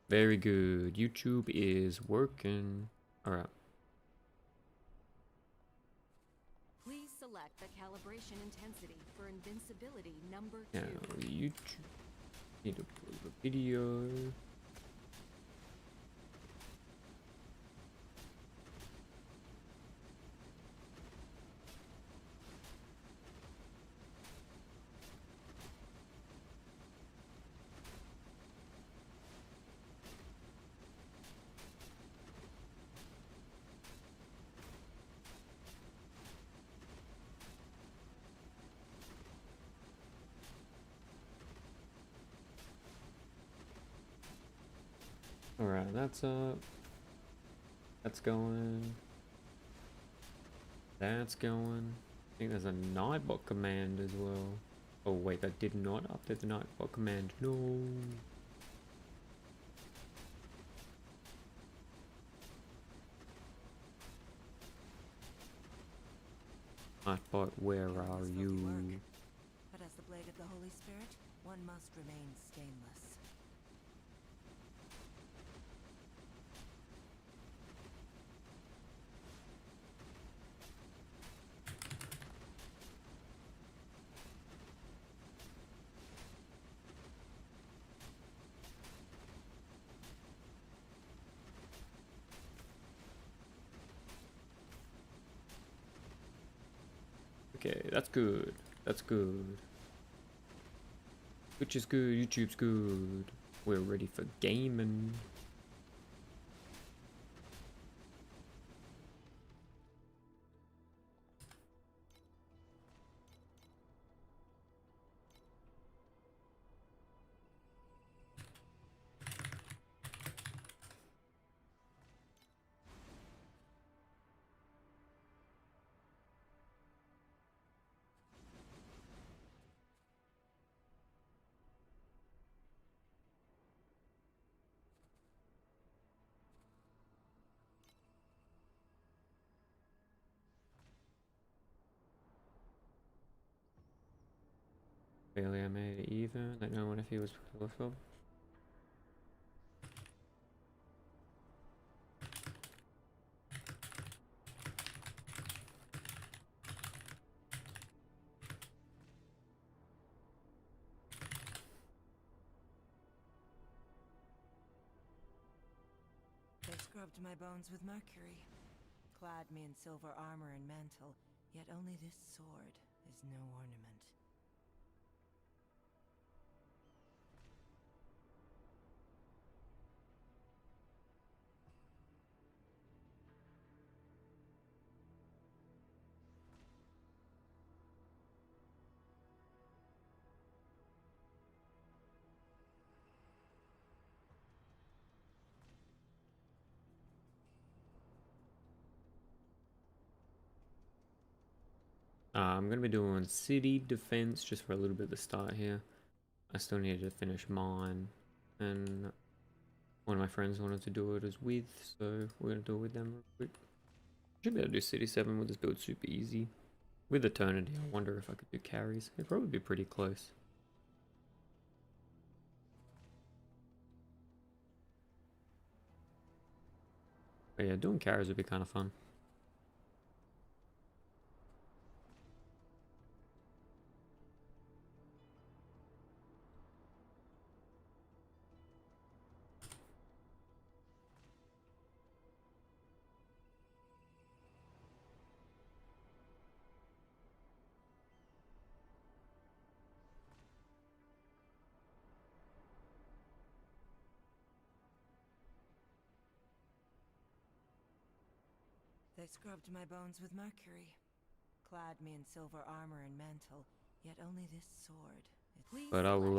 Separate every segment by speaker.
Speaker 1: Very good. YouTube is working. Alright.
Speaker 2: Please select the calibration intensity for invincibility number 2.
Speaker 1: Now, YouTube. Need to pull the video. Alright, that's up. That's going. That's going. I think there's a Nightbot command as well. Oh wait, that did not update the Nightbot command. No. Nightbot, where are you?
Speaker 3: But as the blade of the Holy Spirit, one must remain stainless.
Speaker 1: Okay, that's good. That's good. Twitch is good, YouTube's good. We're ready for gaming. Barely I made it even. I don't know if he was prolific.
Speaker 3: They scrubbed my bones with mercury, clad me in silver armor and mantle, yet only this sword is no ornament.
Speaker 1: I'm gonna be doing city defense just for a little bit at the start here. I still need to finish mine, and one of my friends wanted to do it as with, so we're gonna do it with them real quick. Should be able to do city 7 with this build super easy. With Eternity, I wonder if I could do carries. It'd probably be pretty close. But yeah, doing carries would be kind of fun.
Speaker 3: They scrubbed my bones with mercury, clad me in silver armor and mantle, yet only this sword.
Speaker 2: Please
Speaker 1: But I
Speaker 2: select
Speaker 1: will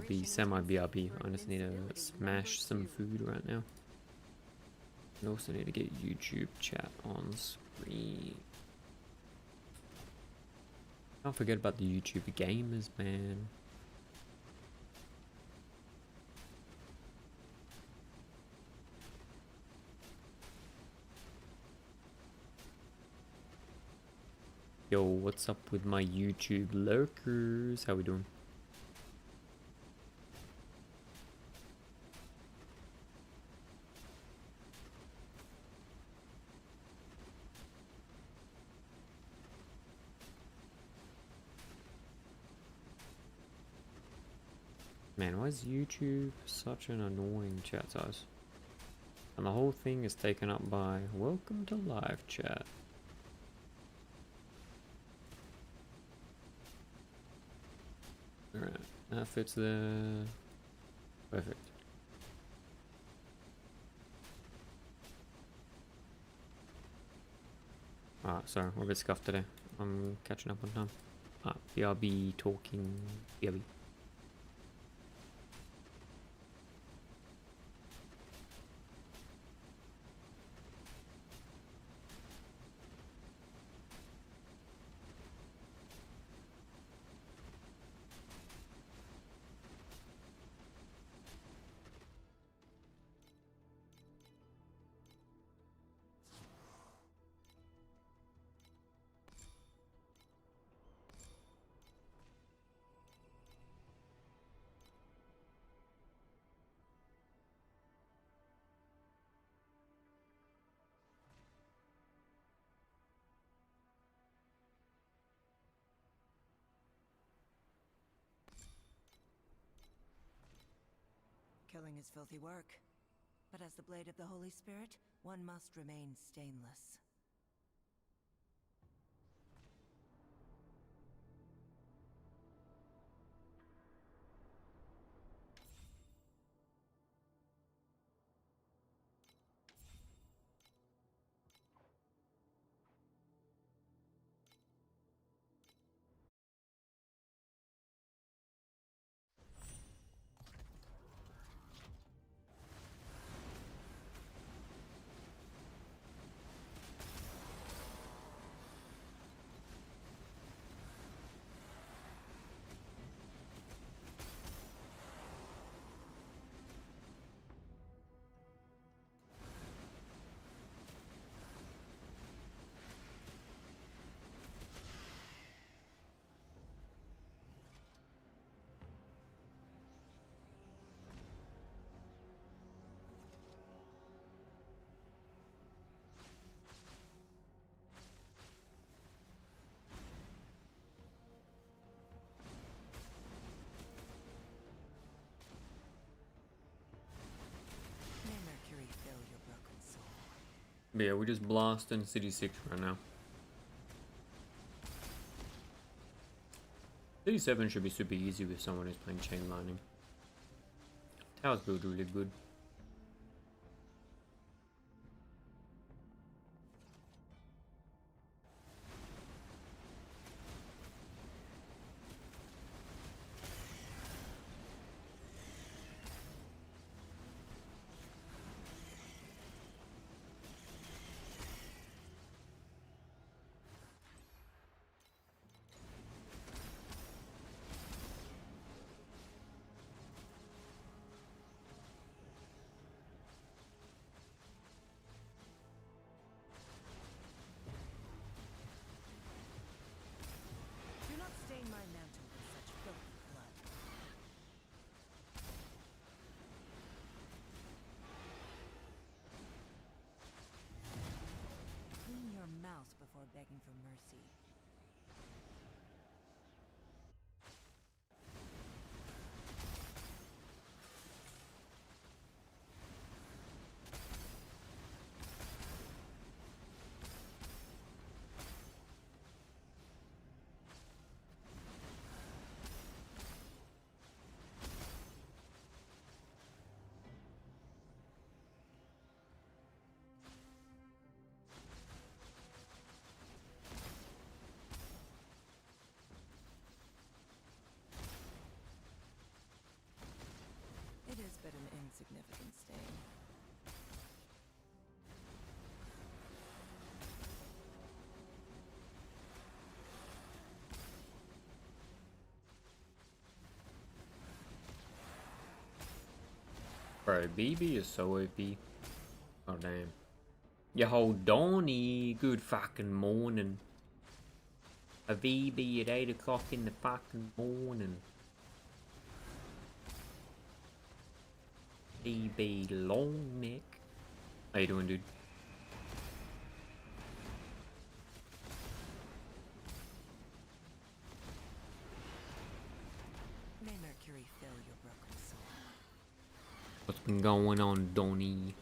Speaker 2: the
Speaker 1: be
Speaker 2: calibration
Speaker 1: semi-BRB.
Speaker 2: intensity for
Speaker 1: I just need to
Speaker 2: invincibility
Speaker 1: smash some
Speaker 2: number 2.
Speaker 1: food right now. And also need to get YouTube chat on screen. Can't forget about the YouTube gamers, man. Yo, what's up with my YouTube lurkers? How we doing? Man, why is YouTube such an annoying chat size? And the whole thing is taken up by welcome to live chat. Alright, that fits there. Perfect. Alright, sorry, we're a bit scuffed today. I'm catching up on time. BRB talking. BRB.
Speaker 3: Killing is filthy work. But as the blade of the Holy Spirit, one must remain stainless. May Mercury fill your broken soul.
Speaker 1: But yeah, we're just blasting City 6 right now. City 7 should be super easy with someone who's playing chain lightning. Towers build really good.
Speaker 3: Do not stain my mantle with such filthy blood. Clean your mouth before begging for mercy. It is but an insignificant stain.
Speaker 1: Bro, BB is so OP. Oh damn. Yo, hold Donnie, good fucking morning. A VB at 8 o'clock in the fucking morning. VB long neck. How you doing, dude?
Speaker 3: May Mercury fill your broken
Speaker 1: been going on, Donny?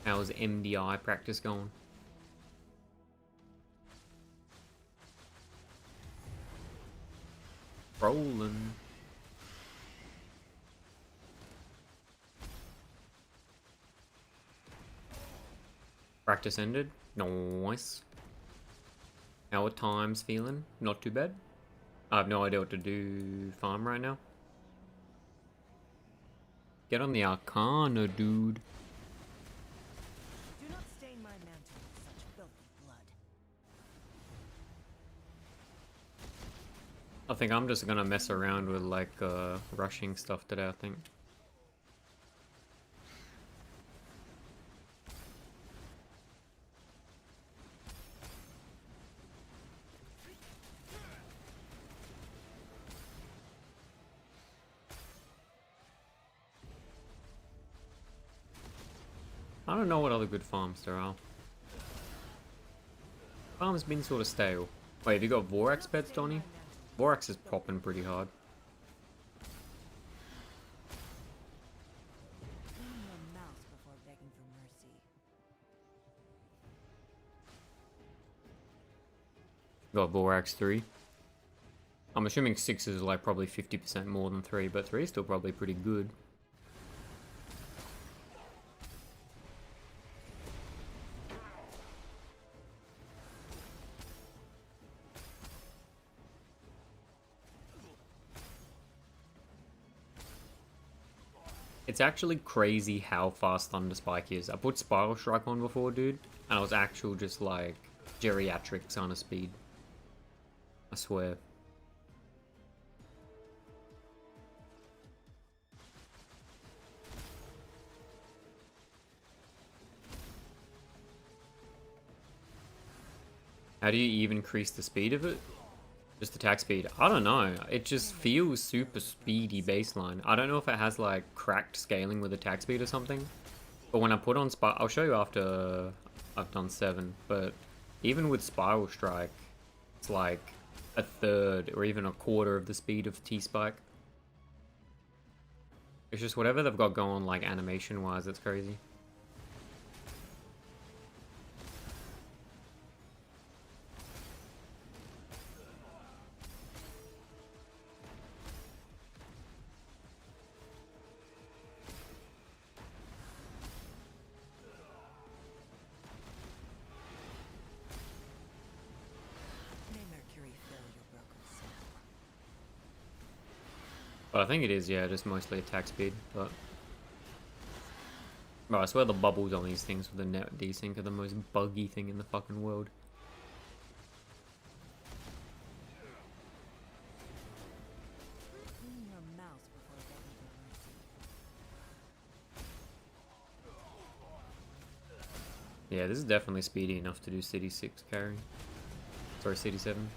Speaker 1: How's MDI practice going? Rolling. Practice ended. Nice. How are times feeling? Not too bad. I have no idea what to do farm right now. Get on the Arcana, dude.
Speaker 3: Do not stain my mantle with such filthy blood.
Speaker 1: I think I'm just gonna mess around with like rushing stuff today, I think. I don't know what other good farms there are. Farm's been sort of stale. Wait, have you got Vorax beds, Donny? Vorax is popping pretty hard.
Speaker 3: Clean your mouth before begging for mercy.
Speaker 1: Got Vorax 3. I'm assuming 6 is like probably 50% more than 3, but 3 is still probably pretty good. It's actually crazy how fast Thunder Spike is. I put Spiral Strike on before, dude, and I was actual just like geriatrics on a speed. I swear. How do you even increase the speed of it? Just attack speed. I don't know. It just feels super speedy baseline. I don't know if it has like cracked scaling with attack speed or something. But when I put on Spiral, I'll show you after I've done 7. But even with Spiral Strike, it's like a third or even a quarter of the speed of T-Spike. It's just whatever they've got going like animation wise, it's crazy.
Speaker 3: May Mercury fill your broken soul.
Speaker 1: But I think it is, yeah, just mostly attack speed. But bro, I swear the bubbles on these things with the net desync are the most buggy thing in the fucking world.
Speaker 3: Clean your mouth before begging for mercy.
Speaker 1: Yeah, this is definitely speedy enough to do City 6 carry. Sorry, City 7.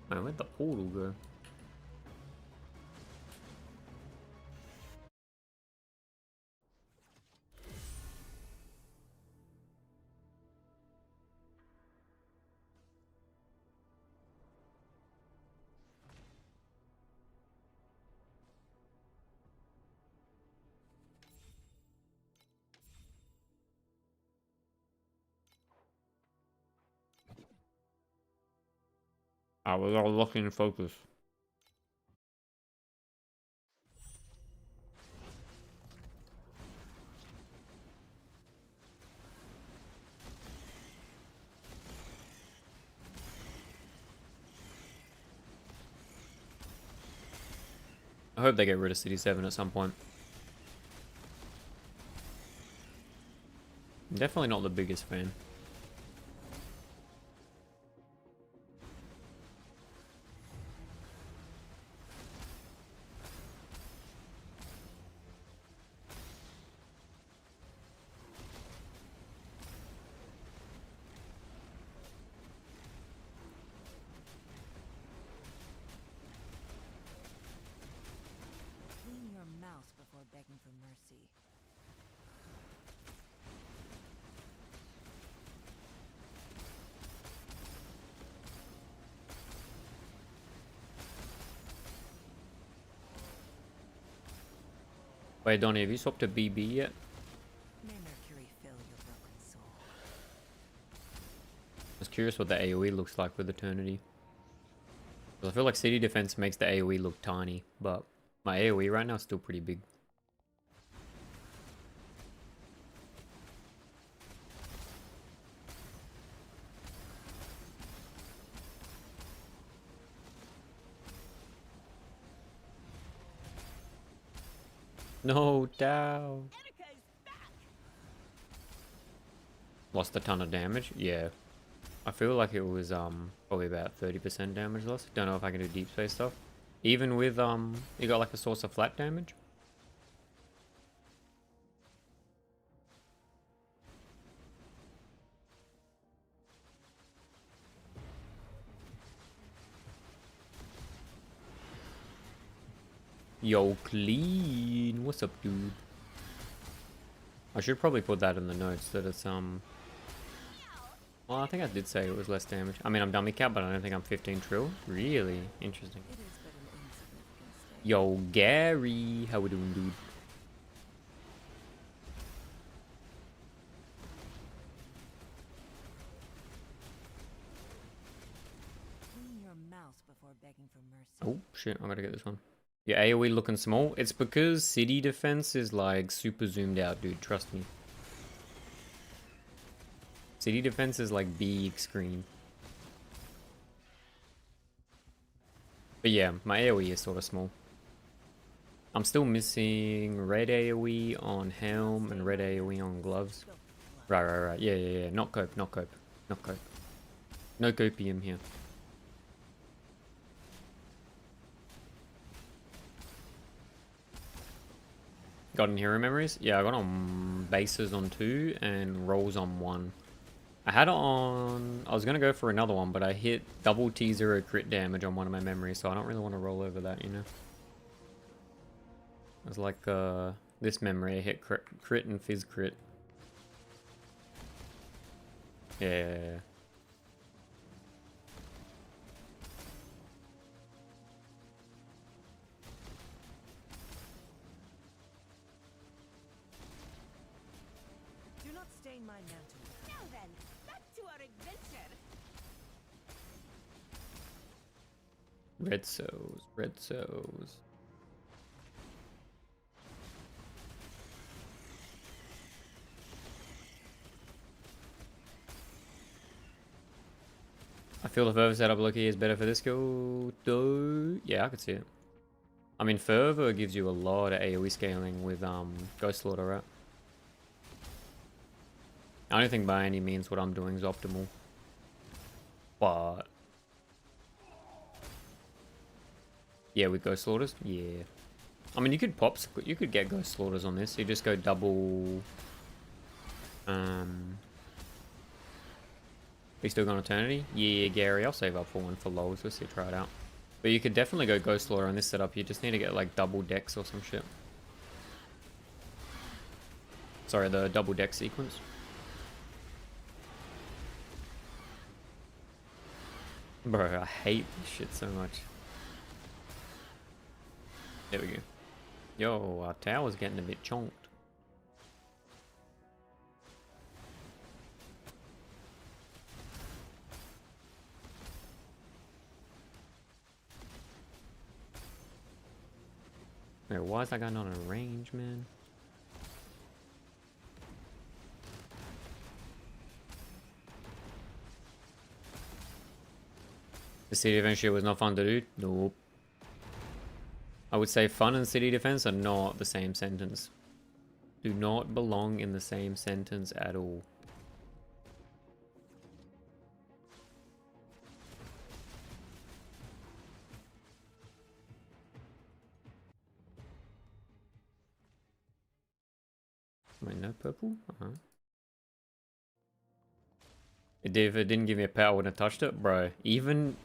Speaker 1: Man, where'd the portal go? I was all looking in focus. I hope they get rid of City 7 at some point. Definitely not the biggest fan.
Speaker 3: Clean your mouth before begging for mercy.
Speaker 1: Wait, Donnie, have you swapped to BB yet?
Speaker 3: May Mercury fill your broken soul.
Speaker 1: I was curious what the AoE looks like with Eternity. 'Cause I feel like City Defense makes the AoE look tiny, but my AoE right now is still pretty big. No doubt. Lost a ton of damage. Yeah. I feel like it was probably about 30% damage loss. Don't know if I can do deep space stuff. Even with you got like a source of flat damage. Yo, clean. What's up, dude? I should probably put that in the notes that it's well, I think I did say it was less damage. I mean, I'm dummy cap, but I don't think I'm 15 trill. Really interesting.
Speaker 3: It is but an insignificant stake.
Speaker 1: Yo, Gary, how we doing, dude?
Speaker 3: Clean your mouth before begging for mercy.
Speaker 1: Oh shit, I gotta get this one. Your AoE looking small. It's because city defense is like super zoomed out, dude. Trust me. City defense is like big screen. But yeah, my AoE is sort of small. I'm still missing red AoE on helm and red AoE on gloves. Right. Yeah. Not cope. Not cope. No copium here. Got in hero memories? Yeah, I got on bases on 2 and rolls on 1. I had it on... I was going to go for another one, but I hit double T0 crit damage on one of my memories, so I don't really want to roll over that, you know? It was like this memory, I hit crit and fizz crit. Yeah.
Speaker 3: Do not stain my mantle.
Speaker 4: Now then, back to our adventure.
Speaker 1: Red souls. I feel the fervor setup look here is better for this skill, though. Yeah, I could see it. I mean, fervor gives you a lot of AoE scaling with Ghost Slaughter, right? I don't think by any means what I'm doing is optimal, but yeah, with Ghost Slaughters, yeah. I mean, you could get Ghost Slaughters on this. You just go double. We still got Eternity? Yeah, Gary, I'll save up for one for lols. Let's see, try it out. But you could definitely go Ghost Slaughter on this setup. You just need to get like double decks or some shit. Sorry, the double deck sequence. Bro, I hate this shit so much. There we go. Yo, our tower's getting a bit chonked. Wait, why is that guy not in range, man? The city defense shit was not fun to do? Nope. I would say fun and city defense are not the same sentence. Do not belong in the same sentence at all. Wait, no purple? If it didn't give me a power, I wouldn't have touched it. Bro, even...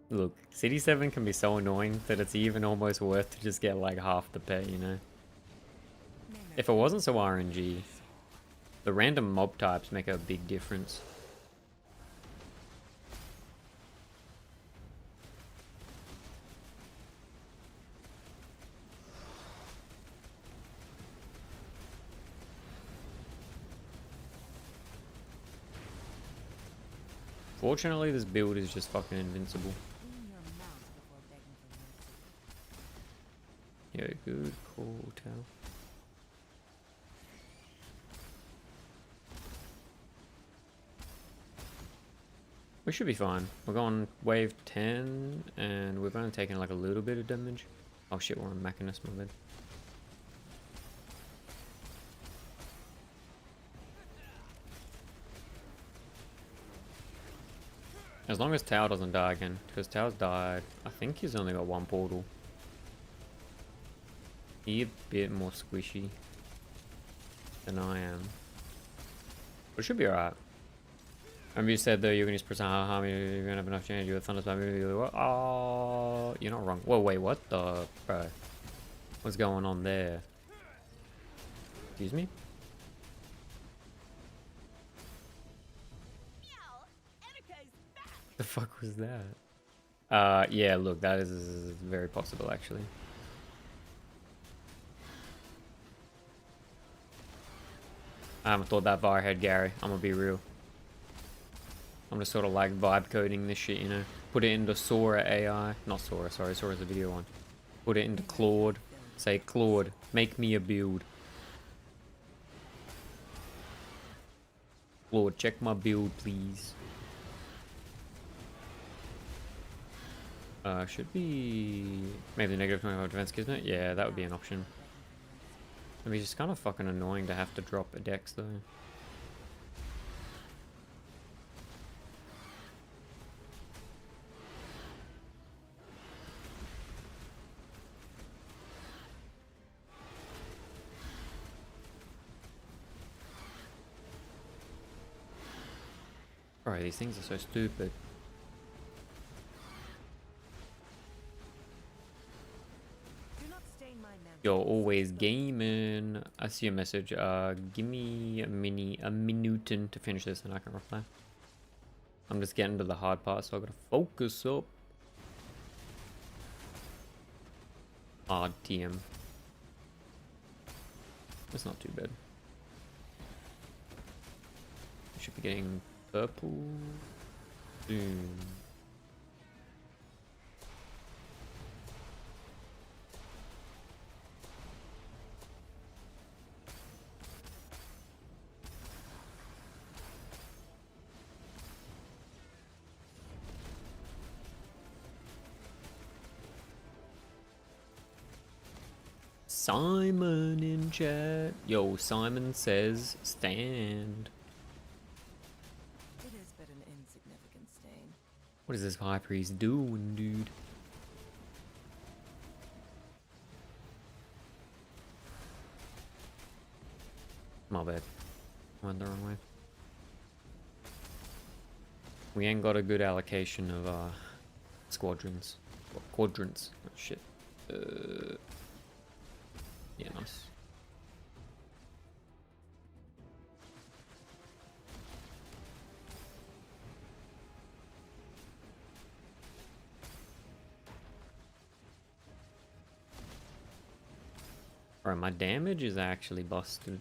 Speaker 1: Look, City 7 can be so annoying that it's even almost worth to just get like half the pet, you know? If it wasn't so RNG, the random mob types make a big difference. Unfortunately, this build is just fucking invincible.
Speaker 3: Clean your mouth before begging for mercy.
Speaker 1: Yeah, good call, Tal. We should be fine. We're going wave 10, and we've only taken like a little bit of damage. Oh shit, we're on Machinus, my bad. As long as Tao doesn't die again, because Tao's died. I think he's only got one portal. He's a bit more squishy than I am. But it should be alright. Remember you said though you're gonna use percent harm, you're gonna have enough change with Thunderspam, maybe what? Oh, you're not wrong. Whoa, wait, what the? Bro. What's going on there? Excuse me?
Speaker 4: Meow! Erica's back!
Speaker 1: The fuck was that? Yeah, look, that is very possible actually. I haven't thought that far ahead, Gary. I'm gonna be real. I'm just sort of like vibe coding this shit, you know? Put it into Sora AI. Not Sora, sorry. Sora's a video one. Put it into Claude. Say, Claude, make me a build. Claude, check my build, please. Should be... maybe negative 25 defense, isn't it? Yeah, that would be an option. I mean, it's just kind of fucking annoying to have to drop a dex, though. Bro, these things are so stupid.
Speaker 3: Do not stain my mantle.
Speaker 1: You're always gaming. I see a message. Give me a minutin to finish this and I can reply. I'm just getting to the hard part, so I gotta focus up. Ah, TM. That's not too bad. I should be getting purple soon. Simon in chat. Yo, Simon says stand.
Speaker 3: It is but an insignificant stain.
Speaker 1: What is this high priest doing, dude? My bad. Went the wrong way. We ain't got a good allocation of squadrons. Or quadrants. Oh shit. Yeah, nice. Alright, my damage is actually busted.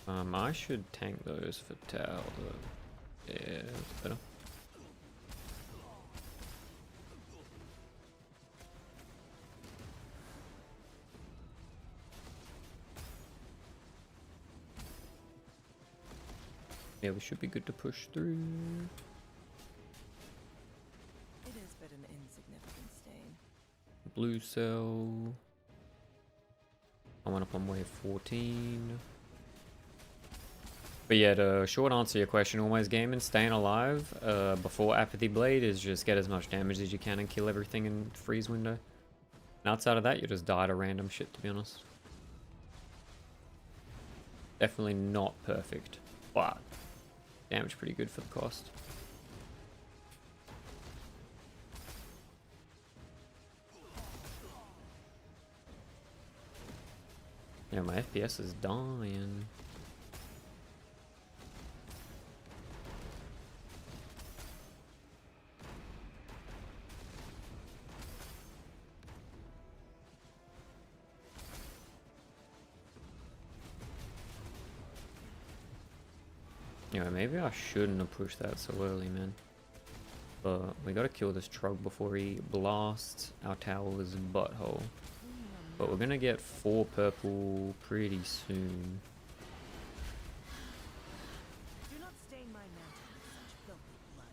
Speaker 1: I should tank those for Tau though. Yeah, that's better. Yeah, we should be good to push through.
Speaker 3: It is but an insignificant stain.
Speaker 1: Blue cell. I went up on wave 14. But yeah, the short answer to your question, always gaming, staying alive before Apathy Blade is just get as much damage as you can and kill everything in freeze window. And outside of that, you just die to random shit, to be honest. Definitely not perfect, but damage pretty good for the cost. Yeah, my FPS is dying. Anyway, maybe I shouldn't have pushed that so early, man. But we gotta kill this truck before he blasts our tower's butthole. But we're gonna get 4 purple pretty soon.
Speaker 3: Do not stain my mantle with such filthy blood.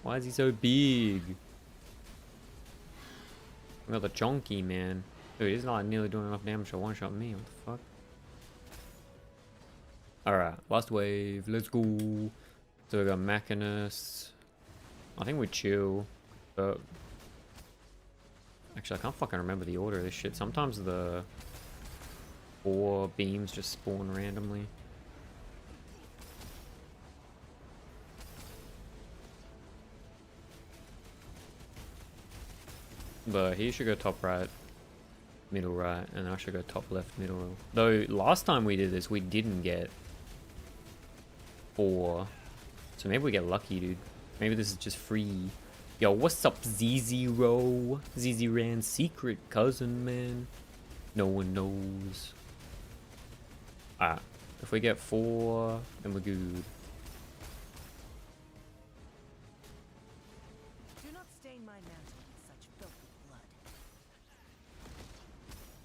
Speaker 1: Why is he so big? We got the chonky, man. Dude, he's not nearly doing enough damage to one-shot me. What the fuck? Alright, last wave. Let's go. So we got Machinist. I think we chill. But actually, I can't fucking remember the order of this shit. Sometimes the 4 beams just spawn randomly. But he should go top right, middle right, and I should go top left, middle. Though last time we did this, we didn't get 4. So maybe we get lucky, dude. Maybe this is just free. Yo, what's up, Z0? ZZ Rand's secret cousin, man. No one knows. Alright, if we get 4, then we're good.
Speaker 3: Do not stain my mantle with such filthy blood.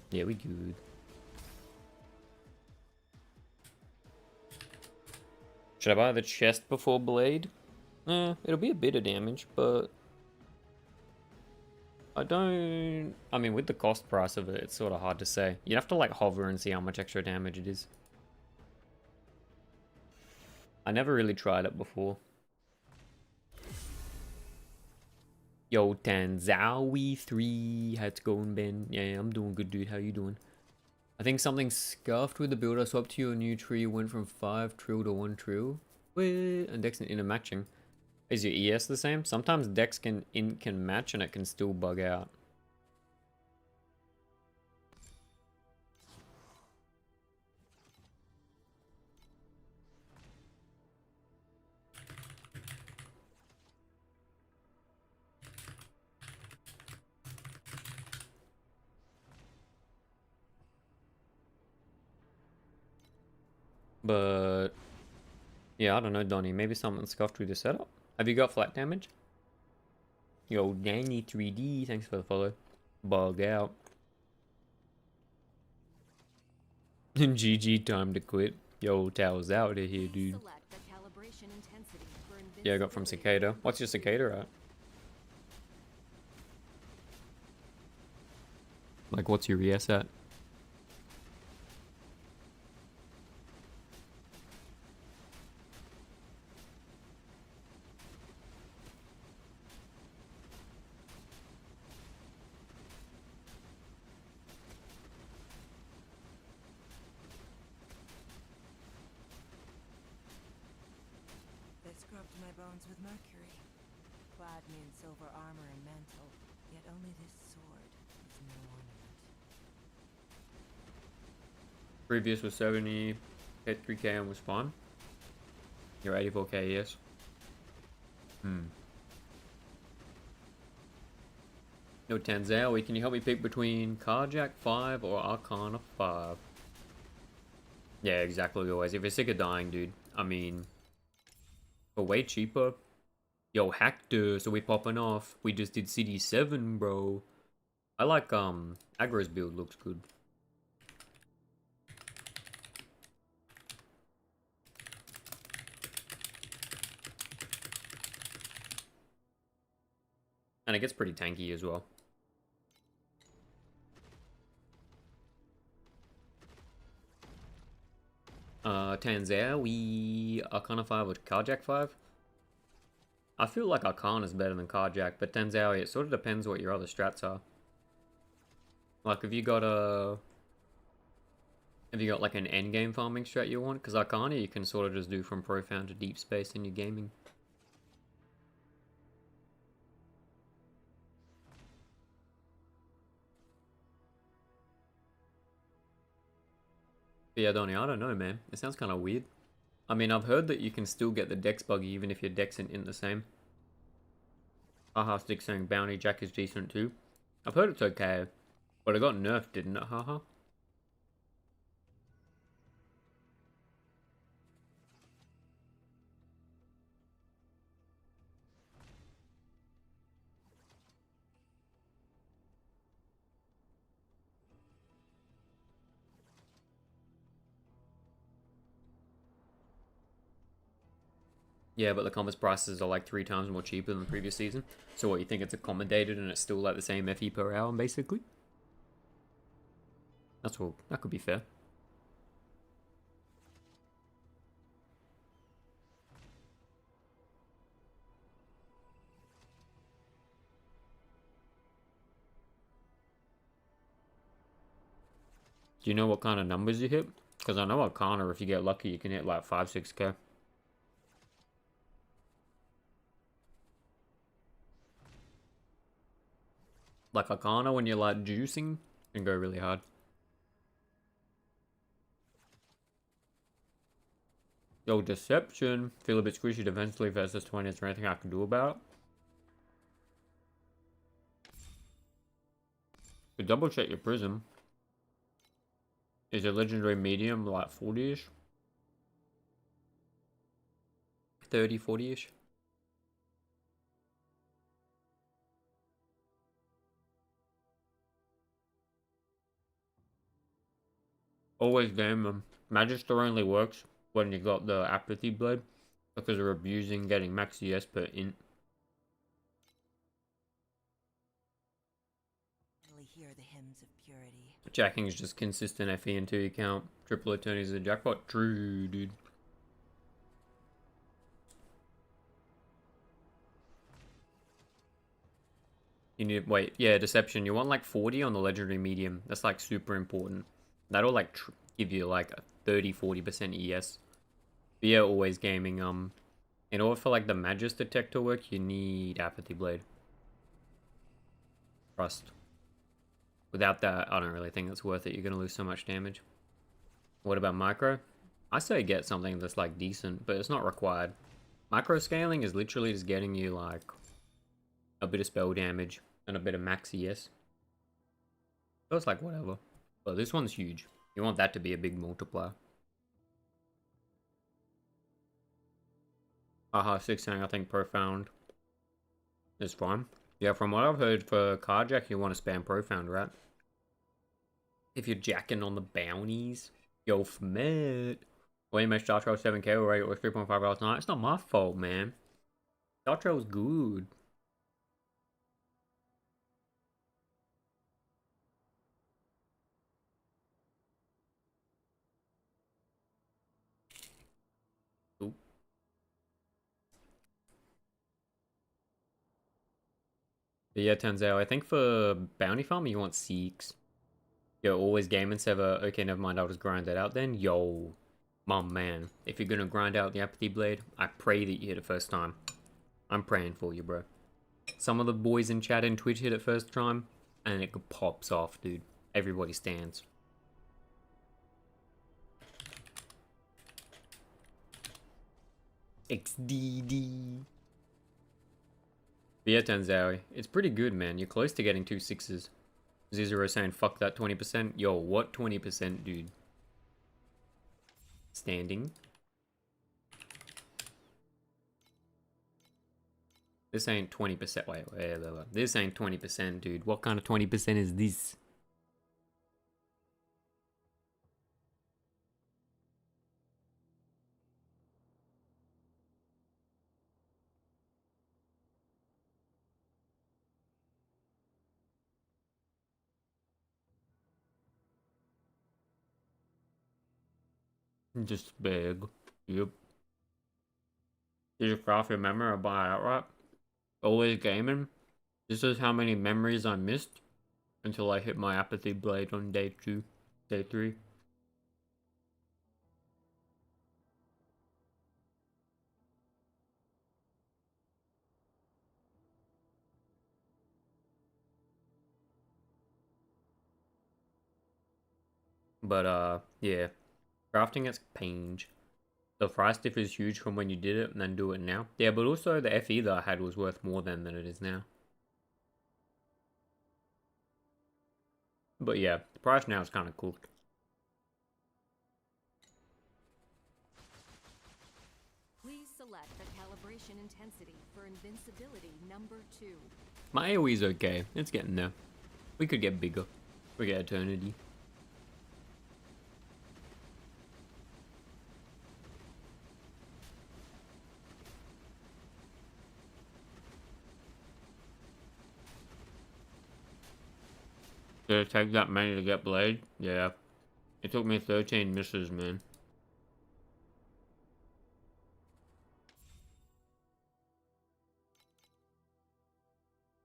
Speaker 1: Yeah, we good. Should I buy the chest before blade? It'll be a bit of damage, but I mean, with the cost price of it, it's sort of hard to say. You have to like hover and see how much extra damage it is. I never really tried it before. Yo, Tanzawi3, how's it going, Ben? Yeah, I'm doing good, dude. How you doing? I think something scuffed with the build. I swapped to your new tree, went from 5 trill to 1 trill. And Dex and inner matching. Is your ES the same? Sometimes Dex can match and it can still bug out. But yeah, I don't know, Donnie. Maybe something scuffed with the setup. Have you got flat damage? Yo, Danny 3D, thanks for the follow. Bug out. GG, time to quit. Yo, Tao's out of here, dude.
Speaker 2: Select the calibration intensity for
Speaker 1: Yeah, I got from
Speaker 2: invincibility.
Speaker 1: Cicada. What's your Cicada at? Like, what's your ES at?
Speaker 3: They scrubbed my bones with mercury, clad me in silver armor and mantle, yet only this sword is no ornament.
Speaker 1: Previous was 70, hit 3k and was fun. You're 84k, yes. No, Tanzawi, can you help me pick between Carjack 5 or Arcana 5? Yeah, exactly, always. If you're sick of dying, dude, I mean, for way cheaper. Yo, Hector, so we popping off. We just did City 7, bro. I like, Aggro's build looks good. And it gets pretty tanky as well. Tanzawi, Arcana 5 or Carjack 5? I feel like Arcana is better than Carjack, but Tanzawi, it sort of depends what your other strats are. Like, if you got like an endgame farming strat you want, because Arcana you can sort of just do from profound to deep space in your gaming. But yeah, Donnie, I don't know, man. It sounds kind of weird. I mean, I've heard that you can still get the dex buggy even if your dex isn't the same. Haha, Stick saying Bounty Jack is decent too. I've heard it's okay, but it got nerfed, didn't it? Haha. Yeah, but the commerce prices are like 3 times more cheaper than the previous season. So what, you think it's accommodated and it's still like the same FE per hour, basically? That's all. That could be fair. Do you know what kind of numbers you hit? Because I know Arcana, if you get lucky, you can hit like 5, 6k. Like Arcana, when you're like juicing, can go really hard. Yo, Deception. Feel a bit squishy defensively versus 20. Is there anything I can do about it? Double check your Prism. Is your Legendary Medium like 40-ish? 30, 40-ish? Always game them. Magister only works when you got the Apathy Blade because they're abusing getting max CS per int.
Speaker 3: Hear the hymns of purity.
Speaker 1: Jacking is just consistent FE until you count triple eternities as a jackpot. True, dude. You need, wait, yeah, Deception. You want like 40 on the Legendary Medium. That's like super important. That'll like give you like a 30-40% ES. But yeah, always gaming. In order for like the Magister tech to work, you need Apathy Blade. Trust. Without that, I don't really think it's worth it. You're gonna lose so much damage. What about micro? I say get something that's like decent, but it's not required. Micro scaling is literally just getting you like a bit of spell damage and a bit of max ES. So it's like whatever. But this one's huge. You want that to be a big multiplier. Haha, 16, I think Profound is fine. Yeah, from what I've heard for Carjack, you want to spam Profound, right? If you're jacking on the bounties. Yo, Fmet. Well, you made Star Trail 7k already, or 3.5 hours night. It's not my fault, man. Star Trail's good. Ooh. But yeah, turns out, I think for Bounty Farm, you want Seeks. Yo, always game and server. Okay, never mind, I'll just grind that out then. Yo, my man. If you're gonna grind out the Apathy Blade, I pray that you hit it first time. I'm praying for you, bro. Some of the boys in chat and Twitch hit it first time, and it pops off, dude. Everybody stands. XDD. But yeah, Tanzawi, it's pretty good, man. You're close to getting 2 6s. Zizero saying, fuck that 20%. Yo, what 20%, dude? Standing. This ain't 20%. Wait. This ain't 20%, dude. What kind of 20% is this? Just big. Yep. Did you craft your memory or buy outright? Always gaming. This is how many memories I missed until I hit my Apathy Blade on day 2, day 3. But yeah. Crafting it's painge. The price diff is huge from when you did it and then do it now. Yeah, but also the FE that I had was worth more than it is now. But yeah, the price now is kind of cooked.
Speaker 2: Please select the calibration intensity for invincibility number 2.
Speaker 1: My AoE's okay. It's getting there. We could get bigger. We get Eternity. Did it take that many to get Blade? Yeah. It took me 13 misses, man.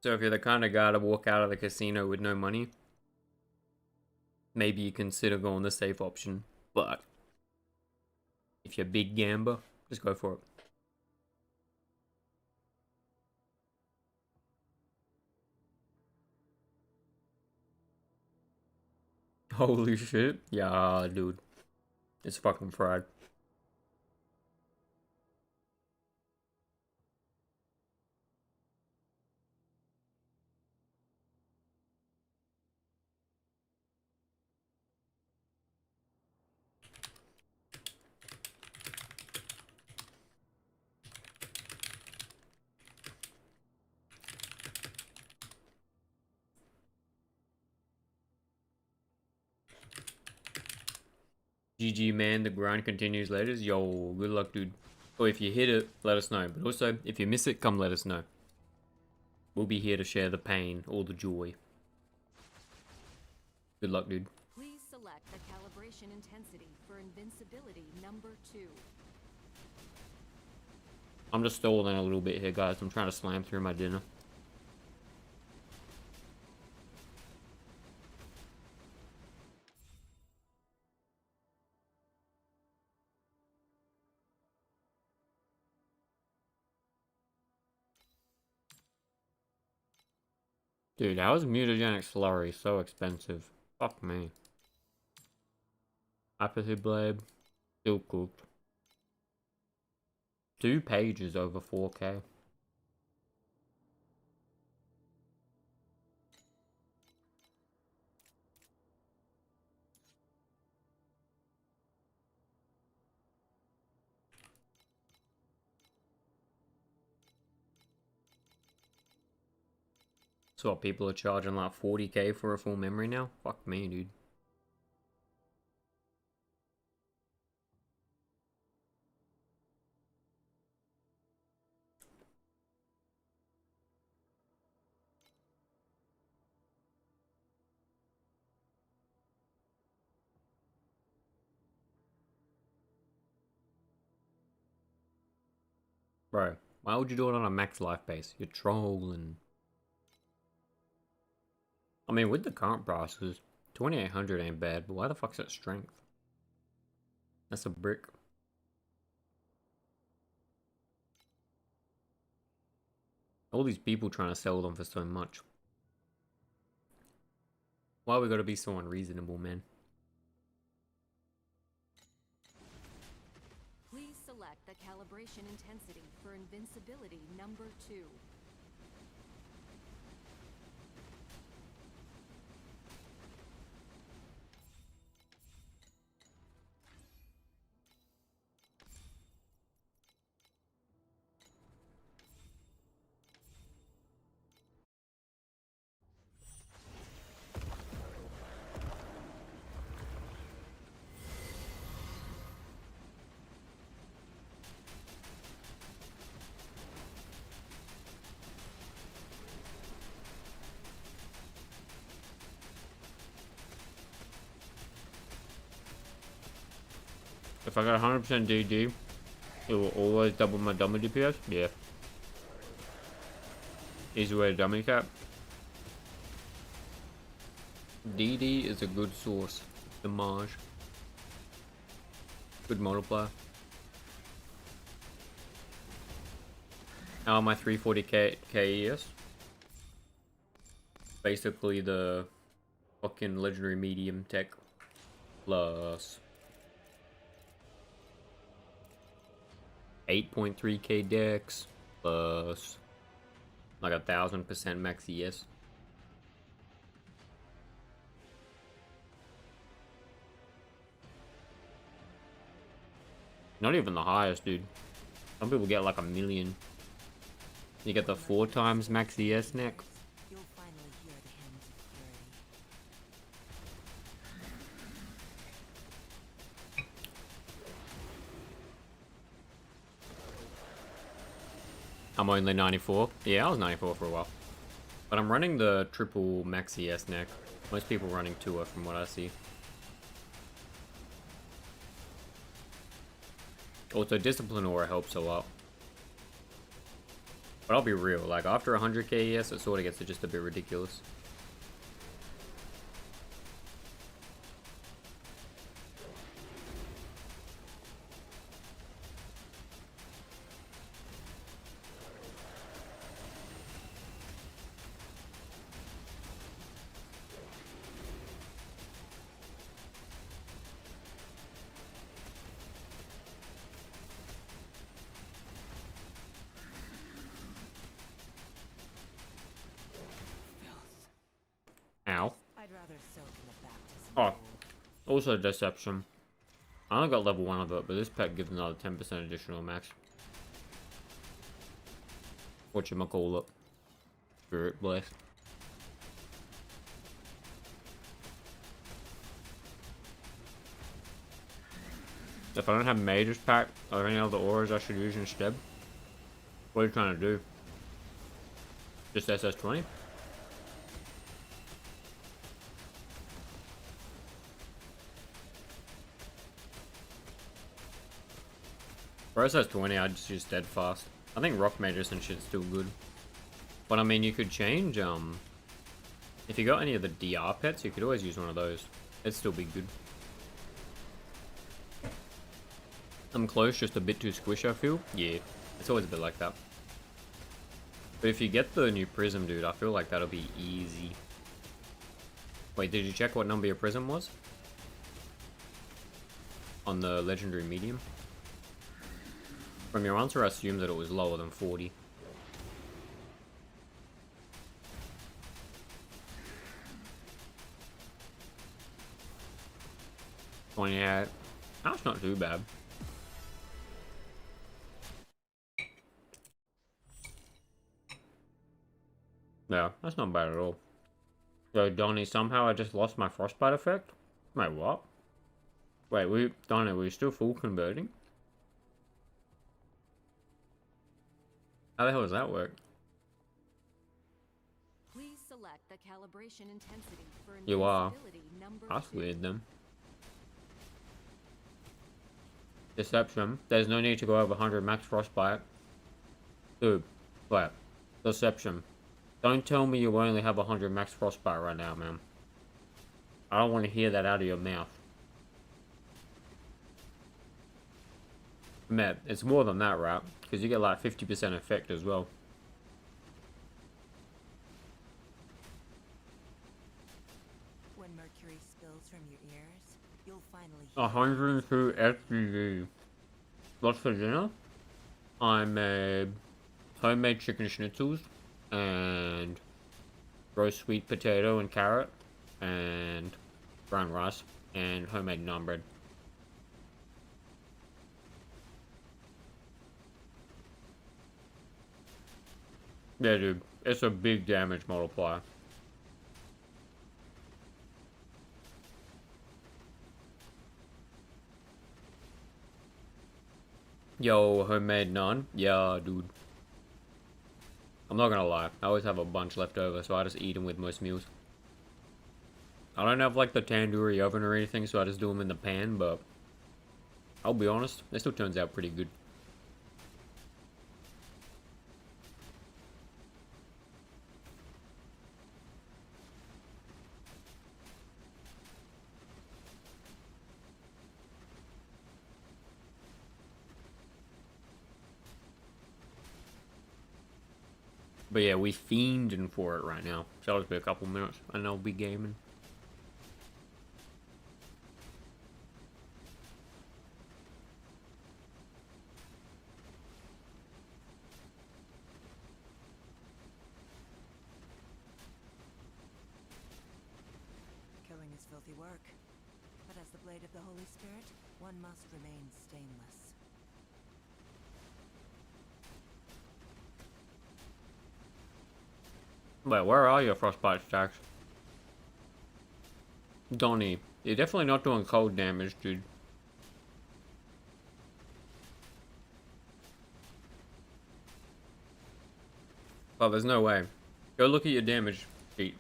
Speaker 1: So if you're the kind of guy to walk out of the casino with no money, maybe you consider going the safe option. But if you're a big gambler, just go for it. Holy shit. Yeah, dude. It's fucking fried. GG, man. The grind continues later. Yo, good luck, dude. Or if you hit it, let us know. But also, if you miss it, come let us know. We'll be here to share the pain or the joy. Good luck, dude.
Speaker 2: Please select the calibration intensity for invincibility number 2.
Speaker 1: I'm just stalling a little bit here, guys. I'm trying to slam through my dinner. Dude, how is mutagenic slurry so expensive? Fuck me. Apathy blade, still cooked. 2 pages over 4K. So what, people are charging like 40K for a full memory now? Fuck me, dude. Bro, why would you do it on a max life base? You're trolling. I mean, with the current prices, 2800 ain't bad, but why the fuck's that strength? That's a brick. All these people trying to sell them for so much. Why we gotta be so unreasonable, man?
Speaker 2: Please select the calibration intensity for invincibility number 2.
Speaker 1: If I got 100% DD, it will always double my dummy DPS? Yeah. Easy way to dummy cap. DD is a good source. Damage. Good multiplier. How am I 340k KES? Basically the fucking legendary medium tech plus 8.3k dex plus like 1000% max ES. Not even the highest, dude. Some people get like 1,000,000. You get the 4 times max ES neck.
Speaker 3: You'll finally hear the hymns of purity.
Speaker 1: I'm only 94. Yeah, I was 94 for a while. But I'm running the triple max ES neck. Most people running 2 from what I see. Also, Discipline Aura helps a lot. But I'll be real, like after 100k ES, it sort of gets just a bit ridiculous. Ow.
Speaker 3: I'd rather soak in the baptism
Speaker 1: Oh,
Speaker 3: pool.
Speaker 1: also Deception. I only got level 1 of it, but this pet gives another 10% additional max. Whatchamacallit. Spirit Blast. If I don't have Mage's Pack or any other auras I should use instead, what are you trying to do? Just SS20? For SS20, I'd just use Steadfast. I think Rock Mages and shit's still good. But I mean, you could change, if you got any of the DR pets, you could always use one of those. It'd still be good. I'm close, just a bit too squish, I feel. Yeah, it's always a bit like that. But if you get the new Prism, dude, I feel like that'll be easy. Wait, did you check what number your Prism was? On the Legendary Medium? From your answer, I assumed that it was lower than 40. $28. That's not too bad. Yeah, that's not bad at all. So, Donnie, somehow I just lost my frostbite effect? Wait, what? Wait, Donnie, were you still full converting? How the hell does that work?
Speaker 2: Please select the calibration intensity for
Speaker 1: You are.
Speaker 2: invincibility number
Speaker 1: That's
Speaker 2: 2.
Speaker 1: weird then. Deception. There's no need to go over 100 max frostbite. Dude, wait. Deception. Don't tell me you only have 100 max frostbite right now, man. I don't want to hear that out of your mouth. Man, it's more than that, right? Because you get like 50% effect as well.
Speaker 3: When mercury spills from your ears, you'll finally
Speaker 1: 102 SGD. What's for dinner? I made homemade chicken schnitzels and roast sweet potato and carrot and brown rice and homemade naan bread. Yeah, dude, it's a big damage multiplier. Yo, homemade naan? Yeah, dude. I'm not gonna lie, I always have a bunch left over, so I just eat them with most meals. I don't have like the tandoori oven or anything, so I just do them in the pan, but I'll be honest, it still turns out pretty good. But yeah, we fiending for it right now. So it'll just be a couple minutes and I'll be gaming.
Speaker 3: killing is filthy work. But as the blade of the Holy Spirit, one must remain stainless.
Speaker 1: Wait, where are your frostbite stacks? Donnie, you're definitely not doing cold damage, dude. Oh, there's no way. Go look at your damage sheet.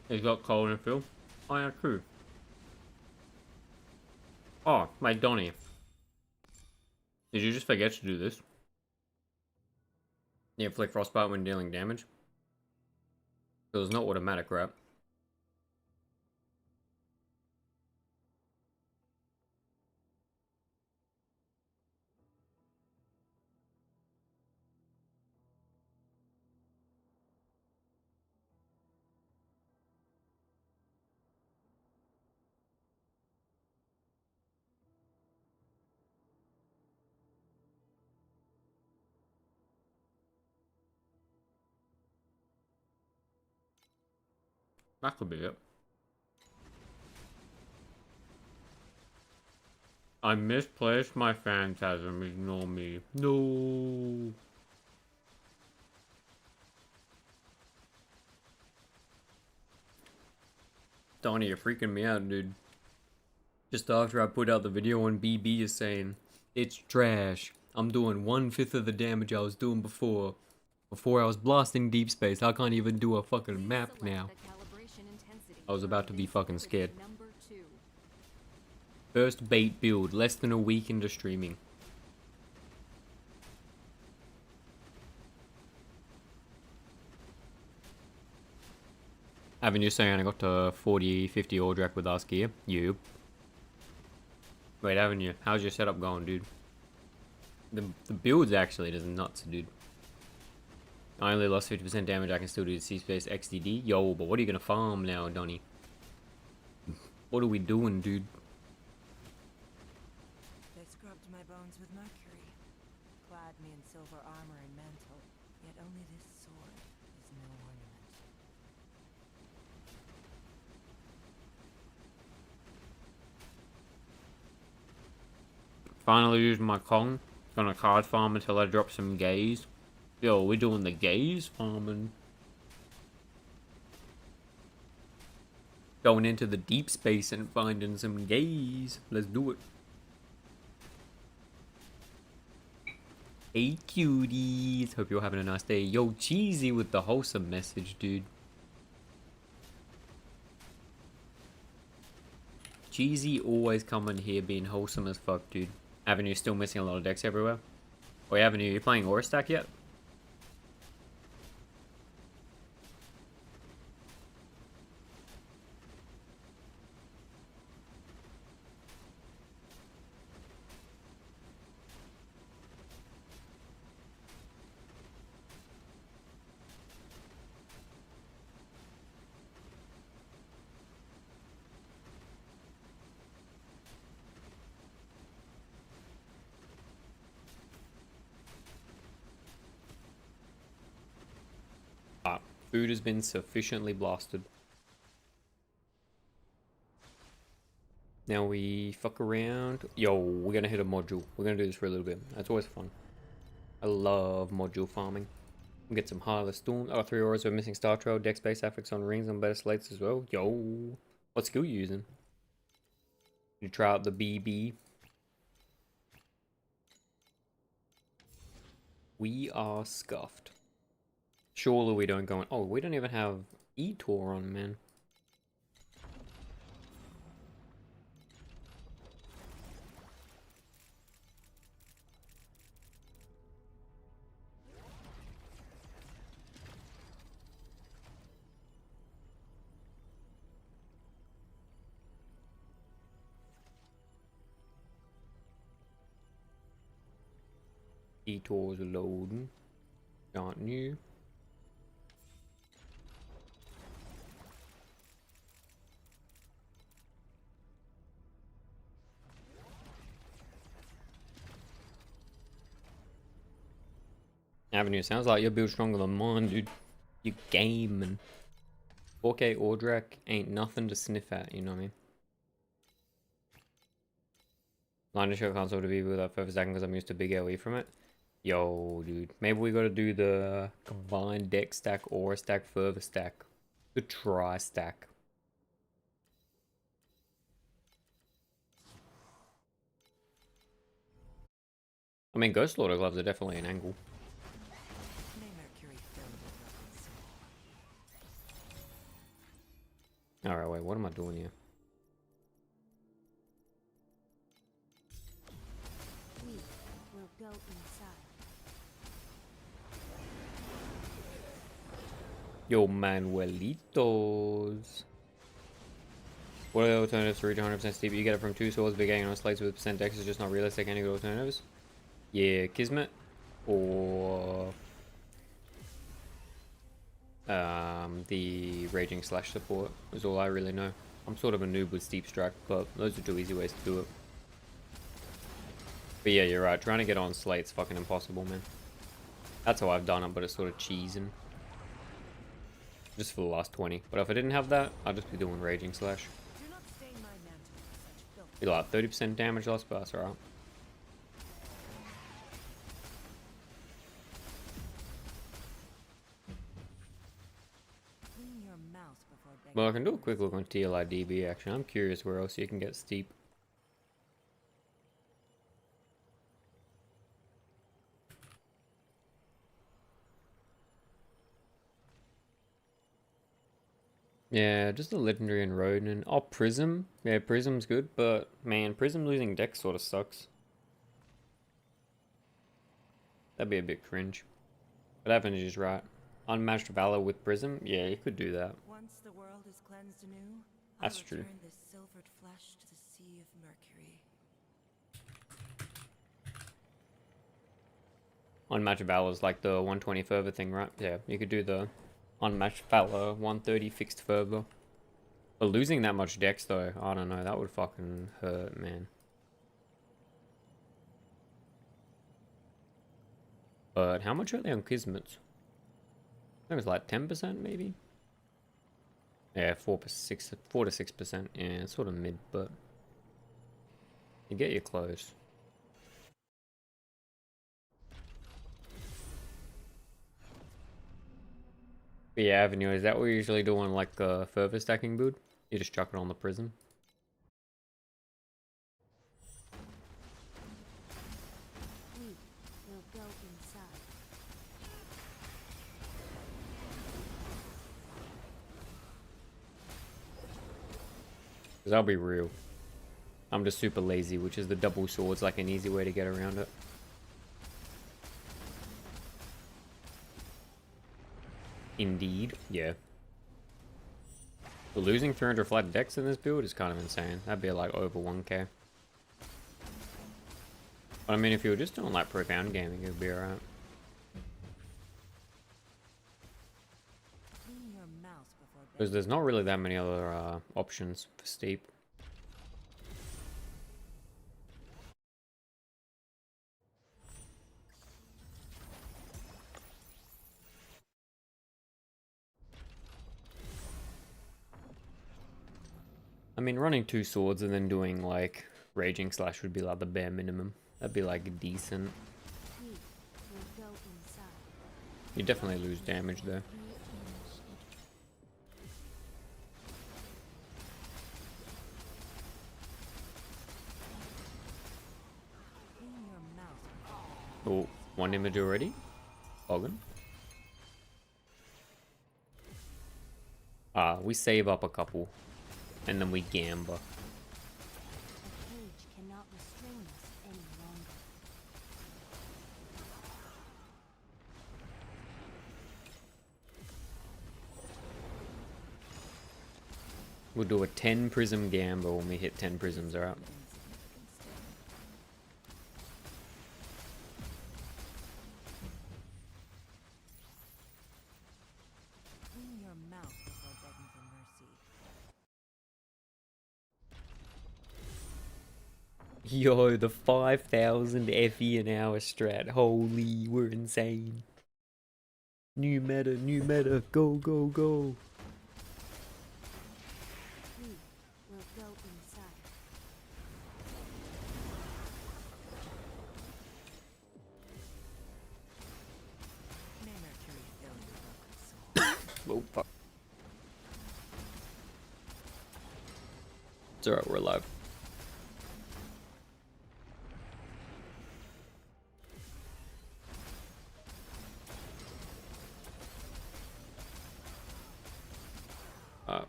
Speaker 1: He's got cold and feel. Oh yeah, true. Oh, wait, Donnie. Did you just forget to do this? You inflict frostbite when dealing damage? It was not automatic, right? That could be it. I misplaced my phantasm. Ignore me. No. Donnie, you're freaking me out, dude. Just after I put out the video on BB is saying, it's trash. I'm doing 1/5 of the damage I was doing before. Before I was blasting deep space. I can't even do a fucking map now. I was about to be fucking scared. First bait build, less than a week into streaming. Haven't you saying I got to 40, 50 Aldrak with us gear? You. Wait, haven't you? How's your setup going, dude? The build's actually just nuts, dude. I only lost 50% damage, I can still do the C-Space XDD. Yo, but what are you gonna farm now, Donnie? What are we doing, dude?
Speaker 3: They scrubbed my bones with mercury, clad me in silver armor and mantle, yet only this sword is no ornament.
Speaker 1: Finally using my Kong. Gonna card farm until I drop some gaze. Yo, we're doing the gaze farming. Going into the deep space and finding some gaze. Let's do it. Hey cuties. Hope you're having a nice day. Yo, Cheesy with the wholesome message, dude. Cheesy always coming here being wholesome as fuck, dude. Avenue still missing a lot of decks everywhere. Wait, Avenue, you playing Aura Stack yet? Food has been sufficiently blasted. Now we fuck around. Yo, we're gonna hit a module. We're gonna do this for a little bit. That's always fun. I love module farming. We'll get some Heartless Storm. Oh, 3 auras. We're missing Star Trail, deck space affix on rings on better slates as well. Yo, what skill you using? You try out the BB. We are scuffed. Surely we don't go in. Oh, we don't even have E-Tour on, man. E-Tour's loading. Aren't new. Avenue, sounds like your build stronger than mine, dude. You game and 4K Ordrak ain't nothing to sniff at, you know what I mean? Line to show console to be without further stacking because I'm used to big AoE from it. Yo, dude. Maybe we gotta do the combined deck stack or stack further stack. The tri stack. I mean, Ghost Lord gloves are definitely an angle.
Speaker 3: May Mercury fill your broken soul.
Speaker 1: Alright, wait, what am I doing here?
Speaker 2: We will go inside.
Speaker 1: Yo, Manuelitos. What are the alternatives to reach 100% steep? You get it from 2 swords, big gang on slates with percent dex is just not realistic. Any good alternatives? Yeah, Kismet. Or the Raging Slash support is all I really know. I'm sort of a noob with Steep Strike, but those are 2 easy ways to do it. But yeah, you're right. Trying to get on slate's fucking impossible, man. That's how I've done it, but it's sort of cheesing. Just for the last 20. But if I didn't have that, I'd just be doing Raging Slash.
Speaker 3: Do not stain my mantle with such filth.
Speaker 1: Be like 30% damage loss, but that's alright.
Speaker 3: Clean your mouth before begging.
Speaker 1: Well, I can do a quick look on TLIDB actually. I'm curious where else you can get steep. Yeah, just the legendary and Rodin. Oh, Prism. Yeah, Prism's good, but man, Prism losing deck sort of sucks. That'd be a bit cringe. But Avenage is right. Unmatched Valor with Prism? Yeah, you could do that.
Speaker 3: Once the world is cleansed anew,
Speaker 1: That's
Speaker 3: I'll
Speaker 1: true.
Speaker 3: return this silvered flesh to the sea of Mercury.
Speaker 1: Unmatched Valor is like the 120 further thing, right? Yeah, you could do the Unmatched Valor 130 fixed further. But losing that much dex though, I don't know, that would fucking hurt, man. But how much are they on Kismet? I think it was like 10% maybe? Yeah, 4 to 6%. Yeah, it's sort of mid, but you get you close. But yeah, Avenue, is that what you're usually doing, like further stacking build? You just chuck it on the Prism?
Speaker 2: We will go inside.
Speaker 1: Because I'll be real. I'm just super lazy, which is the double sword's like an easy way to get around it. Indeed, yeah. But losing 300 flat decks in this build is kind of insane. That'd be like over 1k. But I mean, if you were just doing like profound gaming, it'd be alright.
Speaker 3: Clean your mouth before
Speaker 1: Because
Speaker 3: begging.
Speaker 1: there's not really that many other options for steep. I mean, running 2 swords and then doing like Raging Slash would be like the bare minimum. That'd be like decent.
Speaker 2: We will go inside.
Speaker 1: You definitely lose damage though.
Speaker 3: Clean your mouth before
Speaker 1: Oh, 1 image already? Boggin. We save up a couple. And then we gamba.
Speaker 2: The cage cannot restrain us any longer.
Speaker 1: We'll do a 10 prism gamba when we hit 10 prisms, alright?
Speaker 3: Clean your mouth before begging for mercy.
Speaker 1: Yo, the 5,000 FE an hour strat. Holy, we're insane. New meta, go, go, go.
Speaker 2: We will go inside.
Speaker 1: Oh, fuck. It's alright, we're alive.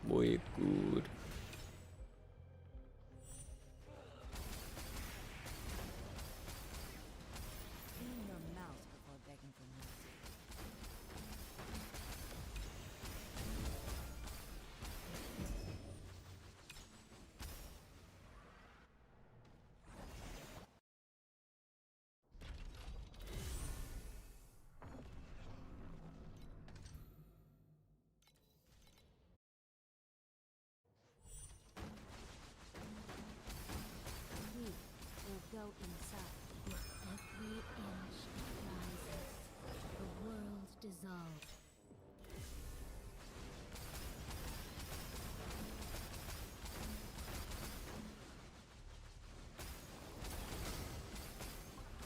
Speaker 1: Muy good.
Speaker 3: Clean your mouth before begging for mercy.
Speaker 2: We will go inside. With every inch that rises, the world dissolves.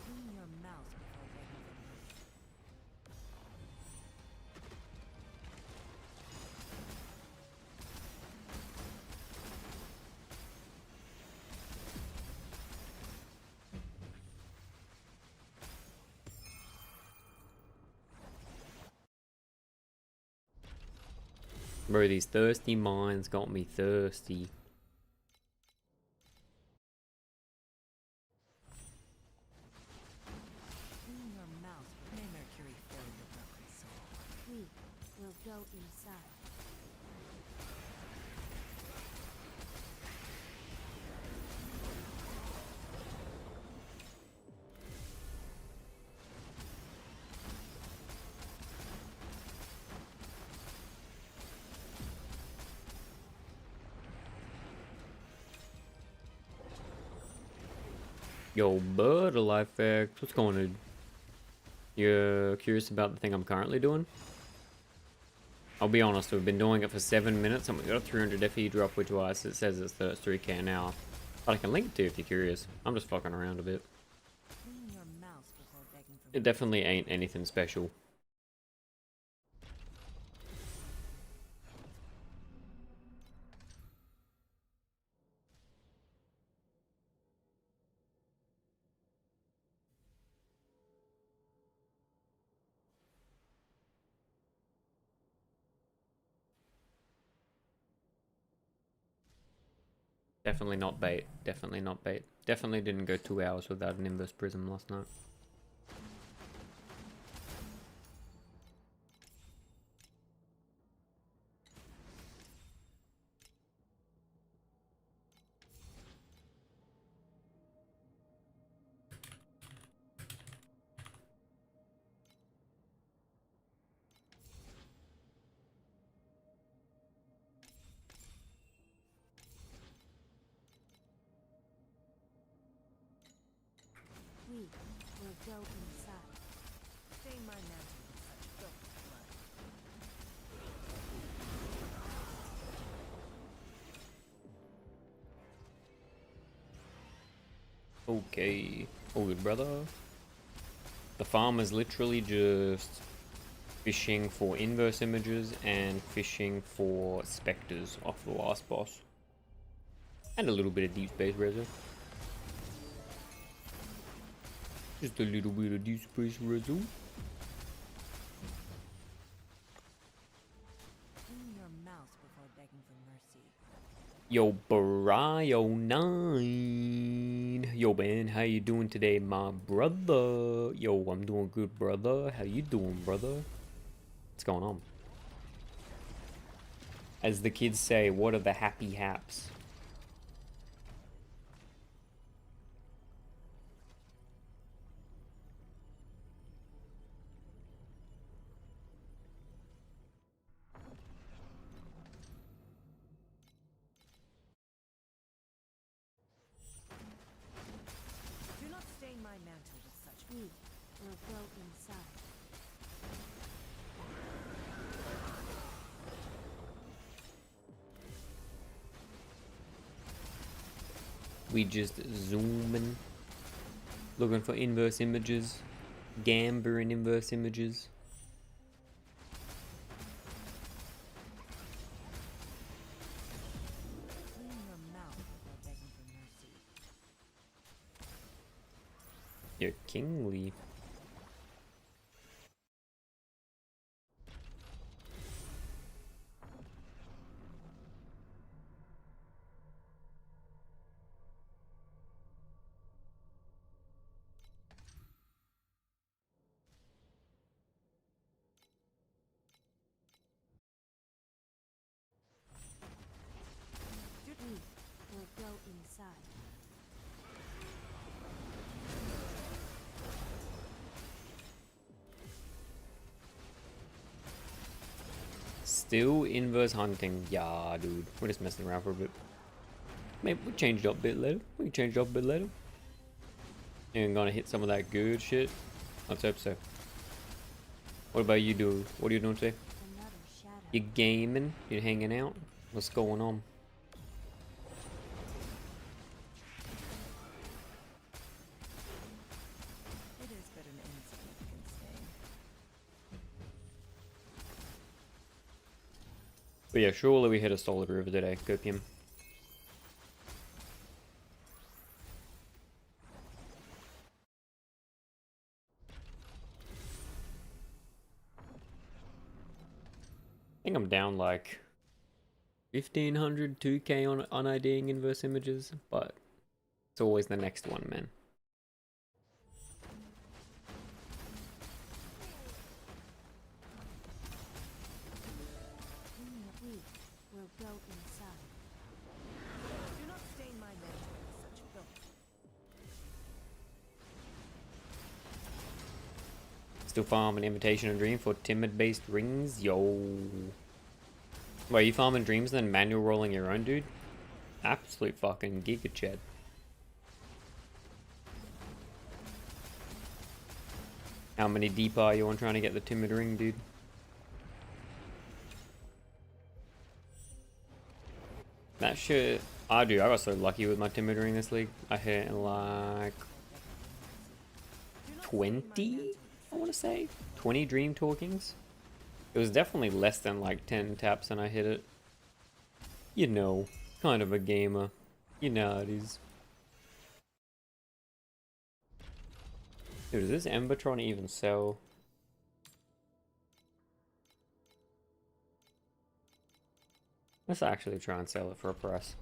Speaker 3: Clean your mouth before begging for mercy.
Speaker 1: Bro, these thirsty mines got me thirsty.
Speaker 3: Clean your mouth. May Mercury fill your broken soul.
Speaker 2: We will go inside.
Speaker 1: Yo, bud, a life fact. What's going on? You're curious about the thing I'm currently doing? I'll be honest, we've been doing it for 7 minutes and we got a 300 FE drop, which was, it says it's 3k now. But I can link it to you if you're curious. I'm just fucking around a bit.
Speaker 3: Clean your mouth before begging for
Speaker 1: It
Speaker 3: mercy.
Speaker 1: definitely ain't anything special. Definitely not bait. Definitely not bait. Definitely didn't go 2 hours without an inverse prism last night.
Speaker 2: We will go inside.
Speaker 3: Stain my mantle with such filthy blood.
Speaker 1: Okay. All good, brother. The farm is literally just fishing for inverse images and fishing for specters off the last boss. And a little bit of deep space resin. Just a little bit of deep space resin.
Speaker 3: Clean your mouth before begging for mercy.
Speaker 1: Yo, Brio9. Yo, man, how you doing today, my brother? Yo, I'm doing good, brother. How you doing, brother? What's going on? As the kids say, what are the happy haps?
Speaker 3: Do not stain my mantle with such
Speaker 2: We will go inside.
Speaker 1: We just zooming, looking for inverse images, gambling inverse images. kingly.
Speaker 2: We will go inside.
Speaker 1: Still inverse hunting. Yeah, dude. We're just messing around for a bit. Maybe we changed up a bit later. We changed up a bit later. And gonna hit some of that good shit. Let's hope so. What about you, dude? What are you doing today?
Speaker 2: Another shadow.
Speaker 1: You gaming? You hanging out? What's going on?
Speaker 3: It is but an insignificant stain.
Speaker 1: But yeah, surely we hit a solid river today. Go PM. I think I'm down like 1500, 2k on IDing inverse images, but it's always the next one, man.
Speaker 2: We will go inside.
Speaker 3: Do not stain my mantle with such filth.
Speaker 1: Still farming Invitation and Dream for timid based rings, yo. Wait, you farming dreams and then manual rolling your own, dude? Absolute fucking giga chat. How many deep are you on trying to get the timid ring, dude? That shit, I got so lucky with my timid ring this league. I hit like 20, I want to say 20 dream talkings. It was definitely less than like 10 taps and I hit it. You know, kind of a gamer. You know how it is. Dude, does this Embertron even sell? Let's actually try and sell it for a price.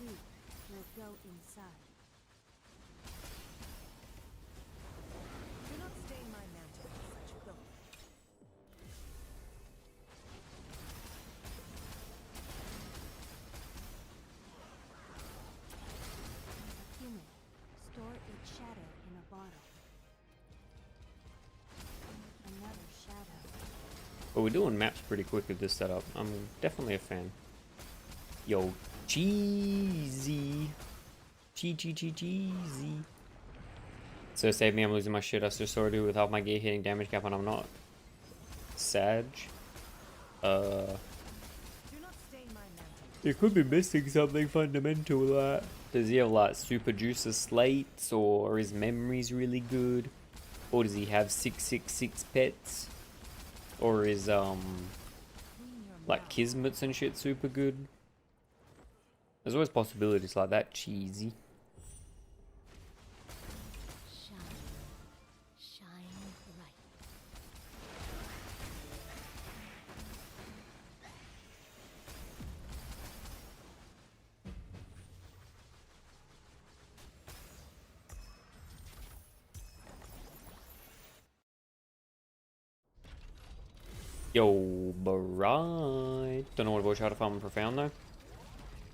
Speaker 2: We will go inside.
Speaker 3: Do not stain my mantle with such filth.
Speaker 2: Human. Store its shadow in a bottle. Another shadow.
Speaker 1: But we're doing maps pretty quick with this setup. I'm definitely a fan. Yo, cheesy. Cheesy. So save me, I'm losing my shit. I just saw do with half my gear hitting damage cap and I'm not. Sag.
Speaker 3: Do not stain my mantle.
Speaker 1: You could be missing something fundamental like. Does he have like super juicer slates, or his memory's really good? Or does he have 666 pets? Or is
Speaker 3: Clean your
Speaker 1: like
Speaker 3: mouth.
Speaker 1: Kismets and shit super good? There's always possibilities like that, cheesy.
Speaker 2: Shine. Shine bright.
Speaker 1: Yo, bright. Don't know what about try to farm profound though.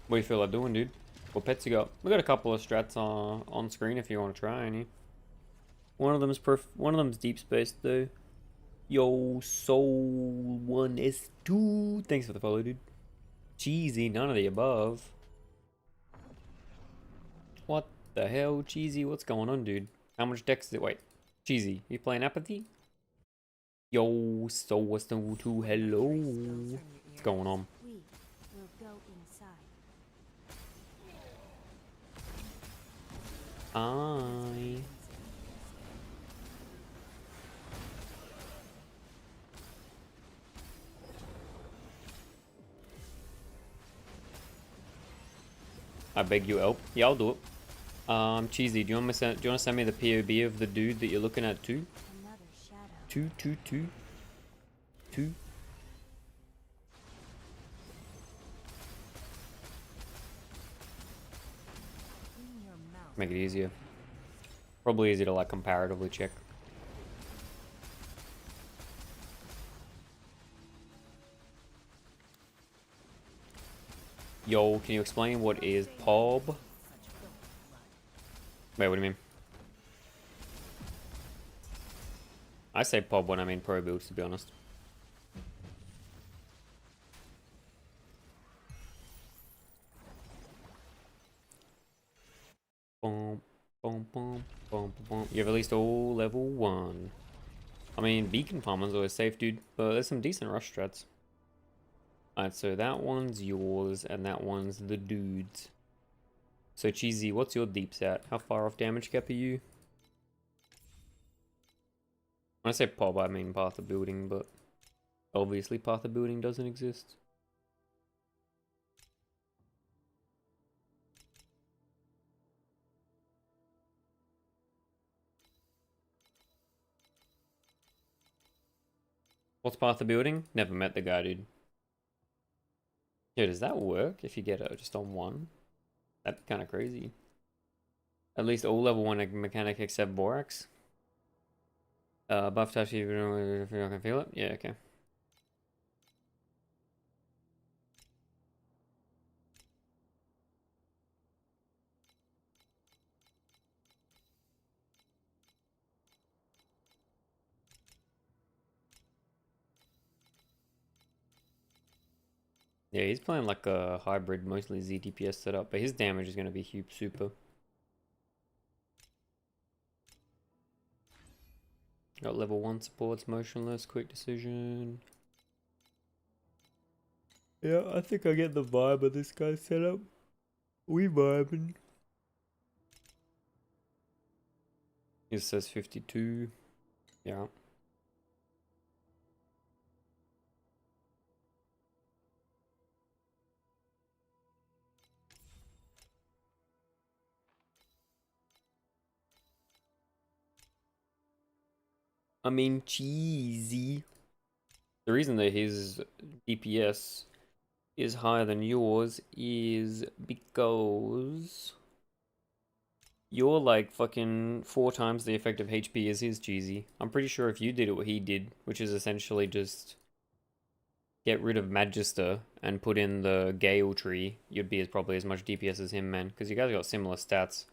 Speaker 1: What do you feel like doing, dude? What pets you got? We got a couple of strats on screen if you want to try any. One of them's deep space though. Yo, Soul 1S2. Thanks for the follow, dude. Cheesy, none of the above. What the hell, Cheesy? What's going on, dude? How much dex is it? Wait, Cheesy, you playing Apathy? Yo, Soul 1S2, hello. What's going on?
Speaker 2: We will go inside.
Speaker 1: I. I beg you help. Yeah, I'll do it. Cheesy, do you want to send me the POB of the dude that you're looking at too?
Speaker 2: Another shadow.
Speaker 1: Two.
Speaker 3: In your mouth.
Speaker 1: Make it easier. Probably easy to like comparatively check. Yo, can you explain what is POB?
Speaker 3: Such filthy blood.
Speaker 1: Wait, what do you mean? I say POB when I mean pro builds, to be honest. Boom, boom, boom, boom, boom. You have at least all level 1. I mean, beacon farming's always safe, dude, but there's some decent rush strats. Alright, so that one's yours, and that one's the dude's. So, Cheesy, what's your deeps at? How far off damage cap are you? When I say POB, I mean path of building, but obviously path of building doesn't exist. What's path of building? Never met the guy, dude. Yeah, does that work if you get it just on 1? That'd be kind of crazy. At least all level 1 mechanic except Borax. Buff touch even if you can feel it? Yeah, okay. Yeah, he's playing like a hybrid, mostly ZDPS setup, but his damage is going to be huge super. Got level 1 supports, motionless, quick decision. Yeah, I think I get the vibe of this guy's setup. We vibing. It says 52. Yeah. I mean, cheesy. The reason that his DPS is higher than yours is because you're like fucking 4 times the effective HP as his, cheesy. I'm pretty sure if you did what he did, which is essentially just get rid of Magister and put in the Gale tree, you'd be probably as much DPS as him, man. Because you guys got similar stats.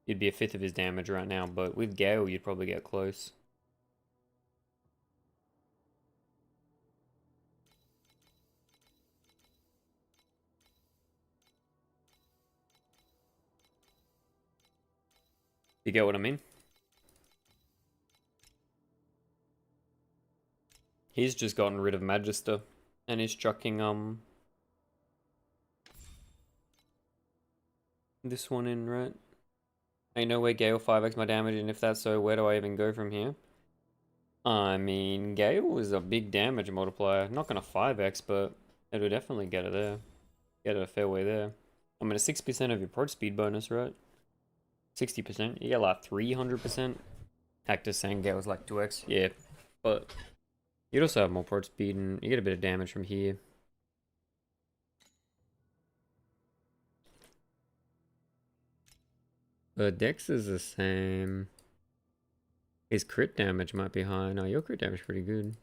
Speaker 1: You'd be a fifth of his damage right now, but with Gale, you'd probably get close. You get what I mean? He's just gotten rid of Magister and is chucking this one in, right? Ain't no way Gale 5x my damage, and if that's so, where do I even go from here? I mean, Gale is a big damage multiplier. Not gonna 5x, but it'll definitely get it there. Get it a fair way there. I mean, a 6% of your prod speed bonus, right? 60%. You get like 300%. Actus saying Gale's like 2x. Yeah, but you'd also have more prod speed, and you get a bit of damage from here. Dex is the same. His crit damage might be high. No, your crit damage is pretty good.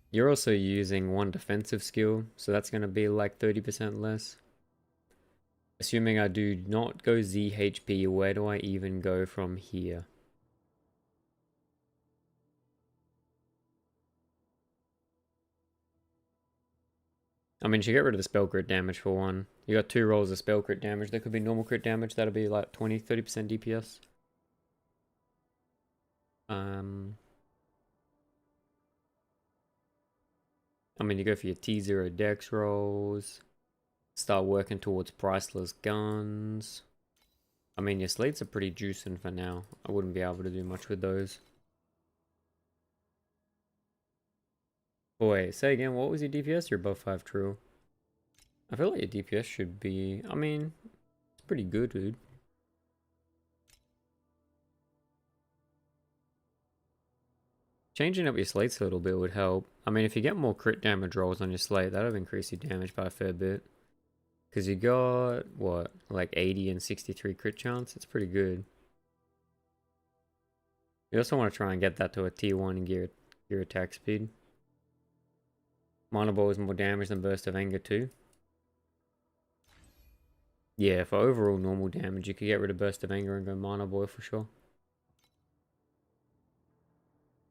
Speaker 1: You're also using 1 defensive skill, so that's going to be like 30% less. Assuming I do not go ZHP, where do I even go from here? I mean, you should get rid of the spell crit damage for 1. You got 2 rolls of spell crit damage. There could be normal crit damage. That'll be like 20-30% DPS. I mean, you go for your T0 dex rolls. Start working towards priceless guns. I mean, your slates are pretty juicing for now. I wouldn't be able to do much with those. Oh wait, say again, what was your DPS? You're above 5 true. I feel like your DPS should be, I mean, it's pretty good, dude. Changing up your slates a little bit would help. I mean, if you get more crit damage rolls on your slate, that'll increase your damage by a fair bit. Because you got, what, like 80 and 63 crit chance? It's pretty good. You also want to try and get that to a tier 1 gear attack speed. Mana Ball is more damage than Burst of Anger too. Yeah, for overall normal damage, you could get rid of Burst of Anger and go Mana Ball for sure.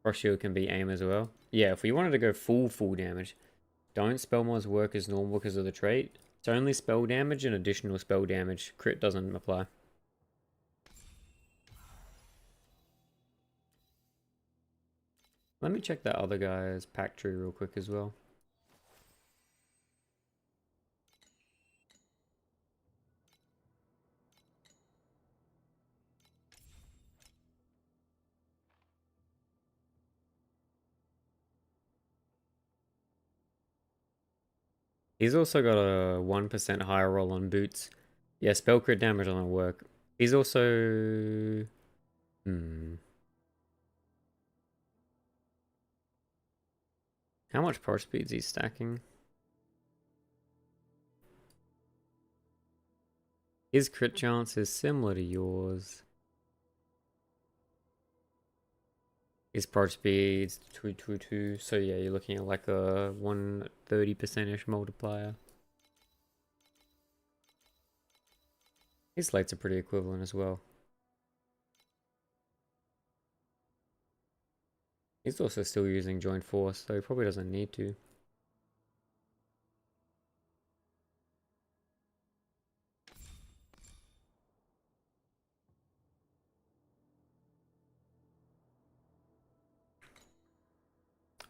Speaker 1: Frost Shield can be aim as well. Yeah, if we wanted to go full damage, don't spell mods work as normal because of the trait. It's only spell damage and additional spell damage. Crit doesn't apply. Let me check that other guy's pack tree real quick as well. He's also got a 1% higher roll on boots. Yeah, spell crit damage doesn't work. He's also... How much power speed is he stacking? His crit chance is similar to yours. His power speed's 222, so yeah, you're looking at like a 130%-ish multiplier. His slates are pretty equivalent as well. He's also still using Joint Force, so he probably doesn't need to.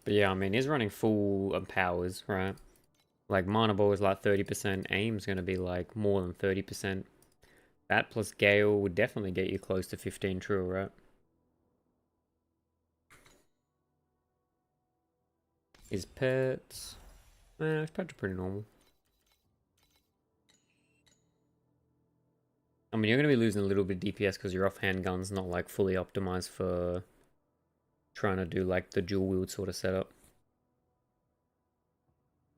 Speaker 1: But yeah, I mean, he's running full powers, right? Like, Mana Ball is like 30%, Aim's gonna be like more than 30%. That plus Gale would definitely get you close to 15 true, right? His pets... his pets are pretty normal. I mean, you're going to be losing a little bit DPS because your offhand gun's not like fully optimized for trying to do like the dual wield sort of setup.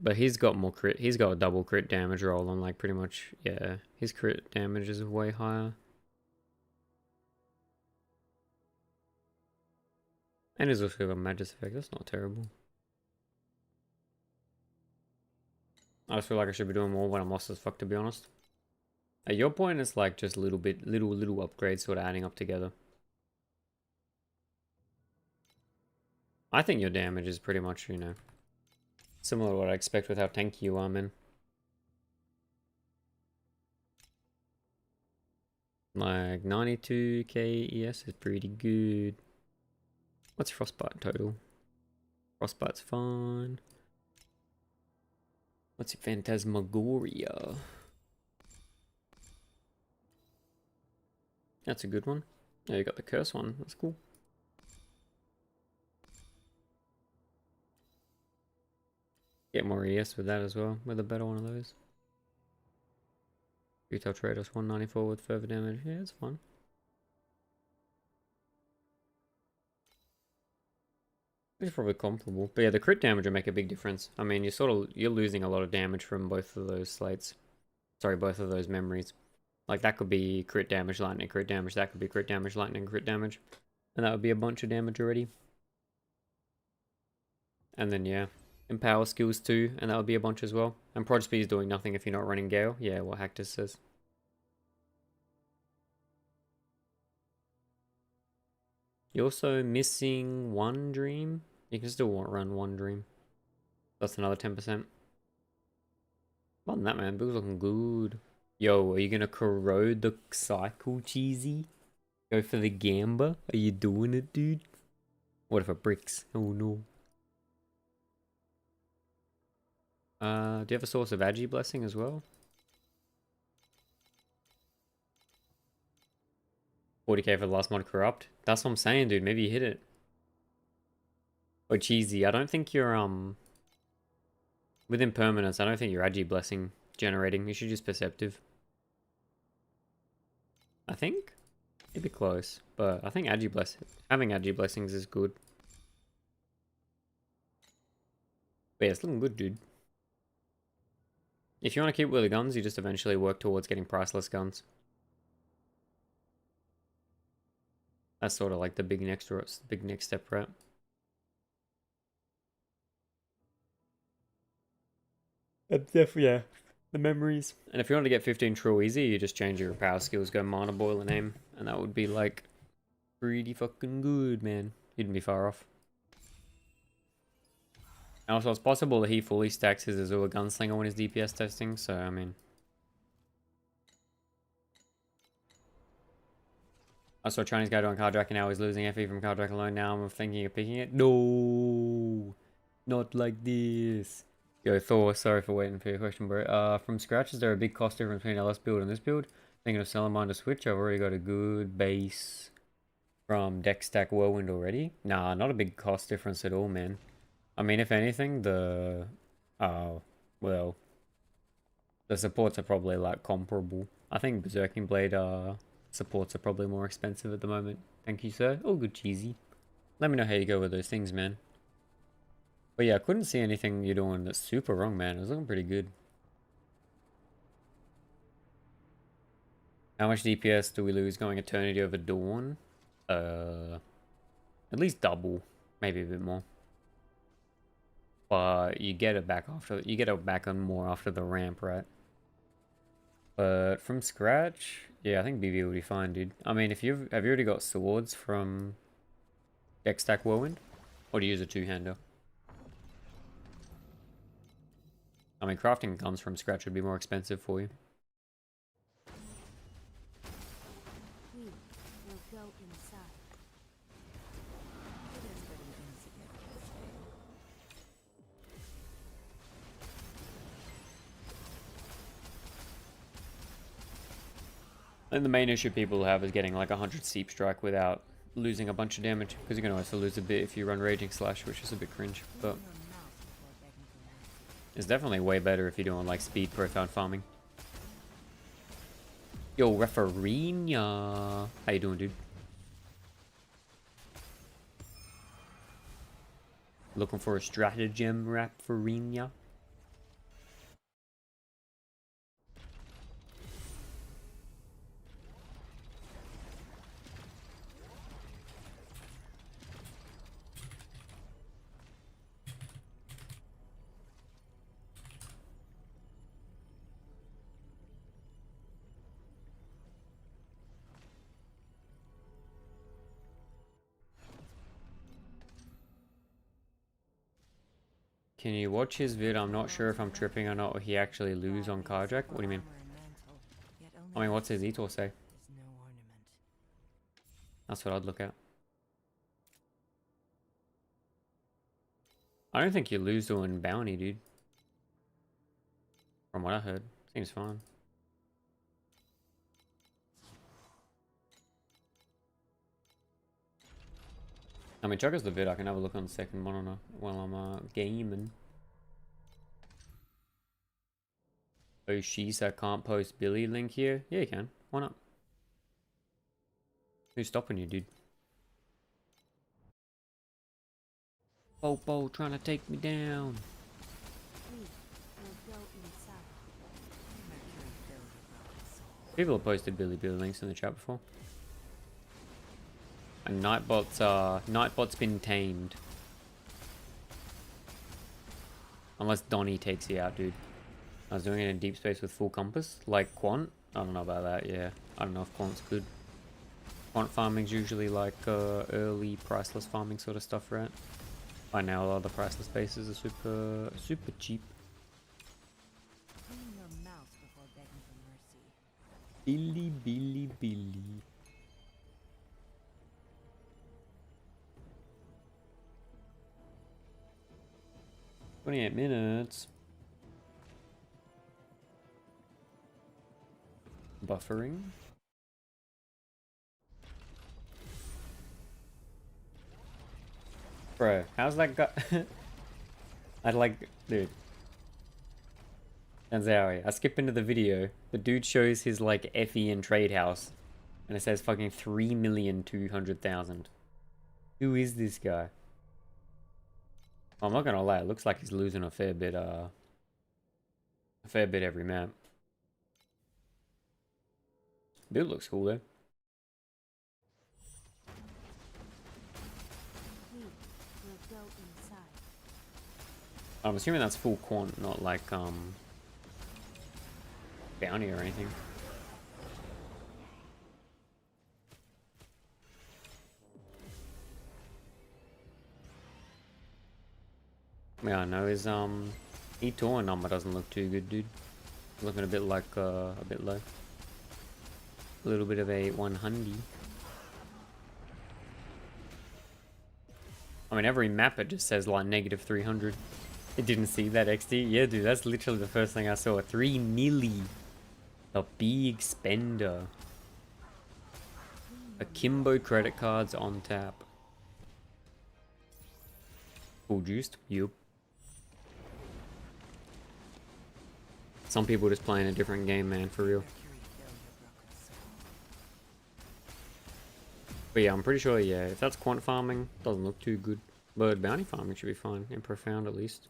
Speaker 1: But he's got more crit. He's got a double crit damage roll on like pretty much, yeah. His crit damage is way higher. And he's also got a Magus effect. That's not terrible. I just feel like I should be doing more when I'm lost as fuck, to be honest. At your point, it's like just little upgrades sort of adding up together. I think your damage is pretty much, you know, similar to what I expect with how tanky you are, man. Like 92k ES is pretty good. What's Frostbite total? Frostbite's fine. What's your Phantasmagoria? That's a good one. Yeah, you got the curse one. That's cool. Get more ES with that as well, with a better one of those. Retail Traders 194 with further damage. Yeah, it's fun. It's probably comparable. But yeah, the crit damage will make a big difference. I mean, you're losing a lot of damage from both of those slates. Sorry, both of those memories. Like, that could be crit damage, lightning, crit damage. That could be crit damage, lightning, crit damage. And that would be a bunch of damage already. And then, yeah, empower skills too. And that would be a bunch as well. And Prod Speed is doing nothing if you're not running Gale. Yeah, what Hactus says. You're also missing one dream. You can still run one dream. That's another 10%. Other than that, man, Bill's looking good. Yo, are you gonna corrode the cycle, Cheesy? Go for the Gamba? Are you doing it, dude? What if it bricks? Oh no. Do you have a source of Agi Blessing as well? 40k for the last mod corrupt? That's what I'm saying, dude. Maybe you hit it. Or Cheesy, I don't think you're With impermanence, I don't think you're Agi blessing generating. You should use perceptive. I think it'd be close, but I think having Agi blessings is good. But yeah, it's looking good, dude. If you want to keep with the guns, you just eventually work towards getting priceless guns. That's sort of like the big next step, right? Definitely, yeah. The memories. And if you want to get 15 true easy, you just change your power skills, go mana boil and aim, and that would be like pretty fucking good, man. You'd be far off. And also, it's possible that he fully stacks his Azure Gunslinger when he's DPS testing, so I mean. I saw a Chinese guy doing Carjack and now he's losing FE from Carjack alone. Now I'm thinking of picking it. No, not like this. Yo, Thor, sorry for waiting for your question, bro. From scratch, is there a big cost difference between LS build and this build? Thinking of selling mine to Switch. I've already got a good base from Deck Stack Whirlwind already. Nah, not a big cost difference at all, man. I mean, if anything, well, the supports are probably like comparable. I think Berserking Blade supports are probably more expensive at the moment. Thank you, sir. Oh, good cheesy. Let me know how you go with those things, man. But yeah, I couldn't see anything you're doing that's super wrong, man. It was looking pretty good. How much DPS do we lose going Eternity over Dawn? At least double, maybe a bit more. But you get it back on more after the ramp, right? But from scratch, yeah, I think BB will be fine, dude. I mean, have you already got swords from Deck Stack Whirlwind? Or do you use a two-hander? I mean, crafting guns from scratch would be more expensive for you.
Speaker 2: We will go inside.
Speaker 3: It is but an insignificant thing.
Speaker 1: And the main issue people have is getting like 100 Seep Strike without losing a bunch of damage. Because you're going to also lose a bit if you run Raging Slash, which is a bit cringe. But
Speaker 3: Clean your mouth before begging for mercy.
Speaker 1: it's definitely way better if you're doing like speed profound farming. Yo, Refereenia. How you doing, dude? Looking for a stratagem, Refereenia? Can you watch his vid? I'm not sure if I'm tripping or not, or he actually lose on Carjack. What do you mean? I mean, what's his Etor say?
Speaker 3: No ornament.
Speaker 1: That's what I'd look at. I don't think you lose doing bounty, dude. From what I heard. Seems fine. I mean, check us the vid. I can have a look on the second monitor while I'm gaming. Oh, sheesh, I can't post Billy link here? Yeah, you can. Why not? Who's stopping you, dude? Popo trying to take me down.
Speaker 2: We will go inside.
Speaker 3: Mercury filled your broken soul.
Speaker 1: People have posted Billy links in the chat before. And Nightbot's been tamed. Unless Donnie takes you out, dude. I was doing it in deep space with full compass, like Quant. I don't know about that, yeah. I don't know if Quant's good. Quant farming's usually like early priceless farming sort of stuff, right? By now a lot of the priceless bases are super cheap.
Speaker 3: Clean your mouth before begging for mercy.
Speaker 1: Billy. 28 minutes. Buffering. Bro, how's that guy? I'd like, dude. Turns out, I skip into the video. The dude shows his like FE and trade house, and it says fucking 3,200,000. Who is this guy? I'm not gonna lie, it looks like he's losing a fair bit every map. Build looks cool though.
Speaker 2: We will go inside.
Speaker 1: I'm assuming that's full quant, not like bounty or anything. Yeah, I know his E2 number doesn't look too good, dude. Looking a bit like a bit low. A little bit of a 100. I mean, every map it just says like negative 300. It didn't see that XD. Yeah, dude, that's literally the first thing I saw. 3 milli. The big spender. Akimbo credit cards on tap. Full juiced? Yup. Some people just playing a different game, man, for real. But yeah, I'm pretty sure, yeah, if that's quant farming, doesn't look too good. But bounty farming should be fine, in profound at least.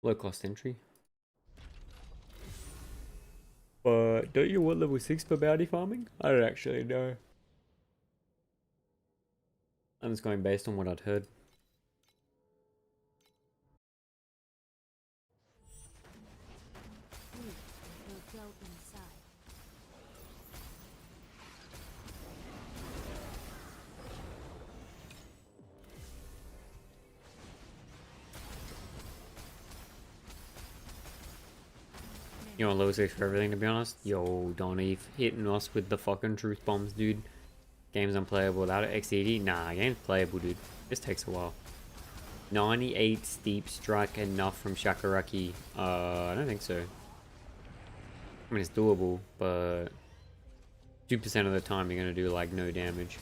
Speaker 1: Low cost entry. But don't you want level 6 for bounty farming? I don't actually know. I'm just going based on what I'd heard.
Speaker 2: We will go inside.
Speaker 1: You want level 6 for everything, to be honest? Yo, don't Eve hitting us with the fucking truth bombs, dude. Game's unplayable without it. XED? Nah, game's playable, dude. This takes a while. 98 steep strike enough from Shakaraki. I don't think so. I mean, it's doable, but 2% of the time you're gonna do like no damage.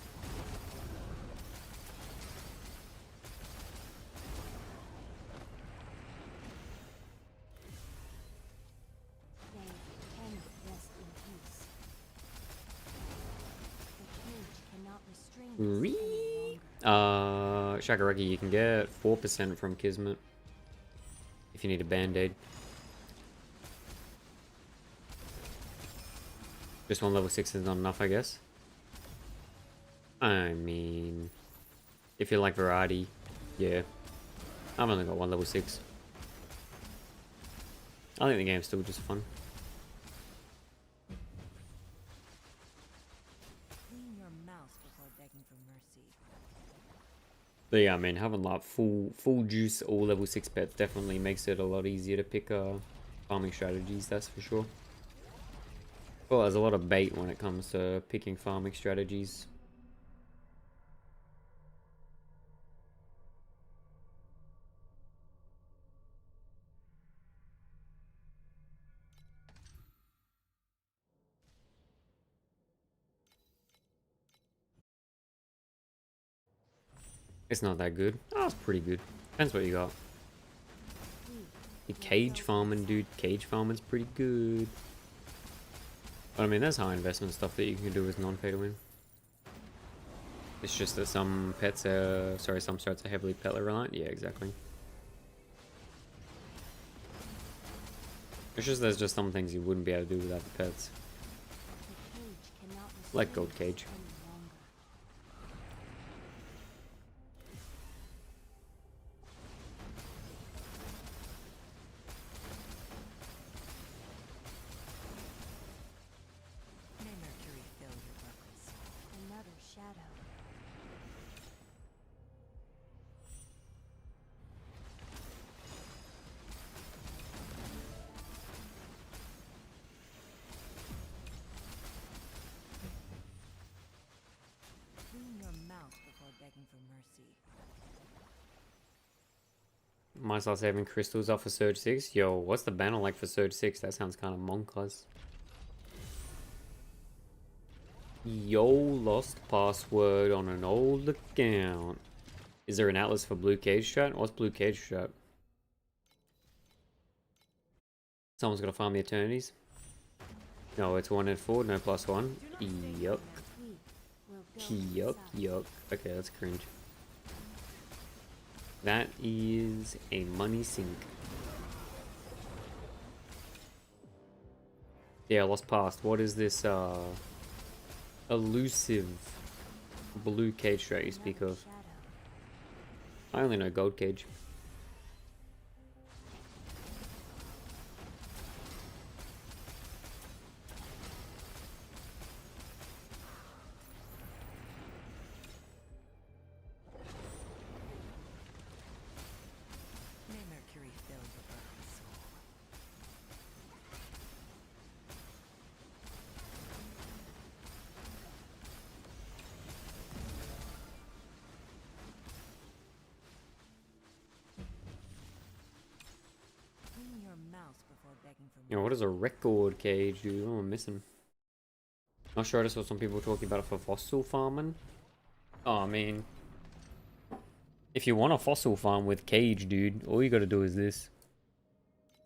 Speaker 2: They cannot rest in peace. The cage cannot restrain us any longer.
Speaker 1: Shakaraki, you can get 4% from Kismet if you need a band-aid. Just one level 6 is not enough, I guess. I mean, if you like variety, yeah. I've only got one level 6. I think the game's still just fun.
Speaker 3: Clean your mouth before begging for mercy.
Speaker 1: But yeah, I mean, having like full juice all level 6 pets definitely makes it a lot easier to pick farming strategies, that's for sure. Well, there's a lot of bait when it comes to picking farming strategies. It's not that good. Oh, it's pretty good. Depends what you got. The cage farming, dude. Cage farming's pretty good. But I mean, there's high investment stuff that you can do with non-pay to win. It's just that some pets are, sorry, some strats are heavily pet reliant. Yeah, exactly. It's just there's just some things you wouldn't be able to do without the pets.
Speaker 2: The cage cannot
Speaker 1: Like
Speaker 2: restrain
Speaker 1: Gold
Speaker 2: us
Speaker 1: Cage.
Speaker 2: any longer.
Speaker 3: May Mercury fill your broken soul.
Speaker 2: Another shadow.
Speaker 3: Clean your mouth before begging for mercy.
Speaker 1: Might start saving crystals off for Surge 6. Yo, what's the banner like for Surge 6? That sounds kind of monkless. Yo, lost password on an old account. Is there an atlas for blue cage strat? What's blue cage strat? Someone's got to farm the eternities. No, it's 1 and 4, no +1. Yuck. Yuck, yuck. Okay, that's cringe. That is a money sink. Yeah, lost past. What is this elusive blue cage strat you speak of? I only know gold cage.
Speaker 3: May Mercury fill your broken soul. Clean your mouse before begging for
Speaker 1: You know, what is a record cage, dude? Oh, I'm missing. Not sure, I just saw some people talking about it for fossil farming. Oh, I mean, if you want a fossil farm with cage, dude, all you gotta do is this.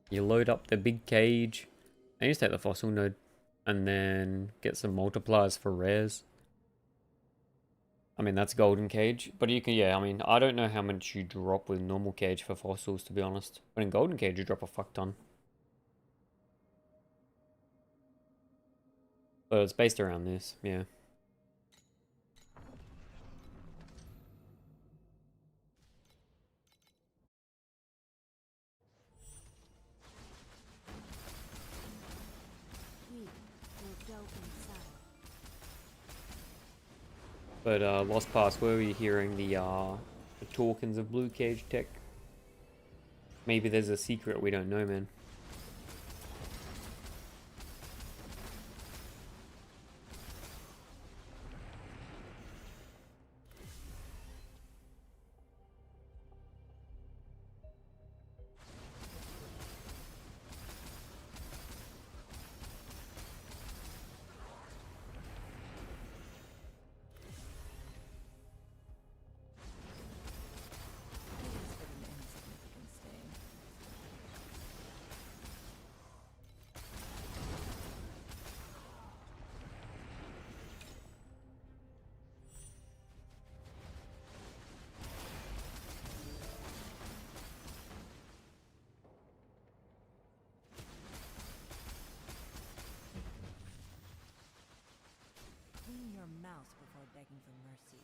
Speaker 1: You load up the big cage, and you just take the fossil node, and then get some multipliers for rares. I mean, that's golden cage, but you can, yeah, I mean, I don't know how much you drop with normal cage for fossils, to be honest. But in golden cage, you drop a fuck ton. But it's based around this, yeah.
Speaker 2: We will go inside.
Speaker 1: But Lost Pass, where were you hearing the tokens of blue cage tech? Maybe there's a secret we don't know, man.
Speaker 3: It is but an insignificant stain. Clean your mouse before begging for mercy.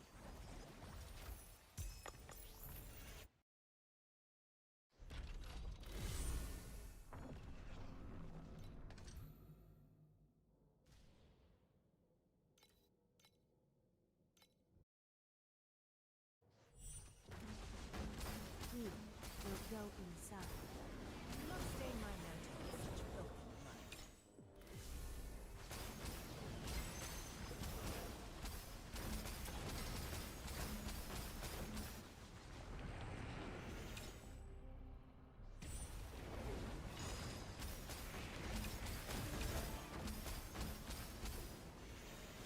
Speaker 2: We will go inside.
Speaker 3: Do not stain my mantle with such filthy blood.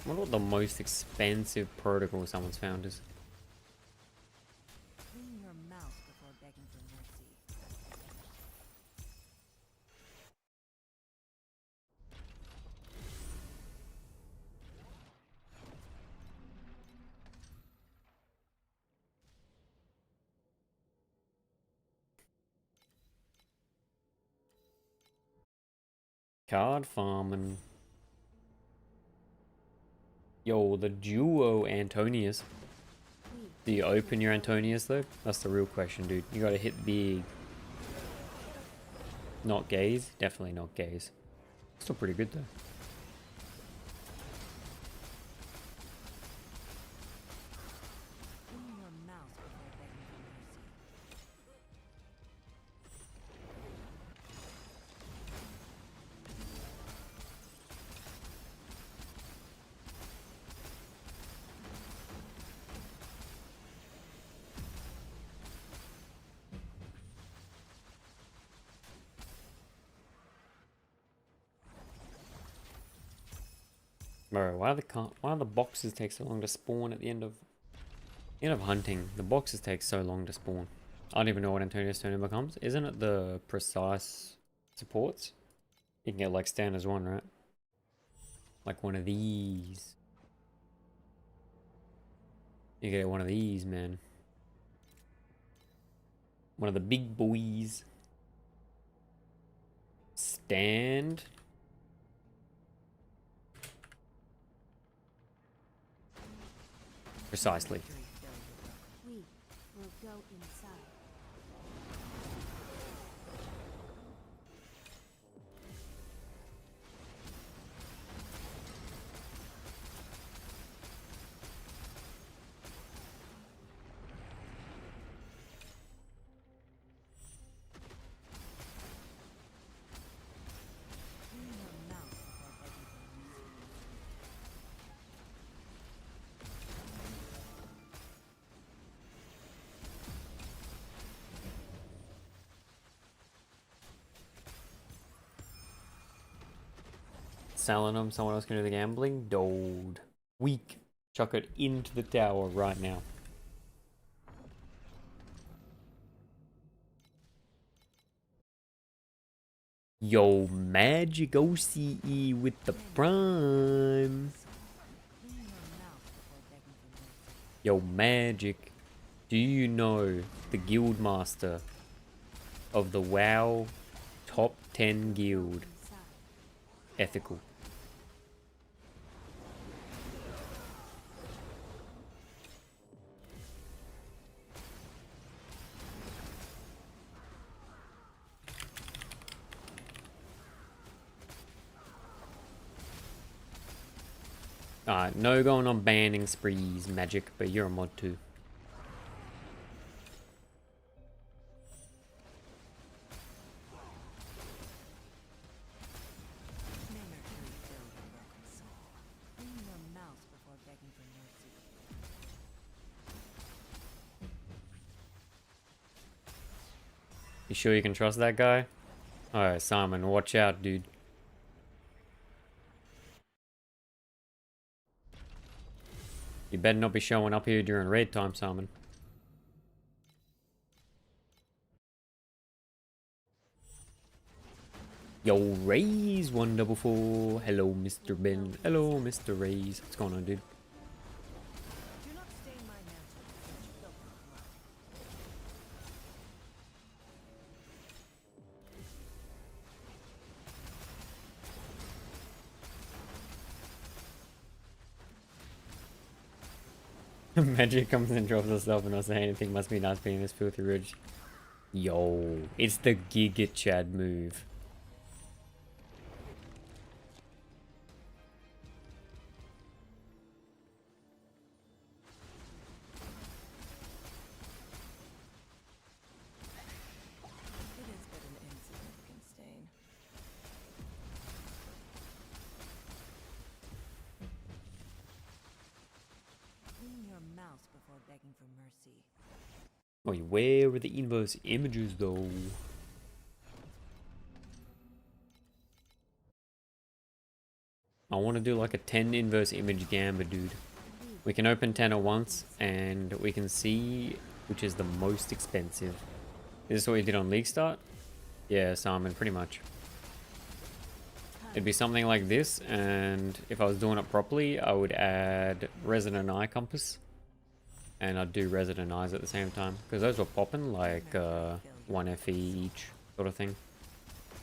Speaker 1: I wonder what the most expensive protocol someone's found is.
Speaker 3: Clean your mouse before begging for mercy.
Speaker 1: Card farming. Yo, the duo Antonius. Do you open your Antonius though? That's the real question, dude. You gotta hit big. Not gaze? Definitely not gaze. Still pretty good though.
Speaker 3: Clean your mouse before begging for mercy.
Speaker 1: Bro, why do the boxes take so long to spawn at the end of hunting? The boxes take so long to spawn. I don't even know what Antonius turn becomes. Isn't it the precise supports? You can get like standards one, right? Like one of these. You get one of these, man. One of the big boys. Stand. Precisely.
Speaker 2: We will go inside.
Speaker 3: Clean your mouth before begging for mercy.
Speaker 1: Selling them, someone else can do the gambling. Dold. Weak. Chuck it into the tower right now. Yo, Magic OCE with the prime.
Speaker 3: Clean your mouth before begging for mercy.
Speaker 1: Yo, Magic. Do you know the guild master of the WoW top 10 guild?
Speaker 2: Inside.
Speaker 1: Ethical. Alright, no going on banning sprees, Magic, but you're a mod too.
Speaker 3: May Mercury fill your broken soul. Clean your mouth before begging for mercy.
Speaker 1: You sure you can trust that guy? Alright, Simon, watch out, dude. You better not be showing up here during raid time, Simon. Yo, Rays 144. Hello, Mr. Ben. Hello, Mr. Rays. What's going on, dude?
Speaker 3: Do not stain my mantle with such filthy blood.
Speaker 1: Magic comes and drops herself and not say anything. Must be nice being this filthy rich. Yo, it's the Giga Chad move.
Speaker 3: It is but an insignificant stain. Clean your mouth before begging for mercy.
Speaker 1: Oh, where are the inverse images though? I want to do like a 10 inverse image gamba, dude. We can open 10 at once and we can see which is the most expensive. Is this what we did on League Start? Yeah, Simon, pretty much. It'd be something like this, and if I was doing it properly, I would add Resident Eye Compass. And I'd do Resident Eyes at the same time. Because those were popping like 1 FE each sort of thing.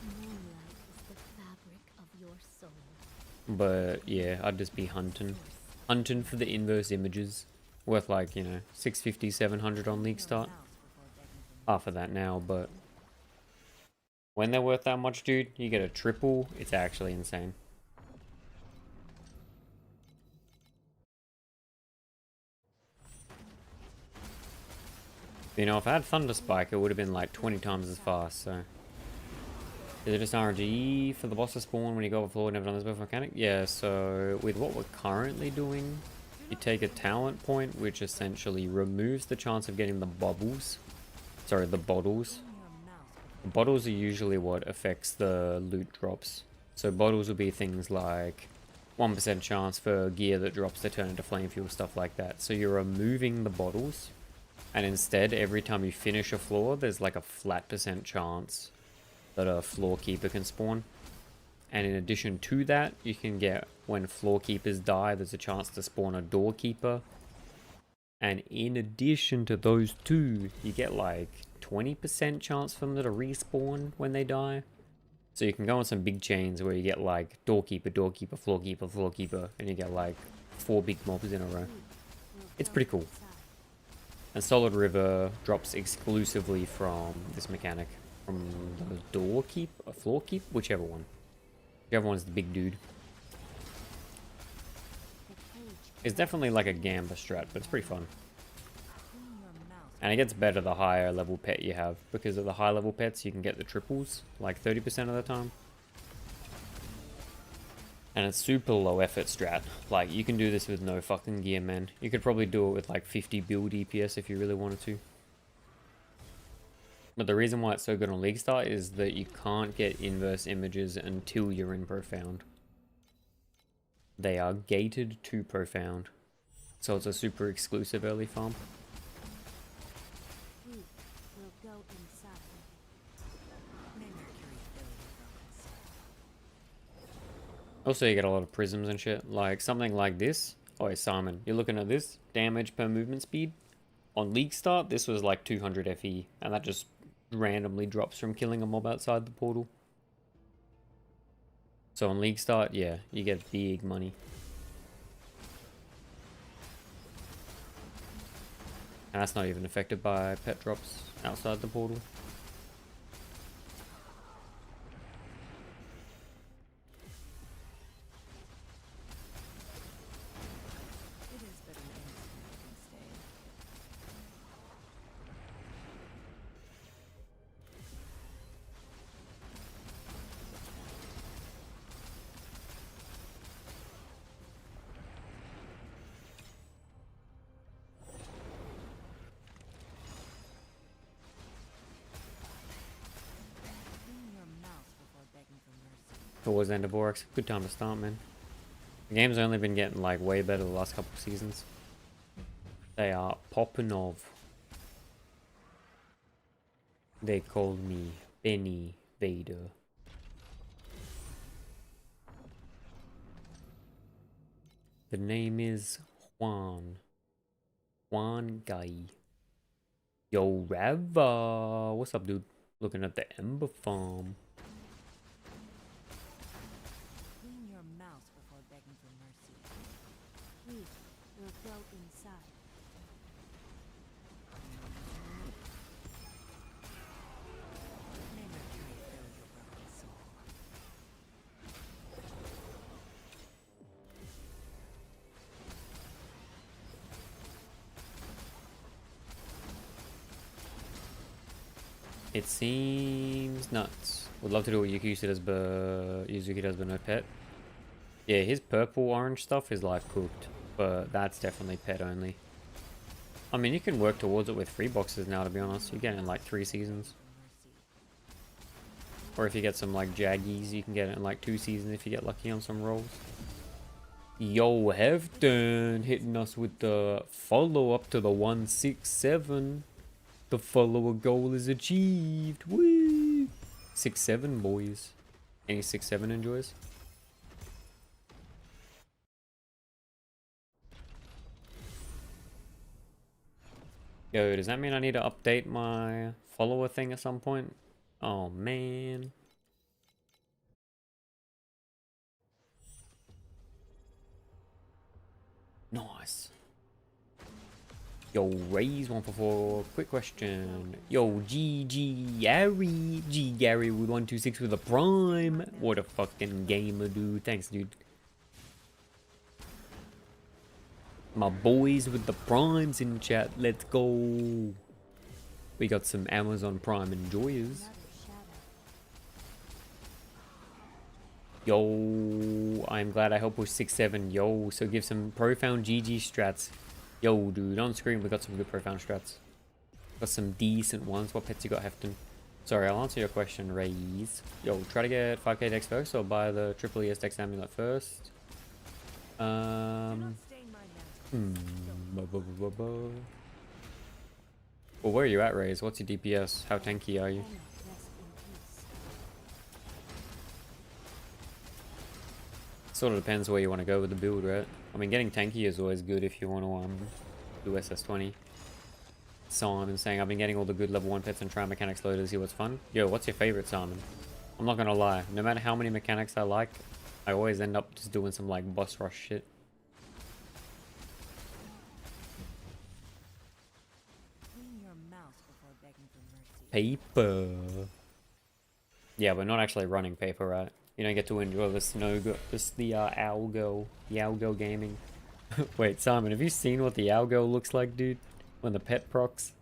Speaker 2: Moonlight is the fabric of your soul.
Speaker 1: But yeah, I'd just be hunting. Hunting for the inverse images. Worth like, you know, 650, 700 on League Start.
Speaker 3: Mouth before begging for
Speaker 1: Half of that now, but when they're worth that much, dude, you get a triple. It's actually insane. You know, if I had Thunder Spike, it would have been like 20 times as fast, so. Is it just RNG for the boss to spawn when you go overflow? Never done this before mechanic? Yeah, so with what we're currently doing, you take a talent point, which essentially removes the chance of getting the bubbles. Sorry, the bottles.
Speaker 3: your mouth.
Speaker 1: The bottles are usually what affects the loot drops. So bottles will be things like 1% chance for gear that drops to turn into flame fuel, stuff like that. So you're removing the bottles, and instead, every time you finish a floor, there's like a flat % chance that a floor keeper can spawn. And in addition to that, you can get, when floor keepers die, there's a chance to spawn a doorkeeper. And in addition to those two, you get like 20% chance for them to respawn when they die. So you can go on some big chains where you get like doorkeeper, doorkeeper, floor keeper, floor keeper, and you get like 4 big mobs in a row. It's pretty cool. And Solid River drops exclusively from this mechanic. From the door keep, or floor keep, whichever one. Whichever one's the big dude. It's definitely like a gamba strat, but it's pretty fun. And it gets better the higher level pet you have. Because of the high level pets, you can get the triples, like 30% of the time. And it's super low effort strat. Like, you can do this with no fucking gear, man. You could probably do it with like 50 build DPS if you really wanted to. But the reason why it's so good on League Start is that you can't get inverse images until you're in Profound. They are gated to Profound. So it's a super exclusive early farm.
Speaker 2: We will go inside.
Speaker 3: May Mercury fill your broken soul.
Speaker 1: Also, you get a lot of prisms and shit. Like something like this. Oh, Simon, you're looking at this? Damage per movement speed. On League Start, this was like 200 FE. And that just randomly drops from killing a mob outside the portal. So on League Start, yeah, you get big money. And that's not even affected by pet drops outside the portal.
Speaker 3: It is but an instant can stay. Clean your mouth before begging for mercy.
Speaker 1: Towards the end of Vorax, good time to start, man. The game's only been getting like way better the last couple of seasons. They are popping off. They called me Benny Vader. The name is Juan. Juan Guy. Yo, Rava. What's up, dude? Looking at the Ember Farm.
Speaker 3: Clean your mouth before begging for mercy.
Speaker 2: We will go inside.
Speaker 3: May Mercury fill your broken soul.
Speaker 1: It seems nuts. Would love to do what Yuzuki does, but no pet. Yeah, his purple orange stuff is like cooked, but that's definitely pet only. I mean, you can work towards it with free boxes now, to be honest. You get it in like 3 seasons. Or if you get some like Jaggies, you can get it in like 2 seasons if you get lucky on some rolls. Yo, Hefton hitting us with the follow up to the 167. The follower goal is achieved. Woo! 6-7, boys. Any 6-7 enjoys? Yo, does that mean I need to update my follower thing at some point? Oh, man. Nice. Yo, Raise 144. Quick question. Yo, GG Gary. G Gary with 126 with a prime. What a fucking gamer, dude. Thanks, dude. My boys with the primes in chat. Let's go. We got some Amazon Prime enjoyers.
Speaker 2: Another shadow.
Speaker 1: Yo, I'm glad I helped with 6-7. Yo, so give some profound GG strats. Yo, dude, on screen we got some good profound strats. Got some decent ones. What pets you got, Hefton? Sorry, I'll answer your question, Raise. Yo, try to get 5k dex first, or buy the triple ES dex amulet first.
Speaker 3: Do not stain my mantle.
Speaker 1: Well, where are you at, Raise? What's your DPS? How tanky are you?
Speaker 2: Cannot rest in peace.
Speaker 1: Sort of depends where you want to go with the build, right? I mean, getting tanky is always good if you want to do SS20. Simon saying, I've been getting all the good level 1 pets and trying mechanics low to see what's fun. Yo, what's your favorite, Simon? I'm not gonna lie, no matter how many mechanics I like, I always end up just doing some like boss rush shit.
Speaker 3: Clean your mouth before begging for mercy.
Speaker 1: Paper. Yeah, we're not actually running paper, right? You don't get to enjoy the owl girl, the owl girl gaming. Wait, Simon, have you seen what the owl girl looks like, dude? When the pet procs?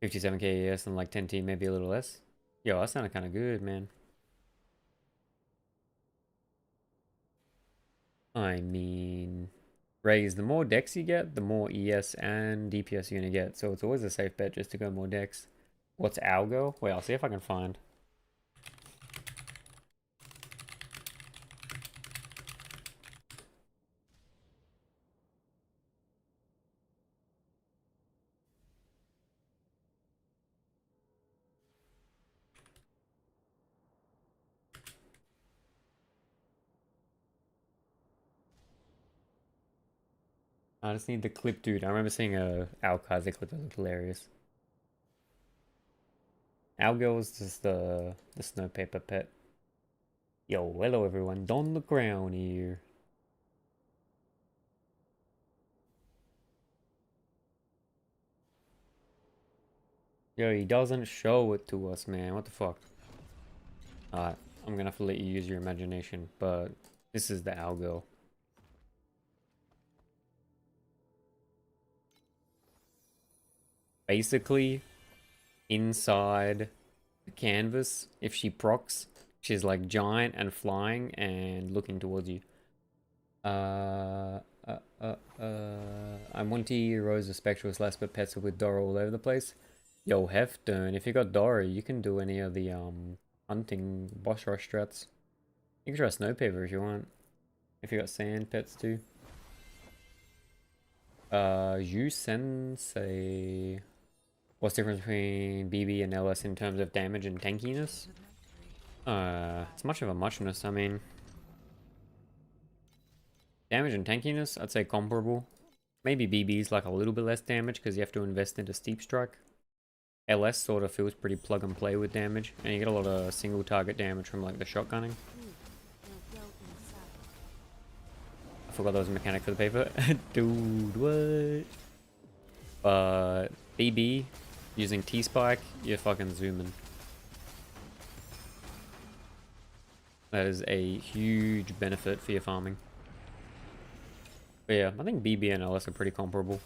Speaker 1: 57k ES and like 10t, maybe a little less. Yo, that sounded kind of good, man. I mean, Raise, the more dex you get, the more ES and DPS you're gonna get. So it's always a safe bet just to go more dex. What's algo? Wait, I'll see if I can find. I just need the clip, dude. I remember seeing a Alkazi clip that looked hilarious. Algo is just the snow paper pet. Yo, hello everyone. Don the Crown here. Yo, he doesn't show it to us, man. What the fuck? Alright, I'm gonna have to let you use your imagination, but this is the algo. Basically, inside the canvas, if she procs, she's like giant and flying and looking towards you. I'm Monty, Rose, a Spectral Slash, but pets with Dora all over the place. Yo, Hefton, if you got Dora, you can do any of the hunting boss rush strats. You can try Snowpaper if you want. If you got sand pets too. Yu Sensei. What's the difference between BB and LS in terms of damage and tankiness? It's much of a muchness. I mean, damage and tankiness, I'd say comparable. Maybe BB's like a little bit less damage because you have to invest into Steep Strike. LS sort of feels pretty plug and play with damage, and you get a lot of single target damage from like the shotgunning. I forgot that was a mechanic for the paper. Dude, what? But BB, using T-Spike, you're fucking zooming. That is a huge benefit for your farming. But yeah, I think BB and LS are pretty comparable.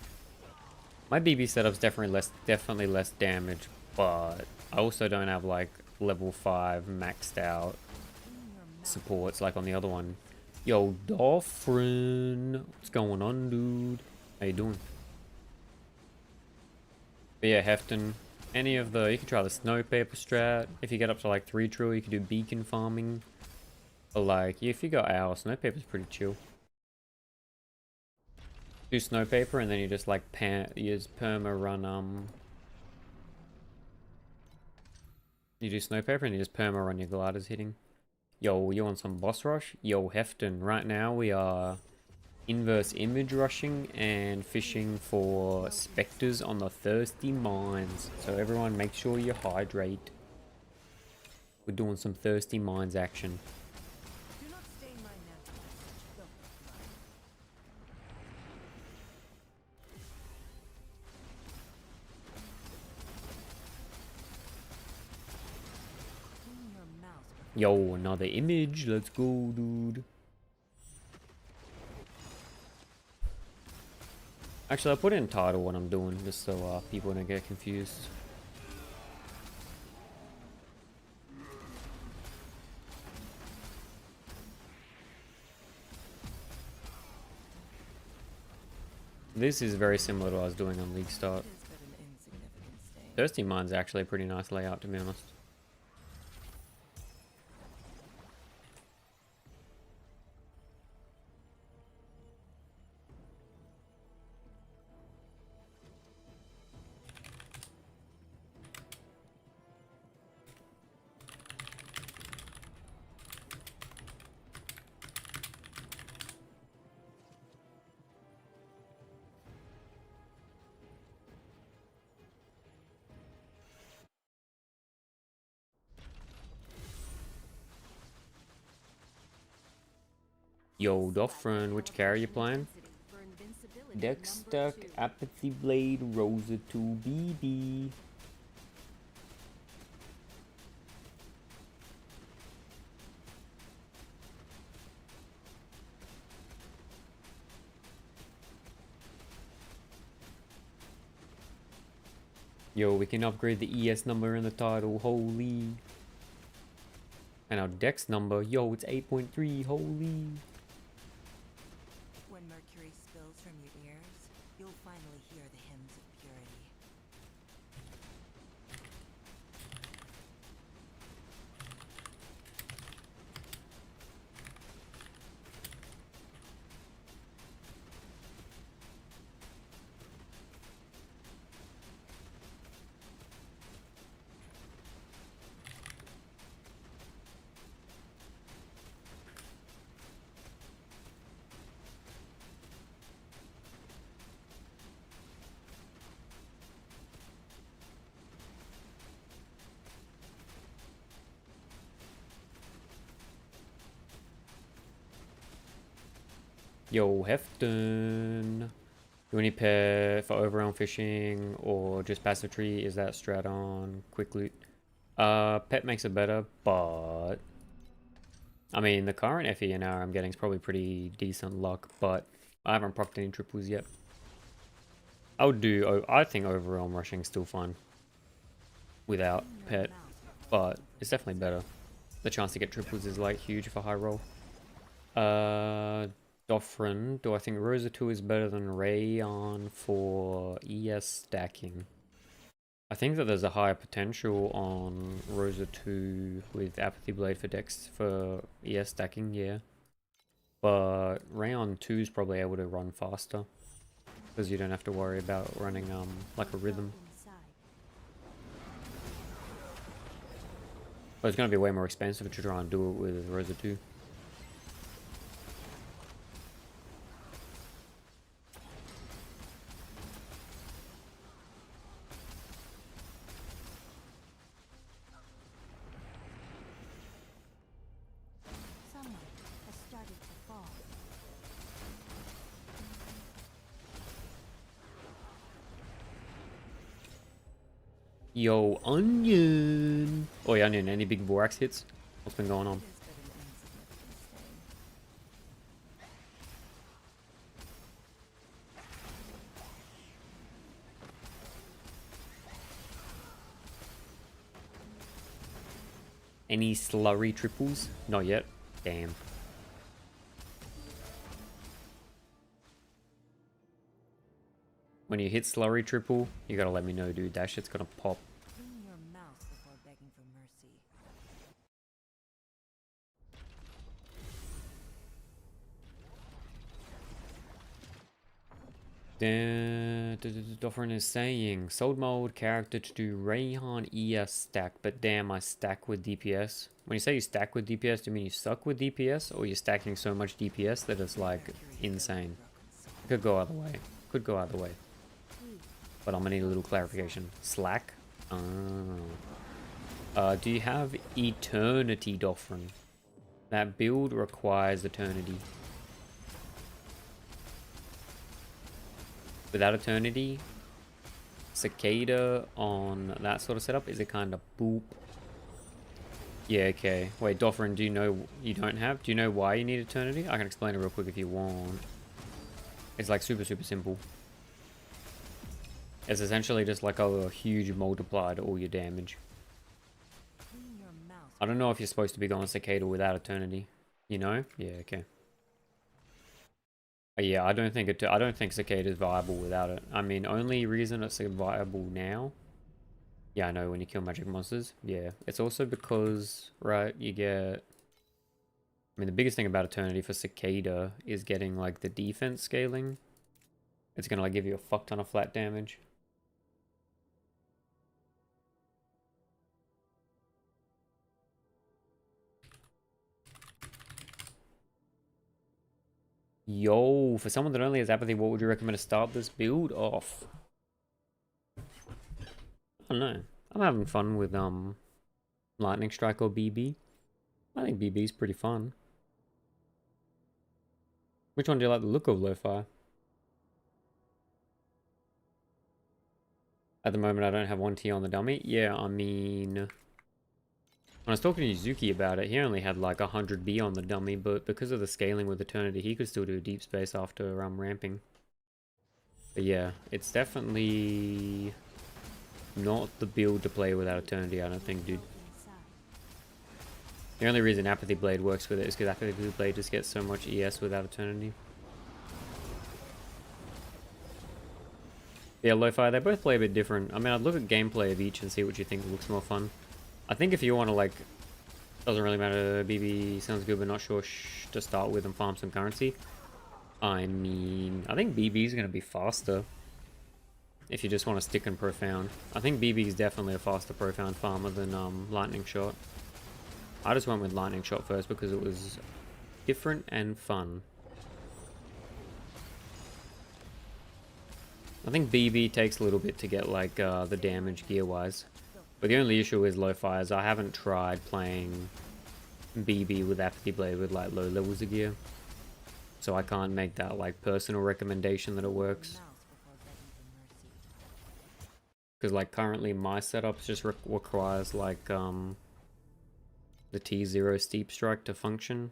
Speaker 1: My BB setup's definitely less damage, but I also don't have like level 5 maxed out supports like on the other one. Yo, Dolphin, what's going on, dude? How you doing? But yeah, Hefton, any of the, you can try the Snow Paper strat. If you get up to like 3 trill, you can do beacon farming. But like, if you got Owl, Snow Paper's pretty chill. Do Snow Paper and then you just like use perma run you do Snow Paper and you just perma run your gliders hitting. Yo, you want some boss rush? Yo, Hefton, right now we are inverse image rushing and fishing for specters on the thirsty mines. So everyone make sure you hydrate. We're doing some thirsty mines action.
Speaker 3: Do not stain my natural. Don't clean your mouth.
Speaker 1: Yo, another image. Let's go, dude. Actually, I'll put in title what I'm doing just so people don't get confused. This is very similar to what I was doing on League Start.
Speaker 3: It is but an insignificant stain.
Speaker 1: Thirsty Mine's actually a pretty nice layout, to be honest. Yo, Doffrin, which carry you playing? Dex Stack, Apathy Blade, Rosa 2, BB. Yo, we can upgrade the ES number in the title, holy. And our Dex number, yo, it's 8.3, holy.
Speaker 3: When mercury spills from your ears, you'll finally hear the hymns of purity.
Speaker 1: Yo, Hefton. Do any pair for overwhelm fishing or just passive tree? Is that strat on quick loot? Pet makes it better, but I mean the current FE now I'm getting is probably pretty decent luck, but I haven't procced any triples yet. I would do. Oh, I think overwhelm rushing is still fun without pet, but it's definitely better. The chance to get triples is like huge for high roll. Doffrin, do I think Rosa 2 is better than Rayon for ES stacking? I think that there's a higher potential on Rosa 2 with Apathy Blade for Dex for ES stacking, yeah. But Rayon 2 is probably able to run faster. Because you don't have to worry about running like a rhythm. But it's going to be way more expensive to try and do it with Rosa 2. Yo, Onion! Oi, Onion, any big Borax hits? What's been going on? Any slurry triples? Not yet. Damn. When you hit slurry triple, you gotta let me know, dude. That shit's gonna pop.
Speaker 3: Clean your mouth before begging for mercy.
Speaker 1: Doffrin is saying, sold mode character to do Rayhan ES stack, but damn, I stack with DPS. When you say you stack with DPS, do you mean you suck with DPS, or you're stacking so much DPS that it's like insane? Could go either way. Could go either way. But I'm gonna need a little clarification. Slack? Oh. Do you have Eternity, Doffrin? That build requires Eternity. Without Eternity, Cicada on that sort of setup is a kind of boop. Yeah, okay. Wait, Doffrin, do you know you don't have? Do you know why you need Eternity? I can explain it real quick if you want. It's like super simple. It's essentially just like a huge multiplier to all your damage. I don't know if you're supposed to be going Cicada without Eternity. You know? Yeah, okay. Yeah, I don't think Cicada is viable without it. I mean, only reason it's viable now. Yeah, I know, when you kill magic monsters. Yeah, it's also because, right, you get. I mean, the biggest thing about Eternity for Cicada is getting like the defense scaling. It's gonna like give you a fuck ton of flat damage. Yo, for someone that only has Apathy, what would you recommend to start this build off? I don't know. I'm having fun with Lightning Strike or BB. I think BB is pretty fun. Which one do you like the look of, lo-fi? At the moment, I don't have 1 tier on the dummy. Yeah, I mean, when I was talking to Yuzuki about it, he only had like 100 B on the dummy, but because of the scaling with Eternity, he could still do deep space after ramping. But yeah, it's definitely not the build to play without Eternity, I don't think, dude. The only reason Apathy Blade works with it is because Apathy Blade just gets so much ES without Eternity. Yeah, Lo-Fi, they both play a bit different. I mean, I'd look at gameplay of each and see what you think looks more fun. I think if you want to, like, doesn't really matter, BB sounds good but not sure to start with and farm some currency. I mean, I think BB is going to be faster if you just want to stick in Profound. I think BB is definitely a faster Profound farmer than Lightning Shot. I just went with Lightning Shot first because it was different and fun. I think BB takes a little bit to get like the damage gear wise. But the only issue is lo-fi is I haven't tried playing BB with Apathy Blade with like low levels of gear. So I can't make that like personal recommendation that it works. Because like currently my setups just requires like the T0 steep strike to function.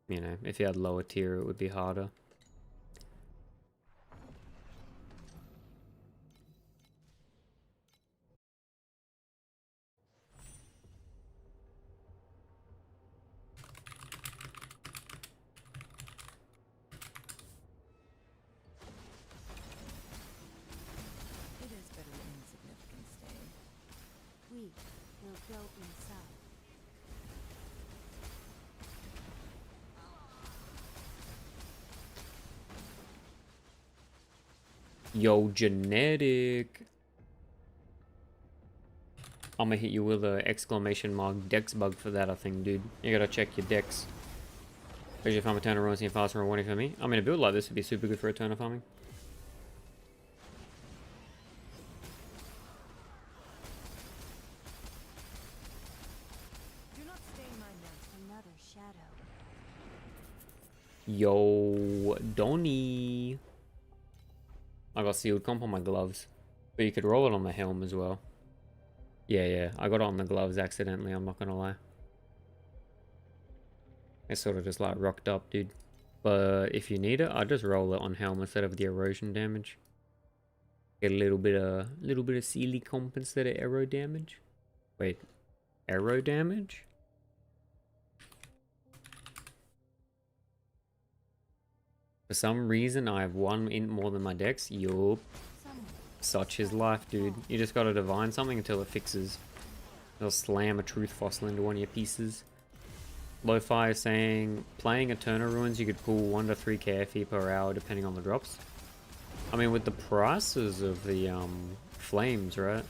Speaker 1: You know, if you had lower tier it would be harder.
Speaker 3: It is but an insignificant stay.
Speaker 2: We will go inside.
Speaker 1: Yo, genetic. I'm gonna hit you with a exclamation mark dex bug for that, I think, dude. You gotta check your dex. Especially if I'm a turner runs and faster or warning for me. I mean, a build like this would be super good for a turner farming.
Speaker 3: Do not stain my nest.
Speaker 2: Another shadow.
Speaker 1: Yo, Donnie. I got sealed comp on my gloves. But you could roll it on the helm as well. Yeah, I got it on the gloves accidentally, I'm not gonna lie. It sort of just like rocked up, dude. But if you need it, I just roll it on helm instead of the erosion damage. Get a little bit of Sealy comp instead of arrow damage. Wait, arrow damage? For some reason, I have one int more than my dex. Yup. Such is life, dude. You just gotta divine something until it fixes. They'll slam a truth fossil into one of your pieces. Lo-Fi is saying, playing Eterna Ruins, you could pull 1 to 3 KFE per hour depending on the drops. I mean, with the prices of the flames, right?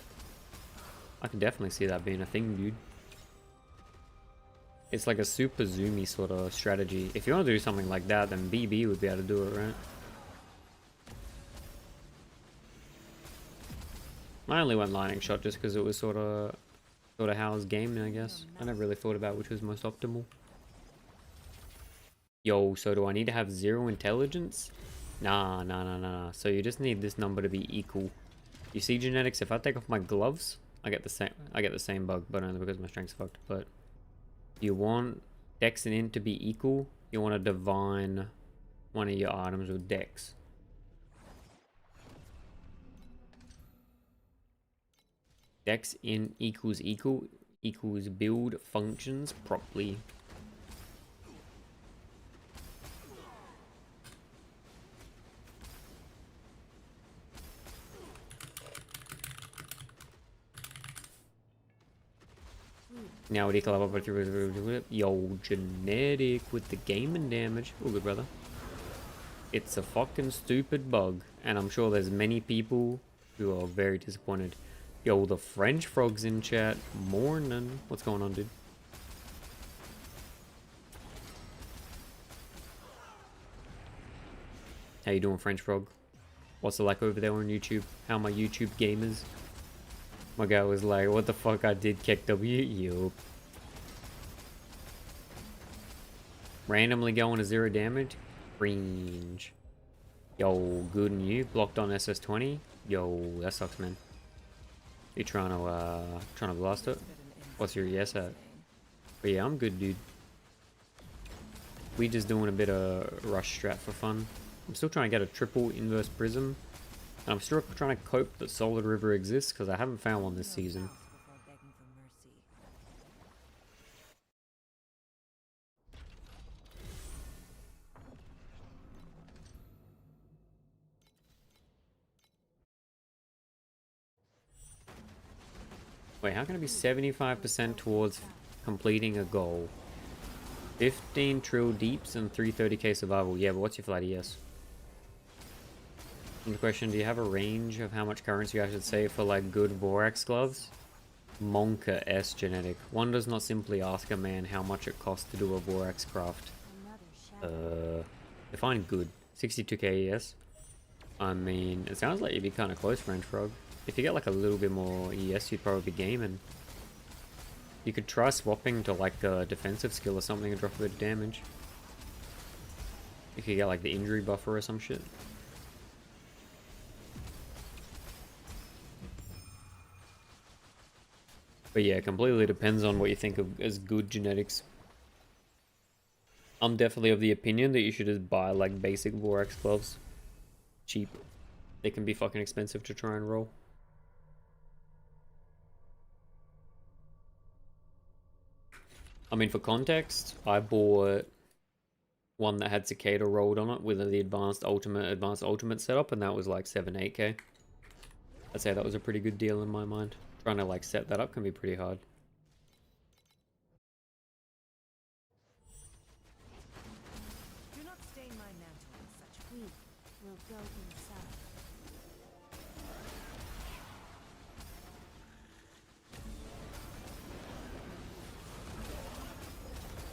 Speaker 1: I can definitely see that being a thing, dude. It's like a super zoomy sort of strategy. If you want to do something like that, then BB would be able to do it, right? I only went Lightning Shot just because it was sort of how I was gaming, I guess. I never really thought about which was most optimal. Yo, so do I need to have 0 intelligence? Nah. So you just need this number to be equal. You see genetics, if I take off my gloves, I get the same bug, but only because my strength's fucked. But you want dex and int to be equal, you want to divine one of your items with dex. Dex in equals build functions properly. Now we equal up yo, genetic with the gaming damage. Oh good, brother. It's a fucking stupid bug, and I'm sure there's many people who are very disappointed. Yo, the French frog's in chat. Morning. What's going on, dude? How you doing, French frog? What's it like over there on YouTube? How are my YouTube gamers? My guy was like, what the fuck I did, Kek W? Yup. Randomly going to 0 damage? Cringe. Yo, good and you? Blocked on SS20? Yo, that sucks, man. You trying to blast it? What's your yes at? But yeah, I'm good, dude. We just doing a bit of rush strat for fun. I'm still trying to get a triple inverse prism. And I'm still trying to cope that Solid River exists because I haven't found one this season. Wait, how can it be 75% towards completing a goal? 15 trill deeps and 330k survival. Yeah, but what's your flat ES? And the question, do you have a range of how much currency I should save for like good Vorax gloves? Monka S genetic. One does not simply ask a man how much it costs to do a Vorax craft. Define good. 62k ES. I mean, it sounds like you'd be kind of close, French Frog. If you get like a little bit more ES, you'd probably be gaming. You could try swapping to like a defensive skill or something and drop a bit of damage. If you get like the injury buffer or some shit. But yeah, it completely depends on what you think of as good genetics. I'm definitely of the opinion that you should just buy like basic Vorax gloves. Cheap. They can be fucking expensive to try and roll. I mean, for context, I bought one that had Cicada rolled on it with the advanced ultimate setup, and that was like 7-8k. I'd say that was a pretty good deal in my mind. Trying to like set that up can be pretty hard.
Speaker 3: Do not stain my mantle with such
Speaker 2: We will go inside.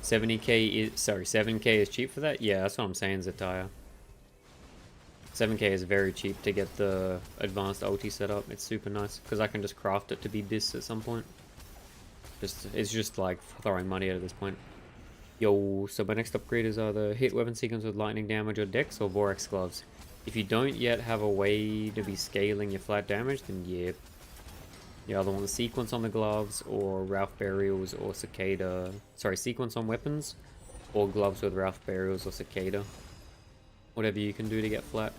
Speaker 1: 7k is cheap for that? Yeah, that's what I'm saying, Zataya. 7k is very cheap to get the advanced ulti set up. It's super nice because I can just craft it to be this at some point. It's just like throwing money at this point. Yo, so my next upgrade is either hit weapon sequence with lightning damage or dex or Vorax gloves. If you don't yet have a way to be scaling your flat damage, then yeah. You either want the sequence on the gloves or Ralph Burials or Cicada. Sorry, sequence on weapons or gloves with Ralph Burials or Cicada. Whatever you can do to get flat.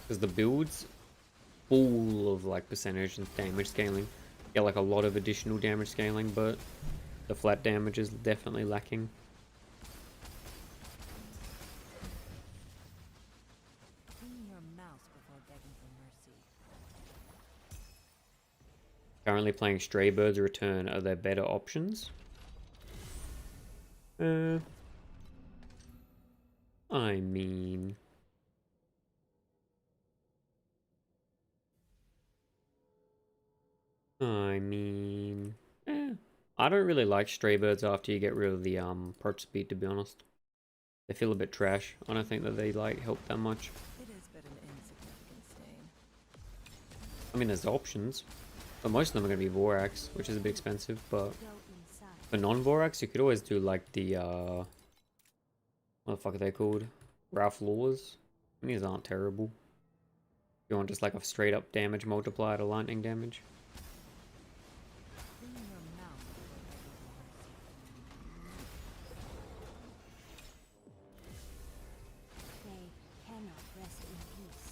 Speaker 1: Because the build's full of like percentage and damage scaling. You get like a lot of additional damage scaling, but the flat damage is definitely lacking.
Speaker 3: clean your mouth before begging for mercy.
Speaker 1: Currently playing Stray Birds Return. Are there better options? I mean... I don't really like Stray Birds after you get rid of the perch speed, to be honest. They feel a bit trash. I don't think that they like help that much.
Speaker 3: It is but an insignificant stain.
Speaker 1: I mean, there's options, but most of them are going to be Vorax, which is a bit expensive, but
Speaker 2: Go inside.
Speaker 1: for non-Vorax, you could always do like the, what the fuck are they called? Ralph Laws? These aren't terrible. You want just like a straight up damage multiplier to lightning damage.
Speaker 3: Clean your mouth before begging for mercy.
Speaker 2: They cannot rest in peace.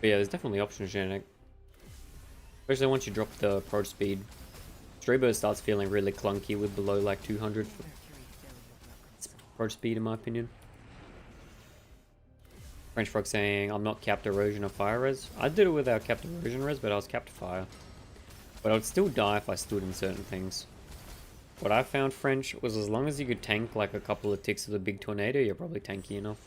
Speaker 1: But yeah, there's definitely options genetic. Especially once you drop the approach speed. Straybird starts feeling really clunky with below like 200
Speaker 3: Mercury fill your broken soul.
Speaker 1: approach speed in my opinion. French Frog saying, I'm not capped erosion or fire res. I did it without capped erosion res, but I was capped fire. But I would still die if I stood in certain things. What I found, French, was as long as you could tank like a couple of ticks of the big tornado, you're probably tanky enough.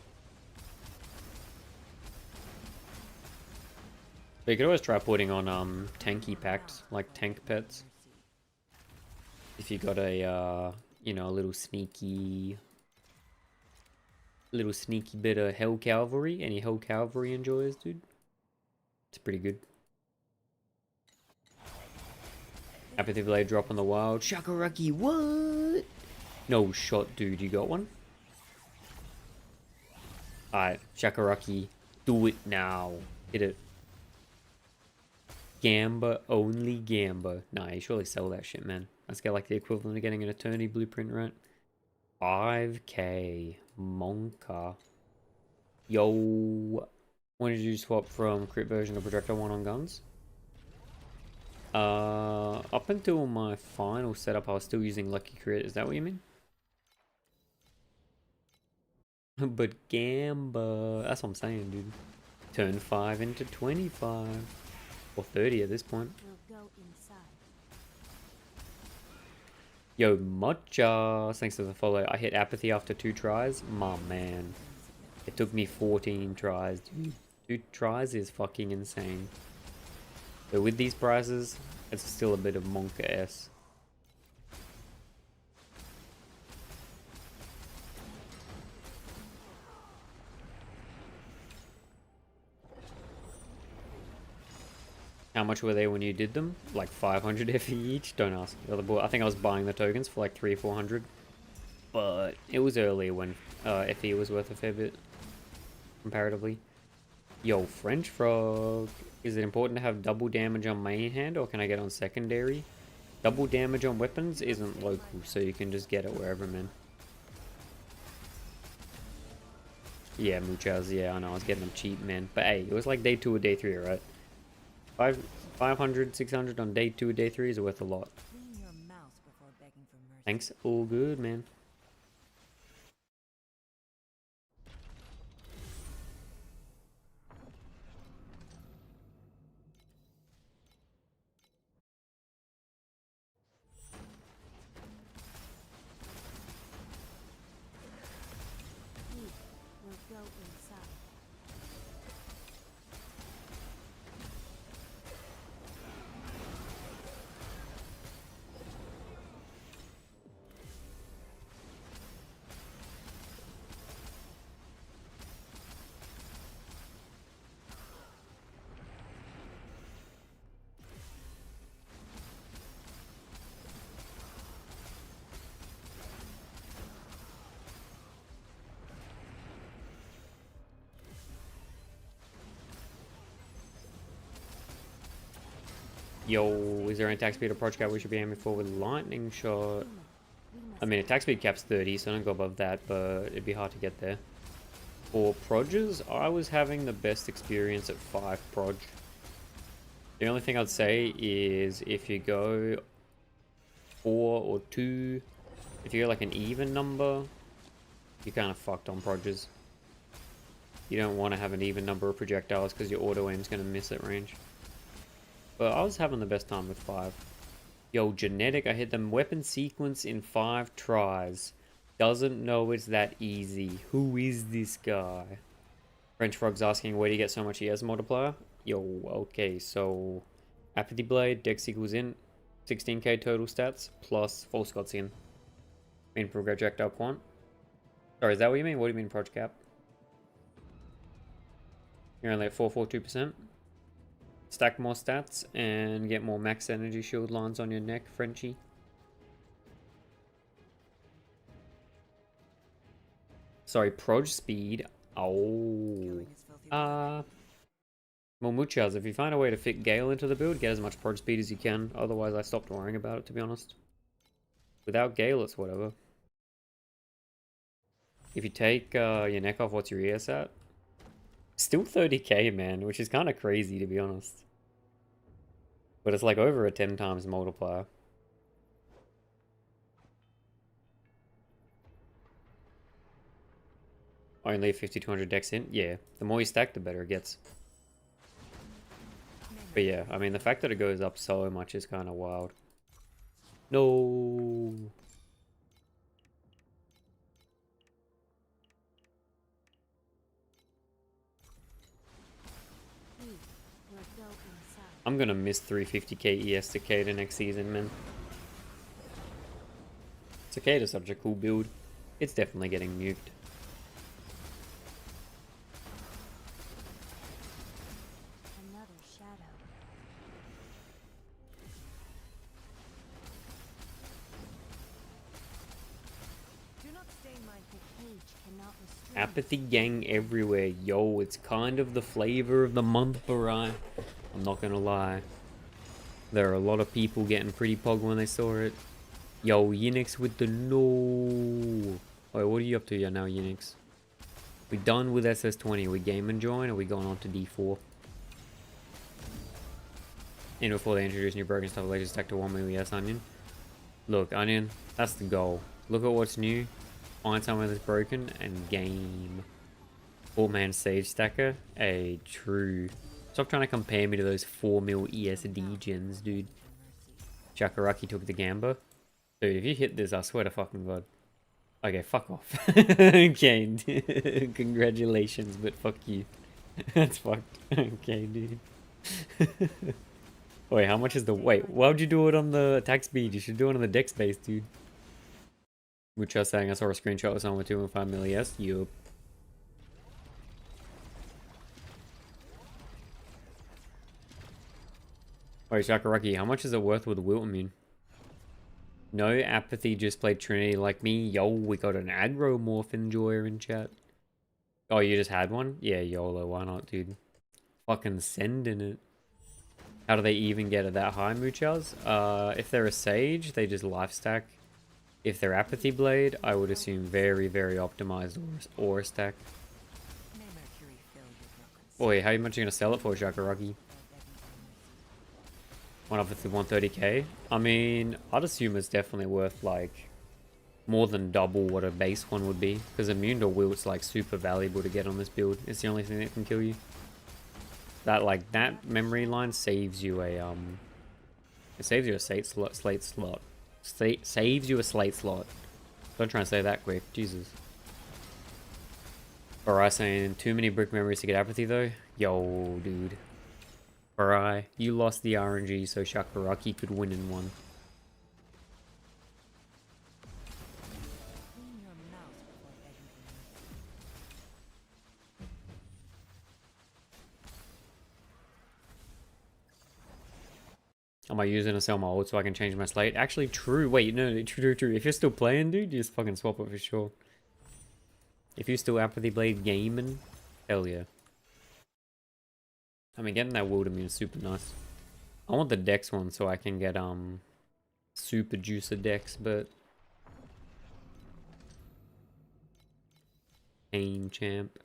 Speaker 1: But you could always try putting on tanky packs, like tank pets. If you got a, you know, a little sneaky bit of Hell Cavalry. Any Hell Cavalry enjoyers, dude? It's pretty good. Apathy Blade drop on the wild. Shakaraki, what? No shot, dude. You got one? Alright, Shakaraki. Do it now. Hit it. Gamba, only Gamba. Nah, you surely sell that shit, man. Let's get like the equivalent of getting an Eternity blueprint, right? 5k. Monka. Yo. When did you swap from crit version to projectile 1 on guns? Up until my final setup, I was still using Lucky Crit. Is that what you mean? But Gamba, that's what I'm saying, dude. Turn 5 into 25. Or 30 at this point.
Speaker 2: We'll go inside.
Speaker 1: Yo, Mocha, thanks for the follow. I hit Apathy after 2 tries. My man. It took me 14 tries, dude. 2 tries is fucking insane. So with these prices, it's still a bit of Monka-S. How much were they when you did them? Like 500 FE each? Don't ask. I think I was buying the tokens for like 300 or 400. But it was earlier when FE was worth a fair bit. Comparatively. Yo, French Frog. Is it important to have double damage on main hand or can I get on secondary? Double damage on weapons isn't local, so you can just get it wherever, man. Yeah, Muchas, yeah, I know, I was getting them cheap, man. But hey, it was like day 2 or day 3, right? 500, 600 on day 2 or day 3 is worth a lot.
Speaker 3: Clean your mouth before begging for mercy.
Speaker 1: Thanks, all good, man.
Speaker 2: We'll go inside.
Speaker 1: Yo, is there an attack speed approach cap we should be aiming for with lightning shot? I mean, attack speed cap's 30, so don't go above that, but it'd be hard to get there. For Prodges, I was having the best experience at 5 Proj. The only thing I'd say is if you go 4 or 2, if you go like an even number, you're kind of fucked on Prodges. You don't want to have an even number of projectiles because your auto aim's going to miss at range. But I was having the best time with 5. Yo, Genetic, I hit them weapon sequence in 5 tries. Doesn't know it's that easy. Who is this guy? French Frog's asking where do you get so much ES multiplier? Yo, okay, so Apathy Blade, Dex equals in, 16k total stats, plus False Scots in. Mean projectile quant. Sorry, is that what you mean? What do you mean proj cap? You're only at 442%. Stack more stats and get more max energy shield lines on your neck, Frenchie. Sorry, proj speed. Oh.
Speaker 3: Killing is filthy work.
Speaker 1: Well, Muchas, if you find a way to fit Gale into the build, get as much proj speed as you can. Otherwise, I stopped worrying about it, to be honest. Without Gale, it's whatever. If you take your neck off, what's your ES at? Still 30k, man, which is kind of crazy, to be honest. But it's like over a 10 times multiplier. Only 5200 dex in? Yeah, the more you stack, the better it gets. But yeah, I mean, the fact that it goes up so much is kind of wild. No.
Speaker 2: We'll go inside.
Speaker 1: I'm gonna miss 350k ES Cicada next season, man. Cicada's such a cool build. It's definitely getting nuked.
Speaker 2: Another shadow. not restrain
Speaker 1: Apathy gang everywhere. Yo, it's kind of the flavor of the month, Barai. I'm not gonna lie. There are a lot of people getting pretty pog when they saw it. Yo, Unix with the no. Wait, what are you up to now, Unix? We done with SS20. Are we game and join, or are we going on to D4? And before they introduce new broken stuff, like just stack to 1 million, yes, Onion. Look, Onion, that's the goal. Look at what's new, find somewhere that's broken, and game. Four-man Sage Stacker? A true. Stop trying to compare me to those 4 mil ESD gens, dude. Chakaraki took the Gamba. Dude, if you hit this, I swear to fucking god. Okay, fuck off. Okay, congratulations, but fuck you. That's fucked. Okay, dude. Wait, how much is the... Wait, why would you do it on the attack speed? You should do it on the dex base, dude. Which I was saying, I saw a screenshot of someone with 2.5 milli S. Yup. Wait, Shakaraki, how much is it worth with Wiltmune? No, Apathy just played Trinity like me. Yo, we got an aggro morph enjoyer in chat. Oh, you just had one? Yeah, YOLO, why not, dude? Fucking sending it. How do they even get it that high, Moochows? If they're a Sage, they just life stack. If they're Apathy Blade, I would assume very, very optimized or stack.
Speaker 3: May Mercury fill your broken
Speaker 1: Oi, how much are you gonna sell it for, Shakaraki? One of it's the 130k. I mean, I'd assume it's definitely worth like more than double what a base one would be, because immune to wilt's like super valuable to get on this build. It's the only thing that can kill you. That memory line saves you a it saves you a slate slot. Saves you a slate slot. Don't try and say that quick, Jesus. Alright, saying too many brick memories to get apathy though. Yo, dude. Alright, you lost the RNG so Shakaraki could win in one.
Speaker 3: Clean your mouth before begging for mercy.
Speaker 1: Am I using a sell my ult so I can change my slate? Actually, true. Wait, no, true. If you're still playing, dude, you just fucking swap it for sure. If you're still Apathy Blade gaming, hell yeah. I mean, getting that Wild Immune is super nice. I want the Dex one so I can get, Super Juicer Dex, but... Aim champ.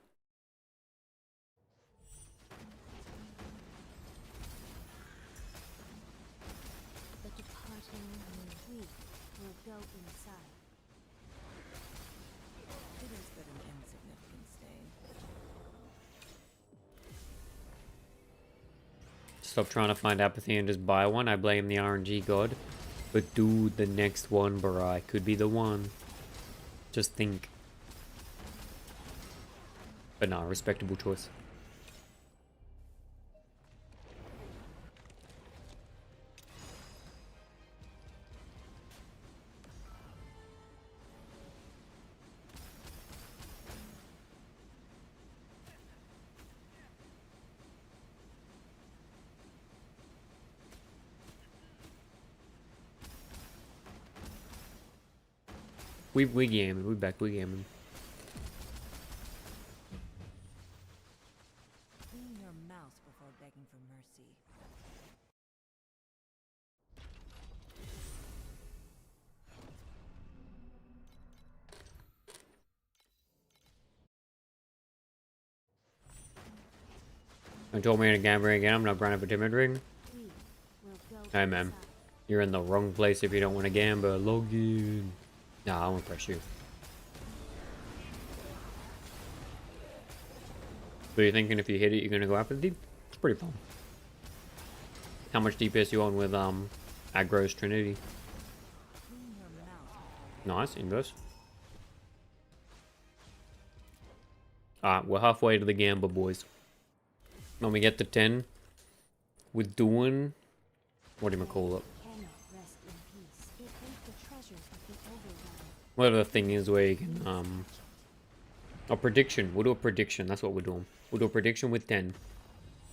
Speaker 2: the departing new week will go inside.
Speaker 3: It is but an insignificant stain.
Speaker 1: Stop trying to find apathy and just buy one. I blame the RNG god. But dude, the next one, Barai, could be the one. Just think. But nah, respectable choice. We gaming. We back. We gaming.
Speaker 3: Clean your mouth before begging for mercy.
Speaker 1: Don't told me to gamble again. I'm not grinding for timid ring.
Speaker 2: We will go
Speaker 1: Hey man,
Speaker 2: inside.
Speaker 1: you're in the wrong place if you don't want to gamble. Log in. Nah, I won't press you. But you're thinking if you hit it, you're gonna go apathy? It's pretty fun. How much DPS you on with Aggro's Trinity?
Speaker 3: Clean your mouth.
Speaker 1: Nice, inverse. Alright, we're halfway to the gamble, boys. When we get to 10, we're doing... What do you call it?
Speaker 2: Cannot rest in peace. It ate the treasures of the overrun.
Speaker 1: Whatever the thing is where you can, a prediction. We'll do a prediction. That's what we're doing. We'll do a prediction with 10.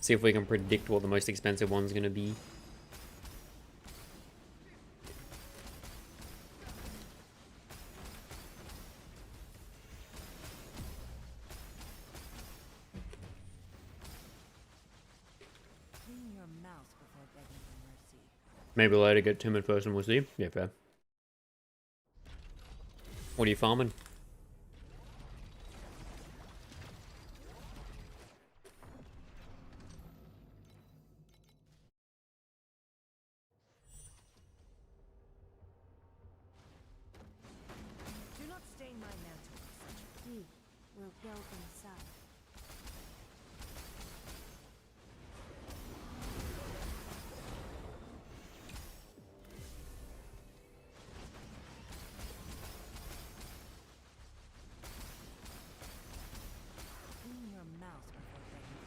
Speaker 1: See if we can predict what the most expensive one's gonna be.
Speaker 3: mouse before begging for mercy.
Speaker 1: Maybe later get timid first and we'll see. Yeah, fair. What are you farming?
Speaker 3: Do not stain my mantle with such
Speaker 2: We will go inside.
Speaker 3: clean your mouse before begging for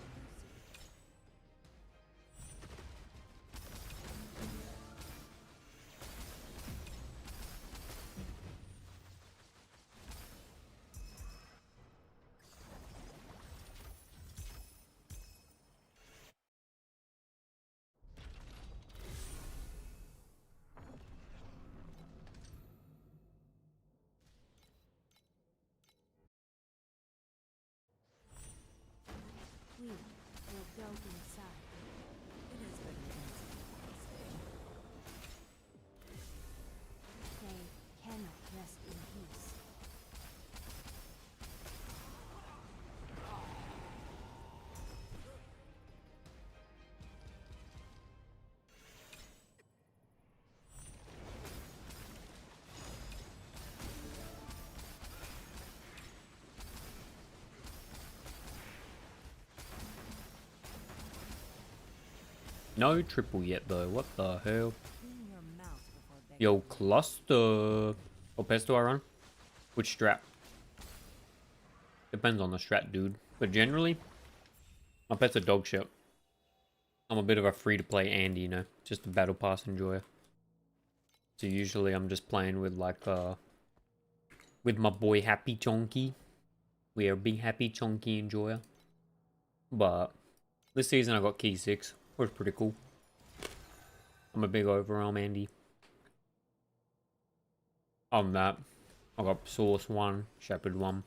Speaker 3: mercy.
Speaker 2: We will go inside.
Speaker 3: It has been an
Speaker 2: They cannot rest in peace.
Speaker 1: No triple yet though. What the hell?
Speaker 3: clean your mouse before begging
Speaker 1: Yo,
Speaker 3: for mercy.
Speaker 1: cluster. What pets do I run? Which strat? Depends on the strat, dude. But generally, my pet's a dog shit. I'm a bit of a free-to-play Andy, you know, just a battle pass enjoyer. So usually I'm just playing with like with my boy Happy Chonky. We are a big Happy Chonky enjoyer. But this season I got key 6, which was pretty cool. I'm a big overarm Andy. On that, I got Source 1, Shepherd 1.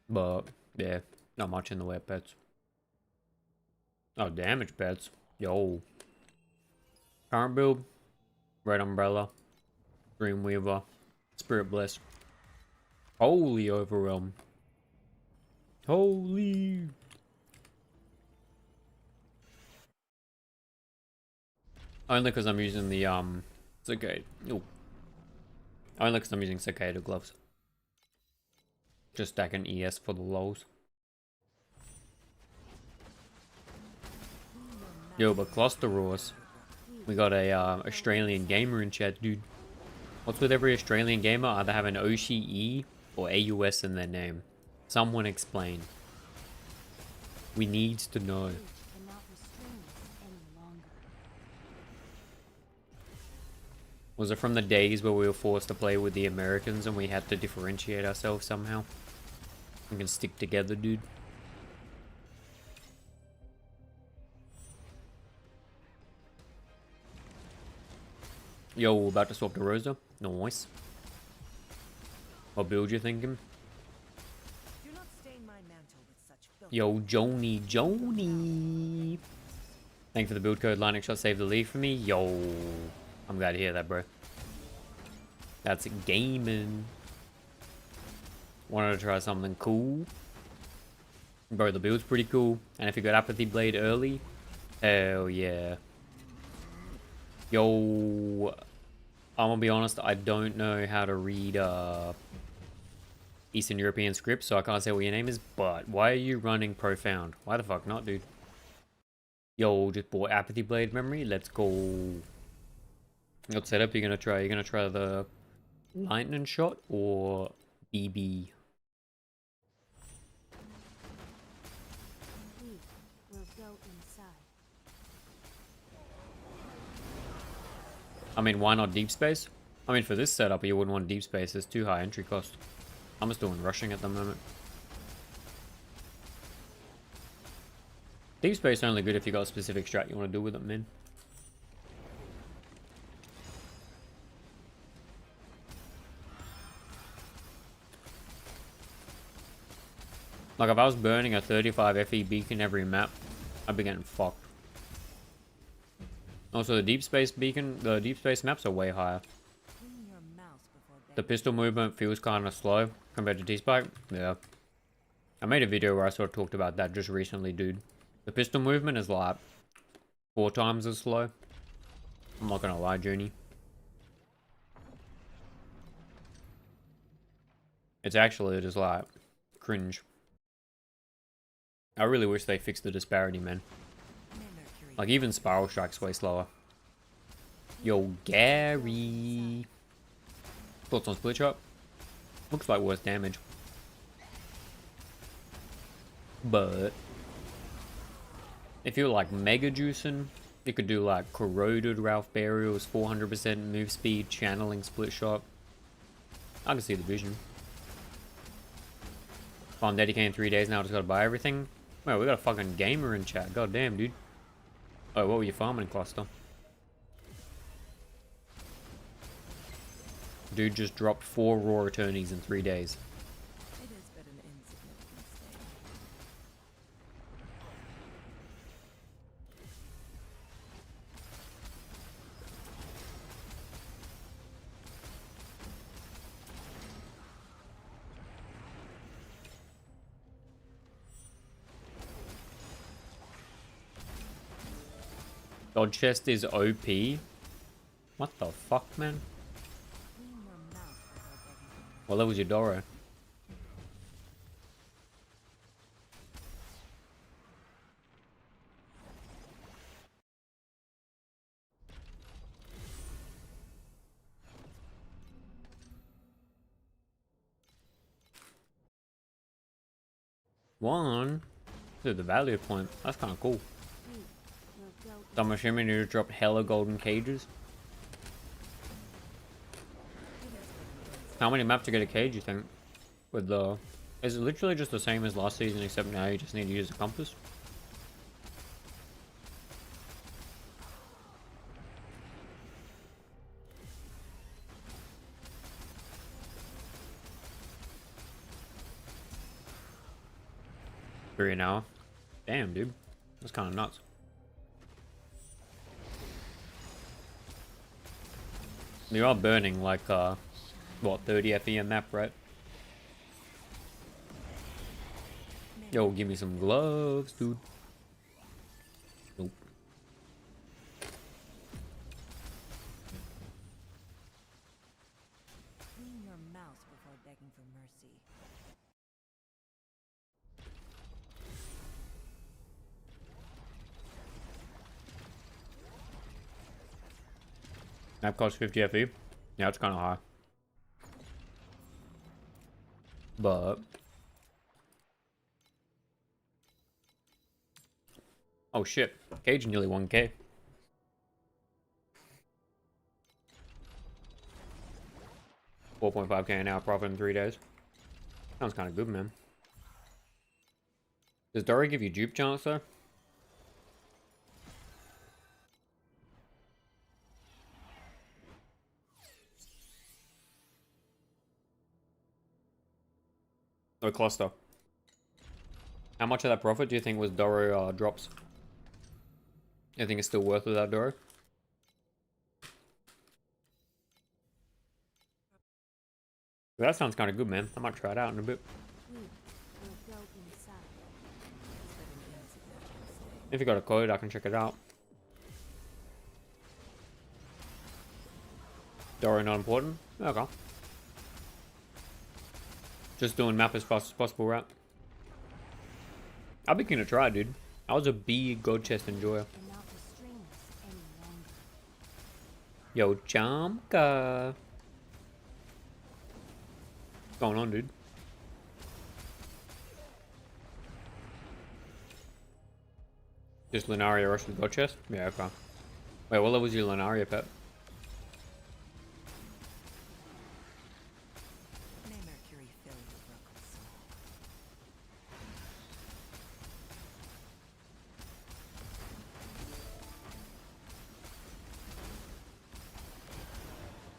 Speaker 1: But yeah, not much in the way of pets. Oh, damage pets. Yo. Current build, Red Umbrella, Dreamweaver, Spirit Bliss. Holy Overwhelm. Holy. Only because I'm using the Cicada. Ooh. Only because I'm using Cicada gloves. Just stacking ES for the lows. Yo, but Cluster Roars. We got a Australian gamer in chat, dude. What's with every Australian gamer either have an OCE or AUS in their name? Someone explain. We need to know.
Speaker 2: Fate cannot restrain us any longer.
Speaker 1: Was it from the days where we were forced to play with the Americans and we had to differentiate ourselves somehow? We can stick together, dude. Yo, we're about to swap to Rosa. Nice. What build you thinking?
Speaker 3: Do not stain my mantle with such filth.
Speaker 1: Yo, Joni. Thanks for the build code. Lightning Shot saved the lead for me. Yo, I'm glad to hear that, bro. That's gaming. Wanted to try something cool. Bro, the build's pretty cool. And if you got Apathy Blade early, hell yeah. Yo, I'm gonna be honest, I don't know how to read Eastern European scripts, so I can't say what your name is, but why are you running Profound? Why the fuck not, dude? Yo, just bought Apathy Blade memory. Let's go. What setup you gonna try? You gonna try the Lightning Shot or BB?
Speaker 2: We will go inside.
Speaker 1: I mean, why not Deep Space? I mean, for this setup, you wouldn't want Deep Space. It's too high entry cost. I'm just doing rushing at the moment. Deep Space only good if you got a specific strat you want to do with it, man. Like if I was burning a 35 FE beacon every map, I'd be getting fucked. Also, the deep space maps are way higher.
Speaker 3: Clean your mouse before
Speaker 1: The
Speaker 3: begging.
Speaker 1: pistol movement feels kind of slow compared to T-Spike. Yeah. I made a video where I sort of talked about that just recently, dude. The pistol movement is like 4 times as slow. I'm not gonna lie, Journey. It's actually just like cringe. I really wish they fixed the disparity, man.
Speaker 3: May Mercury
Speaker 1: Like even Spiral Strike's way slower. Yo, Gary. Thoughts on Split Shot? Looks like worse damage. But if you're like mega juicing, you could do like corroded Ralph Burials, 400% move speed, channeling Split Shot. I can see the vision. If I'm dedicating 3 days now, I just gotta buy everything. Well, we got a fucking gamer in chat. God damn, dude. Oh, what were you farming in cluster? Dude just dropped 4 raw attorneys in 3 days.
Speaker 3: It is but an insignificant stake.
Speaker 1: God chest is OP. What the fuck, man?
Speaker 3: Clean your mouse before begging for mercy.
Speaker 1: Well, that was your Doro. One. Dude, the value point. That's kind of cool.
Speaker 2: We will go
Speaker 1: So I'm assuming you dropped hella golden cages. How many maps to get a cage, you think? With the... Is it literally just the same as last season, except now you just need to use a compass? For an hour. Damn, dude. That's kind of nuts. You are burning like, what, 30 FE a map, right? Yo, give me some gloves, dude. Nope.
Speaker 3: Clean your mouse before begging for mercy.
Speaker 1: Map costs 50 FE. Yeah, it's kind of high. But... Oh shit. Cage nearly 1k. $4.5k an hour profit in 3 days. Sounds kind of good, man. Does Dory give you dupe chance, though? Or cluster? How much of that profit do you think was Doro drops? You think it's still worth without Doro? That sounds kind of good, man. I might try it out in a bit.
Speaker 2: we will go inside.
Speaker 3: It is but an insignificant stake.
Speaker 1: If you got a code, I can check it out. Doro not important? Okay. Just doing map as fast as possible, right? I'll be keen to try, dude. I was a big gold chest enjoyer.
Speaker 2: And not restrain us any longer.
Speaker 1: Yo, Chamka. What's going on, dude? Just Lunaria rush with gold chest? Yeah, okay. Wait, what level was your Lunaria pet?
Speaker 3: May Mercury fill your broken soul.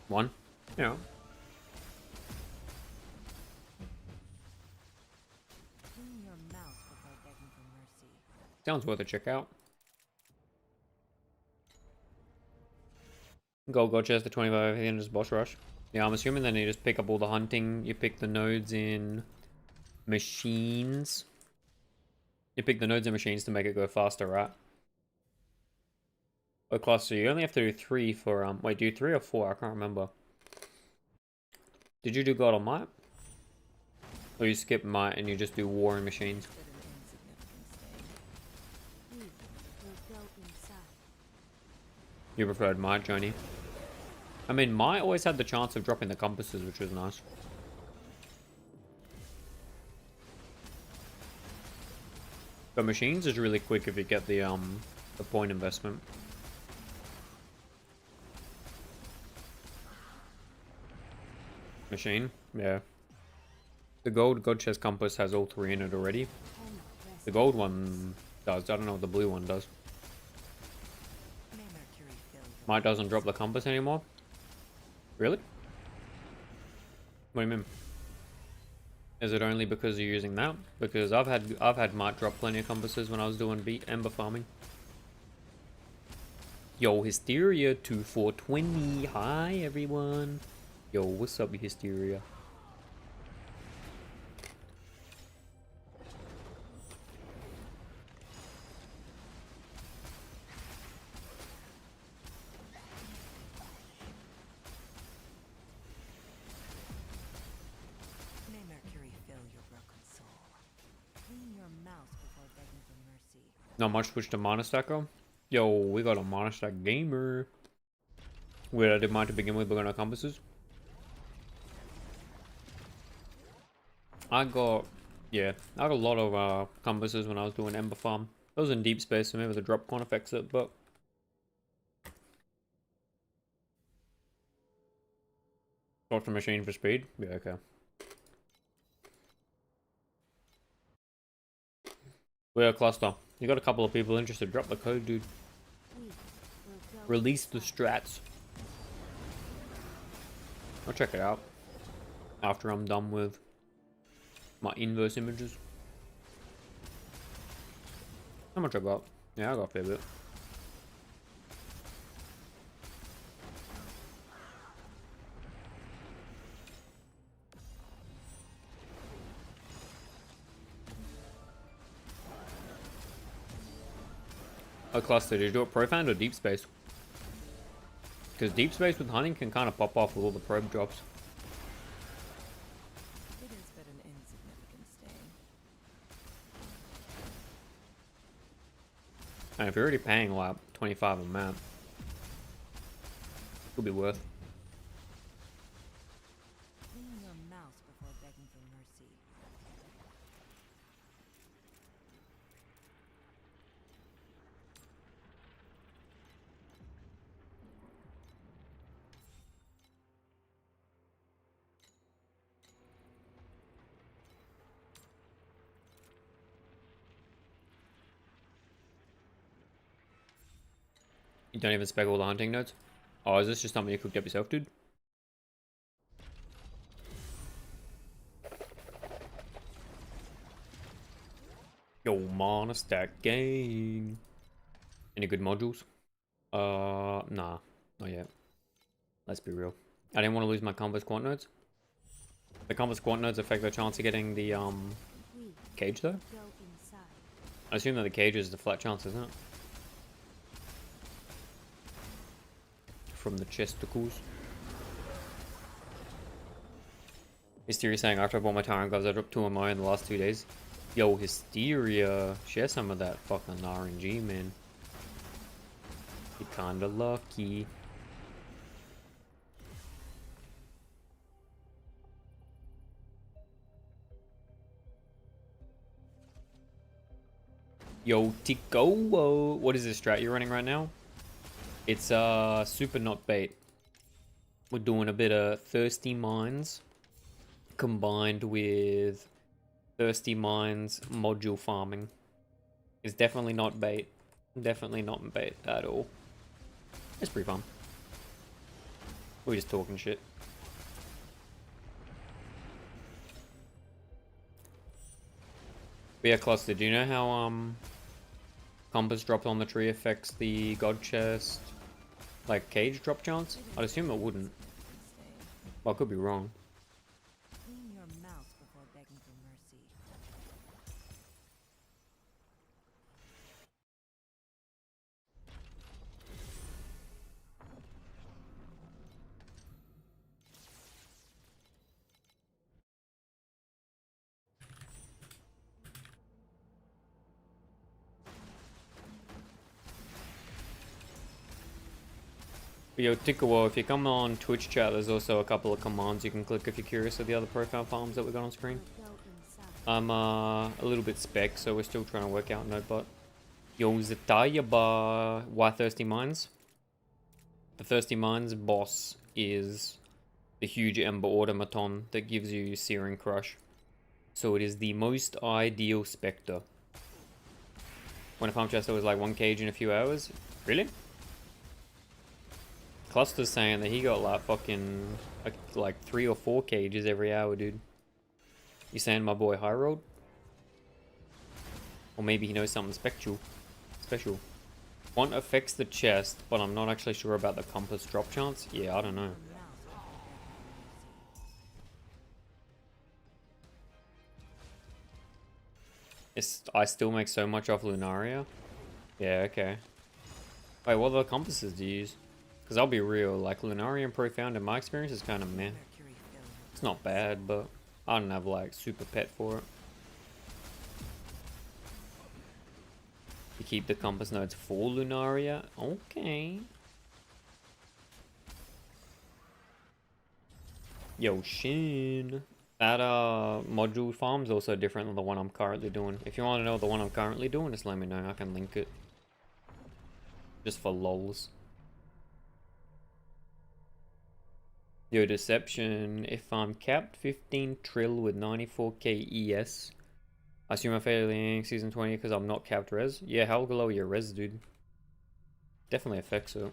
Speaker 1: One? Yeah.
Speaker 3: Clean your mouse before begging for mercy.
Speaker 1: Sounds worth a check out. Gold chest to 25 at the end of this boss rush. Yeah, I'm assuming then you just pick up all the hunting. You pick the nodes in machines. You pick the nodes in machines to make it go faster, right? What class? So you only have to do 3 for wait, do 3 or 4? I can't remember. Did you do God or Might? Or you skip Might and you just do War and Machines?
Speaker 3: But an insignificant stain.
Speaker 2: We will go inside.
Speaker 1: You preferred Might, Joni? I mean, Might always had the chance of dropping the compasses, which was nice. But Machines is really quick if you get the point investment. Machine, yeah. The God chest compass has all 3 in it already. The gold one does. I don't know what the blue one does.
Speaker 3: May Mercury fill your
Speaker 1: Might doesn't drop the compass anymore. Really? What do you mean? Is it only because you're using that? Because I've had Might drop plenty of compasses when I was doing beat ember farming. Yo, Hysteria 2420. Hi everyone. Yo, what's up, Hysteria?
Speaker 3: May Mercury fill your broken soul. Clean your mouse before begging for mercy.
Speaker 1: Not much switch to mana stacker. Yo, we got a mana stack gamer. Wait, I did mine to begin with, but got no compasses. I got a lot of compasses when I was doing Ember Farm. I was in deep space, so maybe the drop con affects it, but talk to machine for speed? Yeah, okay. We're a cluster. You got a couple of people interested. Drop the code, dude.
Speaker 2: We will go
Speaker 1: Release the
Speaker 2: inside.
Speaker 1: strats. I'll check it out after I'm done with my inverse images. How much I got? Yeah, I got a fair bit. A cluster, did you do it profan or deep space? Because deep space with hunting can kind of pop off with all the probe drops.
Speaker 3: It is but an insignificant stain.
Speaker 1: And if you're already paying like 25 a map, could be worth.
Speaker 3: Clean your mouse before begging for mercy.
Speaker 1: You don't even spec all the hunting nodes? Oh, is this just something you cooked up yourself, dude? Yo, mana stack gang. Any good modules? Nah, not yet. Let's be real. I didn't want to lose my compass quant nodes. The compass quant nodes affect the chance of getting the
Speaker 2: We
Speaker 1: cage though.
Speaker 2: go inside.
Speaker 1: I assume that the cage is the flat chance, isn't it? From the chesticles. Hysteria saying after I bought my Tyrant gloves, I dropped 2 MO in the last 2 days. Yo, Hysteria, share some of that fucking RNG, man. You're kinda lucky. Yo, Tico, what is this strat you're running right now? It's super not bait. We're doing a bit of Thirsty Mines combined with Thirsty Mines module farming. It's definitely not bait. Definitely not bait at all. It's pretty fun. We're just talking shit. But yeah, Cluster, do you know how compass dropped on the tree affects the god chest, like cage drop chance? I'd assume it wouldn't. Well, I could be wrong.
Speaker 3: Clean your mouth before begging for mercy.
Speaker 1: But yo, Tikkawa, if you come on Twitch chat, there's also a couple of commands you can click if you're curious of the other profile farms that we got on screen.
Speaker 2: We'll go inside.
Speaker 1: I'm a little bit spec, so we're still trying to work out Notebot. Yo, Zetayaba, why Thirsty Mines? The Thirsty Mines boss is the huge Ember Automaton that gives you Searing Crush. So it is the most ideal Spectre. When a farm chest was like 1 cage in a few hours. Really? Cluster's saying that he got like fucking like 3 or 4 cages every hour, dude. You saying my boy High Road? Or maybe he knows something special. One affects the chest, but I'm not actually sure about the compass drop chance. Yeah, I don't know. I still make so much off Lunaria. Yeah, okay. Wait, what other compasses do you use? Because I'll be real, like Lunaria and Profound in my experience is kind of meh. It's not bad, but I don't have like super pet for it. You keep the compass nodes for Lunaria? Okay. Yo, Shin. That module farm's also different than the one I'm currently doing. If you want to know the one I'm currently doing, just let me know. I can link it. Just for lols. Yo, Deception. If I'm capped 15 trill with 94k ES, I assume I'm failing season 20 because I'm not capped res. Yeah, how low are your res, dude? Definitely affects it.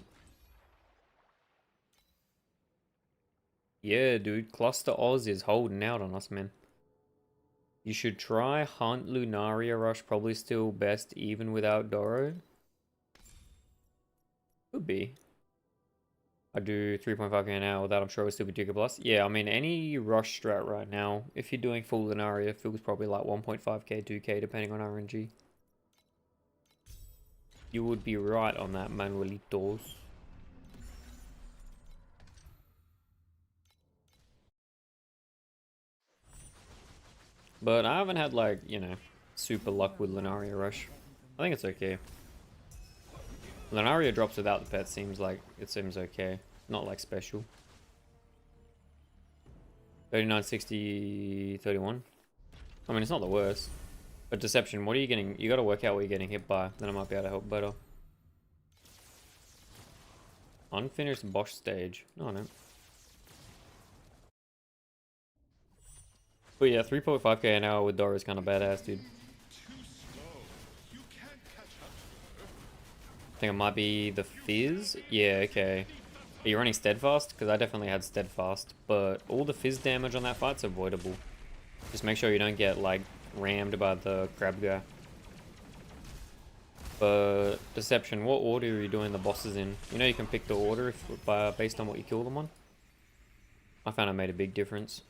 Speaker 1: Yeah, dude. Cluster Oz is holding out on us, man. You should try Hunt Lunaria Rush. Probably still best even without Doro. Could be. I do 3.5k an hour. That I'm sure would still be 2k plus. Yeah, I mean, any rush strat right now, if you're doing full Lunaria, feels probably like 1.5k, 2k, depending on RNG. You would be right on that, Manuelitos. But I haven't had, like, you know, super luck with Lunaria Rush. I think it's okay. Lunaria drops without the pet seems okay. Not like special. 39, 60, 31. I mean, it's not the worst. But Deception, what are you getting? You gotta work out what you're getting hit by. Then I might be able to help better. Unfinished Bosch stage. No, no. But yeah, 3.5k an hour with Dora is kind of badass, dude. I think it might be the Fizz. Yeah, okay. Are you running Steadfast? Because I definitely had Steadfast. But all the Fizz damage on that fight's avoidable. Just make sure you don't get, like, rammed by the crab guy. But Deception, what order are you doing the bosses in? You know you can pick the order based on what you kill them on? I found it made a big difference.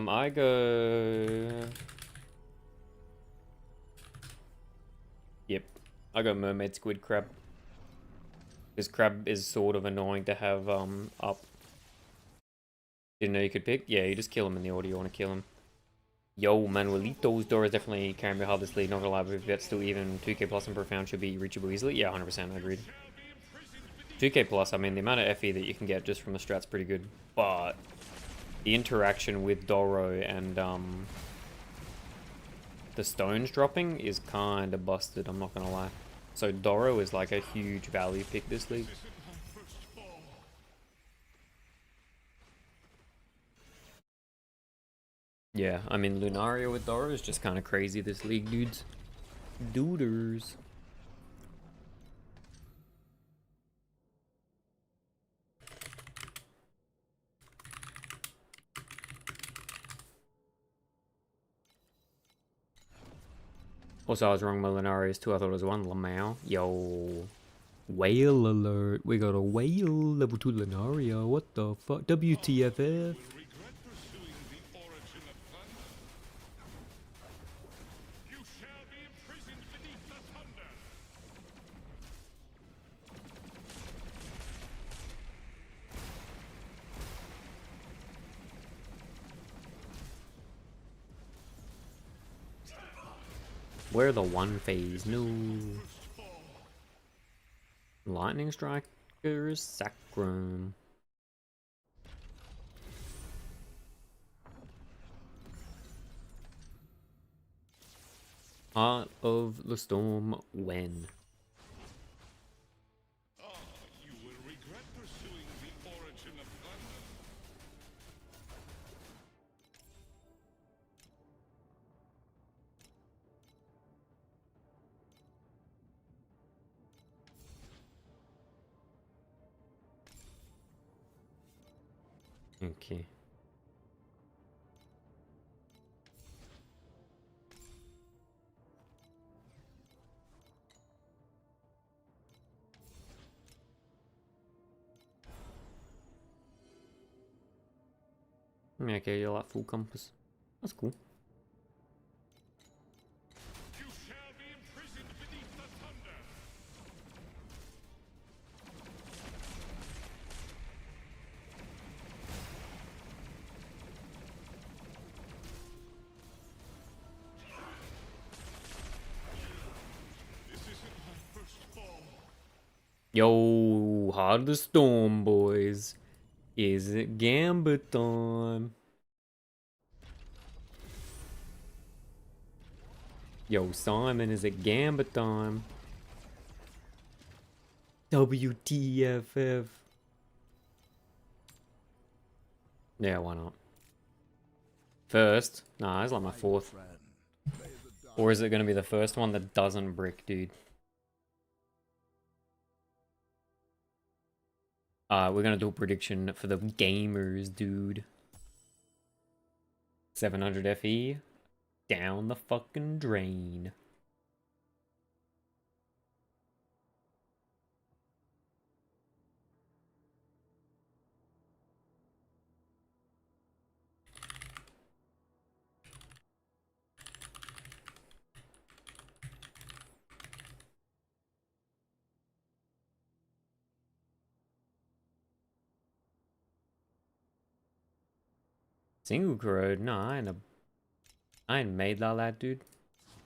Speaker 1: I go... Yep. I go Mermaid Squid Crab. This crab is sort of annoying to have, up. Didn't know you could pick? Yeah, you just kill him in the order you want to kill him. Yo, Manuelito's door is definitely carrying behind this lead, not gonna lie, but if that's still even, 2k plus and Profound should be reachable easily. Yeah, 100%, I agreed. 2k plus, I mean, the amount of FE that you can get just from the strat's pretty good. But the interaction with Doro and, the stones dropping is kind of busted, I'm not gonna lie. So Doro is like a huge value pick this league. Yeah, I mean, Lunaria with Dora is just kind of crazy this league, dudes. Duders. Also, I was wrong, my Lunaria is 2. I thought it was 1. Lamau. Yo. Whale alert. We got a whale level 2 Lunaria. What the fuck? WTFF? Where the one phase? No. Lightning Strikers Sacrum. Heart of the Storm when?
Speaker 5: You will regret pursuing the origin of thunder.
Speaker 1: Okay. Yeah, okay, you're like full compass. That's cool.
Speaker 5: You shall be imprisoned beneath the thunder. This isn't my first fall.
Speaker 1: Yo, Heart of the Storm, boys. Is it Gambit time? Yo, Simon, is it Gambit time? WTFF. Yeah, why not? First? Nah, it's like my 4th. Or is it going to be the first one that doesn't brick, dude? We're going to do a prediction for the gamers, dude. 700 FE. Down the fucking drain. Single corrode? No, I ain't made that, dude.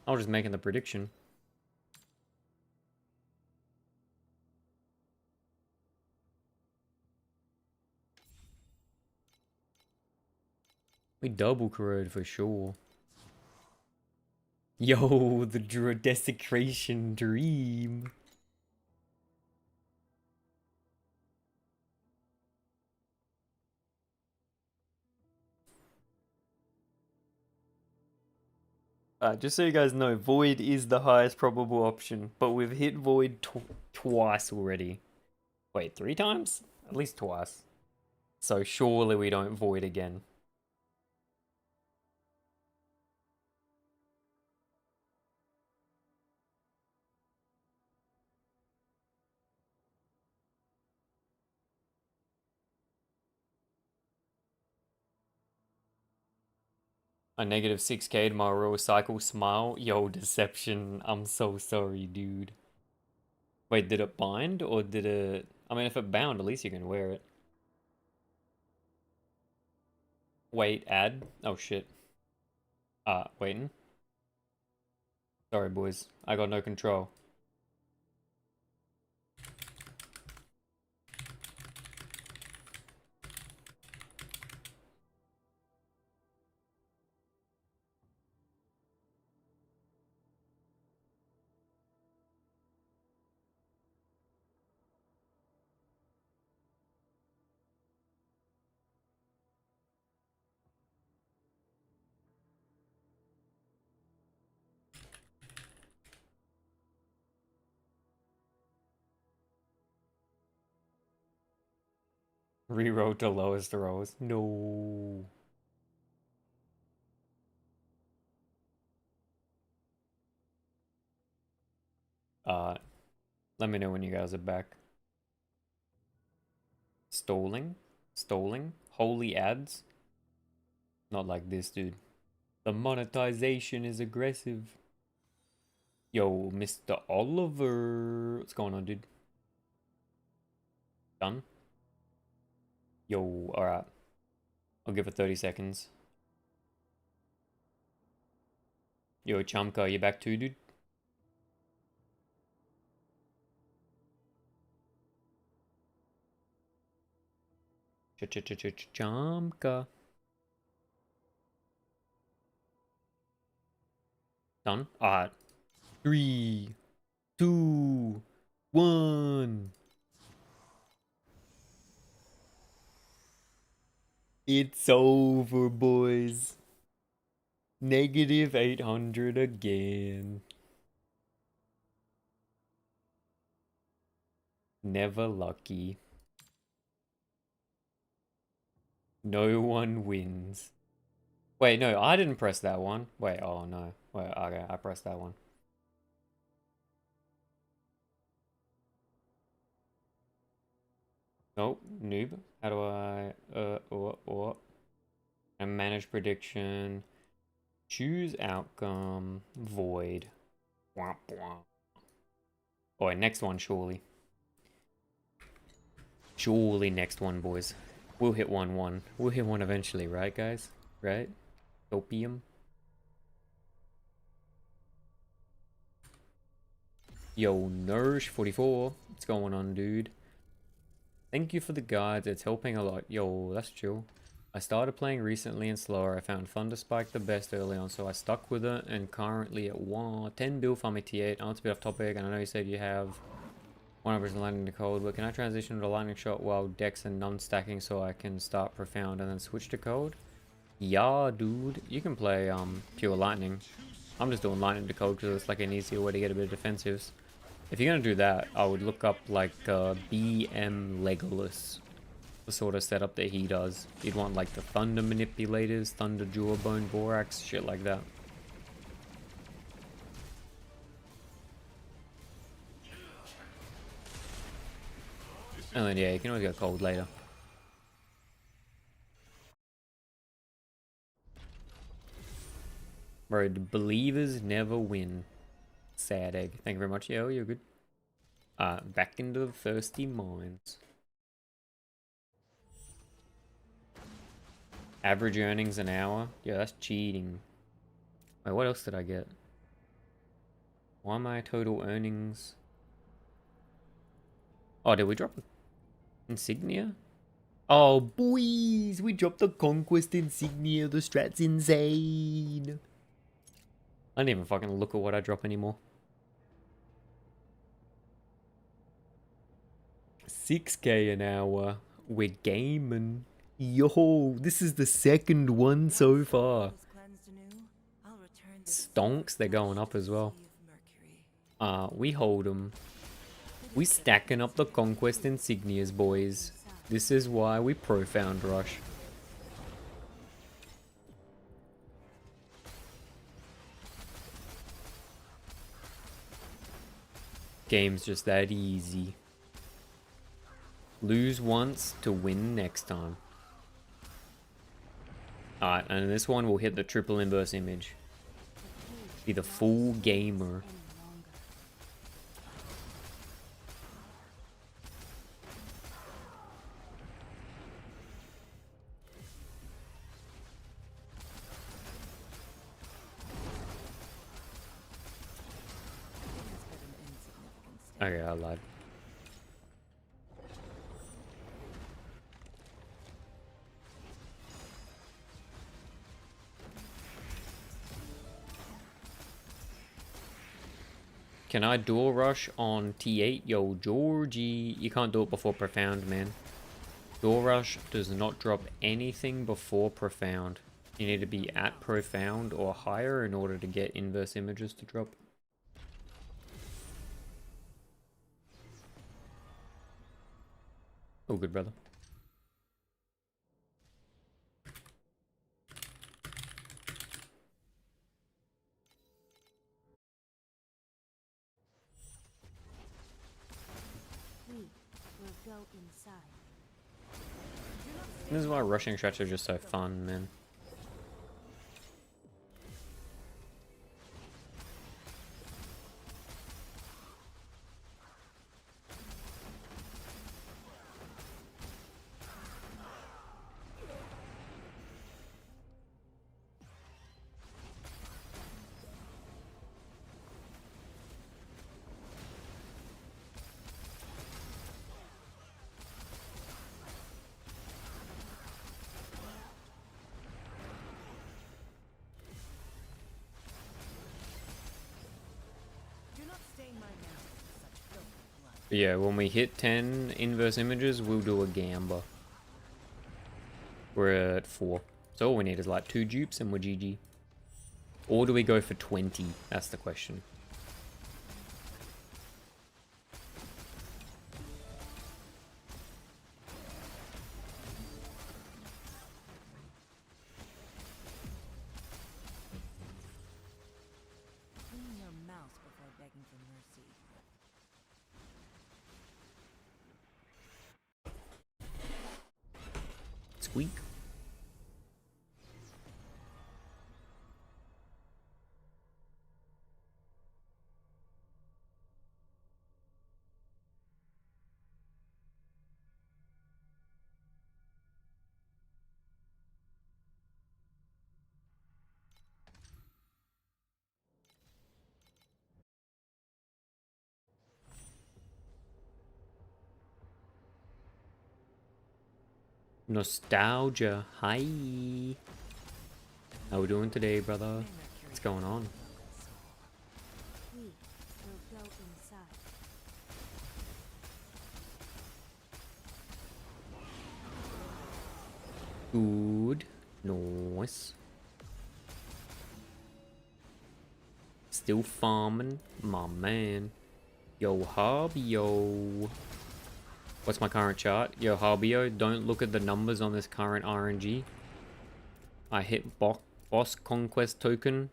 Speaker 1: I was just making the prediction. We double corrode for sure. Yo, the desecration dream. Just so you guys know, Void is the highest probable option, but we've hit Void twice already. Wait, 3 times? At least twice. So surely we don't Void again. A negative 6k to my royal cycle smile. Yo, deception. I'm so sorry, dude. Wait, did it bind or did it... I mean, if it bound, at least you can wear it. Wait, add? Oh, shit. Waiting. Sorry, boys. I got no control. Reroll to lowest rolls. No. Let me know when you guys are back. Stalling? Stalling? Holy ads? Not like this, dude. The monetization is aggressive. Yo, Mr. Oliver. What's going on, dude? Done? Yo, alright. I'll give it 30 seconds. Yo, Chamka, you back too, dude? Chamka. Done? Alright. 3, 2, 1. It's over, boys. Negative 800 again. Never lucky. No one wins. Wait, no, I didn't press that one. Wait, oh no. Wait, okay, I pressed that one. Nope, noob. How do I, and manage prediction. Choose outcome. Void. Womp womp. Oh, wait, next one, surely. Surely next one, boys. We'll hit one. We'll hit one eventually, right, guys? Right? Opium. Yo, Nourish 44. What's going on, dude? Thank you for the guides. It's helping a lot. Yo, that's chill. I started playing recently and slower. I found Thunder Spike the best early on, so I stuck with it. And currently at 10 bill farming T8. I know it's a bit off topic, and I know you said you have 100% lightning to cold, but can I transition to lightning shot while Dex and none stacking so I can start profound and then switch to cold? Yeah, dude. You can play pure lightning. I'm just doing lightning to cold because it's like an easier way to get a bit of defensives. If you're gonna do that, I would look up like BM Legolas, the sort of setup that he does. You'd want like the Thunder Manipulators, Thunder Jawbone Borax, shit like that. And then yeah, you can always go cold later. Bro, the believers never win. Sad egg. Thank you very much. Yeah, you're good. Back into the thirsty mines. Average earnings an hour? Yeah, that's cheating. Wait, what else did I get? Why am I total earnings? Oh, did we drop insignia? Oh, boys, we dropped the conquest insignia. The strat's insane. I didn't even fucking look at what I drop anymore. 6k an hour. We're gaming. Yo, this is the second one so far. Stonks, they're going up as well. We hold them. We stacking up the conquest insignias, boys. This is why we profound rush. Game's just that easy. Lose once to win next time. Alright, and this one will hit the triple inverse image. Be the full gamer. Okay, I lied. Can I dual rush on T8? Yo, Georgie. You can't do it before Profound, man. Dual rush does not drop anything before Profound. You need to be at Profound or higher in order to get inverse images to drop. Oh, good, brother.
Speaker 2: inside.
Speaker 1: This is why rushing strats are just so fun, man.
Speaker 3: Do not stain my mouth with such filthy blood.
Speaker 1: Yeah, when we hit 10 inverse images, we'll do a gamba. We're at 4. So all we need is like 2 dupes and we're GG. Or do we go for 20? That's the question.
Speaker 3: Clean your mouth before begging for mercy.
Speaker 1: Squeak. Nostalgia. Hi. How we doing today, brother? What's going on?
Speaker 2: We will go inside.
Speaker 1: Good. Nice. Still farming. My man. Yo, hobby, yo. What's my current chart? Yo, Harbio, don't look at the numbers on this current RNG. I hit boss conquest token.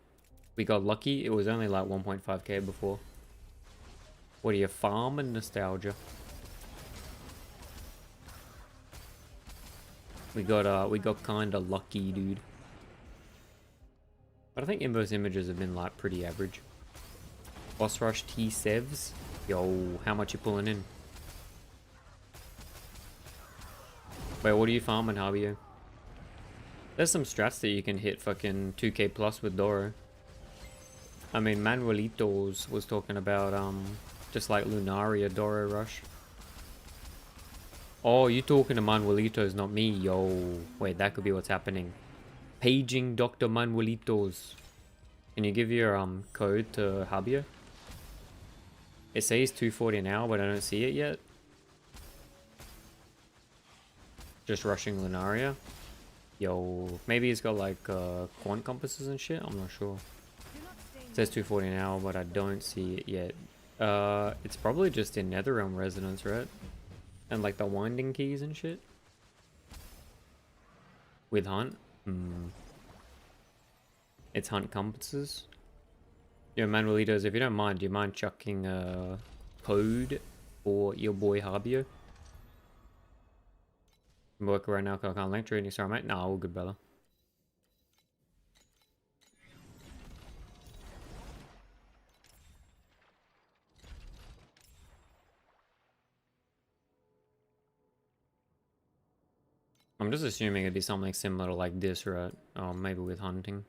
Speaker 1: We got lucky. It was only like 1.5k before. What are you farming, nostalgia? We got kinda lucky, dude. But I think inverse images have been like pretty average. Boss rush T-Sevs. Yo, how much you pulling in? Wait, what are you farming, Harbio? There's some strats that you can hit fucking 2k plus with Doro. I mean, Manuelitos was talking about, just like Lunaria Doro Rush. Oh, you talking to Manuelitos, not me, yo. Wait, that could be what's happening. Paging Dr. Manuelitos. Can you give your, code to Harbio? It says 240 an hour, but I don't see it yet. Just rushing Lunaria. Yo, maybe he's got like quant compasses and shit. I'm not sure. It says 240 an hour, but I don't see it yet. It's probably just in Netherrealm Resonance, right? And like the winding keys and shit. With Hunt. It's Hunt compasses. Yo, Manuelitos, if you don't mind, do you mind chucking a code for your boy Harbio? I'm working right now because I can't link trading. Sorry, mate. Nah, all good, brother. I'm just assuming it'd be something similar to like this, right? Oh, maybe with hunting.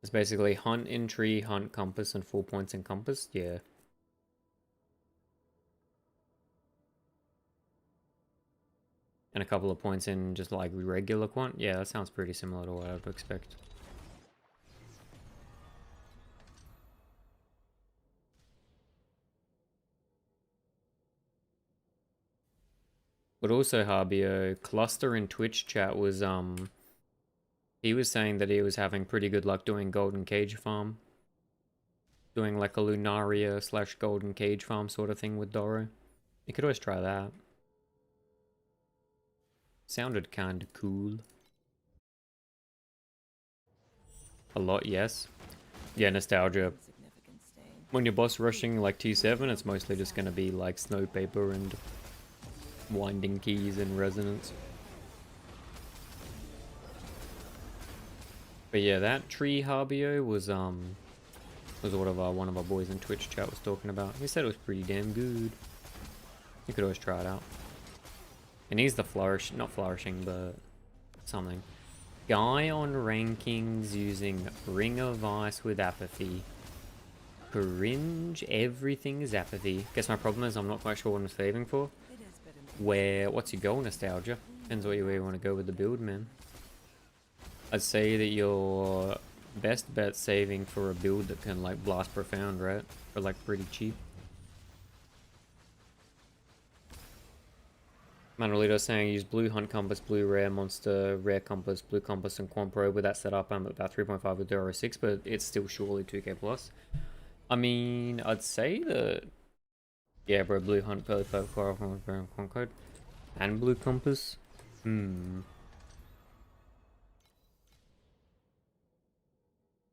Speaker 1: It's basically hunt in tree, hunt compass, and 4 points in compass. Yeah. And a couple of points in just like regular quant. Yeah, that sounds pretty similar to what I would expect. But also Harbio, Cluster in Twitch chat was he was saying that he was having pretty good luck doing Golden Cage farm. Doing like a Lunaria / Golden Cage farm sort of thing with Doro. You could always try that. Sounded kinda cool. A lot, yes. Yeah, nostalgia.
Speaker 3: Insignificant stain.
Speaker 1: When you're boss rushing like T7, it's mostly just gonna be like snow paper and winding keys and resonance. But yeah, that tree Harbio was what one of our boys in Twitch chat was talking about. He said it was pretty damn good. You could always try it out. It needs the flourish, not flourishing, but something. Guy on rankings using Ring of Ice with Apathy. Cringe, everything is Apathy. Guess my problem is I'm not quite sure what I'm saving for.
Speaker 3: It is but an
Speaker 1: Where, what's your goal, Nostalgia? Depends where you want to go with the build, man. I'd say that your best bet saving for a build that can like blast profound, right? For like pretty cheap. Manolito saying use blue hunt compass, blue rare monster, rare compass, blue compass, and quant probe. With that set up, I'm at about 3.5 with Duro 6, but it's still surely 2k plus. I mean, I'd say that, yeah, bro, blue hunt, pearly purple, quant code, and blue compass.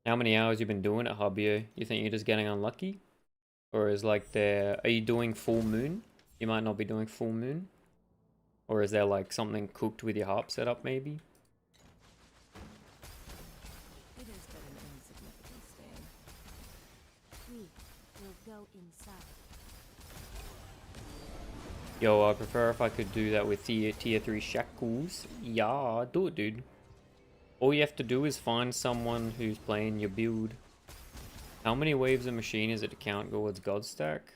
Speaker 1: How many hours you been doing at Hobio? You think you're just getting unlucky? Or is like there, are you doing full moon? You might not be doing full moon. Or is there like something cooked with your harp setup maybe?
Speaker 3: It is but an insignificant stain.
Speaker 2: We will go inside.
Speaker 1: Yo, I prefer if I could do that with tier 3 shackles. Yeah, do it, dude. All you have to do is find someone who's playing your build. How many waves of machine is it to count towards God stack?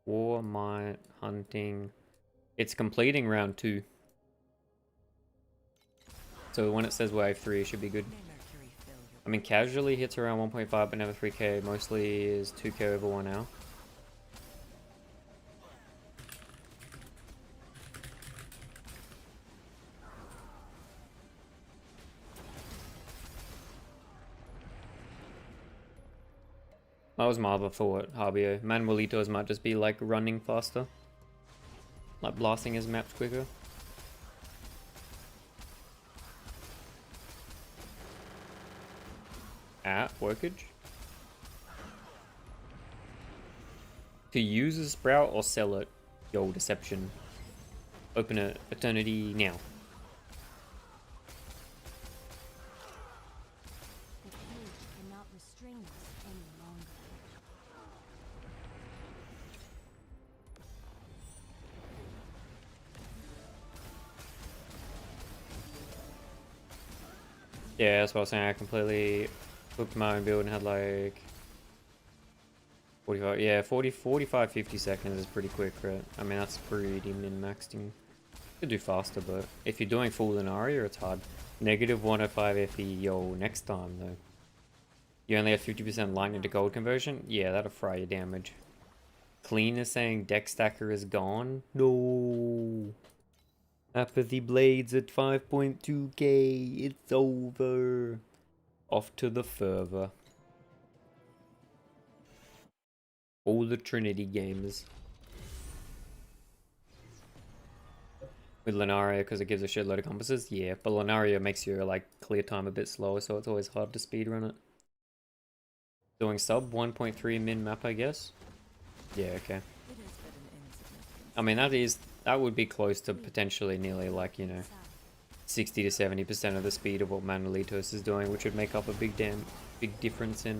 Speaker 1: War, might, hunting. It's completing round 2. So when it says wave 3, it should be good.
Speaker 3: May Mercury fill your
Speaker 1: I mean, casually hits around 1.5 but never 3k. Mostly is 2k over 1 hour. That was my other thought, Harbio. Manuelitos might just be like running faster. Like blasting his maps quicker. Workage. To use a sprout or sell it? Yo, deception. Open it. Eternity now.
Speaker 2: The cage cannot restrain us any longer.
Speaker 1: Yeah, that's what I was saying. I completely booked my own build and had like 45, yeah, 45, 50 seconds is pretty quick, right? I mean, that's pretty min-maxed. You could do faster, but if you're doing full Lunaria, it's hard. Negative 105 FE, yo, next time though. You only have 50% lightning to gold conversion? Yeah, that'll fry your damage. Clean is saying deck stacker is gone? No. Apathy blades at 5.2k. It's over. Off to the further. All the Trinity games. With Lunaria, because it gives a shitload of compasses? Yeah, but Lunaria makes your like clear time a bit slower, so it's always hard to speedrun it. Doing sub 1.3 min map, I guess? Yeah, okay.
Speaker 3: It is but an insignificant
Speaker 1: I mean, that would be close to potentially nearly like, you know, 60 to 70% of the speed of what Manuelitos is doing, which would make up a big difference in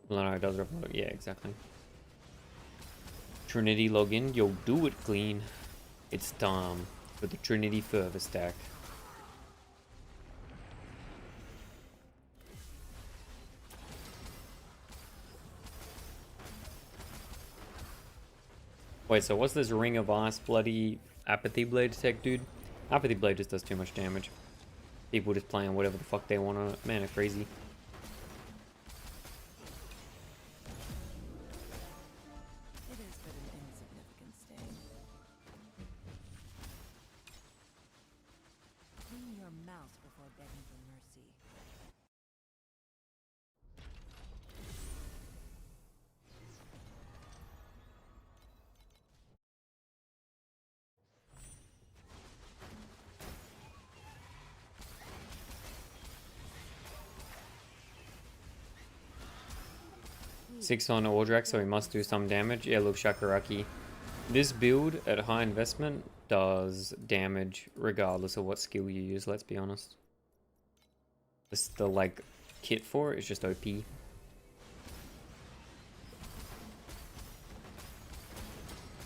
Speaker 1: Lunaria does upload. Yeah, exactly. Trinity login, yo, do it clean. It's time for the Trinity further stack. Wait, so what's this Ring of Ice bloody Apathy Blade tech, dude? Apathy Blade just does too much damage. People just playing whatever the fuck they want on it. Man, they're crazy.
Speaker 3: It is but an insignificant stain. Clean your mouth before begging for mercy.
Speaker 1: 6 on Aldrak, so he must do some damage. Yeah, look, Shakaraki. This build at high investment does damage regardless of what skill you use, let's be honest. The like kit for it is just OP.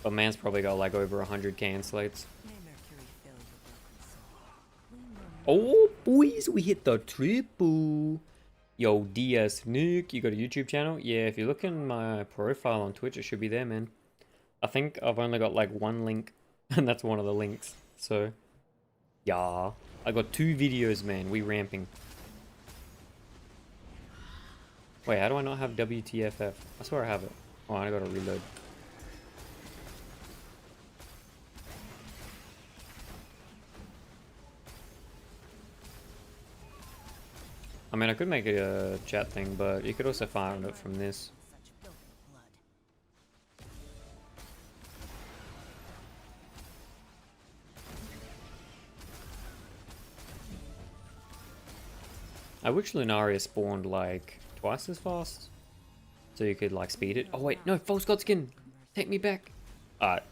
Speaker 1: But man's probably got like over 100 can slates.
Speaker 3: May Mercury fill your broken soul. Clean your
Speaker 1: Oh boys, we hit the triple. Yo, DS Nick, you got a YouTube channel? Yeah, if you look in my profile on Twitch, it should be there, man. I think I've only got like one link, and that's one of the links. So, yeah. I got 2 videos, man. We ramping. Wait, how do I not have WTFF? I swear I have it. Oh, I gotta reload. I mean, I could make it a chat thing, but you could also find it from this.
Speaker 3: such filthy blood.
Speaker 1: I wish Lunaria spawned like twice as fast, so you could like speed it. Oh wait, no, false god skin. Take me back. Alright.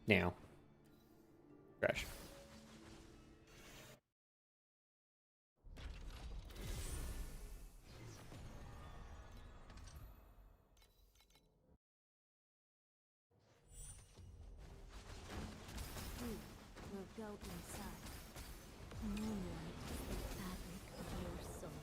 Speaker 1: Now. Crash.
Speaker 2: We will go inside. Moonlight is the fabric of your soul.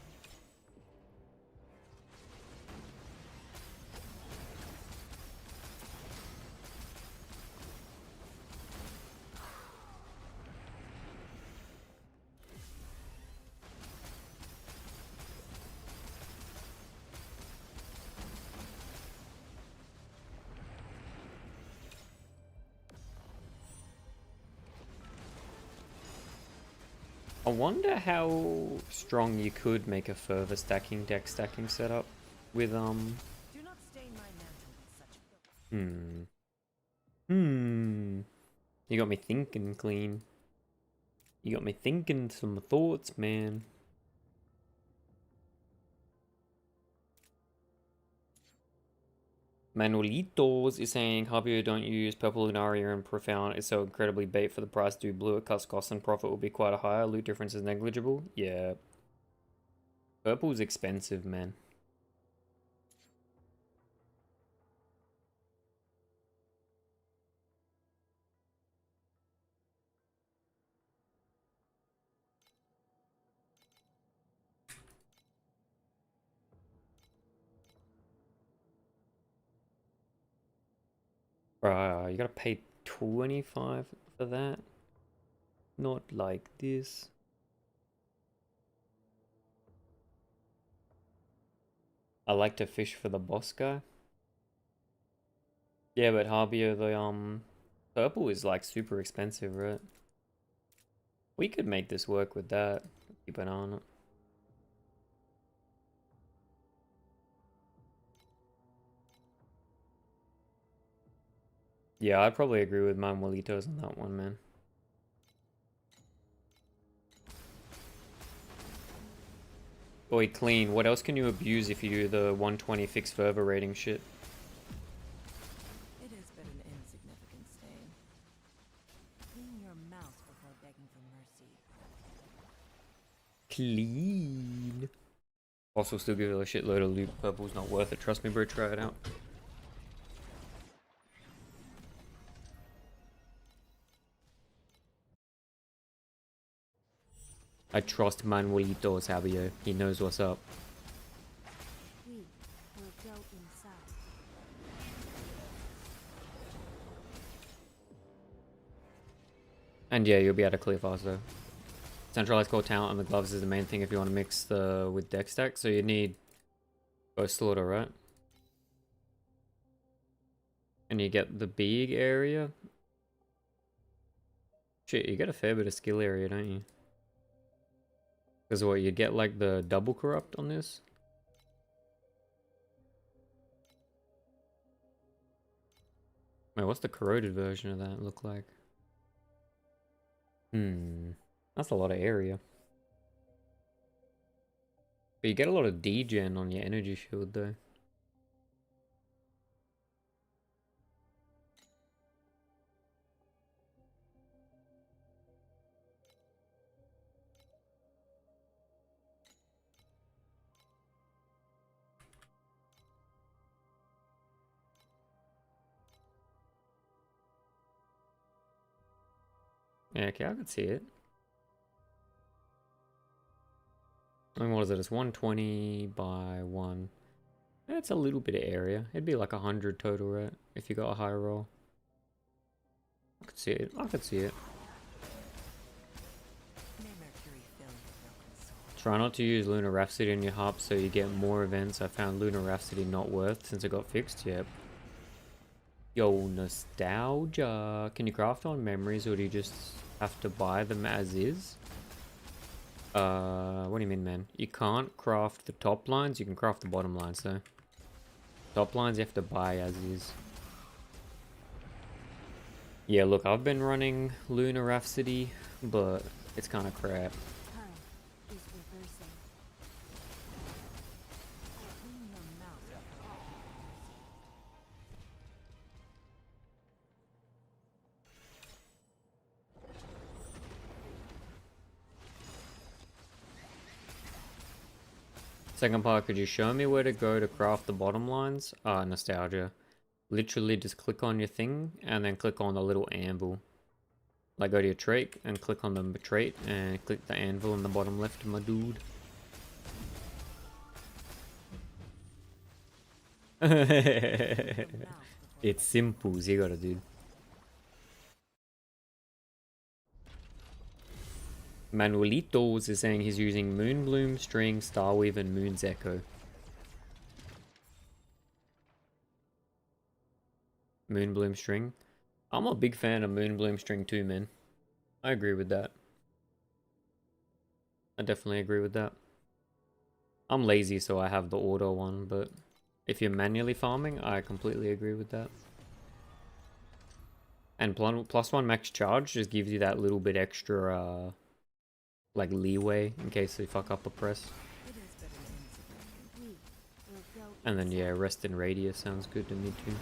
Speaker 1: I wonder how strong you could make a further deck stacking setup with
Speaker 3: Do not stain my mantle with such filth.
Speaker 1: You got me thinking, Clean. You got me thinking some thoughts, man. Manuelitos is saying, Javier, don't use Purple Lunaria and Profound. It's so incredibly bait for the price. Do blue. It cuts cost and profit will be quite a higher. Loot difference is negligible. Yeah. Purple's expensive, man. You gotta pay 25 for that. Not like this. I like to fish for the boss guy. Yeah, but Harbier, the purple is like super expensive, right? We could make this work with that. Keep an eye on it. Yeah, I'd probably agree with Manuelitos on that one, man. Oi, Clean, what else can you abuse if you do the 120 fixed fervor rating shit?
Speaker 3: It is but an insignificant stain. Clean your mouth before begging for mercy.
Speaker 1: Clean. Also, still give it a shitload of loot. Purple's not worth it. Trust me, bro. Try it out. I trust Manuelitos, Javier. He knows what's up.
Speaker 2: We will go inside.
Speaker 1: And yeah, you'll be able to clear faster. Centralized core talent and the gloves is the main thing if you want to mix the with deck stack. So you need Ghost Slaughter, right? And you get the big area. Shit, you get a fair bit of skill area, don't you? Because what, you get like the double corrupt on this? Wait, what's the corroded version of that look like? That's a lot of area. But you get a lot of degen on your energy shield though. Yeah, okay, I could see it. I mean, what is it? It's 120 by 1. That's a little bit of area. It'd be like 100 total, right? If you got a high roll. I could see it. I could see it.
Speaker 3: May Mercury fill your broken soul.
Speaker 1: Try not to use Lunar Rhapsody in your hub so you get more events. I found Lunar Rhapsody not worth since it got fixed. Yep. Yo, nostalgia. Can you craft on memories or do you just have to buy them as is? What do you mean, man? You can't craft the top lines. You can craft the bottom lines, though. Top lines you have to buy as is. Yeah, look, I've been running Lunar Rhapsody, but it's kind of crap.
Speaker 2: Time is reversing.
Speaker 3: Clean your mouth before I
Speaker 1: Second part, could you show me where to go to craft the bottom lines? Nostalgia. Literally just click on your thing and then click on the little anvil. Like go to your trait and click on the trait and click the anvil in the bottom left, my dude. It's simple, Cicada, dude. Manuelitos is saying he's using Moonbloom, String, Starweave, and Moon's Echo. Moonbloom String. I'm a big fan of Moonbloom String too, man. I agree with that. I definitely agree with that. I'm lazy, so I have the auto one, but if you're manually farming, I completely agree with that. And +1 max charge just gives you that little bit extra, like leeway in case they fuck up a press.
Speaker 3: It is but an insignificant.
Speaker 2: We will go
Speaker 1: And then yeah, rest in radius sounds good to me too.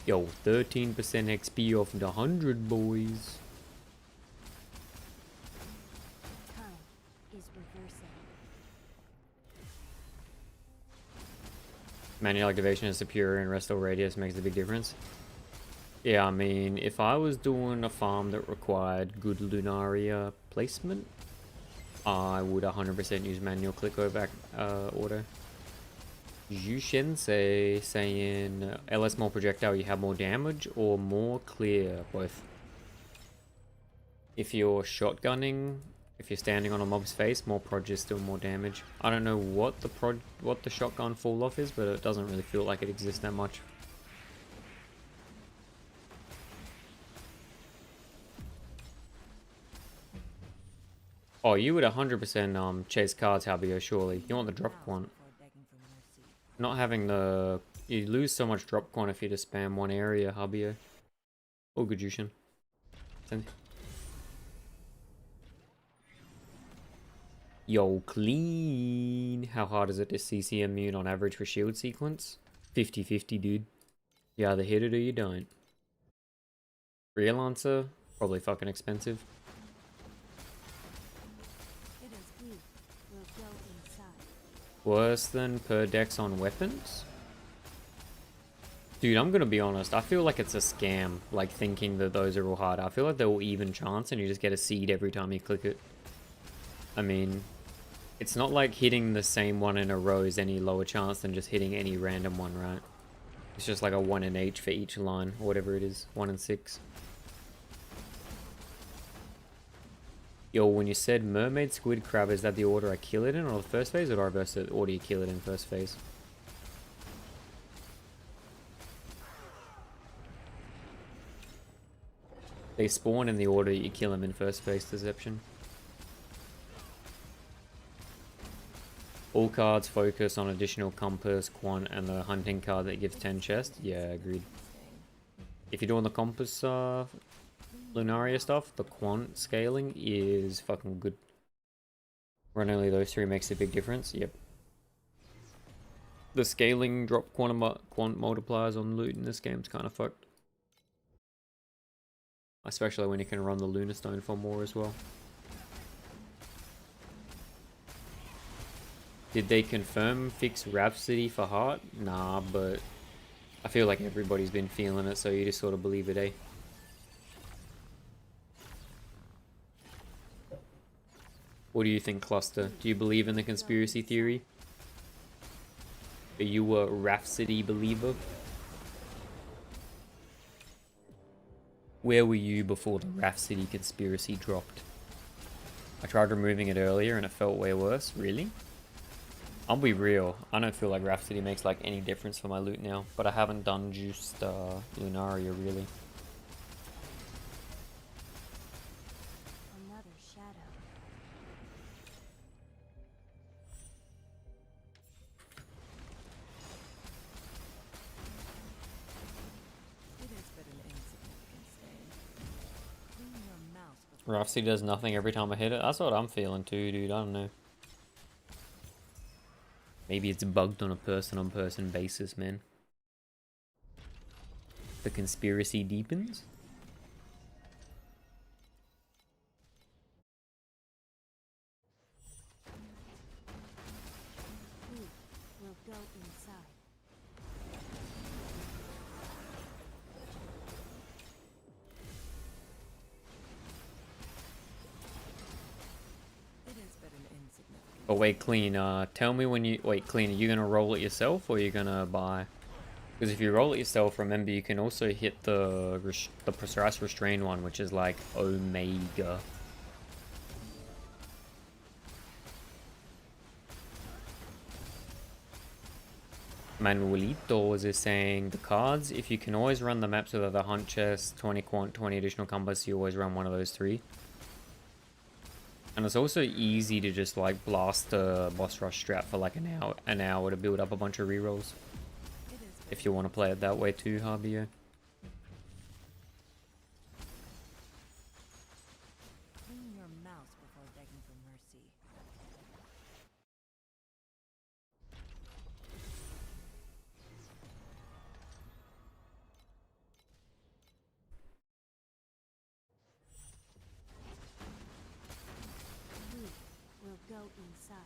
Speaker 1: Yo, 13% XP off the 100 boys.
Speaker 2: Time is reversing.
Speaker 1: Manual activation is superior and resto radius makes a big difference. Yeah, I mean, if I was doing a farm that required good Lunaria placement, I would 100% use manual click over auto. Yushinsei saying LS more projectile, you have more damage or more clear, both. If you're shotgunning, if you're standing on a mob's face, more proj still more damage. I don't know what the shotgun fall off is, but it doesn't really feel like it exists that much. Oh, you would 100% chase cards, Habio, surely. You want the drop quant.
Speaker 3: Before begging for mercy.
Speaker 1: Not having the... You lose so much drop quant if you just spam one area, Habio. Oh, good Jushin. Yo, clean. How hard is it to CC immune on average for shield sequence? 50-50, dude. You either hit it or you don't. Freelancer? Probably fucking expensive.
Speaker 2: It is we will go inside.
Speaker 1: Worse than per dex on weapons? Dude, I'm gonna be honest. I feel like it's a scam, like thinking that those are all hard. I feel like they're all even chance and you just get a seed every time you click it. I mean, it's not like hitting the same one in a row is any lower chance than just hitting any random one, right? It's just like a 1 in H for each line, or whatever it is. 1 in 6. Yo, when you said mermaid, squid, crab, is that the order I kill it in, or the first phase, or do I reverse the order you kill it in first phase? They spawn in the order you kill them in first phase, Deception. All cards focus on additional compass, quant, and the hunting card that gives 10 chest. Yeah, agreed. If you're doing the compass Lunaria stuff, the quant scaling is fucking good. Running only those 3 makes a big difference. Yep. The scaling drop quant multipliers on loot in this game's kind of fucked. Especially when you can run the Lunar Stone for more as well. Did they confirm fix Rhapsody for Heart? Nah, but I feel like everybody's been feeling it, so you just sort of believe it, eh? What do you think, Cluster? Do you believe in the conspiracy theory? Are you a Rhapsody believer? Where were you before the Rhapsody conspiracy dropped? I tried removing it earlier and it felt way worse. Really? I'll be real. I don't feel like Rhapsody makes like any difference for my loot now, but I haven't done juiced Lunaria really.
Speaker 2: Another shadow.
Speaker 3: It is but an insignificant stain. Clean your mouse before
Speaker 1: Rhapsody does nothing every time I hit it. That's what I'm feeling too, dude. I don't know. Maybe it's bugged on a person-on-person basis, man. The conspiracy deepens?
Speaker 2: We will go inside.
Speaker 3: it is but an insignificant.
Speaker 1: Oh wait, Clean, tell me when you... Wait, Clean, are you gonna roll it yourself or are you gonna buy? Because if you roll it yourself, remember you can also hit the precise restrain one, which is like Omega. Manuelito is saying the cards, if you can always run the maps with the hunt chest, 20 quant, 20 additional combos, you always run one of those three. And it's also easy to just like blast the boss rush strat for like an hour to build up a bunch of rerolls.
Speaker 3: It is but
Speaker 1: If you want to play it that way too, Harbio.
Speaker 3: clean your mouse before begging for mercy.
Speaker 2: We will go inside.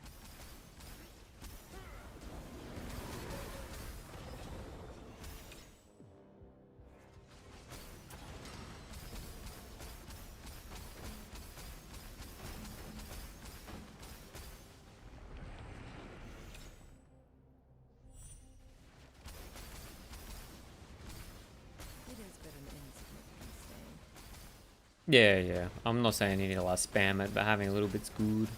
Speaker 3: It is but an insignificant stain.
Speaker 1: Yeah. I'm not saying you need to like spam it, but having a little bit's good.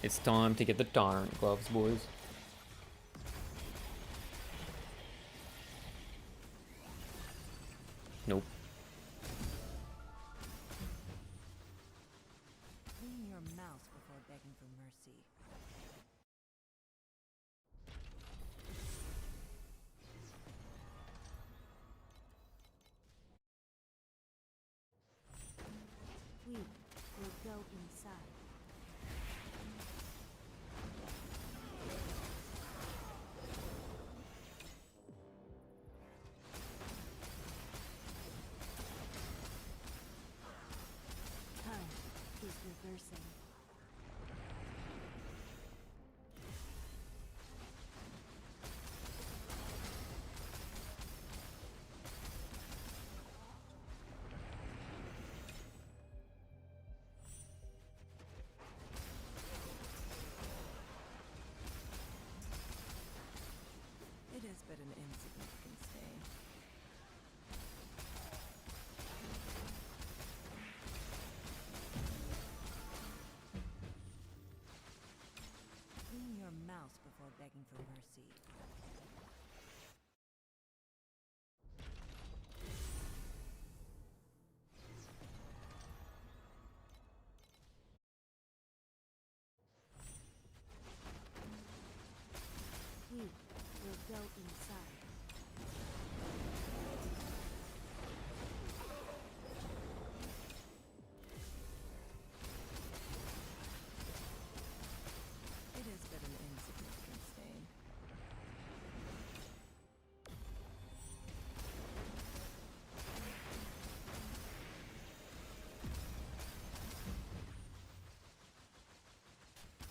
Speaker 1: It's time to get the Tyrant gloves, boys. Nope.
Speaker 3: Clean your mouse before begging for mercy.
Speaker 2: We will go inside. Time is reversing.
Speaker 3: It is but an insignificant stain. Clean your mouse before begging for mercy.
Speaker 2: We will go inside.
Speaker 3: It is but an insignificant stain.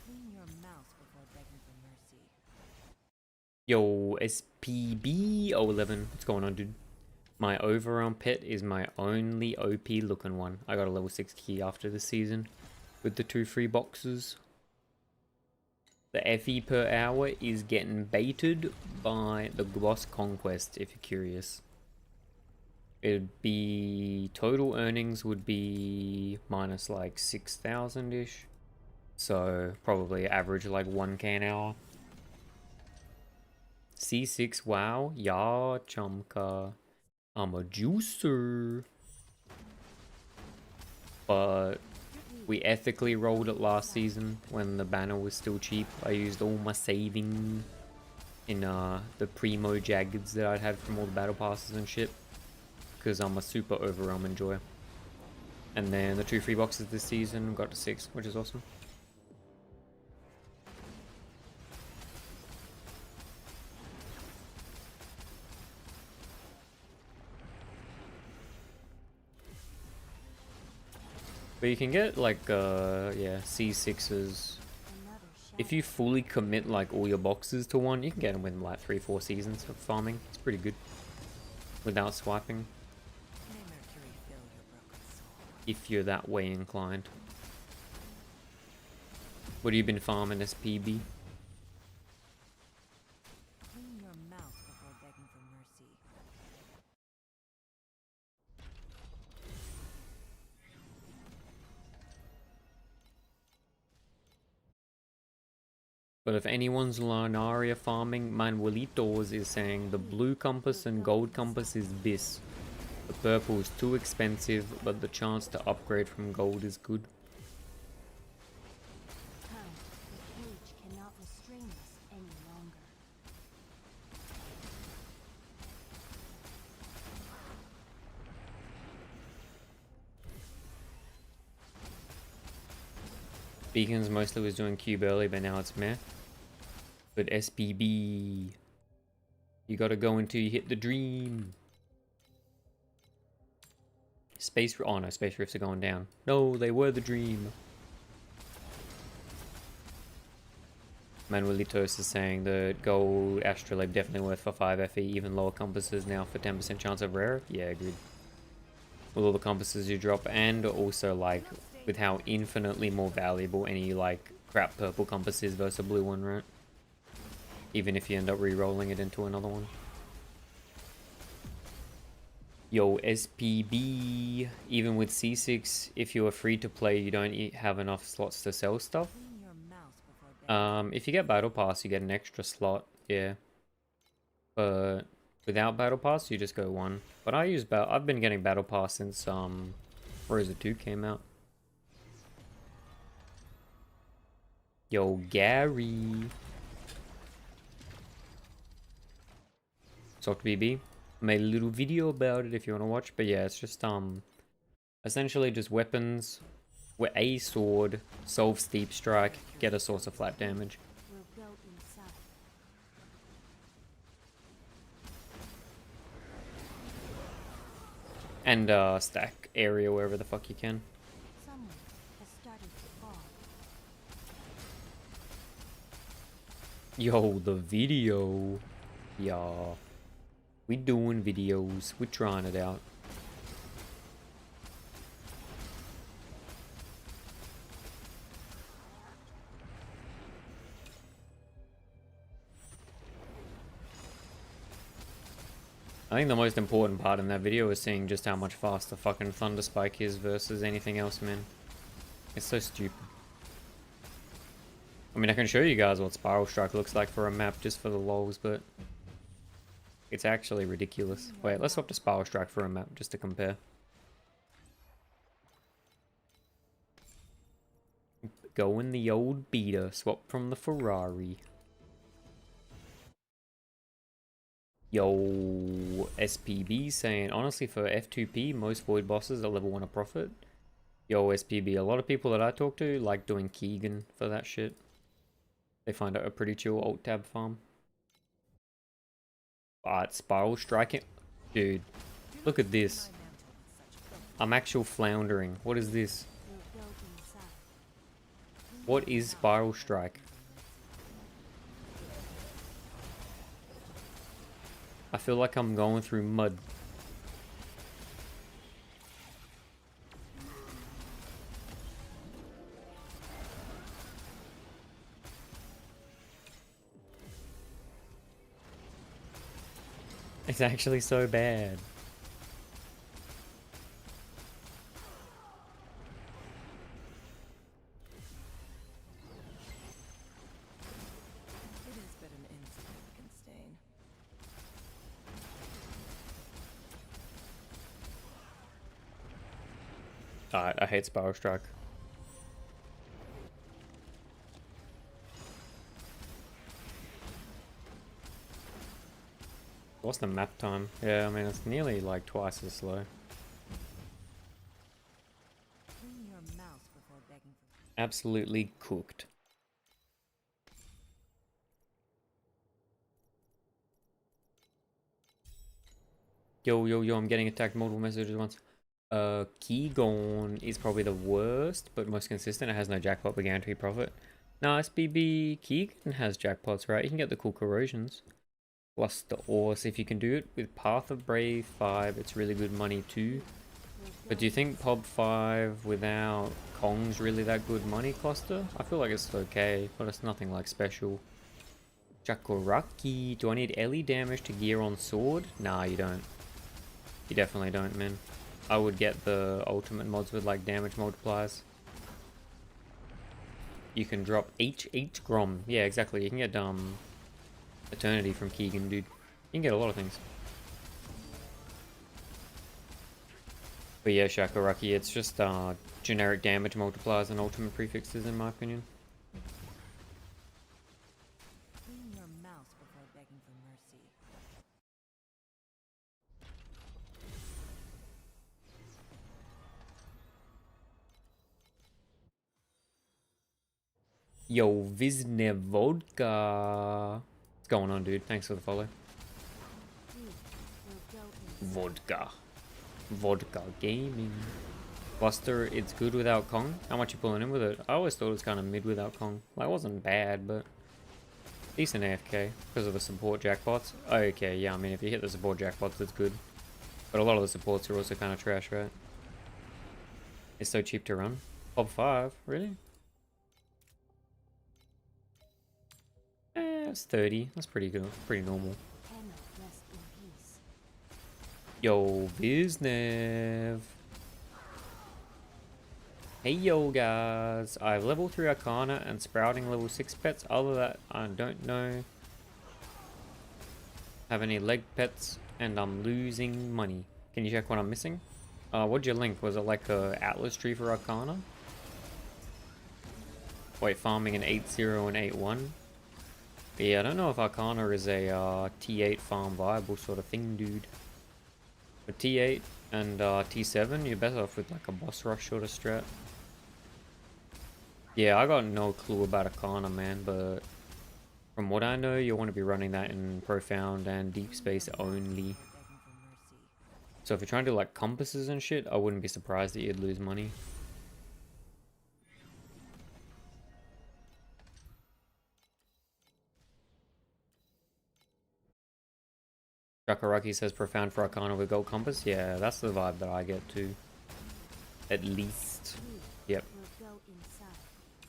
Speaker 3: Clean your mouse before begging for mercy.
Speaker 1: Yo, SPB011. What's going on, dude? My overarm pet is my only OP looking one. I got a level 6 key after the season with the 2 free boxes. The FE per hour is getting baited by the Gloss Conquest, if you're curious. It'd be... total earnings would be minus like 6,000-ish. So probably average like 1k an hour. C6, wow. Ya, chumka. I'm a juicer. But we ethically rolled it last season when the banner was still cheap. I used all my saving in the primo jaggeds that I'd had from all the battle passes and shit. Because I'm a super overwhelm enjoyer. And then the 2 free boxes this season got to 6, which is awesome. But you can get like yeah, C6s. If you fully commit like all your boxes to one, you can get them within like 3-4 seasons of farming. It's pretty good without swiping. If you're that way inclined. What have you been farming, SPB?
Speaker 3: Clean your mouth before begging for mercy.
Speaker 1: But if anyone's Larnaria farming, Manuelitos is saying the blue compass and gold compass is this. The purple is too expensive, but the chance to upgrade from gold is good.
Speaker 2: Come, the cage cannot restrain us any longer.
Speaker 1: Beacons mostly was doing cube early, but now it's meh. But SPB, you gotta go until you hit the dream. Oh no, space rifts are going down. No, they were the dream. Manuelitos is saying that gold astrolabe definitely worth for 5 FE, even lower compasses now for 10% chance of rare. Yeah, agreed. With all the compasses you drop, and also like with how infinitely more valuable any like crap purple compass is versus a blue one, right? Even if you end up re-rolling it into another one. Yo, SPB, even with C6, if you are free to play, you don't have enough slots to sell stuff.
Speaker 3: Clean your mouth before begging.
Speaker 1: If you get Battle Pass, you get an extra slot, yeah. But without Battle Pass, you just go 1. But I've been getting Battle Pass since, Rosa 2 came out. Yo, Gary. Talk to BB. Made a little video about it if you want to watch, but yeah, it's just essentially just weapons with a sword, solve steep strike, get a source of flat damage.
Speaker 2: We'll go inside.
Speaker 1: And stack area wherever the fuck you can.
Speaker 2: Someone has started to fall.
Speaker 1: Yo, the video. Yeah. We doing videos. We trying it out. I think the most important part in that video is seeing just how much faster fucking Thunder Spike is versus anything else, man. It's so stupid. I mean, I can show you guys what Spiral Strike looks like for a map just for the lols, but it's actually ridiculous. Wait, let's swap to Spiral Strike for a map just to compare. Go in the old beta, swap from the Ferrari. Yo, SPB saying, honestly for F2P, most void bosses are level 1 of profit. Yo, SPB, a lot of people that I talk to like doing Keegan for that shit. They find it a pretty chill alt tab farm. But Spiral Striking, dude, look at this. I'm actual floundering. What is this?
Speaker 2: We'll go inside.
Speaker 1: What is Spiral Strike? I feel like I'm going through mud. It's actually so bad.
Speaker 3: It is but an insignificant stain.
Speaker 1: I hate Spiral Strike. What's the map time? Yeah, I mean, it's nearly like twice as slow.
Speaker 3: Clean your mouse before begging for.
Speaker 1: Absolutely cooked. Yo, yo, yo, I'm getting attacked multiple messages once. Keygon is probably the worst, but most consistent. It has no jackpot but guaranteed profit. Nice, BB. Keegan has jackpots, right? You can get the cool corrosions. Plus the ores. If you can do it with Path of Brave 5, it's really good money too. But do you think Pob 5 without Kong's really that good money cluster? I feel like it's okay, but it's nothing like special. Jakuraki. Do I need Ellie damage to gear on sword? Nah, you don't. You definitely don't, man. I would get the ultimate mods with like damage multipliers. You can drop H8 Grom. Yeah, exactly. You can get Eternity from Keegan, dude. You can get a lot of things. But yeah, Shakuraki, it's just generic damage multipliers and ultimate prefixes in my opinion.
Speaker 3: Clean your mouse before begging for mercy.
Speaker 1: Yo, Vizne Vodka. What's going on, dude? Thanks for the follow. Vodka. Vodka Gaming. Buster, it's good without Kong. How much you pulling in with it? I always thought it was kind of mid without Kong. Like, it wasn't bad, but decent AFK because of the support jackpots. Okay, yeah, I mean, if you hit the support jackpots, it's good. But a lot of the supports are also kind of trash, right? It's so cheap to run. Top 5, really? It's 30. That's pretty good. Pretty normal. Yo, Viznev. Hey yo guys, I have level 3 Arcana and sprouting level 6 pets. Other than that, I don't know. Have any leg pets and I'm losing money. Can you check what I'm missing? What'd you link? Was it like a Atlas tree for Arcana? Wait, farming an 8-0 and 8-1? Yeah, I don't know if Arcana is a T8 farm viable sort of thing, dude. For T8 and T7, you're better off with like a boss rush sort of strat. Yeah, I got no clue about Arcana, man, but from what I know, you want to be running that in Profound and Deep Space only. So if you're trying to do like compasses and shit, I wouldn't be surprised that you'd lose money. Jakaraki says Profound for Arcana with Gold Compass. Yeah, that's the vibe that I get too. At least. Yep.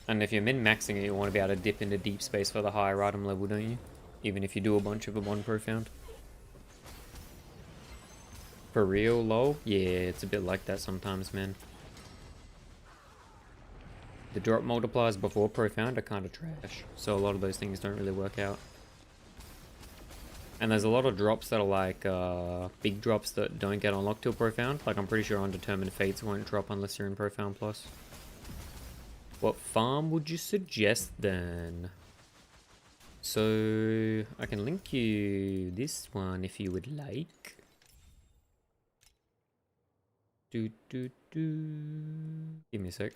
Speaker 1: And if you're min-maxing it, you want to be able to dip into Deep Space for the higher item level, don't you? Even if you do a bunch of them on Profound. For real, lol? Yeah, it's a bit like that sometimes, man. The drop multipliers before Profound are kind of trash. So a lot of those things don't really work out. And there's a lot of drops that are like big drops that don't get unlocked till Profound. Like I'm pretty sure Undetermined Fates won't drop unless you're in Profound Plus. What farm would you suggest then? So I can link you this one if you would like. Do. Give me a sec.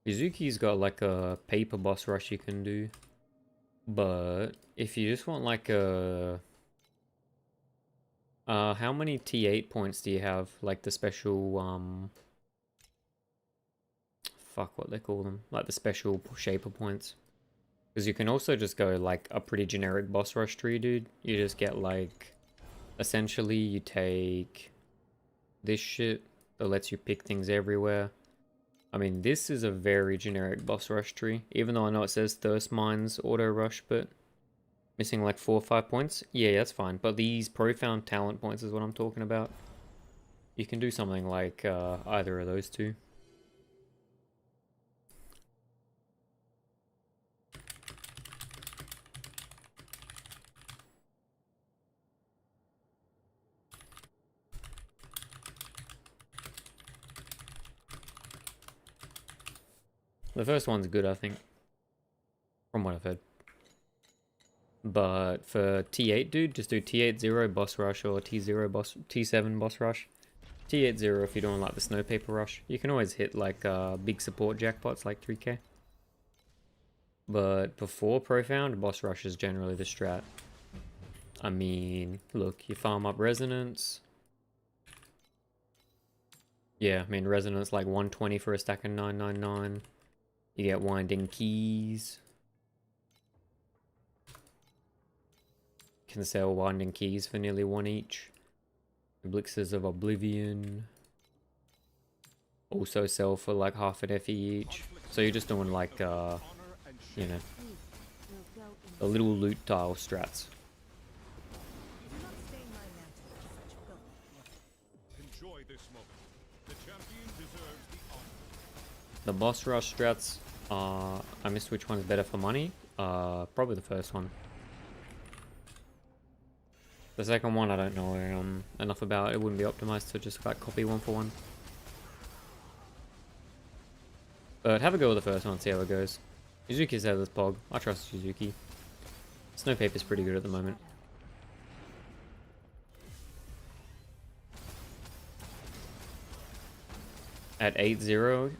Speaker 1: Yuzuki's got like a paper boss rush you can do. But if you just want like a... how many T8 points do you have? Like the special, fuck what they call them, like the special shaper points. Because you can also just go like a pretty generic boss rush tree, dude. You just get like, essentially you take this shit that lets you pick things everywhere. I mean, this is a very generic boss rush tree, even though I know it says Thirst Mines auto rush, but missing like 4 or 5 points. Yeah, that's fine. But these profound talent points is what I'm talking about. You can do something like either of those two. The first one's good, I think, from what I've heard. But for T8, dude, just do T8 0 boss rush or T0 boss, T7 boss rush. T8 0 if you're doing like the snow paper rush. You can always hit like big support jackpots like 3k. But before profound, boss rush is generally the strat. I mean, look, you farm up resonance. Yeah, I mean resonance like 120 for a stack of 999. You get winding keys. Can sell winding keys for nearly 1 each. Elixirs of Oblivion. Also sell for like half an FE each. So you're just doing like, you know,
Speaker 2: We will go
Speaker 1: the little loot tile strats.
Speaker 3: Do not stain my mantle with such filthy blood.
Speaker 5: Enjoy this moment. The champion deserves the honor.
Speaker 1: The boss rush strats, I missed which one's better for money. Probably the first one. The second one I don't know enough about. It wouldn't be optimized to just like copy one for one. But have a go with the first one, see how it goes. Yuzuki says it's Pog. I trust Yuzuki. Snow Paper's pretty good at the moment. At 8-0,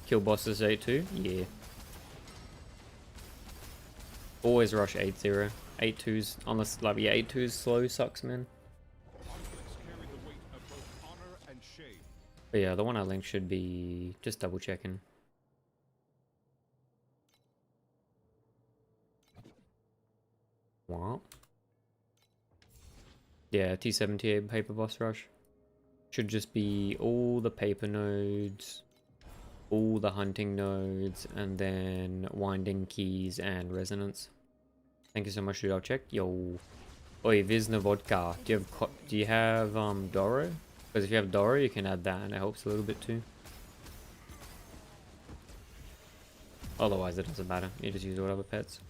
Speaker 1: kill bosses 8-2? Yeah. Always rush 8-0. 8-2's, unless, like, yeah, 8-2's slow sucks, man.
Speaker 5: Conflicts carry the weight of both honor and shame.
Speaker 1: But yeah, the one I linked should be just double checking. What? Yeah, T7, T8 paper boss rush. Should just be all the paper nodes, all the hunting nodes, and then winding keys and resonance. Thank you so much, dude. I'll check. Yo. Oi, Vizna vodka. Do you have Doro? Because if you have Doro, you can add that, and it helps a little bit too. Otherwise, it doesn't matter. You just use whatever pets.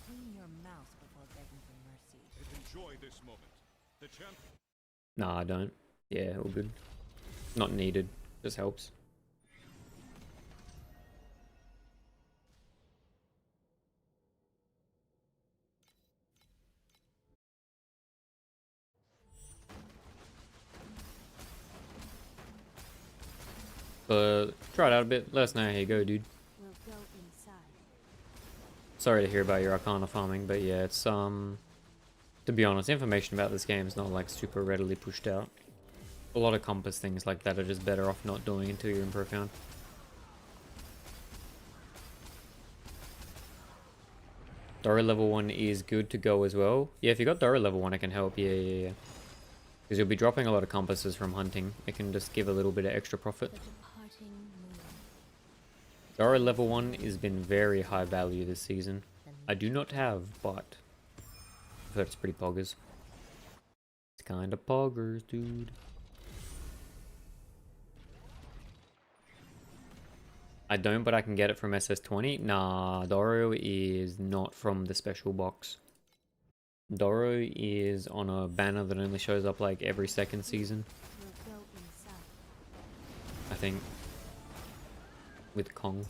Speaker 3: Clean your mouth before begging for mercy.
Speaker 5: Enjoy this moment. The champion.
Speaker 1: Nah, I don't. Yeah, all good. Not needed. Just helps. But try it out a bit. Let us know how you go, dude.
Speaker 2: will go inside.
Speaker 1: Sorry to hear about your Arcana farming, but yeah, it's to be honest, information about this game is not like super readily pushed out. A lot of compass things like that are just better off not doing until you're in profound. Doro level 1 is good to go as well. Yeah, if you got Doro level 1, it can help. Yeah. Because you'll be dropping a lot of compasses from hunting. It can just give a little bit of extra profit.
Speaker 2: The departing moon.
Speaker 1: Doro level 1 has been very high value this season. I do not have, but I've heard it's pretty poggers. It's kind of poggers, dude. I don't, but I can get it from SS20. Nah, Doro is not from the special box. Doro is on a banner that only shows up like every second season,
Speaker 2: Will go inside.
Speaker 1: I think. With Kong.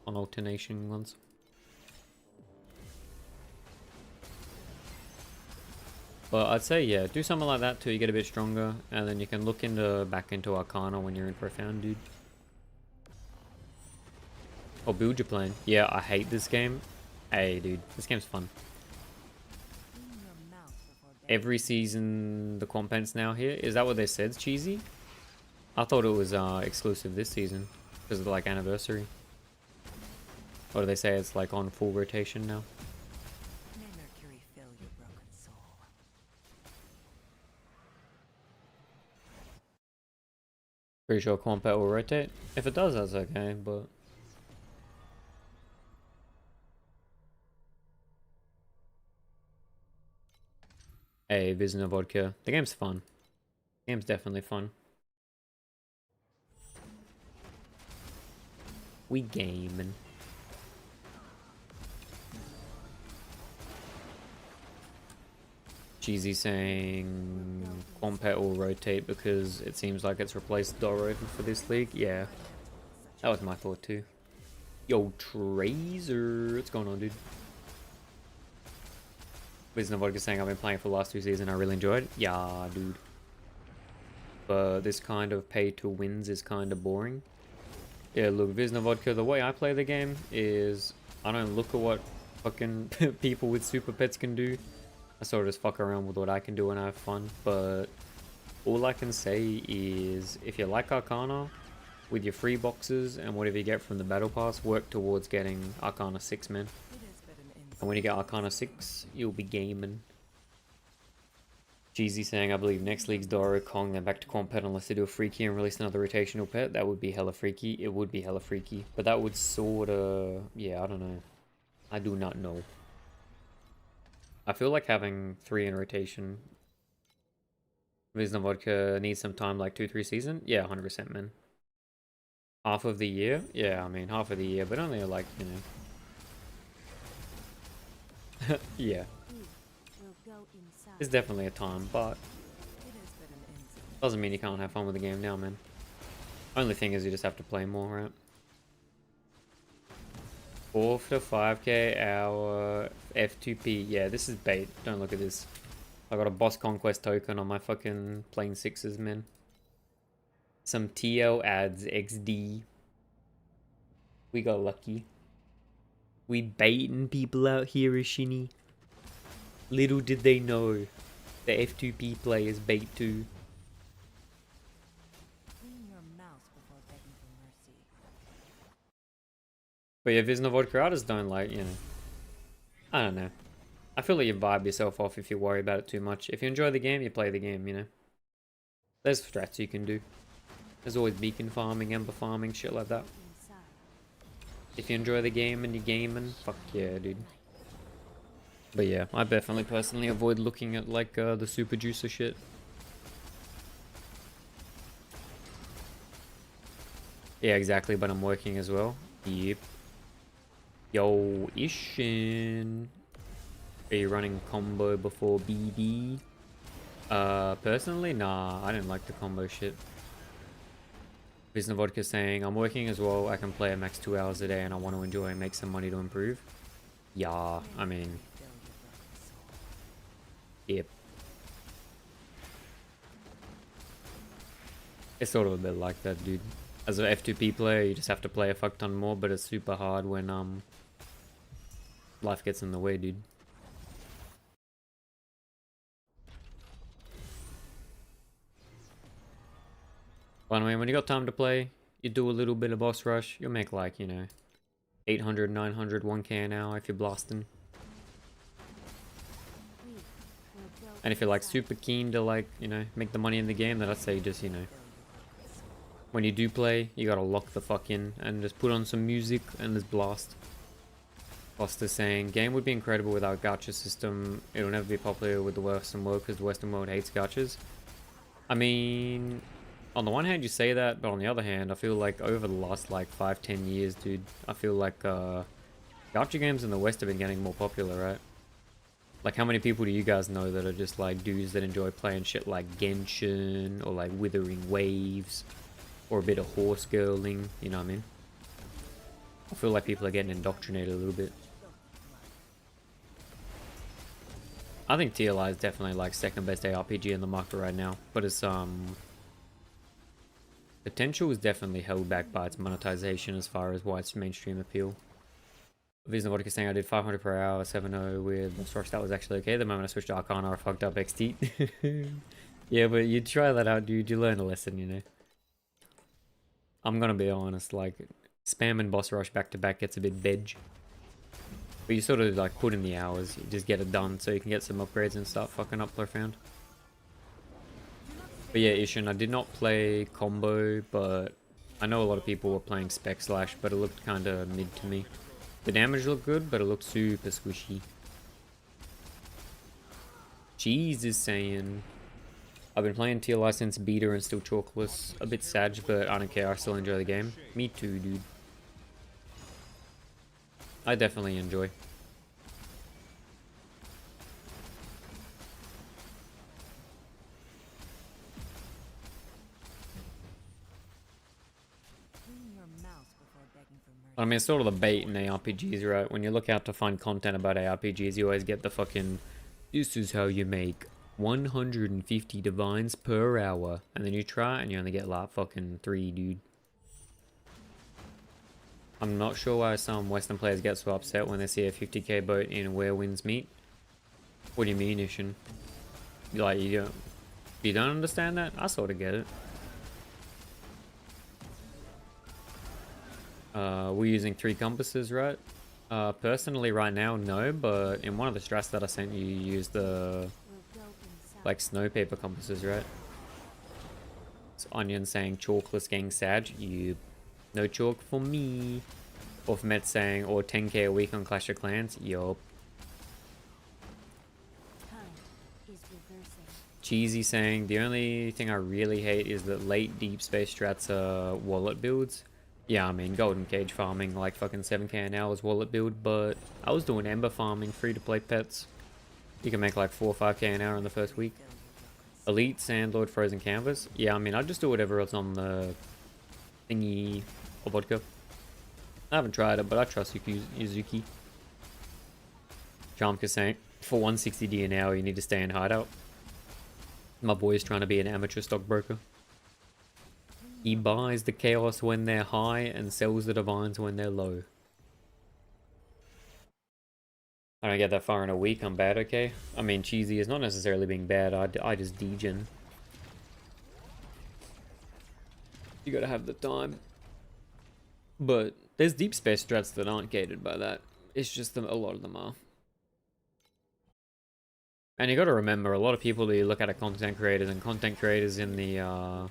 Speaker 1: On alternation ones. But I'd say, yeah, do something like that till you get a bit stronger, and then you can look back into Arcana when you're in Profound, dude. Or build your plan. Yeah, I hate this game. Hey, dude, this game's fun.
Speaker 3: Clean your mouth before begging.
Speaker 1: Every season, the Quampents now here. Is that what they said, Cheesy? I thought it was exclusive this season. Because of like anniversary. Or do they say it's like on full rotation now?
Speaker 3: May Mercury fill your broken soul.
Speaker 1: Pretty sure combat will rotate. If it does, that's okay, but... Hey, Vizna Vodka. The game's fun. The game's definitely fun. We gaming. Cheesy saying Quampet will rotate because it seems like it's replaced Doro for this league. Yeah, that was my thought too. Yo, Trazer, what's going on, dude? Wisdom Vodka saying I've been playing for the last 2 seasons. I really enjoyed it. Yeah, dude. But this kind of pay to wins is kind of boring. Yeah, look, Vizna Vodka, the way I play the game is I don't look at what fucking people with super pets can do. I sort of just fuck around with what I can do and I have fun. But all I can say is if you like Arcana, with your free boxes and whatever you get from the battle pass, work towards getting Arcana 6, man. And when you get Arcana 6, you'll be gaming. Jeezy saying, I believe next league's Doro Kong, then back to comp pet unless they do a freaky and release another rotational pet. That would be hella freaky. It would be hella freaky. But that would sorta... yeah, I don't know. I do not know. I feel like having 3 in rotation. Vizna Vodka needs some time, like 2-3 season? Yeah, 100%, man. Half of the year? Yeah, I mean, half of the year, but only like, you know. Yeah. It's definitely a time, but doesn't mean you can't have fun with the game now, man. Only thing is you just have to play more, right? 4 to 5k hour F2P. Yeah, this is bait. Don't look at this. I got a boss conquest token on my fucking plane 6s, man. Some TL ads XD. We got lucky. We baiting people out here, Ishini. Little did they know the F2P play is bait too.
Speaker 3: Clean your mouth before begging for mercy.
Speaker 1: But yeah, Vizna Vodka, I just don't like, you know. I don't know. I feel like you vibe yourself off if you worry about it too much. If you enjoy the game, you play the game, you know. There's strats you can do. There's always beacon farming, ember farming, shit like that. If you enjoy the game and you're gaming, fuck yeah, dude. But yeah, I definitely personally avoid looking at like the super juicer shit. Yeah, exactly, but I'm working as well. Yep. Yo, Ishin. Are you running combo before BD? Personally, nah, I didn't like the combo shit. Vizna Vodka saying, I'm working as well, I can play a max 2 hours a day and I want to enjoy and make some money to improve. Yeah, I mean... Yep. It's sort of a bit like that, dude. As an F2P player, you just have to play a fuck ton more, but it's super hard when, life gets in the way, dude. But I mean, when you got time to play, you do a little bit of boss rush, you'll make like, you know, 800, 900, 1k an hour if you're blasting. And if you're like super keen to like, you know, make the money in the game, then I'd say just, you know, when you do play, you gotta lock the fuck in and just put on some music and just blast. Foster saying, game would be incredible without gacha system. It'll never be popular with the Western world because the Western world hates gachas. I mean, on the one hand you say that, but on the other hand, I feel like over the last like 5-10 years, dude, I feel like gacha games in the West have been getting more popular, right? Like, how many people do you guys know that are just like dudes that enjoy playing shit like Genshin or like Withering Waves or a bit of horse girling, you know what I mean? I feel like people are getting indoctrinated a little bit. I think TLI is definitely like second best ARPG in the market right now, but its potential is definitely held back by its monetization as far as wide mainstream appeal. Vizna Vodka saying I did 500 per hour, 7.0 with boss rush. That was actually okay. The moment I switched to Arcana, I fucked up XT. Yeah, but you try that out, dude. You learn a lesson, you know. I'm gonna be honest, like, spam and boss rush back to back gets a bit veg. But you sort of like put in the hours, you just get it done so you can get some upgrades and start fucking up profound. But yeah, Ishin, I did not play combo, but I know a lot of people were playing spec slash, but it looked kind of mid to me. The damage looked good, but it looked super squishy. Jeez is saying, I've been playing TLI since beta and still chalkless. A bit sad, but I don't care, I still enjoy the game. Me too, dude. I definitely enjoy.
Speaker 3: Clean your mouth before begging for mercy.
Speaker 1: I mean, it's sort of the bait in ARPGs, right? When you look out to find content about ARPGs, you always get the fucking, this is how you make 150 divines per hour. And then you try it and you only get like fucking 3, dude. I'm not sure why some Western players get so upset when they see a 50k boat in Where Winds Meet. What do you mean, Ishin? Like, you don't understand that? I sort of get it. We're using 3 compasses, right? Personally right now, no, but in one of the strats that I sent you, you use the, like, snow paper compasses, right? It's Onion saying chalkless gang sag. You, no chalk for me. Or Met saying, or 10k a week on Clash of Clans. Yup. Cheesy saying, the only thing I really hate is that late deep space strats are wallet builds. Yeah, I mean, Golden Cage farming like fucking 7k an hour is wallet build, but I was doing Ember farming, free to play pets. You can make like 4 or 5k an hour in the first week. Elite, Sandlord, Frozen Canvas. Yeah, I mean, I just do whatever else on the thingy or vodka. I haven't tried it, but I trust Yuzuki. Charmka saying, for 160D an hour, you need to stay in hideout. My boy's trying to be an amateur stockbroker. He buys the chaos when they're high and sells the divines when they're low. I don't get that far in a week, I'm bad, okay? I mean, cheesy is not necessarily being bad, I just degen. You gotta have the time. But there's deep space strats that aren't gated by that. It's just that a lot of them are. And you gotta remember, a lot of people that you look at are content creators, and content creators in the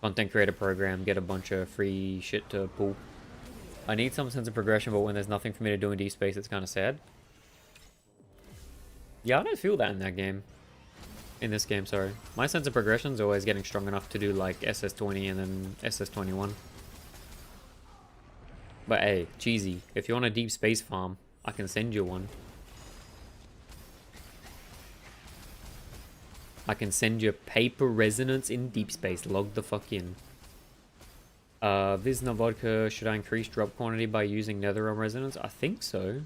Speaker 1: content creator program get a bunch of free shit to pull. I need some sense of progression, but when there's nothing for me to do in deep space, it's kind of sad. Yeah, I don't feel that in that game. In this game, sorry. My sense of progression is always getting strong enough to do like SS20 and then SS21. But hey, cheesy, if you want a deep space farm, I can send you one. I can send you paper resonance in deep space. Log the fuck in. Vizna vodka, should I increase drop quantity by using netherrealm resonance? I think so.
Speaker 3: Do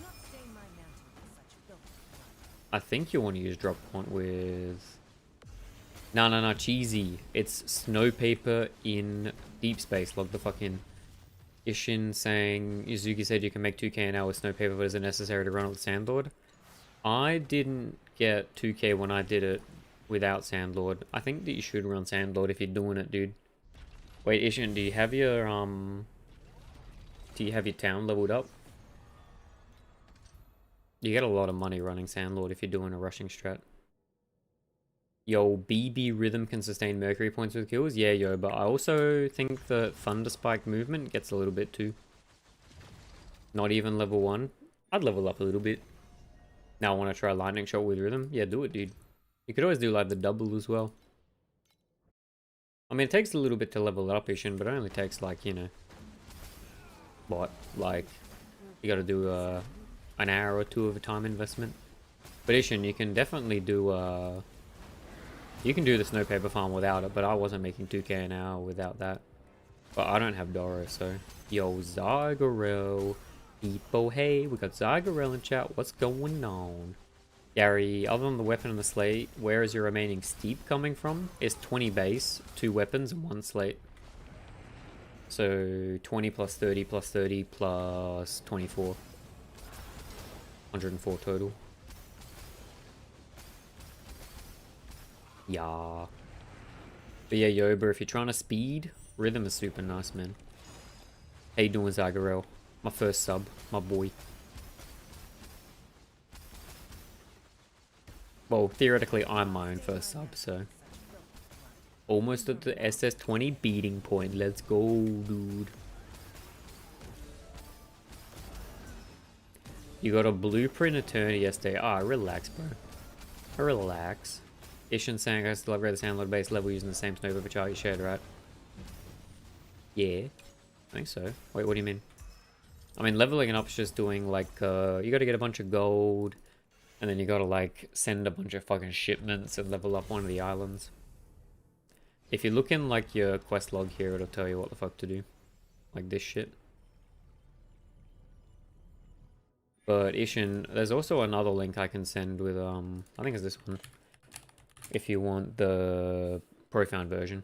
Speaker 3: not stain my mantle with such filth.
Speaker 1: I think you want to use drop quant with... No, cheesy. It's snow paper in deep space. Log the fuck in. Ishin saying, Yuzuki said you can make 2k an hour with snow paper, but is it necessary to run with Sandlord? I didn't get 2k when I did it without Sandlord. I think that you should run Sandlord if you're doing it, dude. Wait, Ishin, do you have your town leveled up? You get a lot of money running Sandlord if you're doing a rushing strat. Yo, BB Rhythm can sustain Mercury points with kills? Yeah, yo, but I also think that Thunder Spike movement gets a little bit too. Not even level 1. I'd level up a little bit. Now I want to try Lightning Shot with Rhythm. Yeah, do it, dude. You could always do like the double as well. I mean, it takes a little bit to level it up, Ishin, but it only takes like, you know... What? Like, you gotta do an hour or 2 of a time investment. But Ishin, you can definitely do... You can do the snow paper farm without it, but I wasn't making 2k an hour without that. But I don't have Doro, so... Yo, Zygarel. People, hey, we got Zygarel in chat. What's going on? Gary, other than the weapon and the slate, where is your remaining steep coming from? It's 20 base, 2 weapons, and 1 slate. So, 20 plus 30 plus 30 plus 24. 104 total. Yeah. But yeah, Yoba, if you're trying to speed, rhythm is super nice, man. How you doing, Zagarel? My first sub, my boy. Well, theoretically, I'm my own first sub, so. Almost at the SS20 beating point. Let's go, dude. You got a blueprint eternity yesterday. Ah, relax, bro. Relax. Ishin saying I still upgrade the soundload base level using the same snowball chart you shared, right? Yeah, I think so. Wait, what do you mean? I mean, leveling it up is just doing like, you gotta get a bunch of gold, and then you gotta like send a bunch of fucking shipments and level up one of the islands. If you look in like your quest log here, it'll tell you what the fuck to do. Like this shit. But Ishin, there's also another link I can send with, I think it's this one. If you want the profound version.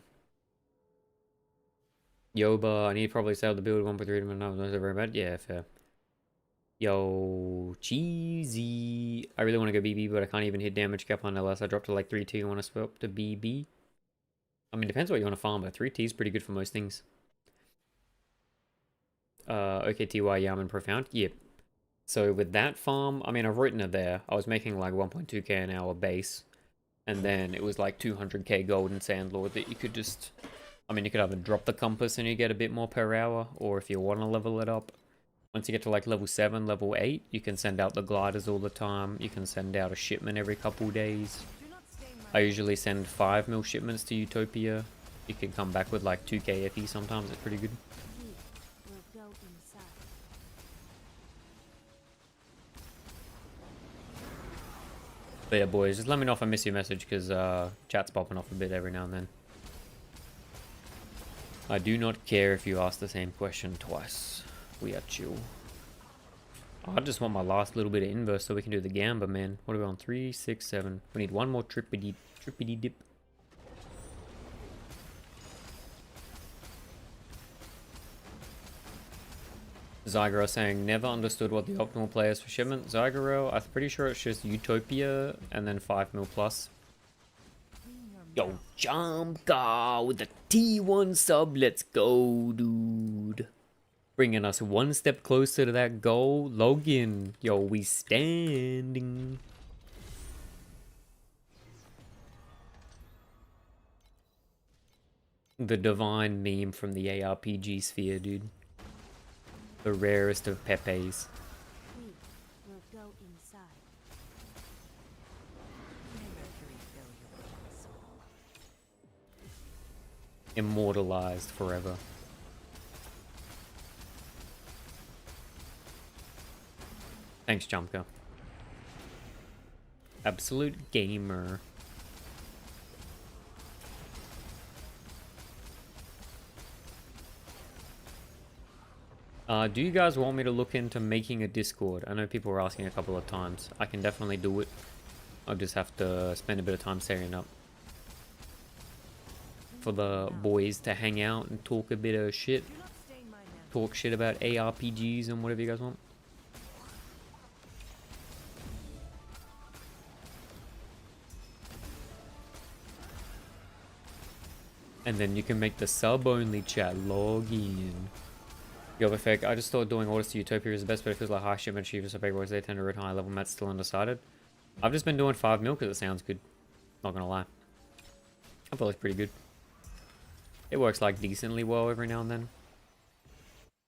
Speaker 1: Yoba, I need to probably sell the build 1.3 to no, that's very bad. Yeah, fair. Yo, cheesy. I really want to go BB, but I can't even hit damage cap on LS. I dropped to like 3T. I want to swap to BB. I mean, depends what you want to farm, but 3T is pretty good for most things. Okay, TY, yeah, I'm in Profound. Yep. So with that farm, I mean, I've written it there. I was making like 1.2k an hour base. And then it was like 200k gold in Sandlord that you could just... I mean, you could either drop the compass and you get a bit more per hour, or if you want to level it up, once you get to like level 7, level 8, you can send out the gliders all the time. You can send out a shipment every couple days. I usually send 5 mil shipments to Utopia. You can come back with like 2k FE sometimes, it's pretty good.
Speaker 2: We'll go inside.
Speaker 1: But yeah, boys, just let me know if I miss your message, because chat's popping off a bit every now and then. I do not care if you ask the same question twice. We are chill. I just want my last little bit of inverse so we can do the Gamba, man. What are we on? 3, 6, 7. We need one more trippity dip. Zygaro saying, never understood what the optimal play is for shipment. Zygaro, I'm pretty sure it's just Utopia and then 5 mil plus. Yo, Jamka with the T1 sub. Let's go, dude. Bringing us one step closer to that goal. Logan, yo, we standing. The divine meme from the ARPG sphere, dude. The rarest of Pepes.
Speaker 2: We will go inside.
Speaker 3: May Mercury fill your aching soul.
Speaker 1: Immortalized forever. Thanks, Jumka. Absolute gamer. Do you guys want me to look into making a Discord? I know people were asking a couple of times. I can definitely do it. I'll just have to spend a bit of time setting up. For the boys to hang out and talk a bit of shit.
Speaker 3: Do not stain my mantle.
Speaker 1: Talk shit about ARPGs and whatever you guys want. And then you can make the sub-only chat log in. Yo, effect. I just thought doing orders to Utopia is the best, but it feels like high shipment achievers are paperwork. They tend to run high level mats still undecided. I've just been doing 5 mil because it sounds good. Not gonna lie. I feel like pretty good. It works like decently well every now and then.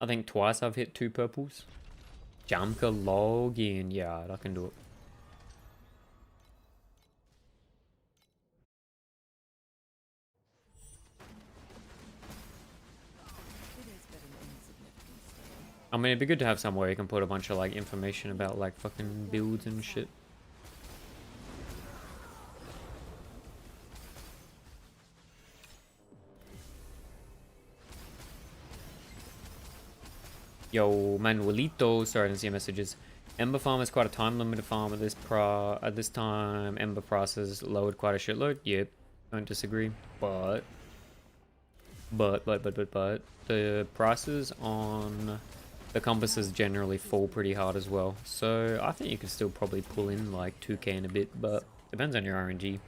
Speaker 1: I think twice I've hit 2 purples. Jamka log in. Yeah, I can do it.
Speaker 3: It is but an insignificant stain.
Speaker 1: I mean, it'd be good to have somewhere you can put a bunch of like information about like fucking builds and shit. Yo, Manuelito, sorry I didn't see your messages. Ember farm is quite a time limited farm at this time. Ember prices lowered quite a shitload. Yep, don't disagree. But the prices on the compasses generally fall pretty hard as well. So I think you could still probably pull in like 2k and a bit, but depends on your RNG.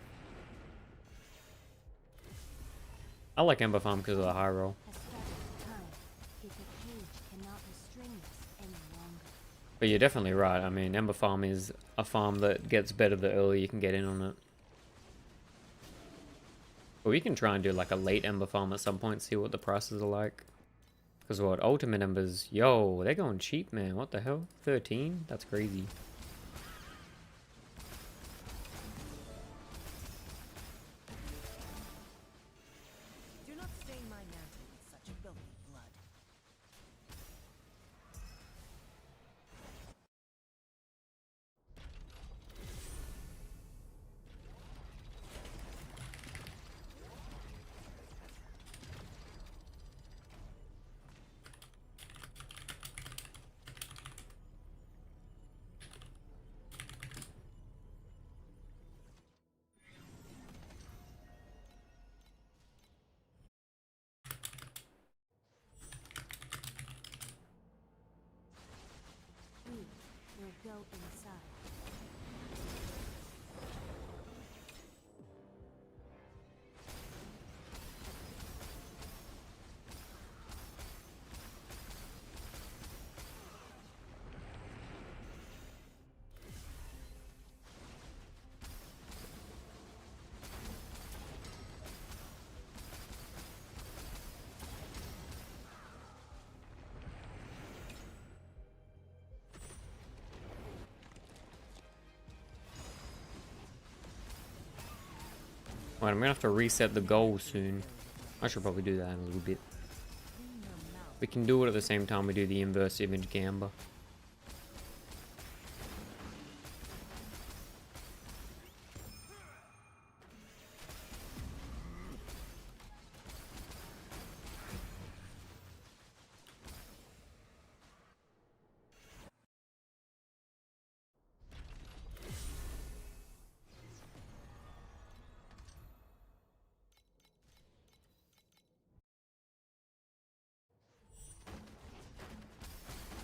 Speaker 1: I like Ember Farm because of the high roll.
Speaker 2: Has started time. Yet the cage cannot restrain us any longer.
Speaker 1: But you're definitely right. I mean, Ember Farm is a farm that gets better the earlier you can get in on it. But we can try and do like a late Ember Farm at some point, see what the prices are like. Because what, Ultimate Embers, yo, they're going cheap, man. What the hell? 13? That's crazy.
Speaker 3: Do not stain my mantle with such filthy blood.
Speaker 2: We will go inside.
Speaker 1: Right, I'm gonna have to reset the goal soon. I should probably do that in a little bit.
Speaker 3: Clean your mouth.
Speaker 1: We can do it at the same time we do the inverse image gamba.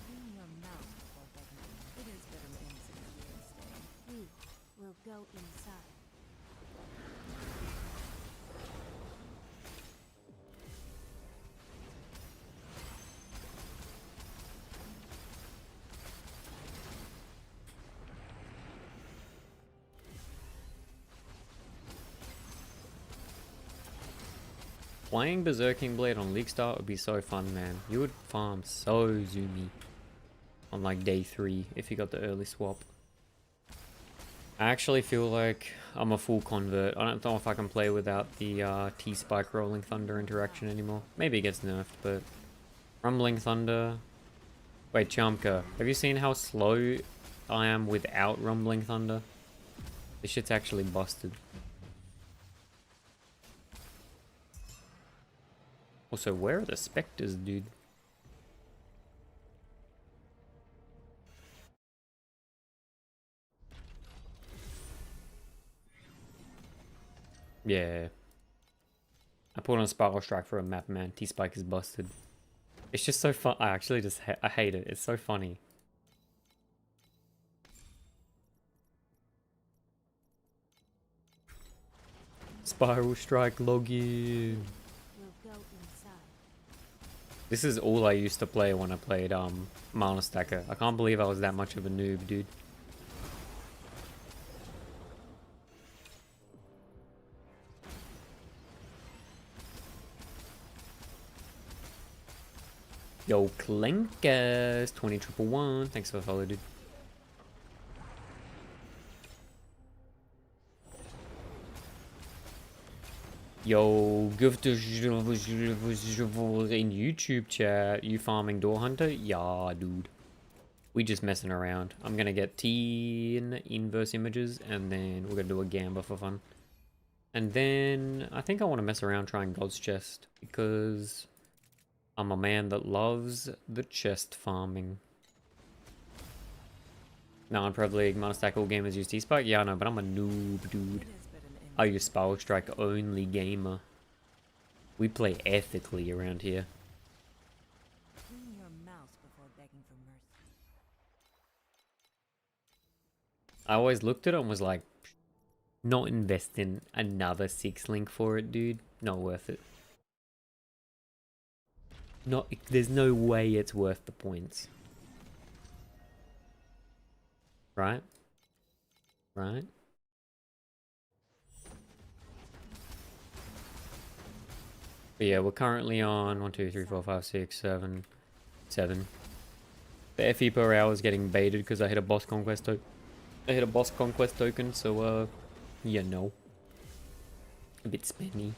Speaker 3: Clean your mouth before begging. It is better innocent than staying.
Speaker 2: We will go inside.
Speaker 1: Playing Berserking Blade on League Start would be so fun, man. You would farm so zoomy on like day 3 if you got the early swap. I actually feel like I'm a full convert. I don't know if I can play without the T-Spike Rolling Thunder interaction anymore. Maybe it gets nerfed, but Rumbling Thunder... Wait, Chamka, have you seen how slow I am without Rumbling Thunder? This shit's actually busted. Also, where are the specters, dude? Yeah. I put on Spiral Strike for a map, man. T-Spike is busted. It's just so fun. I actually just I hate it. It's so funny. Spiral Strike login.
Speaker 2: Will go inside.
Speaker 1: This is all I used to play when I played Mana Stacker. I can't believe I was that much of a noob, dude. Yo, Clankas 20111. Thanks for the follow, dude. Yo, give to in YouTube chat. You farming Door Hunter? Yeah, dude. We just messing around. I'm gonna get 10 inverse images and then we're gonna do a gamba for fun. And then I think I want to mess around trying God's Chest because I'm a man that loves the chest farming. No, in Pro League, Mana Stack all gamers use T-Spike? Yeah, I know, but I'm a noob, dude.
Speaker 3: It is but an
Speaker 1: I use Spiral Strike only gamer. We play ethically around here.
Speaker 3: Clean your mouth before begging for mercy.
Speaker 1: I always looked at it and was like, not investing another 6 link for it, dude. Not worth it. Not, there's no way it's worth the points. Right? Right? But yeah, we're currently on 1, 2, 3, 4, 5, 6, 7, 7. The FE per hour is getting baited because I hit a boss conquest token, so you know. A bit spammy.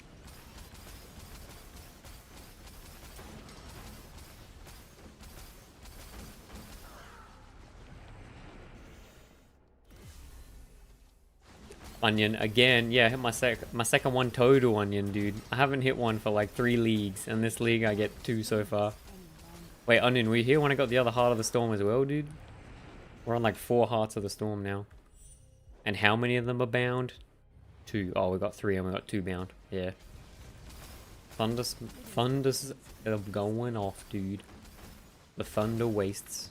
Speaker 1: Onion again, yeah, I hit my second one total, Onion, dude. I haven't hit one for like 3 leagues, and this league I get 2 so far. Wait, Onion, were you here when I got the other Heart of the Storm as well, dude? We're on like 4 Hearts of the Storm now. And how many of them are bound? 2. Oh, we got 3 and we got 2 bound. Yeah. Thunder's going off, dude. The Thunder wastes.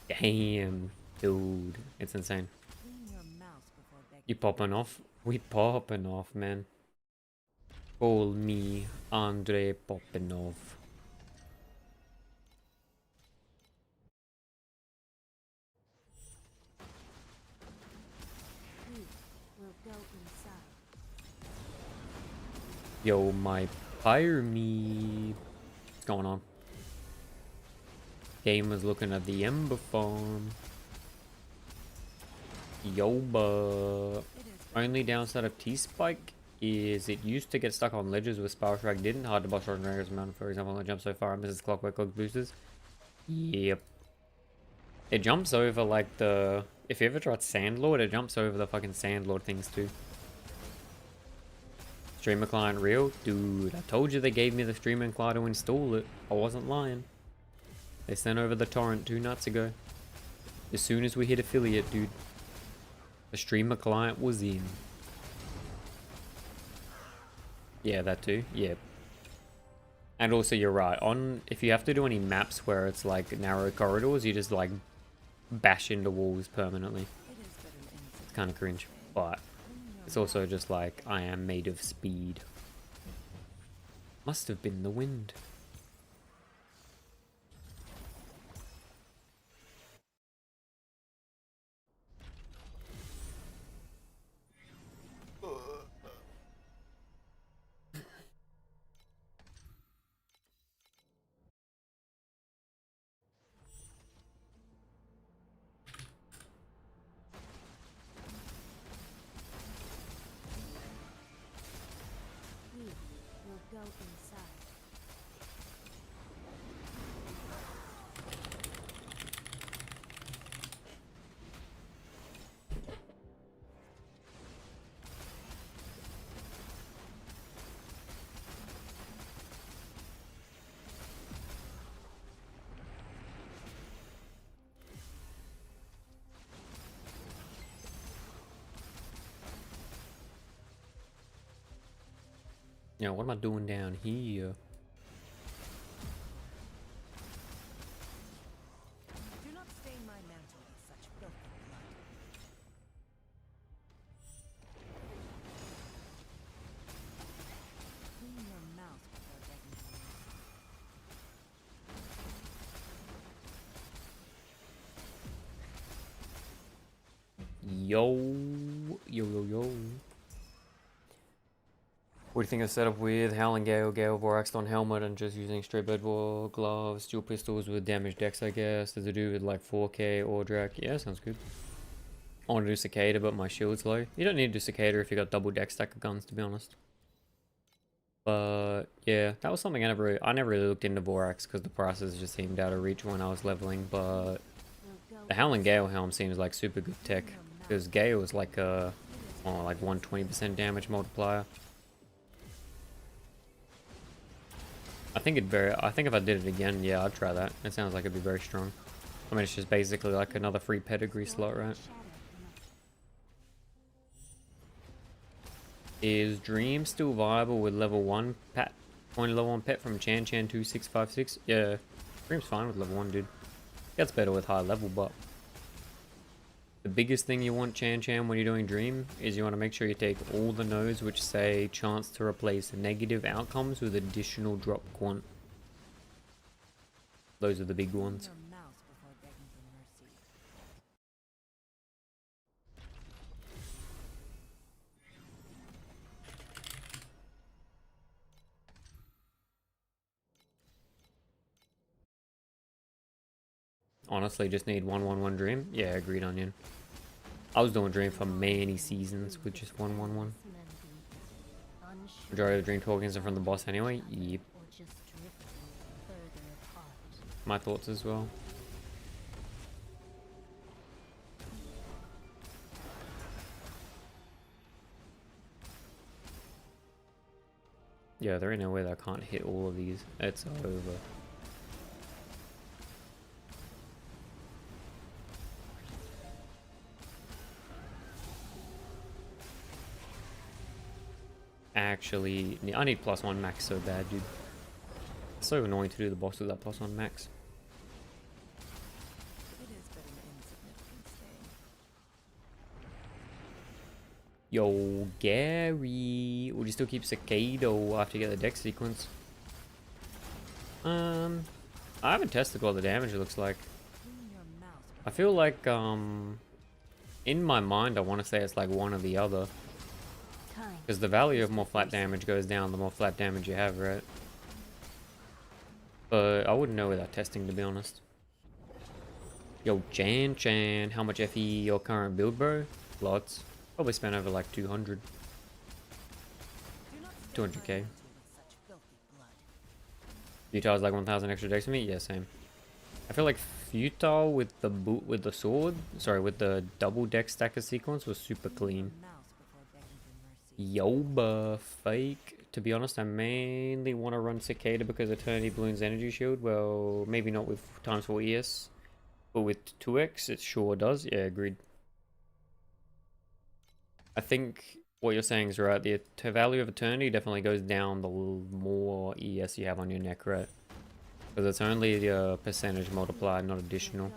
Speaker 1: Damn, dude, it's insane.
Speaker 3: Clean your mouth before begging.
Speaker 1: You popping off? We popping off, man. Call me Andre Popinov.
Speaker 2: We will go inside.
Speaker 1: Yo, my Pyramid. What's going on? Game was looking at the Ember Farm. Yo, but only downside of T-Spike is it used to get stuck on ledges with Spiral Strike didn't. Hard to boss on Dragon's Mountain, for example, and jump so far and misses Clockwork Cloak boosters. Yep. It jumps over like the... If you ever tried Sandlord, it jumps over the fucking Sandlord things too. Streamer client real? Dude, I told you they gave me the streamer client to install it. I wasn't lying. They sent over the torrent 2 nights ago. As soon as we hit affiliate, dude. The streamer client was in. Yeah, that too. Yeah. And also, you're right. If you have to do any maps where it's like narrow corridors, you just like bash into walls permanently. It's kind of cringe, but it's also just like I am made of speed. Must have been the wind.
Speaker 2: We will go inside.
Speaker 1: Yeah, what am I doing down here?
Speaker 3: Do not stain my mantle with such filthy blood. Clean your mouth before begging for mercy.
Speaker 1: Yo. What do you think of setup with Howling Gale, Vorax on helmet, and just using straight bedwall gloves, dual pistols with damaged decks, I guess? Does it do with like 4K or Drac? Yeah, sounds good. I want to do Cicada, but my shield's low. You don't need to do Cicada if you got double deck stack of guns, to be honest. But yeah, that was something I never really looked into Vorax because the prices just seemed out of reach when I was leveling. But the Howling Gale helm seems like super good tech because Gale is like a like 120% damage multiplier. I think if I did it again, yeah, I'd try that. It sounds like it'd be very strong. I mean, it's just basically like another free pedigree slot, right? Is Dream still viable with level 1 pet? Point level 1 pet from Chan2656? Yeah, Dream's fine with level 1, dude. Gets better with high level, but The biggest thing you want, Chan Chan, when you're doing Dream is you want to make sure you take all the nodes which say chance to replace negative outcomes with additional drop quant. Those are the big ones.
Speaker 3: Your mouse before begging for mercy.
Speaker 1: Honestly, just need 111 Dream. Yeah, agreed, Onion. I was doing Dream for many seasons with just 111. Majority of the Dream tokens are from the boss anyway. Yep. My thoughts as well. Yeah, there ain't no way that I can't hit all of these. It's over. Actually, I need +1 max so bad, dude. It's so annoying to do the boss with that +1 max.
Speaker 3: It is but an insignificant thing.
Speaker 1: Yo, Gary, would you still keep Cicada after you get the deck sequence? I haven't tested what the damage looks like.
Speaker 3: Clean your mouse
Speaker 1: I feel like, in my mind, I want to say it's like one or the other. Because the value of more flat damage goes down the more flat damage you have, right? But I wouldn't know without testing, to be honest. Yo, Chan, how much FE your current build, bro? Lots. Probably spent over like 200.
Speaker 3: Do not
Speaker 1: 200k.
Speaker 3: with such filthy blood.
Speaker 1: Futile is like 1,000 extra dex for me? Yeah, same. I feel like Futile with the with the sword, sorry, with the double deck stacker sequence was super clean.
Speaker 3: Mouse before begging for mercy.
Speaker 1: Yoba fake. To be honest, I mainly want to run Cicada because Eternity Bloom's energy shield. Well, maybe not with ×4 ES, but with 2x, it sure does. Yeah, agreed. I think what you're saying is right. The value of Eternity definitely goes down the more ES you have on your neck, right? Because it's only the percentage multiplied, not additional.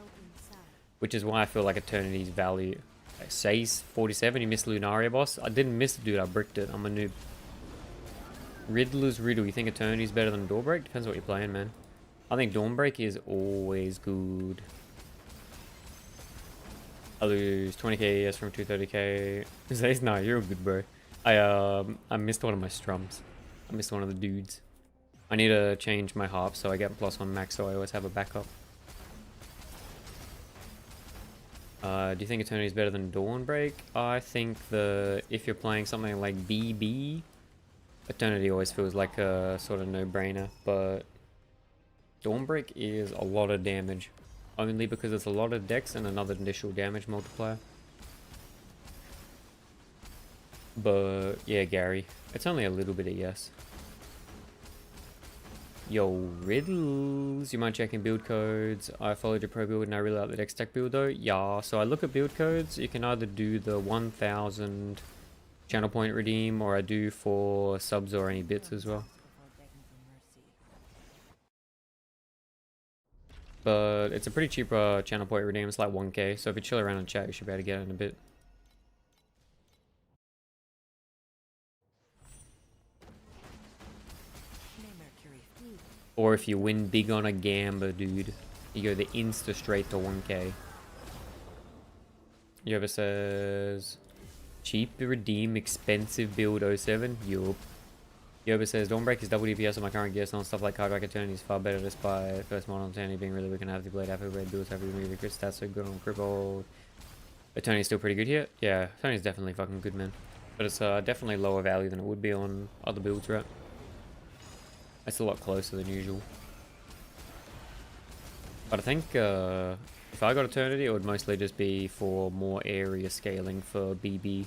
Speaker 1: Which is why I feel like Eternity's value. Says 47, you missed Lunaria boss. I didn't miss it, dude. I bricked it. I'm a noob. Riddler's Riddle. You think Eternity's better than Dawnbreak? Depends what you're playing, man. I think Dawnbreak is always good. I lose 20k ES from 230k. Says, nah, you're good, bro. I missed one of my strums. I missed one of the dudes. I need to change my harp so I get +1 max so I always have a backup. Do you think Eternity is better than Dawnbreak? I think if you're playing something like BB, Eternity always feels like a sort of no-brainer, but Dawnbreak is a lot of damage, only because it's a lot of dex and another initial damage multiplier. But yeah, Gary, it's only a little bit of yes. Yo, Riddles, you mind checking build codes? I followed your pro build and I really like the deck stack build though. Yeah, so I look at build codes. You can either do the 1000 channel point redeem, or I do for subs or any bits as well. But it's a pretty cheap channel point redeem. It's like 1k. So if you chill around and chat, you should be able to get it in a bit. Or if you win big on a gamba, dude, you go the insta straight to 1k. Yoba says, cheap redeem, expensive build 07. Yup. Yoba says, Dawnbreak is double DPS on my current gear, so on stuff like Cardrack Eternity is far better despite first model Eternity being really weak and have the blade after red builds have really crit stats so good on crippled. Eternity's still pretty good here. Yeah, Eternity's definitely fucking good, man. But it's definitely lower value than it would be on other builds, right? It's a lot closer than usual. But I think if I got Eternity, it would mostly just be for more area scaling for BB.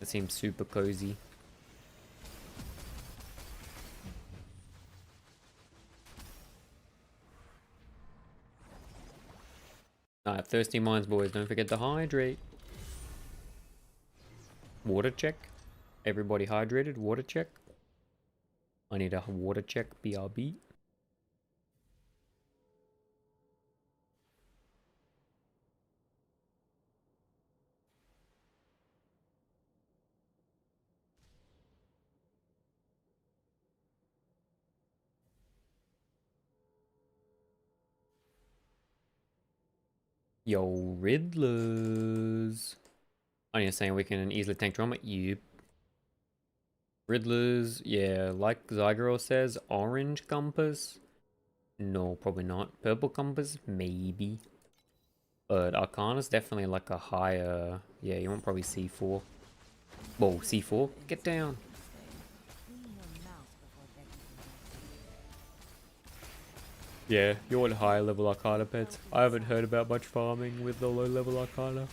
Speaker 1: It seems super cozy. Alright, thirsty minds, boys. Don't forget to hydrate. Water check. Everybody hydrated. Water check. I need a water check. BRB. Yo, Riddlers. Oh, you're saying we can easily tank drama? Yep. Riddlers, yeah, like Zygoro says, orange compass? No, probably not. Purple compass? Maybe. But Arcana's definitely like a higher... Yeah, you want probably C4. Whoa, C4? Get down. Yeah, you want higher level Arcana pets. I haven't heard about much farming with the low level Arcana.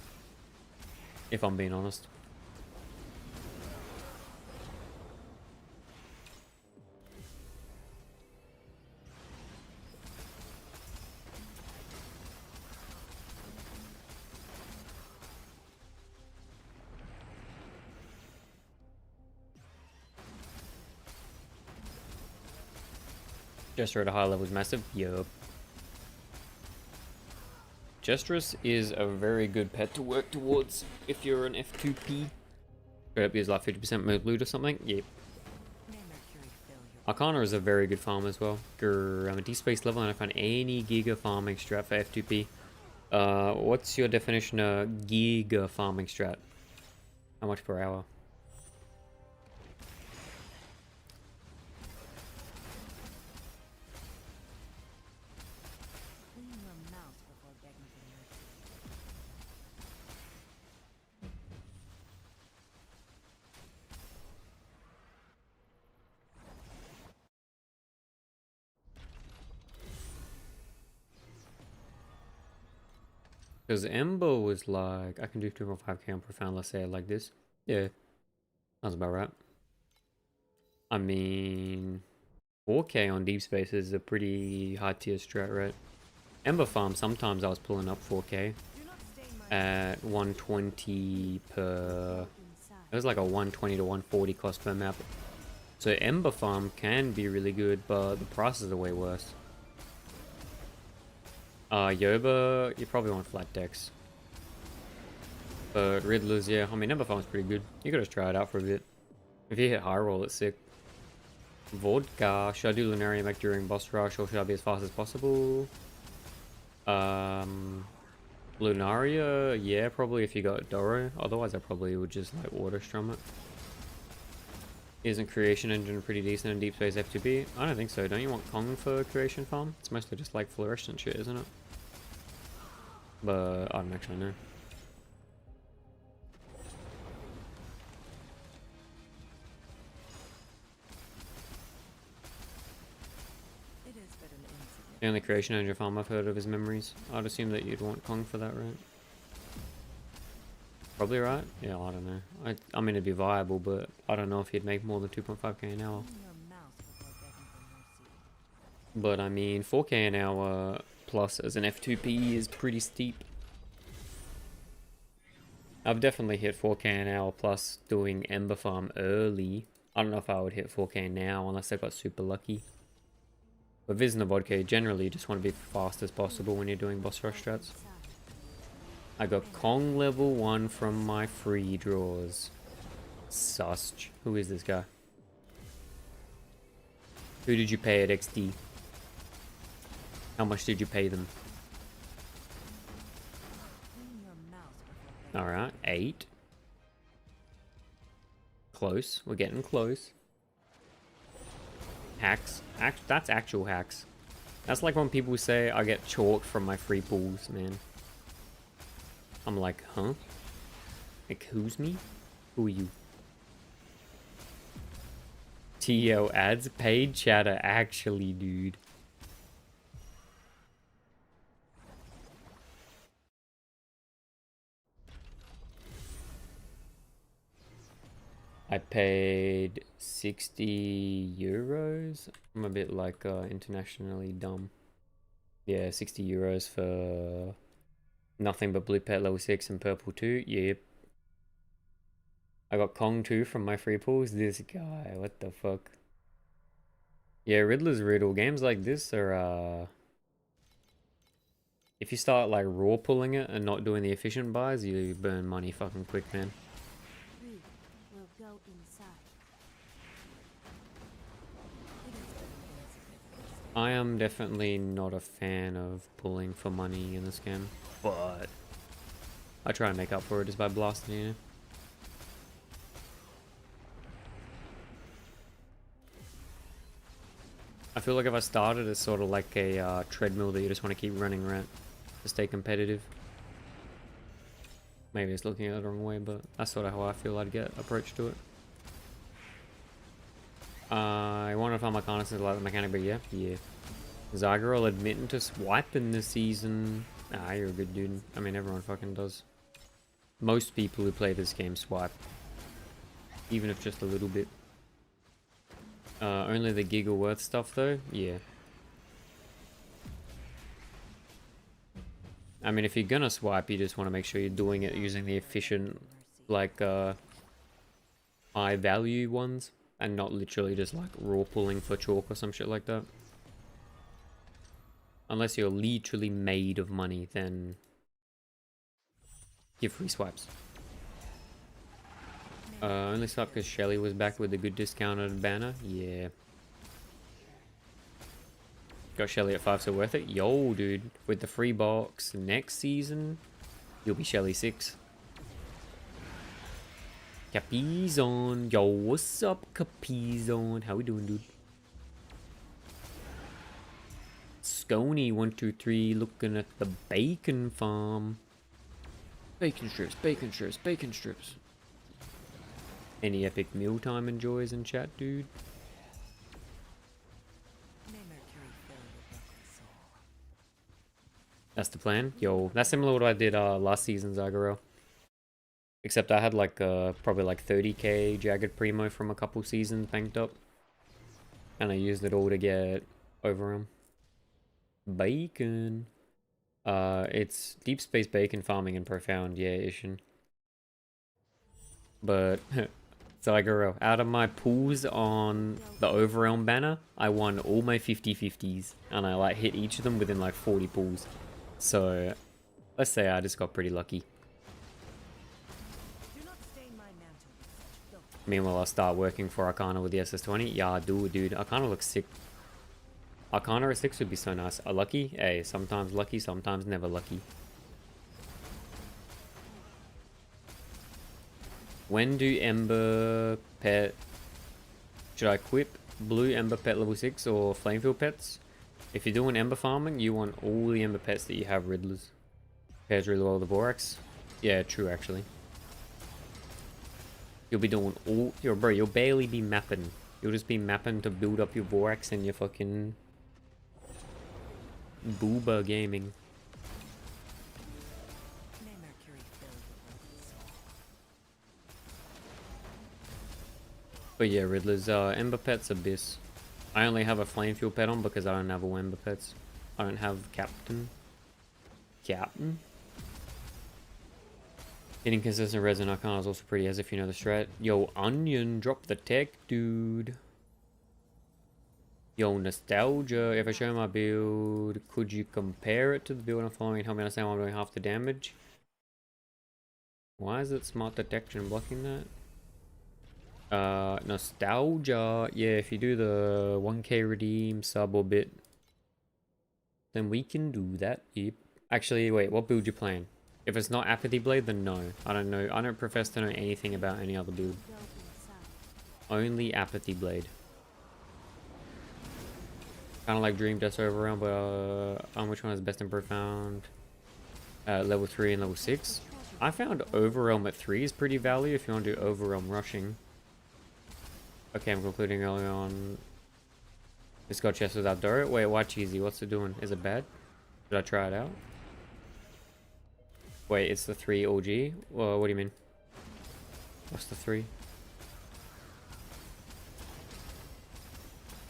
Speaker 1: If I'm being honest. Jester at a high level is massive? Yup. Jestress is a very good pet to work towards if you're an F2P. Straight up use like 50% mode loot or something? Yep. Arcana is a very good farm as well. Grrr, I'm a D-space level and I find any giga farming strat for F2P. What's your definition of giga farming strat? How much per hour? Because Ember was like, I can do 2.5k on Profound, let's say it like this. Yeah, sounds about right. I mean, 4k on Deep Space is a pretty high tier strat, right? Ember Farm, sometimes I was pulling up 4k at 120 per... It was like a 120 to 140 cost per map. So Ember Farm can be really good, but the prices are way worse. Yoba, you probably want flat decks. But Riddlers, yeah, I mean, Ember Farm's pretty good. You could just try it out for a bit. If you hit high roll, it's sick. Vodka, should I do Lunarium Mech during boss rush or should I be as fast as possible? Lunaria, yeah, probably if you got Doro. Otherwise, I probably would just like Water Strum it. Isn't Creation Engine pretty decent in Deep Space F2B? I don't think so. Don't you want Kong for Creation Farm? It's mostly just like fluorescent shit, isn't it? But I don't actually know. The only Creation Engine farm I've heard of is Memories. I'd assume that you'd want Kong for that, right? Probably right? Yeah, I don't know. I mean, it'd be viable, but I don't know if he'd make more than 2.5k an hour. But I mean, 4k an hour plus as an F2P is pretty steep. I've definitely hit 4k an hour plus doing Ember Farm early. I don't know if I would hit 4k now unless I got super lucky. But Viz and the Vodka, generally you just want to be fast as possible when you're doing boss rush strats. I got Kong level 1 from my free draws. Such. Who is this guy? Who did you pay at XD? How much did you pay them? Alright, 8. Close. We're getting close. Hacks. That's actual hacks. That's like when people say I get chalked from my free pools, man. I'm like, huh? Like, who's me? Who are you? TL ads paid chatter, actually, dude. I paid 60 euros. I'm a bit like internationally dumb. Yeah, 60 euros for nothing but blue pet level 6 and purple 2. Yep. I got Kong 2 from my free pools. This guy, what the fuck? Yeah, Riddler's Riddle. Games like this are if you start like raw pulling it and not doing the efficient buys, you burn money fucking quick, man.
Speaker 2: Will go inside.
Speaker 1: I am definitely not a fan of pulling for money in this game, but I try and make up for it just by blasting, you know? I feel like if I started as sort of like a treadmill that you just want to keep running around to stay competitive. Maybe it's looking at it the wrong way, but that's sort of how I feel I'd get approach to it. I wonder if I'm a connoisseur like the mechanic, but yeah. Zygarol admitting to swiping this season. Ah, you're a good dude. I mean, everyone fucking does. Most people who play this game swipe. Even if just a little bit. Only the giggle worth stuff though? Yeah. I mean, if you're gonna swipe, you just want to make sure you're doing it using the efficient, like, high value ones. And not literally just like raw pulling for chalk or some shit like that. Unless you're literally made of money, then give free swipes. Only swap because Shelly was back with a good discounted banner? Yeah. Got Shelly at 5, so worth it? Yo, dude. With the free box next season, you'll be Shelly 6. Capizon. Yo, what's up, Capizon? How we doing, dude? Scony123 looking at the bacon farm. Bacon strips, bacon strips, bacon strips. Any epic mealtime enjoys in chat, dude?
Speaker 3: May Mercury fill your broken soul.
Speaker 1: That's the plan? Yo, that's similar to what I did last season's Zygarel. Except I had like probably like 30k Jagged Primo from a couple seasons banked up. And I used it all to get Overwhelm. Bacon. It's Deep Space Bacon farming and Profound, yeah, Ishin. But Zygarel, out of my pools on the Overwhelm banner, I won all my 50-50s. And I like hit each of them within like 40 pools. So let's say I just got pretty lucky.
Speaker 3: Do not stain my mantle with such filth.
Speaker 1: Meanwhile, I'll start working for Arcana with the SS20. Yeah, I do, dude. Arcana looks sick. Arcana at 6 would be so nice. A lucky? Hey, sometimes lucky, sometimes never lucky. When do Ember Pet... Should I equip Blue Ember Pet level 6 or Flamefield Pets? If you're doing Ember farming, you want all the Ember Pets that you have Riddlers. Pairs really well with the Vorax. Yeah, true actually. You'll be doing all... Yo, bro, you'll barely be mapping. You'll just be mapping to build up your Vorax and your fucking... Booba gaming.
Speaker 3: May Mercury fill your broken soul.
Speaker 1: But yeah, Riddler's Ember Pet's Abyss. I only have a Flame Fuel pet on because I don't have all Ember Pets. I don't have Captain. Captain? Hitting consistent res and Arcana is also pretty, as if you know the strat. Yo, Onion, drop the tech, dude. Yo, Nostalgia, if I show my build, could you compare it to the build I'm following and help me understand why I'm doing half the damage? Why is it Smart Detection blocking that? Nostalgia. Yeah, if you do the 1k redeem sub or bit, then we can do that. Yep. Actually, wait, what build you playing? If it's not Apathy Blade, then no. I don't know. I don't profess to know anything about any other build.
Speaker 2: Go inside.
Speaker 1: Only Apathy Blade. Kind of like Dream Dust Overwhelm, but which one is best in Profound? Level 3 and level 6. I found Overwhelm at 3 is pretty value if you want to do Overwhelm rushing. Okay, I'm concluding early on. It's got chest without Dorrit. Wait, why cheesy? What's it doing? Is it bad? Should I try it out? Wait, it's the 3 OG? Well, what do you mean? What's the 3?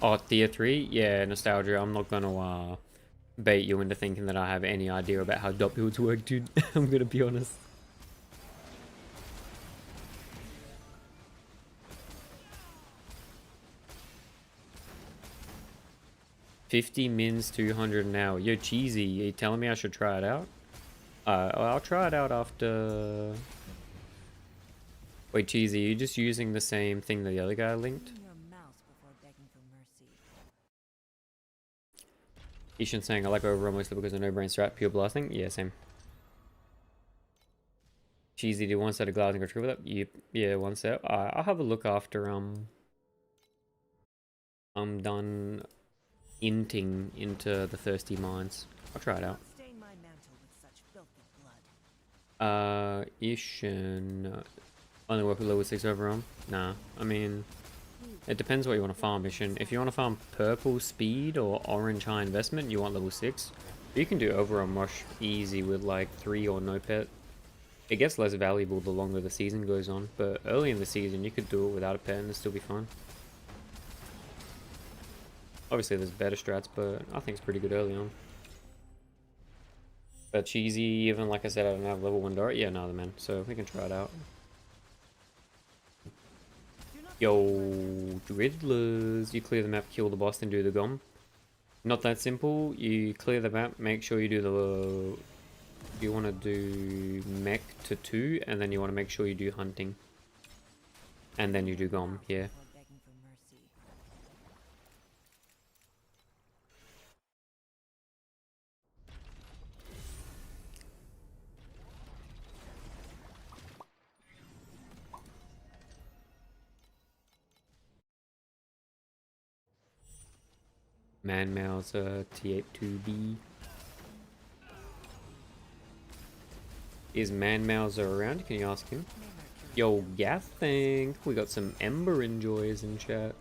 Speaker 1: Oh, tier 3? Yeah, Nostalgia. I'm not gonna bait you into thinking that I have any idea about how dot builds work, dude. I'm gonna be honest. $50 mins, 200 an hour. Yo, cheesy. Are you telling me I should try it out? I'll try it out after... Wait, cheesy, are you just using the same thing that the other guy linked?
Speaker 3: Clean your mouth before begging for mercy.
Speaker 1: Ishan saying I like overall mostly because of no brain strat, pure blasting. Yeah, same. Cheesy, do one set of glass and go true with it? Yep. Yeah, one set. I'll have a look after I'm done inting into the thirsty mines. I'll try it out.
Speaker 3: Stain my mantle with such filthy blood.
Speaker 1: Ishan only work with level 6 overarm? Nah. I mean, it depends what you want to farm, Ishan. If you want to farm purple speed or orange high investment, you want level 6. You can do overarm rush easy with like 3 or no pet. It gets less valuable the longer the season goes on, but early in the season you could do it without a pet and it'd still be fine. Obviously there's better strats, but I think it's pretty good early on. But cheesy, even like I said, I don't have level 1 dart. Yeah, neither man, so we can try it out. Yo, Driddlers, you clear the map, kill the boss, then do the gom. Not that simple. You clear the map, make sure you do the... You want to do mech to 2, and then you want to make sure you do hunting. And then you do gom, yeah. Man Mouse T82B. Is Man Mouser around? Can you ask him? Yo, Gathing! We got some Ember enjoyers in chat.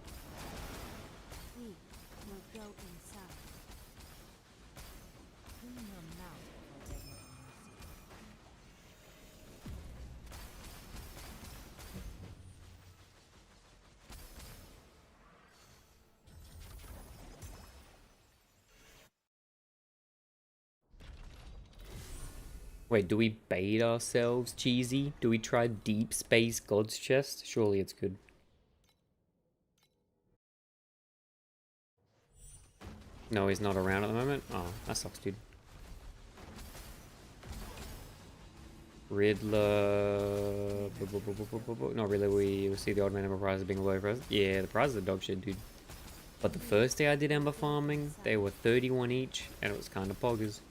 Speaker 2: We will go inside.
Speaker 3: Clean your mouth before begging for mercy.
Speaker 1: Wait, do we bait ourselves, Cheesy? Do we try Deep Space God's Chest? Surely it's good. No, he's not around at the moment? Oh, that sucks, dude. Riddler... Not really, we see the odd man Ember prizes being low for us. Yeah, the prizes are dog shit, dude. But the first day I did Ember farming, they were 31 each, and it was kind of poggers.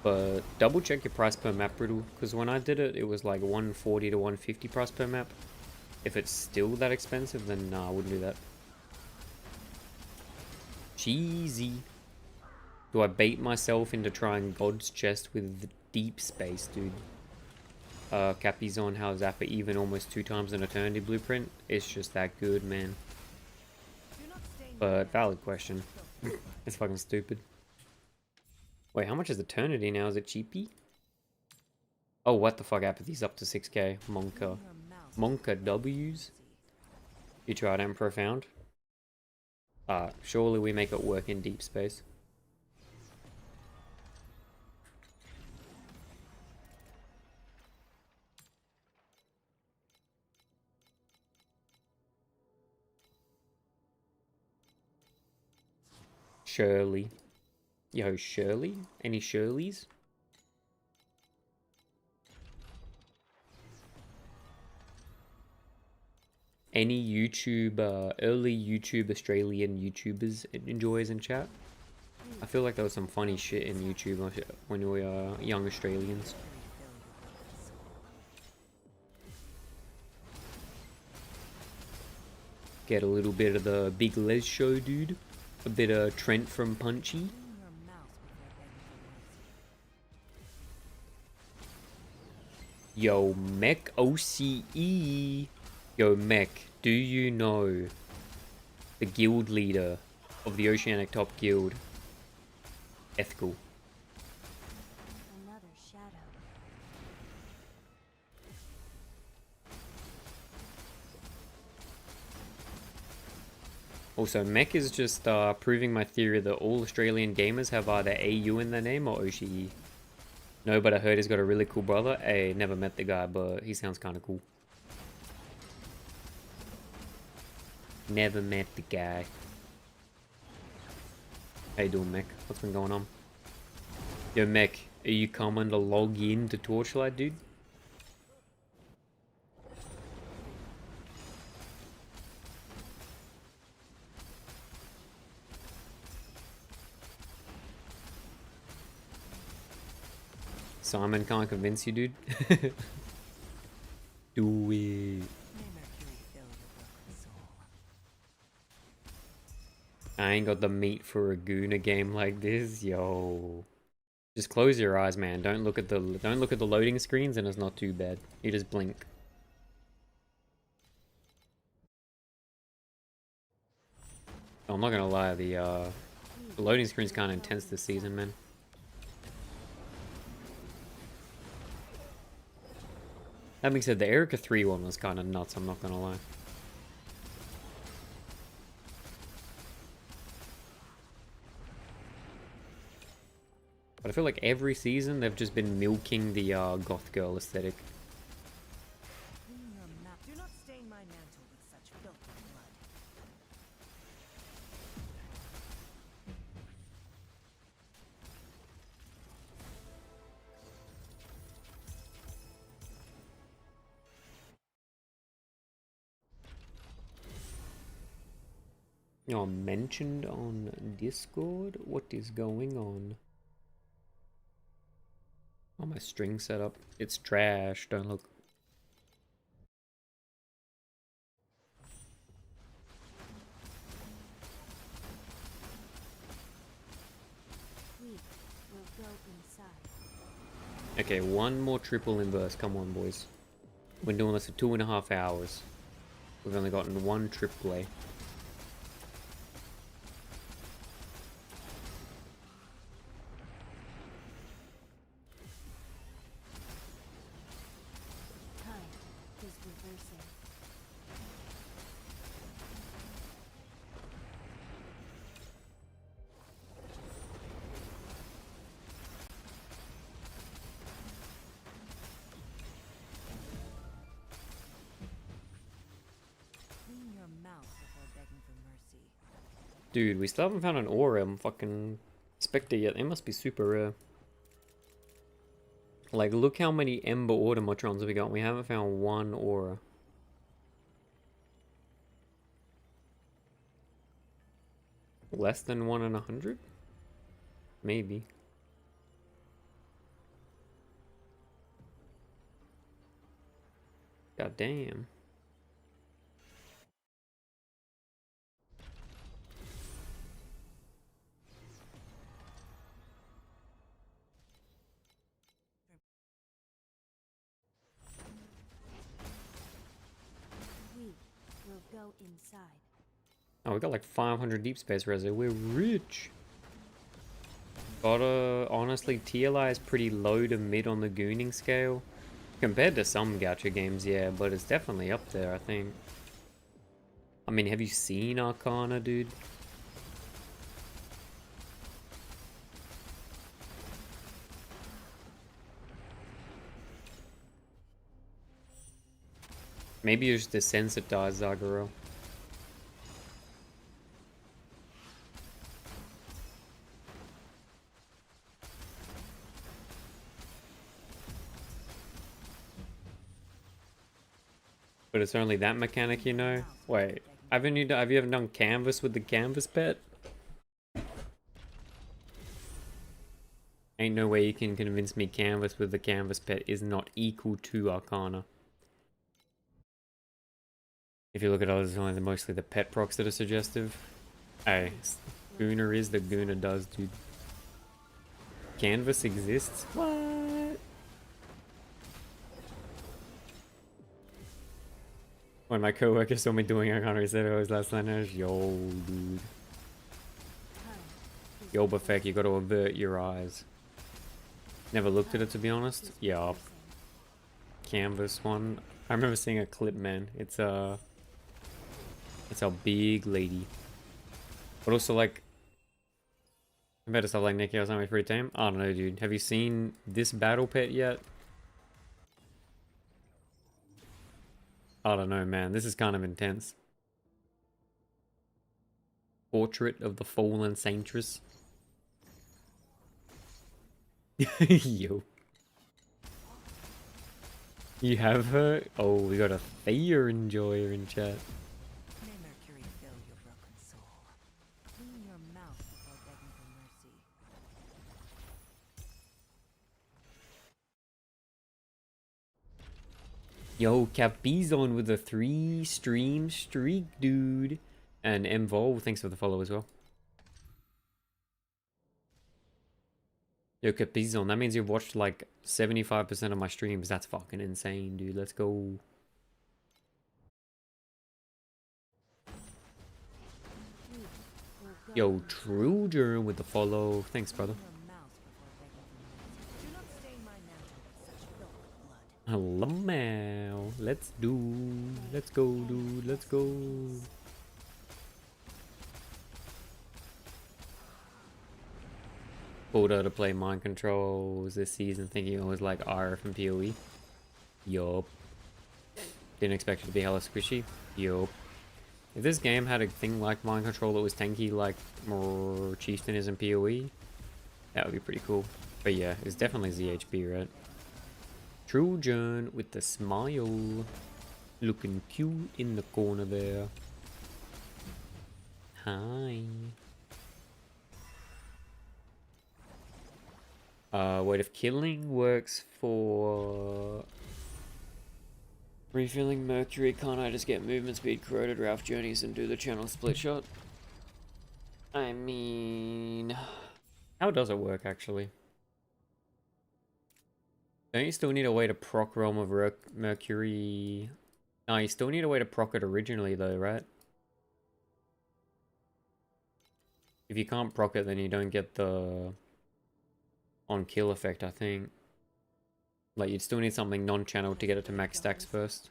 Speaker 1: But double check your price per map, Riddle, because when I did it, it was like 140 to 150 price per map. If it's still that expensive, then nah, I wouldn't do that. Cheesy. Do I bait myself into trying God's Chest with the Deep Space, dude? Cappy's on how Zappa even almost 2 times an Eternity blueprint. It's just that good, man. But valid question. It's fucking stupid. Wait, how much is Eternity now? Is it cheapy? Oh, what the fuck? Apathy's up to 6k. Monka. Monka W's? You tried Emperor Found? Surely we make it work in deep space. Shirley. Yo, Shirley? Any Shirleys? Any YouTube, early YouTube Australian YouTubers enjoys in chat? I feel like there was some funny shit in YouTube when we were young Australians. Get a little bit of the Big Les show, dude. A bit of Trent from Punchy. Yo, Mech OCE. Yo, Mech, do you know the guild leader of the Oceanic Top Guild? Ethical.
Speaker 2: Another shadow.
Speaker 1: Also, Mech is just proving my theory that all Australian gamers have either AU in their name or OCE. No, but I heard he's got a really cool brother. I never met the guy, but he sounds kind of cool. Never met the guy. How you doing, Mech? What's been going on? Yo, Mech, are you coming to log in to Torchlight, dude? Simon can't convince you, dude. Do it.
Speaker 3: May Mercury fill your broken soul.
Speaker 1: I ain't got the meat for a Guna game like this, yo. Just close your eyes, man. Don't look at the loading screens, and it's not too bad. You just blink. Oh, I'm not gonna lie, the loading screen's kind of intense this season, man. That being said, the Erica 3 one was kind of nuts, I'm not gonna lie. But I feel like every season they've just been milking the goth girl aesthetic.
Speaker 3: Clean your mouth. Do not stain my mantle with such filthy blood.
Speaker 1: You're mentioned on Discord? What is going on? Oh, my string setup. It's trash, don't look.
Speaker 2: We will go inside.
Speaker 1: Okay, one more triple inverse. Come on, boys. We're doing this for 2.5 hours. We've only gotten one triple A.
Speaker 2: Time is reversing.
Speaker 3: Clean your mouth before begging for mercy.
Speaker 1: Dude, we still haven't found an aura. I'm fucking Spectre yet. They must be super rare. Like, look how many Ember Automatrons we got. We haven't found one aura. Less than 1 in 100? Maybe. God damn.
Speaker 2: We will go inside.
Speaker 1: Oh, we got like 500 deep space resin. We're rich. Gotta, honestly, TLI is pretty low to mid on the gooning scale. Compared to some gacha games, yeah, but it's definitely up there, I think. I mean, have you seen Arcana, dude? Maybe you're just desensitized, Zagoro. But it's only that mechanic, you know? Wait, have you ever done canvas with the canvas pet? Ain't no way you can convince me canvas with the canvas pet is not equal to Arcana. If you look at others, it's only mostly the pet procs that are suggestive. Hey, Guna is the Guna does, dude. Canvas exists? What? When my coworker saw me doing Arcana, he said it was last night. I was, yo, dude. Yo, Bafek, you gotta avert your eyes. Never looked at it, to be honest. Yeah. Canvas one. I remember seeing a clip, man. It's a big lady. But also, like, compared to stuff like Nicky or something free tame, I don't know, dude. Have you seen this battle pet yet? I don't know, man. This is kind of intense. Portrait of the Fallen Saintress. Yo. You have her? Oh, we got a Thea enjoyer in chat.
Speaker 3: May Mercury fill your broken soul. Clean your mouth before begging for mercy.
Speaker 1: Yo, Capizon with a 3-stream streak, dude. And Mvol, thanks for the follow as well. Yo, Capizon, that means you've watched like 75% of my streams. That's fucking insane, dude. Let's go.
Speaker 2: We will go
Speaker 1: Yo,
Speaker 2: inside.
Speaker 1: Truger with the follow. Thanks, brother.
Speaker 3: Clean your mouth before begging for mercy. Do not stain my mantle with such filthy blood.
Speaker 1: Hello, Mal. Let's do. Let's go, dude. Let's go. Pulled out to play Mind Controls this season thinking it was like RF and PoE. Yup. Didn't expect it to be hella squishy. Yup. If this game had a thing like Mind Control that was tanky like more Chieftain is in PoE, that would be pretty cool. But yeah, it's definitely ZHB, right? Trojan with the smile. Looking cute in the corner there. Hi. Weight of killing works for refilling Mercury. Can't I just get movement speed, corroded Ralph journeys, and do the channel split shot? I mean, how does it work actually? Don't you still need a way to proc Realm of Mercury? No, you still need a way to proc it originally though, right? If you can't proc it, then you don't get the on kill effect, I think. Like, you'd still need something non-channel to get it to max stacks first.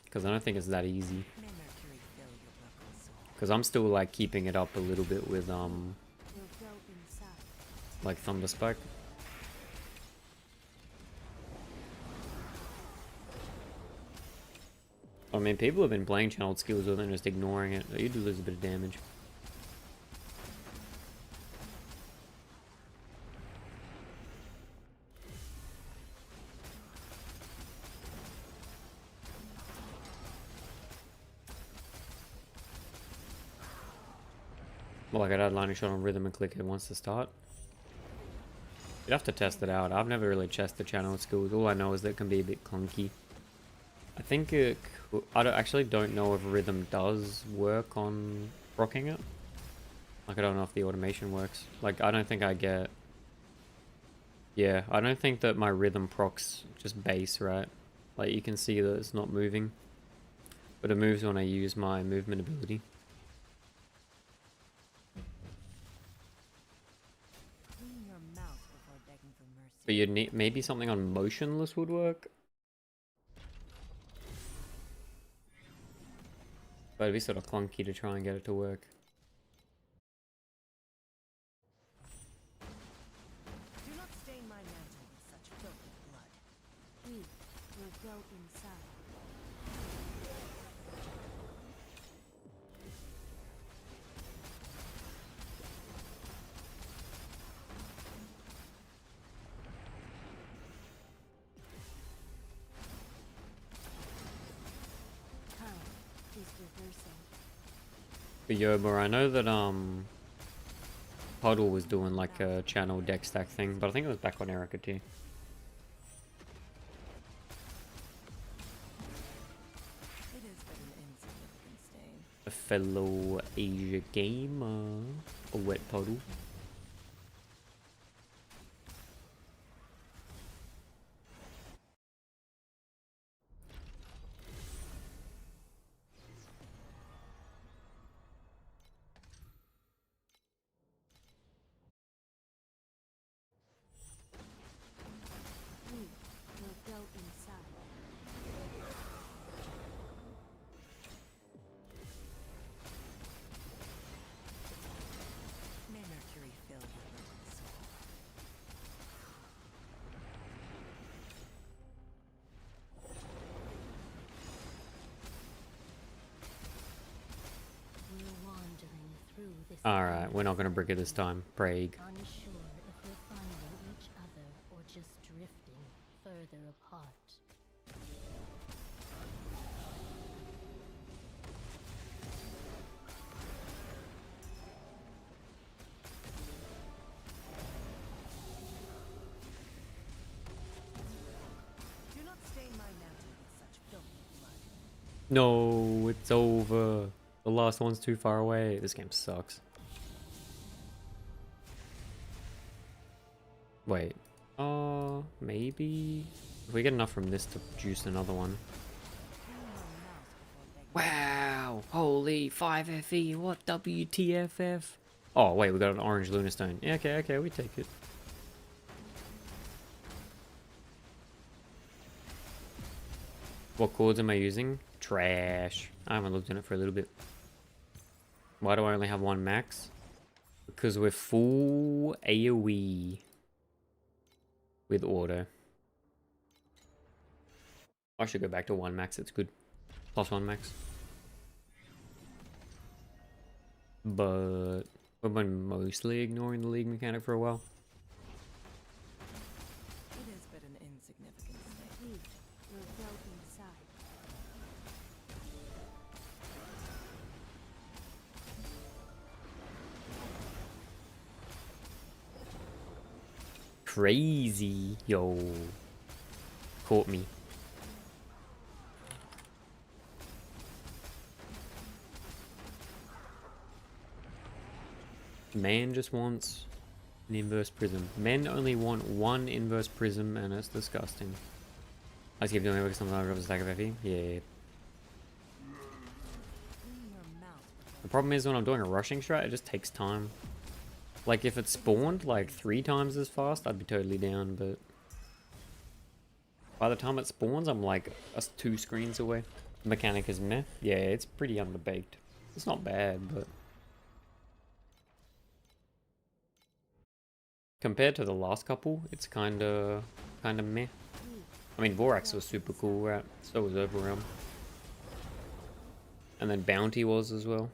Speaker 1: Because I don't think it's that easy.
Speaker 3: May Mercury fill your broken soul.
Speaker 1: Because I'm still, like, keeping it up a little bit with,
Speaker 2: We'll go inside.
Speaker 1: like, Thunder Spike. I mean, people have been playing channeled skills with it and just ignoring it. You do lose a bit of damage. Well, like I'd add lightning shot on rhythm and click it once to start. You'd have to test it out. I've never really tested the channel skills. All I know is that it can be a bit clunky. I think it... actually don't know if rhythm does work on rocking it. Like, I don't know if the automation works. Like, I don't think I get... Yeah, I don't think that my rhythm procs just base, right? Like, you can see that it's not moving. But it moves when I use my movement ability.
Speaker 3: Clean your mouth before begging for mercy.
Speaker 1: But you'd need... Maybe something on motionless would work? But it'd be sort of clunky to try and get it to work.
Speaker 3: Do not stain my mantle with such filthy blood.
Speaker 2: We will go inside. Time is reversing.
Speaker 1: But yo, bro, I know that Puddle was doing like a channel deck stack thing, but I think it was back on Erica too.
Speaker 3: It is but an insignificant stain.
Speaker 1: A fellow Asia gamer, a wet puddle.
Speaker 2: We will go inside.
Speaker 3: May Mercury fill your broken soul.
Speaker 2: We're wandering through this.
Speaker 1: Alright, we're not gonna brick it this time. Prague.
Speaker 2: Unsure if we're finding each other or just drifting further apart.
Speaker 1: No, it's over. The last one's too far away. This game sucks. Wait. Maybe... If we get enough from this to juice another one. Wow! Holy 5FE, what WTFF? Oh, wait, we got an orange Lunastone. Yeah, okay, we take it. What chords am I using? Trash. I haven't looked in it for a little bit. Why do I only have one max? Because we're full AoE with auto. I should go back to one max, it's good. Plus one max. But we've been mostly ignoring the league mechanic for a while.
Speaker 3: It is but an insignificant stake.
Speaker 2: We will go inside.
Speaker 1: Crazy. Yo. Caught me. Man just wants an inverse prism. Men only want one inverse prism and it's disgusting. I just keep doing it because sometimes I drop a stack of FE. Yeah.
Speaker 3: Clean your mouth.
Speaker 1: The problem is when I'm doing a rushing strat, it just takes time. Like if it spawned like 3 times as fast, I'd be totally down, but by the time it spawns, I'm like 2 screens away. The mechanic is meh. Yeah, it's pretty underbaked. It's not bad, but compared to the last couple, it's kinda meh. I mean, Vorax was super cool, right? So was Overrealm. And then Bounty was as well.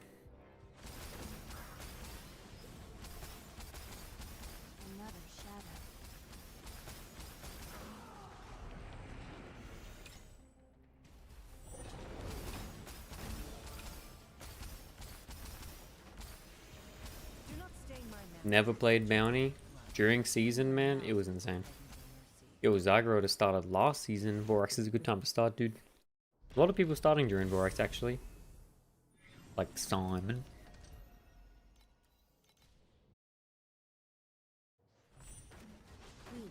Speaker 2: Another shadow.
Speaker 3: Do not stain my mouth.
Speaker 1: Never played Bounty. During season, man, it was insane. Yo, Zagro to started last season. Vorax is a good time to start, dude. A lot of people starting during Vorax, actually. Like Simon.
Speaker 2: We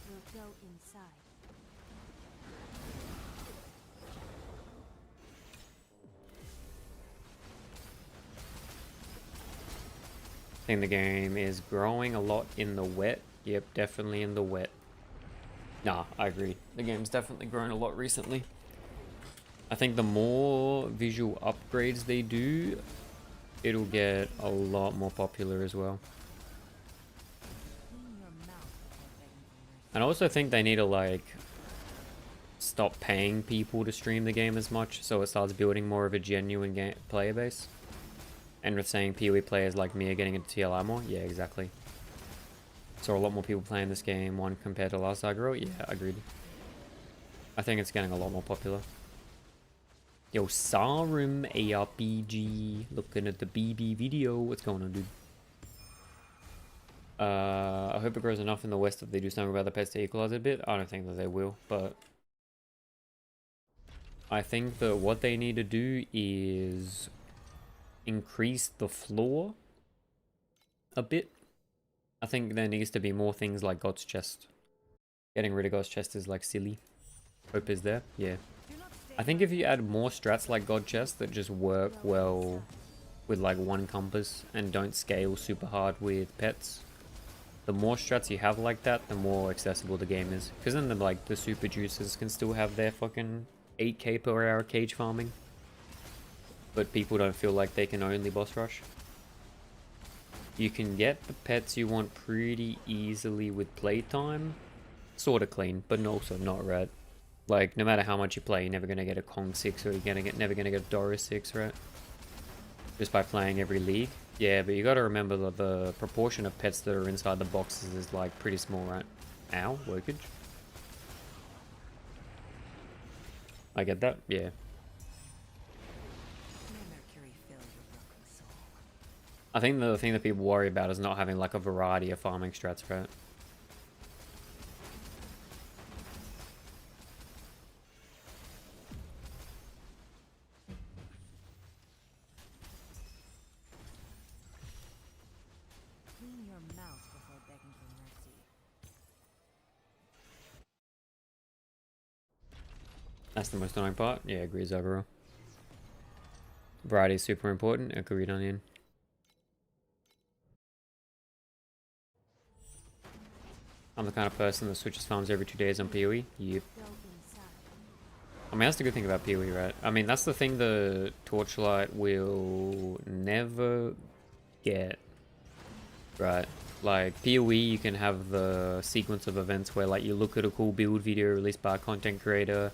Speaker 2: will go inside.
Speaker 1: I think the game is growing a lot in the wet. Yep, definitely in the wet. Nah, I agree. The game's definitely grown a lot recently. I think the more visual upgrades they do, it'll get a lot more popular as well.
Speaker 3: Clean your mouth before begging for mercy.
Speaker 1: And I also think they need to like stop paying people to stream the game as much, so it starts building more of a genuine game player base. And with saying PoE players like me are getting into TLI more, yeah, exactly. So a lot more people playing this game, one compared to last aggro, yeah, agreed. I think it's getting a lot more popular. Yo, Sarum ARPG, looking at the BB video, what's going on, dude? I hope it grows enough in the West if they do something about the pets to equalize it a bit. I don't think that they will, but I think that what they need to do is increase the floor a bit. I think there needs to be more things like God's Chest. Getting rid of God's Chest is like silly. Hope is there, yeah.
Speaker 3: Do not stain
Speaker 1: I think if you add more strats like God Chest that just work well with like one compass and don't scale super hard with pets, the more strats you have like that, the more accessible the game is. Because then the super juicers can still have their fucking 8k per hour cage farming. But people don't feel like they can only boss rush. You can get the pets you want pretty easily with playtime. Sorta clean, but also not right. Like, no matter how much you play, you're never gonna get a Kong 6 or you're never gonna get a Doris 6, right? Just by playing every league. Yeah, but you gotta remember that the proportion of pets that are inside the boxes is like pretty small, right? Ow, workage. I get that, yeah.
Speaker 3: May Mercury fill your broken soul.
Speaker 1: I think the thing that people worry about is not having like a variety of farming strats, right? That's the most annoying part. Yeah, agreed, Zagoro. Variety is super important. Agreed, Onion. I'm the kind of person that switches farms every 2 days on PoE. Yep.
Speaker 2: Go inside.
Speaker 1: I mean, that's the good thing about PoE, right? I mean, that's the thing the Torchlight will never get, right? Like, PoE, you can have the sequence of events where, like, you look at a cool build video released by a content creator,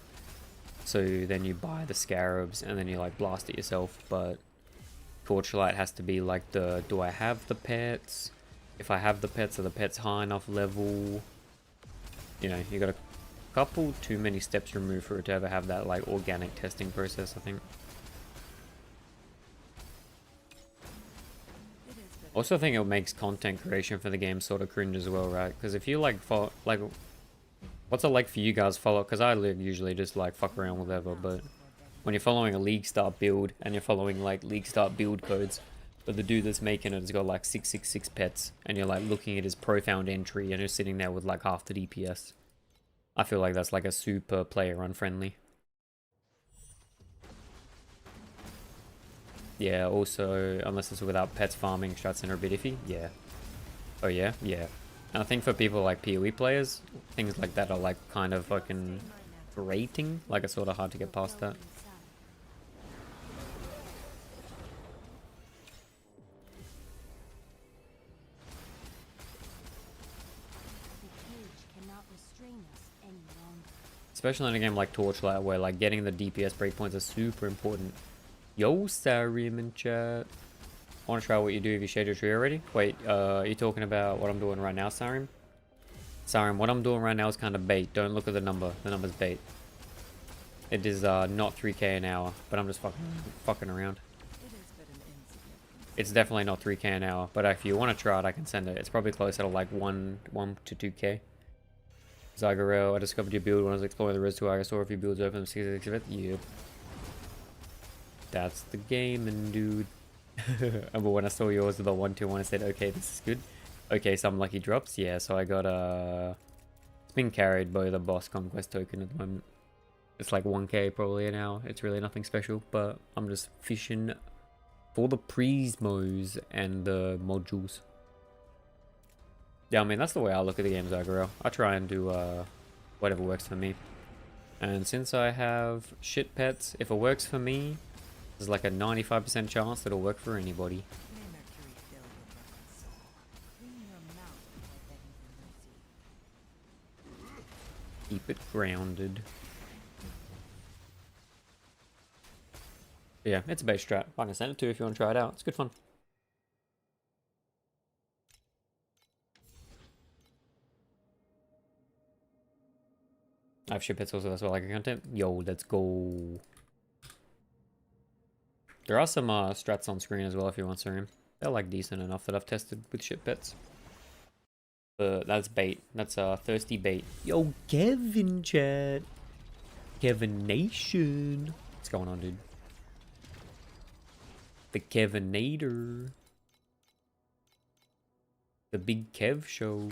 Speaker 1: so then you buy the scarabs, and then you, like, blast it yourself, but Torchlight has to be, like, the, do I have the pets? If I have the pets, are the pets high enough level? You know, you got a couple too many steps removed for it to ever have that, like, organic testing process, I think. Also, I think it makes content creation for the game sort of cringe as well, right? Because if you, like, follow, like, what's it like for you guys follow? Because I usually just, like, fuck around with whatever, but when you're following a League Start build, and you're following, like, League Start build codes, but the dude that's making it has got, like, 666 pets, and you're, like, looking at his profound entry, and you're sitting there with, like, half the DPS. I feel like that's, like, a super player unfriendly. Yeah, also, unless it's without pets farming, strats are a bit iffy. Yeah. Oh, yeah? Yeah. And I think for people like PoE players, things like that are, like, kind of fucking grating. Like, it's sort of hard to get past that. Especially in a game like Torchlight, where, like, getting the DPS breakpoints are super important. Yo, Sarim in chat. I want to try what you do if you shade your tree already. Wait, are you talking about what I'm doing right now, Sarim? Sarim, what I'm doing right now is kind of bait. Don't look at the number. The number's bait. It is not 3k an hour, but I'm just fucking around. It's definitely not 3k an hour, but if you want to try it, I can send it. It's probably closer to like 1 to 2k. Zagarel, I discovered your build when I was exploring the Res 2. I saw a few builds open. Yep. That's the gaming, dude. But when I saw yours with the 1-2-1, I said, okay, this is good. Okay, some lucky drops. Yeah, so I got it's been carried by the boss conquest token at the moment. It's like 1k probably an hour. It's really nothing special, but I'm just fishing for the prismos and the modules. Yeah, I mean, that's the way I look at the games, Agro. I try and do whatever works for me. And since I have shit pets, if it works for me, there's like a 95% chance that it'll work for anybody. Keep it grounded. Yeah, it's a base strat. I can send it to you if you want to try it out. It's good fun. I have ship hits also, that's what I like content. Yo, let's go. There are some strats on screen as well if you want to see them. They're like decent enough that I've tested with ship pets. But that's bait. That's thirsty bait. Yo, Kevin chat. Kevin Nation. What's going on, dude? The Kevinator. The Big Kev Show.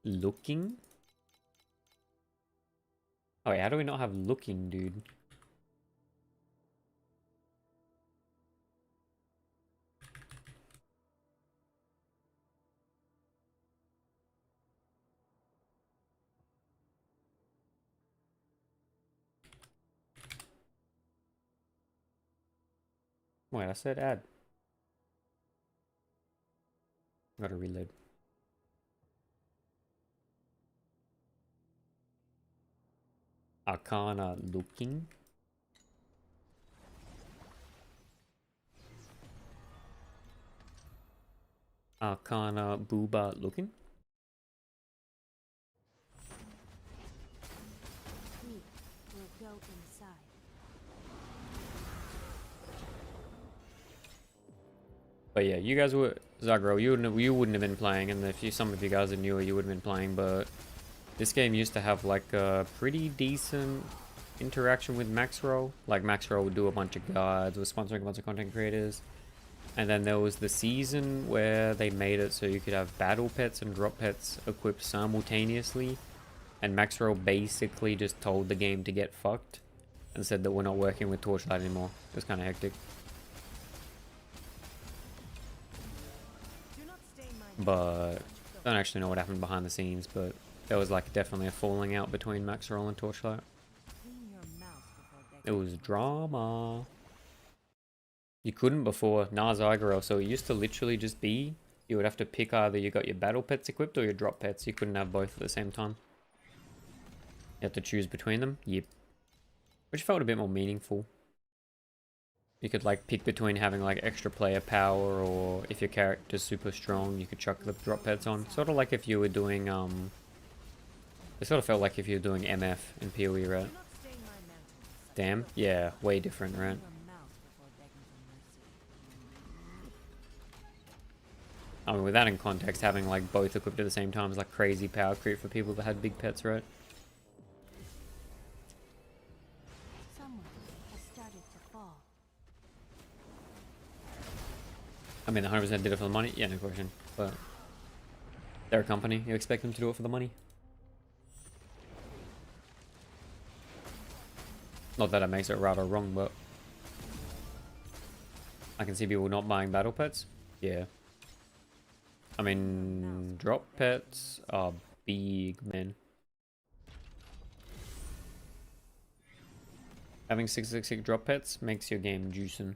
Speaker 1: Looking? Oh wait, how do we not have looking, dude? Wait, I said add. Gotta reload. Arcana looking. Arcana booba looking.
Speaker 2: We'll go inside.
Speaker 1: But yeah, you guys were Zagro. You wouldn't have been playing, and if some of you guys are newer, you would have been playing. But this game used to have like a pretty decent interaction with Maxroll. Like Maxroll would do a bunch of guides, was sponsoring a bunch of content creators. And then there was the season where they made it so you could have battle pets and drop pets equipped simultaneously. And Maxwell basically just told the game to get fucked and said that we're not working with Torchlight anymore. It was kind of hectic.
Speaker 3: Do not stain my
Speaker 1: But I don't actually know what happened behind the scenes, but there was like definitely a falling out between Maxwell and Torchlight.
Speaker 3: Clean your mouth before
Speaker 1: It
Speaker 3: begging.
Speaker 1: was drama. You couldn't before Zygarel, so it used to literally just be you would have to pick either you got your battle pets equipped or your drop pets. You couldn't have both at the same time. You had to choose between them. Yep. Which felt a bit more meaningful. You could like pick between having like extra player power, or if your character's super strong, you could chuck the drop pets on. Sort of like if you were doing it sort of felt like if you were doing MF in PoE, right?
Speaker 3: Do not stain my mantle.
Speaker 1: Damn. Yeah, way different, right?
Speaker 3: Clean your mouth before begging for mercy.
Speaker 1: I mean, with that in context, having like both equipped at the same time is like crazy power creep for people that had big pets, right?
Speaker 2: Someone has started to fall.
Speaker 1: I mean, 100% did it for the money. Yeah, no question. But they're a company. You expect them to do it for the money. Not that it makes it right or wrong, but I can see people not buying battle pets. Yeah. I mean, drop pets are big, man. Having 666 drop pets makes your game juicing.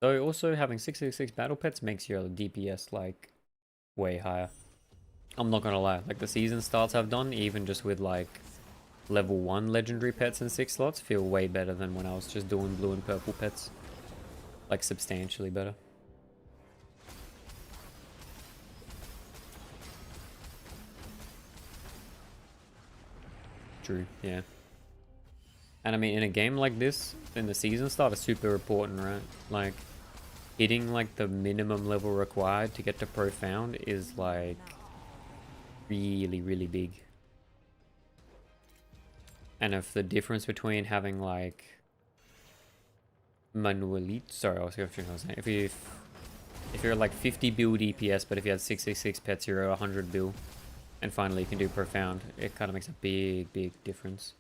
Speaker 1: Though also having 666 battle pets makes your DPS like way higher. I'm not gonna lie, like the season starts I've done, even just with like level 1 legendary pets in 6 slots, feel way better than when I was just doing blue and purple pets. Like substantially better. True, yeah. And I mean, in a game like this, in the season start is super important, right? Like, hitting like the minimum level required to get to profound is like really, really big. And if the difference between having like Manuelite, sorry, I was saying, if you're like 50 bill DPS, but if you had 666 pets, you're at 100 bill, and finally you can do profound, it kind of makes a big, big difference.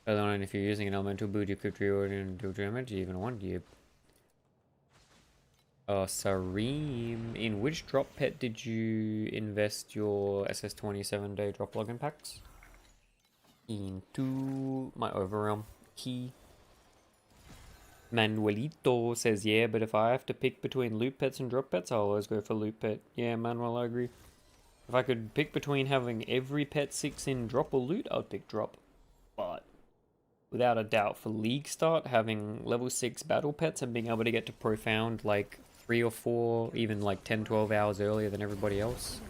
Speaker 1: Other than if you're using an elemental build, you could reorder and do damage, you even want you. Sareem, in which drop pet did you invest your SS27 day drop login packs? Into my overrealm key. Manuelito says, yeah, but if I have to pick between loot pets and drop pets, I'll always go for loot pet. Yeah, Manuel, I agree. If I could pick between having every pet 6 in drop or loot, I'd pick drop. But without a doubt, for League start, having level 6 battle pets and being able to get to profound like 3 or 4, even like 10-12 hours earlier than everybody else,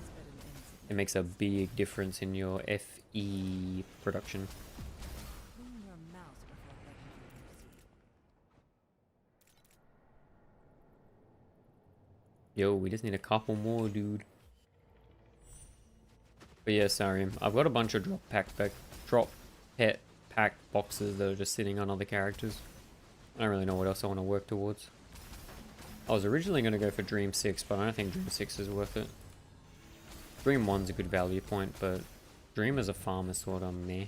Speaker 1: it makes a big difference in your FE production.
Speaker 3: Clean your mouth before begging for mercy.
Speaker 1: Yo, we just need a couple more, dude. But yeah, sorry, I've got a bunch of drop pet pack boxes that are just sitting on other characters. I don't really know what else I want to work towards. I was originally going to go for Dream 6, but I don't think Dream 6 is worth it. Dream 1's a good value point, but Dream as a farm is sort of meh.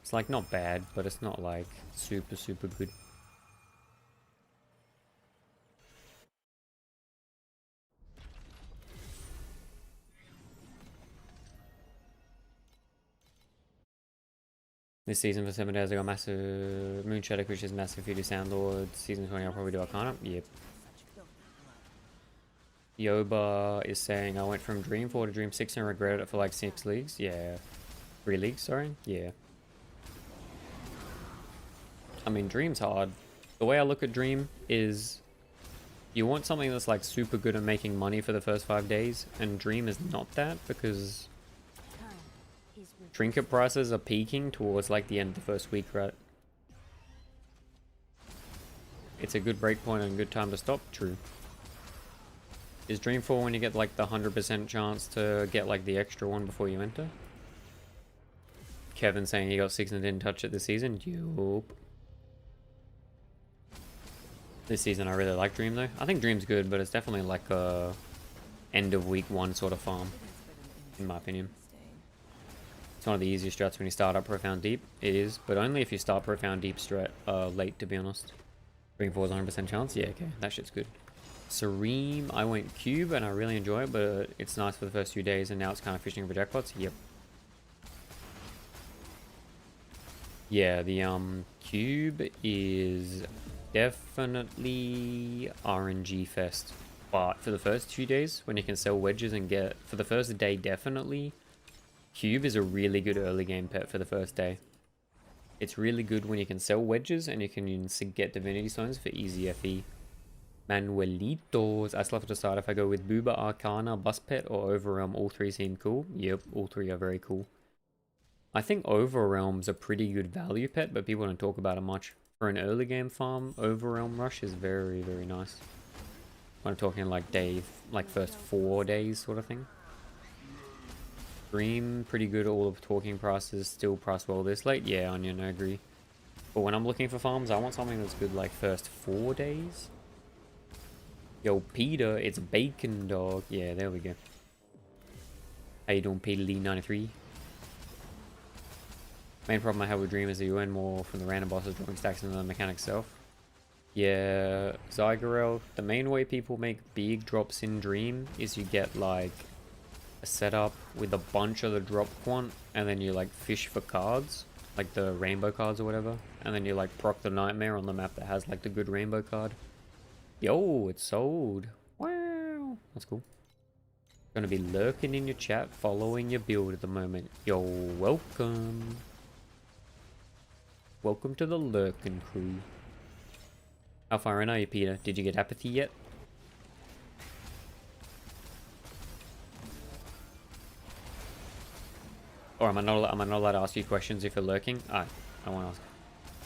Speaker 1: It's like not bad, but it's not like super, super good. This season for 7 days I got massive Moonshadow Creatures, massive Fury Soundlord. Season 20 I'll probably do Arcana. Yep. Yoba is saying I went from Dream 4 to Dream 6 and regretted it for like 6 leagues. Yeah. 3 leagues, sorry. Yeah. I mean, Dream's hard. The way I look at Dream is you want something that's like super good at making money for the first 5 days, and Dream is not that because
Speaker 2: Time is
Speaker 1: trinket prices are peaking towards like the end of the first week, right? It's a good break point and a good time to stop. True. Is Dream 4 when you get like the 100% chance to get like the extra one before you enter? Kevin saying he got 6 and didn't touch it this season. Yup. This season I really like Dream though. I think Dream's good, but it's definitely like a end of week 1 sort of farm, in my opinion. It's one of the easiest strats when you start up Profound Deep. It is, but only if you start Profound Deep strat late, to be honest. Bring forward 100% chance? Yeah, okay, that shit's good. Serene, I went Cube and I really enjoy it, but it's nice for the first few days and now it's kind of fishing for jackpots. Yep. Yeah, the Cube is definitely RNG fest. But for the first few days, when you can sell wedges and get... For the first day, definitely, Cube is a really good early game pet for the first day. It's really good when you can sell wedges and you can get Divinity Stones for easy FE. Manuelitos. I still have to decide if I go with Booba, Arcana, Bus Pet, or Overrealm. All 3 seem cool. Yep, all 3 are very cool. I think Overrealm's a pretty good value pet, but people don't talk about it much. For an early game farm, Overrealm Rush is very, very nice. I'm talking like first 4 days sort of thing. Dream, pretty good. All the talking prices still price well this late. Yeah, Onion, I agree. But when I'm looking for farms, I want something that's good like first 4 days. Yo, Peter, it's Bacon Dog. Yeah, there we go. How you doing, Peter Lee 93? Main problem I have with Dream is that you earn more from the random bosses drawing stacks than the mechanic itself. Yeah, Zygarel, the main way people make big drops in Dream is you get like a setup with a bunch of the drop quant and then you like fish for cards, like the rainbow cards or whatever, and then you like proc the nightmare on the map that has like the good rainbow card. Yo, it's sold. Wow, that's cool. Gonna be lurking in your chat, following your build at the moment. Yo, welcome. Welcome to the lurking crew. How far in are you, Peter? Did you get Apathy yet? Or am I not allowed to ask you questions if you're lurking? I want to ask.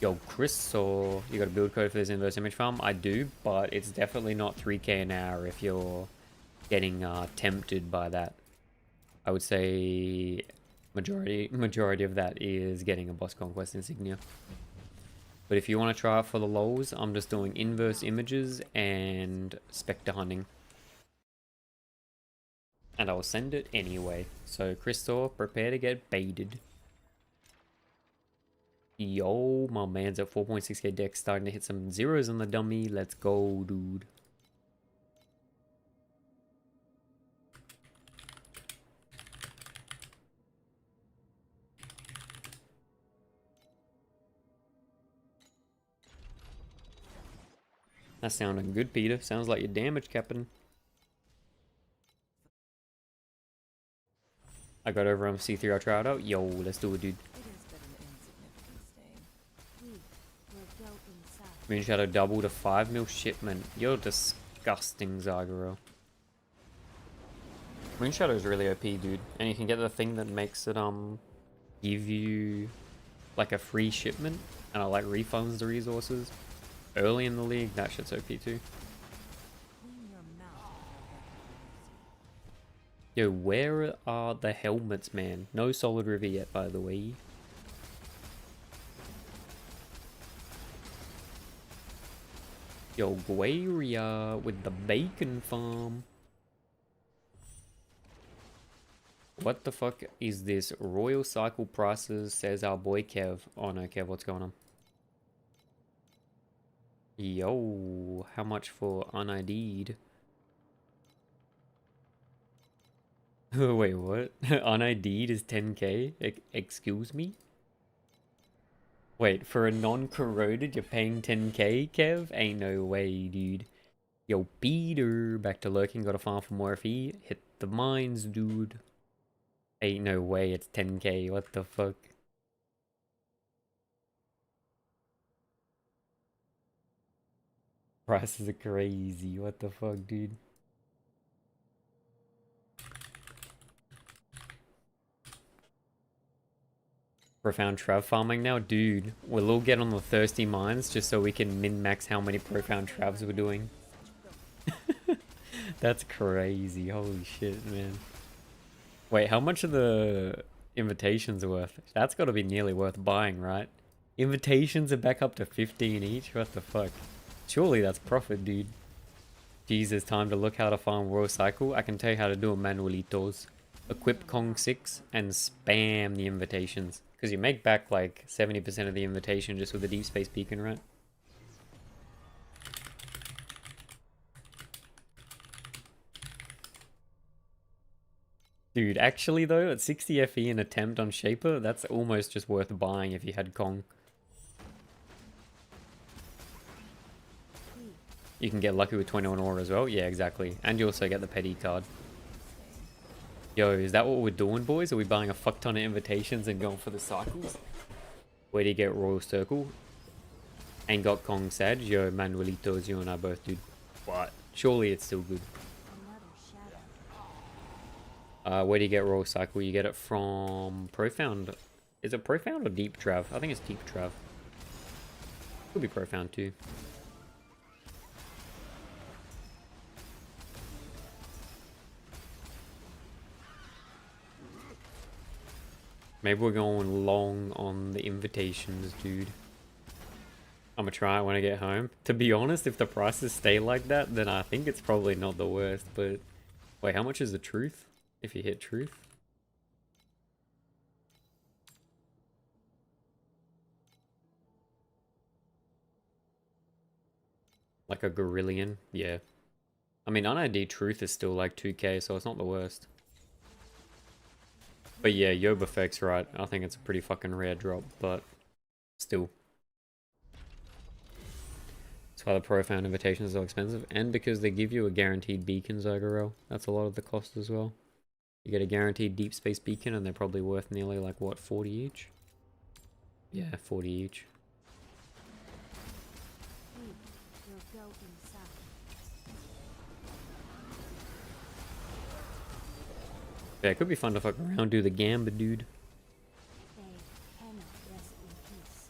Speaker 1: Yo, Chris, or you got a build code for this inverse image farm? I do, but it's definitely not 3k an hour if you're getting tempted by that. I would say majority of that is getting a boss conquest insignia. But if you want to try it for the lols, I'm just doing inverse images and spectre hunting. And I'll send it anyway. So, Crystal, prepare to get baited. Yo, my man's at 4.6k dex, starting to hit some zeros on the dummy. Let's go, dude. That's sounding good, Peter. Sounds like you're damage capping. I got over on C3, I tried out. Yo, let's do it, dude. Moonshadow double to 5 mil shipment. You're disgusting, Zygarel. Moonshadow is really OP, dude. And you can get the thing that makes it give you like a free shipment and it like refunds the resources early in the league. That shit's OP too. Yo, where are the helmets, man? No Solid River yet, by the way. Yo, Guaria with the bacon farm. What the fuck is this? Royal Cycle prices, says our boy Kev. Oh no, Kev, what's going on? Yo, how much for UnID'd? Wait, what? UnID'd is 10k? Excuse me? Wait, for a non-corroded, you're paying 10k, Kev? Ain't no way, dude. Yo, Peter, back to lurking, got a farm for more FE. Hit the mines, dude. Ain't no way, it's 10k, what the fuck? Prices are crazy, what the fuck, dude? Profound Trav farming now? Dude, we'll all get on the thirsty mines just so we can min-max how many Profound Travs we're doing. That's crazy, holy shit, man. Wait, how much are the invitations worth? That's gotta be nearly worth buying, right? Invitations are back up to 15 each? What the fuck? Surely that's profit, dude. Jesus, time to look how to farm Royal Cycle. I can tell you how to do it manualitos. Equip Kong 6 and spam the invitations. Because you make back like 70% of the invitation just with the deep space beacon, right? Dude, actually though, at 60 FE an attempt on Shaper, that's almost just worth buying if you had Kong. You can get lucky with 21 ore as well. Yeah, exactly. And you also get the petty card. Yo, is that what we're doing, boys? Are we buying a fuck ton of invitations and going for the cycles? Where do you get Royal Circle? And got Kong Sag? Yo, Manuelitos, you and I both, dude. What? Surely it's still good. Where do you get Royal Cycle? You get it from Profound. Is it Profound or Deep Trav? I think it's Deep Trav. Could be Profound too. Maybe we're going long on the invitations, dude. I'm gonna try it when I get home. To be honest, if the prices stay like that, then I think it's probably not the worst, but... Wait, how much is the truth? If you hit truth? Like a Gorillion? Yeah. I mean, UNID truth is still like 2k, so it's not the worst. But yeah, Yobafek's right. I think it's a pretty fucking rare drop, but still. That's why the Profound invitations are so expensive, and because they give you a guaranteed beacon, Zogorel. That's a lot of the cost as well. You get a guaranteed deep space beacon, and they're probably worth nearly like, what, 40 each? Yeah, 40 each.
Speaker 2: We'll go inside.
Speaker 1: Yeah, it could be fun to fuck around, do the Gamba, dude.
Speaker 2: They cannot rest in peace.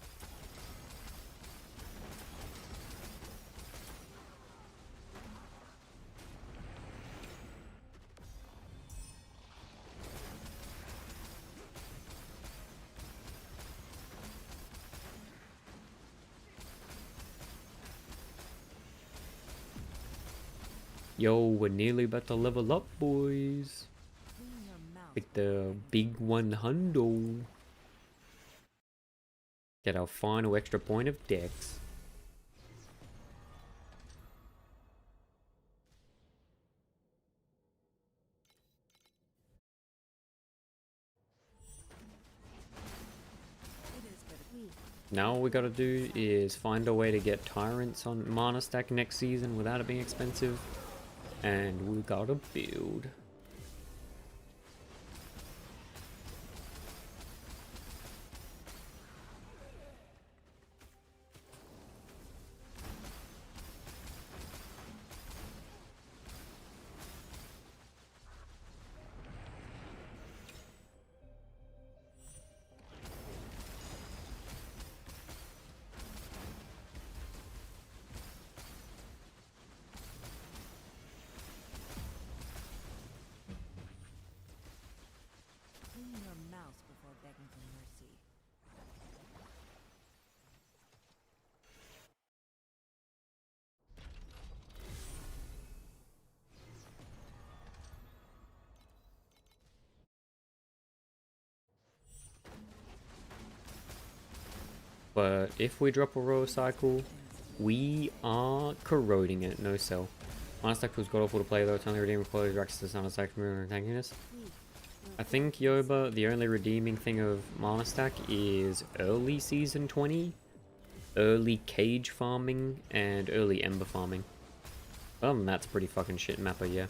Speaker 1: Yo, we're nearly about to level up, boys.
Speaker 3: Clean your mouth.
Speaker 1: Like the big 100. Get our final extra point of Dex.
Speaker 3: It is but
Speaker 1: Now all we gotta do is find a way to get Tyrants on Mana Stack next season without it being expensive. And we gotta build.
Speaker 3: clean your mouth before begging for mercy.
Speaker 1: But if we drop a Royal Cycle, we are corroding it, no sell. Mana Stack was god awful to play though, it's only redeeming quality directs to Mana Stack and antagonist. I think Yoba, the only redeeming thing of Mana Stack is early season 20, early cage farming, and early ember farming. Well, and that's pretty fucking shit mapper, yeah.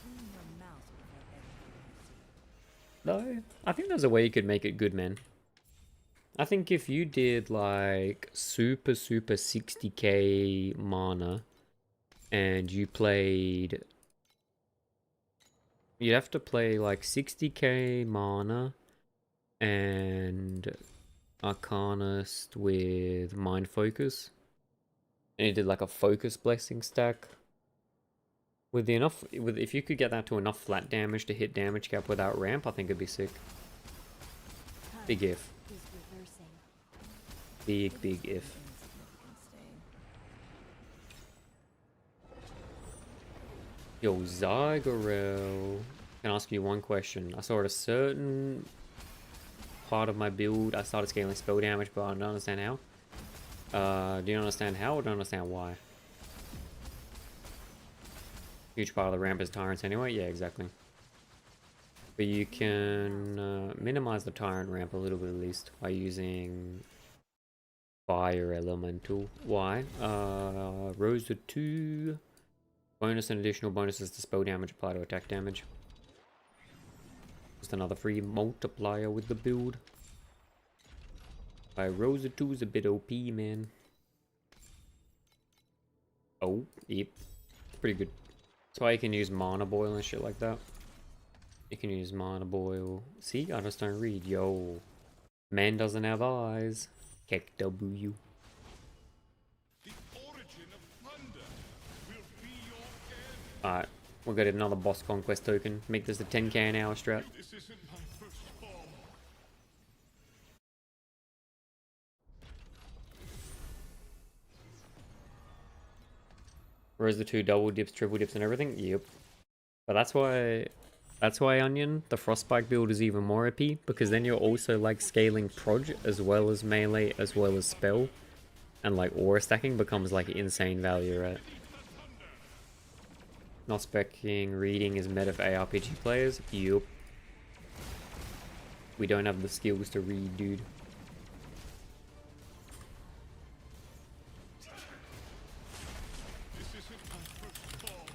Speaker 3: Clean your mouth before begging for mercy.
Speaker 1: No, I think there's a way you could make it good, man. I think if you did like super 60k mana and you played... You'd have to play like 60k mana and Arcanist with Mind Focus. And you did like a Focus Blessing stack. With if you could get that to enough flat damage to hit damage cap without ramp, I think it'd be sick. Big if.
Speaker 2: Is reversing.
Speaker 1: Big if.
Speaker 3: Insignificant stain.
Speaker 1: Yo, Zygarel. Can I ask you one question? I saw at a certain part of my build, I started scaling spell damage, but I don't understand how. Do you understand how or don't understand why? Huge part of the ramp is tyrants anyway? Yeah, exactly. But you can minimize the tyrant ramp a little bit at least by using fire elemental. Why? Rose to 2. Bonus and additional bonuses to spell damage apply to attack damage. Just another free multiplier with the build. Rose to 2 is a bit OP, man. Oh, yep. Pretty good. That's why you can use mana boil and shit like that. You can use mana boil. See, I just don't read. Yo, man doesn't have eyes. Kick W.
Speaker 5: The origin of thunder will be your end.
Speaker 1: Alright, we'll get another boss conquest token. Make this a 10k an hour strat.
Speaker 5: This isn't my first fall.
Speaker 1: Whereas the 2 double dips, triple dips, and everything. Yep. But that's why Onion, the Frostbite build is even more OP, because then you're also like scaling proj as well as melee as well as spell, and like aura stacking becomes like insane value, right? Not specking reading is meta for ARPG players. Yup. We don't have the skills to read, dude.
Speaker 5: This isn't my first fall.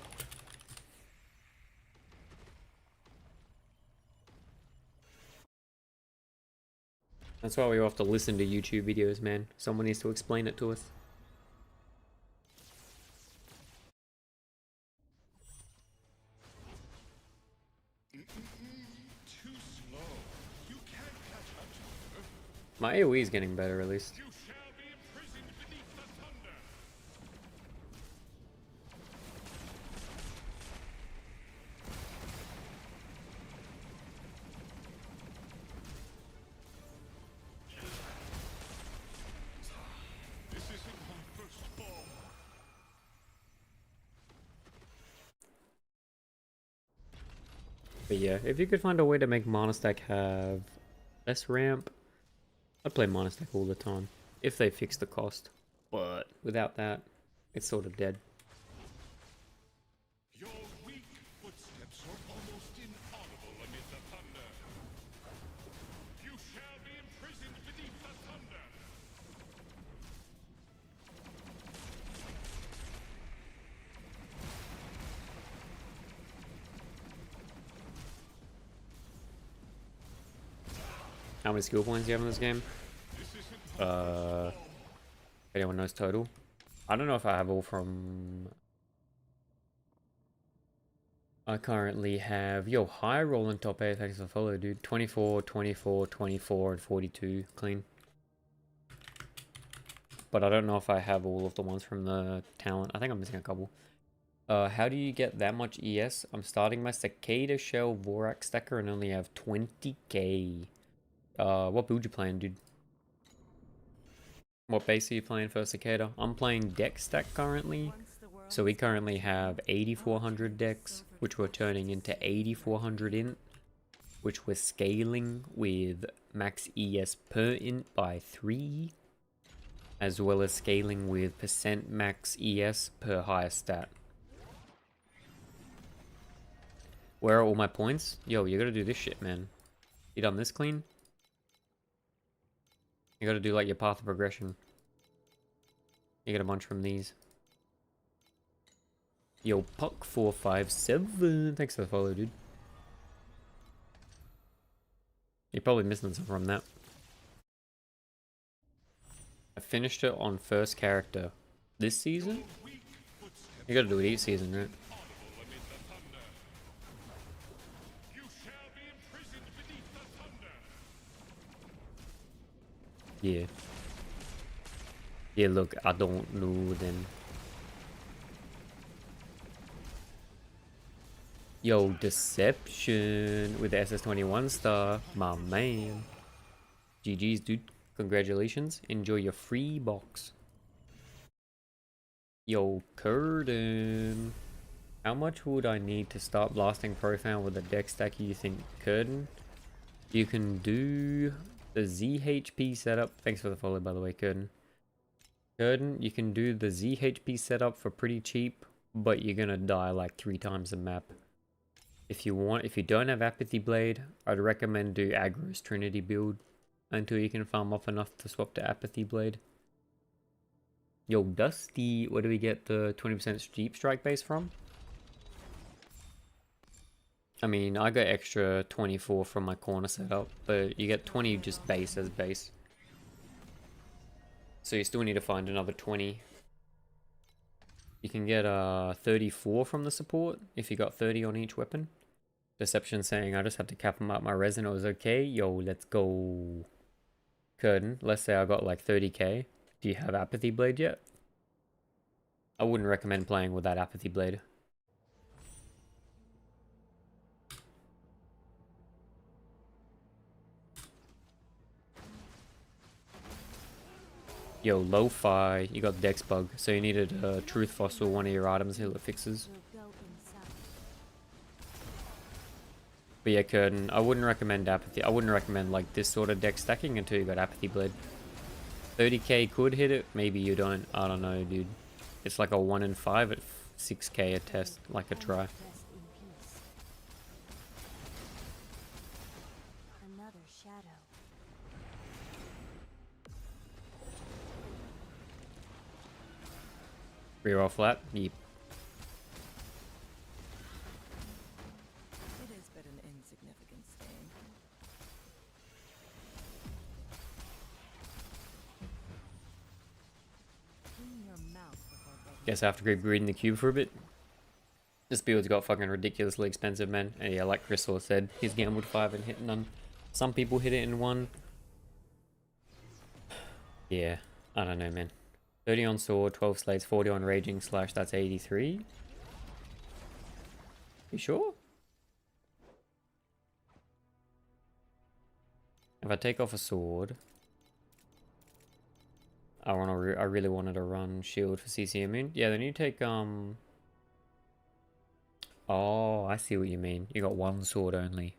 Speaker 1: That's why we have to listen to YouTube videos, man. Someone needs to explain it to us.
Speaker 5: Too slow. You can't catch up to her.
Speaker 1: My AoE is getting better, at least.
Speaker 5: You shall be imprisoned beneath the thunder. This isn't my first fall.
Speaker 1: But yeah, if you could find a way to make Monastack have less ramp, I'd play Monastack all the time. If they fix the cost. But without that, it's sort of dead.
Speaker 5: Your weak footsteps are almost inaudible amid the thunder. You shall be imprisoned beneath the thunder.
Speaker 1: How many skill points do you have in this game? Anyone knows total? I don't know if I have all from... I currently have... Yo, high roll and top 8, thanks for follow, dude. 24, 24, 24, and 42 clean. But I don't know if I have all of the ones from the talent. I think I'm missing a couple. How do you get that much ES? I'm starting my Cicada Shell Vorax stacker and only have 20k. What build you playing, dude? What base are you playing for Cicada? I'm playing Dex stack currently. So we currently have 8400 Dex, which we're turning into 8400 int, which we're scaling with max ES per int by 3, as well as scaling with percent max ES per higher stat. Where are all my points? Yo, you gotta do this shit, man. You done this clean? You gotta do like your path of progression. You get a bunch from these. Yo, Puck457, thanks for the follow, dude. You're probably missing some from that. I finished it on first character this season. You gotta do it each season, right? Yeah. Yeah, look, I don't know then. Yo, Deception with the SS21 star, my man. GG's, dude. Congratulations. Enjoy your free box. Yo, Curtin. How much would I need to start blasting Profound with a deck stack, you think, Curtain? You can do the ZHP setup. Thanks for the follow, by the way, Curtain. Curtain, you can do the ZHP setup for pretty cheap, but you're gonna die like 3 times the map. If you don't have Apathy Blade, I'd recommend do Aggro's Trinity build until you can farm up enough to swap to Apathy Blade. Yo, Dusty, where do we get the 20% Deep Strike base from? I mean, I got extra 24 from my corner setup, but you get 20 just base as base. So you still need to find another 20. You can get 34 from the support if you got 30 on each weapon. Deception saying I just had to cap them up my res and it was okay. Yo, let's go. Curtain, let's say I got like 30k. Do you have Apathy Blade yet? I wouldn't recommend playing with that Apathy Blade. Yo, Lo-Fi, you got Dex Bug, so you needed a Truth Fossil, one of your items until it fixes.
Speaker 2: Will go inside.
Speaker 1: But yeah, Curtain, I wouldn't recommend Apathy. I wouldn't recommend like this sort of deck stacking until you got Apathy Blade. 30k could hit it, maybe you don't. I don't know, dude. It's like a 1 in 5 at 6k a test, like a try.
Speaker 2: Rest in peace. Another shadow.
Speaker 1: Reroll flat, yep.
Speaker 3: It is but an insignificant stain. Clean your mouth before begging.
Speaker 1: Guess I have to keep reading the cube for a bit. This build's got fucking ridiculously expensive, man. And yeah, like Crystal said, he's gambled 5 and hit none. Some people hit it in 1. Yeah, I don't know, man. 30 on sword, 12 slates, 40 on raging slash, that's 83. You sure? If I take off a sword, I really wanted to run shield for CC immune. Yeah, then you take oh, I see what you mean. You got 1 sword only.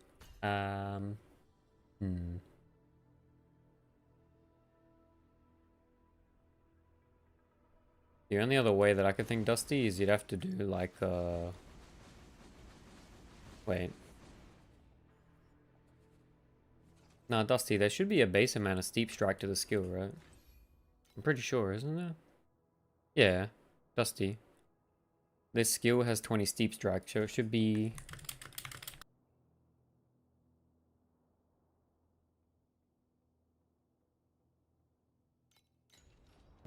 Speaker 1: The only other way that I could think, Dusty, is you'd have to do like wait. Nah, Dusty, there should be a base amount of steep strike to the skill, right? I'm pretty sure, isn't there? Yeah, Dusty. This skill has 20 steep strike, so it should be...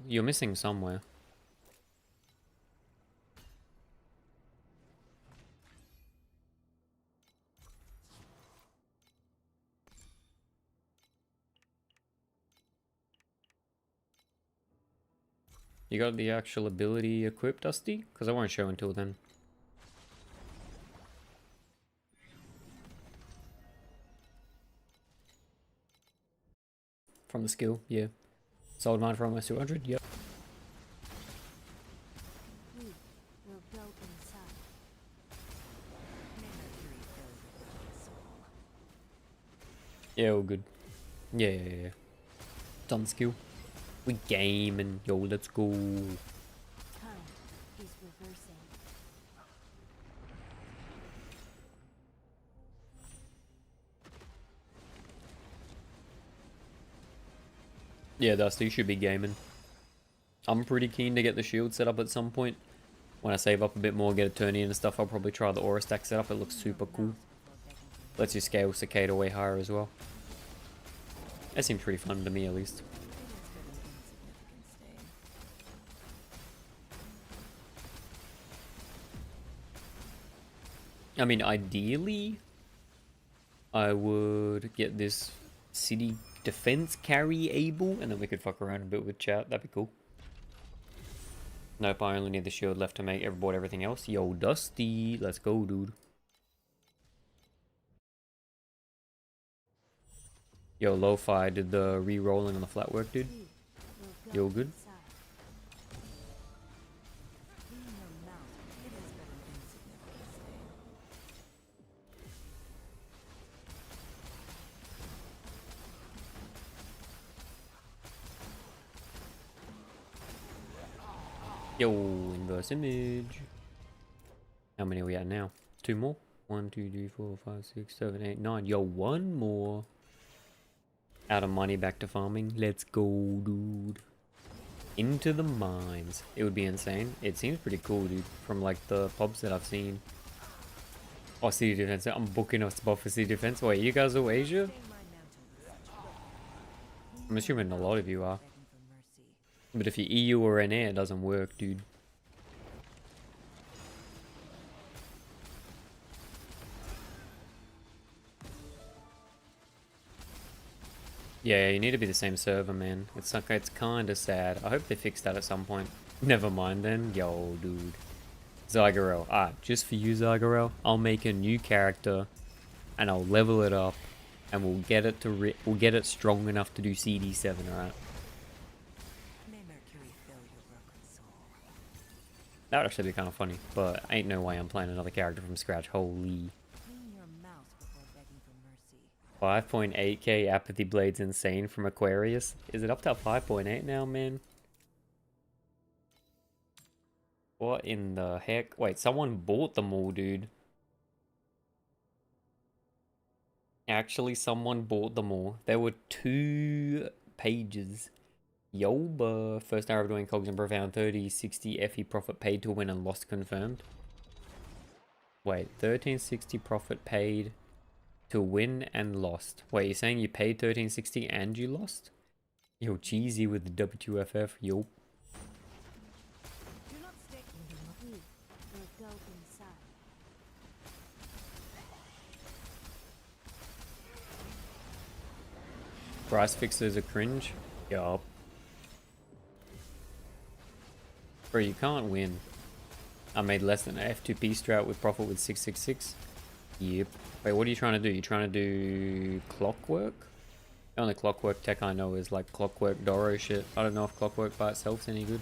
Speaker 1: You're missing somewhere. You got the actual ability equipped, Dusty? Because I won't show until then. From the skill, yeah. Sold mine for almost 200, yep.
Speaker 2: We will go inside.
Speaker 3: May Mercury fill your body soul.
Speaker 1: Yeah, all good. Yeah. Done skill. We game and yo, let's go.
Speaker 2: Time is reversing.
Speaker 1: Yeah, Dusty, you should be gaming. I'm pretty keen to get the shield set up at some point. When I save up a bit more, get a turn in and stuff, I'll probably try the aura stack setup. It looks super cool. Lets you scale Cicada way higher as well. That seems pretty fun to me, at least.
Speaker 3: It is but an insignificant stain.
Speaker 1: I mean, ideally, I would get this city defense carry able, and then we could fuck around a bit with chat. That'd be cool. Nope, I only need the shield left to make everything else. Yo, Dusty, let's go, dude. Yo, Lo-Fi did the re-rolling on the flat work, dude.
Speaker 2: We will go
Speaker 1: Yo, good.
Speaker 2: inside.
Speaker 3: Clean your mouth. It is but an insignificant
Speaker 1: Yo, inverse image. How many are we at now? 2 more? 1, 2, 3, 4, 5, 6, 7, 8, 9. Yo, 1 more. Out of money, back to farming. Let's go, dude. Into the mines. It would be insane. It seems pretty cool, dude. From like the pubs that I've seen. Oh, city defense. I'm booking a spot for city defense. Wait, you guys all Asia? I'm assuming a lot of you are. But if you're EU or NA, it doesn't work, dude. Yeah, you need to be the same server, man. It's like, it's kind of sad. I hope they fix that at some point. Never mind then. Yo, dude. Zygarel. Ah, just for you, Zygarel, I'll make a new character and I'll level it up and we'll get it to we'll get it strong enough to do CD7, alright?
Speaker 3: May Mercury fill your broken soul.
Speaker 1: That would actually be kind of funny, but ain't no way I'm playing another character from scratch. Holy.
Speaker 3: Clean your mouth before begging for mercy.
Speaker 1: 5.8k Apathy Blade's insane from Aquarius. Is it up to 5.8 now, man? What in the heck? Wait, someone bought them all, dude. Actually, someone bought them all. There were 2 pages. Yoba. First hour of doing cogs and profound 30, 60 FE profit paid to win and lost confirmed. Wait, 1360 profit paid to win and lost. Wait, you're saying you paid 1360 and you lost? Yo, cheesy with the WFF. Yo.
Speaker 3: Do not stick.
Speaker 2: We will go inside.
Speaker 1: Price fixers are cringe. Yup. Bro, you can't win. I made less than an F2P strat with profit with 666. Yep. Wait, what are you trying to do? You trying to do clockwork? The only clockwork tech I know is like clockwork Doro shit. I don't know if clockwork by itself's any good.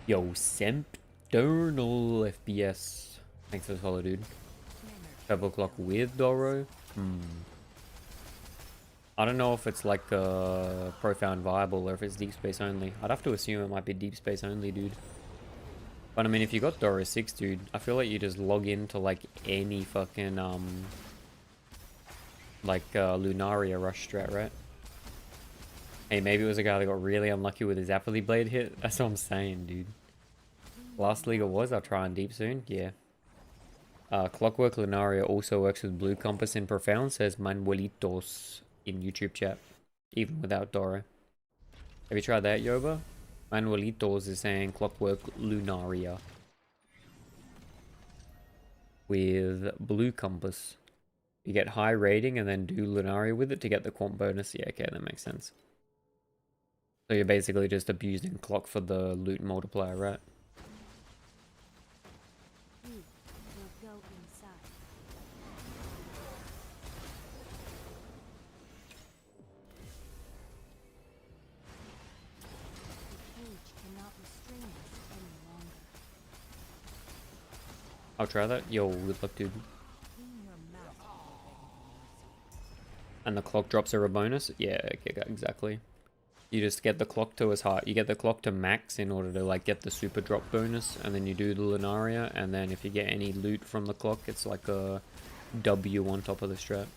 Speaker 1: Yo, Sempternal FPS. Thanks for the follow, dude. Purple clock with Doro? I don't know if it's like profound viable or if it's deep space only. I'd have to assume it might be deep space only, dude. But I mean, if you got Doro 6, dude, I feel like you just log into like any fucking Lunaria rush strat, right? Hey, maybe it was a guy that got really unlucky with his Apathy Blade hit. That's what I'm saying, dude. Last league it was. I'll try and deep soon. Yeah. Clockwork Lunaria also works with Blue Compass in Profound, says Manuelitos in YouTube chat, even without Doro. Have you tried that, Yoba? Manuelitos is saying Clockwork Lunaria with Blue Compass. You get high rating and then do Lunaria with it to get the quant bonus. Yeah, okay, that makes sense. So you're basically just abusing Clock for the loot multiplier, right?
Speaker 2: We will go inside. The cage cannot restrain us any longer.
Speaker 1: I'll try that. Yo, good luck, dude.
Speaker 3: Clean your mouth before begging for mercy.
Speaker 1: And the clock drops are a bonus? Yeah, okay, exactly. You just get the clock to as high. You get the clock to max in order to like get the super drop bonus, and then you do the Lunaria, and then if you get any loot from the clock, it's like a W on top of the strat.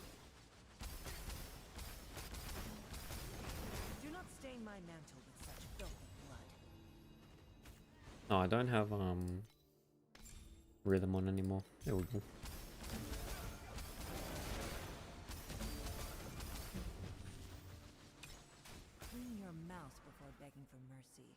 Speaker 3: Do not stain my mantle with such filthy blood.
Speaker 1: No, I don't have rhythm on anymore. There we go.
Speaker 3: Clean your mouth before begging for mercy.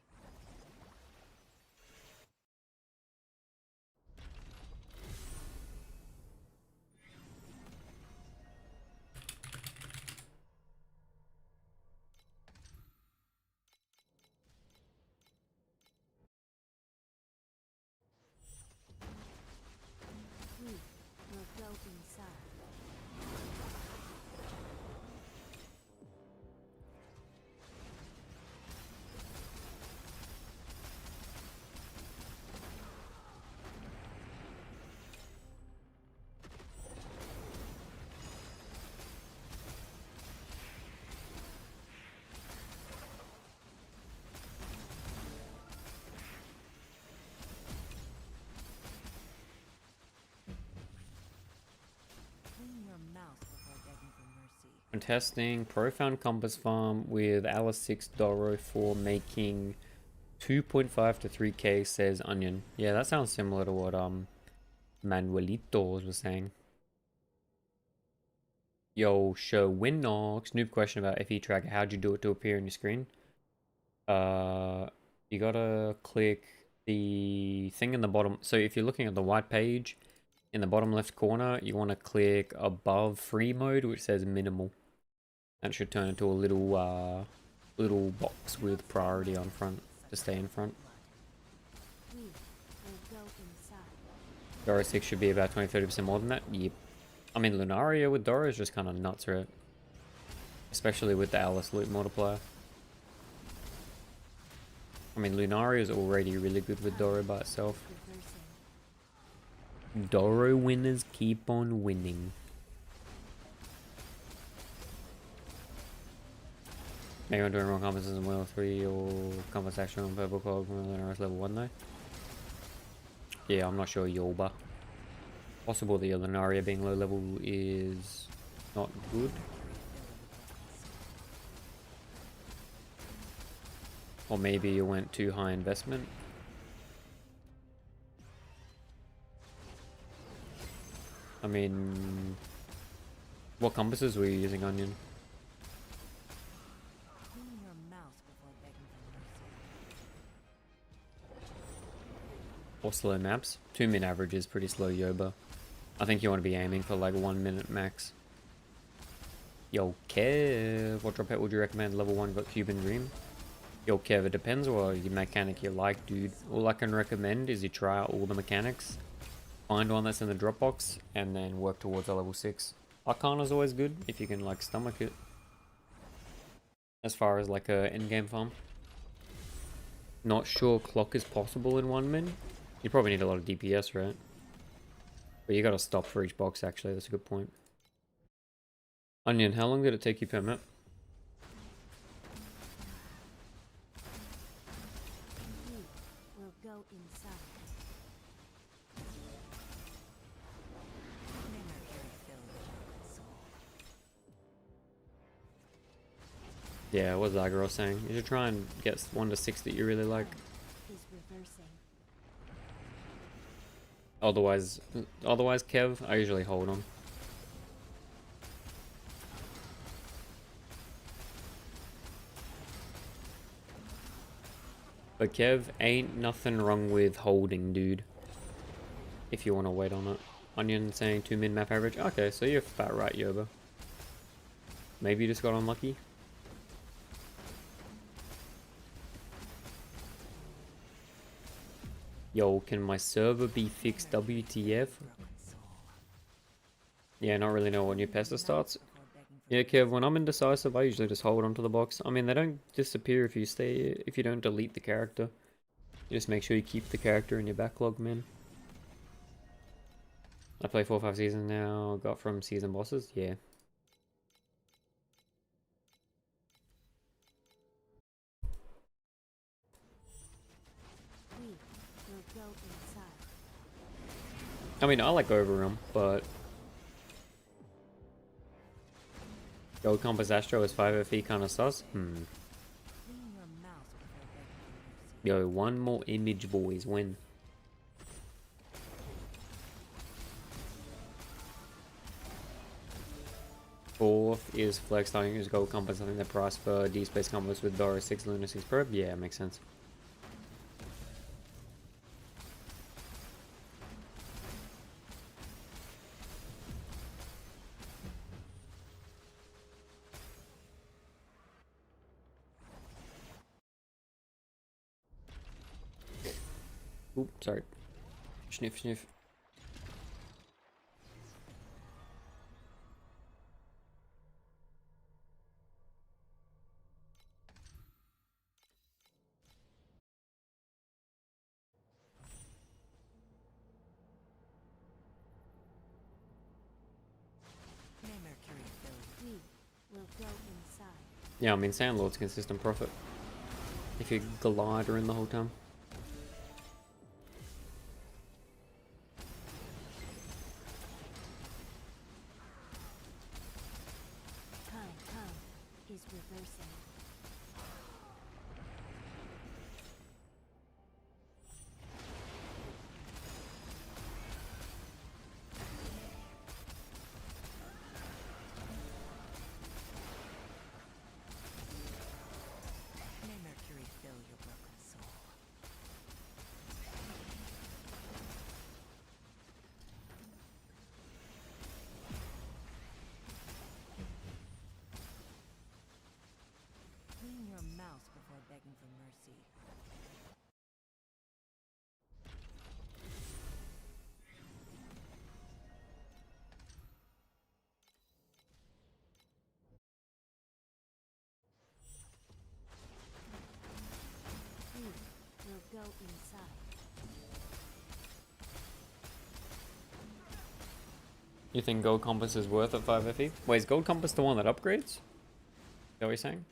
Speaker 2: We will go inside.
Speaker 1: Contesting Profound Compass Farm with Alice 6 Doro for making 2.5 to 3k, says Onion. Yeah, that sounds similar to what Manuelitos was saying. Yo, show Winnox. Noob question about FE Tracker. How'd you do it to appear on your screen? You gotta click the thing in the bottom. So if you're looking at the white page, in the bottom left corner, you want to click above free mode, which says minimal. That should turn into a little box with priority on front to stay in front.
Speaker 2: We will go inside.
Speaker 1: Dora 6 should be about 20-30% more than that. Yep. I mean, Lunaria with Dora is just kind of nuts, right? Especially with the Alice loot multiplier. I mean, Lunaria is already really good with Dora by itself.
Speaker 2: Reversing.
Speaker 1: Doro winners keep on winning. Maybe I'm doing wrong compasses in Wheel 3 or compass action on Purple Cog from Lunaris level 1 though. Yeah, I'm not sure Yolba. Possible the Lunaria being low level is not good. Or maybe you went too high investment. I mean, what compasses were you using, Onion?
Speaker 3: Clean your mouth before begging for mercy.
Speaker 1: Or slow maps? 2-min average is pretty slow, Yoba. I think you want to be aiming for like 1 minute max. Yo, Kev, what drop pet would you recommend? Level 1 got Cuban Dream? Yo, Kev, it depends what mechanic you like, dude. All I can recommend is you try out all the mechanics. Find one that's in the Dropbox, and then work towards a level 6. Arcana's always good, if you can, like, stomach it. As far as, like, a endgame farm. Not sure clock is possible in 1 min. You probably need a lot of DPS, right? But you gotta stop for each box, actually. That's a good point. Onion, how long did it take you per map?
Speaker 2: We will go inside.
Speaker 3: May Mercury fill your soul.
Speaker 1: Yeah, what Zagros saying? You should try and get 1 to 6 that you really like.
Speaker 2: Is reversing.
Speaker 1: Otherwise, Kev, I usually hold on. But Kev, ain't nothing wrong with holding, dude. If you want to wait on it. Onion saying 2-min map average. Okay, so you're about right, Yoba. Maybe you just got unlucky. Yo, can my server be fixed WTF? Yeah, not really know what new pesta starts. Yeah, Kev, when I'm indecisive, I usually just hold onto the box. I mean, they don't disappear if you don't delete the character. You just make sure you keep the character in your backlog, man. I play 4 or 5 seasons now, got from season bosses, yeah.
Speaker 2: We will go inside.
Speaker 1: I mean, I like Overrealm, but Gold Compass Astro is 5 FE kind of sus?
Speaker 3: Clean your mouth before begging for mercy.
Speaker 1: Yo, one more image, boys, win. Fourth is Flex, starting to use Gold Compass. I think the price for D-Space Compass with Dora 6 Luna 6 Probe. Yeah, makes sense. Oop, sorry. Sniff, sniff.
Speaker 3: May Mercury fill
Speaker 2: We will go inside.
Speaker 1: Yeah, I mean, Sandlord's consistent profit. If you glide her in the whole time.
Speaker 2: Time
Speaker 3: mercy.
Speaker 2: We'll go inside.
Speaker 1: You think Gold Compass is worth it 5 FE? Wait, is Gold Compass the one that upgrades? Is that what you're saying?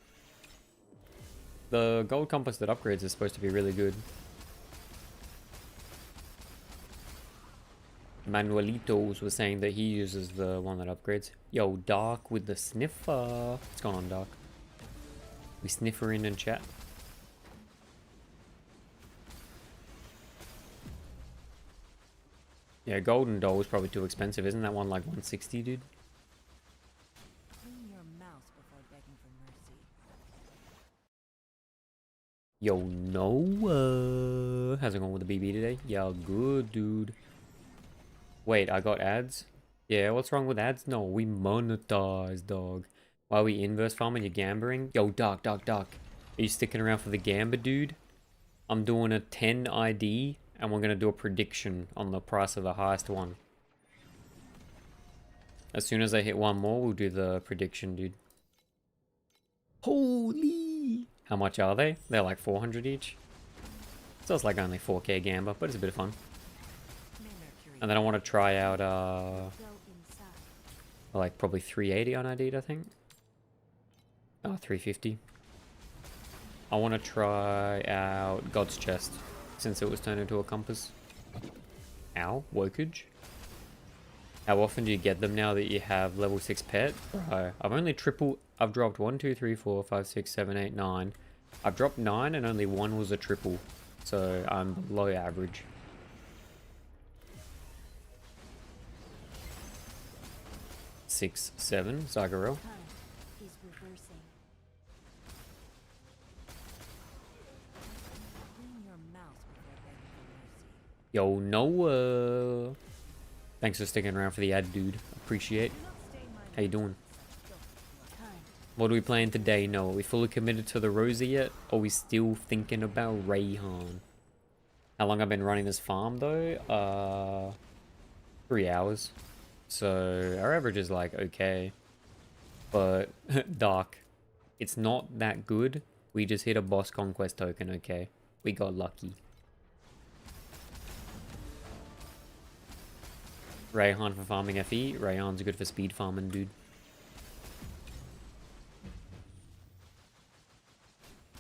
Speaker 1: The Gold Compass that upgrades is supposed to be really good. Manuelitos was saying that he uses the one that upgrades. Yo, Dark with the sniffer. What's going on, Dark? We sniffer in chat. Yeah, Golden Doll is probably too expensive. Isn't that one like 160, dude?
Speaker 3: Clean your mouse before begging for mercy.
Speaker 1: Yo, Noah. How's it going with the BB today? Yeah, good, dude. Wait, I got ads? Yeah, what's wrong with ads? No, we monetize, dog. Why are we inverse farming? You're gambling? Yo, Dark. Are you sticking around for the gamba, dude? I'm doing a 10 ID, and we're going to do a prediction on the price of the highest one. As soon as I hit one more, we'll do the prediction, dude. Holy! How much are they? They're like 400 each. So it's like only 4k gamba, but it's a bit of fun. And then I want to try out,
Speaker 2: Go inside.
Speaker 1: like probably 380 on ID, I think. Oh, 350. I want to try out God's Chest, since it was turned into a compass. Ow, wokage. How often do you get them now that you have level 6 pet? Bro, I've dropped 1, 2, 3, 4, 5, 6, 7, 8, 9. I've dropped 9 and only 1 was a triple. So I'm below average. Six, 7, Zagarel.
Speaker 2: Time is reversing.
Speaker 3: Clean your mouse before begging for mercy.
Speaker 1: Yo, Noah. Thanks for sticking around for the ad, dude. Appreciate.
Speaker 3: Do not stain my
Speaker 1: How you doing?
Speaker 2: Time.
Speaker 1: What are we playing today, Noah? Are we fully committed to the Rosa yet? Or are we still thinking about Rayhan? How long I've been running this farm, though? 3 hours. So, our average is like, okay. But, Dark. It's not that good. We just hit a boss conquest token, okay? We got lucky. Rayhan for farming FE. Rayhan's good for speed farming, dude.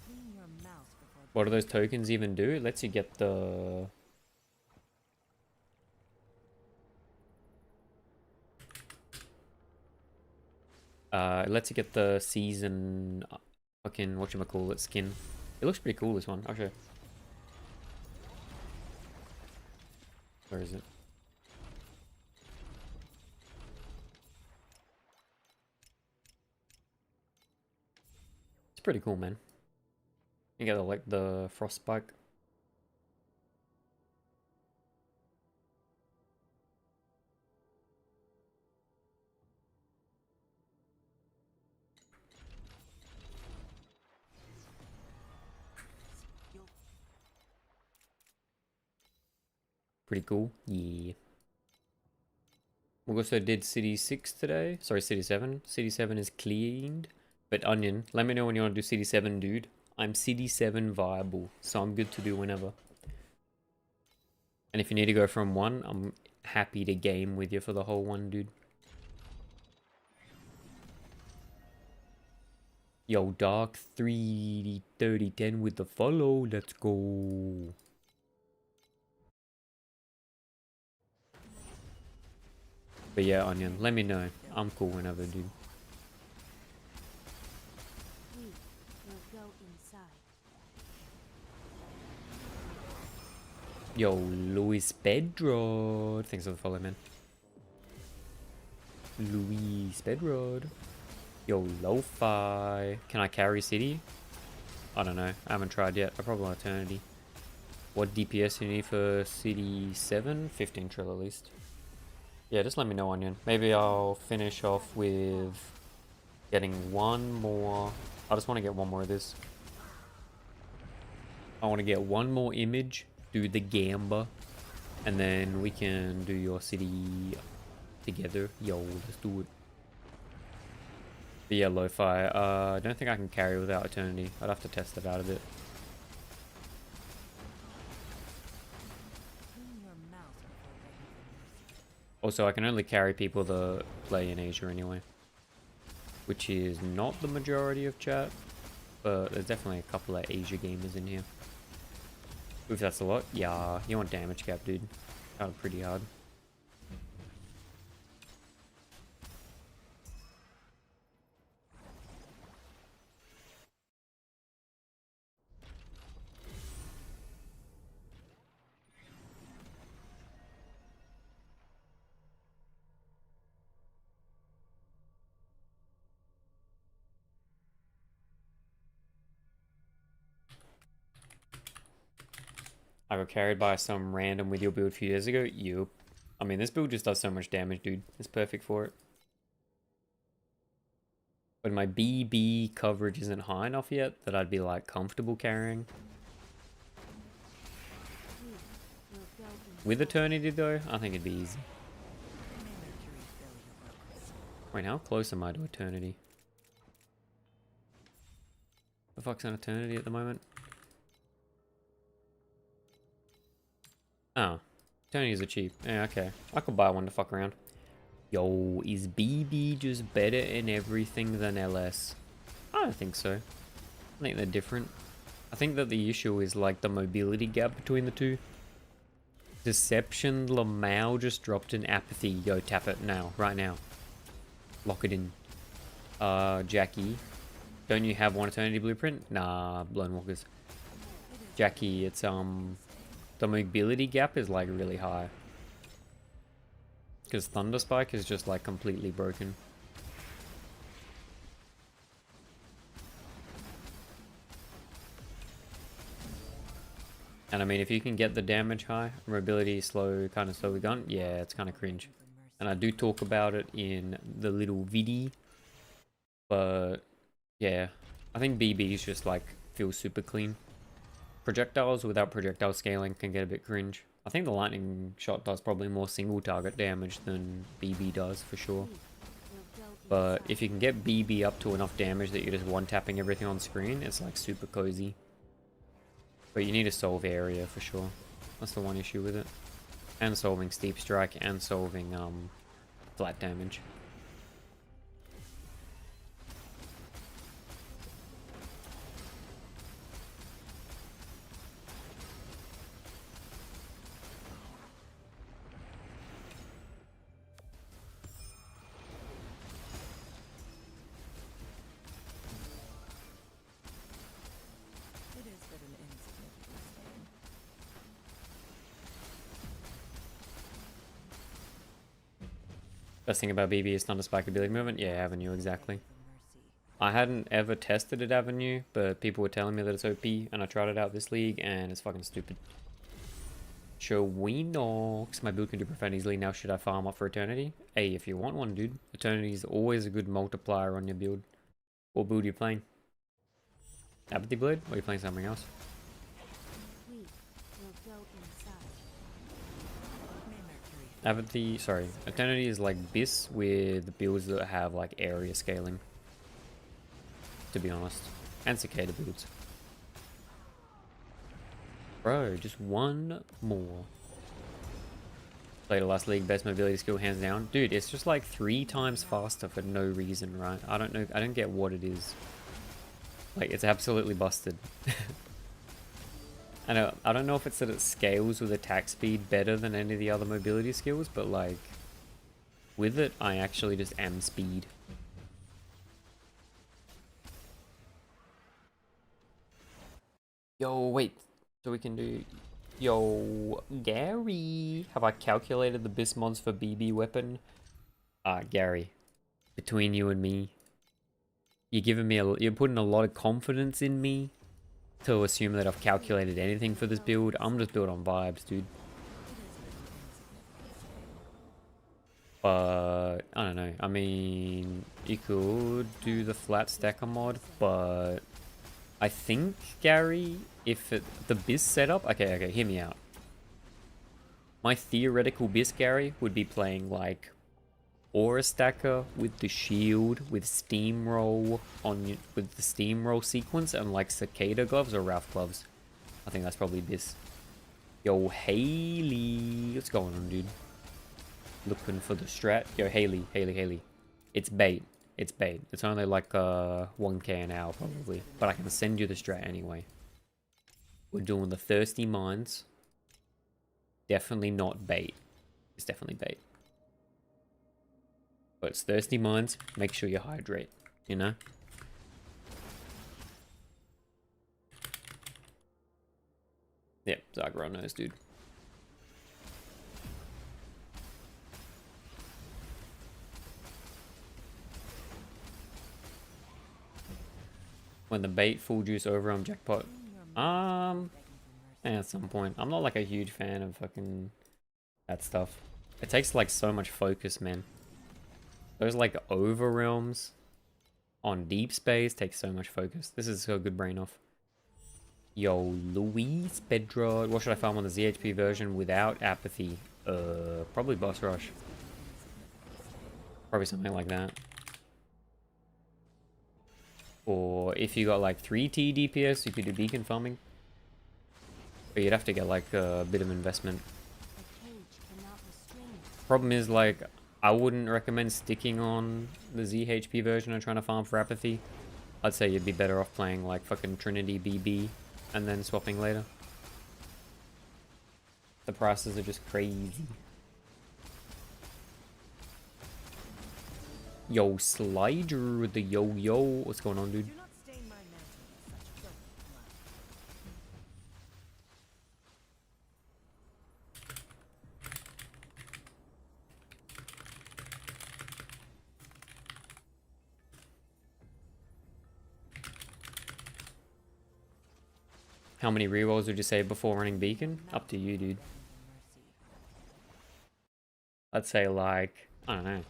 Speaker 3: Clean your mouse before
Speaker 1: What do those tokens even do? It lets you get the... it lets you get the season... fucking, whatchamacallit, skin. It looks pretty cool, this one. I'll show you. Where is it? It's pretty cool, man. You get like the frost spike. Pretty cool. Yeah. We also did City 6 today. Sorry, City 7. City 7 is cleaned. But Onion, let me know when you want to do City 7, dude. I'm City 7 viable, so I'm good to do whenever. And if you need to go from 1, I'm happy to game with you for the whole 1, dude. Yo, Dark 33010 with the follow. Let's go. But yeah, Onion, let me know. I'm cool whenever, dude.
Speaker 2: We will go inside.
Speaker 1: Yo, Luis Bedrod. Thanks for the follow, man. Luis Bedrod. Yo, Lo-Fi. Can I carry City? I don't know. I haven't tried yet. I probably want Eternity. What DPS you need for City 7? 15 trill at least. Yeah, just let me know, Onion. Maybe I'll finish off with getting one more. I just want to get one more of this. I want to get one more image, do the Gamba, and then we can do your city together. Yo, let's do it. But yeah, lo-fi. I don't think I can carry without Eternity. I'd have to test it out a bit.
Speaker 3: Clean your mouth before begging for mercy.
Speaker 1: Also, I can only carry people that play in Asia anyway, which is not the majority of chat, but there's definitely a couple of Asia gamers in here. Oof, that's a lot. Yeah, you want damage cap, dude. That was pretty hard. I got carried by some random with your build a few years ago. Yup. I mean, this build just does so much damage, dude. It's perfect for it. But my BB coverage isn't high enough yet that I'd be like comfortable carrying. With Eternity though, I think it'd be easy.
Speaker 3: May Mercury fill your broken soul.
Speaker 1: Wait, how close am I to Eternity? The fuck's an Eternity at the moment? Oh, Eternities are cheap. Yeah, okay. I could buy one to fuck around. Yo, is BB just better in everything than LS? I don't think so. I think they're different. I think that the issue is like the mobility gap between the two. Deception, Lamau just dropped an Apathy. Yo, tap it now, right now. Lock it in. Jackie. Don't you have one Eternity blueprint? Nah, Blown Walkers. Jackie, it's the mobility gap is like really high. Because Thunder Spike is just like completely broken. And I mean, if you can get the damage high, mobility slow, kind of slowly gone, yeah, it's kind of cringe. And I do talk about it in the little video, but yeah, I think BB's just like feels super clean. Projectiles without projectile scaling can get a bit cringe. I think the lightning shot does probably more single target damage than BB does for sure. But if you can get BB up to enough damage that you're just one-tapping everything on screen, it's like super cozy. But you need to solve area for sure. That's the one issue with it. And solving steep strike and solving flat damage.
Speaker 3: It is but an insignificant stain.
Speaker 1: Best thing about BB is Thunder Spike ability movement. Yeah, Avenue, exactly.
Speaker 3: For mercy.
Speaker 1: I hadn't ever tested it Avenue, but people were telling me that it's OP, and I tried it out this league, and it's fucking stupid. Showinox. My build can do Profound easily. Now should I farm up for Eternity? Hey, if you want one, dude. Eternity is always a good multiplier on your build. What build are you playing? Apathy Blade? Or are you playing something else?
Speaker 2: We will go inside.
Speaker 3: May Mercury fill
Speaker 1: Apathy, sorry. Eternity is like Biss with builds that have like area scaling. To be honest. And Cicada builds. Bro, just one more. Played the last league, best mobility skill hands down. Dude, it's just like 3 times faster for no reason, right? I don't know, I don't get what it is. Like, it's absolutely busted. I don't know if it's that it scales with attack speed better than any of the other mobility skills, but like, with it, I actually just am speed. Yo, wait. So we can do... Yo, Gary. Have I calculated the BIS mods for BB weapon? Gary. Between you and me. You're putting a lot of confidence in me to assume that I've calculated anything for this build. I'm just built on vibes, dude. But, I don't know. I mean, you could do the flat stacker mod, but I think, Gary, if the BIS setup... Okay, hear me out. My theoretical BIS, Gary, would be playing, like, Aura Stacker with the shield, with Steamroll with the Steamroll sequence, and, like, Cicada gloves or Ralph gloves. I think that's probably BIS. Yo, Haley. What's going on, dude? Looking for the strat. Yo, Haley. It's bait. It's bait. It's only like 1k an hour probably. But I can send you the strat anyway. We're doing the Thirsty Mines. Definitely not bait. It's definitely bait. But it's Thirsty Mines. Make sure you hydrate. You know? Yep, Zagro knows, dude. When the bait full juice over on jackpot. At some point. I'm not like a huge fan of fucking that stuff. It takes like so much focus, man. Those like over realms on deep space take so much focus. This is so good brain off. Yo, Luis Pedro. What should I farm on the ZHP version without apathy? Probably boss rush. Probably something like that. Or if you got like 3T DPS, you could do beacon farming. But you'd have to get like a bit of investment. Problem is like, I wouldn't recommend sticking on the ZHP version and trying to farm for apathy. I'd say you'd be better off playing like fucking Trinity BB and then swapping later. The prices are just crazy. Yo, Slider with the yo. What's going on, dude?
Speaker 3: Do not stain my mantle with such filthy blood.
Speaker 1: How many rerolls would you say before running beacon? Up to you, dude. I'd say like, I don't know.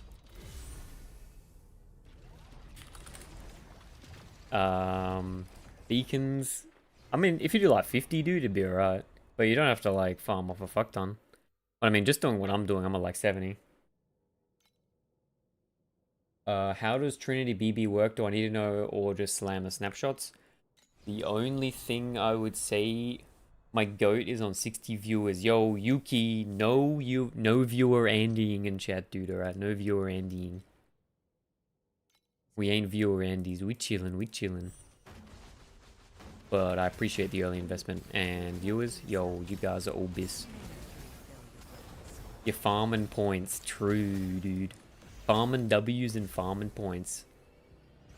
Speaker 1: Beacons. I mean, if you do like 50, dude, it'd be alright. But you don't have to like farm off a fuck ton. But I mean, just doing what I'm doing, I'm at like 70. How does Trinity BB work? Do I need to know or just slam the snapshots? The only thing I would say, my goat is on 60 viewers. Yo, Yuki, no viewer Andying in chat, dude, alright? No viewer Andying. We ain't viewer Andies, we chillin'. But I appreciate the early investment. And viewers, yo, you guys are all bis. You're farming points, true, dude. Farming W's and farming points.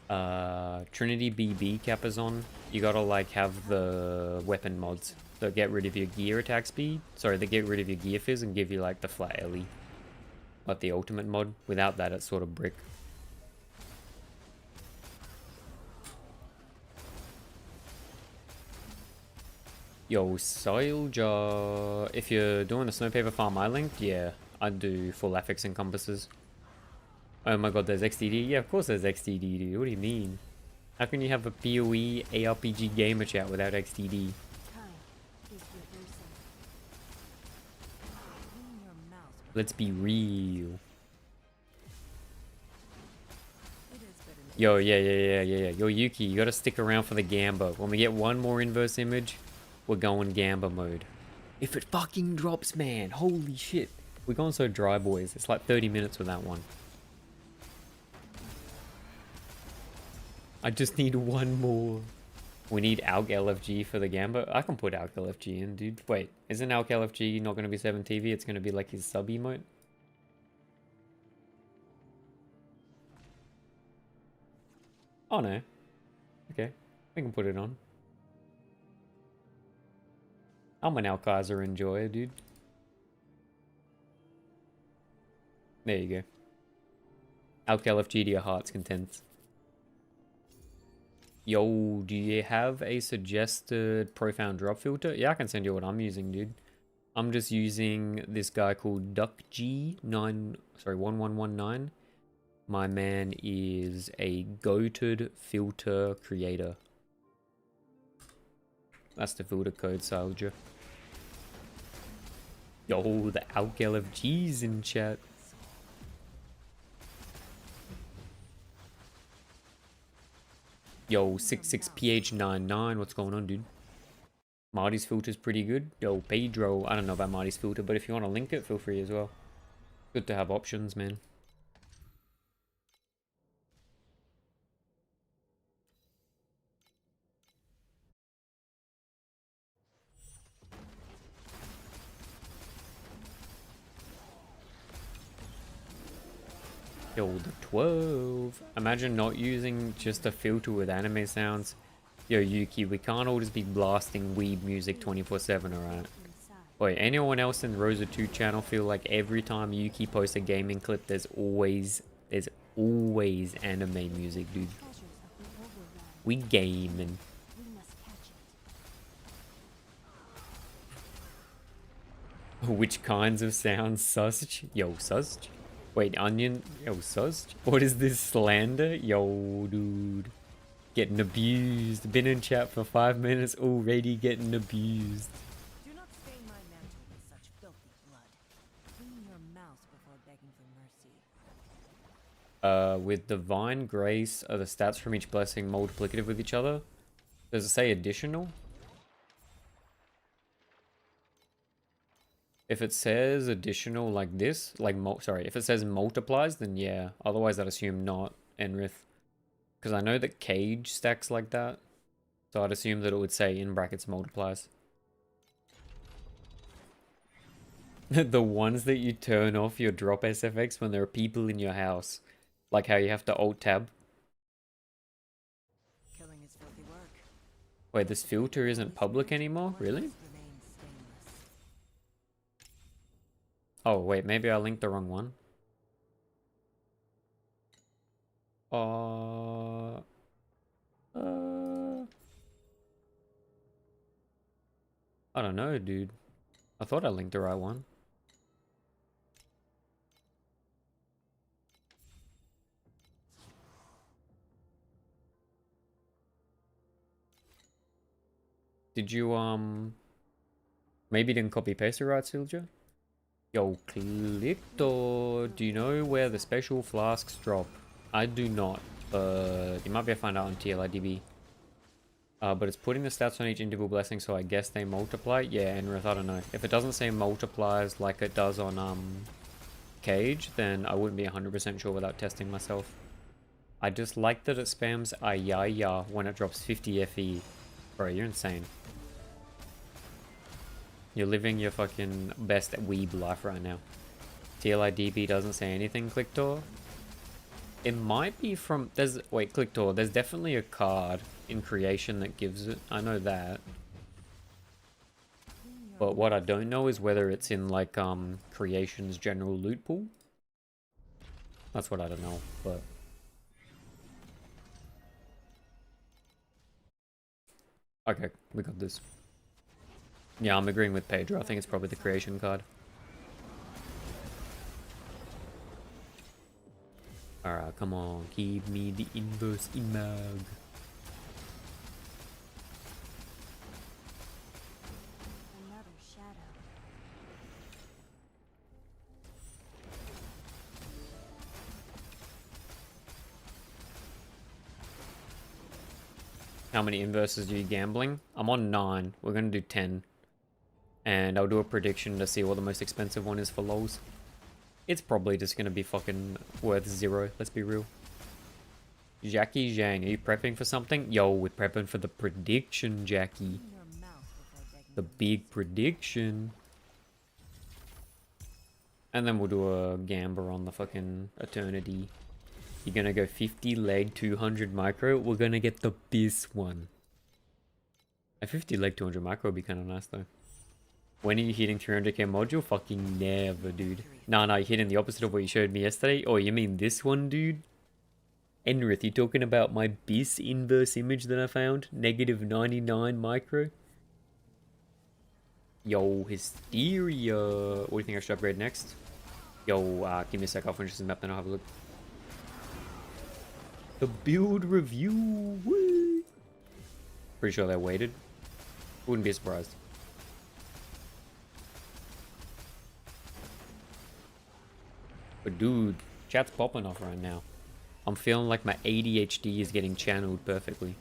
Speaker 1: Trinity BB cappers on. You gotta like have the weapon mods that get rid of your gear attack speed. Sorry, they get rid of your gear fizz and give you like the flat LE. Like the ultimate mod. Without that, it's sort of brick. Yo, Soldier. If you're doing the Snowpaper farm I linked, yeah, I'd do full affix and compasses. Oh my god, there's XDD? Yeah, of course there's XDD, dude. What do you mean? How can you have a PoE ARPG gamer chat without XDD? Let's be real. Yo, yeah. Yo, Yuki, you gotta stick around for the Gamba. When we get one more inverse image, we're going Gamba mode. If it fucking drops, man. Holy shit. We're going so dry, boys. It's like 30 minutes with that one. I just need one more. We need Alk LFG for the Gamba. I can put Alk LFG in, dude. Wait, isn't Alk LFG not going to be 7TV? It's going to be like his sub emote? Oh no. Okay, we can put it on. I'm an Alkaiser enjoyer, dude. There you go. Alk LFG to your heart's content. Yo, do you have a suggested profound drop filter? Yeah, I can send you what I'm using, dude. I'm just using this guy called DuckG1119. My man is a goated filter creator. That's the filter code, soldier. Yo, the Algal of G's in chat. Yo, 66PH99, what's going on, dude? Marty's filter's pretty good. Yo, Pedro, I don't know about Marty's filter, but if you want to link it, feel free as well. Good to have options, man. Yo, the 12. Imagine not using just a filter with anime sounds. Yo, Yuki, we can't all just be blasting weeb music 24/7, alright? Wait, anyone else in the Rosa 2 channel feel like every time Yuki posts a gaming clip, there's always anime music, dude? We gaming. Which kinds of sounds? Sussed? Yo, sussed? Wait, onion? Yo, sussed? What is this slander? Yo, dude. Getting abused. Been in chat for 5 minutes, already getting abused.
Speaker 3: Do not stain my mantle with such filthy blood. Clean your mouth before begging for mercy.
Speaker 1: With divine grace, are the stats from each blessing multiplicative with each other? Does it say additional? If it says additional like this, like if it says multiplies, then yeah. Otherwise, I'd assume not, Enrith. Because I know that Cage stacks like that. So I'd assume that it would say in brackets multiplies. The ones that you turn off your drop SFX when there are people in your house. Like how you have to alt tab.
Speaker 3: Killing is filthy work.
Speaker 1: Wait, this filter isn't public anymore? Really?
Speaker 3: Remain stainless.
Speaker 1: Oh, wait, maybe I linked the wrong one. I don't know, dude. I thought I linked the right one. Did you, maybe didn't copy paste it right, Silja? Yo, Clipto, do you know where the special flasks drop? I do not, but you might be able to find out on TLIDB. But it's putting the stats on each individual blessing, so I guess they multiply. Yeah, Enrith, I don't know. If it doesn't say multiplies like it does on Cage, then I wouldn't be 100% sure without testing myself. I just like that it spams Ayaya when it drops 50 FE. Bro, you're insane. You're living your fucking best weeb life right now. TLIDB doesn't say anything, Clicktor. It might be from... Wait, Clicktor, there's definitely a card in creation that gives it. I know that. But what I don't know is whether it's in, like, creation's general loot pool. That's what I don't know, but... Okay, we got this. Yeah, I'm agreeing with Pedro. I think it's probably the creation card. Alright, come on. Give me the inverse imag.
Speaker 2: Another shadow.
Speaker 1: How many inverses are you gambling? I'm on 9. We're gonna do 10. And I'll do a prediction to see what the most expensive one is for lols. It's probably just gonna be fucking worth 0, let's be real. Jackie Zhang, are you prepping for something? Yo, we're prepping for the prediction, Jackie.
Speaker 3: Clean your mouth before begging
Speaker 1: The
Speaker 3: for mercy.
Speaker 1: big prediction. And then we'll do a gamble on the fucking eternity. You're gonna go 50 leg, 200 micro. We're gonna get the best one. A 50 leg, 200 micro would be kind of nice though. When are you hitting 300k module? Fucking never, dude. Nah, you're hitting the opposite of what you showed me yesterday. Oh, you mean this one, dude? Enrith, you talking about my BIS inverse image that I found? Negative 99 micro? Yo, Hysteria. What do you think I should upgrade next? Yo, give me a sec. I'll finish this map, then I'll have a look. The build review. Woo! Pretty sure they're weighted. Wouldn't be surprised. But dude, chat's popping off right now. I'm feeling like my ADHD is getting channeled perfectly.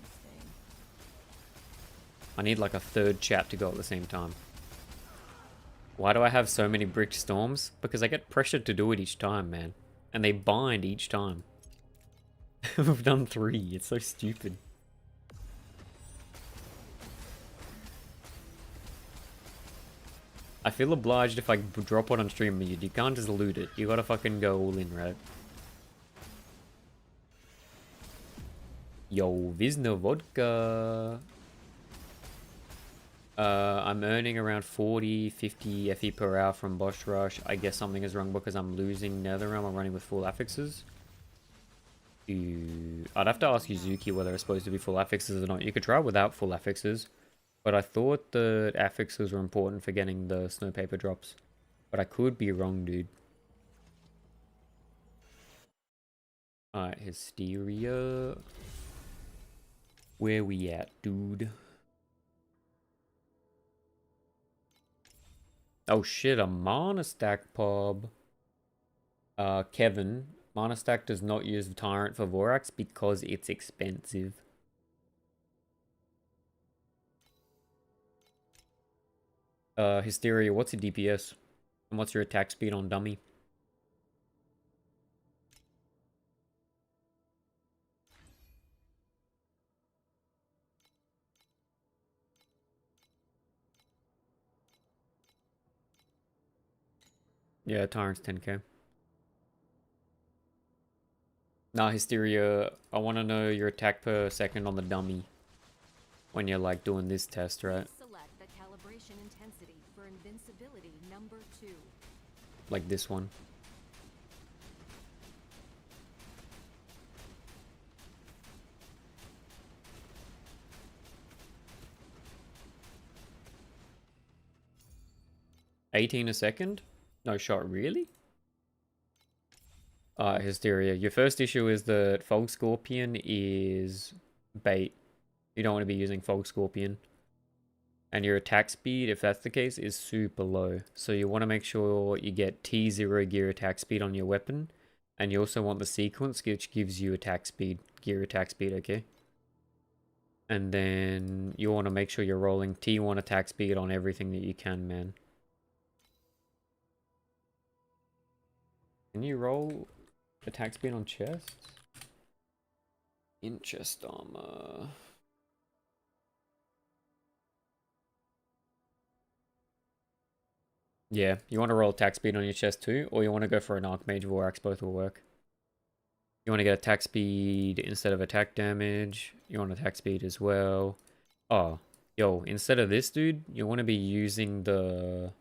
Speaker 1: I need like a third chat to go at the same time. Why do I have so many brick storms? Because I get pressured to do it each time, man. And they bind each time. We've done 3. It's so stupid. I feel obliged if I drop one on stream, but you can't just loot it. You gotta fucking go all in, right? Yo, Vizna vodka. I'm earning around 40, 50 FE per hour from Boss Rush. I guess something is wrong because I'm losing Netherrealm. I'm running with full affixes. I'd have to ask Yuzuki whether it's supposed to be full affixes or not. You could try without full affixes. But I thought that affixes were important for getting the snow paper drops. But I could be wrong, dude. Alright, Hysteria. Where we at, dude? Oh shit, a mana stack pub. Kevin. Mana stack does not use Tyrant for Vorax because it's expensive. Hysteria, what's your DPS? And what's your attack speed on dummy? Yeah, Tyrant's 10k. Nah, Hysteria, I want to know your attack per second on the dummy. When you're like doing this test, right?
Speaker 2: Select the calibration intensity for invincibility number 2.
Speaker 1: Like this one. $18 a second? No shot, really? Hysteria. Your first issue is that Fog Scorpion is bait. You don't want to be using Fog Scorpion. And your attack speed, if that's the case, is super low. So you want to make sure you get T0 gear attack speed on your weapon. And you also want the sequence, which gives you attack speed, gear attack speed, okay? And then you want to make sure you're rolling T1 attack speed on everything that you can, man. Can you roll attack speed on chests? In chest armor. Yeah, you want to roll attack speed on your chest too, or you want to go for an Archmage Vorax, both will work. You want to get attack speed instead of attack damage. You want attack speed as well. Oh, yo, instead of this, dude, you want to be using the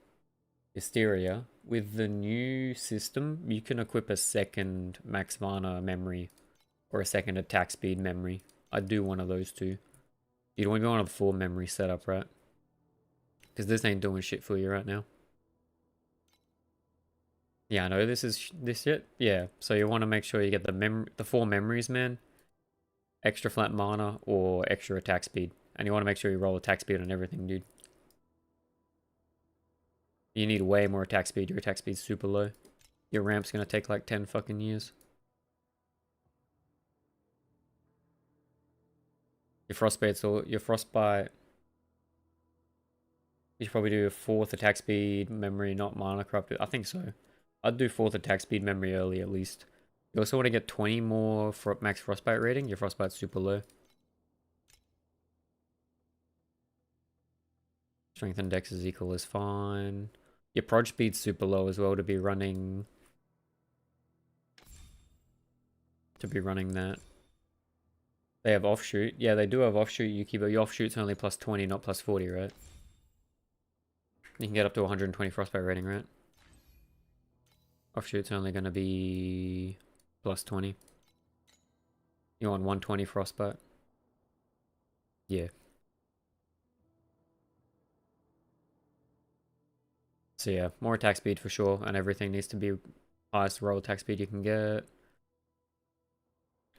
Speaker 1: Hysteria. With the new system, you can equip a second max mana memory or a second attack speed memory. I'd do one of those two. You'd want to be on a full memory setup, right? Because this ain't doing shit for you right now. Yeah, I know this is this shit. Yeah, so you want to make sure you get the 4 memories, man. Extra flat mana or extra attack speed. And you want to make sure you roll attack speed on everything, dude. You need way more attack speed. Your attack speed's super low. Your ramp's gonna take like 10 fucking years. Your frostbite. You should probably do a 4th attack speed memory, not mana corrupted. I think so. I'd do 4th attack speed memory early at least. You also want to get 20 more for max frostbite rating. Your frostbite's super low. Strength and dex is equal is fine. Your prod speed's super low as well to be running that. They have offshoot. Yeah, they do have offshoot, Yuki, but your offshoot's only plus 20, not plus 40, right? You can get up to 120 frostbite rating, right? Offshoot's only going to be plus 20. You want 120 frostbite? Yeah. So yeah, more attack speed for sure, and everything needs to be highest roll attack speed you can get.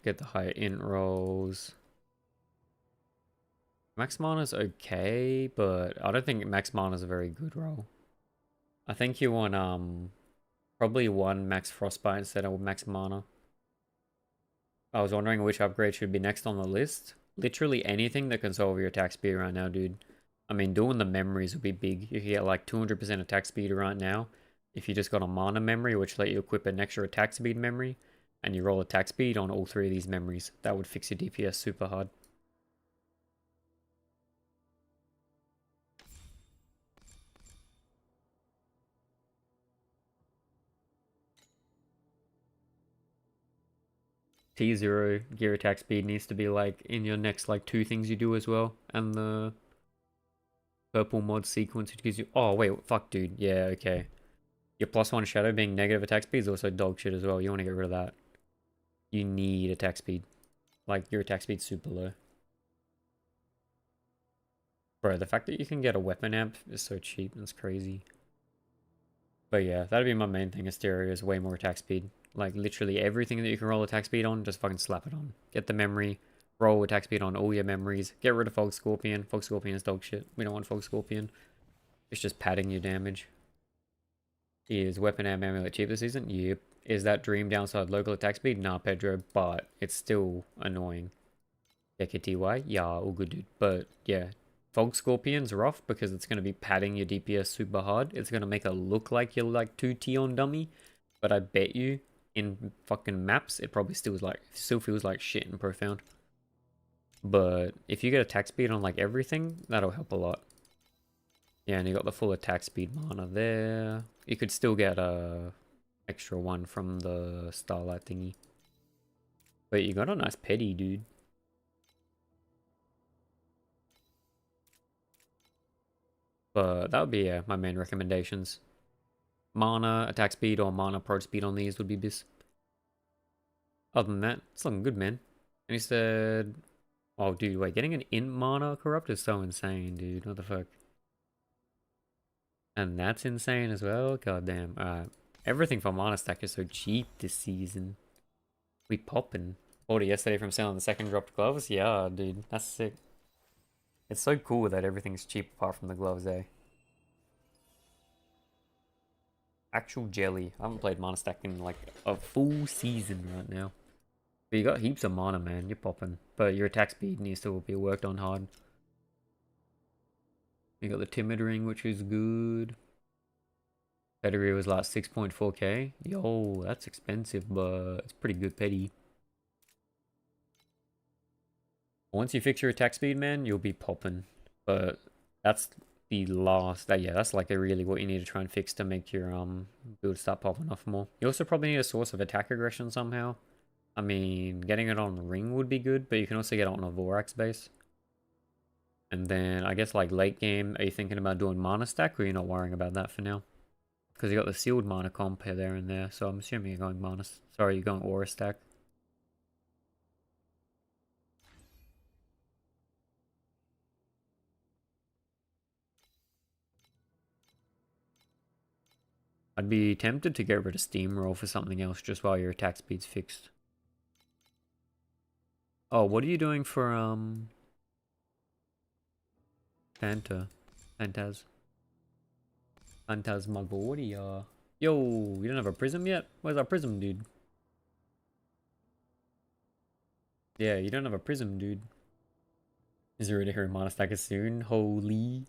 Speaker 1: Get the higher int rolls. Max Mana's okay, but I don't think Max Mana's a very good role. I think you want probably one Max Frostbite instead of Max Mana. I was wondering which upgrade should be next on the list. Literally anything that can solve your attack speed right now, dude. I mean, doing the memories would be big. You could get like 200% attack speed right now. If you just got a mana memory, which let you equip an extra attack speed memory, and you roll attack speed on all three of these memories, that would fix your DPS super hard. T0 gear attack speed needs to be like in your next like two things you do as well. And the purple mod sequence, which gives you... Oh, wait, fuck, dude. Yeah, okay. Your +1 shadow being negative attack speed is also dog shit as well. You want to get rid of that. You need attack speed. Like, your attack speed's super low. Bro, the fact that you can get a weapon amp is so cheap. That's crazy. But yeah, that'd be my main thing. Hysteria is way more attack speed. Like, literally everything that you can roll attack speed on, just fucking slap it on. Get the memory, roll attack speed on all your memories. Get rid of Fog Scorpion. Fog Scorpion is dog shit. We don't want Fog Scorpion. It's just padding your damage. Is Weapon Amp Amulet cheap this season? Yep. Is that Dream downside local attack speed? Nah, Pedro, but it's still annoying. TY? Yeah, all good, dude. But yeah, Fog Scorpion's rough because it's going to be padding your DPS super hard. It's going to make it look like you're like 2T on dummy, but I bet you in fucking maps it probably still feels like shit and profound. But if you get attack speed on like everything, that'll help a lot. Yeah, and you got the full attack speed mana there. You could still get a extra one from the Starlight thingy. But you got a nice petty, dude. But that would be my main recommendations. Mana, attack speed, or mana pro speed on these would be best. Other than that, it's looking good, man. And he said... Oh, dude, wait, getting an int mana corrupt is so insane, dude. What the fuck? And that's insane as well? God damn. Alright. Everything for mana stack is so cheap this season. We poppin'. Ordered yesterday from selling the second dropped gloves? Yeah, dude. That's sick. It's so cool that everything's cheap apart from the gloves, eh? Actual jelly. I haven't played mana stack in like a full season right now. But you got heaps of mana, man. You're popping. But your attack speed needs to be worked on hard. You got the timid ring, which is good. Pedigree was like 6.4k. Yo, that's expensive, but it's pretty good petty. Once you fix your attack speed, man, you'll be popping. But that's the last... yeah, that's like really what you need to try and fix to make your build start popping off more. You also probably need a source of attack aggression somehow. I mean, getting it on ring would be good, but you can also get it on a Vorax base. And then, I guess like late game, are you thinking about doing mana stack, or you're not worrying about that for now? Because you got the sealed mana comp here, there and there, so I'm assuming you're going mana... Sorry, you're going aura stack. I'd be tempted to get rid of Steamroll for something else just while your attack speed's fixed. Oh, what are you doing for, Phantasmagoria. Yo, you don't have a prism yet? Where's our prism, dude? Yeah, you don't have a prism, dude. Is it ready to hear mana stacker soon? Holy.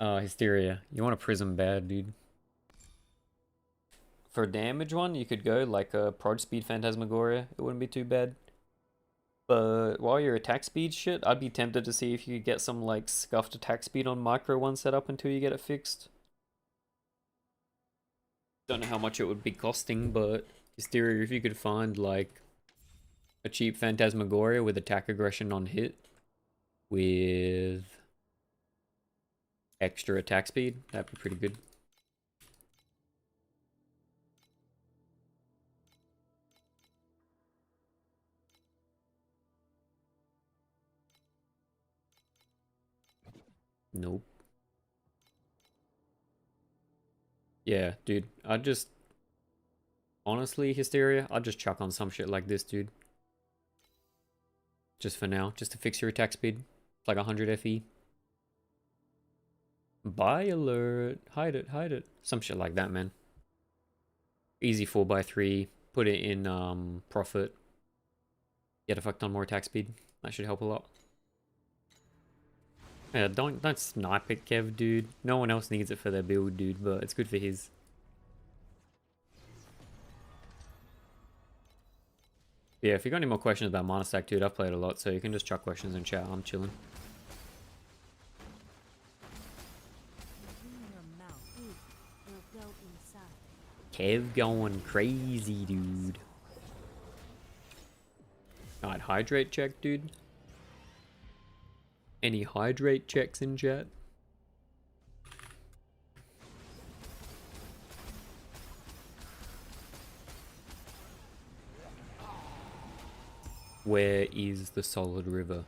Speaker 1: Hysteria. You want a prism bad, dude. For damage one, you could go like a prod speed Phantasmagoria. It wouldn't be too bad. But while your attack speed shit, I'd be tempted to see if you could get some like scuffed attack speed on micro one set up until you get it fixed. Don't know how much it would be costing, but Hysteria, if you could find like a cheap Phantasmagoria with attack aggression on hit with extra attack speed, that'd be pretty good. Nope. Yeah, dude. I'd just... Honestly, Hysteria, I'd just chuck on some shit like this, dude. Just for now, just to fix your attack speed. It's like 100 FE. Buy alert. Hide it, hide it. Some shit like that, man. Easy 4x3. Put it in profit. Get a fuck ton more attack speed. That should help a lot. Yeah, don't snipe it, Kev, dude. No one else needs it for their build, dude, but it's good for his. Yeah, if you got any more questions about Mana Stack, dude, I've played a lot, so you can just chuck questions in chat. I'm chilling. Kev going crazy, dude. Alright, hydrate check, dude. Any hydrate checks in chat? Where is the solid river?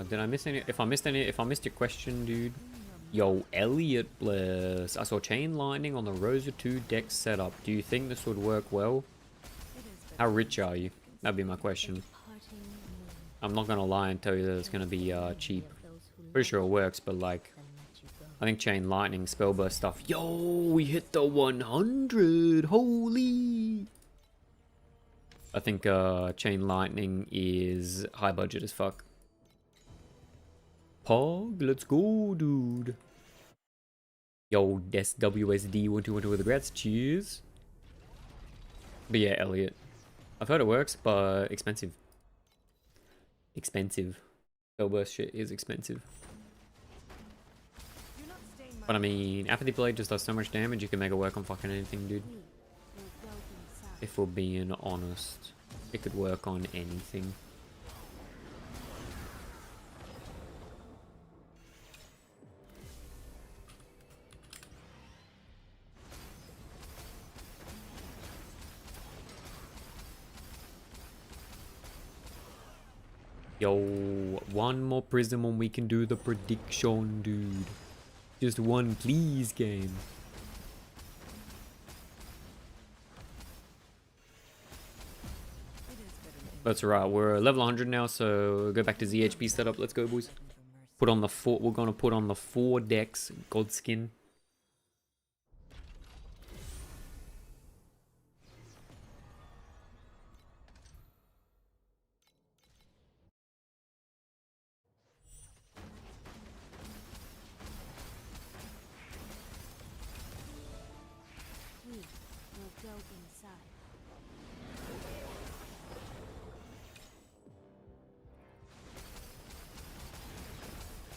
Speaker 1: Did I miss any? If I missed your question, dude. Yo, Elliot bless. I saw chain lightning on the Rosa 2 deck setup. Do you think this would work well? How rich are you? That'd be my question. I'm not gonna lie and tell you that it's gonna be cheap. Pretty sure it works, but like, I think chain lightning, spellburst stuff. Yo, we hit the 100. Holy! I think chain lightning is high budget as fuck. Pog, let's go, dude. Yo, SWSD1212 with the grats. Cheers. But yeah, Elliot. I've heard it works, but expensive. Expensive. Spellburst shit is expensive. But I mean, Apathy Blade just does so much damage, you can make it work on fucking anything, dude. If we're being honest, it could work on anything. Yo, one more prism and we can do the prediction, dude. Just one, please, game. That's right, we're level 100 now, so go back to ZHP setup. Let's go, boys. Put on the 4, we're gonna put on the 4 decks, Godskin.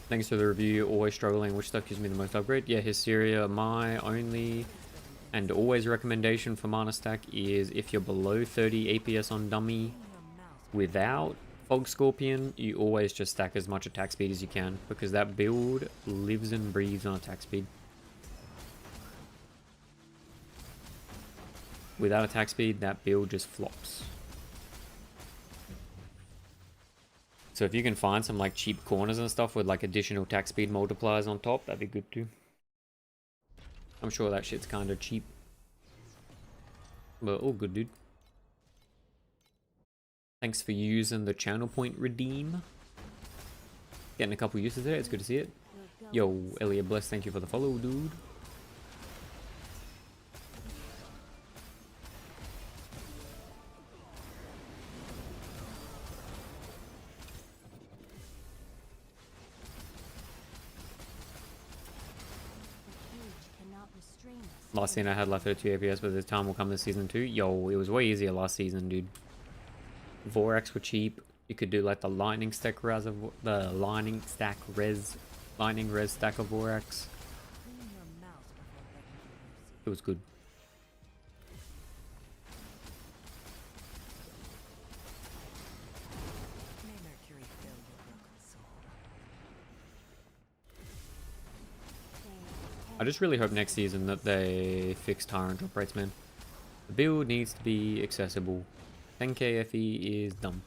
Speaker 1: Thanks for the review. Always struggling. Which stuff gives me the most upgrade? Yeah, Hysteria. My only and always recommendation for Mana Stack is if you're below 30 APS on dummy without Fog Scorpion, you always just stack as much attack speed as you can, because that build lives and breathes on attack speed. Without attack speed, that build just flops. So if you can find some like cheap corners and stuff with like additional attack speed multipliers on top, that'd be good too. I'm sure that shit's kind of cheap. But all good, dude. Thanks for using the channel point redeem. Getting a couple uses there, it's good to see it. Yo, Elliot Bless, thank you for the follow, dude. Last season I had left at 2 APS, but the time will come this season too. Yo, it was way easier last season, dude. Vorax were cheap. You could do like the lightning stack res of lightning res stack of Vorax. It was good. I just really hope next season that they fix Tyrant drop rates, man. The build needs to be accessible. 10k FE is dumb.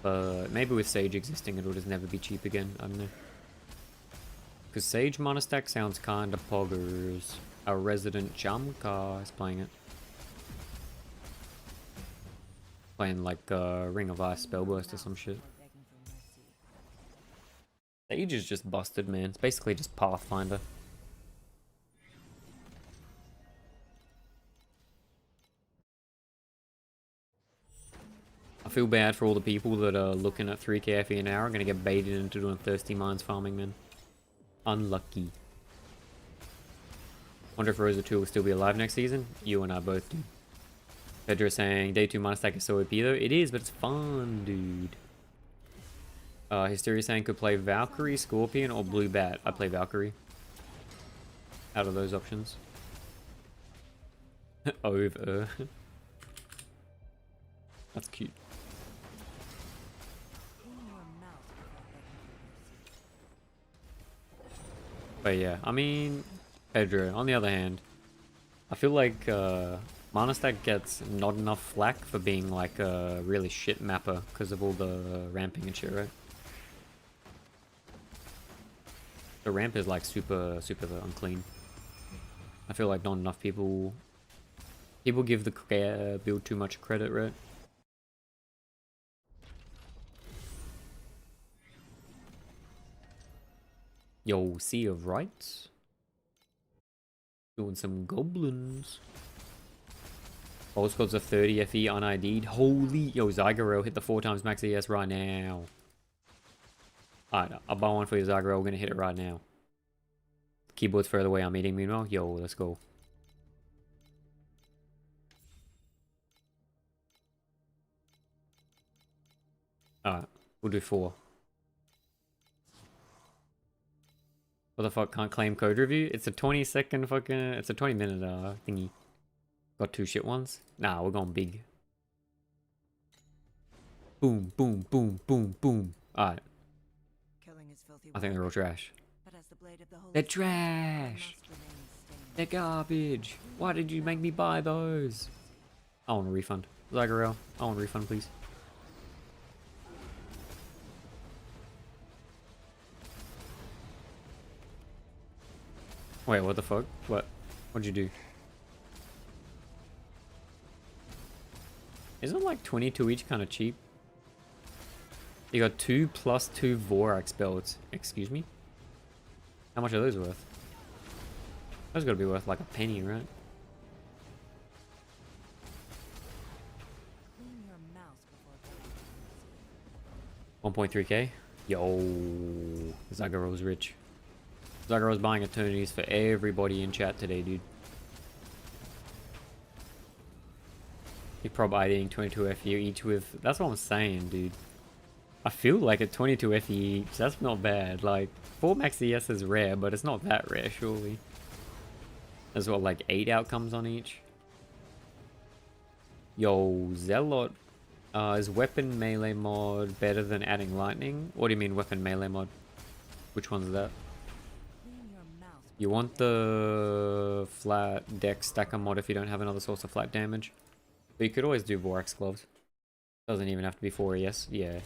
Speaker 1: But maybe with Sage existing, it'll just never be cheap again. I don't know. Because Sage Mana Stack sounds kinda poggers. Our resident Jamka is playing it. Playing like Ring of Ice Spellburst or some shit. Age is just busted, man. It's basically just Pathfinder. I feel bad for all the people that are looking at 3k FE an hour are gonna get baited into doing Thirsty Mines farming, man. Unlucky. Wonder if Rosa 2 will still be alive next season? You and I both do. Pedro saying day 2 mana stack is so OP though. It is, but it's fun, dude. Hysteria saying could play Valkyrie, Scorpion, or Blue Bat. I play Valkyrie. Out of those options. Over. That's cute. But yeah, I mean, Pedro, on the other hand, I feel like mana stack gets not enough flack for being like a really shit mapper because of all the ramping and shit, right? The ramp is like super unclean. I feel like not enough people give the build too much credit, right? Yo, Sea of Rights. Doing some goblins. All squads are 30 FE un-ID'd. Holy, yo, Zygarel hit the 4 times max ES right now. Alright, I'll buy one for you, Zygarel. We're gonna hit it right now. Keyboard's further away. I'm eating meanwhile. Yo, let's go. Alright, we'll do 4. What the fuck, can't claim code review? It's a 20-second fucking... It's a 20-minute thingy. Got 2 shit ones? Nah, we're going big. Boom, boom, boom, boom, boom. Alright. I think they're all trash. They're trash! They're garbage! Why did you make me buy those? I want a refund. Zygarel, I want a refund, please. Wait, what the fuck? What? What'd you do? Isn't like 22 each kind of cheap? You got 2 plus 2 Vorax belts. Excuse me? How much are those worth? Those gotta be worth like a penny, right? 1.3k? Yo, Zygarel's rich. Zygarel's buying eternities for everybody in chat today, dude. You're probably IDing 22 FE each with... That's what I'm saying, dude. I feel like at 22 FE each, that's not bad. Like, 4 max ES is rare, but it's not that rare, surely. There's what, like 8 outcomes on each? Yo, Zealot. Is weapon melee mod better than adding lightning? What do you mean weapon melee mod? Which one's that? You want the flat dex stacker mod if you don't have another source of flat damage. But you could always do Vorax gloves. Doesn't even have to be 4 ES. Yeah.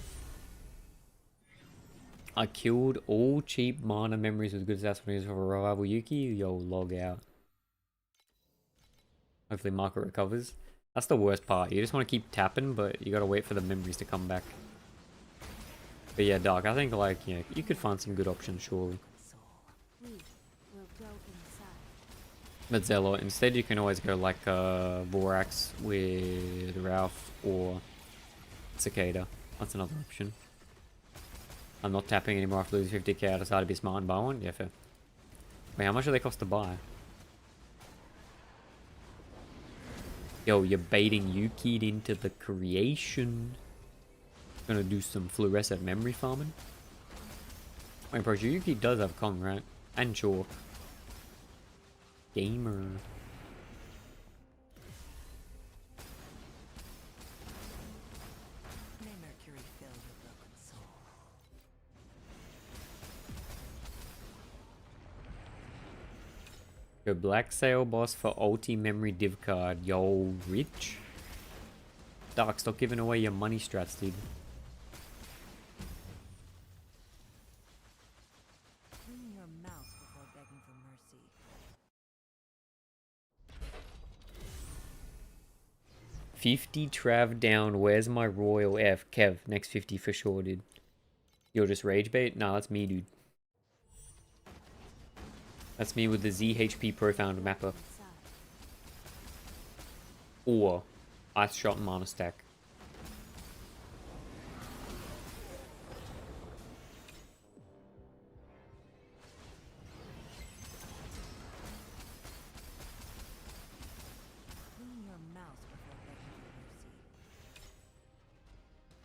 Speaker 1: I killed all cheap mana memories with good assassinations for a rival Yuki. Yo, log out. Hopefully Marco recovers. That's the worst part. You just want to keep tapping, but you gotta wait for the memories to come back. But yeah, Dark, I think like, you know, you could find some good options, surely. But Zealot, instead you can always go like Vorax with Ralph or Cicada. That's another option. I'm not tapping anymore after losing 50k. I decided to be smart and buy one. Yeah, fair. Wait, how much do they cost to buy? Yo, you're baiting Yuki into the creation. Gonna do some fluorescent memory farming. Wait, bro, Yuki does have Kong, right? And Chalk. Gamer. Go Black Sail Boss for ulti memory div card. Yo, rich. Dark, stop giving away your money strats, dude. 50 trav down. Where's my royal F? Kev, next 50 for sure, dude. You'll just rage bait? Nah, that's me, dude. That's me with the ZHP Profound Mapper. Or Ice Shot and Mana Stack.
Speaker 3: Clean your mouth before begging for mercy.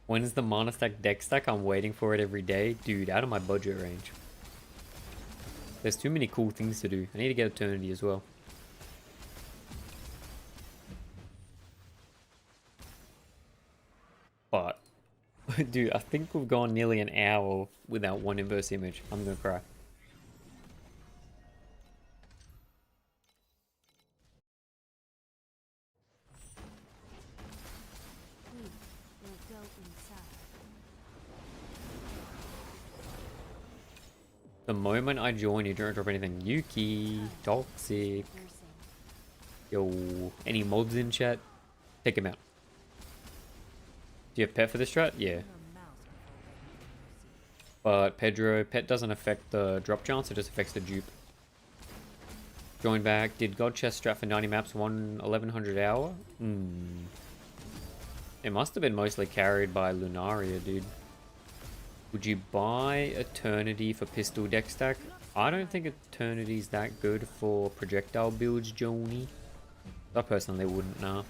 Speaker 1: When is the Mana Stack deck stack? I'm waiting for it every day. Dude, out of my budget range. There's too many cool things to do. I need to get Eternity as well. But, dude, I think we've gone nearly an hour without one inverse image. I'm gonna cry.
Speaker 2: We will go inside.
Speaker 1: The moment I join, you don't drop anything. Yuki, toxic.
Speaker 2: Nursing.
Speaker 1: Yo, any mods in chat? Take him out. Do you have pet for this strat? Yeah.
Speaker 3: Clean your mouth before begging for mercy.
Speaker 1: But Pedro, pet doesn't affect the drop chance, it just affects the dupe. Join back. Did God Chest strat for 90 maps 1100 hour? It must have been mostly carried by Lunaria, dude. Would you buy Eternity for pistol deck stack? I don't think Eternity's that good for projectile builds, Joni. I personally wouldn't, nah.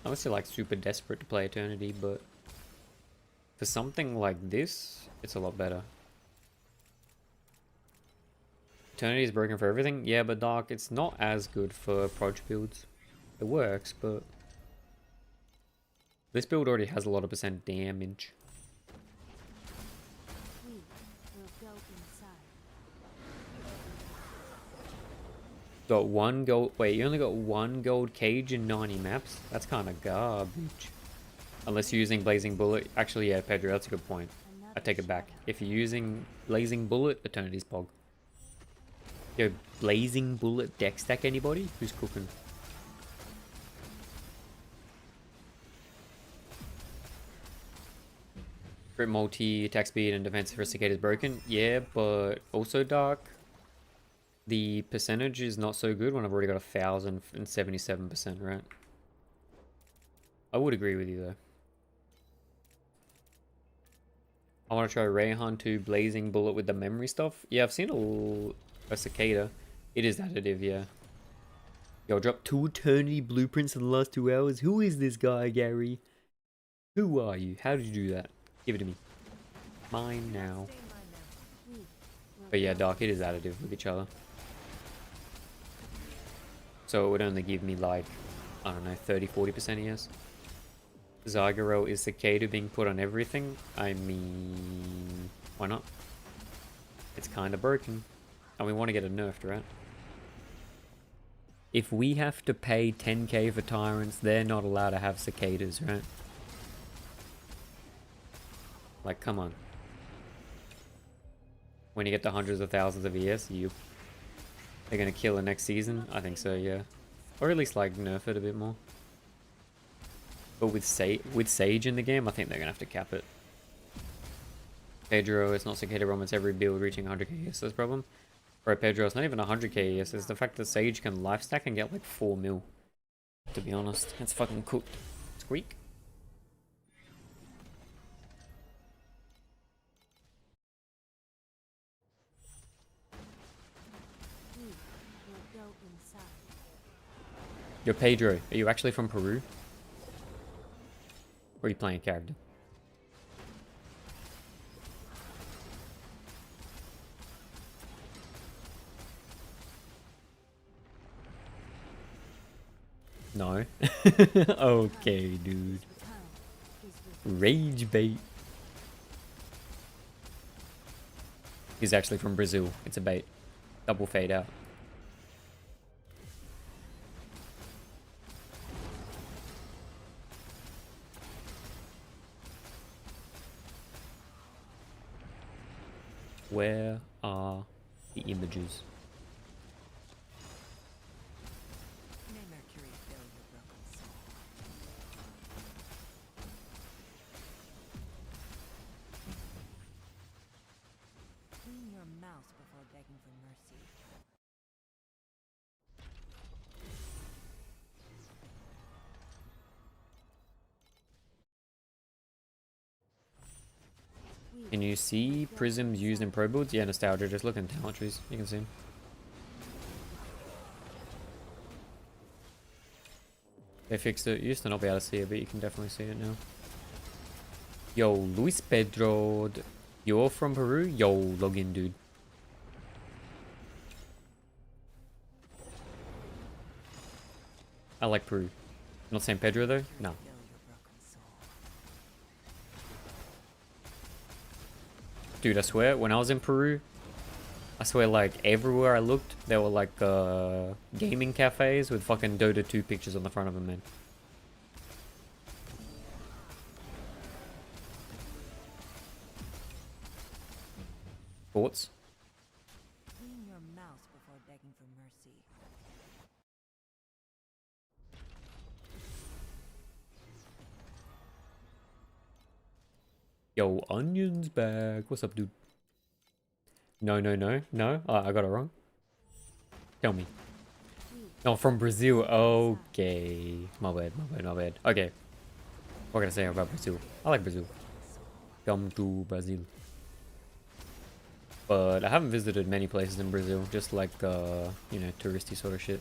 Speaker 1: I'm still like super desperate to play Eternity, but for something like this, it's a lot better. Eternity is broken for everything? Yeah, but Dark, it's not as good for proj builds. It works, but this build already has a lot of percent damage.
Speaker 2: We will go inside.
Speaker 1: Got one gold. Wait, you only got one gold cage in 90 maps? That's kind of garbage. Unless you're using Blazing Bullet. Actually, yeah, Pedro, that's a good point. I take it back. If you're using Blazing Bullet, Eternity's Pog. Yo, Blazing Bullet deck stack anybody? Who's cooking? Crit multi, attack speed, and defense for Cicada is broken. Yeah, but also Dark. The percentage is not so good when I've already got 1077%, right? I would agree with you though. I want to try Rayhan 2 Blazing Bullet with the memory stuff. Yeah, I've seen a Cicada. It is additive, yeah. Yo, dropped 2 Eternity blueprints in the last 2 hours. Who is this guy, Gary? Who are you? How did you do that? Give it to me. Mine now.
Speaker 3: Stay in line now.
Speaker 2: We will
Speaker 1: But yeah,
Speaker 2: go
Speaker 1: Dark, it is
Speaker 2: inside.
Speaker 1: additive with each other. So it would only give me like, I don't know, 30-40% ES. Zygarel is Cicada being put on everything? I mean, why not? It's kind of broken. And we want to get it nerfed, right? If we have to pay 10k for Tyrants, they're not allowed to have Cicadas, right? Like, come on. When you get to hundreds of thousands of ES, they're gonna kill it next season? I think so, yeah. Or at least, like, nerf it a bit more. But with Sage in the game, I think they're gonna have to cap it. Pedro, it's not Cicada Rom, it's every build reaching 100k ES, that's the problem. Bro, Pedro, it's not even 100k ES, it's the fact that Sage can life stack and get like 4 mil. To be honest, it's fucking cooked. Squeak.
Speaker 2: We will go inside.
Speaker 1: Yo, Pedro, are you actually from Peru? Or are you playing a character? No. Okay, dude.
Speaker 2: The town is with
Speaker 1: Rage bait. He's actually from Brazil. It's a bait. Double fade out. Where are the images?
Speaker 3: May Mercury fill your broken soul.
Speaker 1: Can you see prisms used in pro builds? Yeah, nostalgia. Just look in talent trees. You can see 'em. They fixed it. You used to not be able to see it, but you can definitely see it now. Yo, Luis Pedro. You're from Peru? Yo, log in, dude. I like Peru. Not San Pedro, though? No.
Speaker 3: Fill your broken soul.
Speaker 1: Dude, I swear, when I was in Peru, I swear, like, everywhere I looked, there were, like, gaming cafes with fucking Dota 2 pictures on the front of them, man. Thoughts?
Speaker 3: Clean your mouth before begging for mercy.
Speaker 1: Yo, Onion's back. What's up, dude? No, no, no, no. I got it wrong. Tell me. No, from Brazil. Okay. My bad, my bad, my bad. Okay. What can I say about Brazil? I like Brazil. Come to Brazil. But I haven't visited many places in Brazil. Just like, you know, touristy sort of shit.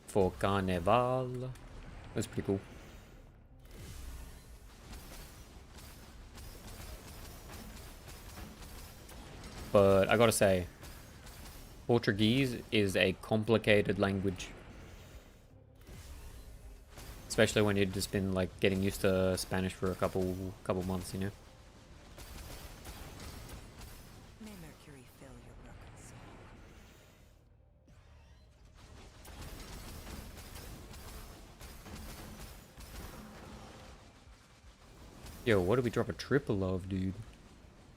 Speaker 1: For Carnival. That's pretty cool. But I gotta say, Portuguese is a complicated language. Especially when you've just been like getting used to Spanish for a couple months, you know?
Speaker 3: May Mercury fill your broken soul.
Speaker 1: Yo, what did we drop a triple of, dude?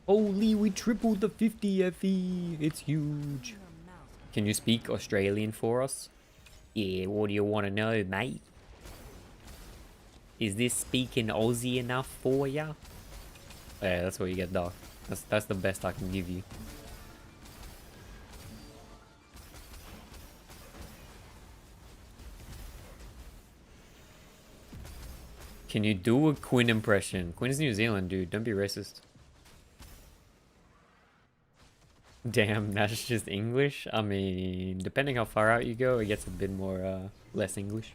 Speaker 1: Holy, we tripled the 50 FE. It's huge.
Speaker 3: Your mouth
Speaker 1: Can you speak Australian for us? Yeah, what do you want to know, mate? Is this speaking Aussie enough for ya? Yeah, that's what you get, dog. That's the best I can give you. Can you do a Quinn impression? Quinn's New Zealand, dude. Don't be racist. Damn, that's just English? I mean, depending how far out you go, it gets a bit more, less English.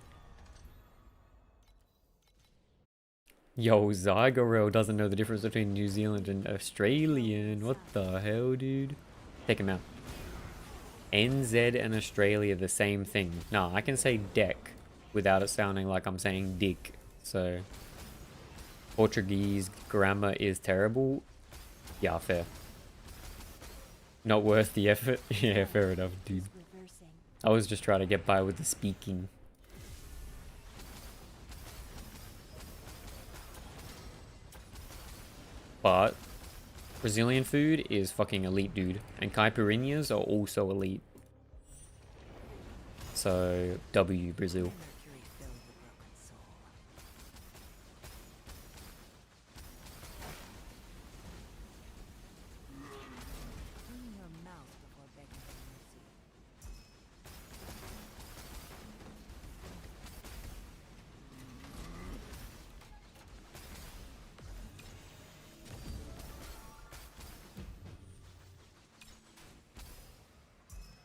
Speaker 1: Yo, Zygorel doesn't know the difference between New Zealand and Australian. What the hell, dude? Take him out. NZ and Australia, the same thing. No, I can say deck without it sounding like I'm saying dick. So, Portuguese grammar is terrible. Yeah, fair. Not worth the effort. Yeah, fair enough, dude.
Speaker 2: Reversing.
Speaker 1: I was just trying to get by with the speaking. But Brazilian food is fucking elite, dude. And caipirinhas are also elite. So, W, Brazil.
Speaker 3: May Mercury fill your broken soul. Clean your mouth before begging for mercy.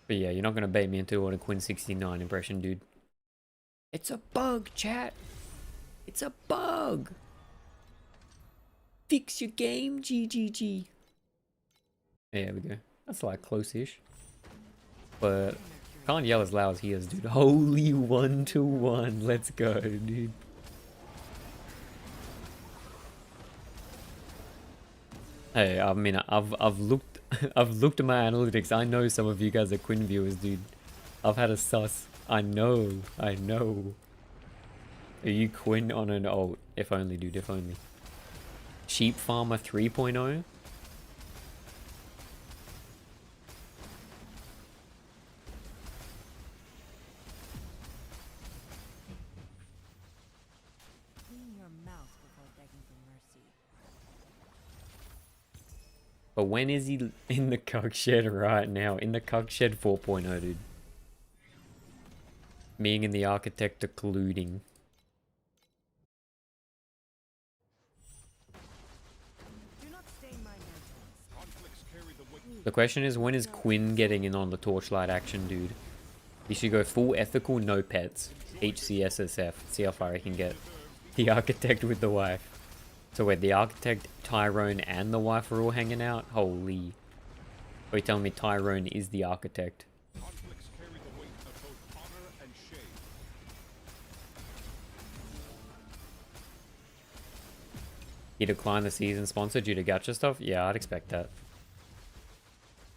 Speaker 1: But yeah, you're not gonna bait me into an a Quinn 69 impression, dude. It's a bug, chat. It's a bug. Fix your game, GGG. Yeah, there we go. That's like close-ish. But can't yell as loud as he is, dude. Holy 1-1. Let's go, dude. Hey, I mean, I've looked I've looked at my analytics. I know some of you guys are Quinn viewers, dude. I've had a sus. I know. I know. Are you Quinn on an alt? If only, dude. If only. Sheep Farmer 3.0.
Speaker 3: Clean your mouth before begging for mercy.
Speaker 1: But when is he in the cuck shed right now? In the cuck shed 4.0, dude. Being in the architect occluding. The question is, when is Quinn getting in on the torchlight action, dude? You should go full ethical, no pets. HCSSF. See how far I can get. The architect with the wife. So wait, the architect, Tyrone, and the wife are all hanging out? Holy. Are you telling me Tyrone is the architect?
Speaker 5: Conflicts carry the weight of both honor and shame.
Speaker 1: He declined the season sponsor due to gacha stuff? Yeah, I'd expect that.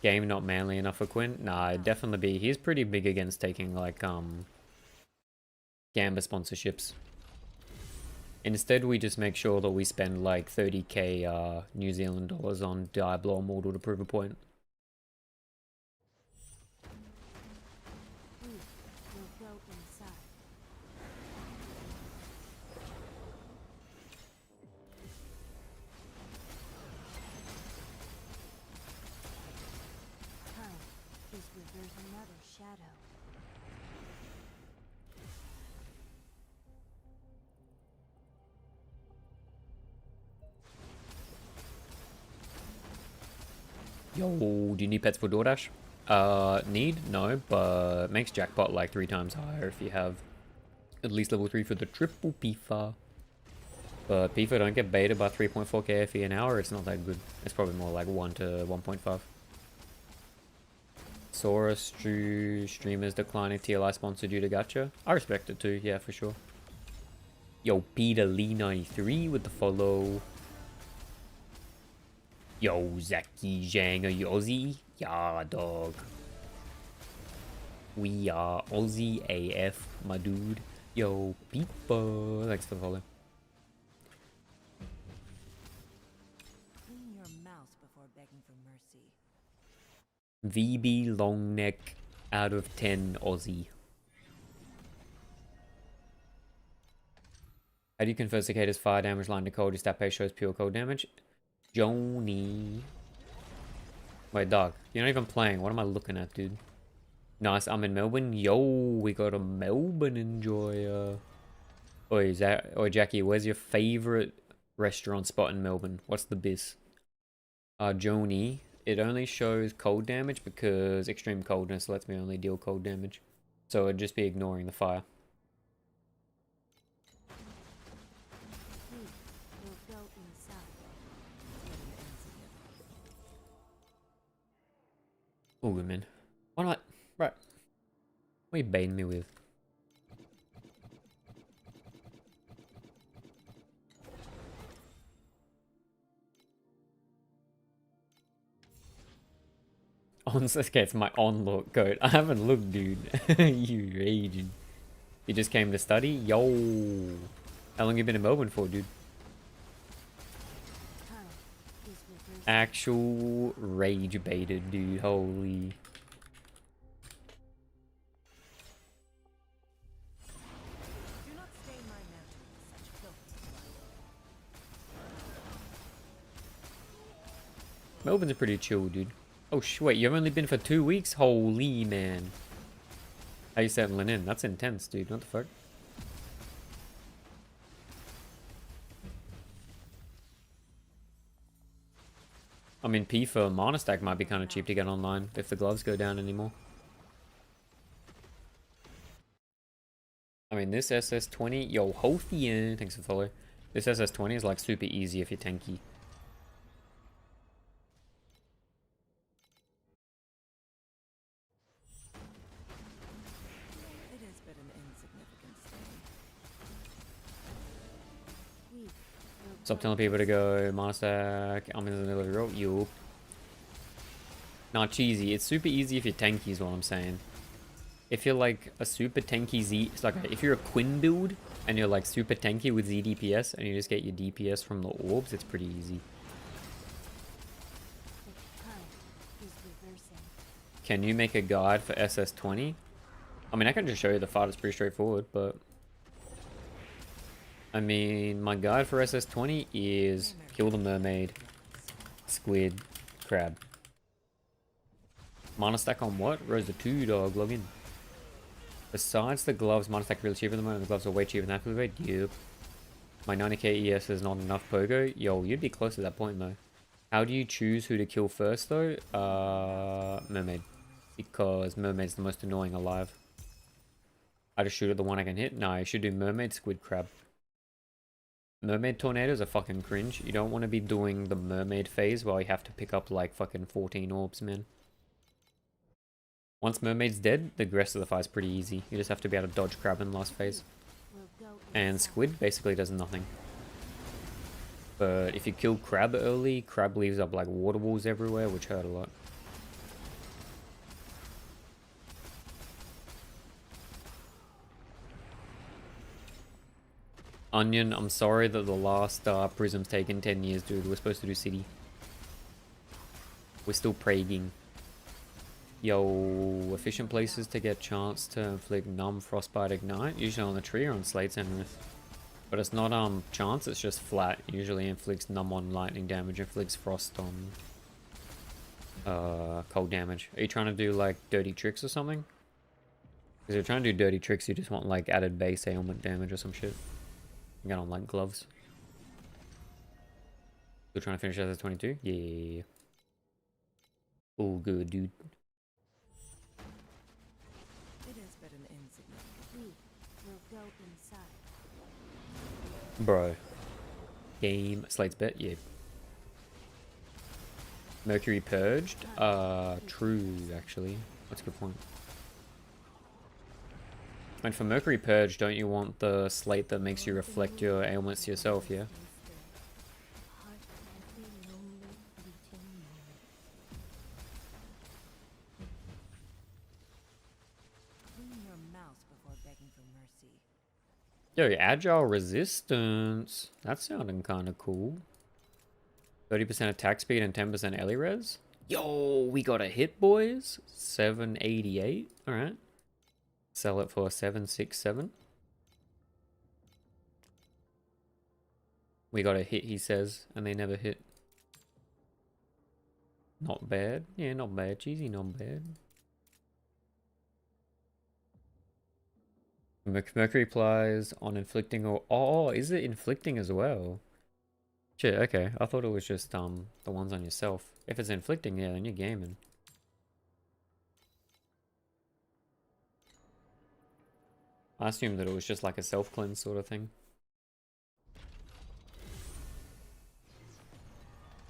Speaker 1: Game not manly enough for Quinn? Nah, it'd definitely be. He's pretty big against taking, like, Gamba sponsorships. Instead, we just make sure that we spend, like, 30k New Zealand dollars on Diablo or Mortal to prove a point.
Speaker 2: We will go inside. Time is where there's another shadow.
Speaker 1: Yo, do you need pets for DoorDash? Need? No, but makes jackpot like 3 times higher if you have at least level 3 for the triple PIFA. But PIFA don't get baited by 3.4 KFE an hour, it's not that good. It's probably more like 1 to 1.5. Sora streamers declining TLI sponsor due to gacha. I respect it too, yeah, for sure. Yo, Peter Lee 93 with the follow. Yo, Zaki Zhang, are you Aussie? Yeah, dog. We are Aussie AF, my dude. Yo, people. Thanks for the follow.
Speaker 3: Clean your mouth before begging for mercy.
Speaker 1: VB long neck out of 10 Aussie. How do you convert Cicada's fire damage line to cold? Your stat page shows pure cold damage. Joni. Wait, dog. You're not even playing. What am I looking at, dude? Nice. I'm in Melbourne. Yo, we got a Melbourne enjoyer. Oi, Jackie, where's your favorite restaurant spot in Melbourne? What's the biz? Joni. It only shows cold damage because extreme coldness lets me only deal cold damage. So it'd just be ignoring the fire.
Speaker 2: We will go inside.
Speaker 1: Oh, good man. Why not? Right. What are you baiting me with? Okay, it's my on look code. I haven't looked, dude. You raging. You just came to study? Yo. How long you been in Melbourne for, dude?
Speaker 2: Time is where there's
Speaker 1: Actual rage baited, dude. Holy.
Speaker 3: Do not stain my mantle with such filthy blood.
Speaker 1: Melbourne's a pretty chill, dude. Oh, wait, you've only been for 2 weeks? Holy, man. How you settling in? That's intense, dude. What the fuck? I mean, P for Monostack might be kind of cheap to get online if the gloves go down anymore. I mean, this SS20, yo, Hothian, thanks for follow. This SS20 is like super easy if you're tanky.
Speaker 3: It is but an insignificant stain.
Speaker 2: we will
Speaker 1: Stop
Speaker 2: go
Speaker 1: telling people to go Monostack, I'm in the middle of the road, yo. Not cheesy, it's super easy if you're tanky is what I'm saying. If you're like a super tanky Z, it's like if you're a Quinn build and you're like super tanky with Z DPS and you just get your DPS from the orbs, it's pretty easy.
Speaker 2: The time is reversing.
Speaker 1: Can you make a guide for SS20? I mean, I can just show you the fight, it's pretty straightforward, but... I mean, my guide for SS20 is kill the mermaid, squid, crab. Monostack on what? Rosa 2, dog, log in. Besides the gloves, Monostack really cheap at the moment. The gloves are way cheaper than that. Yep. My 90k ES is not enough pogo. Yo, you'd be close to that point though. How do you choose who to kill first though? Mermaid. Because mermaid's the most annoying alive. I just shoot at the one I can hit? No, you should do mermaid, squid, crab. Mermaid tornadoes are fucking cringe. You don't want to be doing the mermaid phase while you have to pick up like fucking 14 orbs, man. Once mermaid's dead, the rest of the fight's pretty easy. You just have to be able to dodge crab in the last phase.
Speaker 2: We'll go
Speaker 1: And
Speaker 2: inside.
Speaker 1: squid basically does nothing. But if you kill crab early, crab leaves up like water walls everywhere, which hurt a lot. Onion, I'm sorry that the last prism's taken 10 years, dude. We're supposed to do city. We're still praguing. Yo, efficient places to get chance to inflict numb, frostbite, ignite. Usually on the tree or on slates and earth. But it's not chance, it's just flat. Usually inflicts numb on lightning damage, inflicts frost on cold damage. Are you trying to do like dirty tricks or something? Because if you're trying to do dirty tricks, you just want like added base ailment damage or some shit. You got on like gloves. Still trying to finish as a 22? Yeah. Oh, good, dude.
Speaker 3: It is but an insignificant.
Speaker 2: We will go inside.
Speaker 1: Bro. Game. Slate's bet? Yeah. Mercury purged? True, actually. That's a good point. And for Mercury purged, don't you want the slate that makes you reflect your ailments to yourself, yeah?
Speaker 2: Heart of every lonely, fleeting moment.
Speaker 3: Clean your mouth before begging for mercy.
Speaker 1: Yo, agile resistance. That's sounding kind of cool. 30% attack speed and 10% Ellie res. Yo, we got a hit, boys. 788. All right. Sell it for 767. We got a hit, he says, and they never hit. Not bad. Yeah, not bad. Cheesy, not bad. Mercury plies on inflicting or... Oh, is it inflicting as well? Shit, okay. I thought it was just the ones on yourself. If it's inflicting, yeah, then you're gaming. I assumed that it was just like a self-cleanse sort of thing.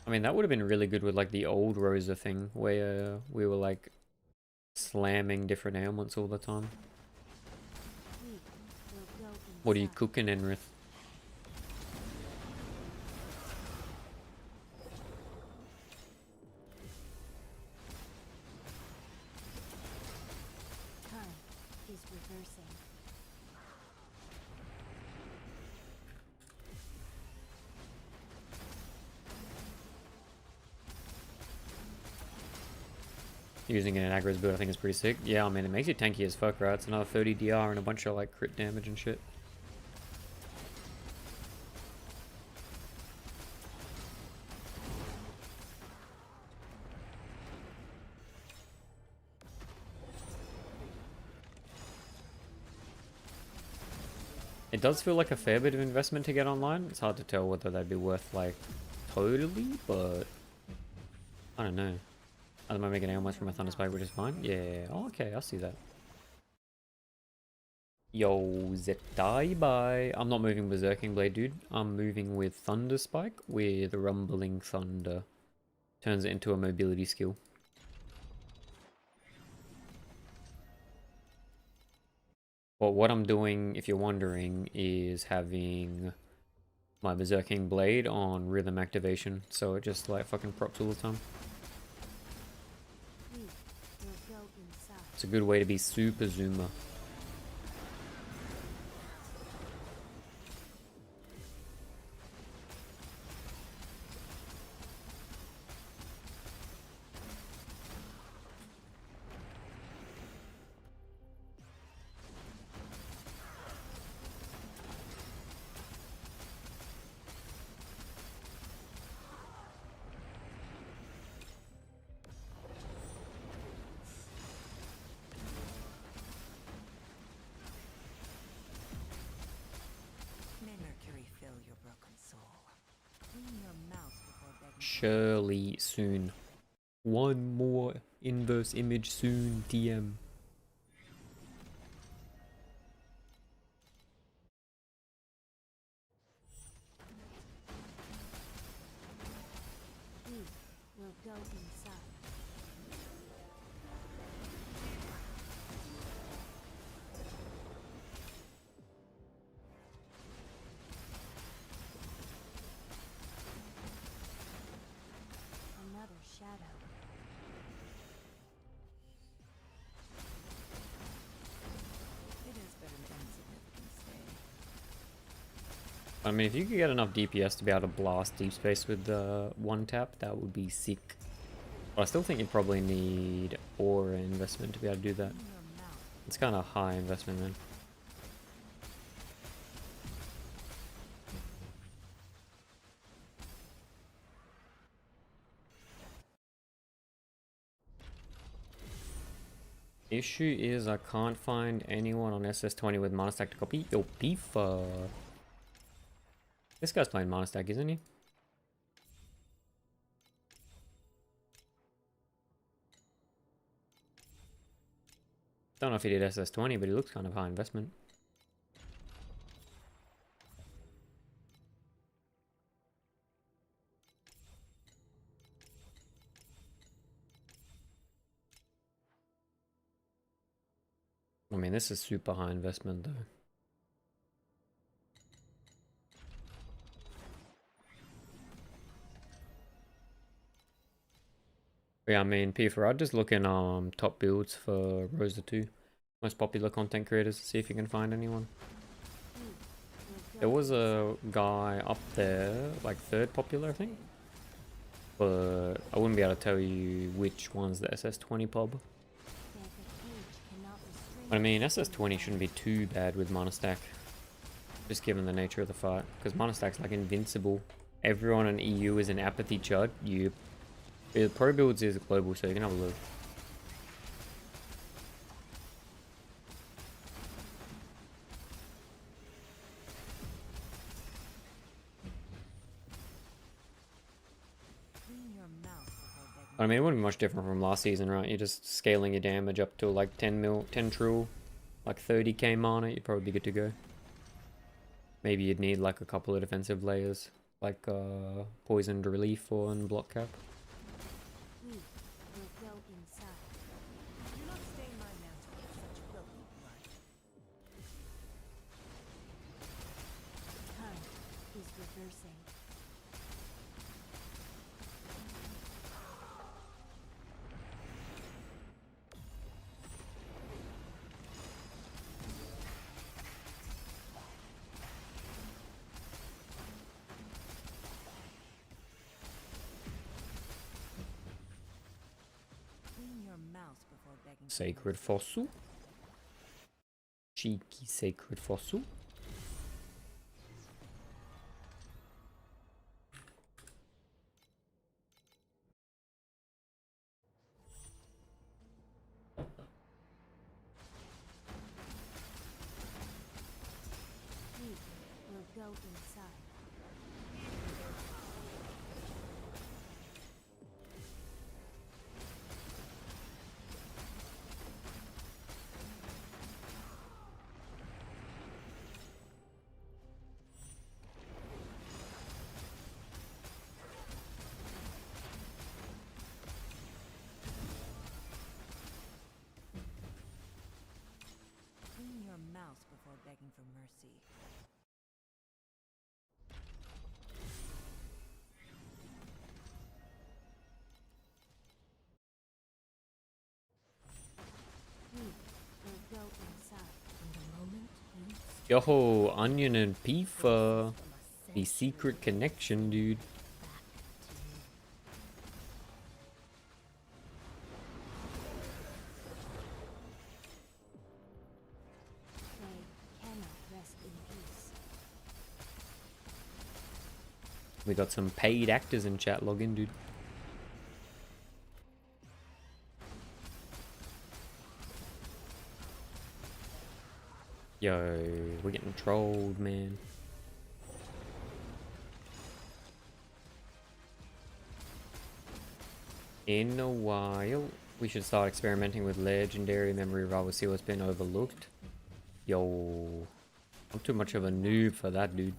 Speaker 1: I mean, that would have been really good with like the old Rosa thing, where we were like slamming different ailments all the time.
Speaker 2: We will go inside.
Speaker 1: What are you cooking, Enrith?
Speaker 2: Time is reversing.
Speaker 1: Using it in aggro's build I think is pretty sick. Yeah, I mean, it makes you tanky as fuck, right? It's another 30 DR and a bunch of like crit damage and shit. It does feel like a fair bit of investment to get online. It's hard to tell whether they'd be worth like totally, but I don't know. At the moment, making ailments from a Thunder Spike, which is fine. Yeah. Oh, okay, I see that. Yo, Zetai bye. I'm not moving Berserking Blade, dude. I'm moving with Thunder Spike with Rumbling Thunder. Turns it into a mobility skill. Well, what I'm doing, if you're wondering, is having my Berserking Blade on rhythm activation. So it just like fucking procs all the time.
Speaker 2: We will go inside.
Speaker 1: It's a good way to be super zoomer. Surely soon. One more inverse image soon, TM.
Speaker 2: We will go inside. Another shadow.
Speaker 3: It is but an insignificant stay.
Speaker 1: I mean, if you could get enough DPS to be able to blast deep space with the one tap, that would be sick. But I still think you probably need aura investment to be able to do that.
Speaker 3: Clean your mouth.
Speaker 1: It's kind of high investment, man. Issue is I can't find anyone on SS20 with mana stack to copy. Yo, Beefa. This guy's playing mana stack, isn't he? Don't know if he did SS20, but he looks kind of high investment. I mean, this is super high investment, though. Yeah, I mean, P4, I'd just look in top builds for Rosa 2. Most popular content creators to see if you can find anyone. There was a guy up there, like third popular, I think. But I wouldn't be able to tell you which one's the SS20 pub. But I mean, SS20 shouldn't be too bad with mana stack. Just given the nature of the fight. Because mana stack's like invincible. Everyone in EU is an Apathy chud. The pro builds is global, so you can have a look.
Speaker 3: Clean your mouth before begging.
Speaker 1: I mean, it wouldn't be much different from last season, right? You're just scaling your damage up to like 10 trill, like 30k mana, you'd probably be good to go. Maybe you'd need like a couple of defensive layers, like poisoned relief or unblock cap.
Speaker 2: We will go inside.
Speaker 3: Do not stain my mantle with such filthy blood.
Speaker 2: Time is reversing.
Speaker 3: Clean your mouth before begging. for
Speaker 1: Sacred
Speaker 3: mercy.
Speaker 1: Fossil. Cheeky Sacred Fossil.
Speaker 2: We will go inside.
Speaker 3: Clean your mouth before begging for mercy.
Speaker 2: We will go inside. In the moment you
Speaker 1: Yo, Onion and Pifa.
Speaker 2: from a
Speaker 1: The secret connection, dude.
Speaker 2: back to you. They cannot rest in peace.
Speaker 1: We got some paid actors in chat. Log in, dude. Yo, we're getting trolled, man. in a while. We should start experimenting with legendary memory revival, see what's been overlooked. Yo, I'm too much of a noob for that, dude.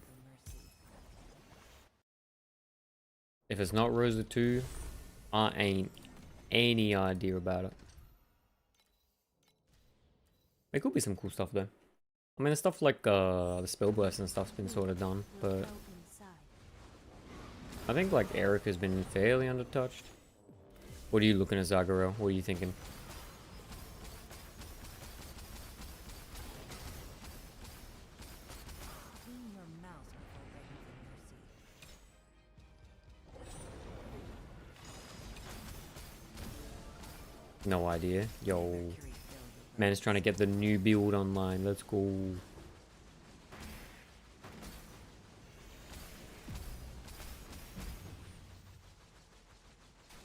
Speaker 1: If it's not Rosa 2, I ain't any idea about it. There could be some cool stuff though. I mean, the stuff like the spell burst and stuff's been sort of done, but I think like Eric has been fairly undertouched. What are you looking at, Zagaro? What are you thinking?
Speaker 3: Clean your mouse before begging for mercy.
Speaker 1: No idea. Yo,
Speaker 3: Mercury filled with
Speaker 1: man is trying to get the new build online. Let's go.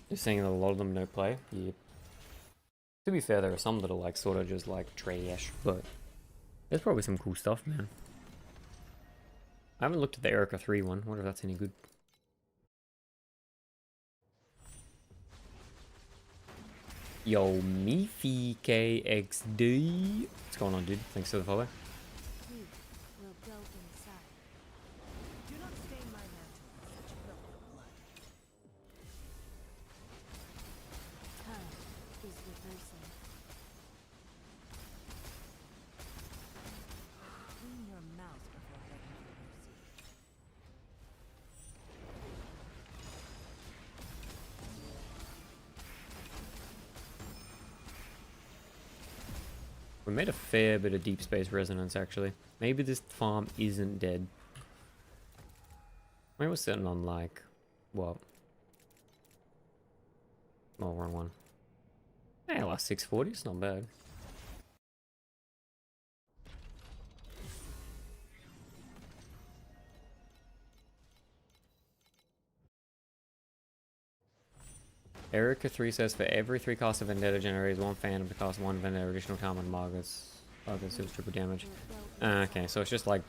Speaker 1: You're saying that a lot of them don't play? Yep. To be fair, there are some that are like sort of just like trash, but there's probably some cool stuff, man. I haven't looked at the Erica 3 one. Wonder if that's any good. Yo, Mifi KXD. What's going on, dude? Thanks for the follow.
Speaker 2: We will go inside.
Speaker 3: Do not stain my mantle with such filthy blood.
Speaker 2: Time is reversing.
Speaker 3: Clean your mouse before begging for mercy.
Speaker 1: We made a fair bit of deep space resonance, actually. Maybe this farm isn't dead. Maybe we're sitting on like, what? Oh, wrong one. Hey, last 640, it's not bad. Erica 3 says for every 3 casts of Vendetta generates 1 Phantom to cast 1 Vendetta additional time on Margus. Margus deals triple damage. Okay, so it's just like,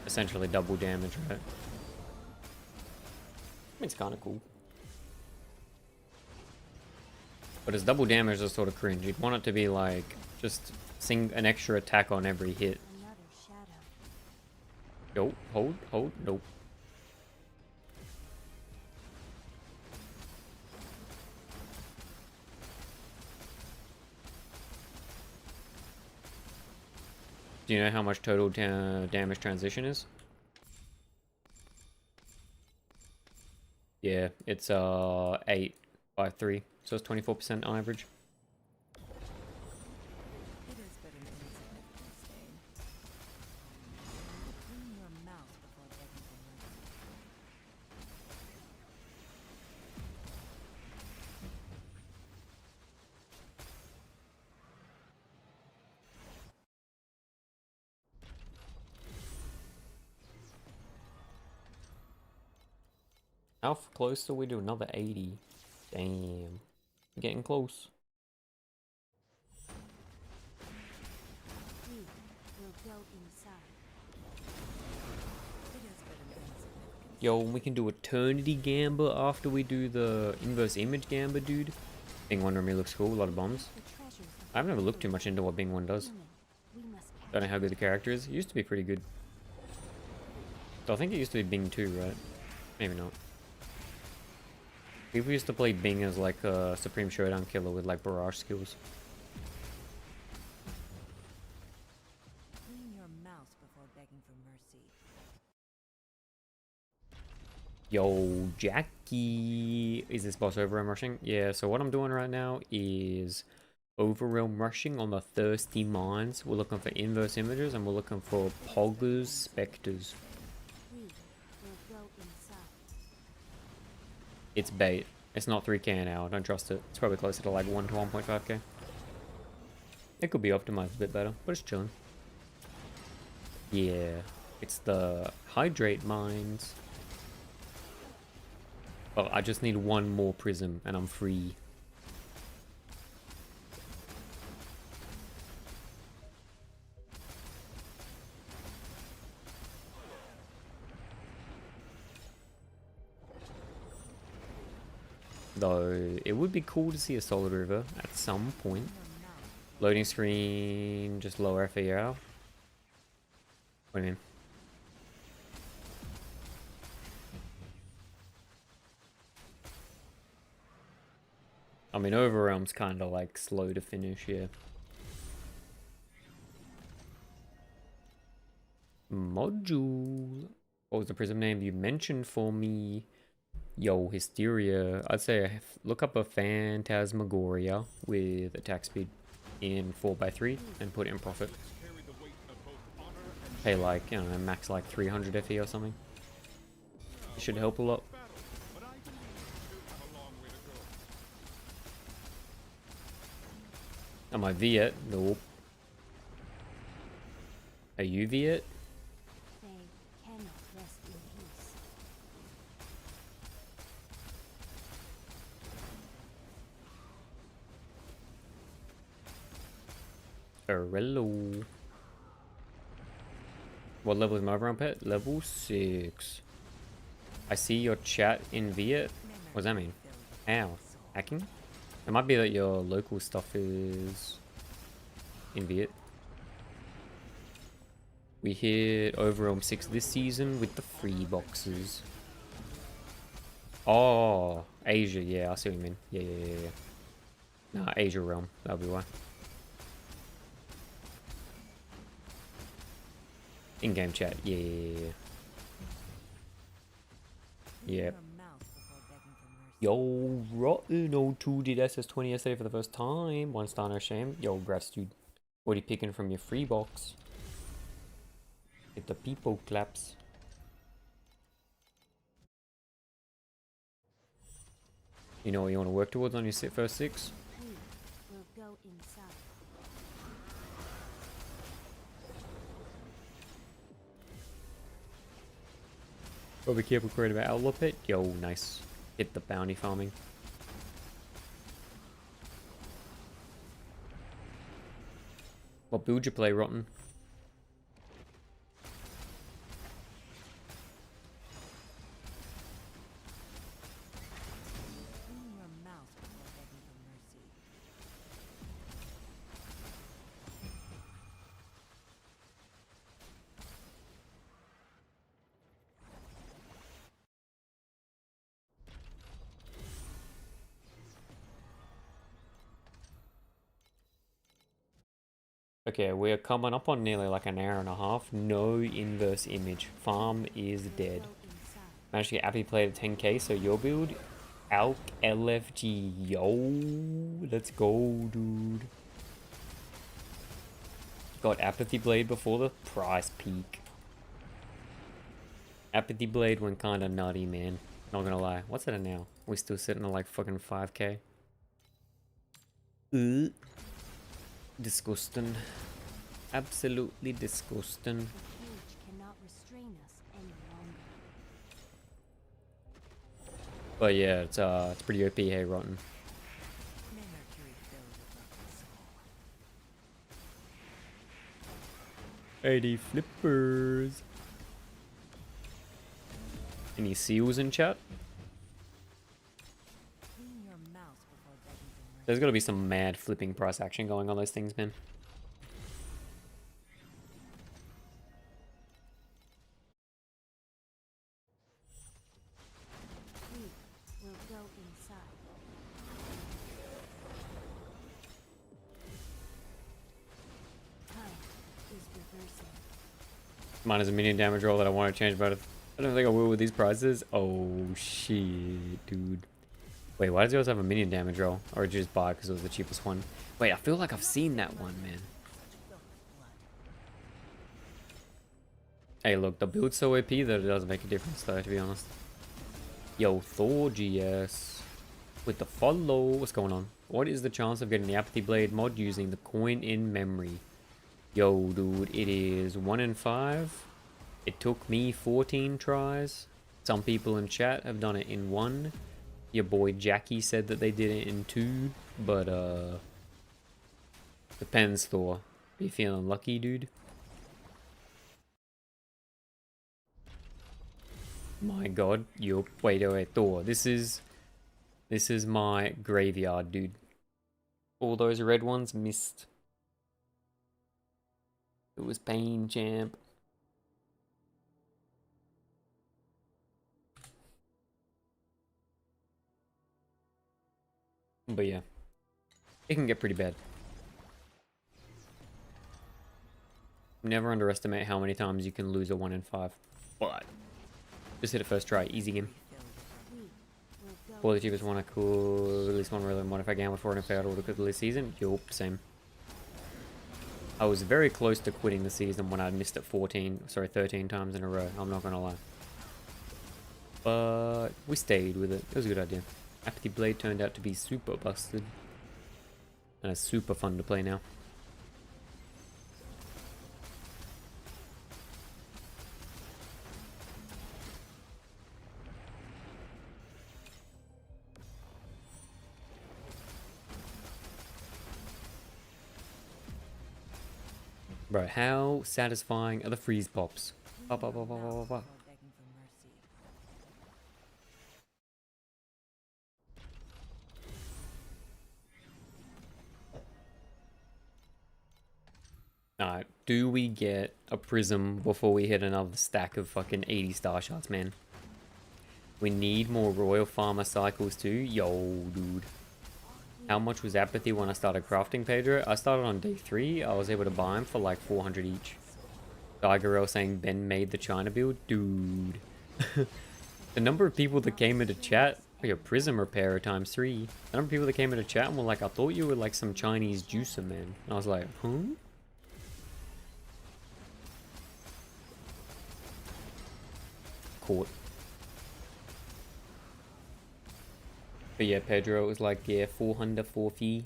Speaker 1: essentially double damage, right? I mean, it's kind of cool. But it's double damage is sort of cringe. You'd want it to be like, just sing an extra attack on every hit.
Speaker 2: Another shadow.
Speaker 1: Nope, hold, nope. Do you know how much total damage transition is? Yeah, it's 8 by 3, so it's 24% on average.
Speaker 3: It is but an insignificant stain. Clean your mouse before begging for mercy.
Speaker 1: How close do we do another 80? Damn. Getting close.
Speaker 2: We will go inside.
Speaker 3: It is but an insignificant
Speaker 1: Yo, we can do Eternity Gamba after we do the Inverse Image Gamba, dude. Bing 1 Remy looks cool, a lot of bombs.
Speaker 2: The treasures of
Speaker 1: I've never looked too much into what Bing 1 does.
Speaker 2: human. We must
Speaker 1: Don't know how good the character is. It used to be pretty good. So I think it used to be Bing 2, right? Maybe not. People used to play Bing as like a Supreme Showdown killer with like barrage skills.
Speaker 3: Clean your mouse before begging for mercy.
Speaker 1: Yo, Jackie. Is this boss overrealm rushing? Yeah, so what I'm doing right now is overrealm rushing on the Thirsty Mines. We're looking for inverse images and we're looking for Poggers, Spectres.
Speaker 2: We will go inside.
Speaker 1: It's bait. It's not 3k an hour. Don't trust it. It's probably closer to like 1 to 1.5k. It could be optimized a bit better, but it's chilling. Yeah, it's the Hydrate Mines. Oh, I just need 1 more prism and I'm free. Though it would be cool to see a solid river at some point. Loading screen, just lower FAR. What do you mean? I mean, Overrealm's kind of like slow to finish, yeah. Module. What was the prism name you mentioned for me? Yo, Hysteria. I'd say look up a Phantasmagoria with attack speed in 4x3 and put it in profit.
Speaker 5: Carry the weight of both honor and
Speaker 1: Pay like, I don't know, max like 300 FE or something. It should help a lot.
Speaker 5: battle, but I believe you still have a long way to go.
Speaker 1: Am I Viet? Nope. Are you Viet?
Speaker 2: They cannot rest in peace.
Speaker 1: Hello. What level is my overround pet? Level 6. I see your chat in Viet. What does that mean? How? Hacking? It might be that your local stuff is in Viet. We hit Overrealm 6 this season with the free boxes. Oh, Asia. Yeah, I see what you mean. Yeah. Nah, Asia Realm. That'll be why. In-game chat. Yeah. Yep. Yo, Rotten02 did SS20 yesterday for the first time. 1 star, no shame. Yo, gratitude. What are you picking from your free box? Get the people claps. You know what you want to work towards on your first 6?
Speaker 2: We will go inside.
Speaker 1: Oh, be careful, create about Outlaw Pit. Yo, nice. Hit the bounty farming. What build you play, Rotten?
Speaker 3: Clean your mouth before begging for mercy.
Speaker 1: Okay, we're coming up on nearly like an hour and a half. No inverse image. Farm is dead.
Speaker 2: Go inside.
Speaker 1: Managed to get Appy played at 10k, so your build, Alk LFG. Yo, let's go, dude. Got Apathy Blade before the price peak. Apathy Blade went kinda nutty, man. Not gonna lie. What's it at now? We're still sitting at like fucking 5k. Disgusting. Absolutely disgusting.
Speaker 2: The cage cannot restrain us any longer.
Speaker 1: But yeah, it's pretty OP, hey, Rotten.
Speaker 3: May Mercury fill your broken soul.
Speaker 1: 80 flippers. Any seals in chat?
Speaker 3: Clean your mouth before begging for mercy.
Speaker 1: There's gotta be some mad flipping price action going on those things, man.
Speaker 2: We will go inside. Time is reversing.
Speaker 1: Mine is a minion damage roll that I want to change, but I don't think I will with these prices. Oh shit, dude. Wait, why does yours have a minion damage roll? Or did you just buy it because it was the cheapest one? Wait, I feel like I've seen that one, man. Hey, look, the build's so OP that it doesn't make a difference, though, to be honest. Yo, Thor GS with the follow. What's going on? What is the chance of getting the Apathy Blade mod using the coin in memory? Yo, dude, it is 1 in 5. It took me 14 tries. Some people in chat have done it in 1. Your boy Jackie said that they did it in 2, but depends, Thor. Be feeling lucky, dude. My god, yo, wait, Thor, this is This is my graveyard, dude. All those red ones missed. It was pain, champ. But yeah, it can get pretty bad. Never underestimate how many times you can lose a 1 in 5. But just hit it first try, easy game. For the cheapest one I could, at least one really modified game before and failed to quit this season. Yup, same. I was very close to quitting the season when I missed it 13 times in a row. I'm not gonna lie. But we stayed with it. It was a good idea. Apathy Blade turned out to be super busted. And it's super fun to play now. Bro, how satisfying are the freeze pops? Pop, pop, pop, pop, pop, pop.
Speaker 3: Begging for mercy.
Speaker 1: Alright, do we get a prism before we hit another stack of fucking 80 star shots, man? We need more Royal Farmer cycles too. Yo, dude. How much was Apathy when I started crafting Pedro? I started on day 3. I was able to buy them for like 400 each. Tigerel saying Ben made the China build. Dude. The number of people that came into chat. Oh, your prism repairer times 3. The number of people that came into chat and were like, I thought you were like some Chinese juicer, man. And I was like, huh? Caught. But yeah, Pedro was like, yeah, 400 for fee.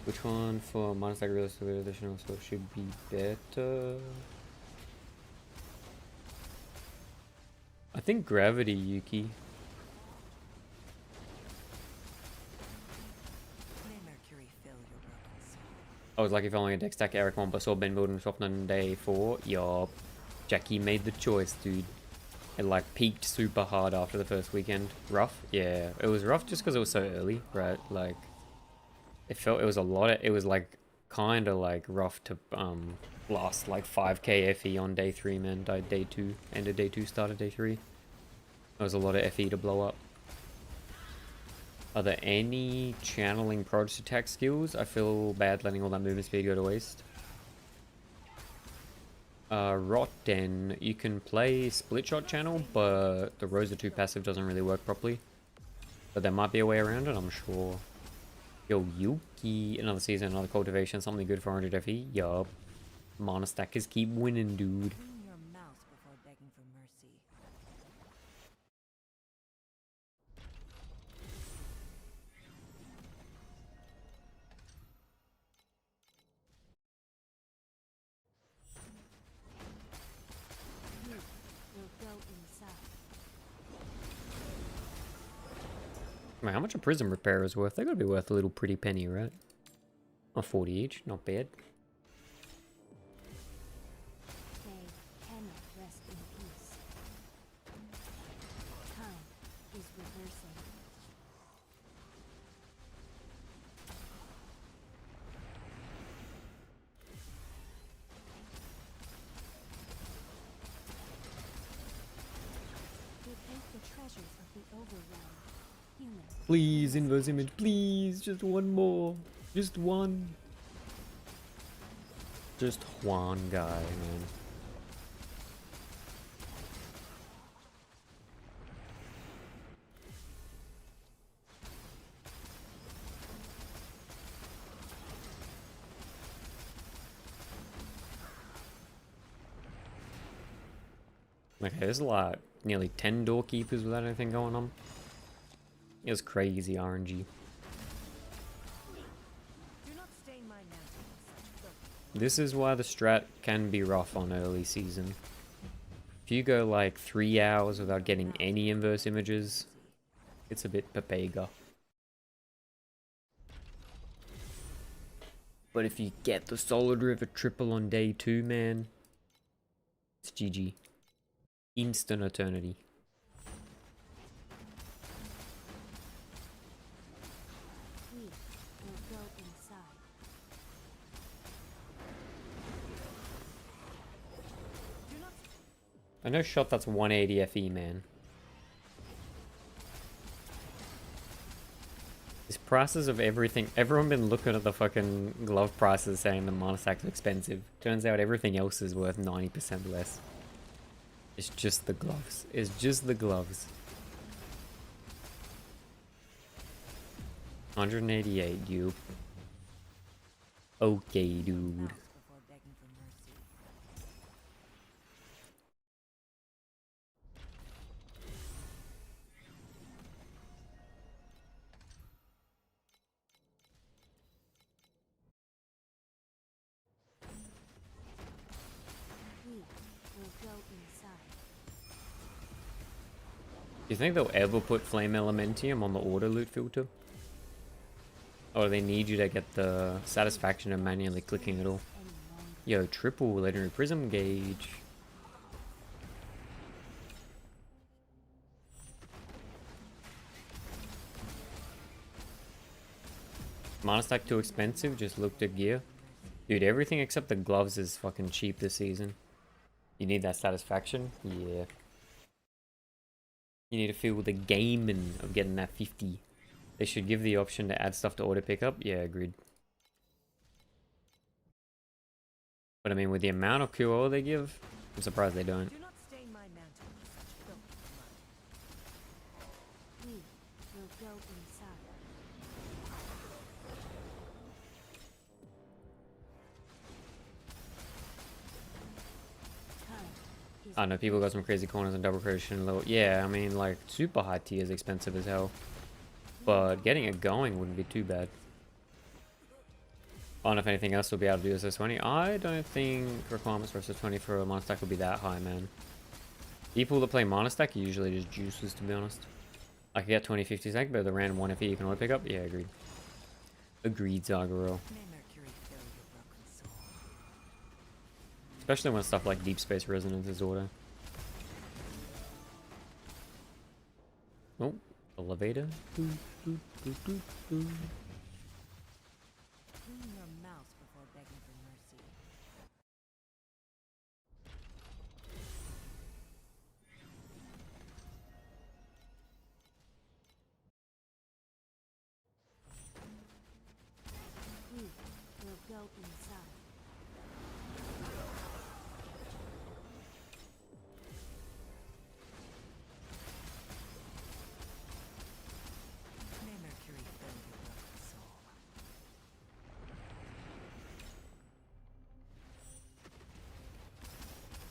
Speaker 1: Which one for minus like real edition also should be better? I think Gravity, Yuki.
Speaker 3: May Mercury fill your broken soul.
Speaker 1: I was lucky following a deck stack Eric one, but saw Ben building shop on day 4. Yup. Jackie made the choice, dude. It like peaked super hard after the first weekend. Rough? Yeah. It was rough just because it was so early, right? Like, it was a lot of, it was like kind of like rough to last like 5k FE on day 3, man. Died day 2, end of day 2, started day 3. There was a lot of FE to blow up. Are there any channeling Prodigy attack skills? I feel bad letting all that movement speed go to waste. Rotten, you can play split shot channel, but the Rosa 2 passive doesn't really work properly. But there might be a way around it, I'm sure. Yo, Yuki, another season, another cultivation, something good for 100 FE. Yup. Mana stackers keep winning, dude.
Speaker 3: Clean your mouth before begging for mercy.
Speaker 2: You will go inside.
Speaker 1: Man, how much a prism repair is worth? They gotta be worth a little pretty penny, right? Or 40 each, not bad.
Speaker 2: They cannot rest in peace. Time is reversing. They take the treasures of the overrealm. Human.
Speaker 1: Please, inverse image, please, just one more. Just one. Just one guy, man. Okay, there's like nearly 10 doorkeepers without anything going on. It was crazy RNG.
Speaker 3: Do not stain my mantle with such filth.
Speaker 1: This is why the strat can be rough on early season. If you go like 3 hours without getting any inverse images, it's a bit papega. But if you get the Solid River triple on day 2, man, it's GG. Instant eternity. I know shot that's 180 FE, man. These prices of everything. Everyone been looking at the fucking glove prices saying the mana stack's expensive. Turns out everything else is worth 90% less. It's just the gloves. It's just the gloves. 188, you. Okay, dude.
Speaker 3: Mouse before begging for mercy.
Speaker 2: We will go inside.
Speaker 1: Do you think they'll ever put Flame Elementium on the auto loot filter? Or they need you to get the satisfaction of manually clicking it all?
Speaker 2: Any longer.
Speaker 1: Yo, triple legendary prism gauge. Mana stack too expensive, just looked at gear. Dude, everything except the gloves is fucking cheap this season. You need that satisfaction? Yeah. You need to feel the gaming of getting that 50. They should give the option to add stuff to auto pickup. Yeah, agreed. But I mean, with the amount of QO they give, I'm surprised they don't.
Speaker 3: Do not stain my mantle with such filthy blood.
Speaker 2: We will go inside. Time is
Speaker 1: I know people got some crazy corners and double creation low. Yeah, I mean, like, super high tier is expensive as hell. But getting it going wouldn't be too bad. I don't know if anything else will be able to do this S20. I don't think requirements for S20 for a mana stack will be that high, man. People that play mana stack are usually just juices, to be honest. I could get 2050 stack, but the random 1 FE you can only pick up? Yeah, agreed. Agreed, Zagaro.
Speaker 3: May Mercury fill your broken soul.
Speaker 1: Especially when stuff like Deep Space Resonance is auto. Oh, elevator.
Speaker 3: Clean your mouse before begging for mercy.
Speaker 2: we will go inside.
Speaker 3: May Mercury fill your broken soul.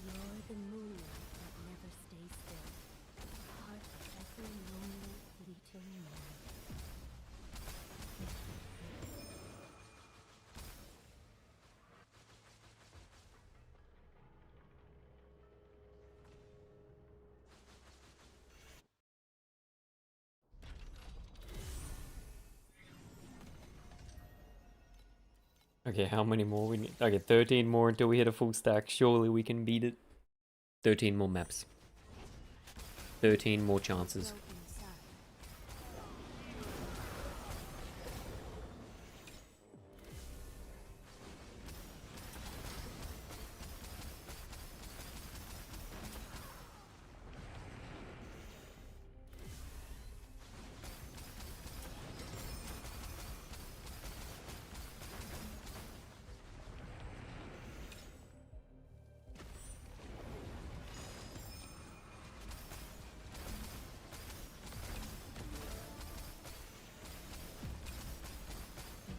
Speaker 2: You're the moonlight that never stays still. Heart of every lonely, fleeting moment.
Speaker 1: Okay, how many more we need? Okay, 13 more until we hit a full stack. Surely we can beat it. 13 more maps. 13 more chances.
Speaker 2: Go inside.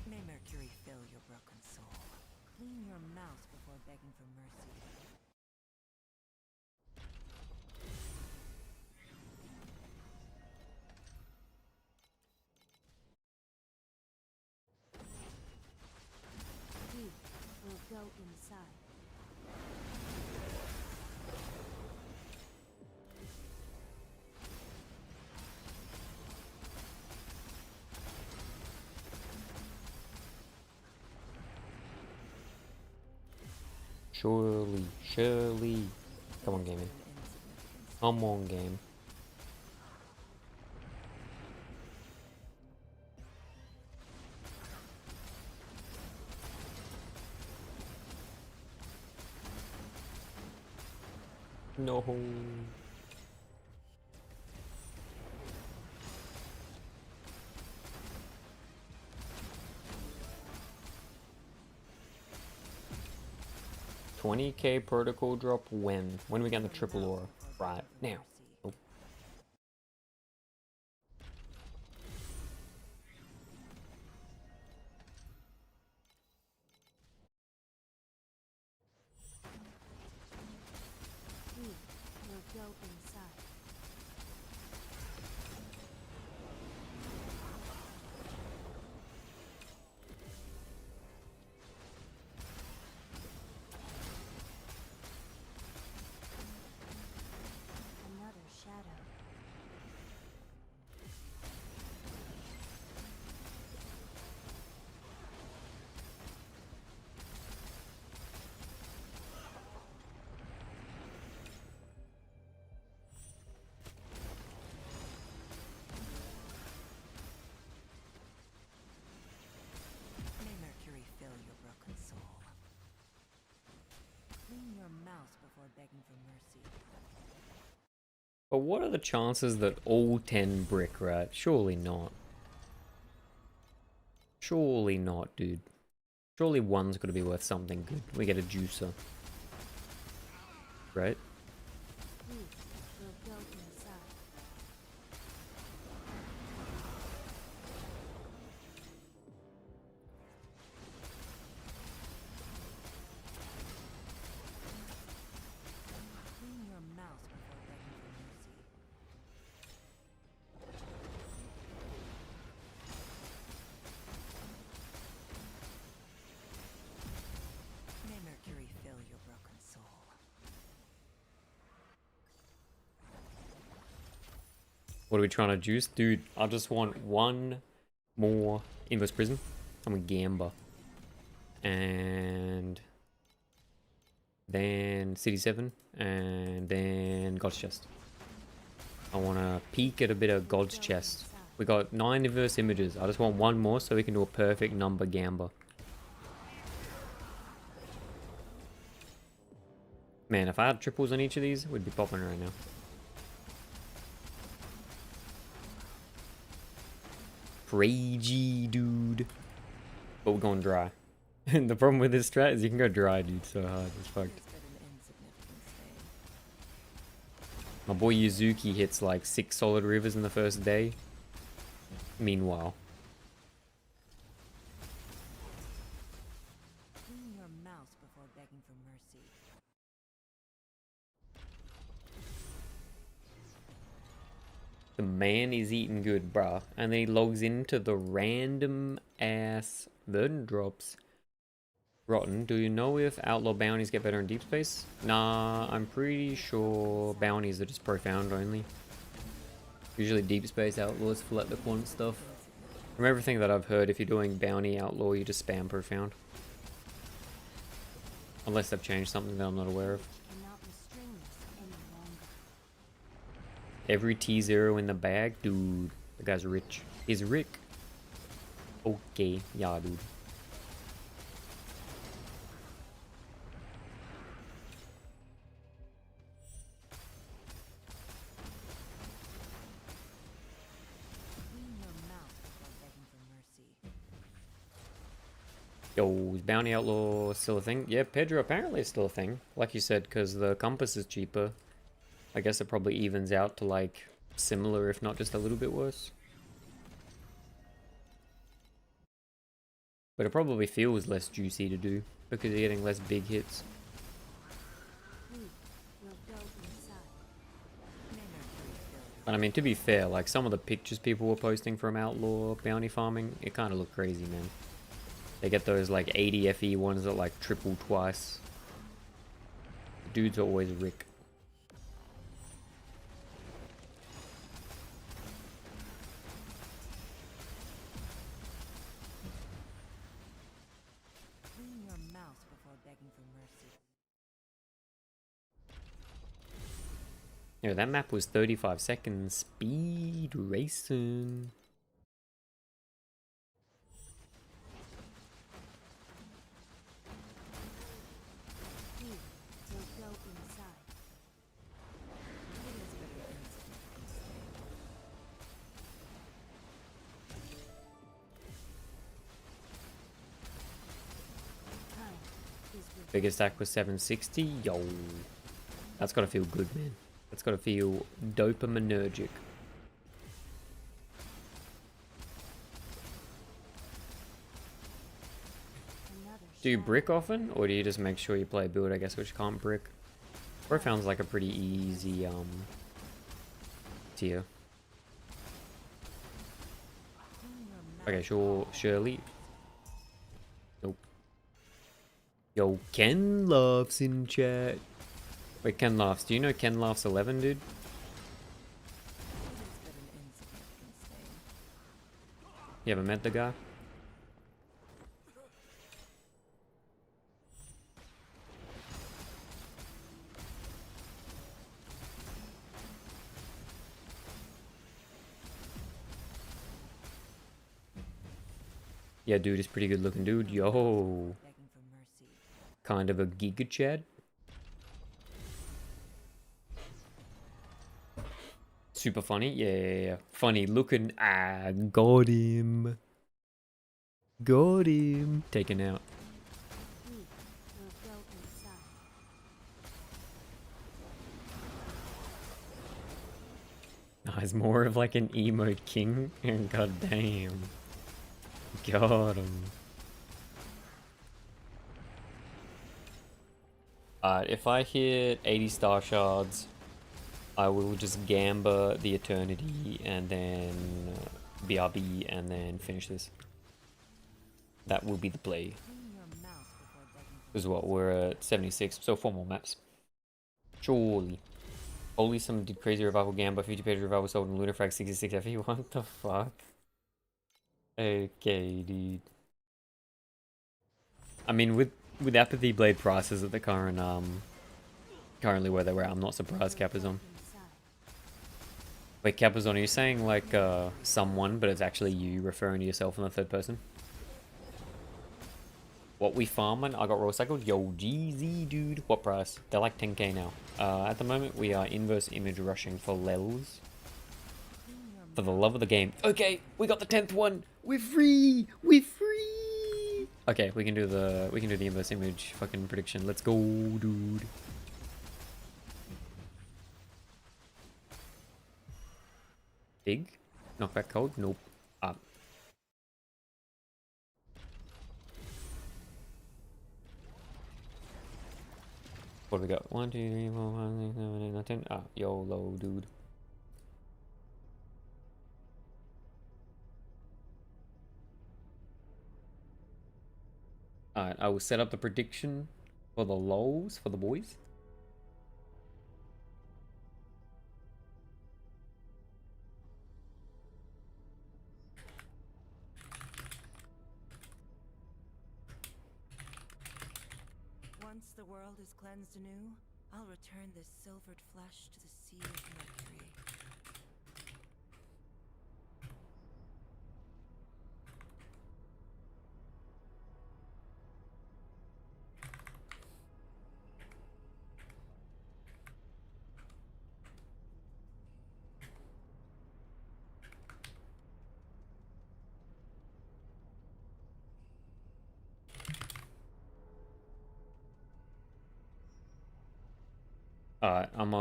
Speaker 3: May Mercury fill your broken soul. Clean your mouse before begging for mercy.
Speaker 2: We will go inside.
Speaker 1: Surely, surely. Come on, gaming. Come on, game. No. 20k protocol drop when? When we get the triple aura? Right now. Oh.
Speaker 2: We will go inside. Another shadow.
Speaker 3: May Mercury fill your broken soul. Clean your mouth before begging for mercy.
Speaker 1: But what are the chances that all 10 brick, right? Surely not. Surely not, dude. Surely one's gotta be worth something good. We get a juicer. Right?
Speaker 2: We will go inside.
Speaker 3: Clean your mouth before begging for mercy. May Mercury fill your broken soul.
Speaker 1: What are we trying to juice? Dude, I just want one more Inverse Prism. And we Gamba. And then City 7. And then God's Chest. I want to peek at a bit of God's Chest. We got 9 Inverse Images. I just want one more so we can do a perfect number Gamba. Man, if I had triples on each of these, we'd be popping right now. Crazy, dude. But we're going dry. And the problem with this strat is you can go dry, dude, so hard. It's fucked.
Speaker 3: It's been an insignificant stay.
Speaker 1: My boy Yuzuki hits like 6 solid rivers in the first day. Meanwhile.
Speaker 3: Clean your mouth before begging for mercy.
Speaker 1: The man is eating good, bruh. And then he logs into the random ass Verdant drops. Rotten, do you know if outlaw bounties get better in deep space? Nah, I'm pretty sure bounties are just profound only. Usually deep space outlaws for like the quant stuff. From everything that I've heard, if you're doing bounty outlaw, you just spam profound. Unless they've changed something that I'm not aware of.
Speaker 2: Cannot restrain us any longer.
Speaker 1: Every T0 in the bag? Dude, the guy's rich. Is Rick? Okay, yeah, dude.
Speaker 3: Clean your mouth before begging for mercy.
Speaker 1: Yo, is Bounty Outlaw still a thing? Yeah, Pedro apparently is still a thing. Like you said, because the compass is cheaper. I guess it probably evens out to like similar, if not just a little bit worse. But it probably feels less juicy to do because you're getting less big hits.
Speaker 2: We will go inside.
Speaker 3: May Mercury fill your
Speaker 1: But I mean, to be fair, like some of the pictures people were posting from Outlaw bounty farming, it kind of looked crazy, man. They get those like 80 FE ones that like triple twice. Dudes are always Rick.
Speaker 3: Clean your mouth before begging for mercy.
Speaker 1: Yeah, that map was 35 seconds. Speed racing.
Speaker 2: We will go inside.
Speaker 1: Biggest stack was 760. Yo. That's gotta feel good, man. That's gotta feel dopaminergic.
Speaker 2: Another
Speaker 1: Do you
Speaker 2: shadow.
Speaker 1: brick often, or do you just make sure you play a build, I guess, which can't brick? Profound's like a pretty easy, tier. Okay, sure, Shirley. Nope. Yo, Ken laughs in chat. Wait, Ken laughs. Do you know Ken laughs 11, dude?
Speaker 3: It is but an insignificant stain.
Speaker 1: You ever met the guy? Yeah, dude, he's pretty good looking, dude. Yo,
Speaker 3: Begging for mercy.
Speaker 1: kind of a giga chad. Super funny, yeah. Funny looking. Ah, got him. Got him. Taken out.
Speaker 2: We will go inside.
Speaker 1: Nah, he's more of like an emo king. God damn. Got him. Alright, if I hit 80 star shards, I will just Gamba the Eternity and then BRB and then finish this. That will be the play.
Speaker 3: Clean your mouth before begging for
Speaker 1: This is what we're at 76, so 4 more maps. Surely. Holy, some did crazy revival Gamba, 50 page revival sold in Lunafrag 66 FE. What the fuck? Okay, dude. I mean, with Apathy Blade prices at the current currently where they were, I'm not surprised Cap is on.
Speaker 2: Inside.
Speaker 1: Wait, Cap is on. Are you saying like someone, but it's actually you referring to yourself in the third person? What we farming? I got raw cycles. Yo, GZ, dude. What price? They're like 10k now. At the moment, we are inverse image rushing for lels. For the love of the game. Okay, we got the 10th one. We're free. We're free. Okay, we can do the inverse image fucking prediction. Let's go, dude. Big? Knockback code? Nope. What do we got? 1, 2, 3, 4, 5, 6, 7, 8, 9, 10. Ah, YOLO, dude. Alright, I will set up the prediction for the lows for the boys.
Speaker 3: Once the world is cleansed anew, I'll return this silvered flesh to the sea of Mercury.
Speaker 1: Alright, I'm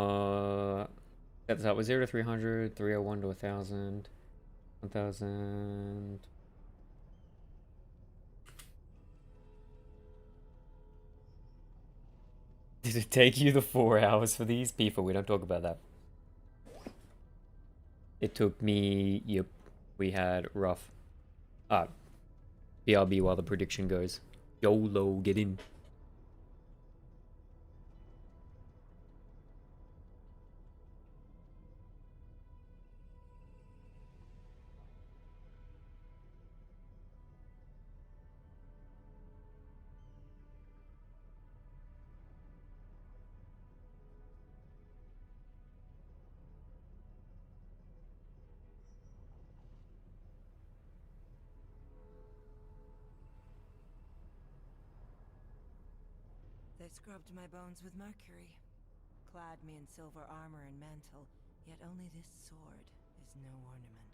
Speaker 1: set this up with 0 to 300, 301 to 1000, 1000. Did it take you the 4 hours for these? People, we don't talk about that. It took me, yep, we had rough. BRB while the prediction goes. YOLO, get in.
Speaker 3: They scrubbed my bones with mercury, clad me in silver armor and mantle, yet only this sword is no ornament.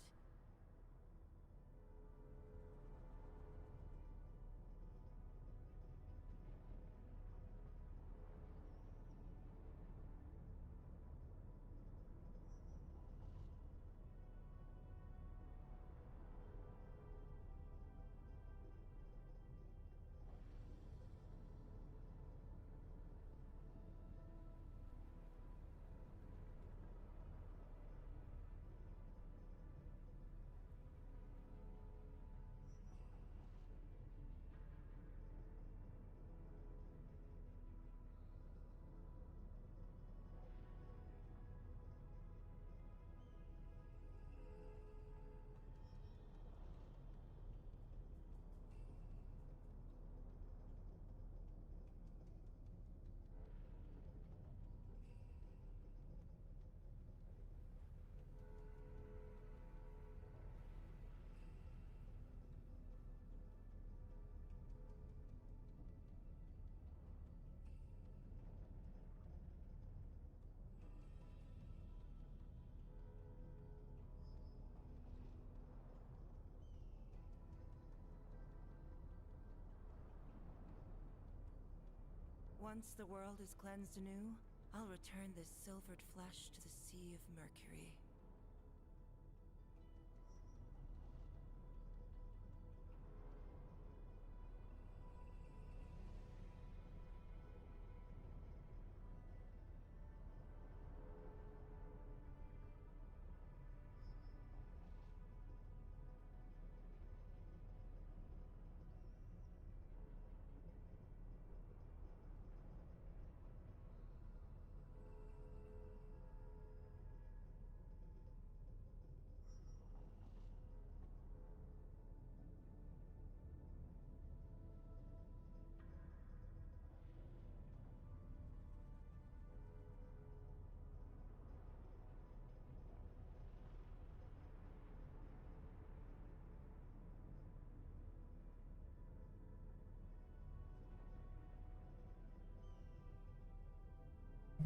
Speaker 3: Once the world is cleansed anew, I'll return this silvered flesh to the Sea of Mercury.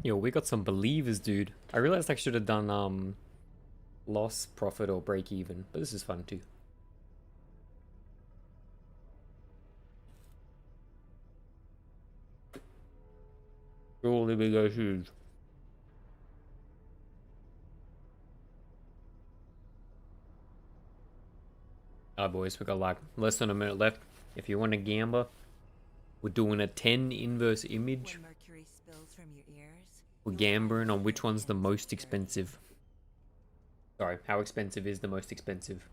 Speaker 1: Yo, we got some believers, dude. I realized I should have done loss, profit, or break even, but this is fun too. Surely we go huge. Ah, boys, we got like less than a minute left. If you want to gamble, we're doing a 10 inverse image.
Speaker 3: When mercury spills from your ears,
Speaker 1: We're
Speaker 3: you'll
Speaker 1: gambling
Speaker 3: find
Speaker 1: on which
Speaker 3: the
Speaker 1: one's the
Speaker 3: ends
Speaker 1: most
Speaker 3: of purity.
Speaker 1: expensive. Sorry, how expensive is the most expensive?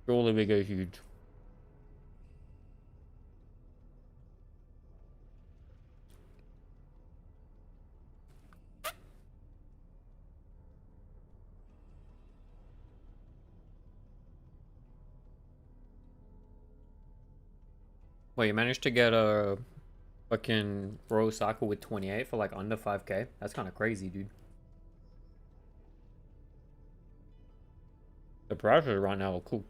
Speaker 1: Surely we go huge. Well, you managed to get a fucking Royal Cycle with 28 for like under 5k. That's kind of crazy, dude. The prices right now are cool.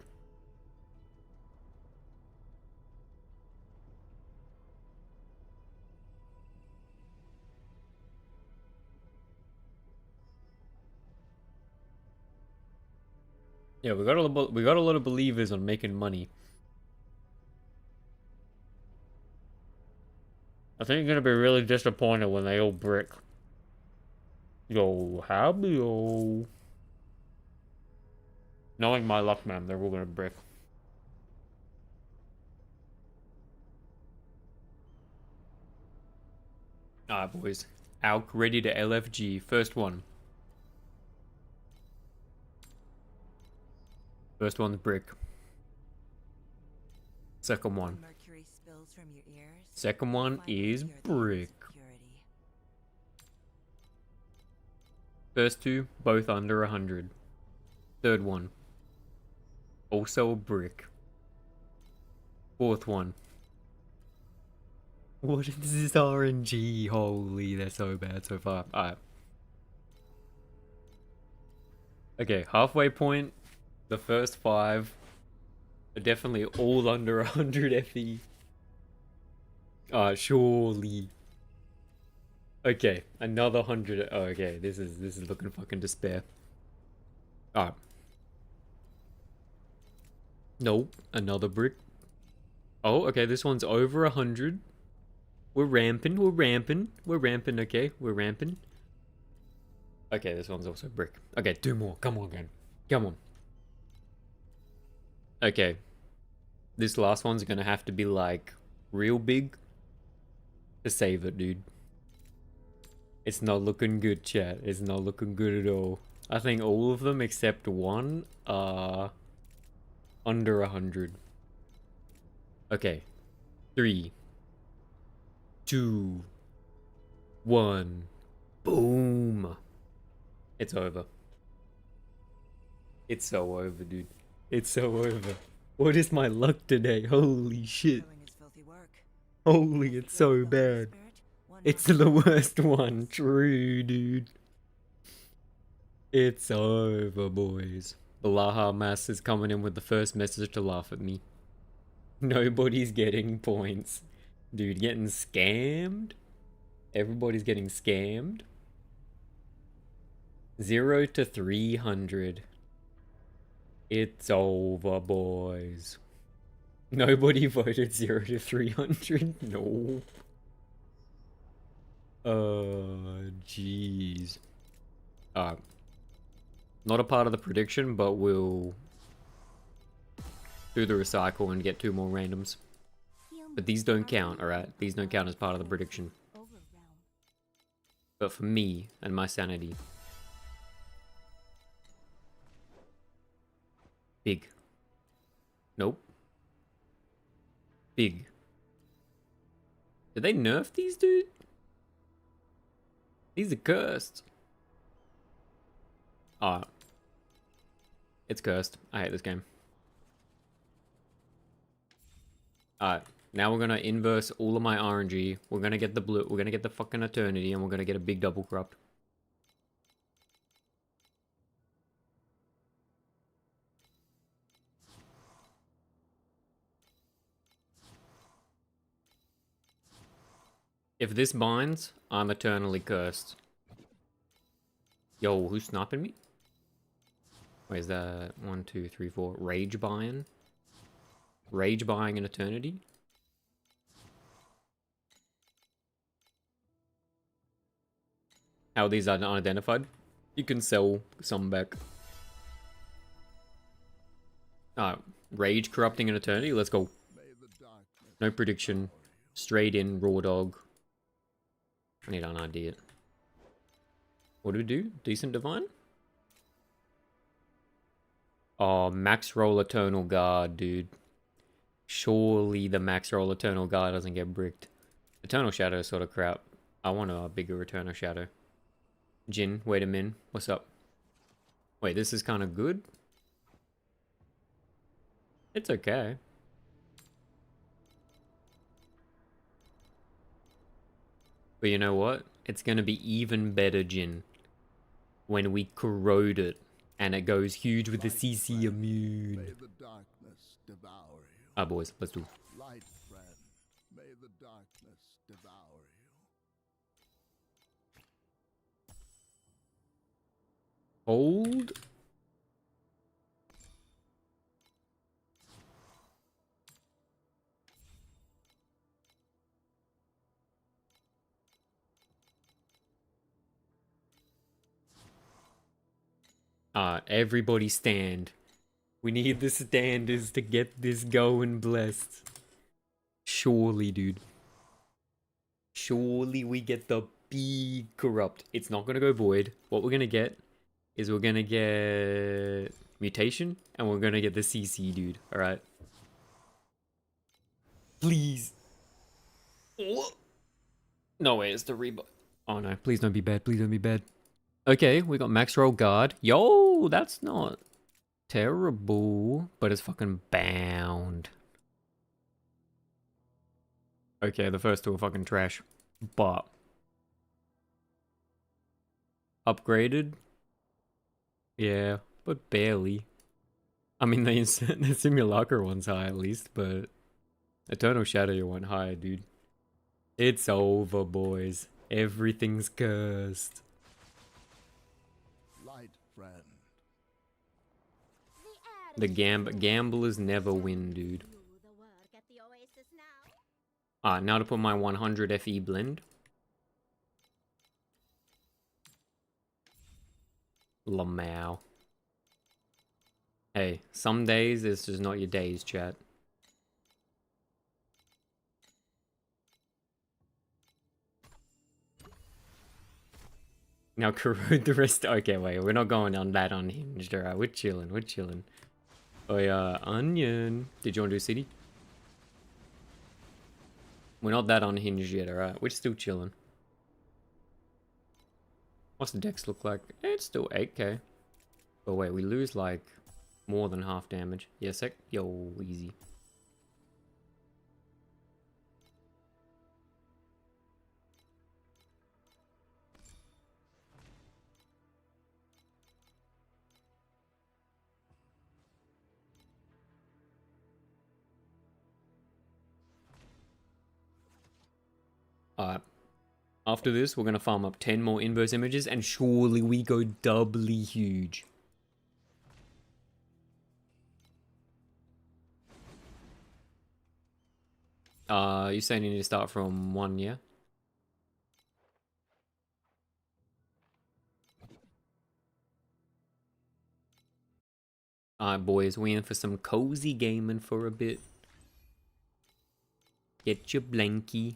Speaker 1: Yeah, we got a lot of believers on making money. I think you're gonna be really disappointed when they all brick. Yo, howdy yo. Knowing my luck, man, they're all gonna brick. Alright, boys. Alk ready to LFG. First one. First one's brick. Second one.
Speaker 3: When mercury spills from your ears,
Speaker 1: Second
Speaker 3: you'll
Speaker 1: one
Speaker 3: find
Speaker 1: is
Speaker 3: that you're the ends
Speaker 1: brick.
Speaker 3: of purity.
Speaker 1: First two, both under 100. Third one. Also a brick. Fourth one. What is this RNG? Holy, they're so bad so far. Alright. Okay, halfway point. The first 5 are definitely all under 100 FE. Surely. Okay, another 100. Oh, okay, this is looking fucking despair. Alright. Nope, another brick. Oh, okay, this one's over 100. We're ramping, okay, we're ramping. Okay, this one's also brick. Okay, 2 more, come on, again. Come on. Okay. This last one's gonna have to be, like, real big to save it, dude. It's not looking good, chat. It's not looking good at all. I think all of them except one are under 100. Okay. 3, 2, 1. Boom. It's over. It's so over, dude. It's so over. What is my luck today? Holy shit.
Speaker 3: Showing his filthy work.
Speaker 1: Holy,
Speaker 3: As
Speaker 1: it's
Speaker 3: the
Speaker 1: so
Speaker 3: glow of the Holy
Speaker 1: bad.
Speaker 3: Spirit, one
Speaker 1: It's
Speaker 3: must
Speaker 1: the
Speaker 3: walk
Speaker 1: worst
Speaker 3: in
Speaker 1: one.
Speaker 3: darkness.
Speaker 1: True, dude. It's over, boys. Blaha Mass is coming in with the first message to laugh at me. Nobody's getting points. Dude, getting scammed? Everybody's getting scammed. 0 to 300. It's over, boys. Nobody voted 0 to 300? No. Jeez. Not a part of the prediction, but we'll do the recycle and get 2 more randoms. But these don't count, alright? These don't count as part of the prediction. But for me and my sanity. Big. Nope. Big. Did they nerf these, dude? These are cursed. Ah. It's cursed. I hate this game. Alright. Now we're gonna inverse all of my RNG. We're gonna get the blue. We're gonna get the fucking Eternity, and we're gonna get a big double corrupt. If this binds, I'm eternally cursed. Yo, who's sniping me? Wait, is that 1, 2, 3, 4? Rage buying? Rage buying an Eternity? How these are unidentified? You can sell some back. Rage corrupting an Eternity? Let's go. No prediction. Straight in, raw dog. I need an idea. What do we do? Decent divine? Oh, max roll Eternal Guard, dude. Surely the max roll Eternal Guard doesn't get bricked. Eternal Shadow is sort of crap. I want a bigger Eternal Shadow. Jin, wait a minute. What's up? Wait, this is kind of good? It's okay. But you know what? It's gonna be even better, Jin, when we corrode it and it goes huge with the CC immune. Ah, boys, let's do it.
Speaker 6: Light, friend. May the darkness devour you.
Speaker 1: Hold. Everybody stand. We need the standers to get this going, blessed. Surely, dude. Surely we get the big corrupt. It's not gonna go void. What we're gonna get is we're gonna get mutation and we're gonna get the CC, dude. Alright. Please. Oh. No way, it's the rebuff. Oh no, please don't be bad. Please don't be bad. Okay, we got max roll guard. Yo, that's not terrible, but it's fucking bound. Okay, the first 2 are fucking trash, but upgraded? Yeah, but barely. I mean, the Simulacra one's high at least, but Eternal Shadow one higher, dude. It's over, boys. Everything's cursed.
Speaker 6: Light, friend.
Speaker 1: The gamblers never win, dude. Now to put my 100 FE blend. Lamau. Hey, some days it's just not your days, chat. Now corrode the rest. Okay, wait, we're not going on that unhinged. Alright, we're chilling, we're chilling. Oh yeah, onion. Did you want to do city? We're not that unhinged yet, alright? We're still chilling. What's the dex look like? It's still 8k. But wait, we lose like more than half damage. Yeah, sec. Yo, easy. Alright. After this, we're going to farm up 10 more inverse images, and surely we go doubly huge. You saying you need to start from 1, yeah? Alright, boys, we in for some cozy gaming for a bit. Get your blankie.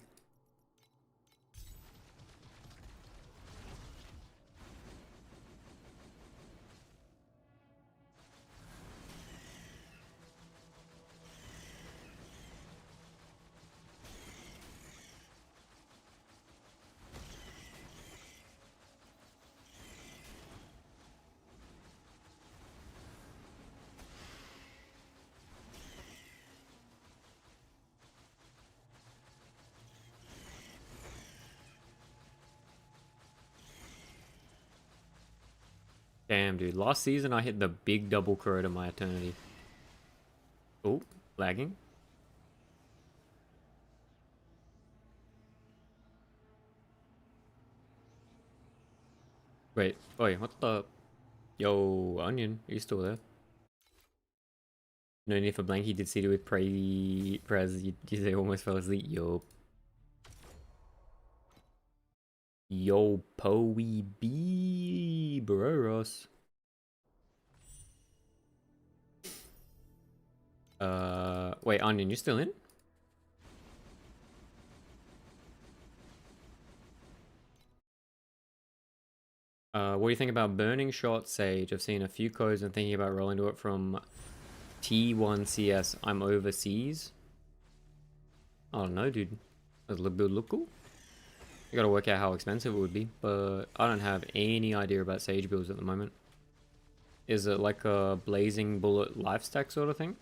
Speaker 1: Damn, dude. Last season, I hit the big double crowed of my eternity. Oh, lagging. Wait, what the? Yo, Onion, are you still there? No need for blankie. Did City with Prez. You say almost fell asleep. Yo, Poe B. Bros. Wait, Onion, you still in? What do you think about Burning Shot Sage? I've seen a few codes and thinking about rolling to it from T1CS. I'm overseas. I don't know, dude. Does the build look cool? You gotta work out how expensive it would be, but I don't have any idea about Sage builds at the moment. Is it like a Blazing Bullet lifestack sort of thing?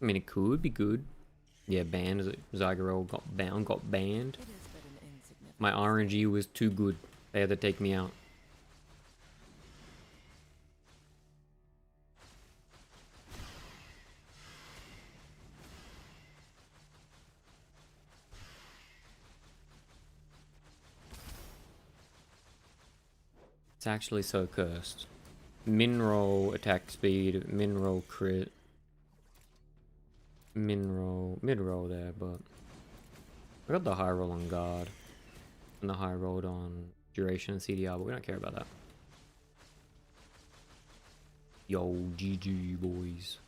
Speaker 1: I mean, it could be good. Yeah, banned. Zygarel got banned.
Speaker 3: It is but an insignificant.
Speaker 1: My RNG was too good. They had to take me out. It's actually so cursed. Min-roll attack speed, min-roll crit. Min-roll, mid-roll there, but I got the high roll on guard. And the high roll on duration and CDR, but we don't care about that. Yo, GG boys.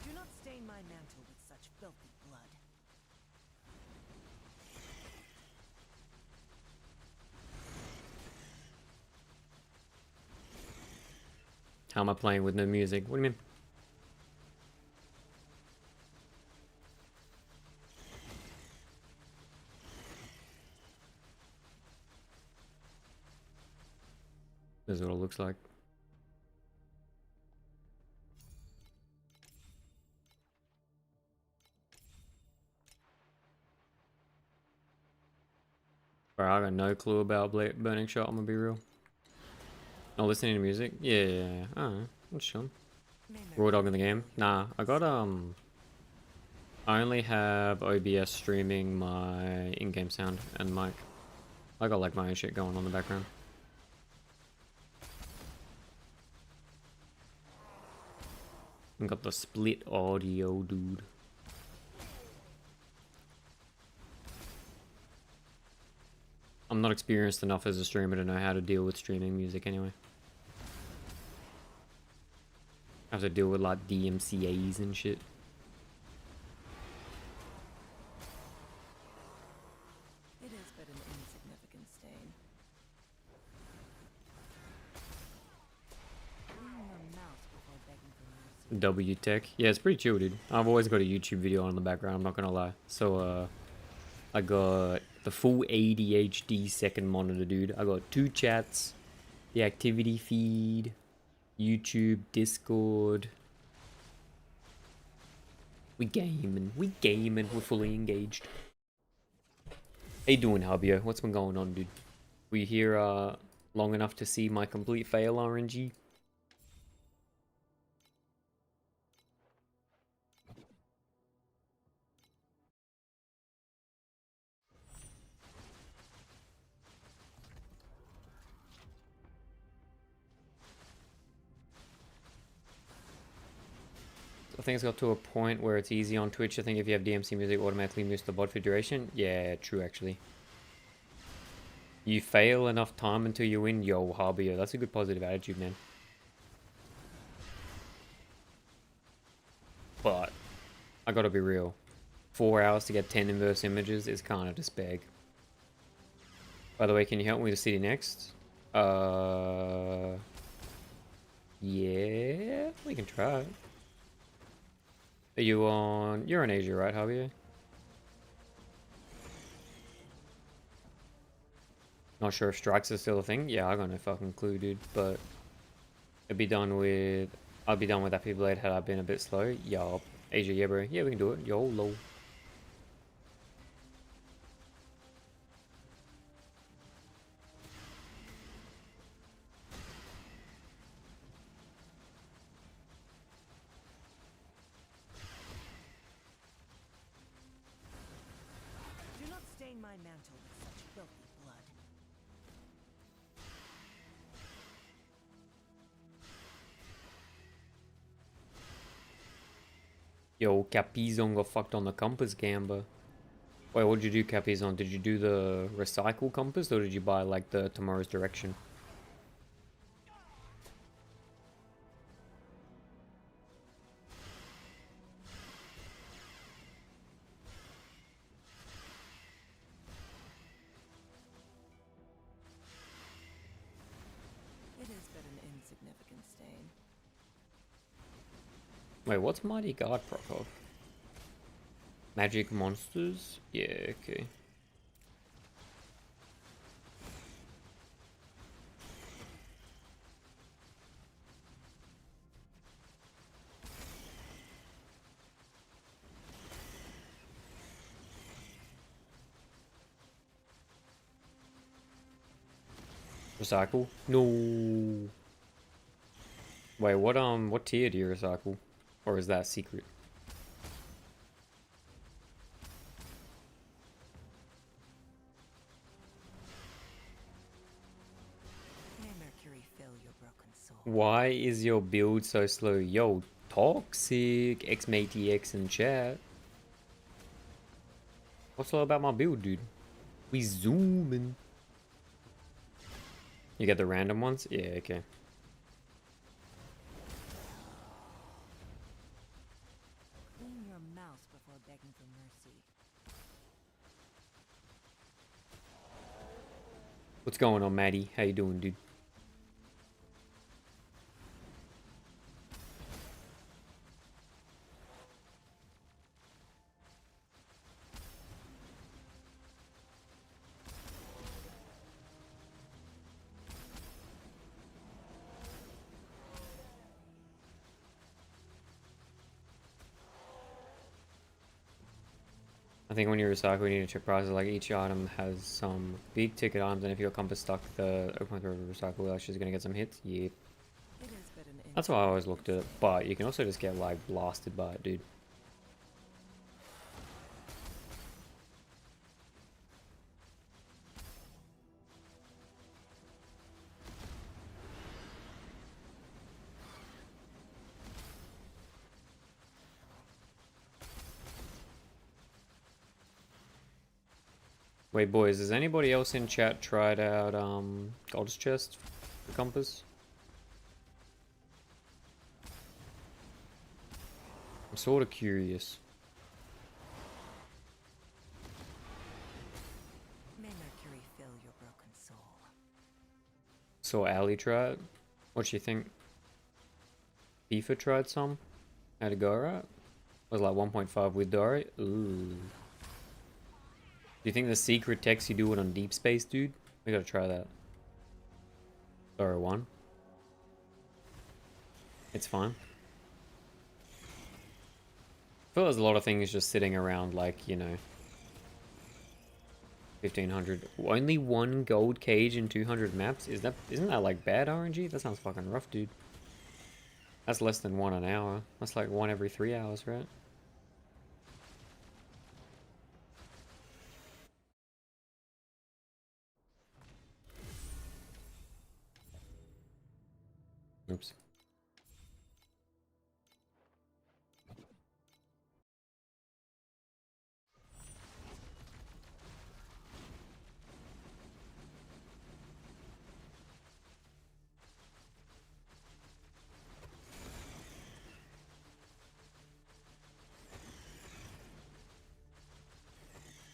Speaker 3: Do not stain my mantle with such filthy blood.
Speaker 1: How am I playing with no music? What do you mean? This is what it looks like. Bro, I got no clue about Burning Shot, I'm gonna be real. Not listening to music? Yeah. I don't know. I'm chilling. Raw dog in the game? Nah, I got I only have OBS streaming my in-game sound and mic. I got like my own shit going on in the background. I got the split audio, dude. I'm not experienced enough as a streamer to know how to deal with streaming music anyway. I have to deal with like DMCAs and shit.
Speaker 3: It is but an insignificant stain.
Speaker 1: W Tech. Yeah, it's pretty chill, dude. I've always got a YouTube video on in the background, I'm not gonna lie. So, I got the full ADHD second monitor, dude. I got 2 chats, the activity feed, YouTube, Discord. We gaming, we're fully engaged. How you doing, Habio? What's been going on, dude? We here, long enough to see my complete fail RNG? I think it's got to a point where it's easy on Twitch. I think if you have DMC music, automatically moves to bot for duration. Yeah, true, actually. You fail enough time until you win. Yo, Harbio, that's a good positive attitude, man. But I gotta be real. 4 hours to get 10 inverse images is kind of just big. By the way, can you help me with the city next? Yeah, we can try it. Are you on... You're in Asia, right, Javier? Not sure if strikes are still a thing. Yeah, I got no fucking clue, dude. But I'd be done with... I'd be done with Happy Blade had I been a bit slow. Yup. Asia, yeah, bro. Yeah, we can do it. YOLO.
Speaker 3: Do not stain my mantle with such filthy blood.
Speaker 1: Yo, Capizon got fucked on the compass gamba. Wait, what did you do, Capizon? Did you do the recycle compass or did you buy like the tomorrow's direction?
Speaker 3: It is but an insignificant stain.
Speaker 1: Wait, what's Mighty Guard proc of? Magic monsters? Yeah, okay. Recycle? No. Wait, what tier do you recycle? Or is that secret?
Speaker 3: May Mercury fill your broken soul.
Speaker 1: Why is your build so slow? Yo, toxic, XMATX in chat. What's all about my build, dude? We zooming. You get the random ones? Yeah, okay.
Speaker 3: Clean your mouth before begging for mercy.
Speaker 1: What's going on, Maddie? How you doing, dude? I think when you recycle, you need to check prices. Like each item has some big ticket items, and if your compass stuck, the open through recycle actually is gonna get some hits. Yep.
Speaker 3: It is but an
Speaker 1: That's why I always looked at it. But you can also just get like blasted by it, dude. Wait, boys, has anybody else in chat tried out Gold's Chest for compass? I'm sort of curious.
Speaker 3: May Mercury fill your broken soul.
Speaker 1: Saw Ali try it. What do you think? FIFA tried some? How'd it go, right? Was like 1.5 with Dory. Ooh. Do you think the secret text you do it on Deep Space, dude? We gotta try that. Dora 1. It's fine. I feel there's a lot of things just sitting around, like, you know, 1500. Only one gold cage in 200 maps? Isn't that like bad RNG? That sounds fucking rough, dude. That's less than one an hour. That's like one every 3 hours, right? Oops.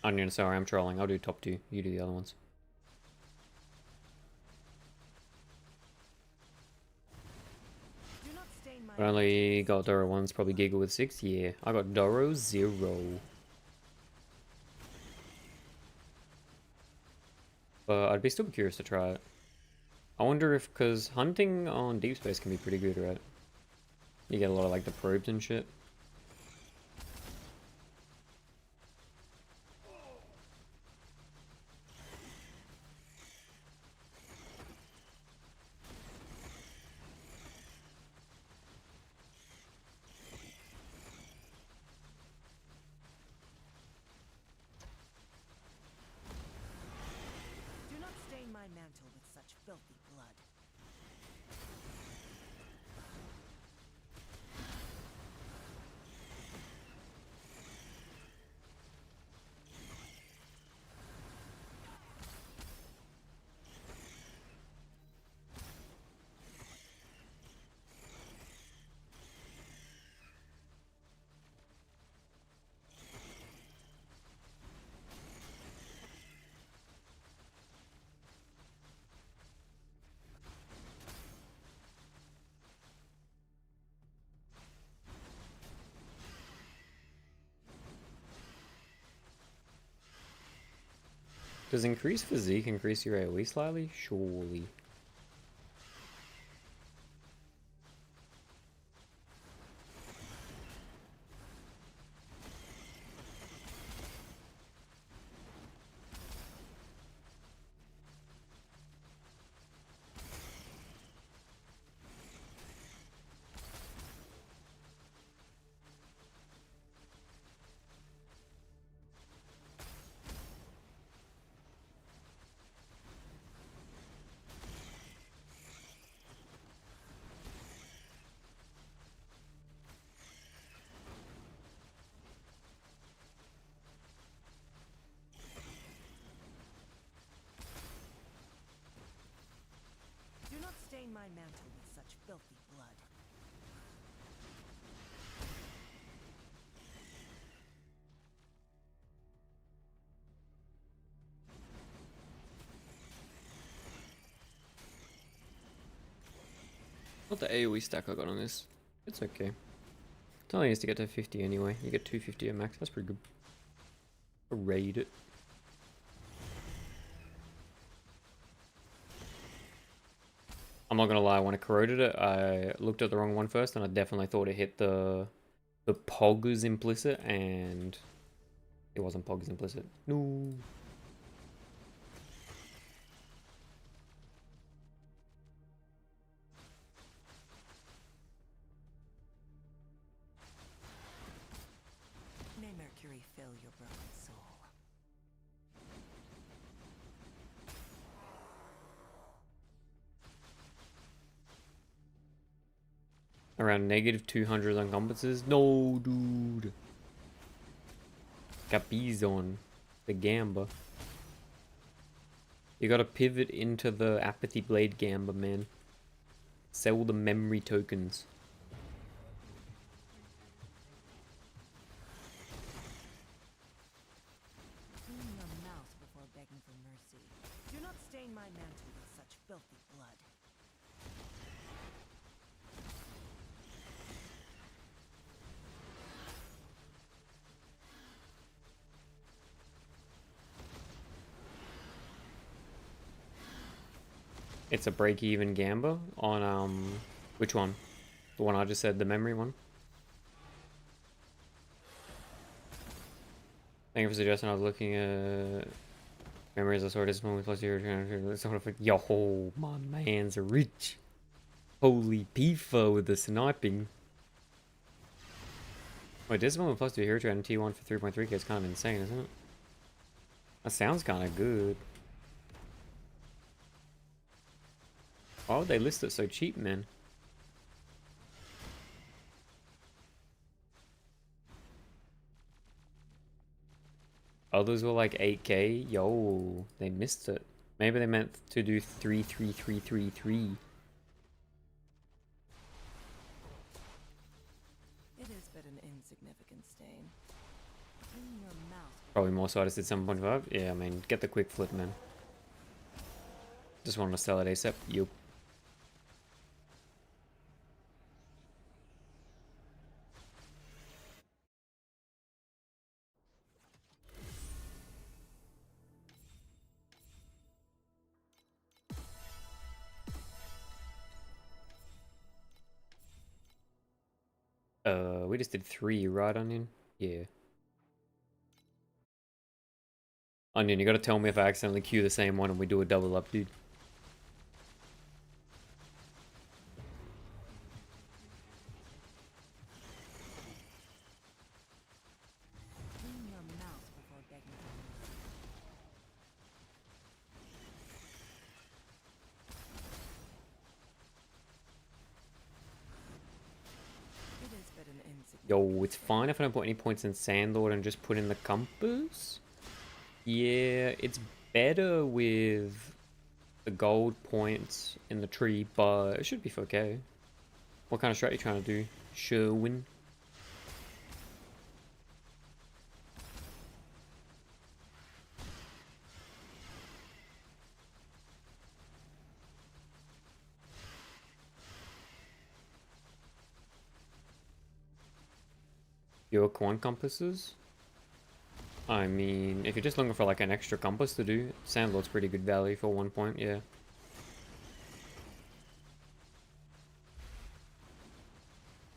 Speaker 1: Onion, sorry, I'm trolling. I'll do top 2. You do the other ones.
Speaker 3: Do not stain my
Speaker 1: I only got Doro 1's probably Giga with 6. Yeah, I got Doro 0. But I'd be still curious to try it. I wonder if, because hunting on Deep Space can be pretty good, right? You get a lot of like the probes and shit.
Speaker 3: Do not stain my mantle with such filthy blood.
Speaker 1: Does increased physique increase your AoE slightly? Surely.
Speaker 3: Do not stain my mantle with such filthy blood.
Speaker 1: What the AoE stack I got on this? It's okay. It only needs to get to 50 anyway. You get 250 at max. That's pretty good. I'll raid it. I'm not gonna lie, when I corroded it, I looked at the wrong one first, and I definitely thought it hit the Poggers implicit, and it wasn't Poggers implicit. No.
Speaker 3: May Mercury fill your broken soul.
Speaker 1: Around negative 200 on compasses? No, dude. Capizon. The Gamba. You gotta pivot into the Apathy Blade Gamba, man. Sell the memory tokens.
Speaker 3: Clean your mouth before begging for mercy. Do not stain my mantle with such filthy blood.
Speaker 1: It's a break-even gamba on which one? The one I just said, the memory one. Thank you for suggesting. I was looking at memories of sword is moment plus your sort of like, yo, my man's rich. Holy PIFA with the sniping. Wait, this moment plus 2 hero trade and T1 for 3.3k is kind of insane, isn't it? That sounds kind of good. Why would they list it so cheap, man? Others were like 8k. Yo, they missed it. Maybe they meant to do 33333.
Speaker 3: It is but an insignificant stain. Clean your mouth.
Speaker 1: Probably more so I just did 7.5. Yeah, I mean, get the quick flip, man. Just want to sell it ASAP. Yup. We just did 3, right, Onion? Yeah. Onion, you gotta tell me if I accidentally queue the same one and we do a double up, dude.
Speaker 3: Clean your mouth before begging for mercy. It is but an insignificant.
Speaker 1: Yo, it's fine if I don't put any points in Sandlord and just put in the compass. Yeah, it's better with the gold points in the tree, but it should be okay. What kind of strat are you trying to do? Sherwin? Your coin compasses? I mean, if you're just looking for like an extra compass to do, Sandlord's pretty good value for 1 point, yeah.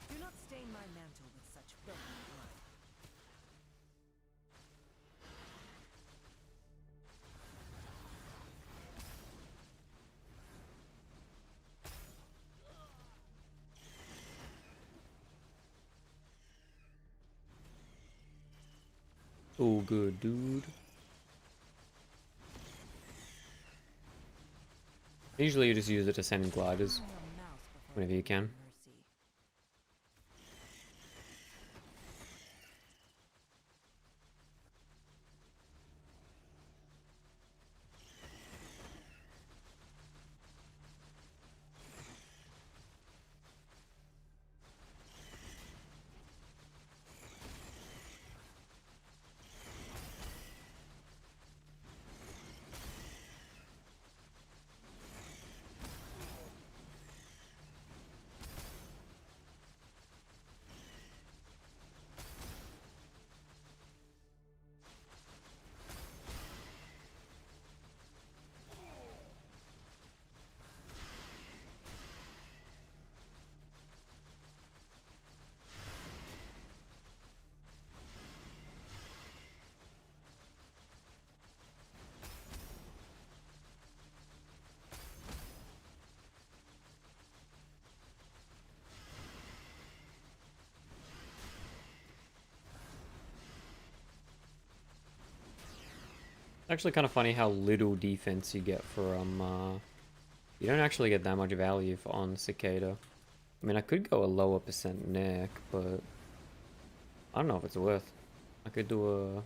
Speaker 3: Do not stain my mantle with such filthy blood.
Speaker 1: Oh, good, dude. Usually you just use it to send gliders
Speaker 3: Clean your mouth before
Speaker 1: whenever you
Speaker 3: begging
Speaker 1: can.
Speaker 3: for mercy.
Speaker 1: Actually kind of funny how little defense you get for you don't actually get that much value for, on Cicada. I mean, I could go a lower percent neck, but I don't know if it's worth. I could do a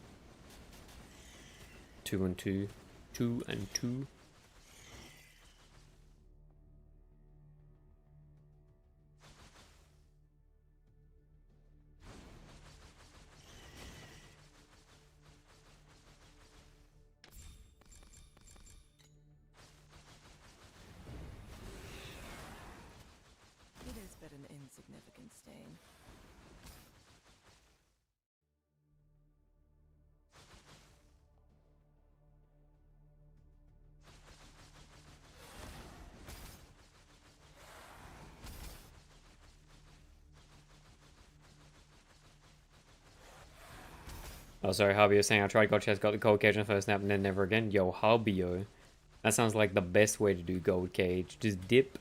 Speaker 1: 2 and 2. 2 and 2.
Speaker 3: It is but an insignificant stain.
Speaker 1: Oh, sorry, Harbio saying I tried gold chest, got the gold cage on the first snap, and then never again. Yo, Harbio. That sounds like the best way to do gold cage. Just dip,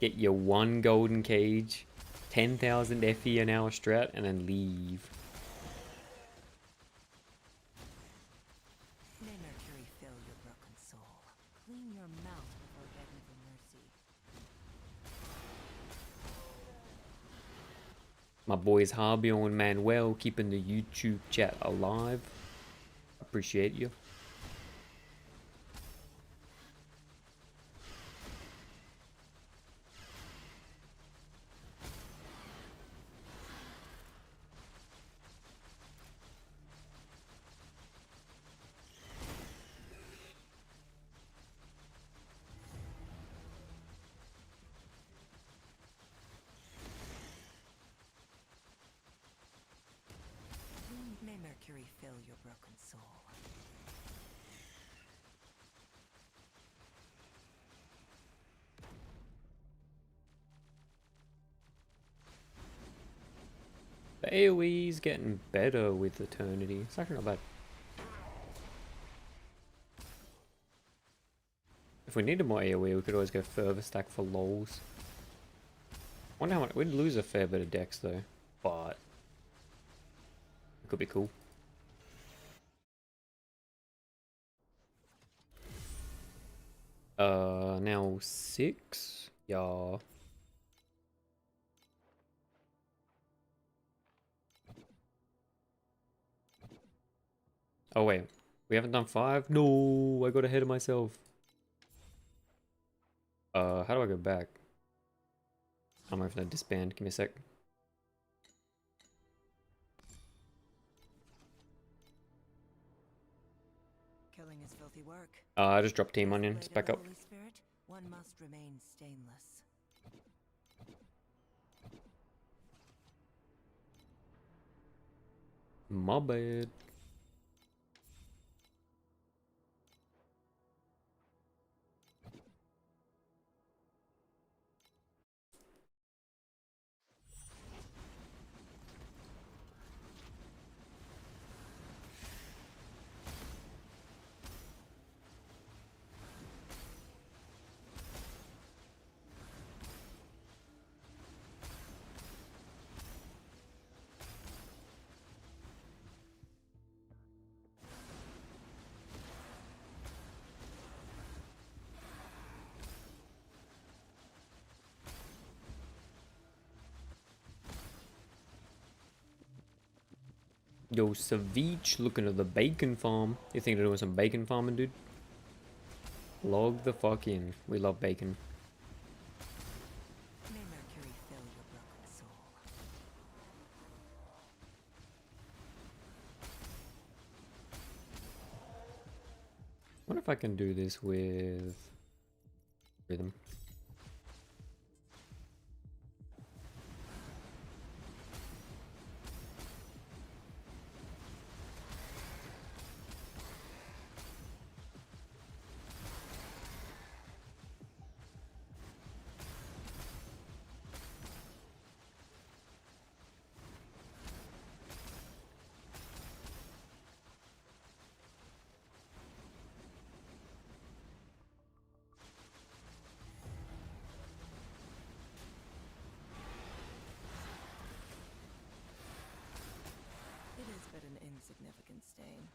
Speaker 1: get your one golden cage, 10,000 FE an hour strat, and then leave.
Speaker 3: May Mercury fill your broken soul. Clean your mouth before begging for mercy.
Speaker 1: My boys Harbio and Manuel keeping the YouTube chat alive. Appreciate you.
Speaker 3: May Mercury fill your broken soul.
Speaker 1: The AoE's getting better with Eternity. It's actually not bad. If we needed more AoE, we could always go further stack for lols. Wonder how much we'd lose a fair bit of dex though, but it could be cool. Now 6? Yeah. Oh wait, we haven't done 5? No, I got ahead of myself. How do I go back? I'm waiting for that disband, give me a sec.
Speaker 3: Killing is filthy work.
Speaker 1: I just dropped Team
Speaker 3: With the
Speaker 1: Onion,
Speaker 3: blade
Speaker 1: it's
Speaker 3: of
Speaker 1: back
Speaker 3: the
Speaker 1: up.
Speaker 3: Holy Spirit, one must remain stainless.
Speaker 1: My bad. Yo, Savich looking at the bacon farm. You think they're doing some bacon farming, dude? Log the fuck in. We love bacon.
Speaker 3: May Mercury fill your broken soul.
Speaker 1: Wonder if I can do this with rhythm.
Speaker 3: It is but an insignificant stain.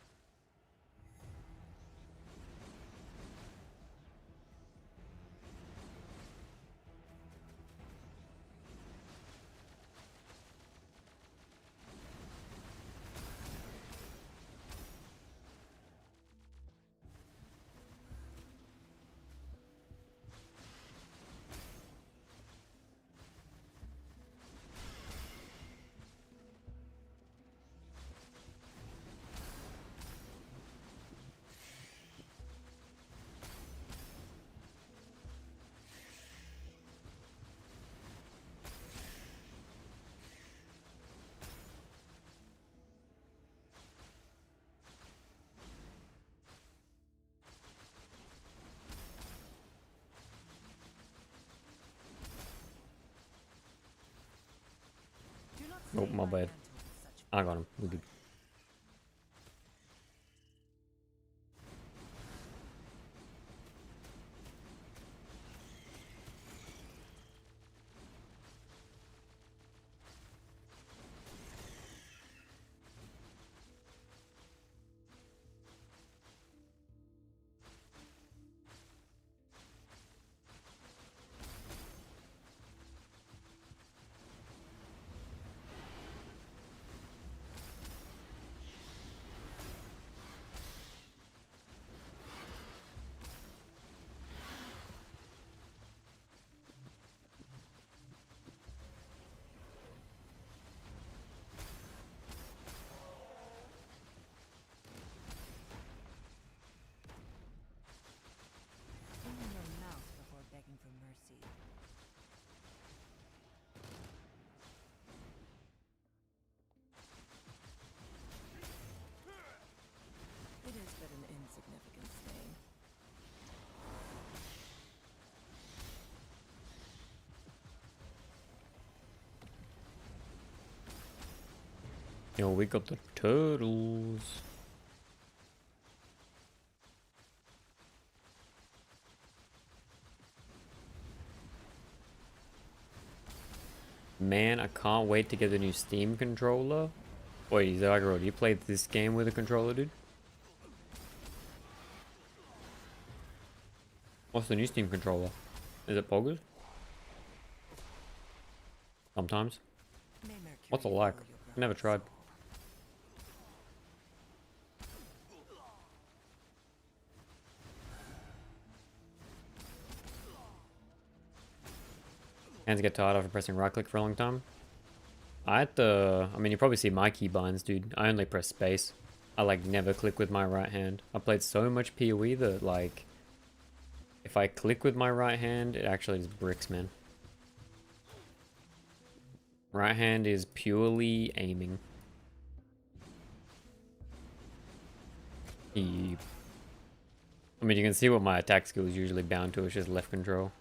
Speaker 3: Do not
Speaker 1: Oh,
Speaker 3: stain
Speaker 1: my bad.
Speaker 3: mantle with such
Speaker 1: I got him. We good. Yo, we got the turtles. Man, I can't wait to get the new Steam controller. Wait, Zagro, you played this game with a controller, dude? What's the new Steam controller? Is it poggers? Sometimes.
Speaker 3: May Mercury
Speaker 1: What's it like?
Speaker 3: fill your
Speaker 1: Never
Speaker 3: broken
Speaker 1: tried.
Speaker 3: soul.
Speaker 1: Hands get tired after pressing right click for a long time. I mean, you probably see my keybinds, dude. I only press space. I like never click with my right hand. I played so much PoE that like, if I click with my right hand, it actually just bricks, man. Right hand is purely aiming. Yep. I mean, you can see what my attack skill is usually bound to. It's just left control.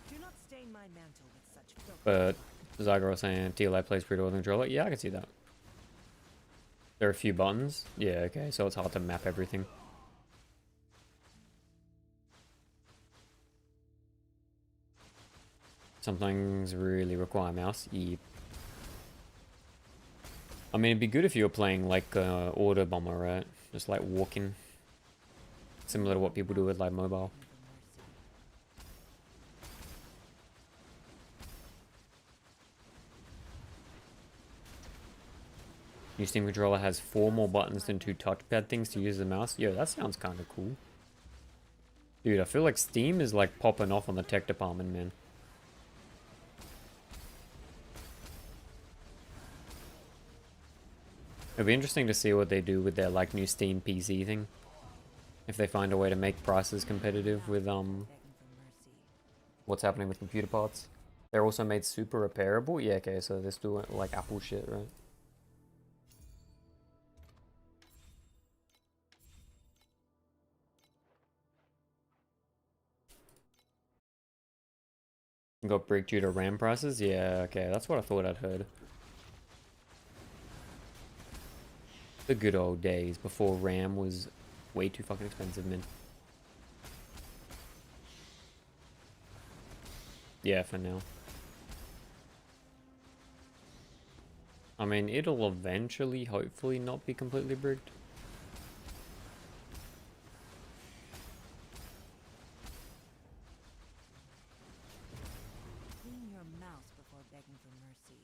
Speaker 3: Do not stain my mantle with such filth.
Speaker 1: But Zyger was saying TLI plays pretty well with the controller. Yeah, I can see that. There are a few buttons. Yeah, okay, so it's hard to map everything. Some things really require mouse. Yep. I mean, it'd be good if you were playing like Order Bomber, right? Just like walking. Similar to what people do with like mobile. New Steam controller has 4 more buttons than 2 touchpad things to use the mouse. Yo, that sounds kind of cool. Dude, I feel like Steam is like popping off on the tech department, man. It'll be interesting to see what they do with their like new Steam PC thing. If they find a way to make prices competitive with
Speaker 3: Begging for mercy.
Speaker 1: what's happening with computer parts. They're also made super repairable. Yeah, okay, so they're still like Apple shit, right? Got brick due to RAM prices? Yeah, okay, that's what I thought I'd heard. The good old days before RAM was way too fucking expensive, man. Yeah, for now. I mean, it'll eventually, hopefully, not be completely bricked.
Speaker 3: Clean your mouse before begging for mercy.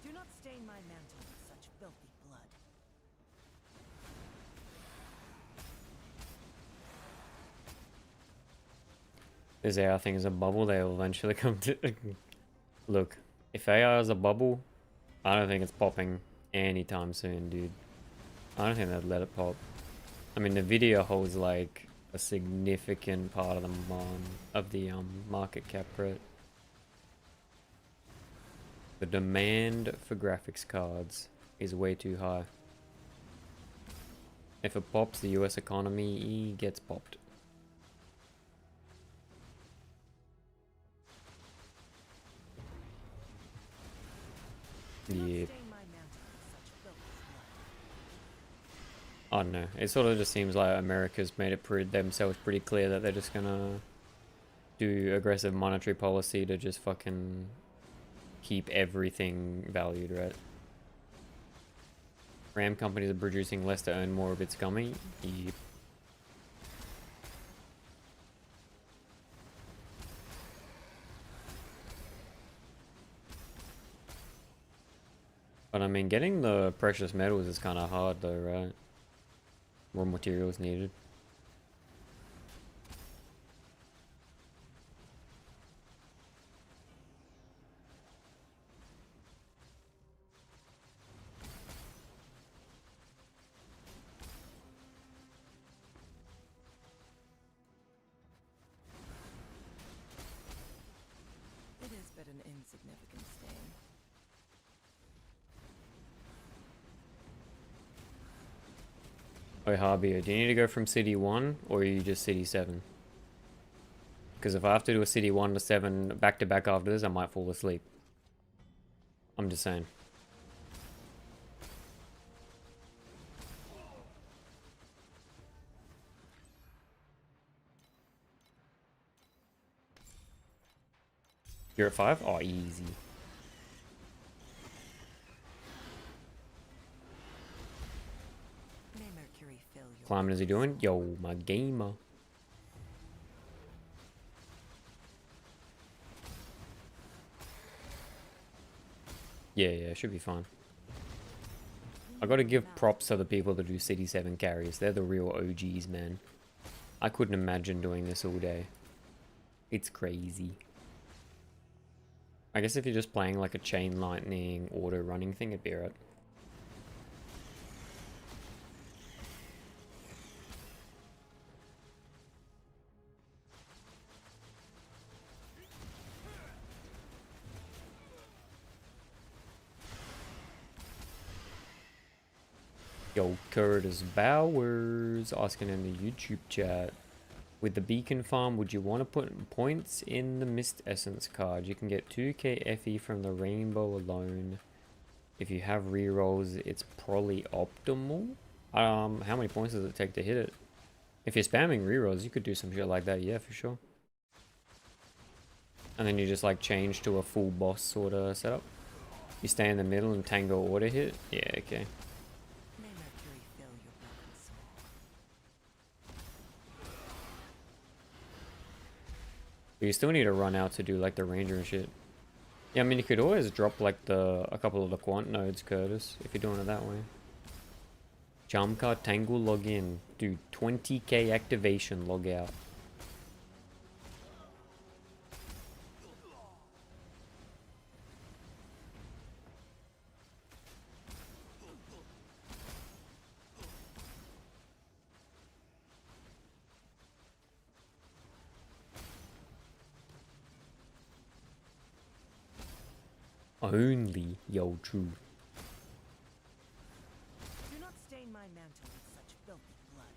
Speaker 3: Do not stain my mantle with such filthy blood.
Speaker 1: This AI thing is a bubble, they will eventually come to... Look, if AI is a bubble, I don't think it's popping anytime soon, dude. I don't think they'd let it pop. I mean, the video holds like a significant part of the market cap, right? The demand for graphics cards is way too high. If it pops, the US economy gets popped.
Speaker 3: Do not
Speaker 1: Yep.
Speaker 3: stain my mantle with such filthy blood.
Speaker 1: I don't know. It sort of just seems like America's made it themselves pretty clear that they're just gonna do aggressive monetary policy to just fucking keep everything valued, right? RAM companies are producing less to earn more of its gummy. Yep. But I mean, getting the precious metals is kind of hard though, right? More materials needed.
Speaker 3: It is but an insignificant stain.
Speaker 1: Oh, Harbio, do you need to go from City 1 or are you just City 7? Because if I have to do a City 1 to 7 back to back after this, I might fall asleep. I'm just saying. You're at 5? Oh, easy.
Speaker 3: May Mercury fill your
Speaker 1: Climbing is he doing? Yo, my gamer. Yeah, should be fine. I gotta give props to the people that do City 7 carries. They're the real OGs, man. I couldn't imagine doing this all day. It's crazy. I guess if you're just playing like a chain lightning auto running thing, it'd be alright. Yo, Curtis Bowers asking in the YouTube chat. With the beacon farm, would you want to put points in the Mist Essence card? You can get 2k FE from the rainbow alone. If you have rerolls, it's probably optimal. How many points does it take to hit it? If you're spamming rerolls, you could do some shit like that, yeah, for sure. And then you just like change to a full boss sort of setup. You stay in the middle and tango auto hit. Yeah, okay.
Speaker 3: May Mercury fill your broken soul.
Speaker 1: But you still need to run out to do like the ranger and shit. Yeah, I mean you could always drop like a couple of the quant nodes, Curtis, if you're doing it that way. Charm card tangle login. Dude, 20k activation log out. Only yo true.
Speaker 3: Do not stain my mantle with such filthy blood.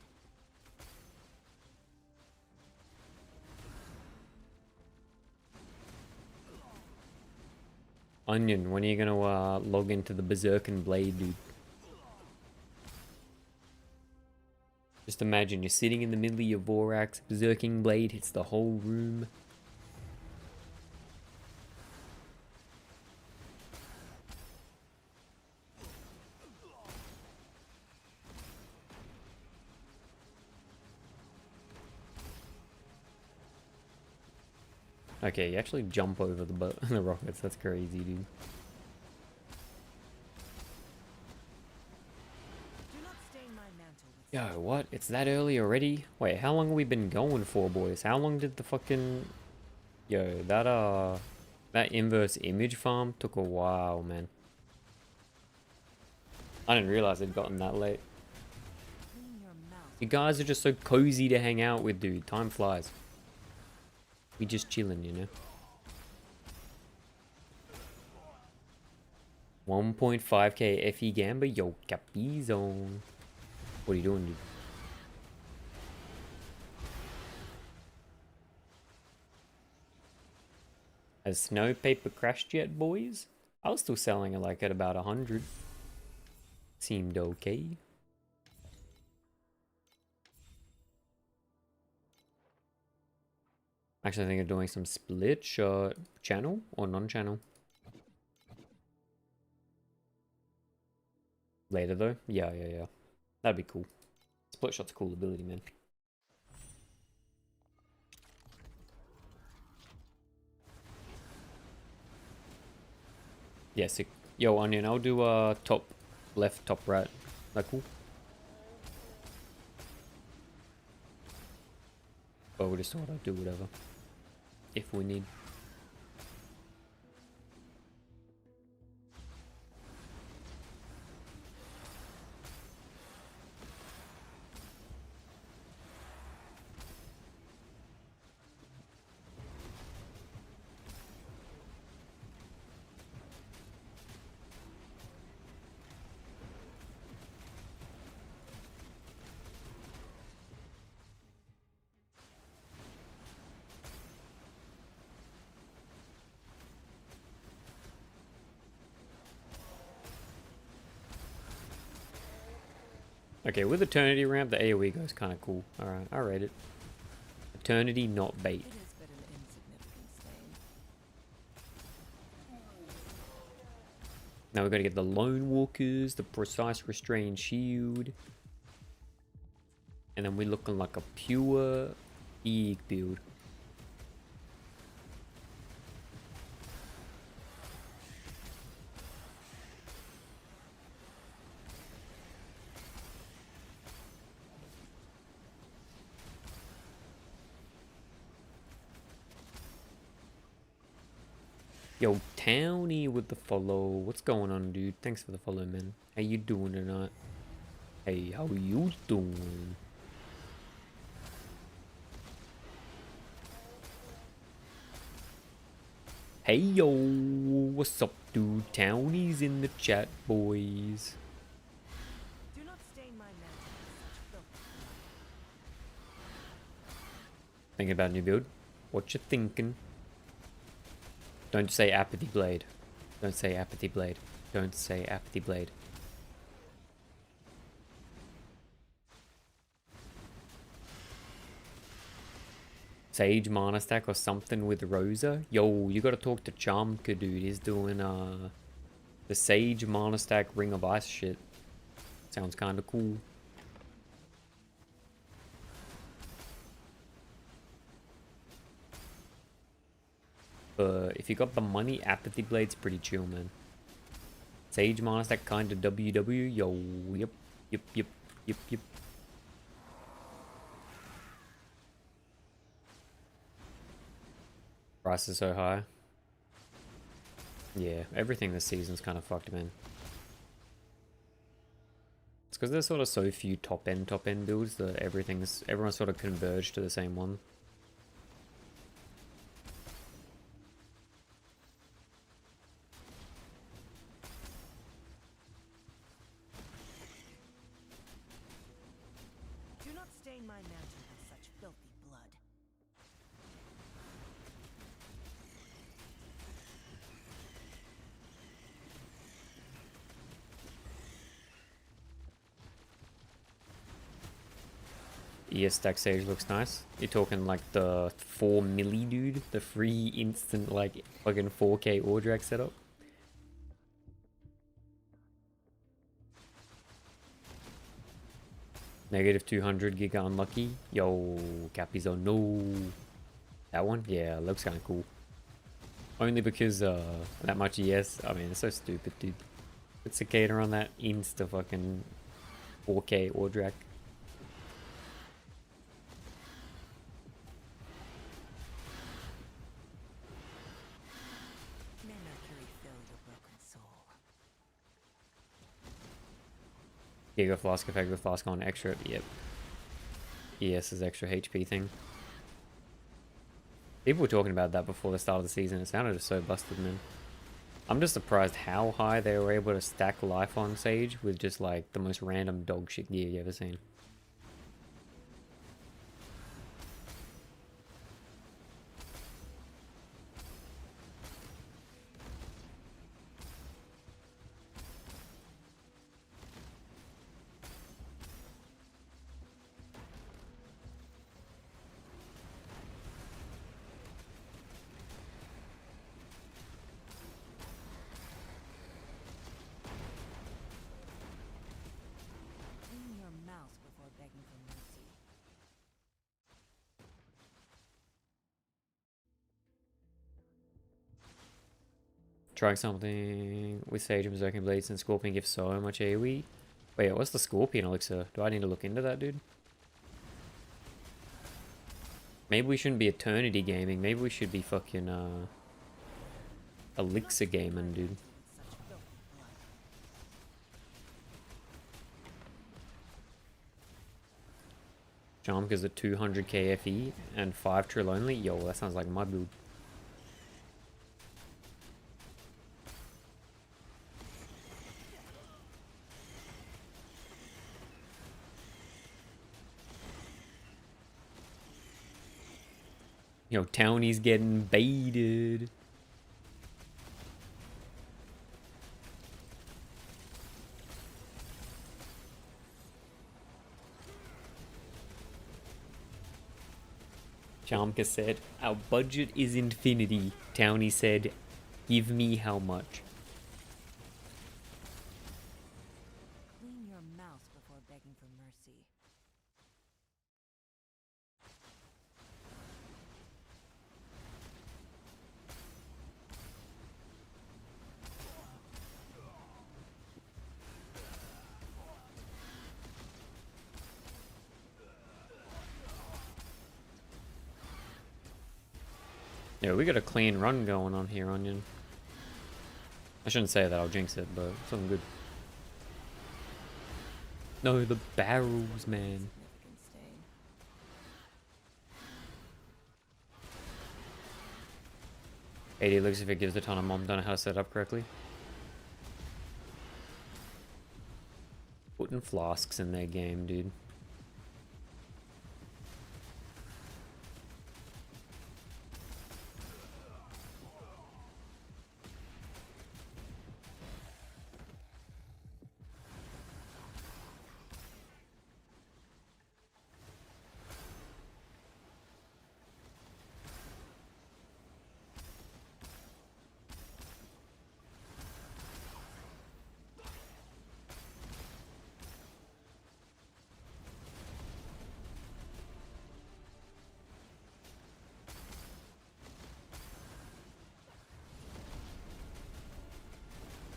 Speaker 1: Onion, when are you gonna log into the Berserkin Blade, dude? Just imagine you're sitting in the middle of your Vorax, Berserking Blade hits the whole room. Okay, you actually jump over the rockets. That's crazy, dude.
Speaker 3: Do not stain my mantle with
Speaker 1: Yo, what? It's that early already? Wait, how long have we been going for, boys? How long did the fucking... Yo, that inverse image farm took a while, man. I didn't realize it'd gotten that late.
Speaker 3: clean your mouth.
Speaker 1: You guys are just so cozy to hang out with, dude. Time flies. We just chilling, you know? 1.5k FE Gamba, yo, Capizone. What are you doing, dude? Has Snow Paper crashed yet, boys? I was still selling it like at about 100. Seemed okay. Actually, I think I'm doing some split shot channel or non-channel. Later though? Yeah. That'd be cool. Split shot's a cool ability, man. Yeah, sick. Yo, Onion, I'll do top left, top right. That cool? But we just thought I'd do whatever. If we need. Okay, with Eternity ramp, the AoE goes kind of cool. Alright, I rate it. Eternity, not bait.
Speaker 3: It is but an insignificant stain.
Speaker 1: Now we gotta get the Lone Walkers, the Precise Restrained Shield. And then we're looking like a pure Eeg build. Yo, Townie with the follow. What's going on, dude? Thanks for the follow, man. How you doing tonight? Hey, how you doing? Hey, yo. What's up, dude? Townie's in the chat, boys.
Speaker 3: Do not stain my mantle with such filth.
Speaker 1: Thinking about a new build? What you thinking? Don't say Apathy Blade. Don't say Apathy Blade. Don't say Apathy Blade. Sage mana stack or something with Rosa? Yo, you gotta talk to Charmka, dude. He's doing the Sage mana stack Ring of Ice shit. Sounds kinda cool. If you got the money, Apathy Blade's pretty chill, man. Sage mana stack kinda WW. Yo, yep. Price is so high. Yeah, everything this season's kind of fucked, man. It's because there's sort of so few top end builds that everyone's sort of converged to the same one.
Speaker 3: Do not stain my mantle with such filthy blood.
Speaker 1: ES stack Sage looks nice. You're talking like the 4 milli dude, the free instant like fucking 4K Ordrak setup. Negative 200 giga unlucky. Yo, Cappy's on no. That one? Yeah, looks kind of cool. Only because that much ES. I mean, it's so stupid, dude. Put Cicada on that insta fucking 4K Ordrak.
Speaker 3: May Mercury fill your broken soul.
Speaker 1: Giga Flask effect with Flask on extra. Yep. ES is extra HP thing. People were talking about that before the start of the season. It sounded just so busted, man. I'm just surprised how high they were able to stack life on Sage with just like the most random dog shit gear you ever seen.
Speaker 3: Clean your mouth before begging for mercy.
Speaker 1: Trying something with Sage and Berserking Blades and Scorpion gives so much AoE. Wait, what's the Scorpion elixir? Do I need to look into that, dude? Maybe we shouldn't be Eternity gaming. Maybe we should be fucking elixir gaming, dude.
Speaker 3: With such filthy blood.
Speaker 1: Charmka's at 200k FE and 5 trill only. Yo, that sounds like my build. Yo, Townie's getting baited. Charmka said, our budget is infinity. Townie said, give me how much?
Speaker 3: Clean your mouth before begging for mercy.
Speaker 1: Yeah, we got a clean run going on here, Onion. I shouldn't say that, I'll jinx it, but something good. No, the barrels, man.
Speaker 3: Significant stain.
Speaker 1: AD looks if it gives a ton of mom, don't know how to set it up correctly. Putting flasks in their game, dude.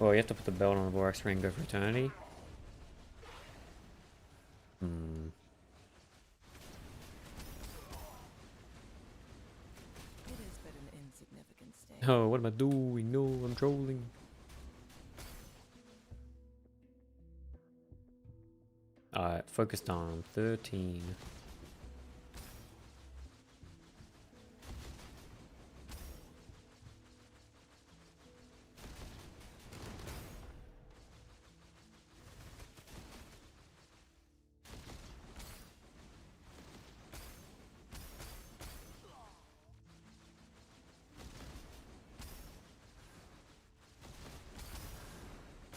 Speaker 1: Oh, you have to put the belt on the Borax ring, go for eternity. Hmm.
Speaker 3: It is but an insignificant stain.
Speaker 1: Oh, what am I doing? No, I'm trolling. Alright, focused on 13.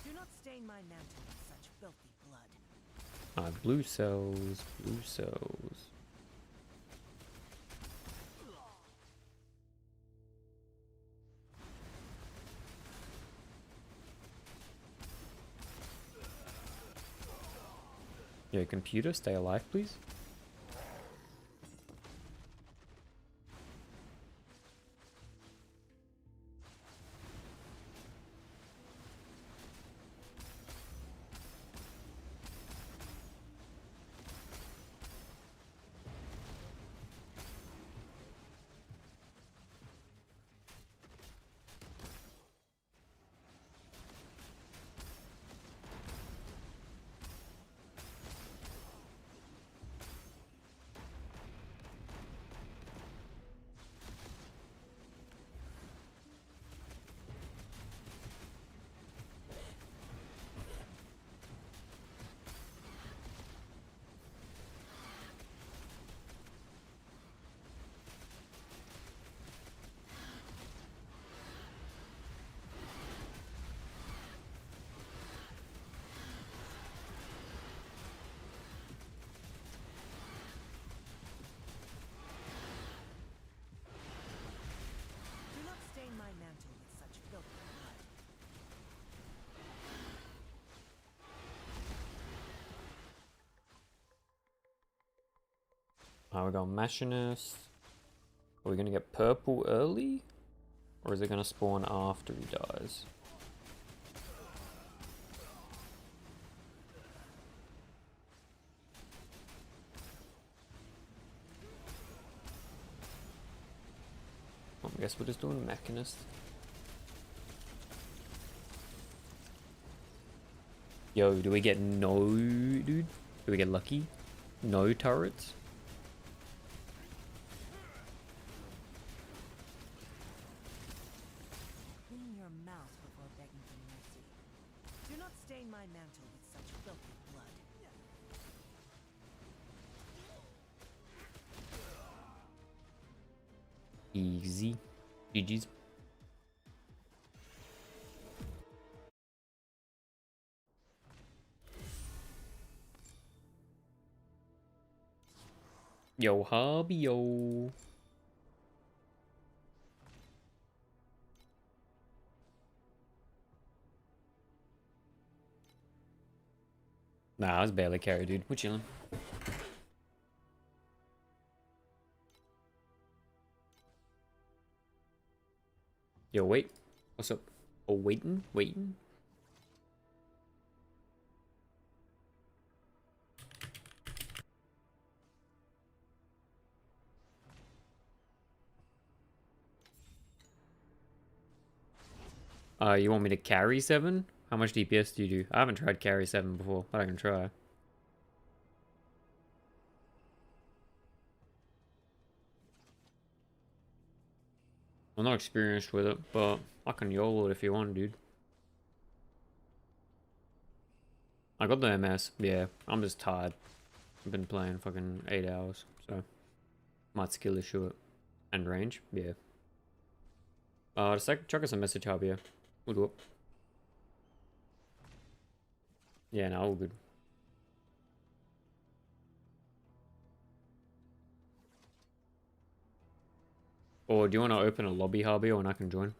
Speaker 3: Do not stain my mantle with such filthy blood.
Speaker 1: Alright, blue cells, blue cells. Yo, computer, stay alive, please.
Speaker 3: Do not stain my mantle with such filthy blood.
Speaker 1: We got Machinist. Are we gonna get purple early? Or is it gonna spawn after he dies? I guess we're just doing Mechanist. Yo, do we get no, dude? Do we get lucky? No turrets?
Speaker 3: Clean your mouth before begging for mercy. Do not stain my mantle with such filthy blood.
Speaker 1: Easy. GG's. Yo, hobby, yo. Nah, I was barely carry, dude. We're chilling. Yo, wait. What's up? Oh, waiting? Waiting? You want me to carry 7? How much DPS do you do? I haven't tried carry 7 before, but I can try. I'm not experienced with it, but I can YOLO it if you want, dude. I got the MS, yeah. I'm just tired. I've been playing fucking 8 hours, so might skill issue it. And range, yeah. Just like chuck us a message hub here. We'll do it. Yeah, no, all good. Or do you want to open a lobby hub here and I can join?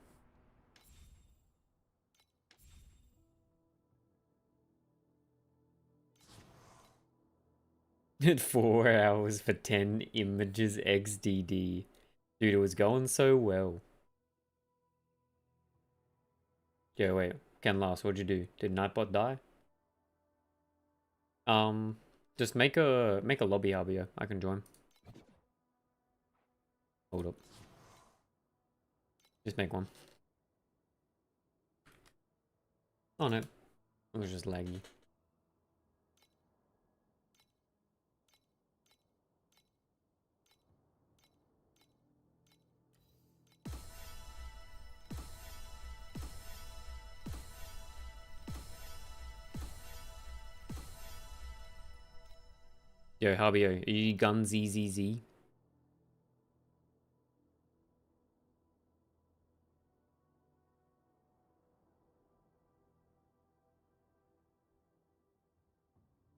Speaker 1: At 4 hours for 10 images XDD. Dude, it was going so well. Yeah, wait. Ken last, what'd you do? Did Nightbot die? Just make a lobby hub here. I can join. Hold up. Just make one. Oh no. It was just laggy. Yo, Harbio, are you gun ZZZ?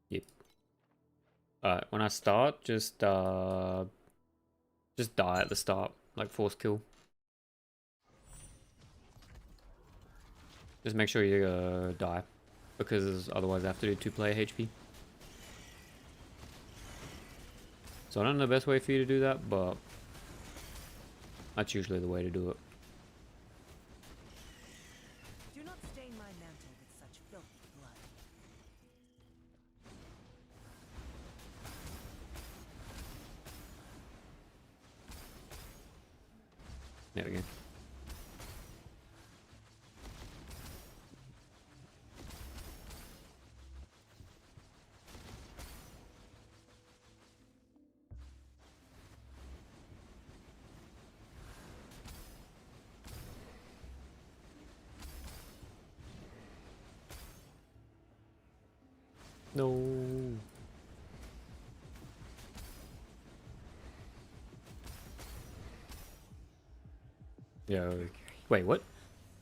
Speaker 1: Yep. Alright, when I start, just die at the start, like force kill. Just make sure you die, because otherwise I have to do 2-player HP. So I don't know the best way for you to do that, but that's usually the way to do it.
Speaker 3: Do not stain my mantle with such filthy blood.
Speaker 1: There we go. No. Yo. Wait, what?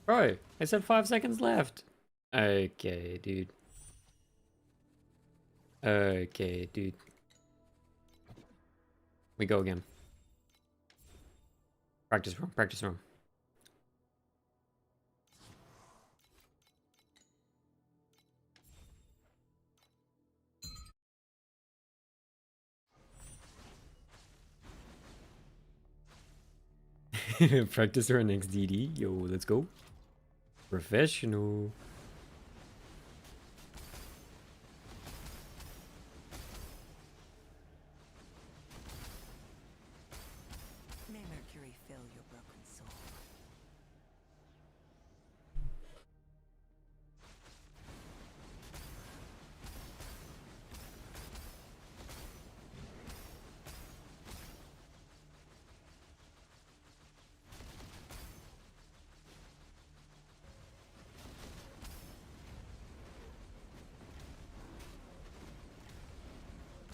Speaker 1: Bro, I said 5 seconds left. Okay, dude. Okay, dude. We go again. Practice room, practice room. Practice run XDD. Yo, let's go. Professional.
Speaker 3: May Mercury fill your broken soul.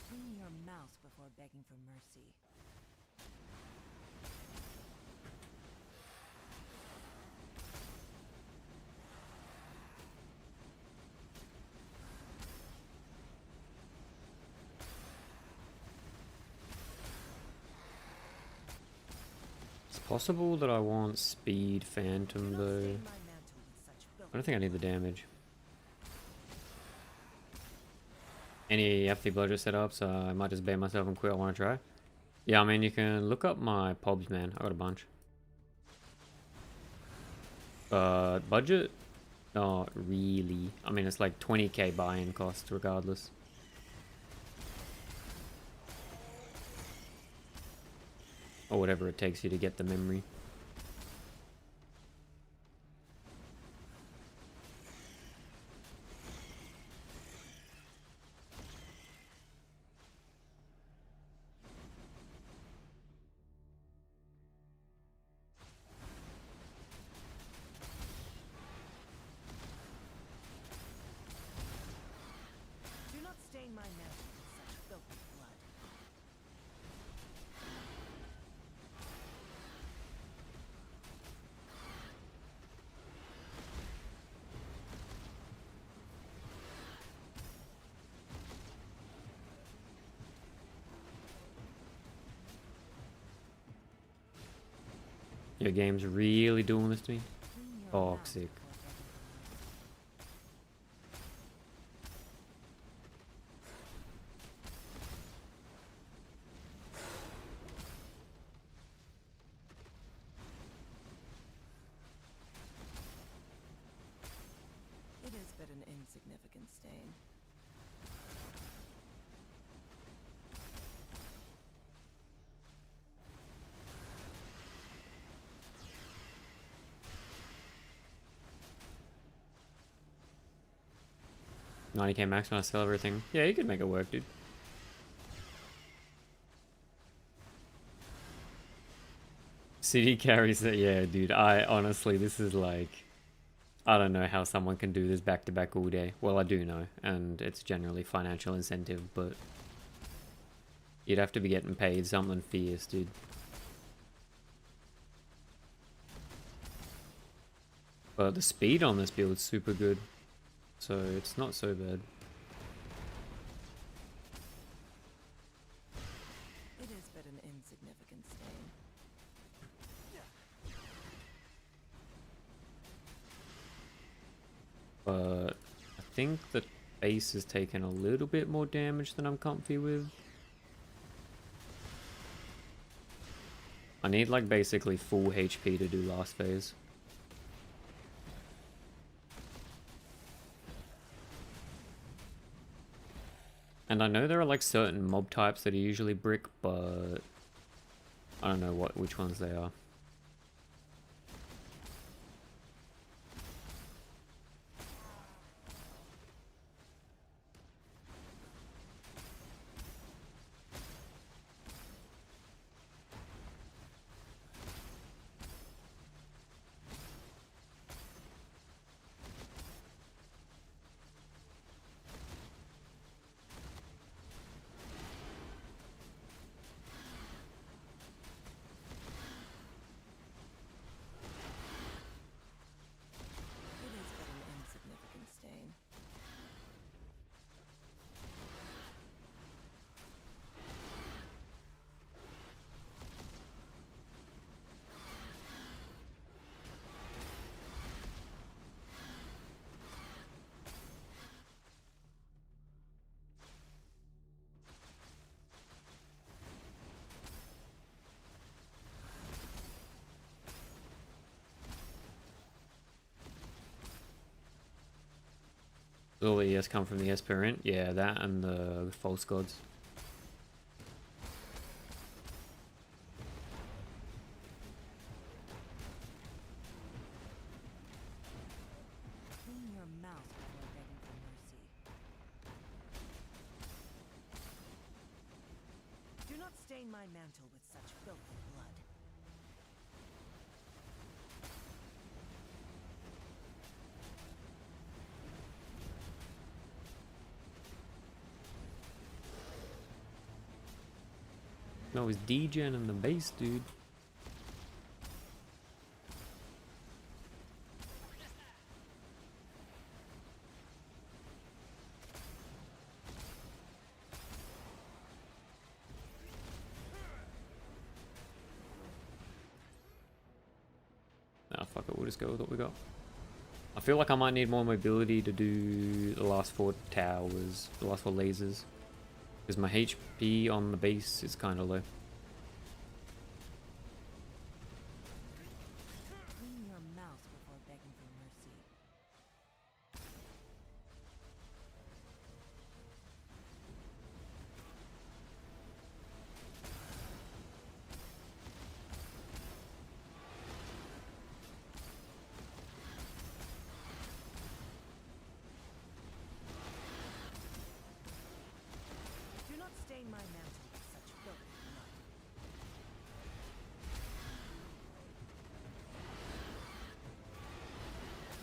Speaker 3: Clean your mouth before begging for mercy.
Speaker 1: It's possible that I want speed phantom
Speaker 3: Do not
Speaker 1: though.
Speaker 3: stain my mantle with such
Speaker 1: I
Speaker 3: filthy
Speaker 1: don't think I need the damage. Any Apathy Bludger setups, I might just bait myself and quit. I want to try. Yeah, I mean, you can look up my pobs, man. I got a bunch. Budget? Not really. I mean, it's like 20k buy-in cost regardless. Or whatever it takes you to get the memory.
Speaker 3: Do not stain my mantle with such filthy blood.
Speaker 1: Your game's really doing this to me?
Speaker 3: Clean your mouth
Speaker 1: Toxic.
Speaker 3: before getting it is but an insignificant stain.
Speaker 1: $90k max when I sell everything. Yeah, you could make it work, dude. City carries it. Yeah, dude. I honestly, this is like, I don't know how someone can do this back to back all day. Well, I do know, and it's generally financial incentive, but you'd have to be getting paid something fierce, dude. But the speed on this build is super good, so it's not so bad.
Speaker 3: It is but an insignificant stain.
Speaker 1: But I think the base has taken a little bit more damage than I'm comfy with. I need like basically full HP to do last phase. And I know there are like certain mob types that are usually brick, but I don't know which ones they are.
Speaker 3: It is but an insignificant stain.
Speaker 1: All the ES come from the Esperant. Yeah, that and the false gods.
Speaker 3: Clean your mouth before begging for mercy. Do not stain my mantle with such filthy blood.
Speaker 1: No, it's DGen and the base, dude. Nah, fuck it, we'll just go with what we got. I feel like I might need more mobility to do the last 4 towers, the last 4 lasers. Because my HP on the base is kind of low.
Speaker 3: Clean your mouth before begging for mercy. Do not stain my mantle with such filthy blood.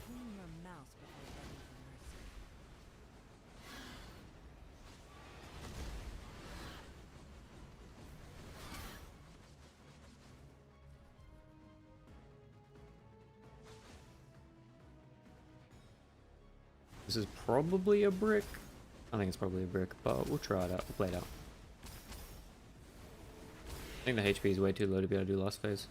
Speaker 3: Clean your mouth before begging for mercy.
Speaker 1: This is probably a brick. I think it's probably a brick, but we'll try it out. We'll play it out. I think the HP is way too low to be able to do last phase.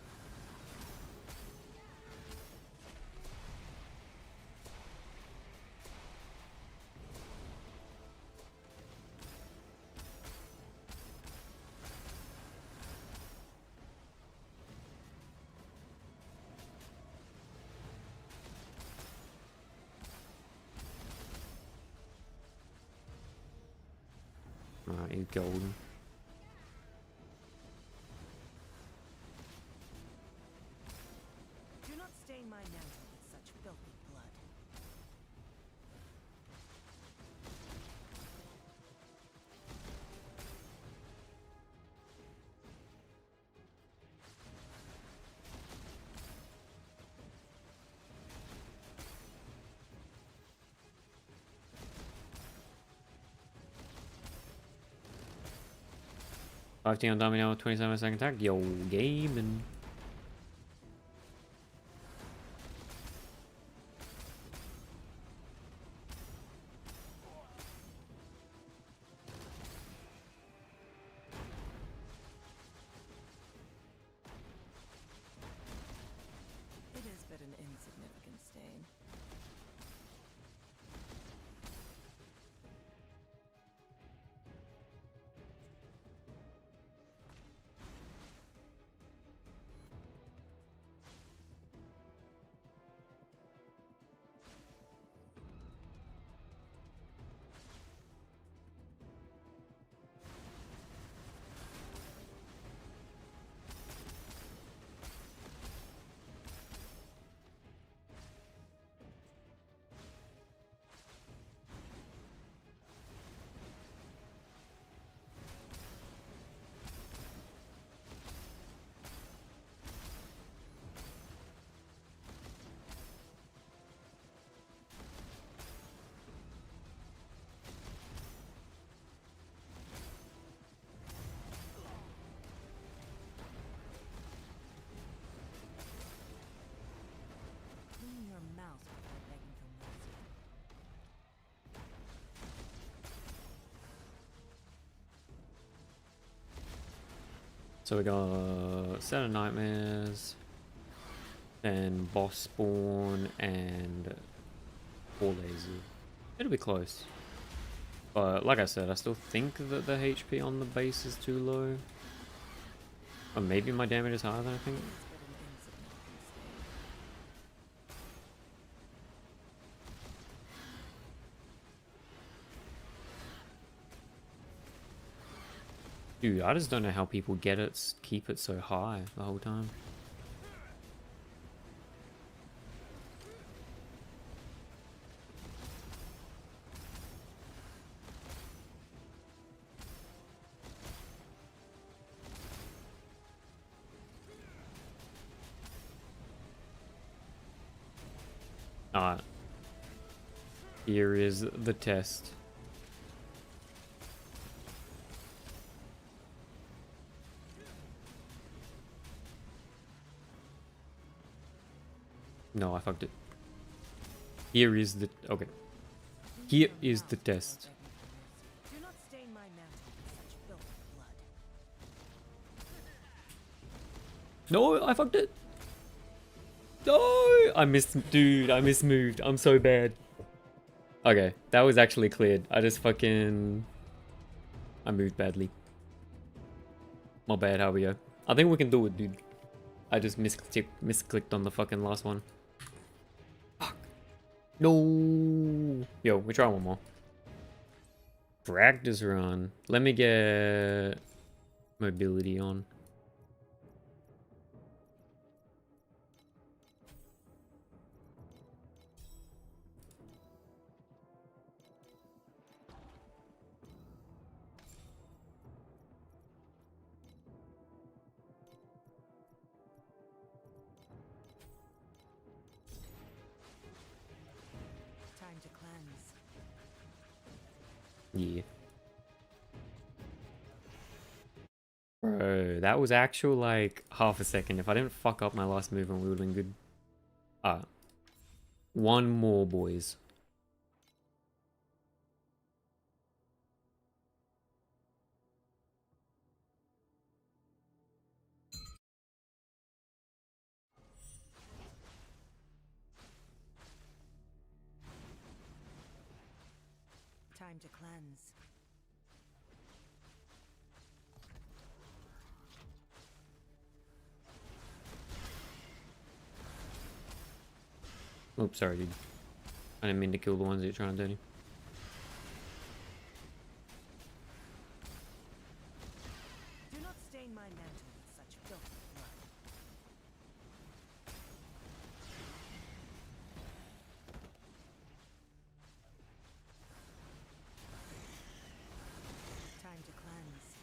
Speaker 1: Alright, he's golden.
Speaker 3: Do not stain my mantle with such filthy blood.
Speaker 1: Five T on Domino, 27-second attack. Yo, gaming.
Speaker 3: It is but an insignificant stain. Clean your mouth before begging for mercy.
Speaker 1: So we got Set of Nightmares, then Boss Spawn, and 4 lasers. It'll be close. But like I said, I still think that the HP on the base is too low. Or maybe my damage is higher than I think.
Speaker 3: It is but an insignificant stain.
Speaker 1: Dude, I just don't know how people get it, keep it so high the whole time. Alright. Here is the test. No, I fucked it. Here is the... Okay. Here is the test.
Speaker 3: Do not stain my mantle with such filthy blood.
Speaker 1: No, I fucked it. No! I missed, dude, I mismoved. I'm so bad. Okay, that was actually cleared. I just fucking... I moved badly. My bad, how we go? I think we can do it, dude. I just misclicked on the fucking last one. Fuck. No! Yo, we try one more. Practice run. Let me get mobility on.
Speaker 3: Time to cleanse.
Speaker 1: Yeah. Bro, that was actual like half a second. If I didn't fuck up my last movement, we would have been good. One more, boys.
Speaker 3: Time to cleanse.
Speaker 1: Oops, sorry, dude. I didn't mean to kill the ones that you're trying to do.
Speaker 3: Do not stain my mantle with such filthy blood. Time to cleanse.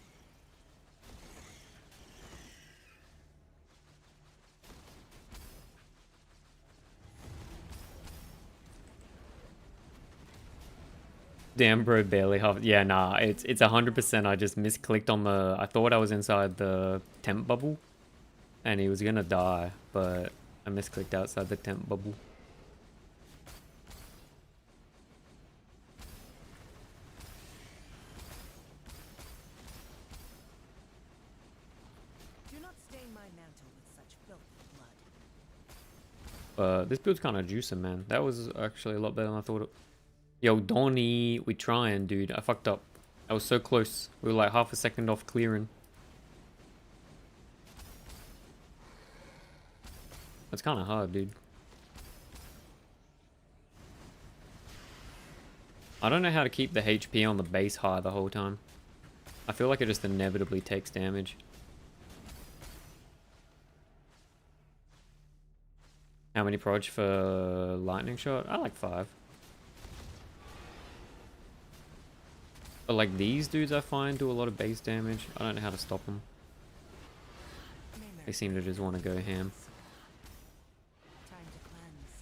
Speaker 1: Damn, bro, barely half. Yeah, nah, it's 100%. I just misclicked on the. I thought I was inside the temp bubble, and he was gonna die, but I misclicked outside the temp bubble.
Speaker 3: Do not stain my mantle with such filthy blood.
Speaker 1: This build's kind of juicing, man. That was actually a lot better than I thought it. Yo, Donnie, we trying, dude. I fucked up. I was so close. We were like half a second off clearing. That's kind of hard, dude. I don't know how to keep the HP on the base high the whole time. I feel like it just inevitably takes damage. How many proj for lightning shot? I like 5. But like these dudes I find do a lot of base damage. I don't know how to stop them. They seem to just want to go ham.
Speaker 3: Time to cleanse.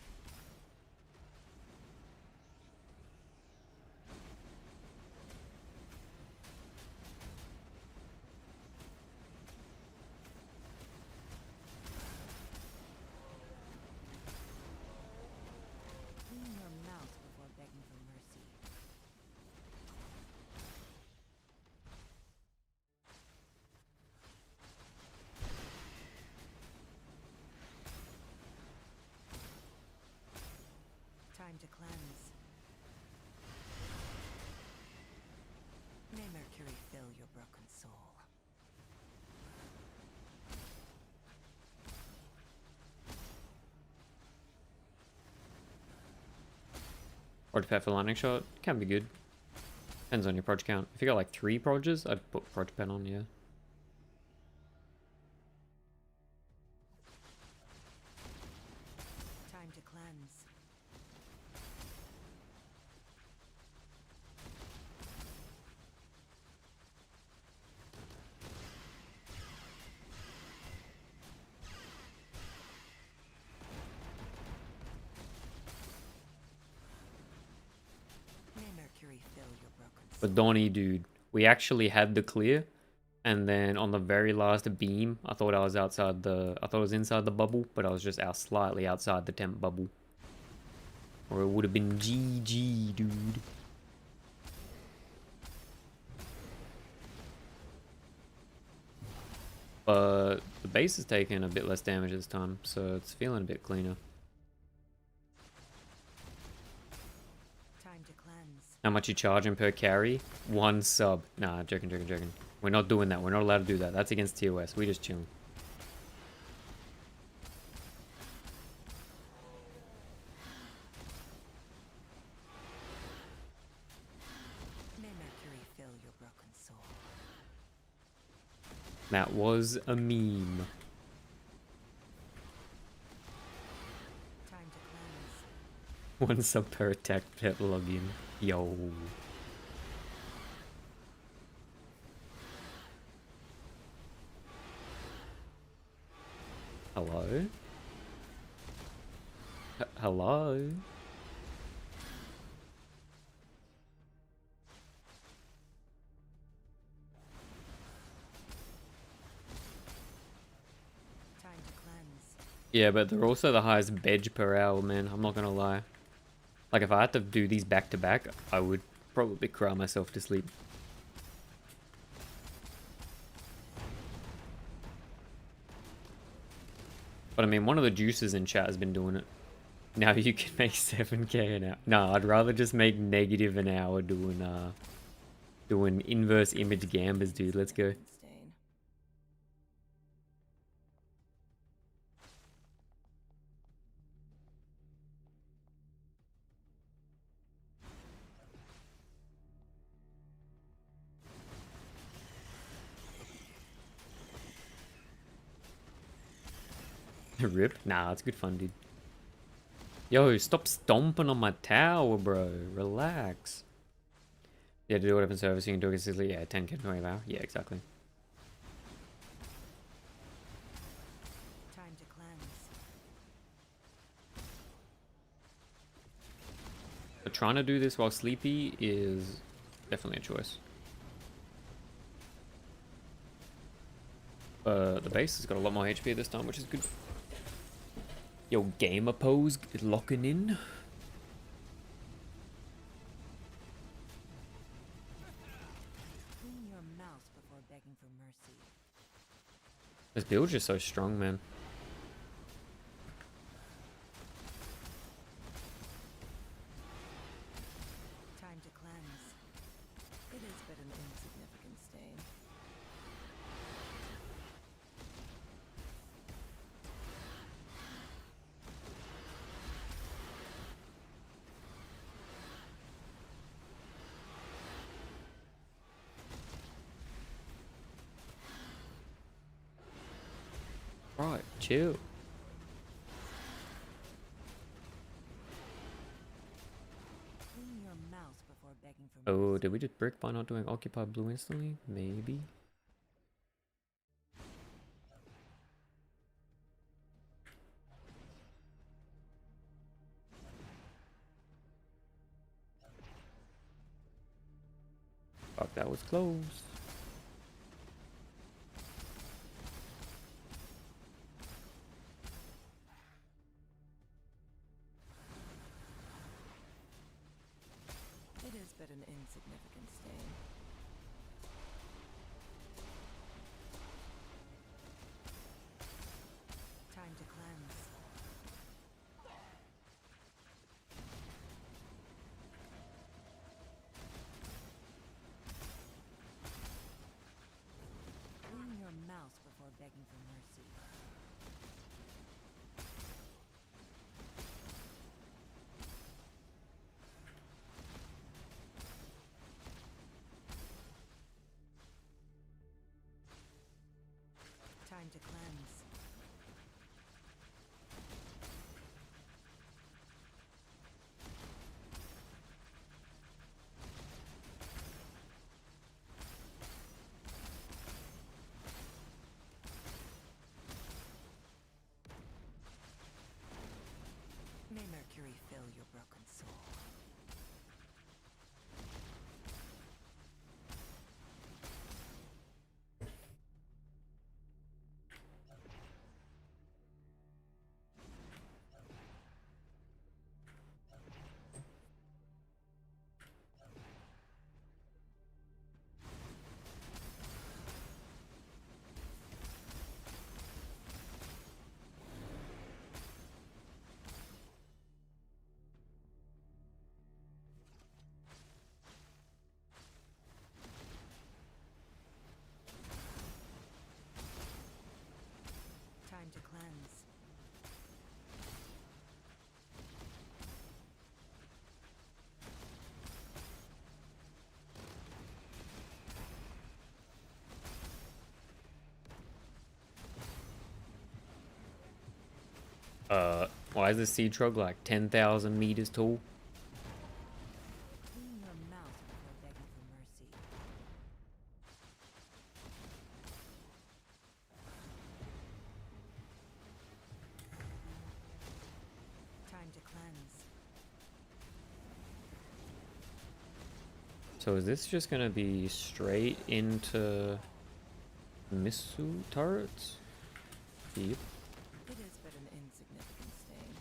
Speaker 3: Clean your mouth before begging for mercy. Time to cleanse. May Mercury fill your broken soul.
Speaker 1: Proj for lightning shot can be good. Depends on your proj count. If you got like 3 proges, I'd put proj pen on, yeah.
Speaker 3: Time to cleanse. May Mercury fill your broken soul.
Speaker 1: But Donnie, dude, we actually had the clear. And then on the very last beam, I thought I was outside the... I thought I was inside the bubble, but I was just out slightly outside the temp bubble. Or it would have been GG, dude. But the base is taking a bit less damage this time, so it's feeling a bit cleaner.
Speaker 3: Time to cleanse.
Speaker 1: How much you charging per carry? 1 sub. Nah, joking. We're not doing that. We're not allowed to do that. That's against TOS. We just chilling.
Speaker 3: May Mercury fill your broken soul.
Speaker 1: That was a meme.
Speaker 3: Time to cleanse.
Speaker 1: 1 sub per attack pet login. Yo. Hello? Hello?
Speaker 3: Time to cleanse.
Speaker 1: Yeah, but they're also the highest bedge per hour, man. I'm not gonna lie. Like, if I had to do these back to back, I would probably cry myself to sleep. But I mean, one of the juices in chat has been doing it. Now you can make 7k an hour. No, I'd rather just make negative an hour doing inverse image gambas, dude. Let's go.
Speaker 3: Stain.
Speaker 1: Rip? Nah, it's good fun, dude. Yo, stop stomping on my tower, bro. Relax. Yeah, to do whatever service you can do consistently. Yeah, 10k 20 an hour. Yeah, exactly.
Speaker 3: Time to cleanse.
Speaker 1: But trying to do this while sleepy is definitely a choice. The base has got a lot more HP this time, which is good. Yo, gamer pose locking in.
Speaker 3: Clean your mouth before begging for mercy.
Speaker 1: This build's just so strong, man.
Speaker 3: Time to cleanse. It is but an insignificant stain.
Speaker 1: Right, chill.
Speaker 3: Clean your mouth before begging for
Speaker 1: Oh,
Speaker 3: mercy.
Speaker 1: did we just brick by not doing Occupy Blue instantly? Maybe. Fuck, that was close.
Speaker 3: It is but an insignificant stain. Time to cleanse. Clean your mouth before begging for mercy. Time to cleanse. May Mercury fill your broken soul.
Speaker 1: Why is this sea trog like 10,000 meters tall?
Speaker 3: Clean your mouth before begging for mercy. Time to cleanse.
Speaker 1: So is this just gonna be straight into missile turrets? Yep.
Speaker 3: It is but an insignificant stain.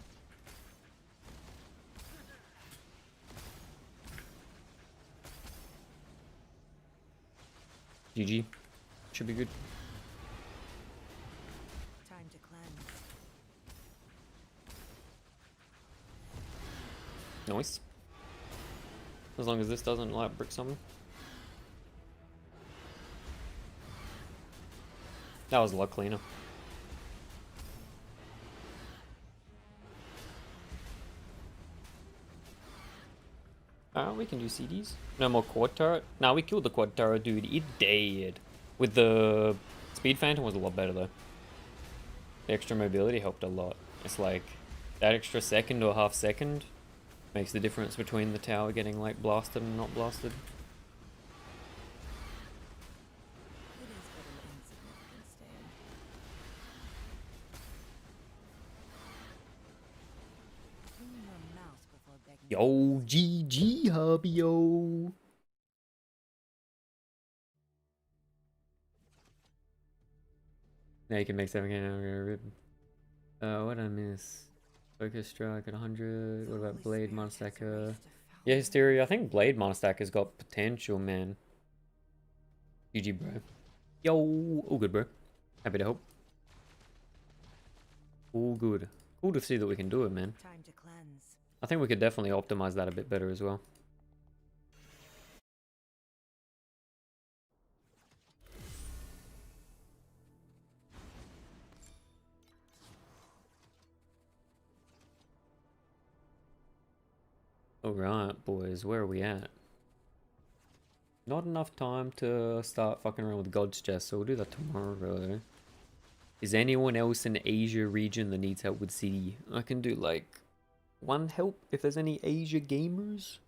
Speaker 1: GG. Should be good.
Speaker 3: Time to cleanse.
Speaker 1: Nice. As long as this doesn't like brick something. That was a lot cleaner. We can do CDs. No more quad turret. Nah, we killed the quad turret, dude. It dead. With the speed phantom was a lot better though. The extra mobility helped a lot. It's like that extra second or half second makes the difference between the tower getting like blasted and not blasted.
Speaker 3: It is but an insignificant stain. Clean your mouth before begging.
Speaker 1: Yo, GG, hubby, yo. Now you can make 7K now. We're gonna rip. What I miss? Focus strike at 100. What about Blade Monostacker? Yeah, Hysteria. I think Blade Monostacker's got potential, man. GG, bro. Yo, all good, bro. Happy to help. All good. Cool to see that we can do it, man.
Speaker 3: Time to cleanse.
Speaker 1: I think we could definitely optimize that a bit better as well. Alright, boys, where are we at? Not enough time to start fucking around with God's Chest, so we'll do that tomorrow. Is anyone else in Asia region that needs help with CD? I can do like one help if there's any Asia gamers.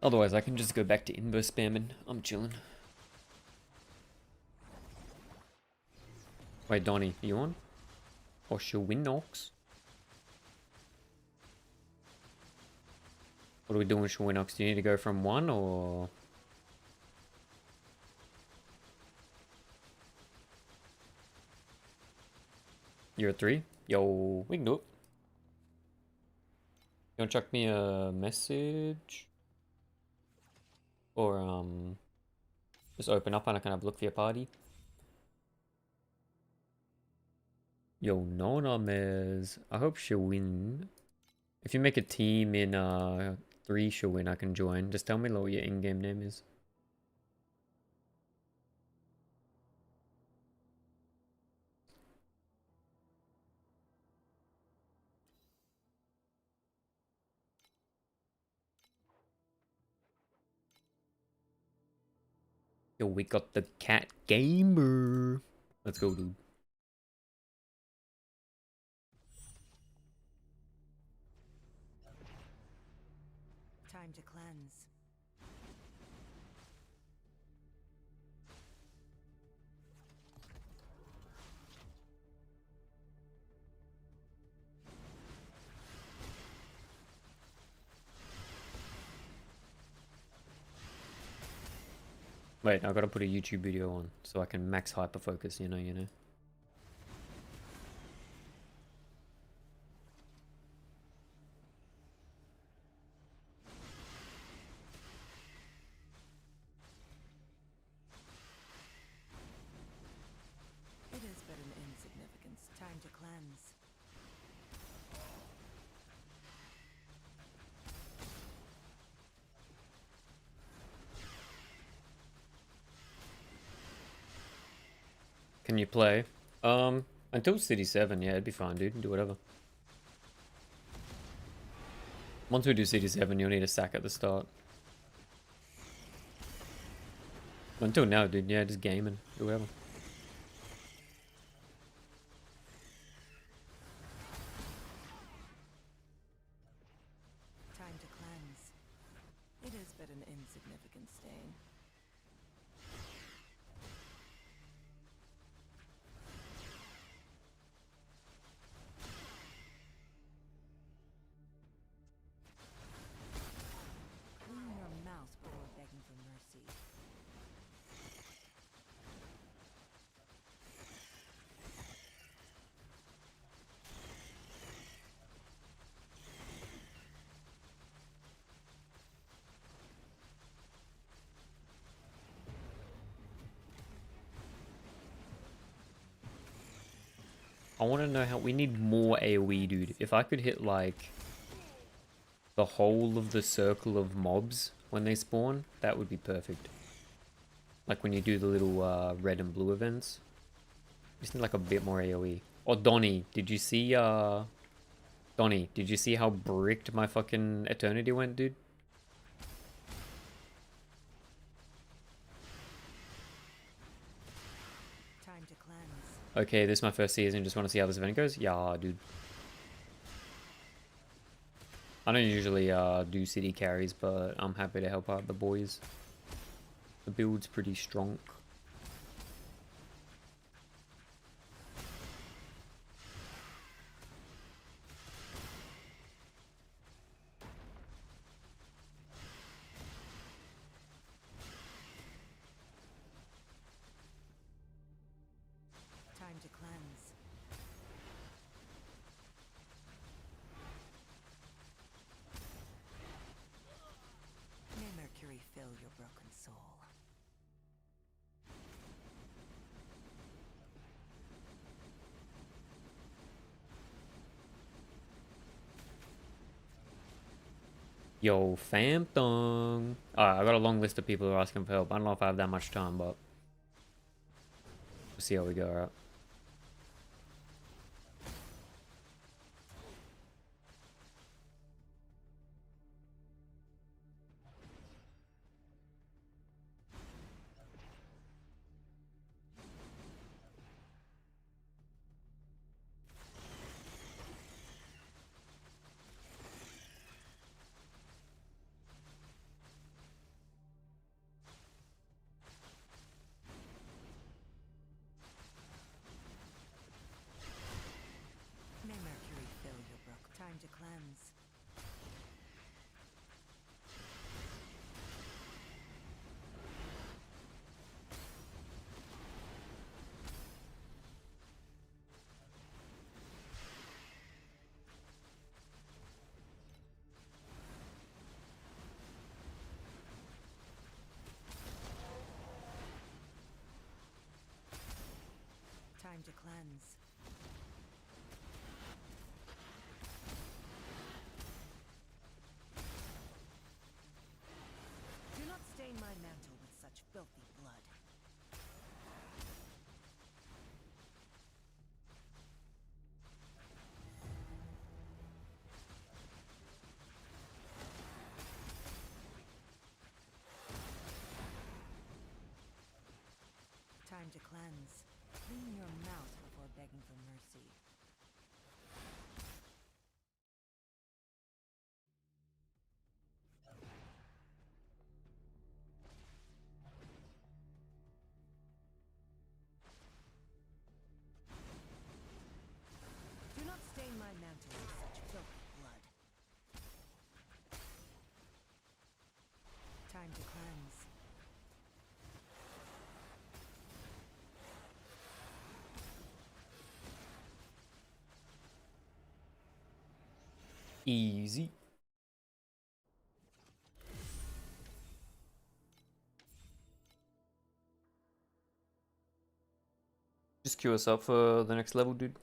Speaker 1: Otherwise, I can just go back to Invo spamming. I'm chilling. Wait, Donnie, you on? Or Shawinox? What are we doing with Shawinox? Do you need to go from 1 or...? You're at 3? Yo, we can do it. You wanna chuck me a message? Or, just open up and I can have a look for your party? Yo, NotEnoughDex. I hope she'll win. If you make a team in, 3 she'll win, I can join. Just tell me what your in-game name is. Yo, we got the cat gamer. Let's go, dude.
Speaker 3: Time to cleanse.
Speaker 1: Wait, I gotta put a YouTube video on so I can max hyperfocus, you know.
Speaker 3: It is but an insignificance. Time to cleanse.
Speaker 1: Can you play? Until City 7, yeah, it'd be fine, dude. Do whatever. Once we do City 7, you'll need a sack at the start. Until now, dude, yeah, just gaming. Do whatever.
Speaker 3: insignificant stain. Clean your mouth before begging for mercy.
Speaker 1: I want to know how we need more AoE, dude. If I could hit like the whole of the circle of mobs when they spawn, that would be perfect. Like when you do the little red and blue events. Just need like a bit more AoE. Oh, Donnie, did you see Donnie, did you see how bricked my fucking eternity went, dude?
Speaker 3: Time to cleanse.
Speaker 1: Okay, this is my first season. Just want to see how this event goes. Yeah, dude. I don't usually do city carries, but I'm happy to help out the boys. The build's pretty strong.
Speaker 3: Time to cleanse. May Mercury fill your broken soul.
Speaker 1: Yo, Phantom. Alright, I got a long list of people who are asking for help. I don't know if I have that much time, but we'll see how we go, alright?
Speaker 3: May Mercury fill your broken. Time to cleanse. Time to cleanse. Do not stain my mantle with such filthy blood. Time to cleanse. Clean your mouth before begging for mercy. Do not stain my mantle with such filthy blood. Time to cleanse.
Speaker 1: Easy. Just queue us up for the next level, dude.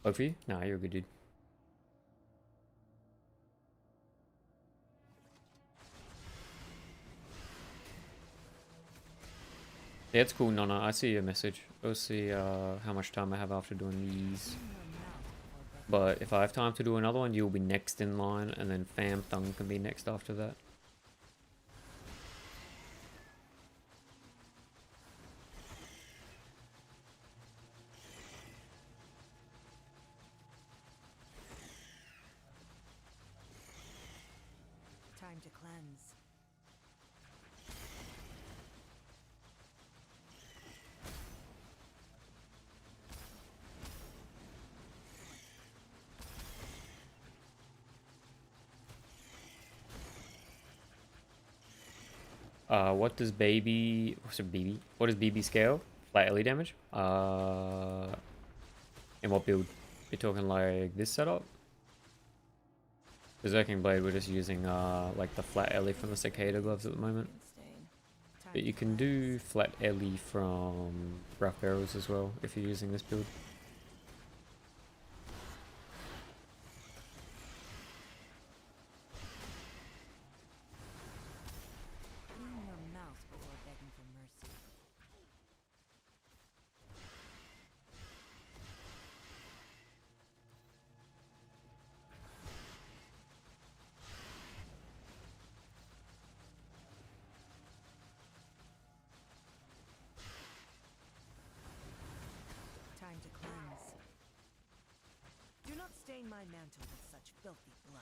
Speaker 1: Work for you? Nah, you're good, dude. Yeah, it's cool, Nonna. I see your message. We'll see how much time I have after doing these. But if I have time to do another one, you'll be next in line, and then Fam Thung can be next after that.
Speaker 3: Time to cleanse.
Speaker 1: What does baby? What's a BB? What does BB scale? Flat LE damage? In what build? You're talking like this setup? The Zerking Blade, we're just using like the flat LE from the Cicada gloves at the moment.
Speaker 3: Stain. Time
Speaker 1: But
Speaker 3: to
Speaker 1: you can
Speaker 3: cleanse.
Speaker 1: do flat LE from rough barrels as well if you're using this build.
Speaker 3: Clean your mouth before begging for mercy. Time to cleanse. Do not stain my mantle with such filthy blood.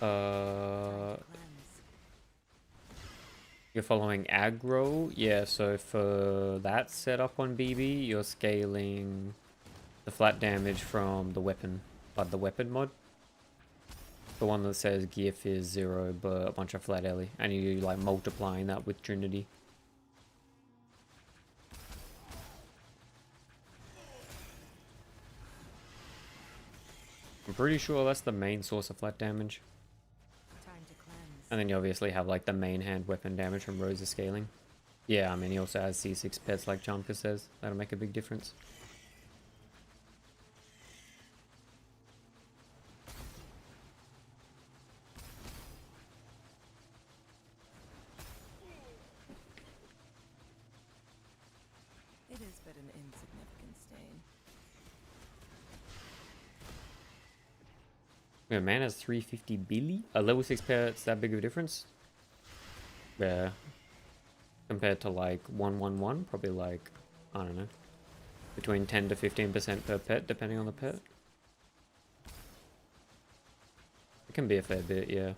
Speaker 3: Time to cleanse.
Speaker 1: You're following aggro? Yeah, so for that setup on BB, you're scaling the flat damage from the weapon, like the weapon mod. The one that says GIF is 0, but a bunch of flat LE. And you like multiplying that with Trinity. I'm pretty sure that's the main source of flat damage.
Speaker 3: Time to cleanse.
Speaker 1: And then you obviously have like the main hand weapon damage from Rose's scaling. Yeah, I mean he also has C6 pets like Jumka says. That'll make a big difference.
Speaker 3: It is but an insignificant stain.
Speaker 1: Yeah, man has 350 Billy? A level 6 pet's that big of a difference? Yeah. Compared to like 111, probably like, I don't know, between 10 to 15% per pet, depending on the pet. It can be a fair bit, yeah.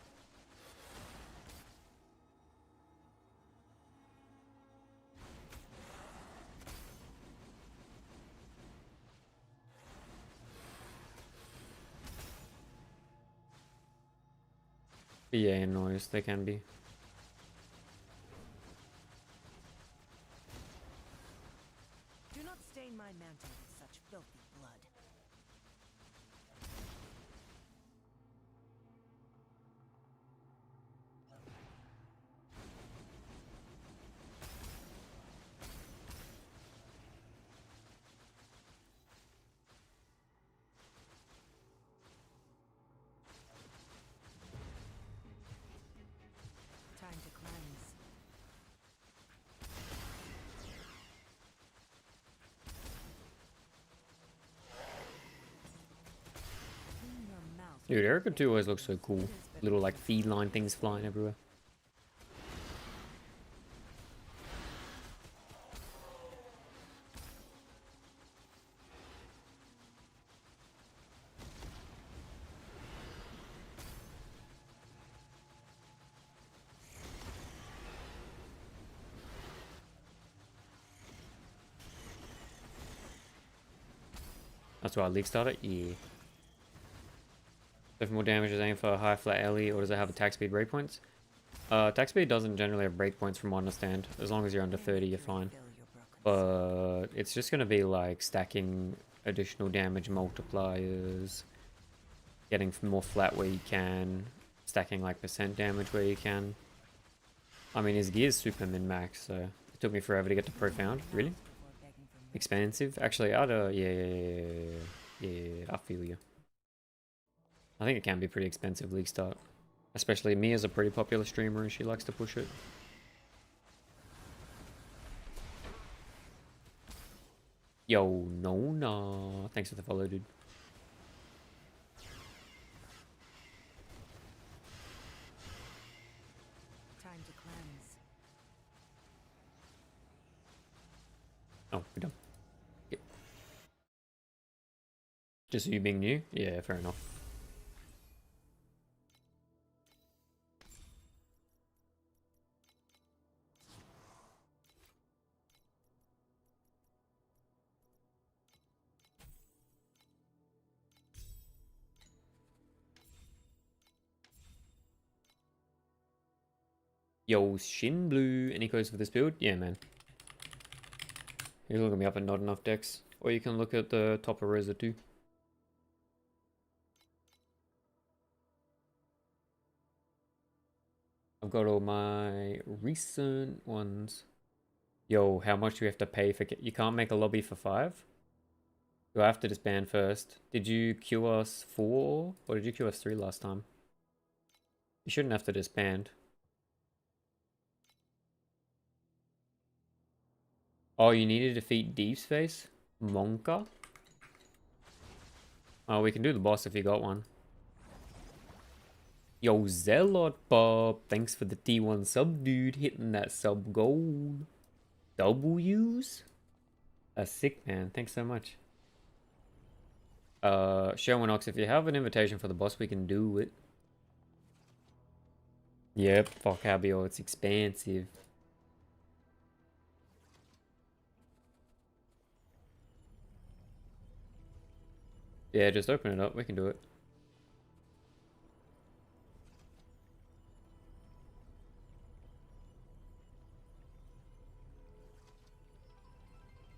Speaker 1: But yeah, in noise, they can be.
Speaker 3: Do not stain my mantle with such filthy blood. Time to cleanse. Clean your mouth.
Speaker 1: Dude, Erica 2 always looks so cool. Little like feline things flying everywhere. That's why I league started? Yeah. So for more damage, is aim for a high flat LE, or does it have attack speed breakpoints? Attack speed doesn't generally have breakpoints from what I understand. As long as you're under 30, you're fine.
Speaker 3: Fill your broken
Speaker 1: But it's just going to be like stacking additional damage multipliers, getting more flat where you can, stacking like percent damage where you can. I mean, his gear's super min-max, so it took me forever to get to profound. Really?
Speaker 3: before begging for mercy.
Speaker 1: Expansive? Actually, yeah, I feel you. I think it can be pretty expensive league start. Especially me as a pretty popular streamer and she likes to push it. Yo, no, nah. Thanks for the follow, dude.
Speaker 3: Time to cleanse.
Speaker 1: Oh, we're done. Yep. Just you being new? Yeah, fair enough. Yo, Shin Blue. Any codes for this build? Yeah, man. You can look me up at NotEnoughDex. Or you can look at the top of Reza too. I've got all my recent ones. Yo, how much do we have to pay for... You can't make a lobby for 5? Do I have to disband first? Did you queue us 4? Or did you queue us 3 last time? You shouldn't have to disband. Oh, you need to defeat Deep's Face? Monka? Oh, we can do the boss if you got one. Yo, Zealot Bob, thanks for the T1 sub, dude. Hitting that sub gold. W's? That's sick, man. Thanks so much. Sherwin Ox, if you have an invitation for the boss, we can do it. Yep, fuck Habio, it's expansive. Yeah, just open it up, we can do it.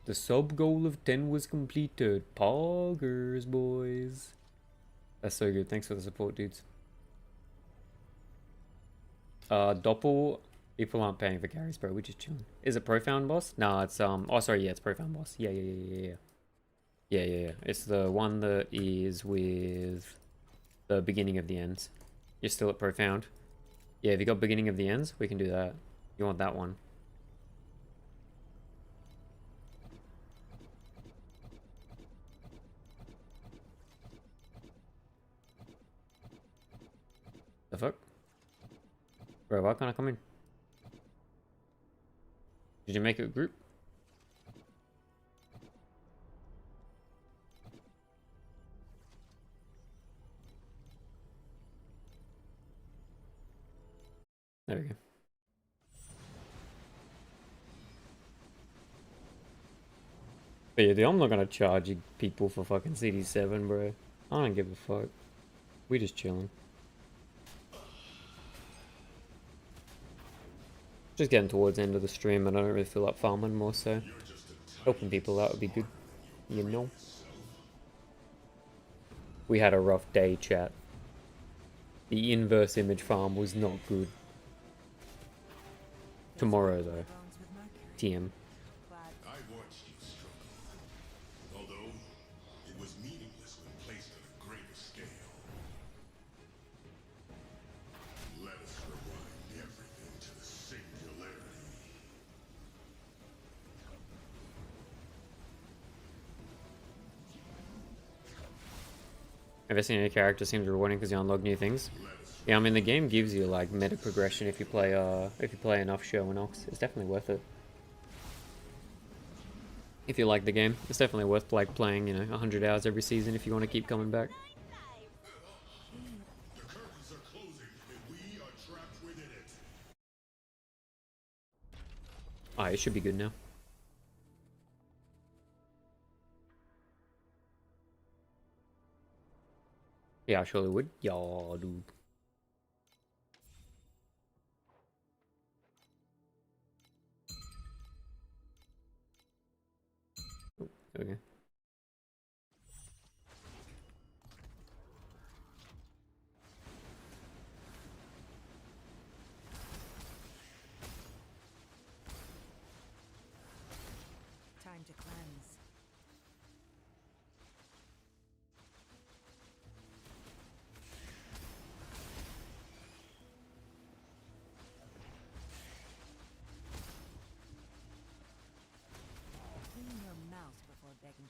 Speaker 1: The sub goal of 10 was completed. Poggers, boys. That's so good. Thanks for the support, dudes. Doppel. People aren't paying for carries, bro. We're just chilling. Is it Profound boss? Nah, it's oh, sorry. Yeah, it's Profound boss. Yeah. It's the one that is with the beginning of the ends. You're still at Profound. Yeah, if you got beginning of the ends, we can do that. You want that one? The fuck? Bro, why can't I come in? Did you make a group? There we go. But yeah, dude, I'm not gonna charge you people for fucking CD7, bro. I don't give a fuck. We just chilling. Just getting towards the end of the stream, and I don't really feel like farming more, so helping people out would be good, you know. We had a rough day, chat. The inverse image farm was not good. Tomorrow, though.
Speaker 3: Bones with Mercury.
Speaker 1: TM.
Speaker 3: Glad
Speaker 5: I watched you struggle, although it was meaningless when placed on a greater scale. Let us rewind everything to the singularity.
Speaker 1: Have you seen any character seems rewarding because you unlock new things? Yeah, I mean the game gives you like meta progression if you play enough Sherwin Ox. It's definitely worth it. If you like the game, it's definitely worth like playing, 100 hours every season if you want to keep coming back.
Speaker 5: The curtains are closing, and we are trapped within it.
Speaker 1: Ah, it should be good now. Yeah, I surely would. Yeah, dude. Oh, okay.
Speaker 3: time to cleanse. Clean your mouth before begging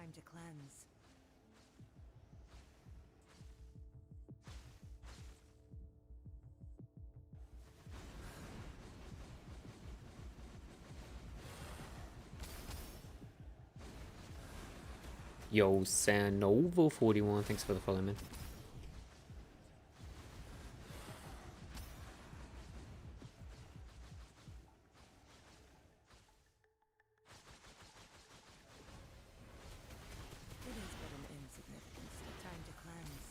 Speaker 3: Time to cleanse.
Speaker 1: Yo, Sanova41, thanks for the follow, man.
Speaker 3: It is but an insignificant step. Time to cleanse.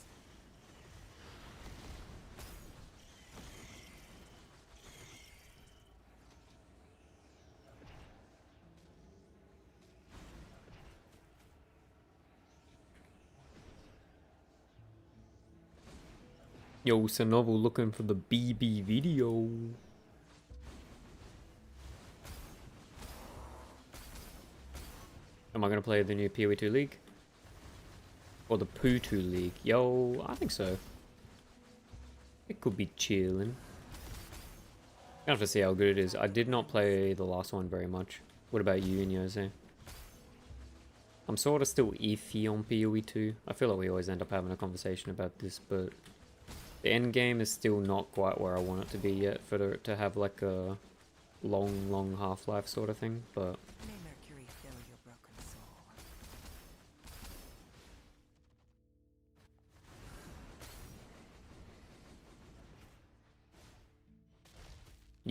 Speaker 1: Yo, Sanova looking for the BB video. Am I gonna play the new PoE2 League? Or the Poo2 League? Yo, I think so. It could be chillin'. I have to see how good it is. I did not play the last one very much. What about you and Jose? I'm sort of still iffy on PoE2. I feel like we always end up having a conversation about this, but the endgame is still not quite where I want it to be yet for it to have like a long half-life sort of thing, but
Speaker 3: May Mercury fill your broken soul.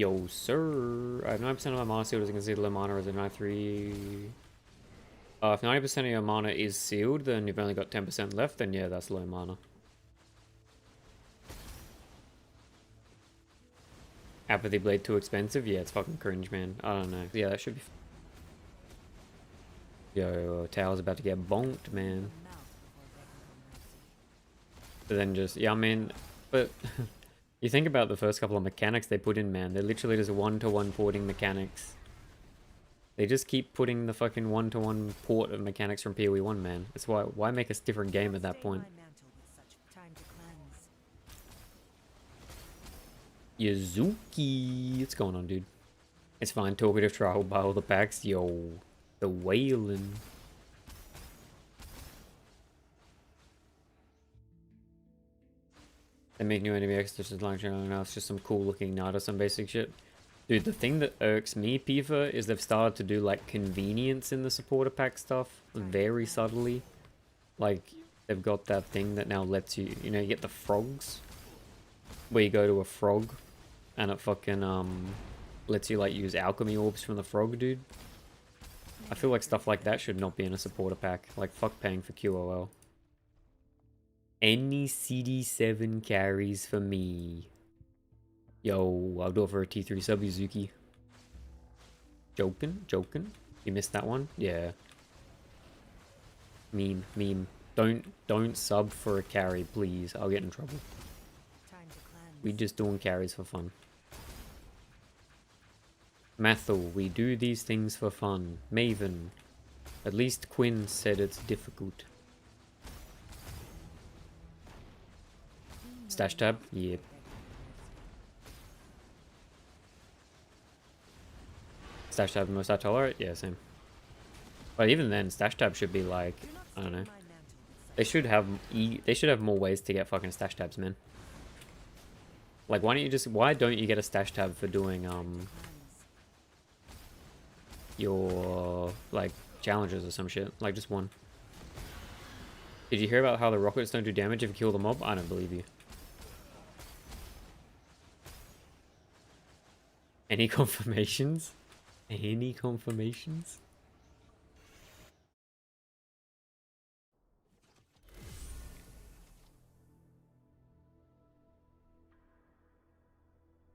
Speaker 1: yo, sir. I have 9% of my mana sealed. As you can see, the low mana is a 93. If 90% of your mana is sealed, then you've only got 10% left, then yeah, that's low mana. Apathy Blade too expensive? Yeah, it's fucking cringe, man. I don't know. Yeah, that should be... Yo, Tao's about to get bonked, man.
Speaker 3: Melt before begging for mercy.
Speaker 1: But then just... Yeah, I mean... But... you think about the first couple of mechanics they put in, man. They're literally just one-to-one porting mechanics. They just keep putting the fucking one-to-one port of mechanics from PoE 1, man. That's why make a different game at that
Speaker 3: Stain
Speaker 1: point?
Speaker 3: my mantle with such time to cleanse.
Speaker 1: Yazuki! What's going on, dude? It's fine. Talkative trial by all the packs. Yo. The wailing. They make new enemy extras like now. It's just some cool looking knight or some basic shit. Dude, the thing that irks me, Pifa, is they've started to do like convenience in the supporter pack stuff very subtly. Like, they've got that thing that now lets you, you know, you get the frogs. Where you go to a frog and it fucking lets you like use alchemy orbs from the frog, dude. I feel like stuff like that should not be in a supporter pack. Like, fuck paying for QOL. Any CD7 carries for me. Yo, I'll do it for a T3 sub, Yuzuki. Joking? You missed that one? Yeah. Meme. Don't sub for a carry, please. I'll get in trouble.
Speaker 3: Time to cleanse.
Speaker 1: We just doing carries for fun. Mathel, we do these things for fun. Maven. At least Quinn said it's difficult. Stash tab? Yep. Stash tab most I tolerate? Yeah, same. But even then, stash tab should be like, I don't know. They should have more ways to get fucking stash tabs, man. Like, why don't you get a stash tab for doing your like challenges or some shit? Like, just one. Did you hear about how the rockets don't do damage if you kill the mob? I don't believe you. Any confirmations? Any confirmations?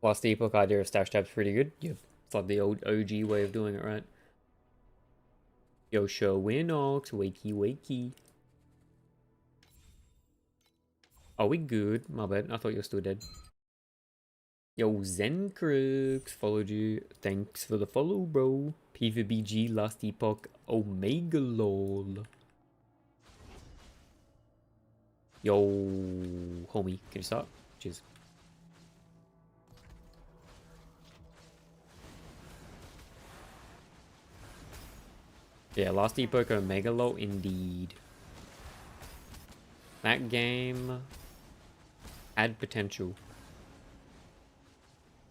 Speaker 1: Last the epoch idea of stash tab's pretty good. Yep. It's like the old OG way of doing it, right? Yo, show Winox, wakey. Are we good? My bad. I thought you were still dead. Yo, Zenkrux followed you. Thanks for the follow, bro. PvBG, last epoch, Omega lol. Yo, homie, can you start? Cheers. Yeah, Last Epoch Omega Low indeed. That game had potential.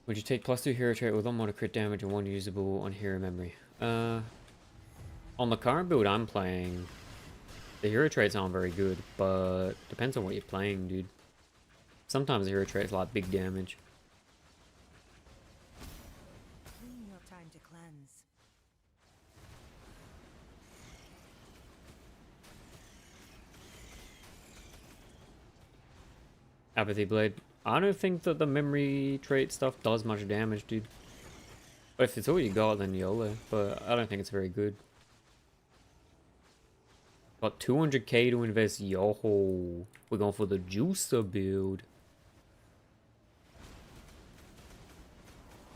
Speaker 1: Would you take +2 hero trait with unmodded crit damage and 1 usable on hero memory? On the current build I'm playing, the hero traits aren't very good, but depends on what you're playing, dude. Sometimes the hero traits like big damage.
Speaker 3: Your time to cleanse.
Speaker 1: Apathy Blade. I don't think that the memory trait stuff does much damage, dude. But if it's all you got, then YOLO. But I don't think it's very good. Got 200k to invest. Yo, we're going for the juicer build.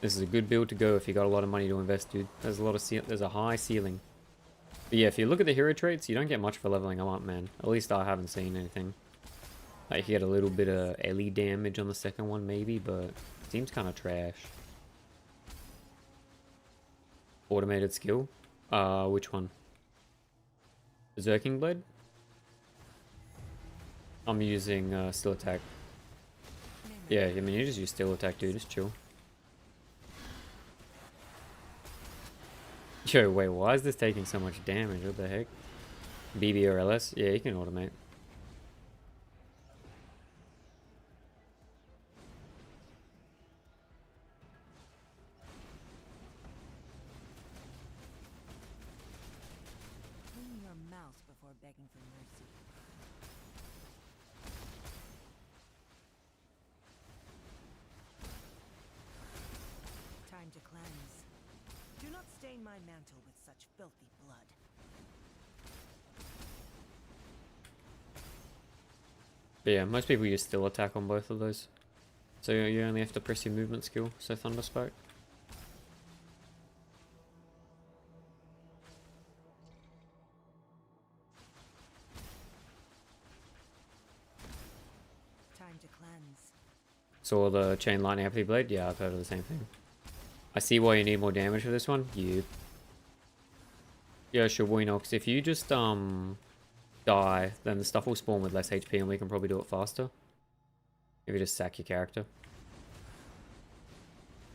Speaker 1: This is a good build to go if you got a lot of money to invest, dude. There's a high ceiling. But yeah, if you look at the hero traits, you don't get much for leveling them up, man. At least I haven't seen anything. Like, you get a little bit of LE damage on the second one, maybe, but it seems kind of trash. Automated skill? Which one? Berserking Blade? I'm using Steel Attack. Yeah, I mean, you just use Steel Attack, dude. Just chill. Yo, wait, why is this taking so much damage? What the heck? BB or LS? Yeah, you can automate.
Speaker 3: Clean your mouth before begging for mercy. Time to cleanse. Do not stain my mantle with such filthy blood.
Speaker 1: But yeah, most people use Steel Attack on both of those. So you only have to press your movement skill, so Thunder Spoke.
Speaker 3: Time to cleanse.
Speaker 1: Saw the Chain Lightning Apathy Blade? Yeah, I've heard of the same thing. I see why you need more damage for this one. You. Yeah, sure, why not? Because if you just die, then the stuff will spawn with less HP and we can probably do it faster. If you just sack your character.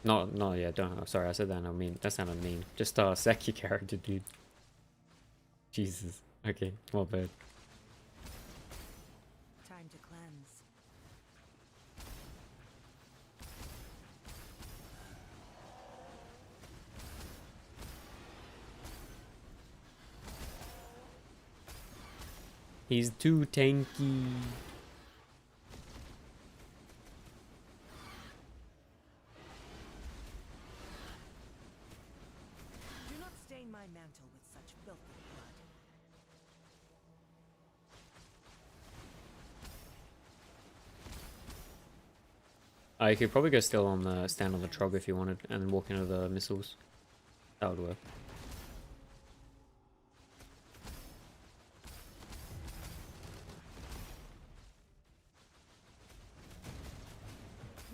Speaker 1: No, yeah, don't. Oh, sorry, I said that. I mean, that sounded mean. Just sack your character, dude. Jesus. Okay, my bad.
Speaker 3: Time to cleanse.
Speaker 1: He's too tanky.
Speaker 3: Do not stain my mantle with such filthy blood.
Speaker 1: You could probably go still on the stand on the trog if you wanted, and then walk into the missiles. That would work.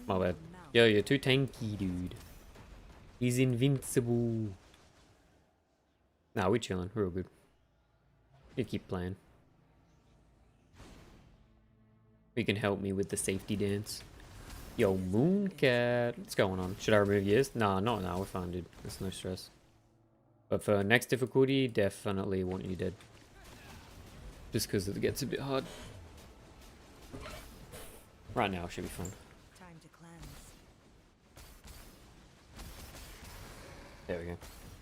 Speaker 1: My bad. Yo, you're too tanky, dude. He's invincible. Nah, we're chilling. We're all good. You keep playing. You can help me with the safety dance. Yo, Mooncat. What's going on? Should I remove yours? Nah, not now. We're fine, dude. There's no stress. But for next difficulty, definitely want you dead. Just because it gets a bit hard. Right now, it should be fun.
Speaker 3: Time to cleanse.
Speaker 1: There we go.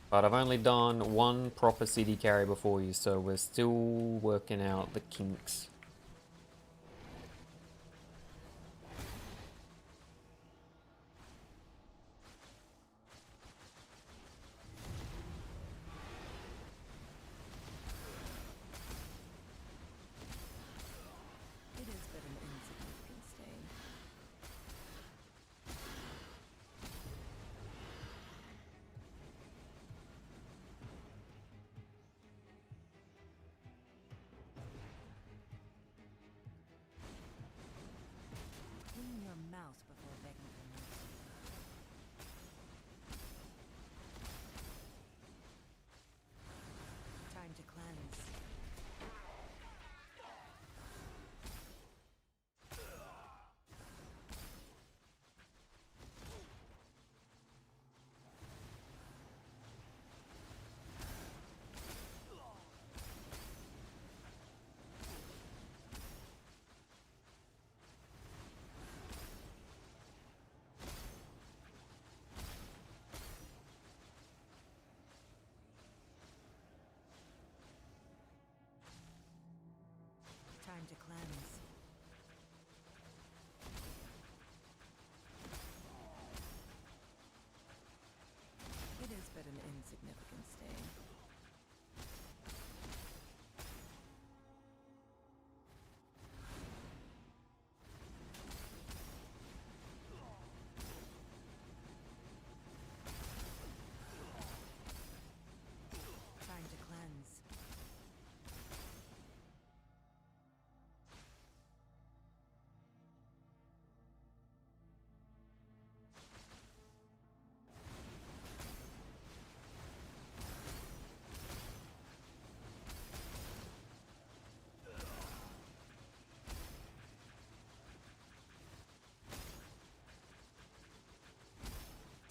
Speaker 1: But I've only done one proper CD carry before you, so we're still working out the kinks.
Speaker 3: It is but an insignificant stain. Time to cleanse. It is but an insignificant stain. Time to cleanse.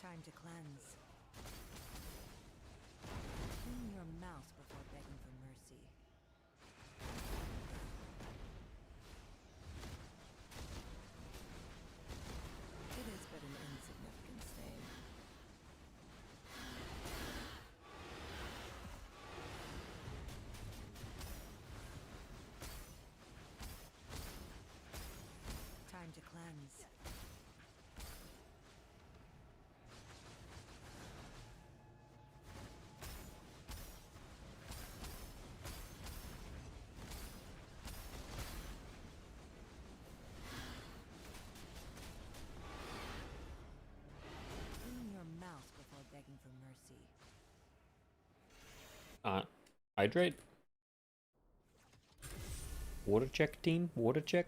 Speaker 3: Time to cleanse. Clean your mouth before begging for mercy. It is but an insignificant stain. Time to cleanse. Clean your mouth before begging for mercy.
Speaker 1: Hydrate. Water check, team. Water check.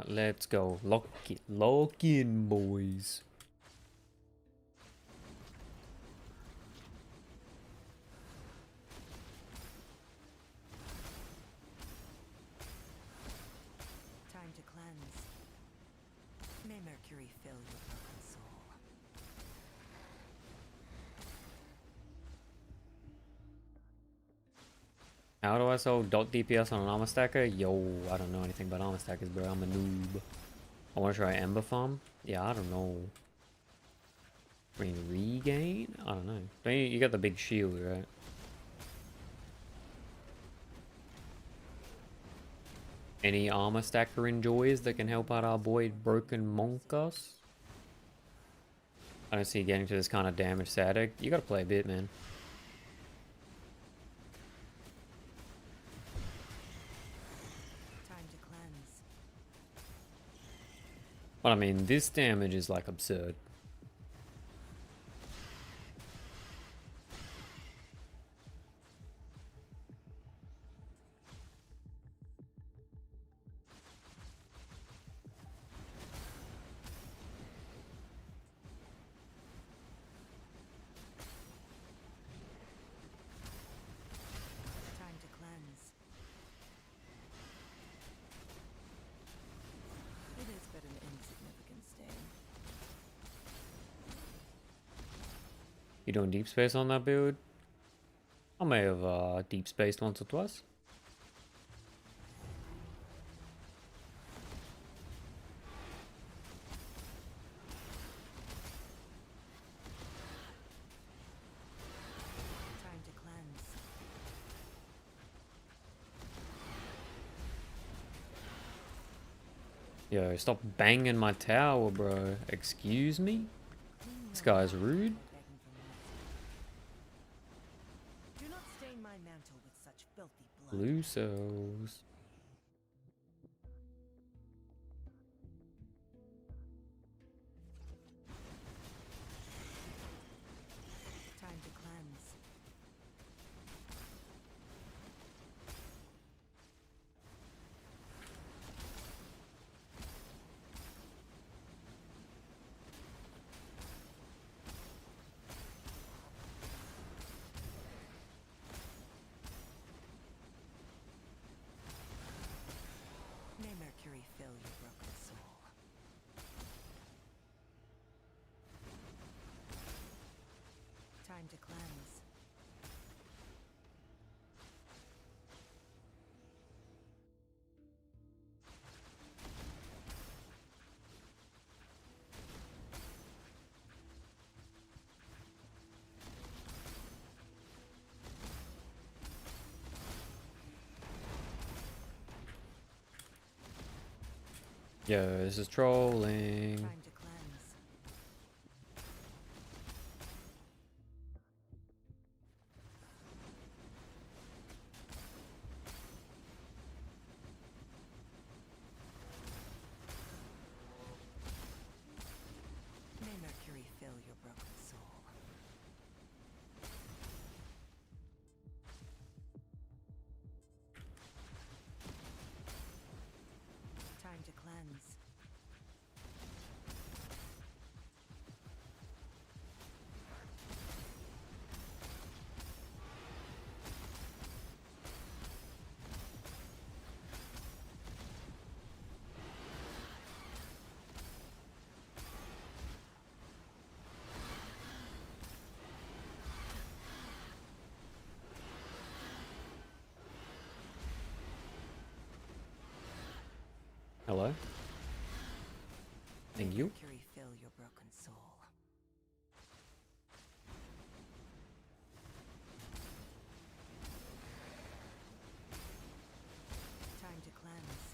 Speaker 1: Let's go. Lock in, boys.
Speaker 3: Time to cleanse. May Mercury fill your broken soul.
Speaker 1: How do I sell dot DPS on an armor stacker? Yo, I don't know anything about armor stackers, bro. I'm a noob. I want to try Ember Farm. Yeah, I don't know. I mean, regain? I don't know. Don't you got the big shield, right? Any armor stacker enjoys that can help out our boy Broken Monkus? I don't see getting to this kind of damage static. You gotta play a bit, man.
Speaker 3: Time to cleanse.
Speaker 1: But I mean, this damage is like absurd.
Speaker 3: Time to cleanse. It is but an insignificant stain.
Speaker 1: You doing deep space on that build? I may have deep spaced once or twice.
Speaker 3: Time to cleanse.
Speaker 1: Yo, stop banging my tower, bro. Excuse me?
Speaker 3: Clean
Speaker 1: This
Speaker 3: your
Speaker 1: guy's
Speaker 3: mouth
Speaker 1: rude.
Speaker 3: before begging for mercy. Do not stain my mantle with such filthy blood.
Speaker 1: Lusos.
Speaker 3: Time to cleanse. fill your broken soul. Time to cleanse.
Speaker 1: Yo, this is trolling.
Speaker 3: Time to cleanse. May Mercury fill your broken soul. Time to cleanse.
Speaker 1: Hello? Thank you.
Speaker 3: Mercury fill your broken soul. Time to cleanse.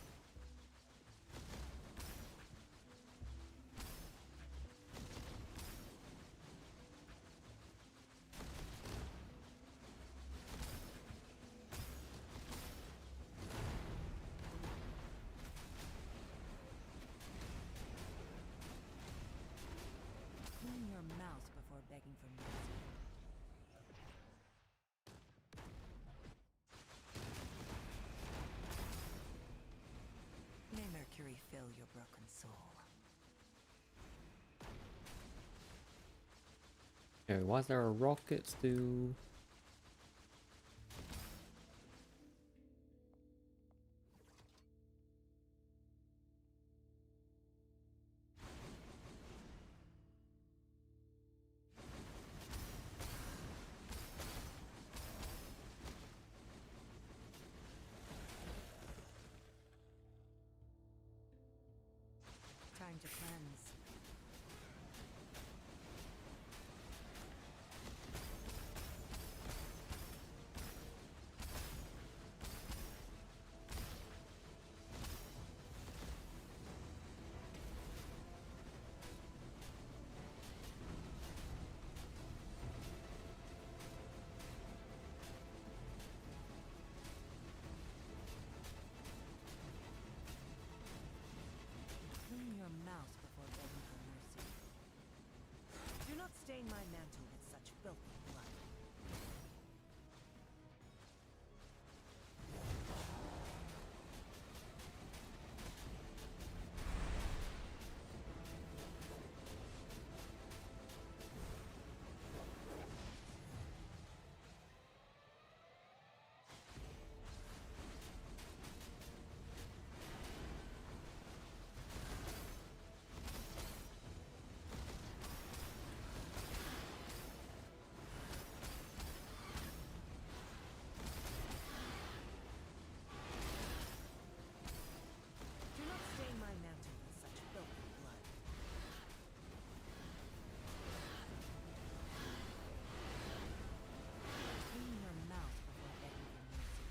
Speaker 3: Clean your mouth before begging for mercy. May Mercury fill your broken soul.
Speaker 1: Yo, why is there a rocket still?
Speaker 3: Time to cleanse. Clean your mouth before begging for mercy. Do not stain my mantle with such filthy blood. Do not stain my mantle with such filthy blood. Clean your mouth before begging for mercy.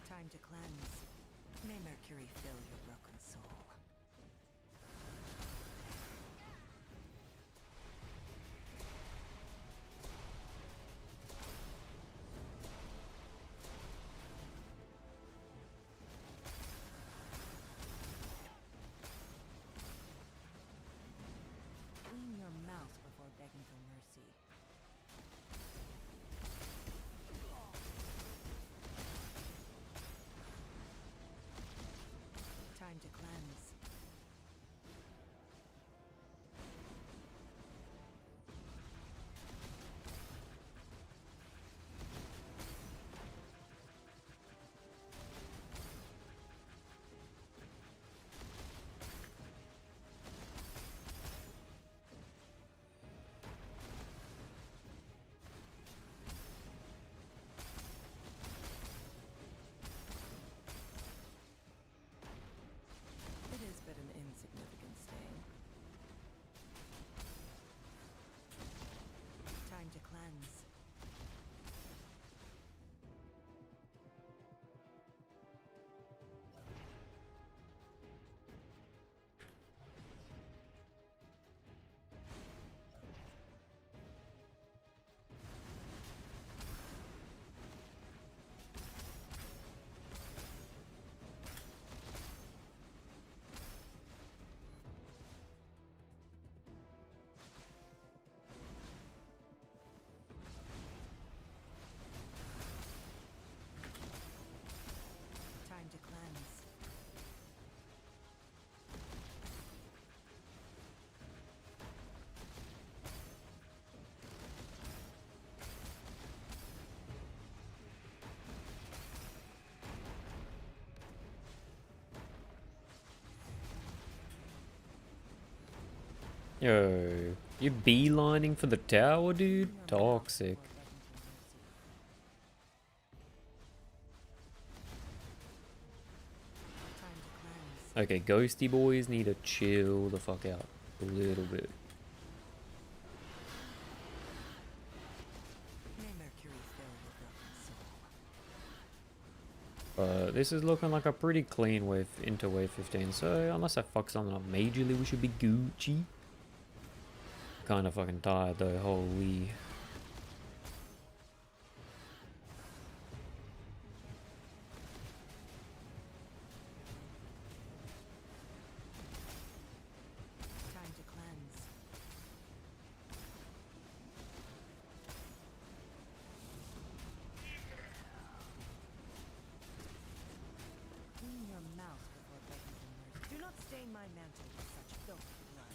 Speaker 3: Time to cleanse. May Mercury fill your broken soul. Clean your mouth before begging for mercy. cleanse. Time to cleanse.
Speaker 1: Yo, you beelining for the tower, dude? Toxic.
Speaker 3: Time to cleanse.
Speaker 1: Okay, ghosty boys need to chill the fuck out a little bit.
Speaker 3: May Mercury fill your broken soul.
Speaker 1: This is looking like a pretty clean wave into wave 15, so unless I fuck something up majorly, we should be Gucci. Kinda fucking tired though, holy.
Speaker 3: Time to cleanse. Clean your mouth before begging for mercy. Do not stain my mantle with such filthy blood.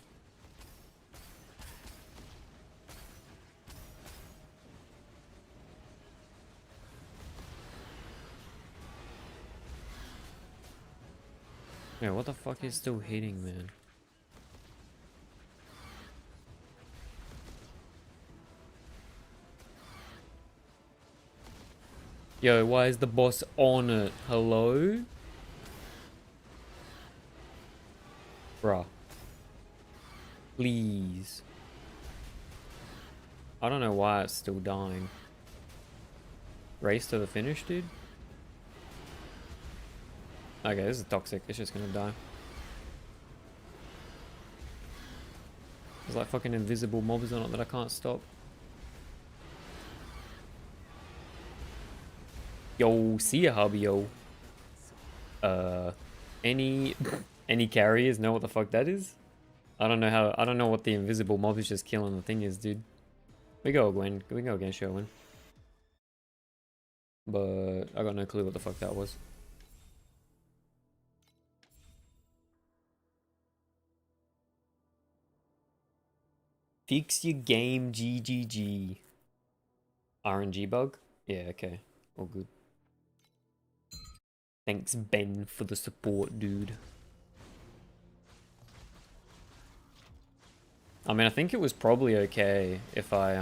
Speaker 1: Yeah, what the fuck is still hitting, man? Yo, why is the boss on it? Hello? Bruh. Please. I don't know why it's still dying. Race to the finish, dude? Okay, this is toxic. It's just gonna die. There's like fucking invisible mobs on it that I can't stop. Yo, see ya, hubby, yo. Any any carriers know what the fuck that is? I don't know what the invisible mob is just killing the thing is, dude. We go against Sherwin. But I got no clue what the fuck that was. Fix your game, GGG. RNG bug? Yeah, okay. All good. Thanks, Ben, for the support, dude. I mean, I think it was probably okay if I,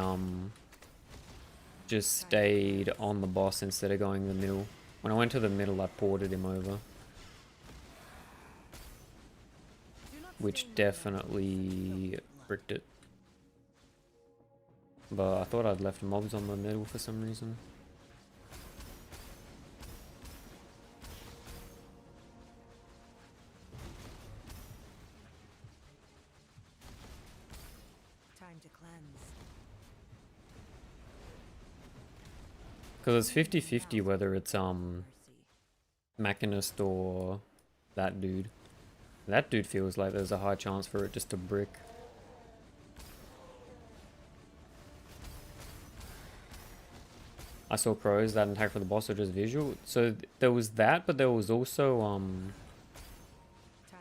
Speaker 1: just stayed on the boss instead of going the middle. When I went to the middle, I ported him over. Which definitely bricked it. But I thought I'd left mobs on the middle for some reason.
Speaker 3: Time to cleanse.
Speaker 1: Because it's 50-50 whether it's,
Speaker 3: Mercy.
Speaker 1: Machinist or that dude. That dude feels like there's a high chance for it just to brick. I saw crows that attack for the boss or just visual. So there was that, but there was also
Speaker 3: Time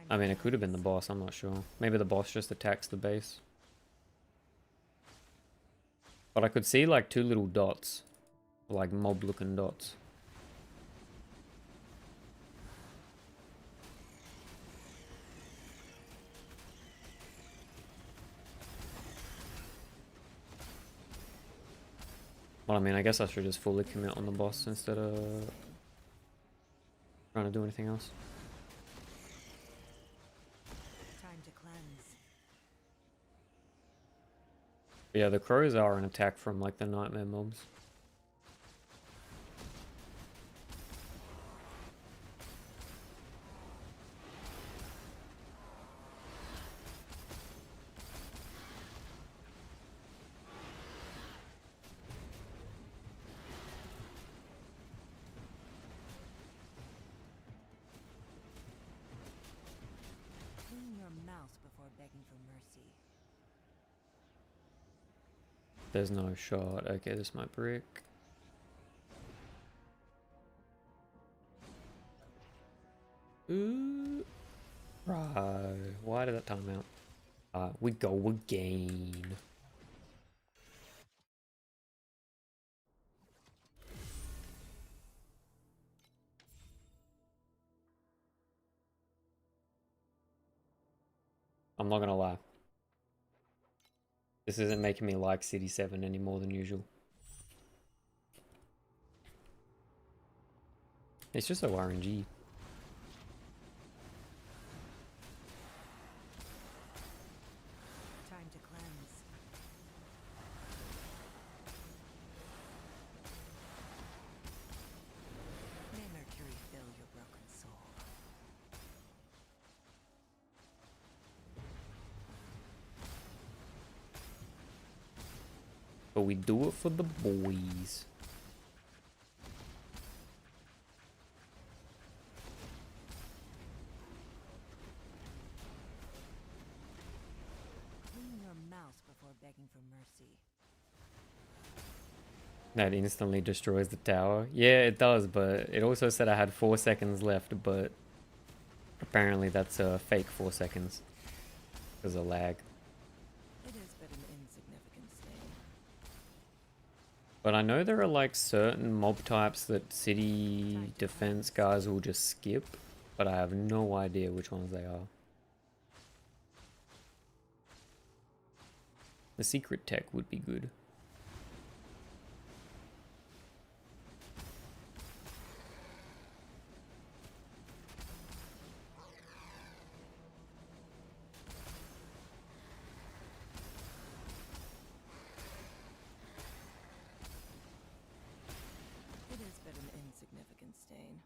Speaker 1: I mean,
Speaker 3: to
Speaker 1: it could have been the boss, I'm not sure. Maybe the boss just attacks the base. But I could see like two little dots. Like mob looking dots. Well, I mean, I guess I should just fully commit on the boss instead of trying to do anything else.
Speaker 3: Time to cleanse.
Speaker 1: But yeah, the crows are an attack from like the nightmare mobs.
Speaker 3: Clean your mouth before begging for mercy.
Speaker 1: There's no shot. Okay, this might brick. Ooh. Right. Why did that time out? We go again. I'm not gonna lie. This isn't making me like City 7 any more than usual. It's just so RNG.
Speaker 3: Time to cleanse. May Mercury fill your broken soul.
Speaker 1: But we do it for the boys.
Speaker 3: Clean your mouth before begging for mercy.
Speaker 1: That instantly destroys the tower. Yeah, it does, but it also said I had 4 seconds left, but apparently that's a fake 4 seconds. Because of lag.
Speaker 3: It is but an insignificant stain.
Speaker 1: But I know there are like certain mob types that city defense guys will just skip, but I have no idea which ones they are. The secret tech would be good.
Speaker 3: It is but an insignificant stain.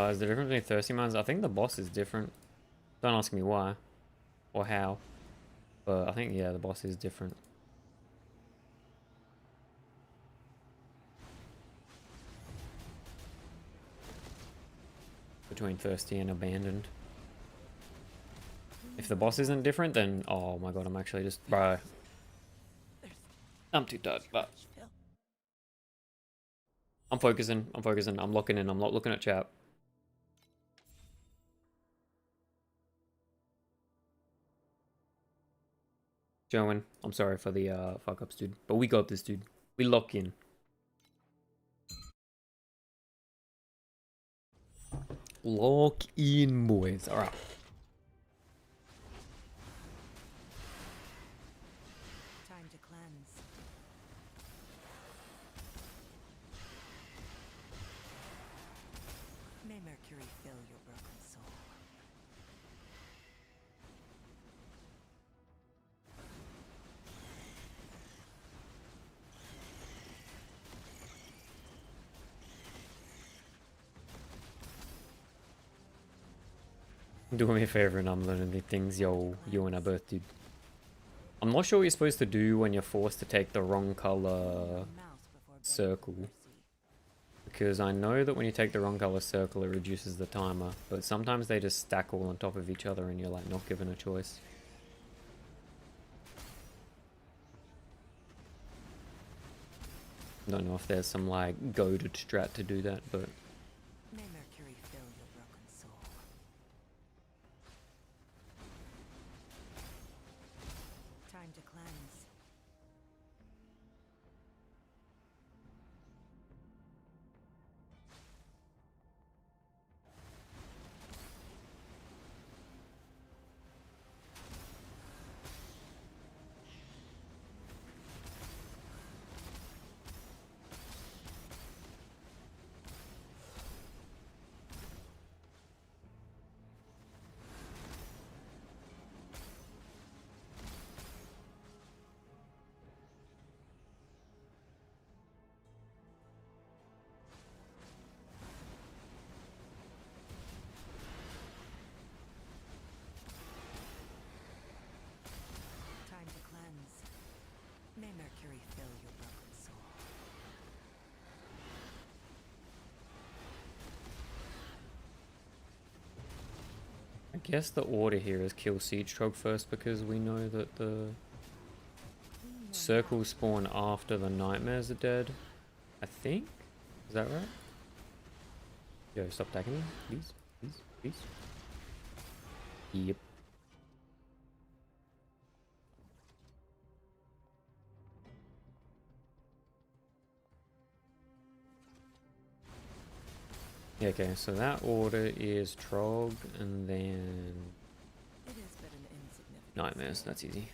Speaker 1: Is the difference between thirsty mines? I think the boss is different. Don't ask me why or how, but I think yeah, the boss is different. Between thirsty and abandoned. If the boss isn't different, then oh my god, I'm actually just bro. I'm too tired, but I'm focusing. I'm focusing. I'm locking in. I'm not looking at chat. Joan, I'm sorry for the fuck ups, dude. But we got this, dude. We lock in. Lock in, boys. Alright.
Speaker 3: Time to cleanse. May Mercury fill your broken soul.
Speaker 1: Do me a favor and I'm learning the things you and I both did. I'm not sure what you're supposed to do when you're forced to take the wrong color circle. Because I know that when you take the wrong color circle it reduces the timer, but sometimes they just stack all on top of each other and you're like not given a choice. Don't know if there's some like goaded strat to do that, but
Speaker 3: May Mercury fill your broken soul. Time to cleanse.
Speaker 1: guess the order here is kill Siege Trog first because we know that the circles spawn after the nightmares are dead. I think? Is that right? Yo, stop attacking me. Please, please, please. Yep. Yeah, okay, so that order is Trog and then
Speaker 3: It is but an insignificant
Speaker 1: nightmares. That's easy.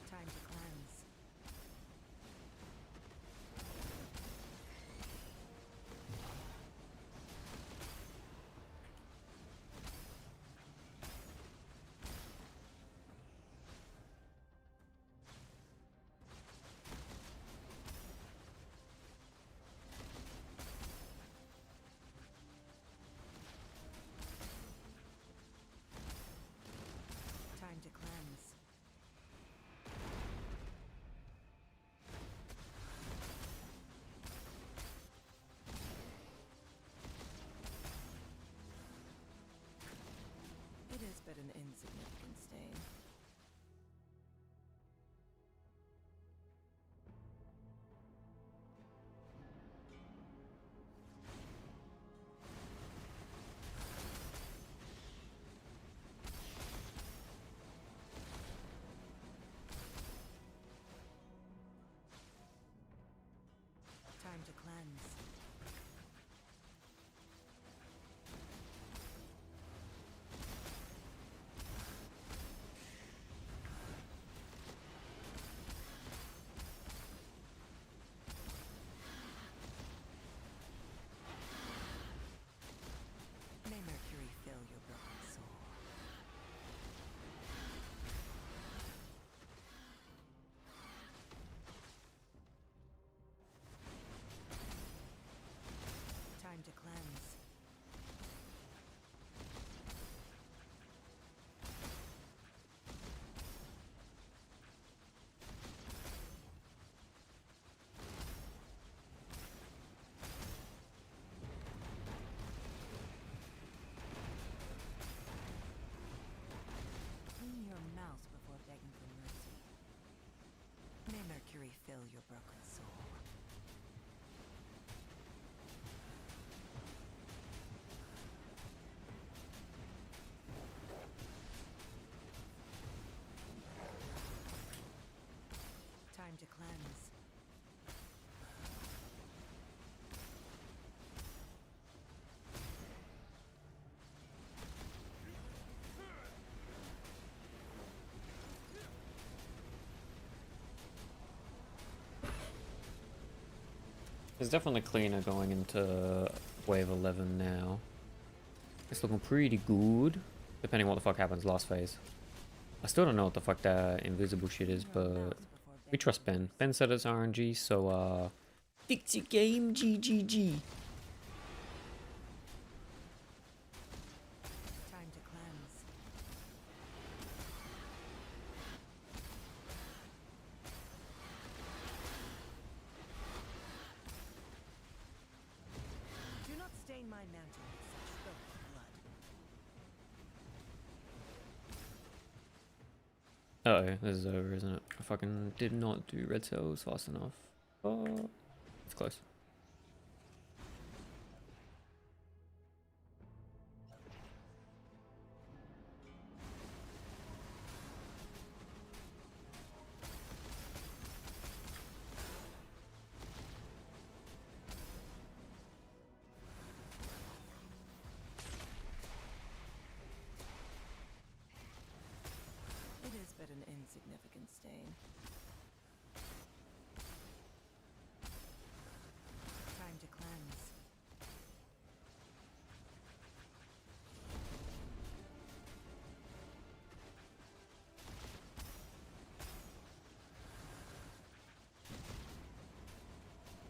Speaker 3: time to cleanse. Time to cleanse. It is but an insignificant stain. Time to cleanse. May Mercury fill your broken soul. Time to cleanse. Clean your mouth before begging for mercy. May Mercury fill your broken soul. Time to cleanse.
Speaker 1: It's definitely cleaner going into wave 11 now. It's looking pretty good, depending what the fuck happens last phase. I still don't know what the fuck that invisible shit is, but we trust Ben. Ben said it's RNG, so fix your game, GGG.
Speaker 3: Time to cleanse. Do not stain my mantle with such filthy blood.
Speaker 1: Uh oh, this is over, isn't it? I fucking did not do red cells fast enough. Oh, it's close.
Speaker 3: It is but an insignificant stain. Time to cleanse.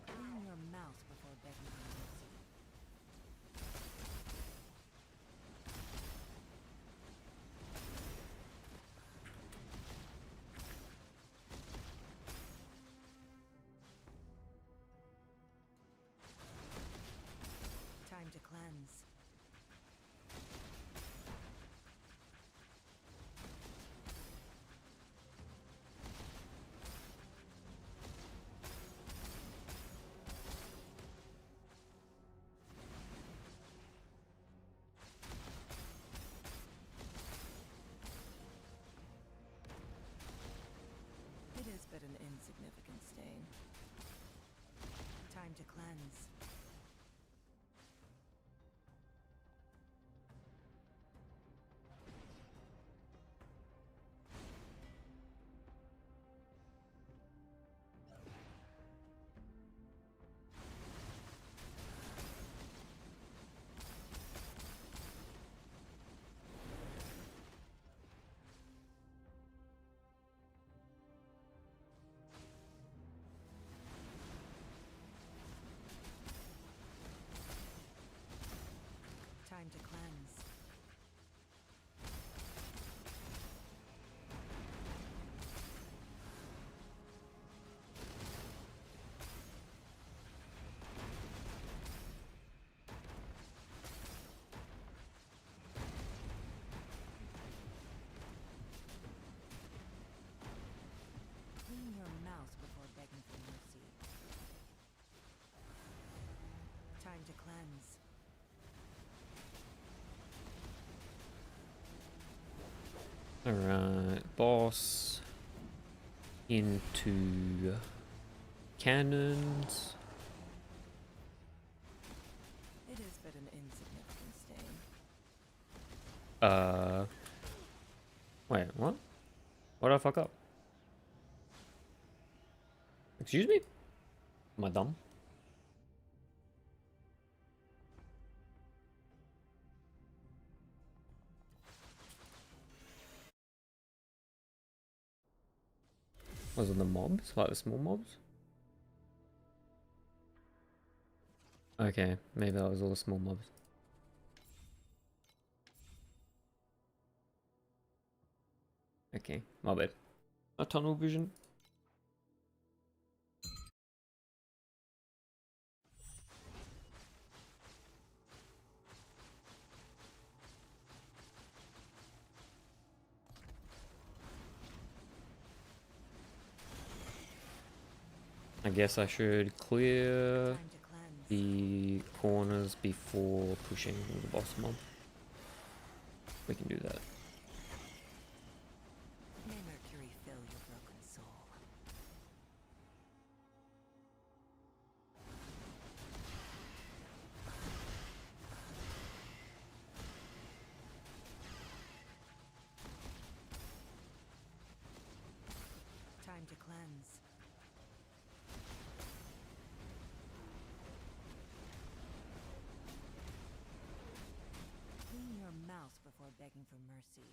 Speaker 3: Clean your mouth before begging for mercy. cleanse. It is but an insignificant stain. Time to cleanse. Time to cleanse. Clean your mouth before begging for mercy. Time to cleanse.
Speaker 1: Alright, boss. Into cannons.
Speaker 3: It is but an insignificant stain.
Speaker 1: Wait, what? What did I fuck up? Excuse me? Am I dumb? Was it the mobs? Like the small mobs? Okay, maybe that was all the small mobs. Okay, my bad. A tunnel vision. I guess I should clear
Speaker 3: Time to cleanse.
Speaker 1: the corners before pushing the boss mob. We can do that.
Speaker 3: May Mercury fill your broken soul. Time to cleanse. Clean your mouth before begging for mercy.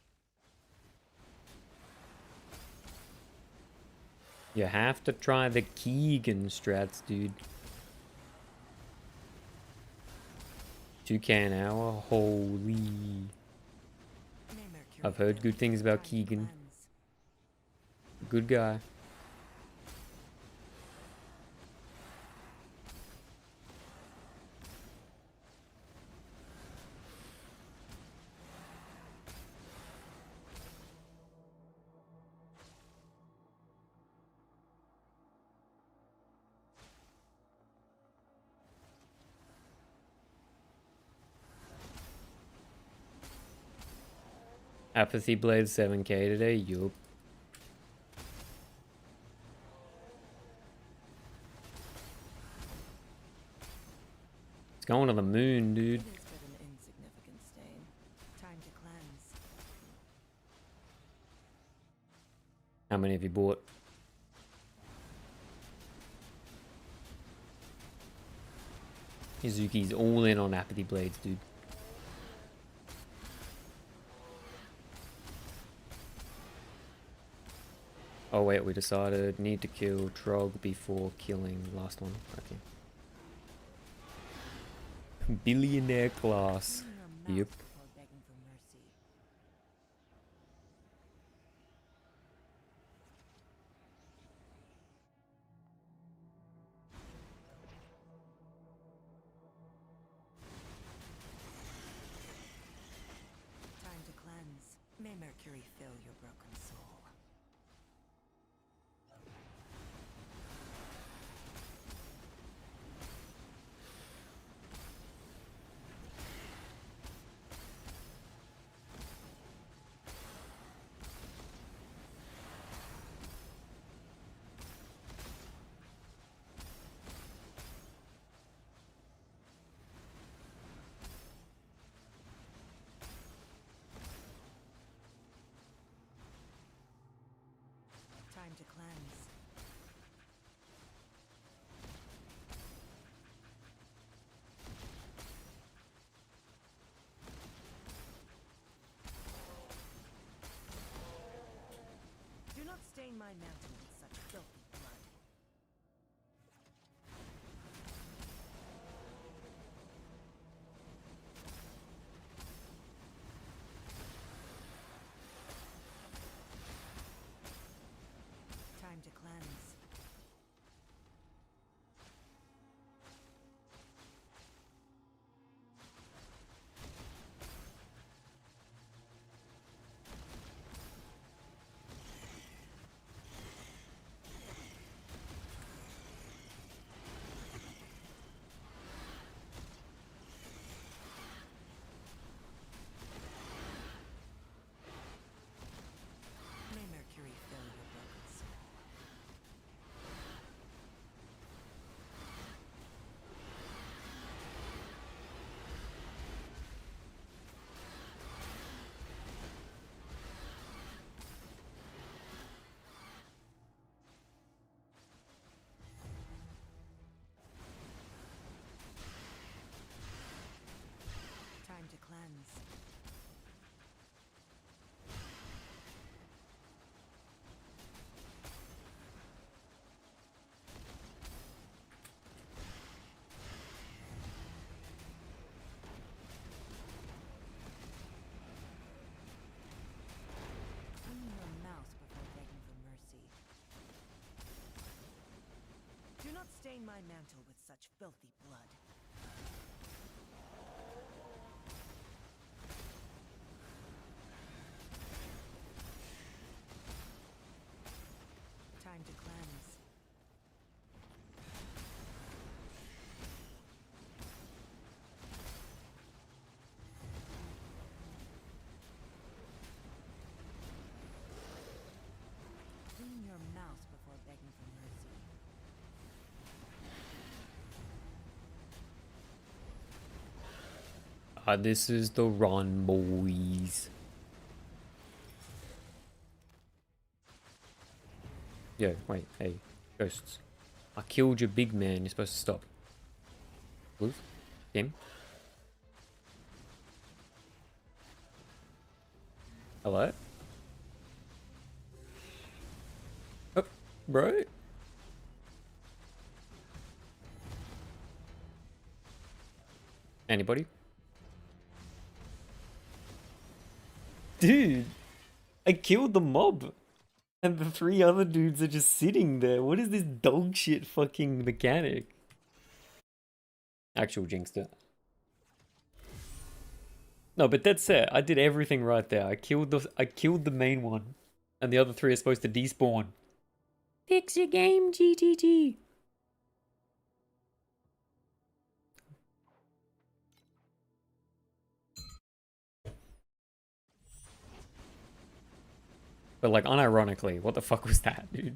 Speaker 1: You have to try the Keegan strats, dude. 2k an hour? Holy.
Speaker 3: May Mercury
Speaker 1: I've heard
Speaker 3: fill
Speaker 1: good
Speaker 3: you.
Speaker 1: things about
Speaker 3: Time to
Speaker 1: Keegan.
Speaker 3: cleanse.
Speaker 1: Good guy. Apathy Blade 7k today? Yup. It's going to the moon, dude.
Speaker 3: It is but an insignificant stain. Time to cleanse.
Speaker 1: How many have you bought? Izuki's all in on Apathy Blades, dude. Oh wait, we decided need to kill Trog before killing last one. Okay. Billionaire class.
Speaker 3: Clean your mouth
Speaker 1: Yep.
Speaker 3: before begging for mercy. to cleanse. Do not stain my mantle with such filthy blood. Time to cleanse. May Mercury fill your broken soul. Time to cleanse. Clean your mouth before begging for mercy. Do not stain my mantle with such filthy blood. Time to cleanse. Clean your mouth before begging for mercy.
Speaker 1: This is the run, boys. Yo, wait, hey, ghosts. I killed your big man, you're supposed to stop. Blue? Him? Hello? Oh, bro? Anybody? Dude, I killed the mob. And the 3 other dudes are just sitting there. What is this dog shit fucking mechanic? Actual jinxed it. No, but that's it. I did everything right there. I killed the main one. And the other 3 are supposed to despawn. Fix your game, GTG. But like unironically, what the fuck was that, dude?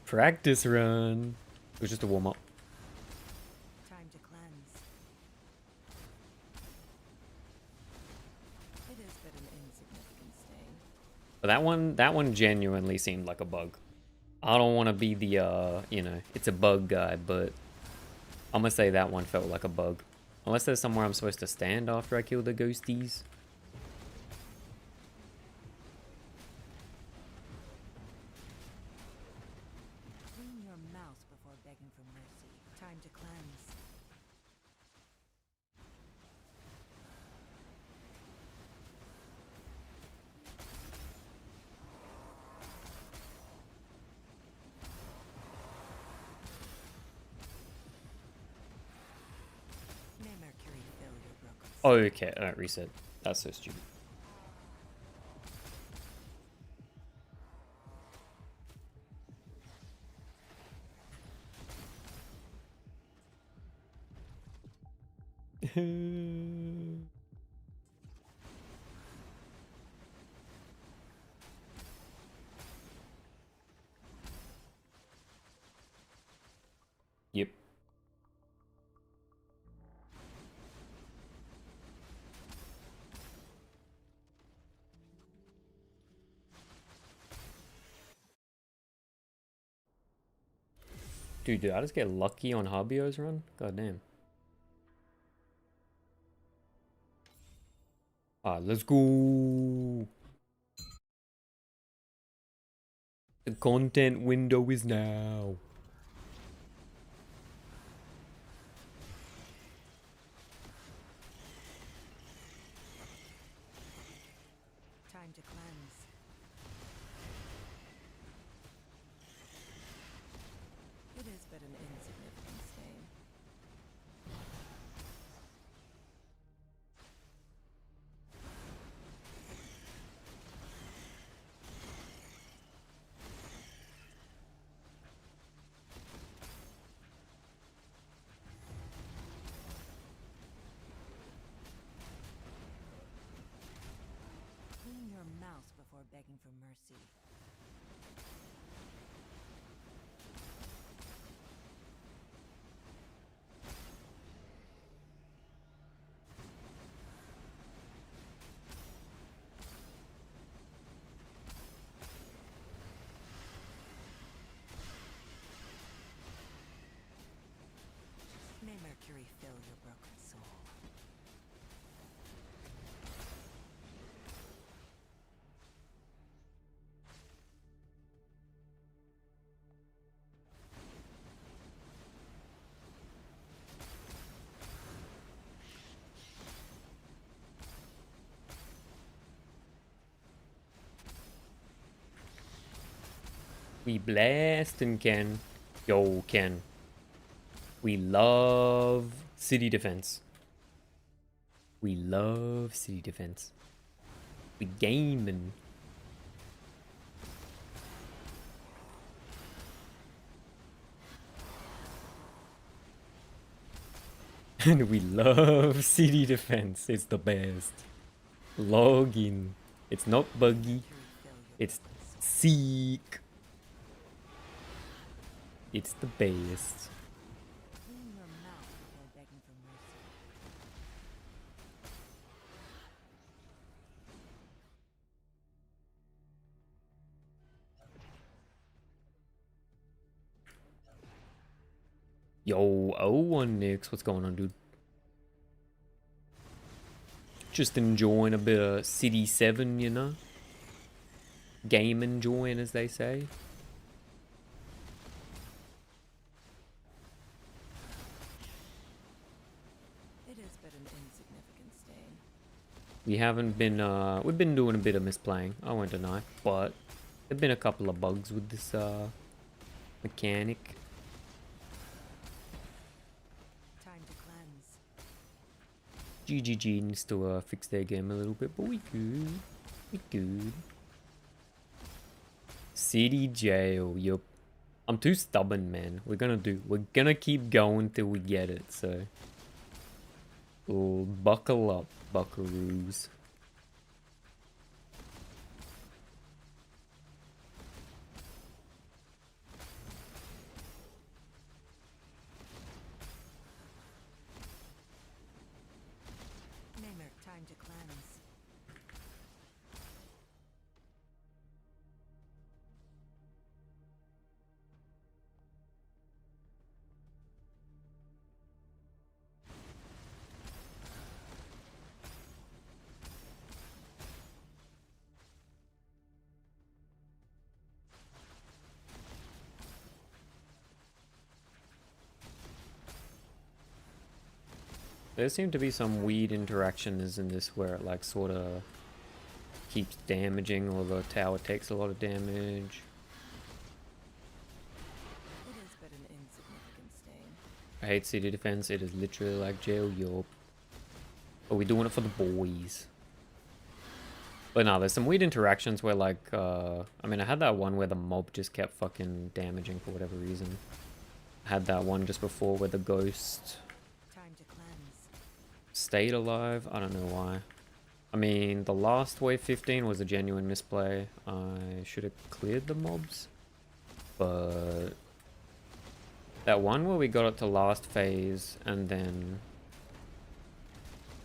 Speaker 1: Practice run. It was just a warm up.
Speaker 3: Time to cleanse. It is but an insignificant stain.
Speaker 1: But that one genuinely seemed like a bug. I don't want to be the you know, it's a bug guy, but I'm gonna say that one felt like a bug. Unless there's somewhere I'm supposed to stand after I kill the ghosties.
Speaker 3: Clean your mouth before begging for mercy. Time to cleanse. May Mercury fill your broken soul.
Speaker 1: Oh, okay, alright, reset. That's so stupid. Yep. Dude, did I just get lucky on Harbio's run? God damn. Let's go. The content window is now.
Speaker 3: Time to cleanse. It is but an insignificant stain. Clean your mouse before begging for mercy. May Mercury fill your broken soul.
Speaker 1: We blast and Ken. Yo, Ken. We love city defense. We love city defense. We gaming. And we love city defense. It's the best. Log in. It's not buggy. It's sick. It's the best.
Speaker 3: Clean your mouth before begging for mercy.
Speaker 1: Yo, NotEnoughDex, what's going on, dude? Just enjoying a bit of City 7, you know? Game enjoying, as they say.
Speaker 3: It is but an insignificant stain.
Speaker 1: We haven't been, we've been doing a bit of misplaying, I won't deny, but there've been a couple of bugs with this, mechanic.
Speaker 3: Time to cleanse.
Speaker 1: GGG needs to, fix their game a little bit, but we good. We good. City jail, yup. I'm too stubborn, man. We're gonna keep going till we get it, so. Oh, buckle up, buckaroos.
Speaker 3: Namer, time to cleanse.
Speaker 1: There seem to be some weird interactions in this where it like sort of keeps damaging or the tower takes a lot of damage.
Speaker 3: It is but an insignificant stain.
Speaker 1: I hate city defense, it is literally like jail, yup. But we're doing it for the boys. But no, there's some weird interactions where like, I mean I had that one where the mob just kept fucking damaging for whatever reason. I had that one just before where the ghost
Speaker 3: Time to cleanse.
Speaker 1: stayed alive. I don't know why. I mean, the last wave 15 was a genuine misplay. I should have cleared the mobs. But that one where we got it to last phase and then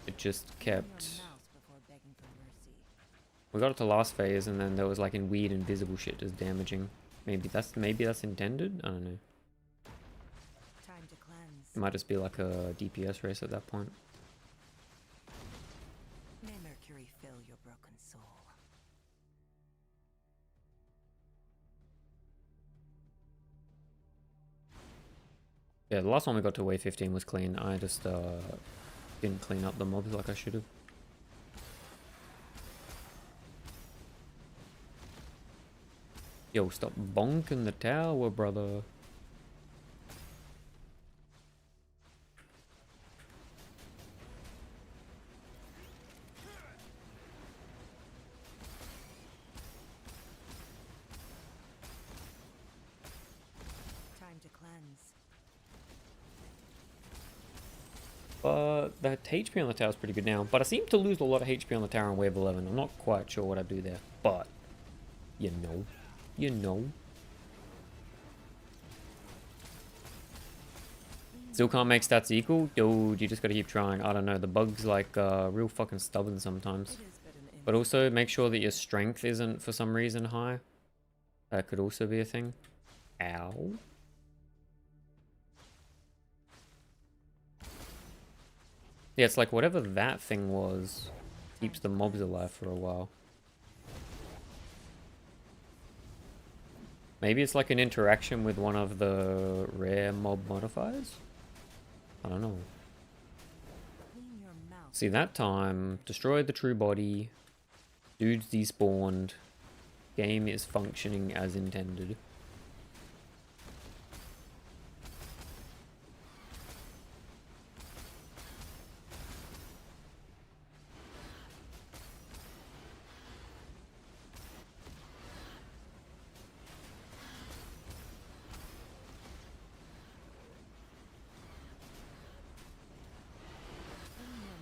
Speaker 1: it just
Speaker 3: Clean your
Speaker 1: kept...
Speaker 3: mouse before begging for mercy.
Speaker 1: We got it to last phase and then there was like in weird invisible shit just damaging. Maybe that's intended? I don't know. It might just be like a DPS race at that point.
Speaker 3: May Mercury fill your broken soul.
Speaker 1: Yeah, the last one we got to wave 15 was clean. I just didn't clean up the mobs like I should have. Yo, stop bonking the tower, brother.
Speaker 3: Time to cleanse.
Speaker 1: But that HP on the tower is pretty good now. But I seem to lose a lot of HP on the tower on wave 11. I'm not quite sure what I do there. But, you know. You know. Still can't make stats equal? Dude, you just gotta keep trying. I don't know. The bug's like real fucking stubborn sometimes.
Speaker 3: It is but an
Speaker 1: But also make sure that your strength isn't for some reason high. That could also be a thing. Ow. Yeah, it's like whatever that thing was keeps the mobs alive for a while. Maybe it's like an interaction with one of the rare mob modifiers? I don't know.
Speaker 3: Clean your mouth.
Speaker 1: See, that time, destroyed the true body, dudes despawned, game is functioning as intended.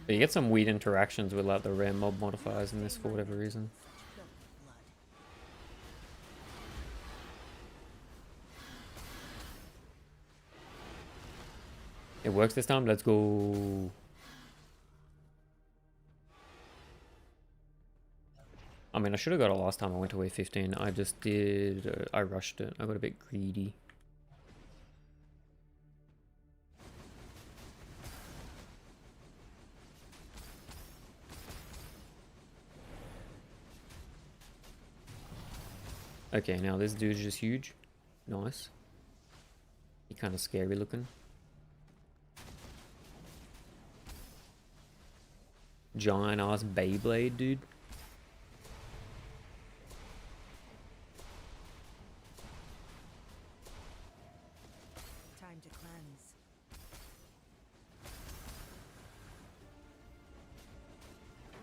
Speaker 1: But you get some weird interactions with like the rare mob modifiers in this for whatever reason.
Speaker 3: Filthy blood.
Speaker 1: It works this time, let's go. I mean, I should have got it last time I went to wave 15. I just did, I rushed it. I got a bit greedy. Okay, now this dude's just huge. Nice. He kind of scary looking. Giant ass Beyblade, dude.
Speaker 3: Time to cleanse.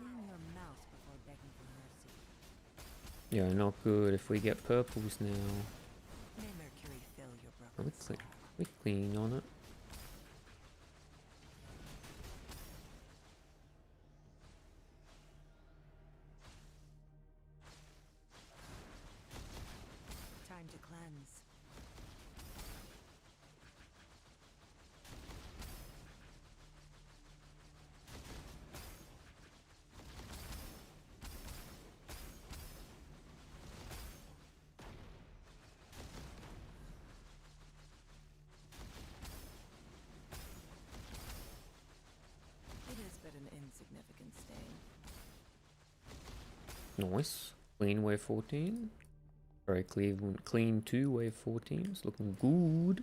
Speaker 3: Clean your mouth before begging for mercy.
Speaker 1: Yeah, not good if we get purples now.
Speaker 3: May Mercury fill your
Speaker 1: Are
Speaker 3: broken
Speaker 1: we
Speaker 3: soul.
Speaker 1: we clean on it?
Speaker 3: Time to cleanse. It is but an insignificant stain.
Speaker 1: Nice. Clean wave 14. Very clean 2 wave 14s. Looking good.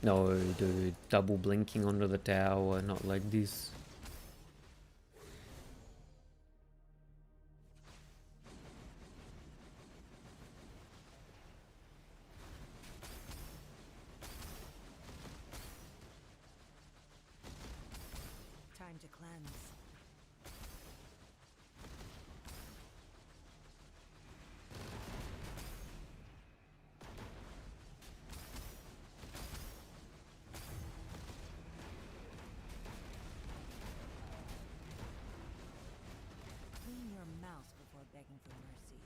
Speaker 1: No, dude. Double blinking under the tower. Not like this.
Speaker 3: Time to cleanse. Clean your mouth before begging for mercy.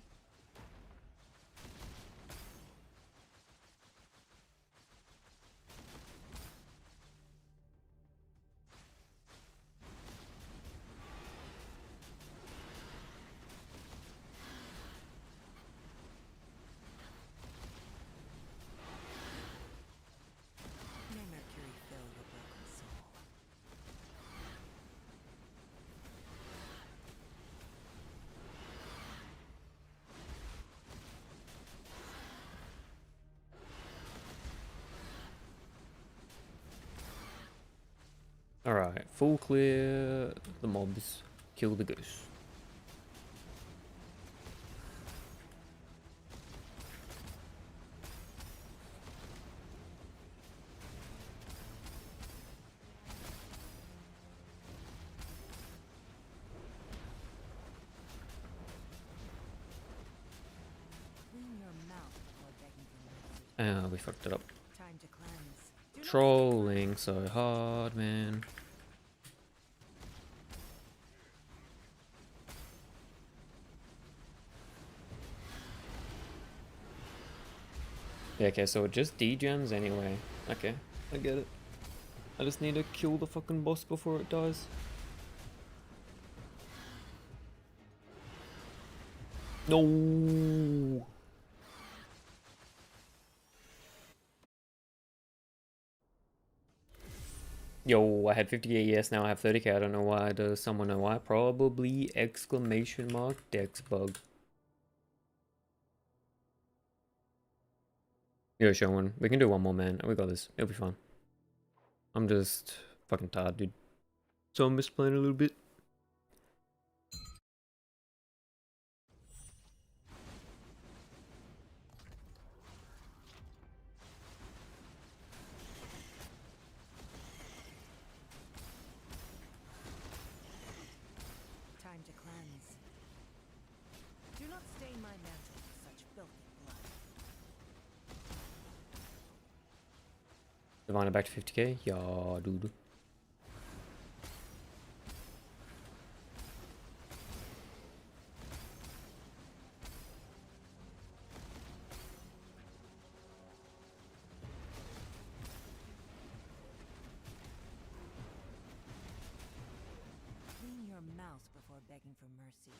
Speaker 1: Alright, full clear the mobs, kill the ghosts.
Speaker 3: Clean your mouth before begging for mercy.
Speaker 1: We fucked it up.
Speaker 3: Time to cleanse. Do not
Speaker 1: Trolling so hard, man. Yeah, okay, so it just degens anyway. Okay, I get it. I just need to kill the fucking boss before it dies. No. Yo, I had 50k, yes, now I have 30k. I don't know why. Does someone know why? Probably exclamation mark Dex bug. Yo, Sean, we can do one more, man. We got this. It'll be fun. I'm just fucking tired, dude. So I'm just playing a little bit.
Speaker 3: time to cleanse. Do not stain my mantle with such filthy blood.
Speaker 1: Diviner back to 50k? Yeah, dude.
Speaker 3: Clean your mouth before begging for mercy.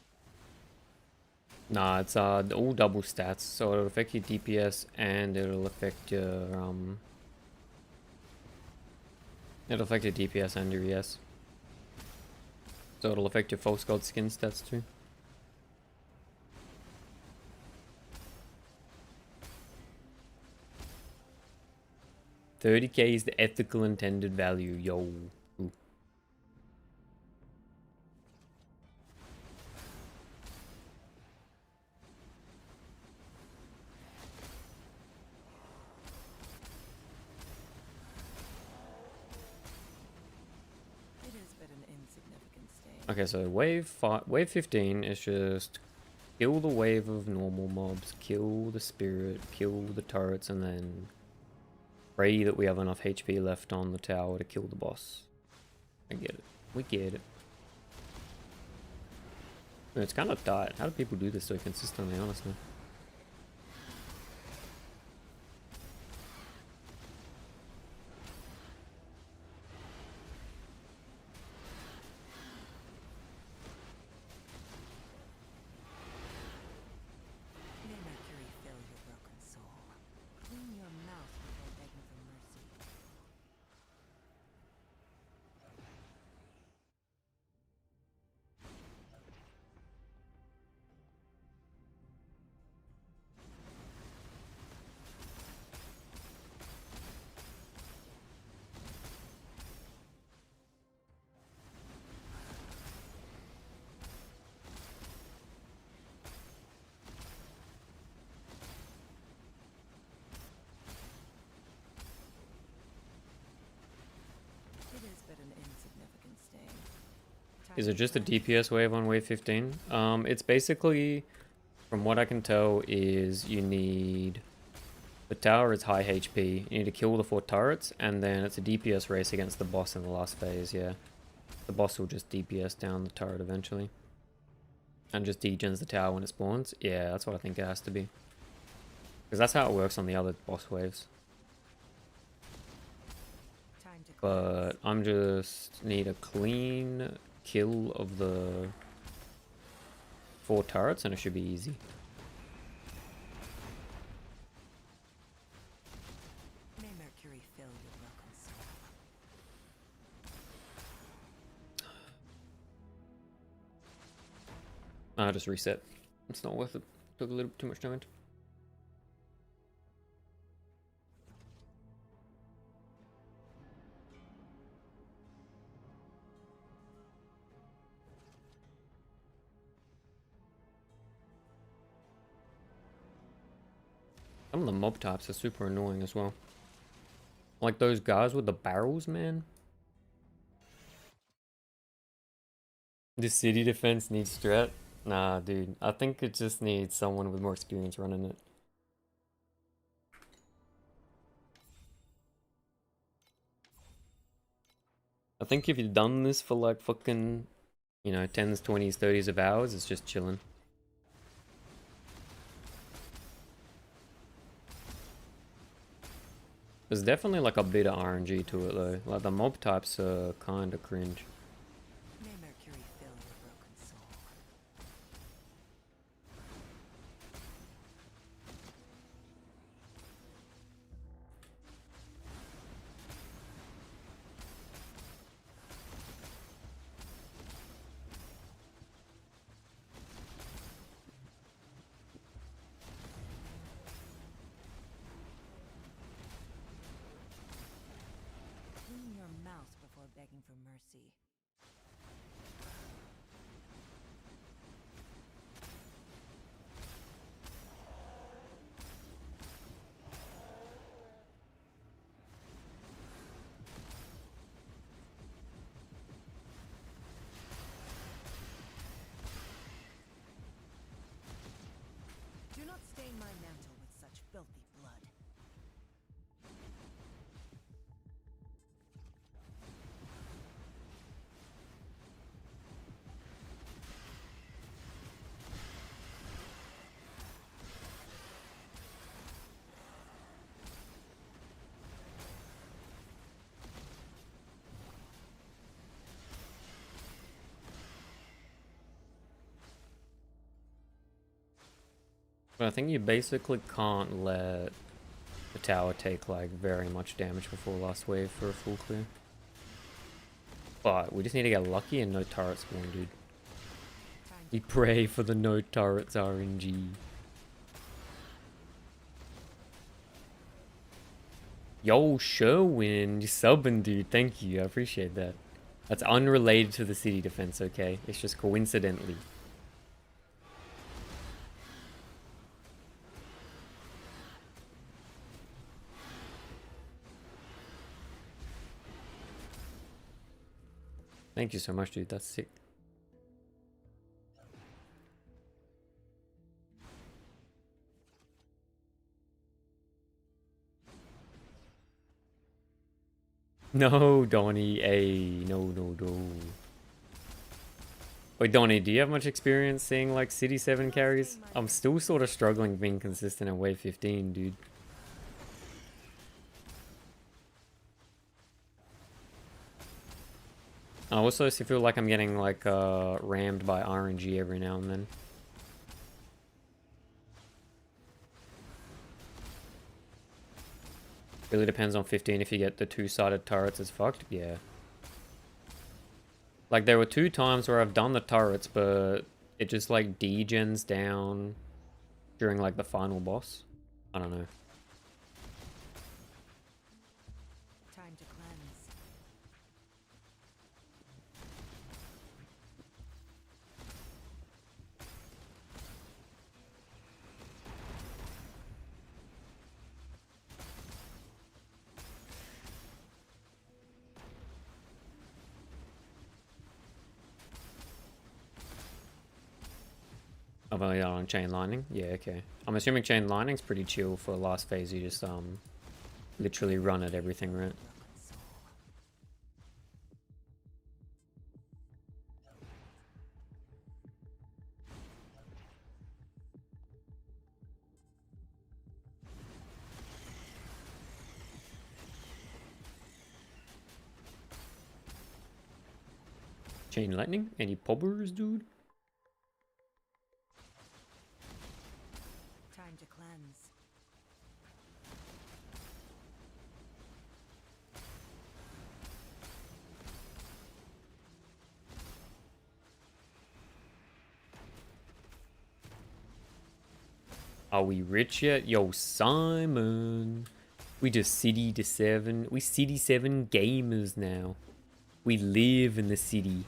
Speaker 1: Nah, it's all double stats, so it'll affect your DPS and it'll affect your it'll affect your DPS and your ES. So it'll affect your false god skin stats too. $30k is the ethical intended value, yo. Ooh.
Speaker 3: It is but an insignificant stain.
Speaker 1: Okay, so wave 15 is just kill the wave of normal mobs, kill the spirit, kill the turrets, and then pray that we have enough HP left on the tower to kill the boss. I get it. We get it. It's kind of tight. How do people do this so consistently, honestly?
Speaker 3: May Mercury fill your broken soul. Clean your mouth before begging for mercy. It is but an insignificant stain. Time
Speaker 1: Is
Speaker 3: to
Speaker 1: it just a
Speaker 3: cleanse.
Speaker 1: DPS wave on wave 15? It's basically, from what I can tell, is you need... The tower is high HP. You need to kill the 4 turrets, and then it's a DPS race against the boss in the last phase, yeah. The boss will just DPS down the turret eventually. And just degens the tower when it spawns. Yeah, that's what I think it has to be. Because that's how it works on the other boss waves.
Speaker 3: Time to
Speaker 1: But
Speaker 3: cleanse.
Speaker 1: I'm just need a clean kill of the 4 turrets and it should be easy.
Speaker 3: May Mercury fill your broken soul.
Speaker 1: I just reset. It's not worth it. Took a little too much damage. Some of the mob types are super annoying as well. Like those guys with the barrels, man. The city defense needs strat? Nah, dude. I think it just needs someone with more experience running it. I think if you've done this for like fucking, you know, 10s, 20s, 30s of hours, it's just chilling. There's definitely like a bit of RNG to it though. Like the mob types are kinda cringe.
Speaker 3: May Mercury fill your broken soul. Clean your mouth before begging for mercy. Do not stain my mantle with such filthy blood.
Speaker 1: But I think you basically can't let the tower take like very much damage before last wave for a full clear. But we just need to get lucky and no turrets spawn, dude. We pray for the no turrets RNG. Yo, Sherwin, you subbing, dude. Thank you. I appreciate that. That's unrelated to the city defense, okay? It's just coincidentally. Thank you so much, dude. That's sick. No, Donnie. Hey, no, no, no. Wait, Donnie, do you have much experience seeing like City 7 carries? I'm still sort of struggling being consistent at wave 15, dude. I also feel like I'm getting like rammed by RNG every now and then. Really depends on 15. If you get the two-sided turrets, it's fucked. Yeah. Like there were 2 times where I've done the turrets, but it just like degens down during like the final boss. I don't know.
Speaker 3: Time to cleanse.
Speaker 1: I've only done on chain lightning. Yeah, okay. I'm assuming chain lightning's pretty chill for last phase. You just literally run at everything, right?
Speaker 3: Broken soul.
Speaker 1: Chain lightning? Any poppers, dude?
Speaker 3: Time to cleanse.
Speaker 1: Are we rich yet? Yo, Simon. We just City to 7. We City 7 gamers now. We live in the city.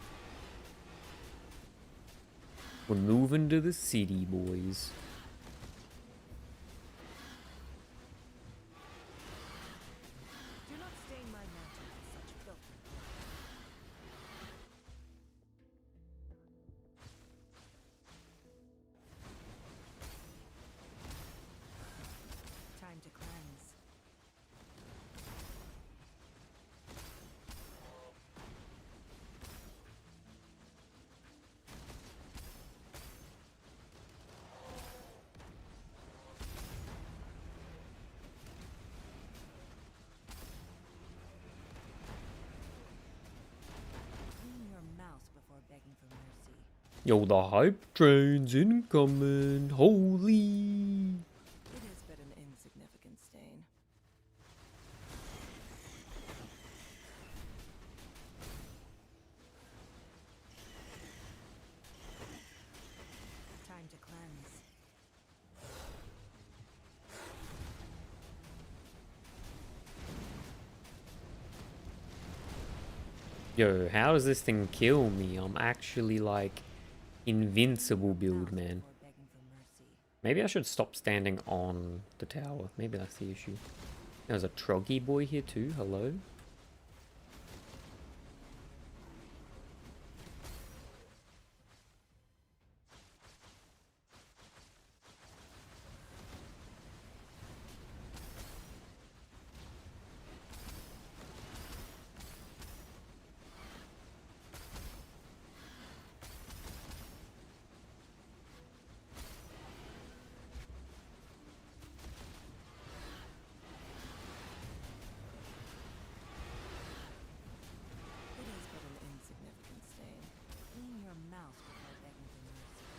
Speaker 1: We're moving to the city, boys. Yo, the hype train's incoming. Holy.
Speaker 3: It is but an insignificant stain. Time to cleanse.
Speaker 1: Yo, how does this thing kill me? I'm actually like invincible build, man.
Speaker 3: Before begging for mercy.
Speaker 1: Maybe I should stop standing on the tower. Maybe that's the issue. There's a troggy boy here too. Hello.
Speaker 3: It is but an insignificant stain. Clean your mouth before begging for mercy.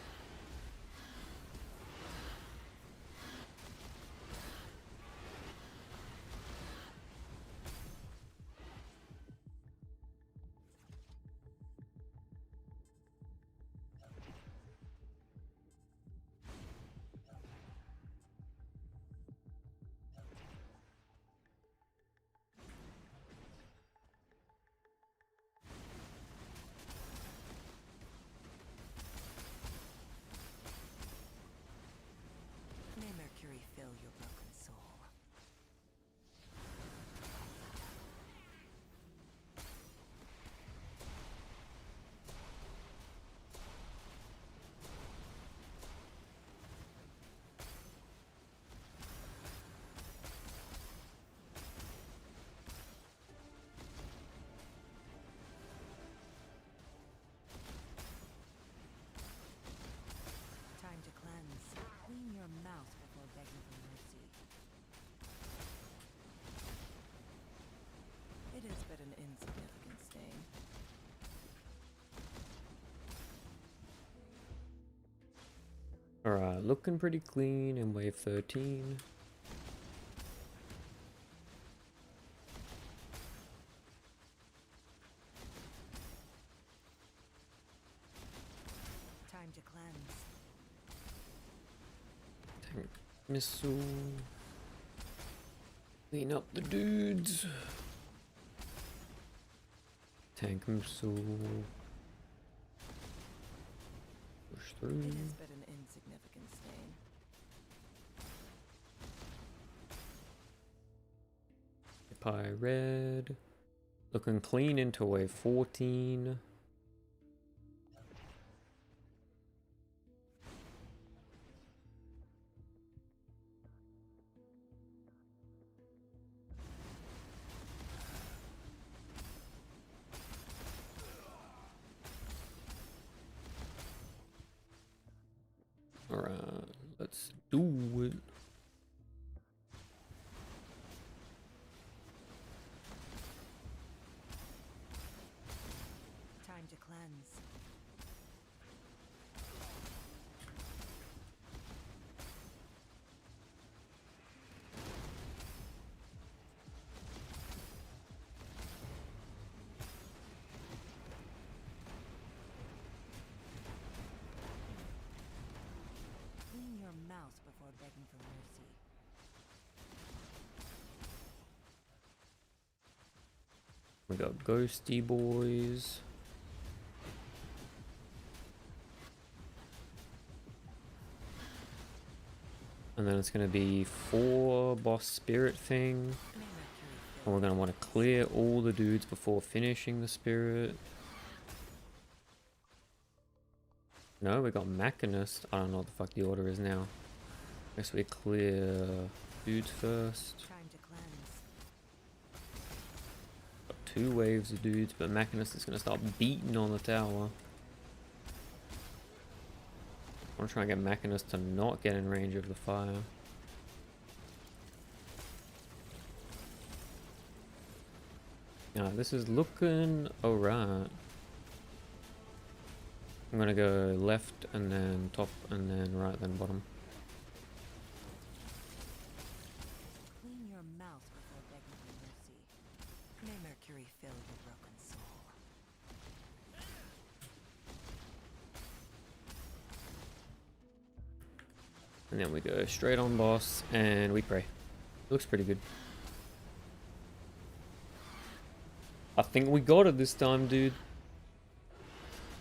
Speaker 3: May Mercury fill your broken soul. Time to cleanse. Clean your mouth before begging for mercy. It is but an insignificant stain.
Speaker 1: Alright, looking pretty clean in wave 13.
Speaker 3: Time to cleanse.
Speaker 1: Tank missile. Clean up the dudes. Tank missile. Push
Speaker 3: It
Speaker 1: through.
Speaker 3: is but an insignificant stain.
Speaker 1: Pie red. Looking clean into wave 14. Alright, let's do it.
Speaker 3: Time to cleanse. Clean your mouth before begging for mercy.
Speaker 1: We got ghosty boys. And then it's gonna be 4 boss spirit thing.
Speaker 3: May Mercury
Speaker 1: And
Speaker 3: fill
Speaker 1: we're gonna want to clear all the dudes before finishing the spirit. No, we got Machinist. I don't know what the fuck the order is now. Guess we clear dudes first.
Speaker 3: Time to cleanse.
Speaker 1: Got 2 waves of dudes, but Machinist is gonna start beating on the tower. I want to try and get Machinist to not get in range of the fire. This is looking alright. I'm gonna go left and then top and then right then bottom.
Speaker 3: Clean your mouth before begging for mercy. May Mercury fill your broken soul.
Speaker 1: And then we go straight on boss and we pray. Looks pretty good. I think we got it this time, dude.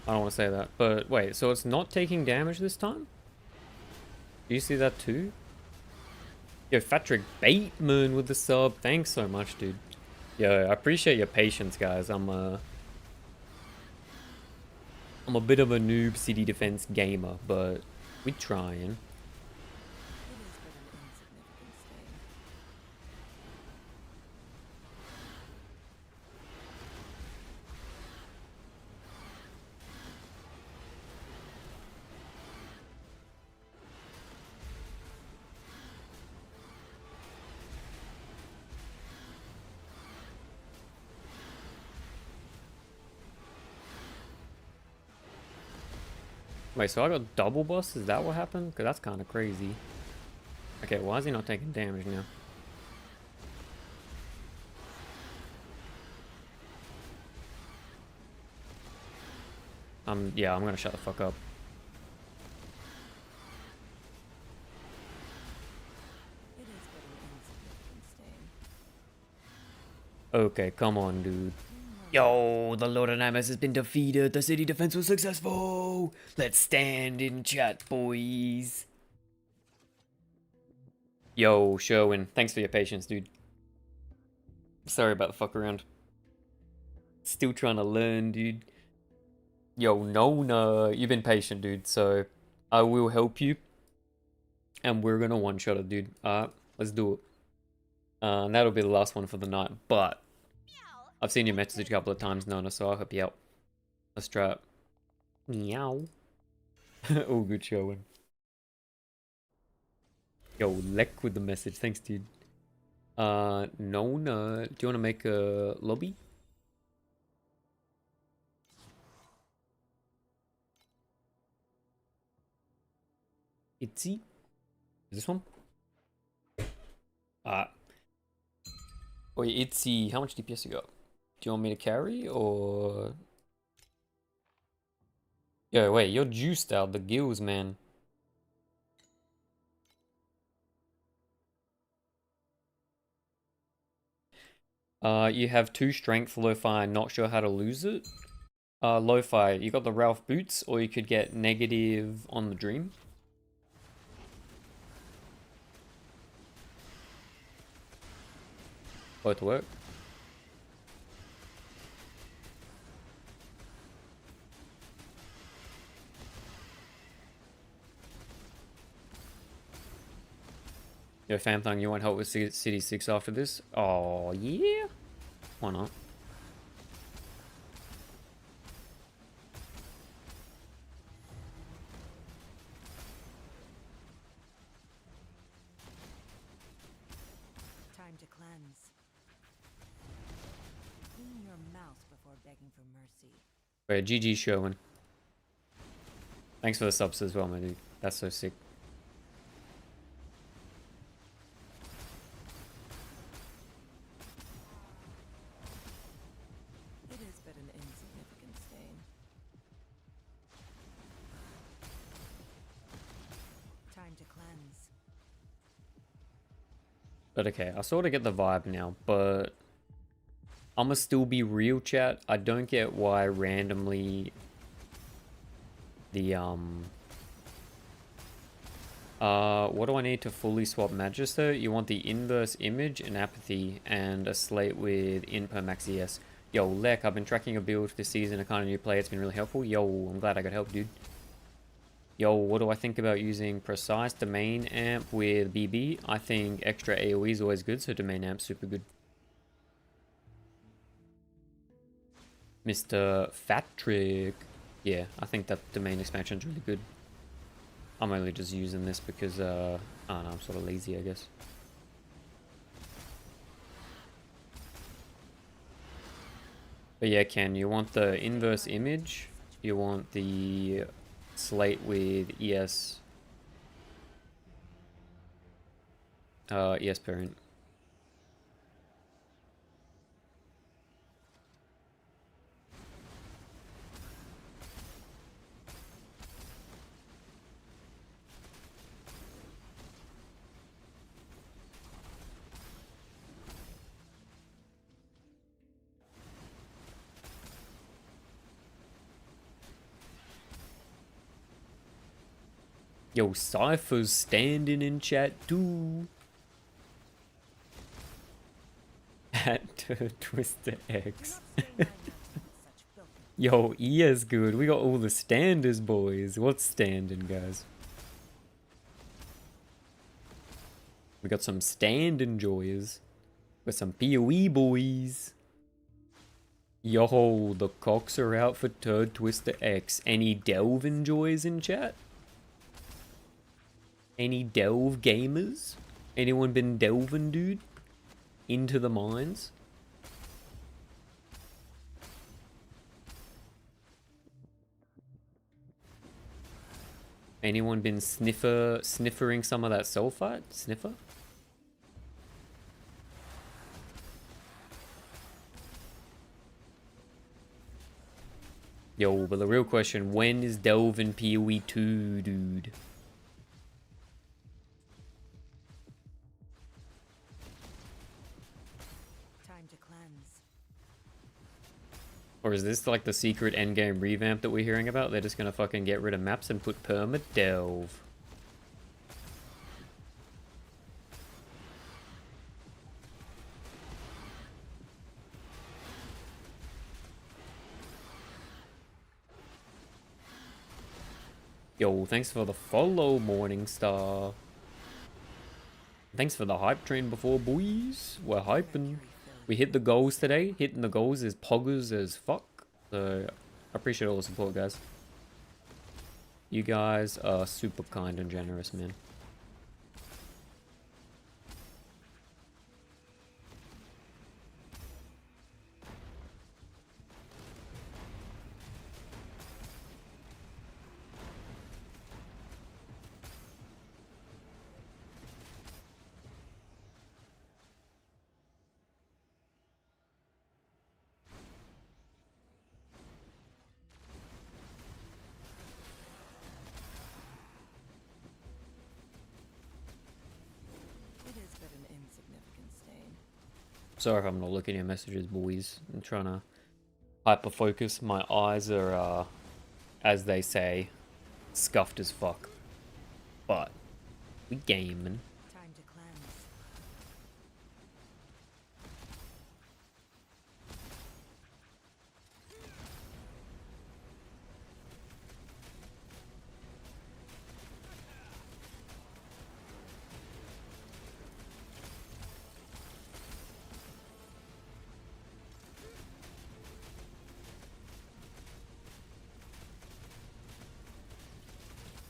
Speaker 1: I don't want to say that, but wait, so it's not taking damage this time? Do you see that too? Yo, Fatrick Bateman with the sub. Thanks so much, dude. Yo, I appreciate your patience, guys. I'm a bit of a noob city defense gamer, but we trying.
Speaker 3: It is but an insignificant stain.
Speaker 1: Wait, so I got double boss? Is that what happened? Because that's kind of crazy. Okay, why is he not taking damage now? Yeah, I'm gonna shut the fuck up.
Speaker 3: It is but an insignificant stain.
Speaker 1: Okay, come on, dude. Yo, the Lord of Nightmares has been defeated. The city defense was successful. Let's stand in chat, boys. Yo, Sherwin, thanks for your patience, dude. Sorry about the fuck around. Still trying to learn, dude. Yo, no, you've been patient, dude, so I will help you. And we're gonna one-shot it, dude. Let's do it. And that'll be the last one for the night, but I've seen your message a couple of times, Nona, so I'll help you out. Let's try it. Meow. Oh, good showing. Yo, Lek with the message. Thanks, dude. Nona, do you want to make a lobby? Itzy? Is this one? Wait, Itzy, how much DPS you got? Do you want me to carry, or... Yo, wait, you're juiced out the gills, man. You have 2 strength, Lo-Fi, not sure how to lose it. Lo-Fi, you got the Ralph boots, or you could get negative on the Dream. Both work. Yo, Famthung, you want help with City 6 after this? Oh, yeah? Why not?
Speaker 3: Time to cleanse. Clean your mouth before begging for mercy.
Speaker 1: Wait, GG Sherwin. Thanks for the subs as well, my dude. That's so sick.
Speaker 3: It is but an insignificant stain. Time to cleanse.
Speaker 1: But okay, I sort of get the vibe now, but I'ma still be real, chat. I don't get why randomly the what do I need to fully swap Magister? You want the inverse image and apathy and a slate with Inper Max ES. Yo, Lek, I've been tracking a build this season, a kind of new play. It's been really helpful. Yo, I'm glad I could help, dude. Yo, what do I think about using precise domain amp with BB? I think extra AoE is always good, so domain amp's super good. Mr. Fatrick. Yeah, I think that domain expansion's really good. I'm only just using this because, I don't know, I'm sort of lazy, I guess. But yeah, Ken, you want the inverse image You want the slate with ES. ES parent. Yo, Cypher's standing in chat too. At Twister X. Yo, ES good. We got all the standers, boys. What's standing, guys? We got some stand enjoyers. With some PoE boys. Yo, the cocks are out for Turd Twister X. Any Delve enjoyers in chat? Any Delve gamers? Anyone been delving, dude? Into the mines? Anyone been sniffering some of that sulfite? Sniffer? Yo, but the real question, when is Delve in PoE 2, dude?
Speaker 3: Time to cleanse.
Speaker 1: Or is this like the secret endgame revamp that we're hearing about? They're just gonna fucking get rid of maps and put perma Delve. Yo, thanks for the follow, Morningstar. Thanks for the hype train before, boys. We're hyping. We hit the goals today. Hitting the goals is poggers as fuck. So, I appreciate all the support, guys. You guys are super kind and generous, man.
Speaker 3: It is but an insignificant stain.
Speaker 1: Sorry if I'm not looking at your messages, boys. I'm trying to hyper focus. My eyes are, as they say, scuffed as fuck. But we gaming.
Speaker 3: Time to cleanse.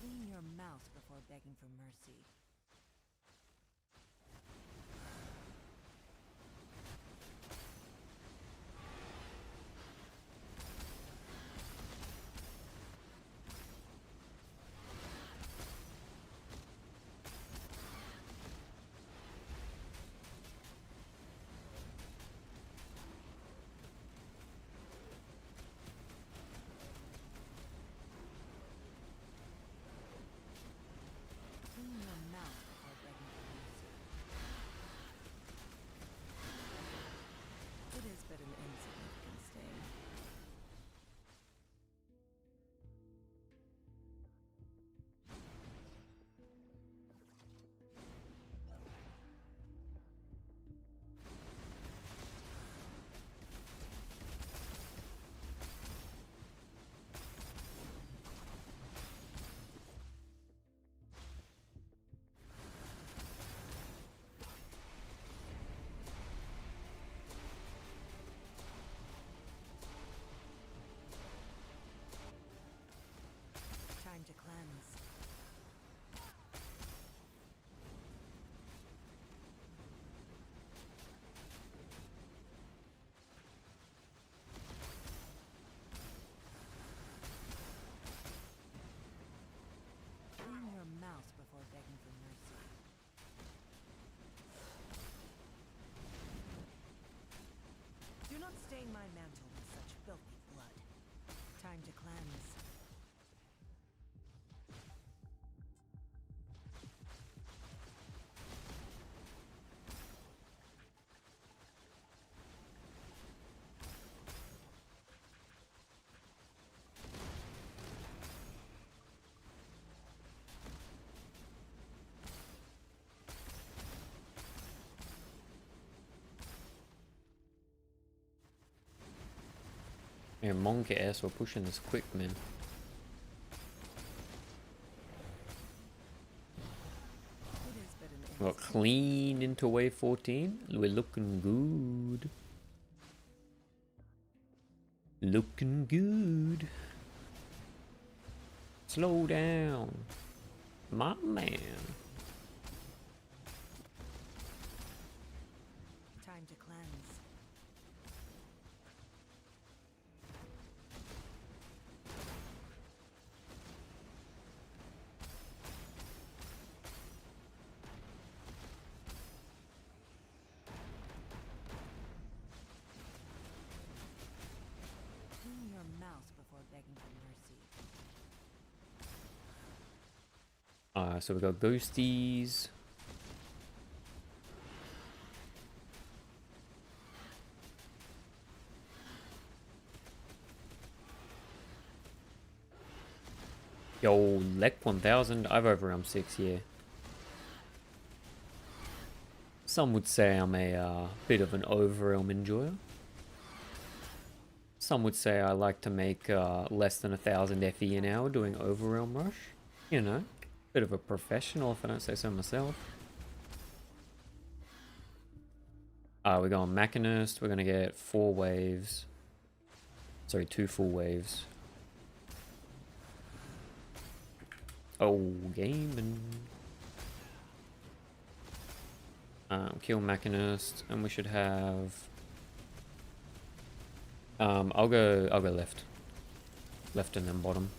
Speaker 3: Clean your mouth before begging for mercy. cleanse.
Speaker 1: Yeah, monkey ass, we're pushing this quick, man.
Speaker 3: It is but an
Speaker 1: Got clean into wave 14. We're looking good. Looking good. Slow down. My man.
Speaker 3: time to cleanse. Clean your mouth before begging for mercy.
Speaker 1: So we got ghosties. Yo, Lek 1000. I've overwhelmed 6, yeah. Some would say I'm a bit of an overwhelm enjoyer. Some would say I like to make less than 1,000 FE an hour doing overwhelm rush. You know, bit of a professional if I don't say so myself. We're going Machinist. We're gonna get 4 waves. Sorry, 2 full waves. Oh, gaming. Kill Machinist, and we should have. I'll go left and then bottom.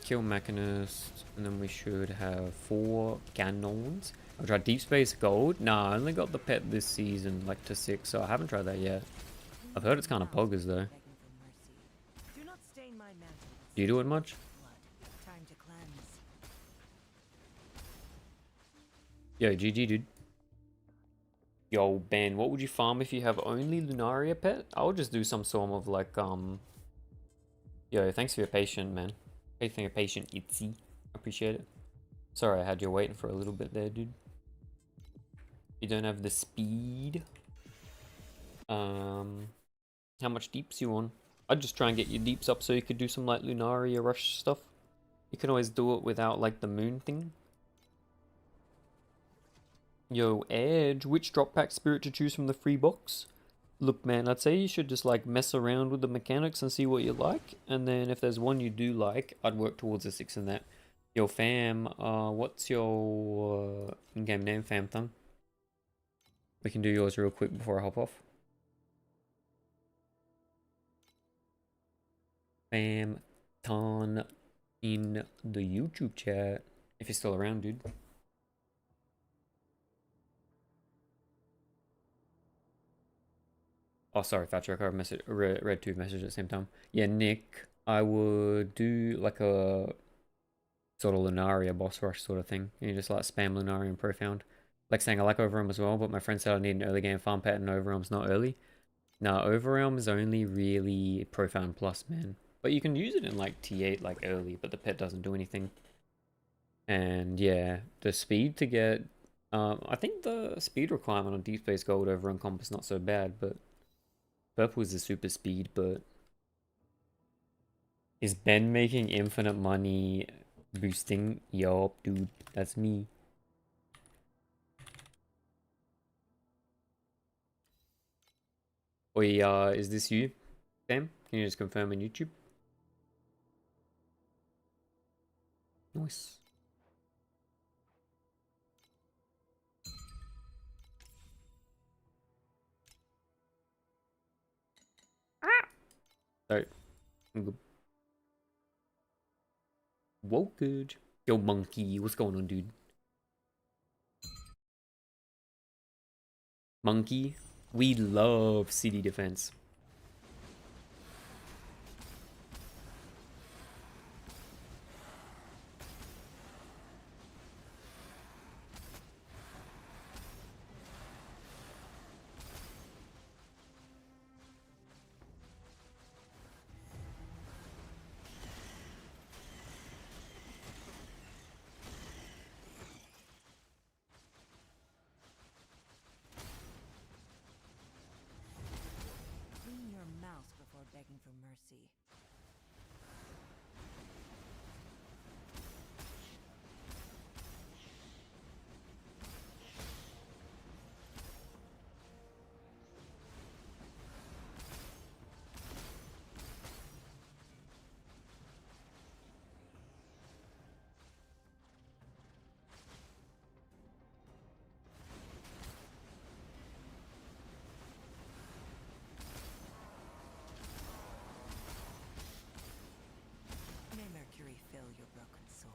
Speaker 1: Kill Machinist, and then we should have 4 cannons. I'll try Deep Space Gold. Nah, I only got the pet this season, like to 6, so I haven't tried that yet. I've heard it's kind of poggers though.
Speaker 3: Do not stain my mantle with
Speaker 1: Do you do it much?
Speaker 3: blood. Time to cleanse.
Speaker 1: Yo, GG, dude. Yo, Ben, what would you farm if you have only Lunaria pet? I would just do some sort of like, Yo, thanks for your patience, man. Thanks for your patience, Itzy. Appreciate it. Sorry I had you waiting for a little bit there, dude. You don't have the speed. How much deeps you on? I'd just try and get your deeps up so you could do some like Lunaria rush stuff. You can always do it without like the moon thing. Yo, Edge, which drop pack spirit to choose from the free box? Look, man, I'd say you should just like mess around with the mechanics and see what you like. And then if there's one you do like, I'd work towards a 6 in that. Yo, fam, what's your in-game name, fam thumb? We can do yours real quick before I hop off. Fam ton in the YouTube chat. If you're still around, dude. Oh, sorry, Thatcher. I read 2 messages at the same time. Yeah, Nick, I would do like a sort of Lunaria boss rush sort of thing. You just like spam Lunaria and Profound. Like saying I like Overrealm as well, but my friend said I need an early game farm pet and Overrealm's not early. No, Overrealm is only really Profound Plus, man. But you can use it in like T8 like early, but the pet doesn't do anything. And yeah, the speed to get... I think the speed requirement on Deep Space Gold over on Comp is not so bad, but... Purple is the super speed, but... Is Ben making infinite money boosting? Yup, dude, that's me. Oi, is this you, Sam? Can you just confirm on YouTube? Nice. Sorry. I'm good. Whoa, good. Yo, Monkey, what's going on, dude? Monkey, we love city defense.
Speaker 3: mercy. May Mercury fill your broken soul.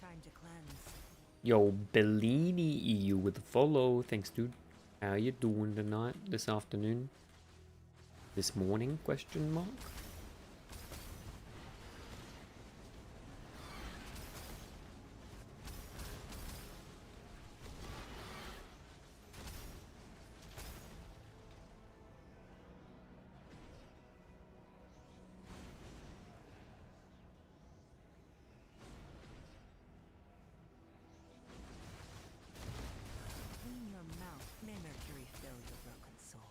Speaker 3: Time to cleanse.
Speaker 1: Yo, Bellini EU with the follow. Thanks, dude. How you doing tonight? This afternoon? This morning? Question mark.
Speaker 3: Clean your mouth. May Mercury fill your broken soul.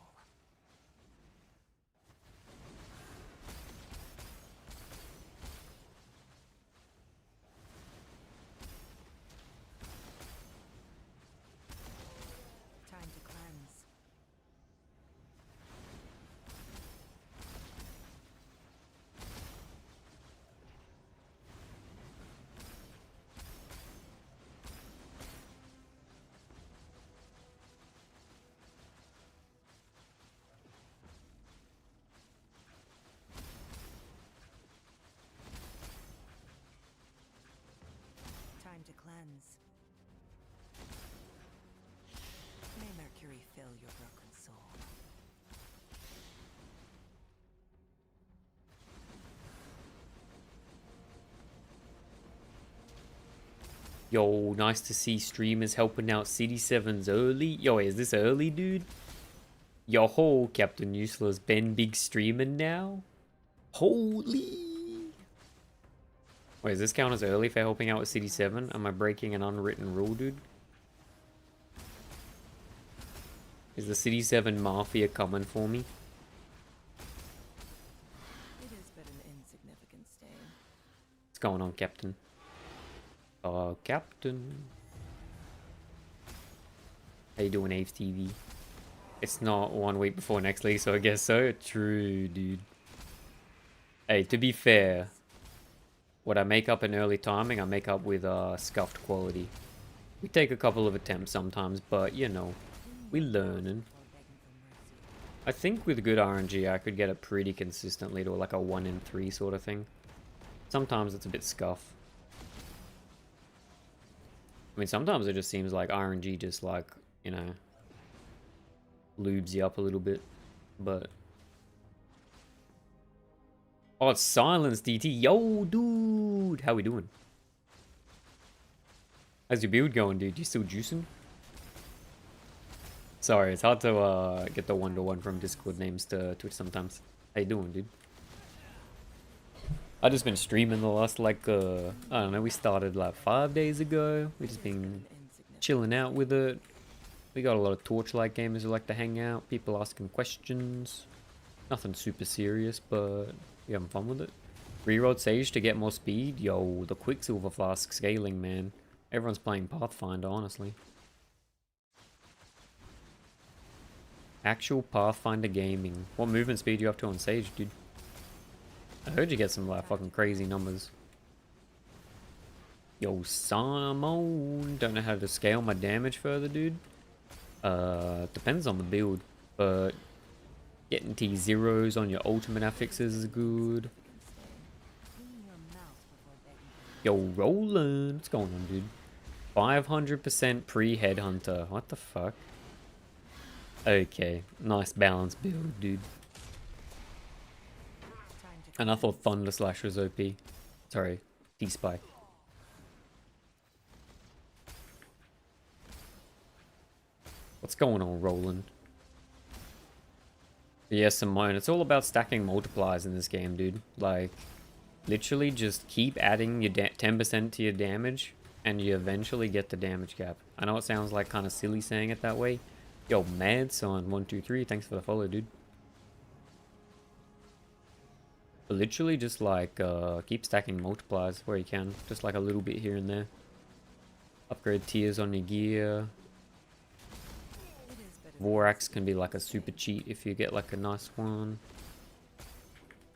Speaker 3: Time to cleanse. Time to cleanse. May Mercury fill your broken soul.
Speaker 1: Yo, nice to see streamers helping out City 7's early. Yo, is this early, dude? Yo ho, Captain Useless. Ben big streaming now? Holy! Wait, does this count as early for helping out with City 7? Am I breaking an unwritten rule, dude? Is the City 7 Mafia coming for me?
Speaker 3: It is but an insignificant stain.
Speaker 1: What's going on, Captain? Captain. How you doing, Aves TV? It's not 1 week before next league, so I guess so. True, dude. Hey, to be fair, what I make up in early timing, I make up with scuffed quality. We take a couple of attempts sometimes, but you know, we learning.
Speaker 3: Before begging for mercy.
Speaker 1: I think with good RNG, I could get it pretty consistently to like a 1 in 3 sort of thing. Sometimes it's a bit scuff. I mean, sometimes it just seems like RNG just like, you know, lubes you up a little bit, but... Oh, it's Silence, DT. Yo, dude! How we doing? How's your build going, dude? You still juicing? Sorry, it's hard to get the one-to-one from Discord names to Twitch sometimes. How you doing, dude? I just been streaming the last, like, I don't know, we started like 5 days ago. We just been
Speaker 3: Insignificant.
Speaker 1: chilling out with it. We got a lot of Torchlight gamers who like to hang out, people asking questions. Nothing super serious, but we having fun with it. Reroll Sage to get more speed. Yo, the Quicksilver Flask scaling, man. Everyone's playing Pathfinder, honestly. Actual Pathfinder gaming. What movement speed you up to on Sage, dude? I heard you get some like fucking crazy numbers. Yo, Simon. Don't know how to scale my damage further, dude. Depends on the build, but getting T0s on your ultimate affixes is good.
Speaker 3: Clean your mouth before begging for
Speaker 1: Yo, Roland. What's going on, dude? 500% pre-headhunter. What the fuck? Okay, nice balanced build, dude.
Speaker 3: time to
Speaker 1: And I thought Thunder Slash was OP. Sorry, T-Spike. What's going on, Roland? Yes, Simone. It's all about stacking multipliers in this game, dude. Like, literally just keep adding your 10% to your damage. and you eventually get the damage cap. I know it sounds like kind of silly saying it that way. Yo, Mad Son 123, thanks for the follow, dude. But literally just like keep stacking multipliers where you can, just like a little bit here and there. Upgrade tiers on your gear. Vorax can be like a super cheat if you get like a nice one.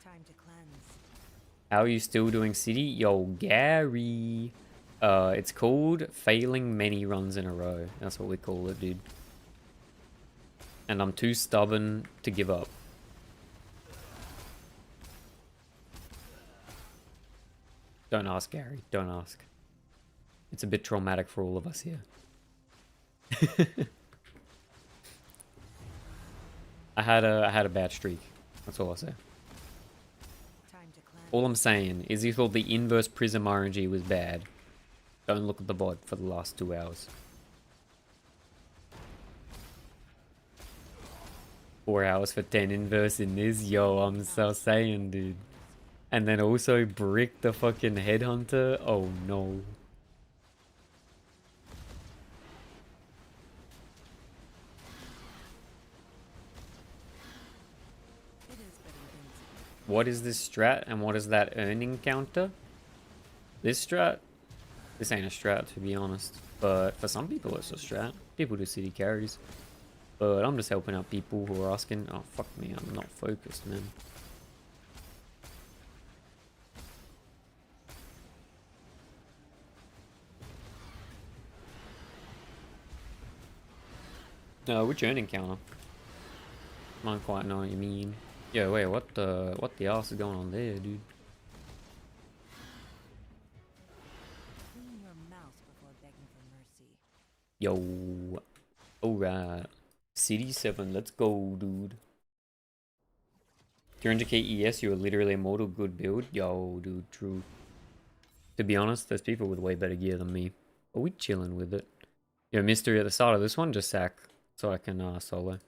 Speaker 3: Time to cleanse.
Speaker 1: How are you still doing city? Yo, Gary. It's called failing many runs in a row. That's what we call it, dude. And I'm too stubborn to give up. Don't ask, Gary. Don't ask. It's a bit traumatic for all of us here. I had a bad streak. That's all I say.
Speaker 3: Time to cleanse.
Speaker 1: All I'm saying is if all the inverse prism RNG was bad, don't look at the bot for the last 2 hours. 4 hours for 10 inverse in this, yo, I'm so saying, dude. And then also brick the fucking headhunter. Oh no.
Speaker 3: It is but an insect.
Speaker 1: What is this strat and what is that earning counter? This strat? This ain't a strat, to be honest. But for some people it's a strat. People do city carries. But I'm just helping out people who are asking. Oh, fuck me, I'm not focused, man. Which earning counter? I don't quite know what you mean. Yo, wait, what the ass is going on there, dude?
Speaker 3: Clean your mouth before begging for mercy.
Speaker 1: Yo. Alright. City 7, let's go, dude. 300k ES, you're literally a mortal good build. Yo, dude, true. To be honest, there's people with way better gear than me. But we chilling with it. Yo, mystery at the start of this one, just sack. So I can solo.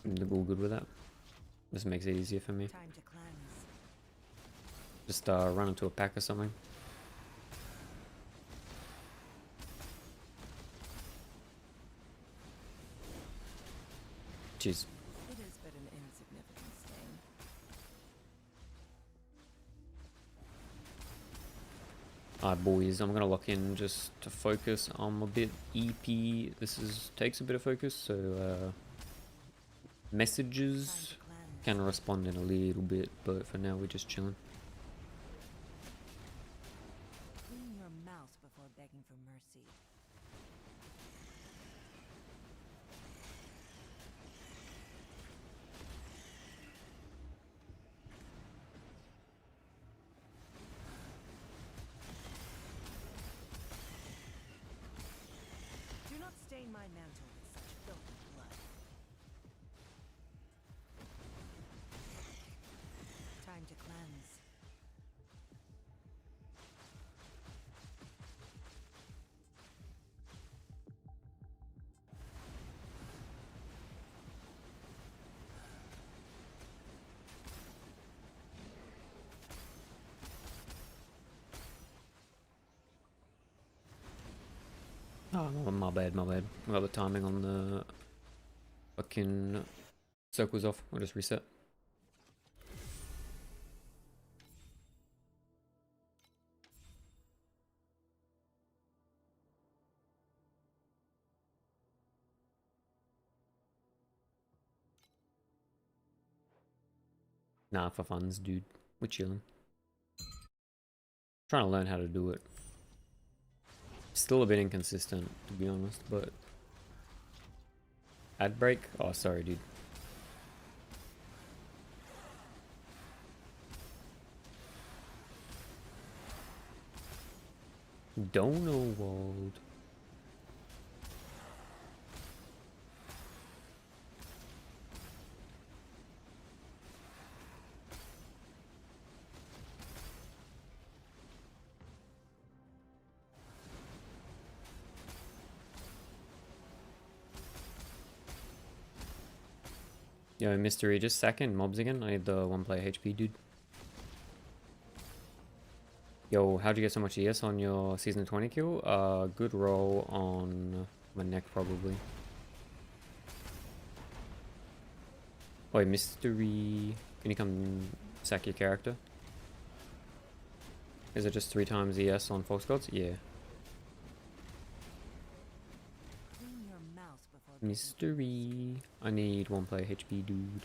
Speaker 1: I'm all good with that. This makes it easier for me.
Speaker 3: Time to cleanse.
Speaker 1: Just run into a pack or something. Jeez.
Speaker 3: It is but an insignificant stain.
Speaker 1: Alright boys, I'm gonna lock in just to focus. I'm a bit EP. Takes a bit of focus, so messages
Speaker 3: Time to cleanse.
Speaker 1: can respond in a little bit, but for now we're just chilling.
Speaker 3: Clean your mouth before begging for mercy. Do not stain my mantle with such filthy blood. Time to cleanse.
Speaker 1: Oh, my bad, my bad. I got the timing on the fucking circles off. I'll just reset. Nah, for funs, dude. We're chilling. Trying to learn how to do it. Still a bit inconsistent, to be honest, but... Ad break? Oh, sorry, dude. Dono World. Yo, Mystery, just second mobs again. I need the one player HP, dude. Yo, how'd you get so much ES on your season 20 kill? Good roll on my neck, probably. Wait, Mystery, can you come sack your character? Is it just 3 times ES on False Gods? Yeah.
Speaker 3: Clean your mouth before begging for
Speaker 1: Mystery. I need one player HP, dude.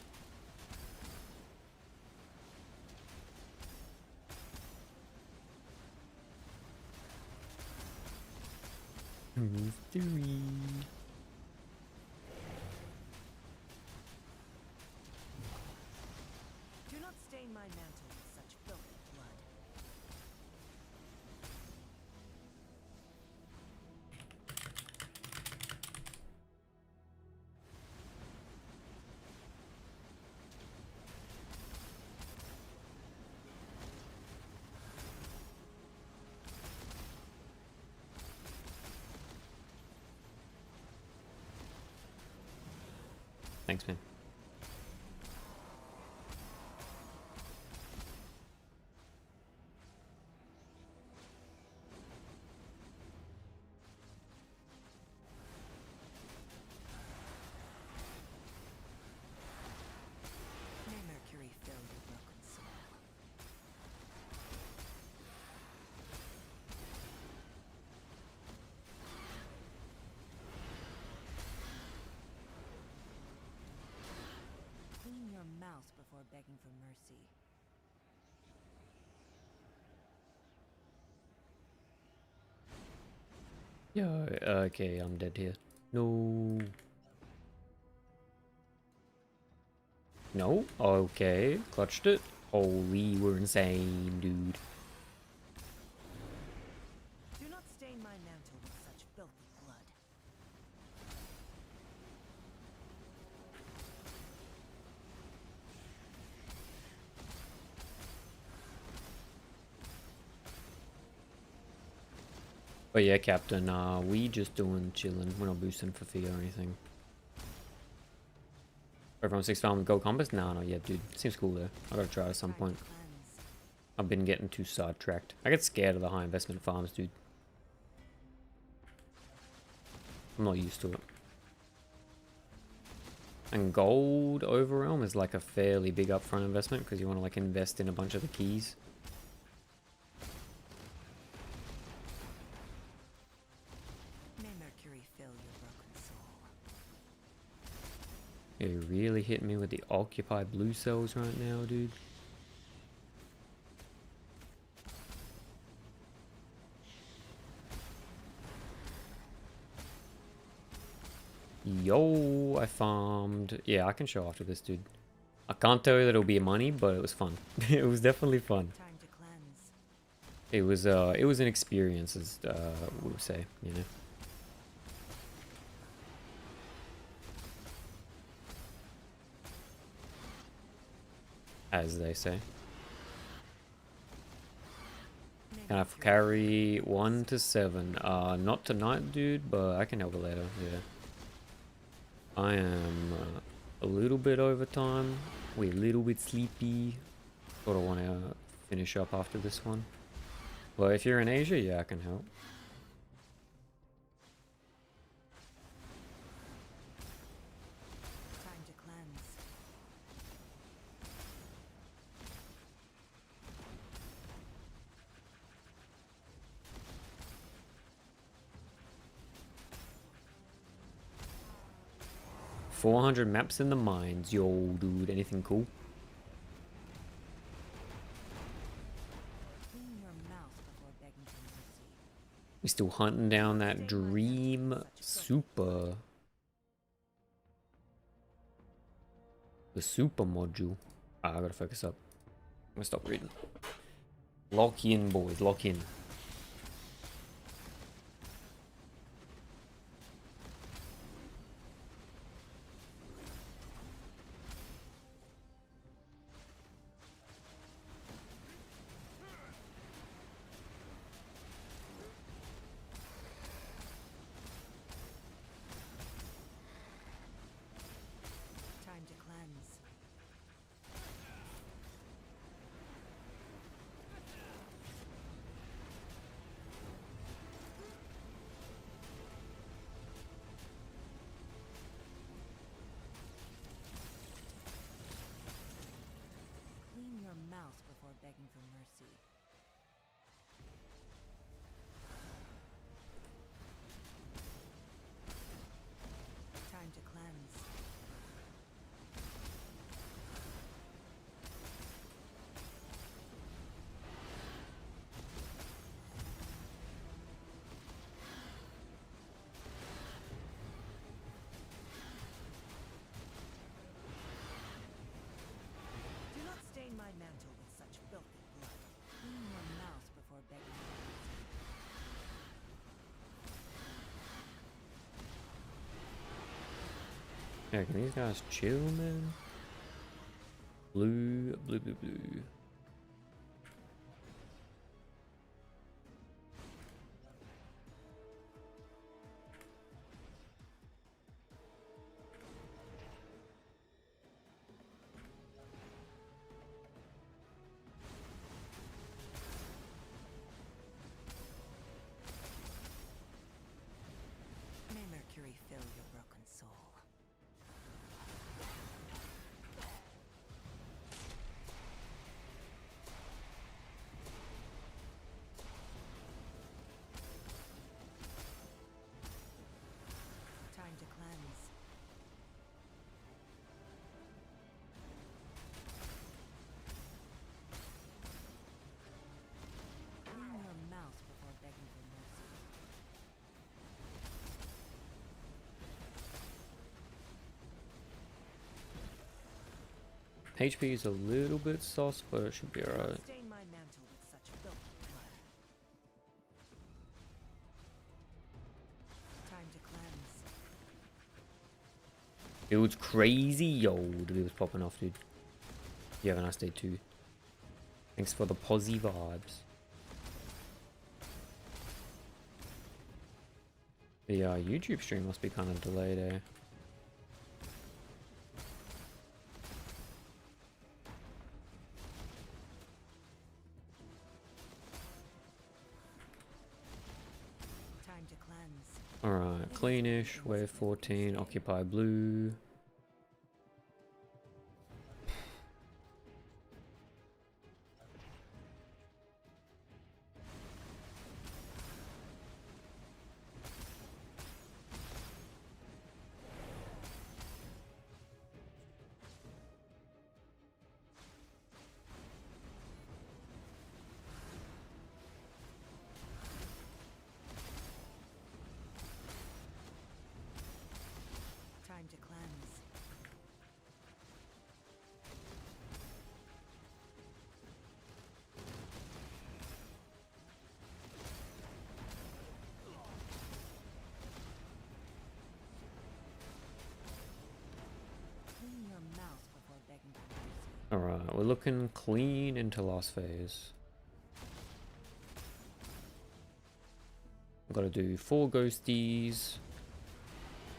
Speaker 1: Mystery.
Speaker 3: Do not stain my mantle with such filthy blood.
Speaker 1: Thanks, man.
Speaker 3: May Mercury fill your broken soul. Clean your mouth before begging for mercy.
Speaker 1: Yeah, okay, I'm dead here. No. No? Okay, clutched it. Holy, we're insane, dude.
Speaker 3: Do not stain my mantle with such filthy blood.
Speaker 1: But yeah, Captain, we just doing chilling. We're not boosting for fee or anything. Everyone 6 farm with gold compass? Nah, not yet, dude. Seems cool though. I gotta try it at some
Speaker 3: Time
Speaker 1: point.
Speaker 3: to cleanse.
Speaker 1: I've been getting too sidetracked. I get scared of the high investment farms, dude. I'm not used to it. And gold overrealm is like a fairly big upfront investment because you want to like invest in a bunch of the keys.
Speaker 3: May Mercury fill your broken soul.
Speaker 1: You're really hitting me with the occupy blue cells right now, dude. Yo, I farmed. Yeah, I can show after this, dude. I can't tell you that it'll be money, but it was fun. It was definitely fun.
Speaker 3: Time to cleanse.
Speaker 1: It was an experience, as we would say, you know. As they say.
Speaker 3: May
Speaker 1: Can I
Speaker 3: Mercury
Speaker 1: carry 1 to 7? Not tonight, dude, but I can help it later, yeah. I am a little bit over time. We're a little bit sleepy. Sort of want to finish up after this one. Well, if you're in Asia, yeah, I can help.
Speaker 3: Time to cleanse.
Speaker 1: $400 maps in the mines, yo, dude. Anything cool?
Speaker 3: Clean your mouth before begging for mercy.
Speaker 1: We still hunting down that dream super. The super module. Ah, I gotta focus up. I'm gonna stop reading. Lock in, boys. Lock in.
Speaker 3: Time to cleanse. mercy. Time to cleanse. Do not stain my mantle with such filthy blood. Clean your mouth before begging for mercy.
Speaker 1: Yeah, can these guys chill, man? Blue, blue, blue, blue.
Speaker 3: May Mercury fill your broken soul. Time to cleanse. Clean your mouth before begging for mercy.
Speaker 1: HP is a little bit sauce, but it should be alright.
Speaker 3: Stain my mantle with such filthy blood. Time to cleanse.
Speaker 1: It was crazy, yo. Dude, it was popping off, dude. You have a nice day too. Thanks for the posy vibes. The YouTube stream must be kind of delayed, eh?
Speaker 3: Time to cleanse.
Speaker 1: Alright, cleanish, wave 14, occupy blue.
Speaker 3: Time to cleanse. Clean your mouth before begging for mercy.
Speaker 1: Alright, we're looking clean into last phase. We've got to do 4 ghosties.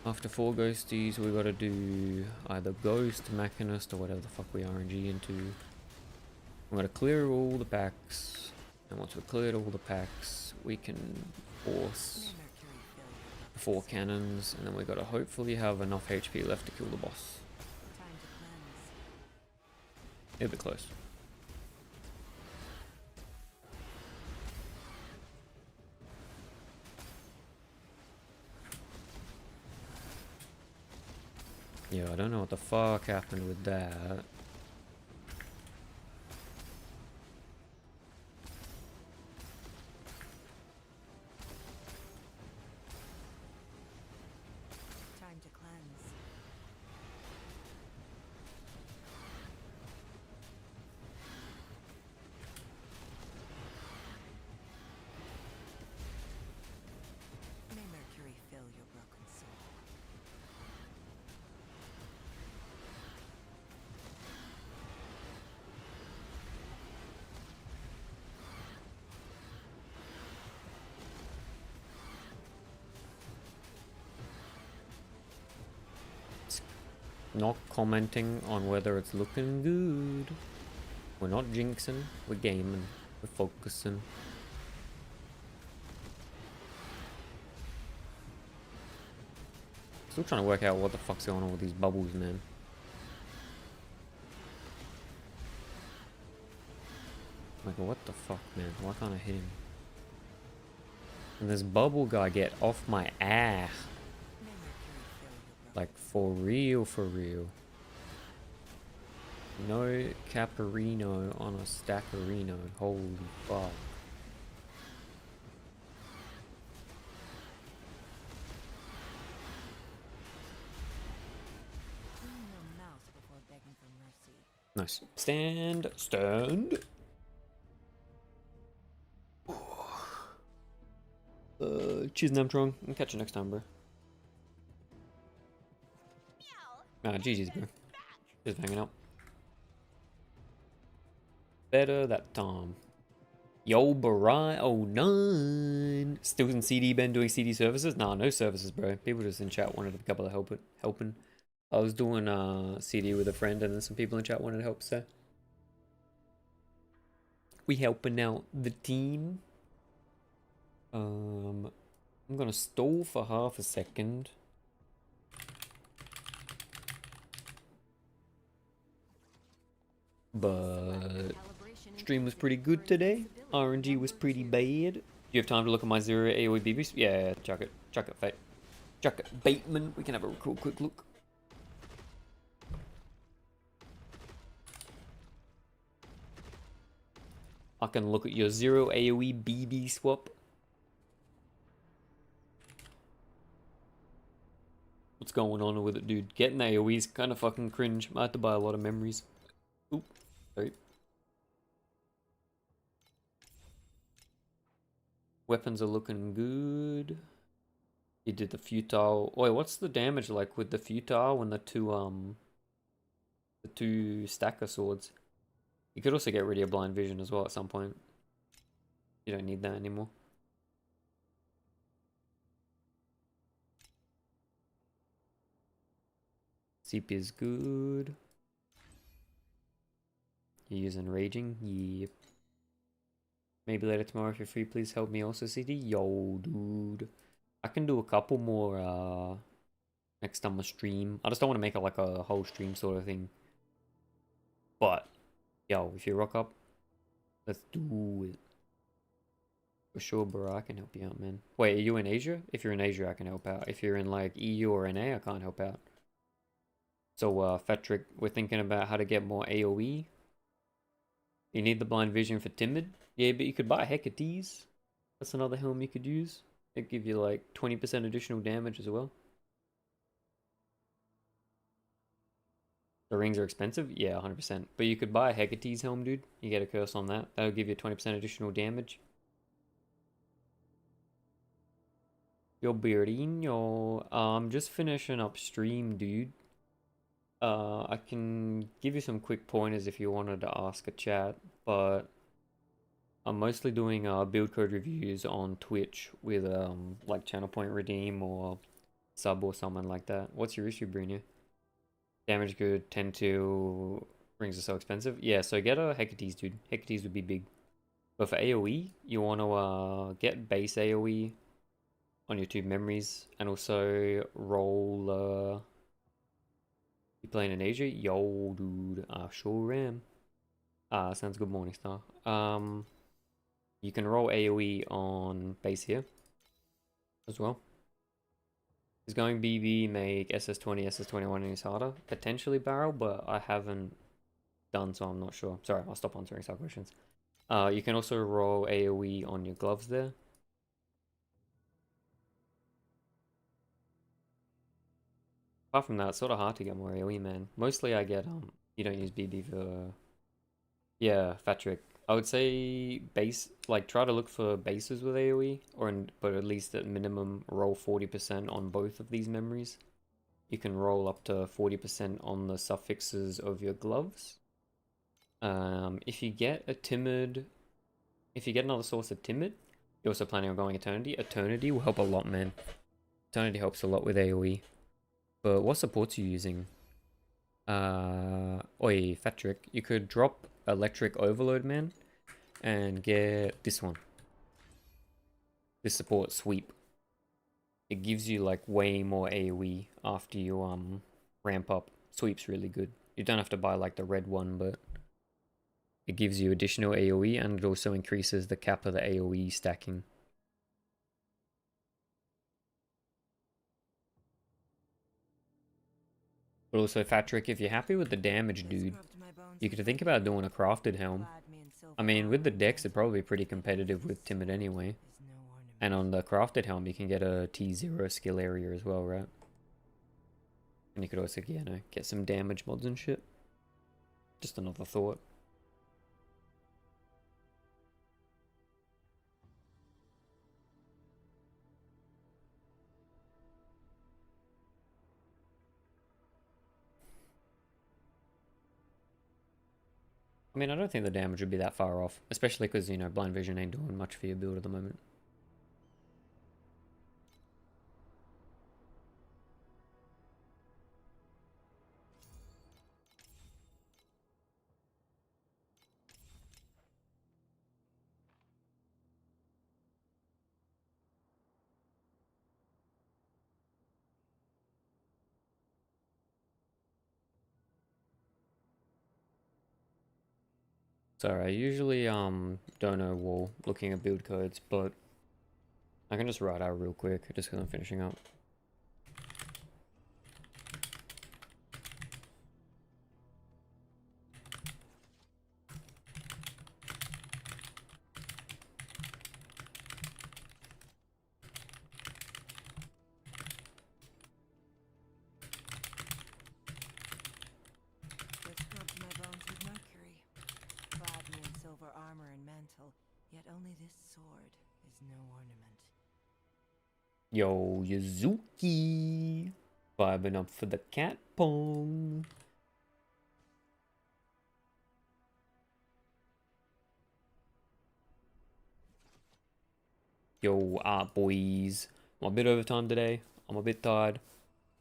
Speaker 1: After 4 ghosties, we got to do either Ghost, Machinist, or whatever the fuck we RNG into. I'm going to clear all the packs. And once we've cleared all the packs, we can force
Speaker 3: May Mercury fill your
Speaker 1: the 4 cannons. And then we got to hopefully have enough HP left to kill the boss.
Speaker 3: time to cleanse.
Speaker 1: It'll be close. Yeah, I don't know what the fuck happened with that.
Speaker 3: Time to cleanse. May Mercury fill your broken soul.
Speaker 1: Not commenting on whether it's looking good. We're not jinxing, we're gaming, we're focusing. Still trying to work out what the fuck's going on with these bubbles, man. Like, like, what the fuck, man? Why can't I hit him? And this bubble guy get off my ass.
Speaker 3: No Mercury failure, bro.
Speaker 1: Like, for real, for real. No Caparino on a Staccarino. Holy fuck.
Speaker 3: Clean your mouse before begging for mercy.
Speaker 1: Nice. Stand. Stand. Cheers, Nemtron. I'll catch you next time, bro. GG's, bro. Just hanging out. Better that time. Yo, Barai 09. Still in CD Ben doing CD services? Nah, no services, bro. People just in chat wanted a couple of helping. I was doing CD with a friend, and then some people in chat wanted help, so we helping out the team. I'm gonna stall for half a second. But stream was pretty good today. RNG was pretty bad. Do you have time to look at my 0 AoE BBs? Yeah, chuck it. Chuck it, Fate. Chuck it, Bateman. We can have a cool quick look. I can look at your 0 AoE BB swap. What's going on with it, dude? Getting AoE is kind of fucking cringe. I had to buy a lot of memories. Oop. Sorry. Weapons are looking good. He did the futile. Wait, what's the damage like with the futile and the two stacker swords? You could also get rid of your blind vision as well at some point. You don't need that anymore. CP is good. You're using raging? Yep. Maybe later tomorrow if you're free, please help me also, CD. Yo, dude. I can do a couple more next time I stream. I just don't want to make it like a whole stream sort of thing. But, yo, if you rock up, let's do it. For sure, bro, I can help you out, man. Wait, are you in Asia? If you're in Asia, I can help out. If you're in like EU or NA, I can't help out. So, Fetrick, we're thinking about how to get more AoE. You need the blind vision for timid? Yeah, but you could buy Hecate's. That's another helm you could use. It'd give you like 20% additional damage as well. The rings are expensive? Yeah, 100%. But you could buy a Hecate's helm, dude. You get a curse on that. That'll give you 20% additional damage. Yo, Beardino. I'm just finishing up stream, dude. I can give you some quick pointers if you wanted to ask a chat, but I'm mostly doing build code reviews on Twitch with like channel point redeem or sub or something like that. What's your issue, Bruno? Damage good, 10-2, rings are so expensive. Yeah, so get a Hecate's, dude. Hecate's would be big. But for AoE, you want to get base AoE on your two memories and also roll you playing in Asia? Yo, dude, I sure am. Sounds good, Morningstar. You can roll AoE on base here as well. Is going BB make SS20, SS21 any harder? Potentially barrel, but I haven't done, so I'm not sure. Sorry, I'll stop answering sub questions. You can also roll AoE on your gloves there. Apart from that, it's sort of hard to get more AoE, man. Mostly I get, you don't use BB for... Yeah, fat trick. I would say base, like try to look for bases with AoE, but at least at minimum roll 40% on both of these memories. You can roll up to 40% on the suffixes of your gloves. If you get another source of timid, you're also planning on going Eternity. Eternity will help a lot, man. Eternity helps a lot with AoE. But what supports are you using? Fat trick. You could drop Electric Overload, man, and get this one. This support Sweep. It gives you like way more AoE after you ramp up. Sweep's really good. You don't have to buy like the red one, but It gives you additional AoE and it also increases the cap of the AoE stacking. But also, Fatrick, if you're happy with the damage, dude, you could think about doing a crafted helm. I mean, with the dex, it's probably pretty competitive with Timid anyway. And on the crafted helm, you can get a T0 skill area as well, right? And you could also, you know, get some damage mods and shit. Just another thought. I mean, I don't think the damage would be that far off, especially because, you know, blind vision ain't doing much for your build at the moment. Sorry, I usually don't know while looking at build codes, but I can just write out real quick just because I'm finishing up.
Speaker 3: They scrubbed my bones with mercury, clad me in silver armor and mantle, yet only this sword is no ornament.
Speaker 1: Yo, Yuzuki! Vibing up for the cat pong. Yo, boys. I'm a bit overtime today. I'm a bit tired.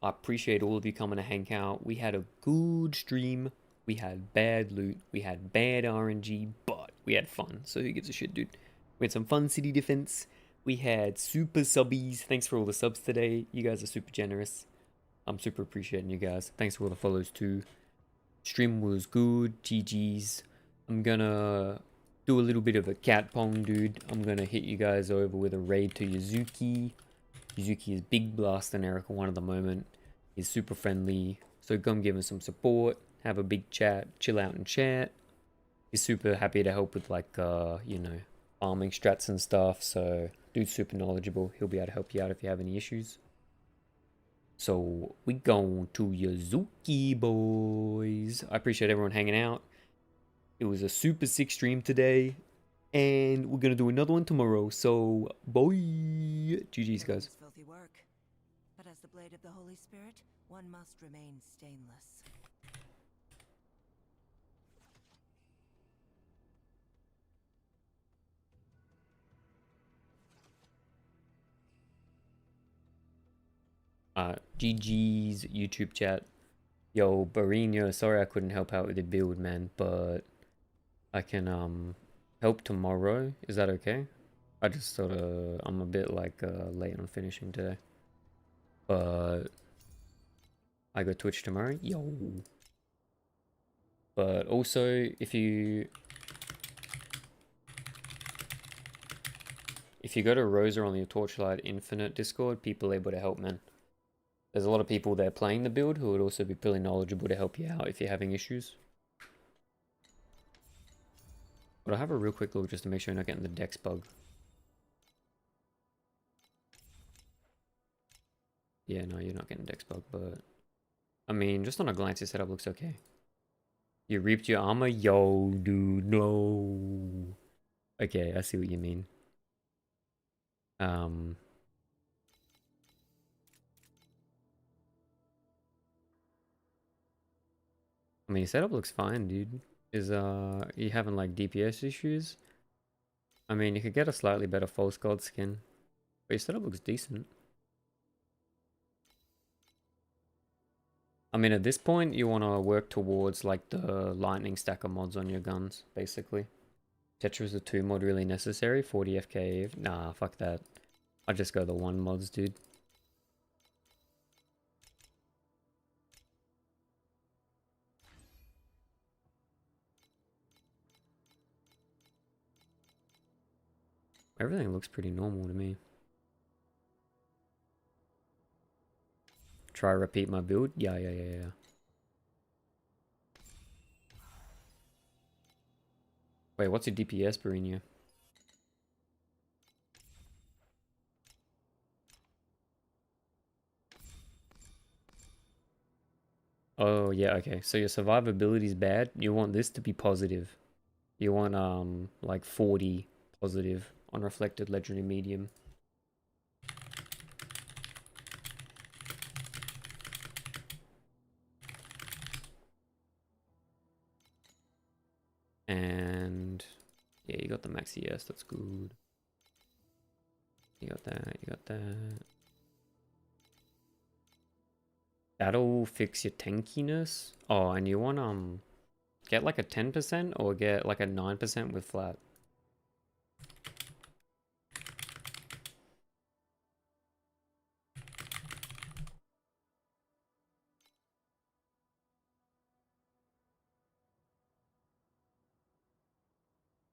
Speaker 1: I appreciate all of you coming to hang out. We had a good stream. We had bad loot. We had bad RNG, but we had fun. So who gives a shit, dude? We had some fun city defense. We had super subbies. Thanks for all the subs today. You guys are super generous. I'm super appreciating you guys. Thanks for all the follows too. Stream was good. GG's. I'm gonna do a little bit of a cat pong, dude. I'm gonna hit you guys over with a raid to Yuzuki. Yuzuki is big blast and Erica 1 at the moment. He's super friendly. So come give him some support. Have a big chat. Chill out and chat. He's super happy to help with like you know, farming strats and stuff. So dude's super knowledgeable. He'll be able to help you out if you have any issues. So we going to Yuzuki, boys. I appreciate everyone hanging out. It was a super sick stream today. And we're gonna do another one tomorrow. So bye. GG's, guys.
Speaker 3: Filthy work. But as the blade of the Holy Spirit, one must remain stainless.
Speaker 1: GG's YouTube chat. Yo, Barino, sorry I couldn't help out with the build, man, but I can help tomorrow. Is that okay? I just sort of I'm a bit like late on finishing today, but I go Twitch tomorrow. Yo. But also, if you go to Rosa on the Torchlight Infinite Discord, people are able to help, man. There's a lot of people there playing the build who would also be pretty knowledgeable to help you out if you're having issues. But I'll have a real quick look just to make sure you're not getting the dex bug. Yeah, no, you're not getting dex bug, but I mean, just on a glance, your setup looks okay. You reaped your armor? Yo, dude, no. Okay, I see what you mean. I mean, your setup looks fine, dude. Is you having like DPS issues? I mean, you could get a slightly better false god skin, but your setup looks decent. I mean, at this point, you want to work towards like the lightning stacker mods on your guns, basically. Tetra's the 2 mod really necessary? 40 FK? Nah, fuck that. I just go the 1 mods, dude. Everything looks pretty normal to me. Try repeat my build? Yeah. Wait, what's your DPS, Barino? Oh, yeah, okay. So your survivability is bad. You want this to be positive. You want, like 40 positive on reflected legendary medium. And yeah, you got the max ES, that's good. You got that, you got that. That'll fix your tankiness. Oh, and you want, get like a 10% or get like a 9% with flat?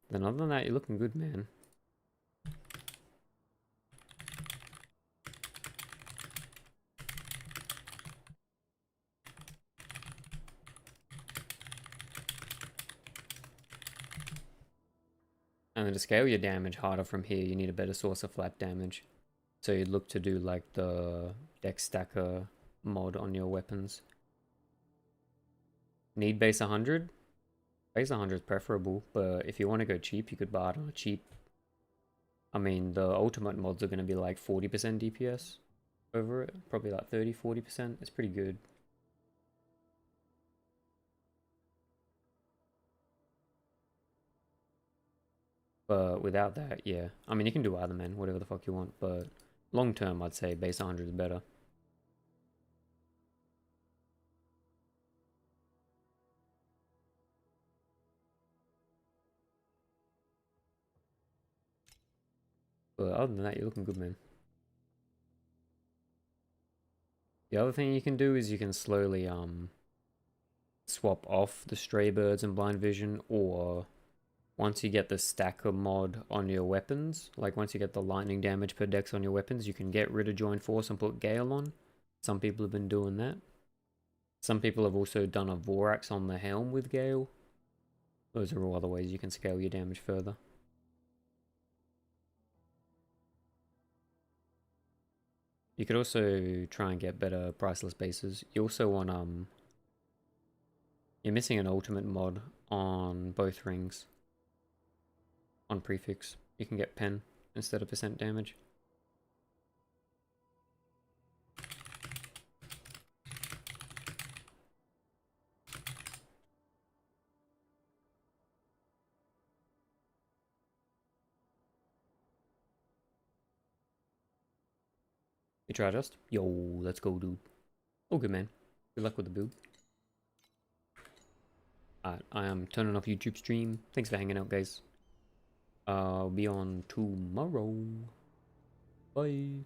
Speaker 1: Then other than that, you're looking good, man. And then to scale your damage harder from here, you need a better source of flat damage. So you'd look to do like the Dex Stacker mod on your weapons. Need base 100? Base 100 is preferable, but if you want to go cheap, you could buy it on a cheap. I mean, the ultimate mods are going to be like 40% DPS over it. Probably like 30-40%. It's pretty good. But without that, yeah. I mean, you can do either, man. Whatever the fuck you want. But long term, I'd say base 100 is better. But other than that, you're looking good, man. The other thing you can do is you can slowly swap off the stray birds and blind vision, or once you get the stacker mod on your weapons, like once you get the lightning damage per dex on your weapons, you can get rid of join force and put Gale on. Some people have been doing that. Some people have also done a Vorax on the helm with Gale. Those are all other ways you can scale your damage further. You could also try and get better priceless bases. You also want you're missing an ultimate mod on both rings. On prefix, you can get pen instead of percent damage. You try just? Yo, let's go, dude. Oh, good man. Good luck with the build. Alright, I am turning off YouTube stream. Thanks for hanging out, guys. I'll be on tomorrow. Bye.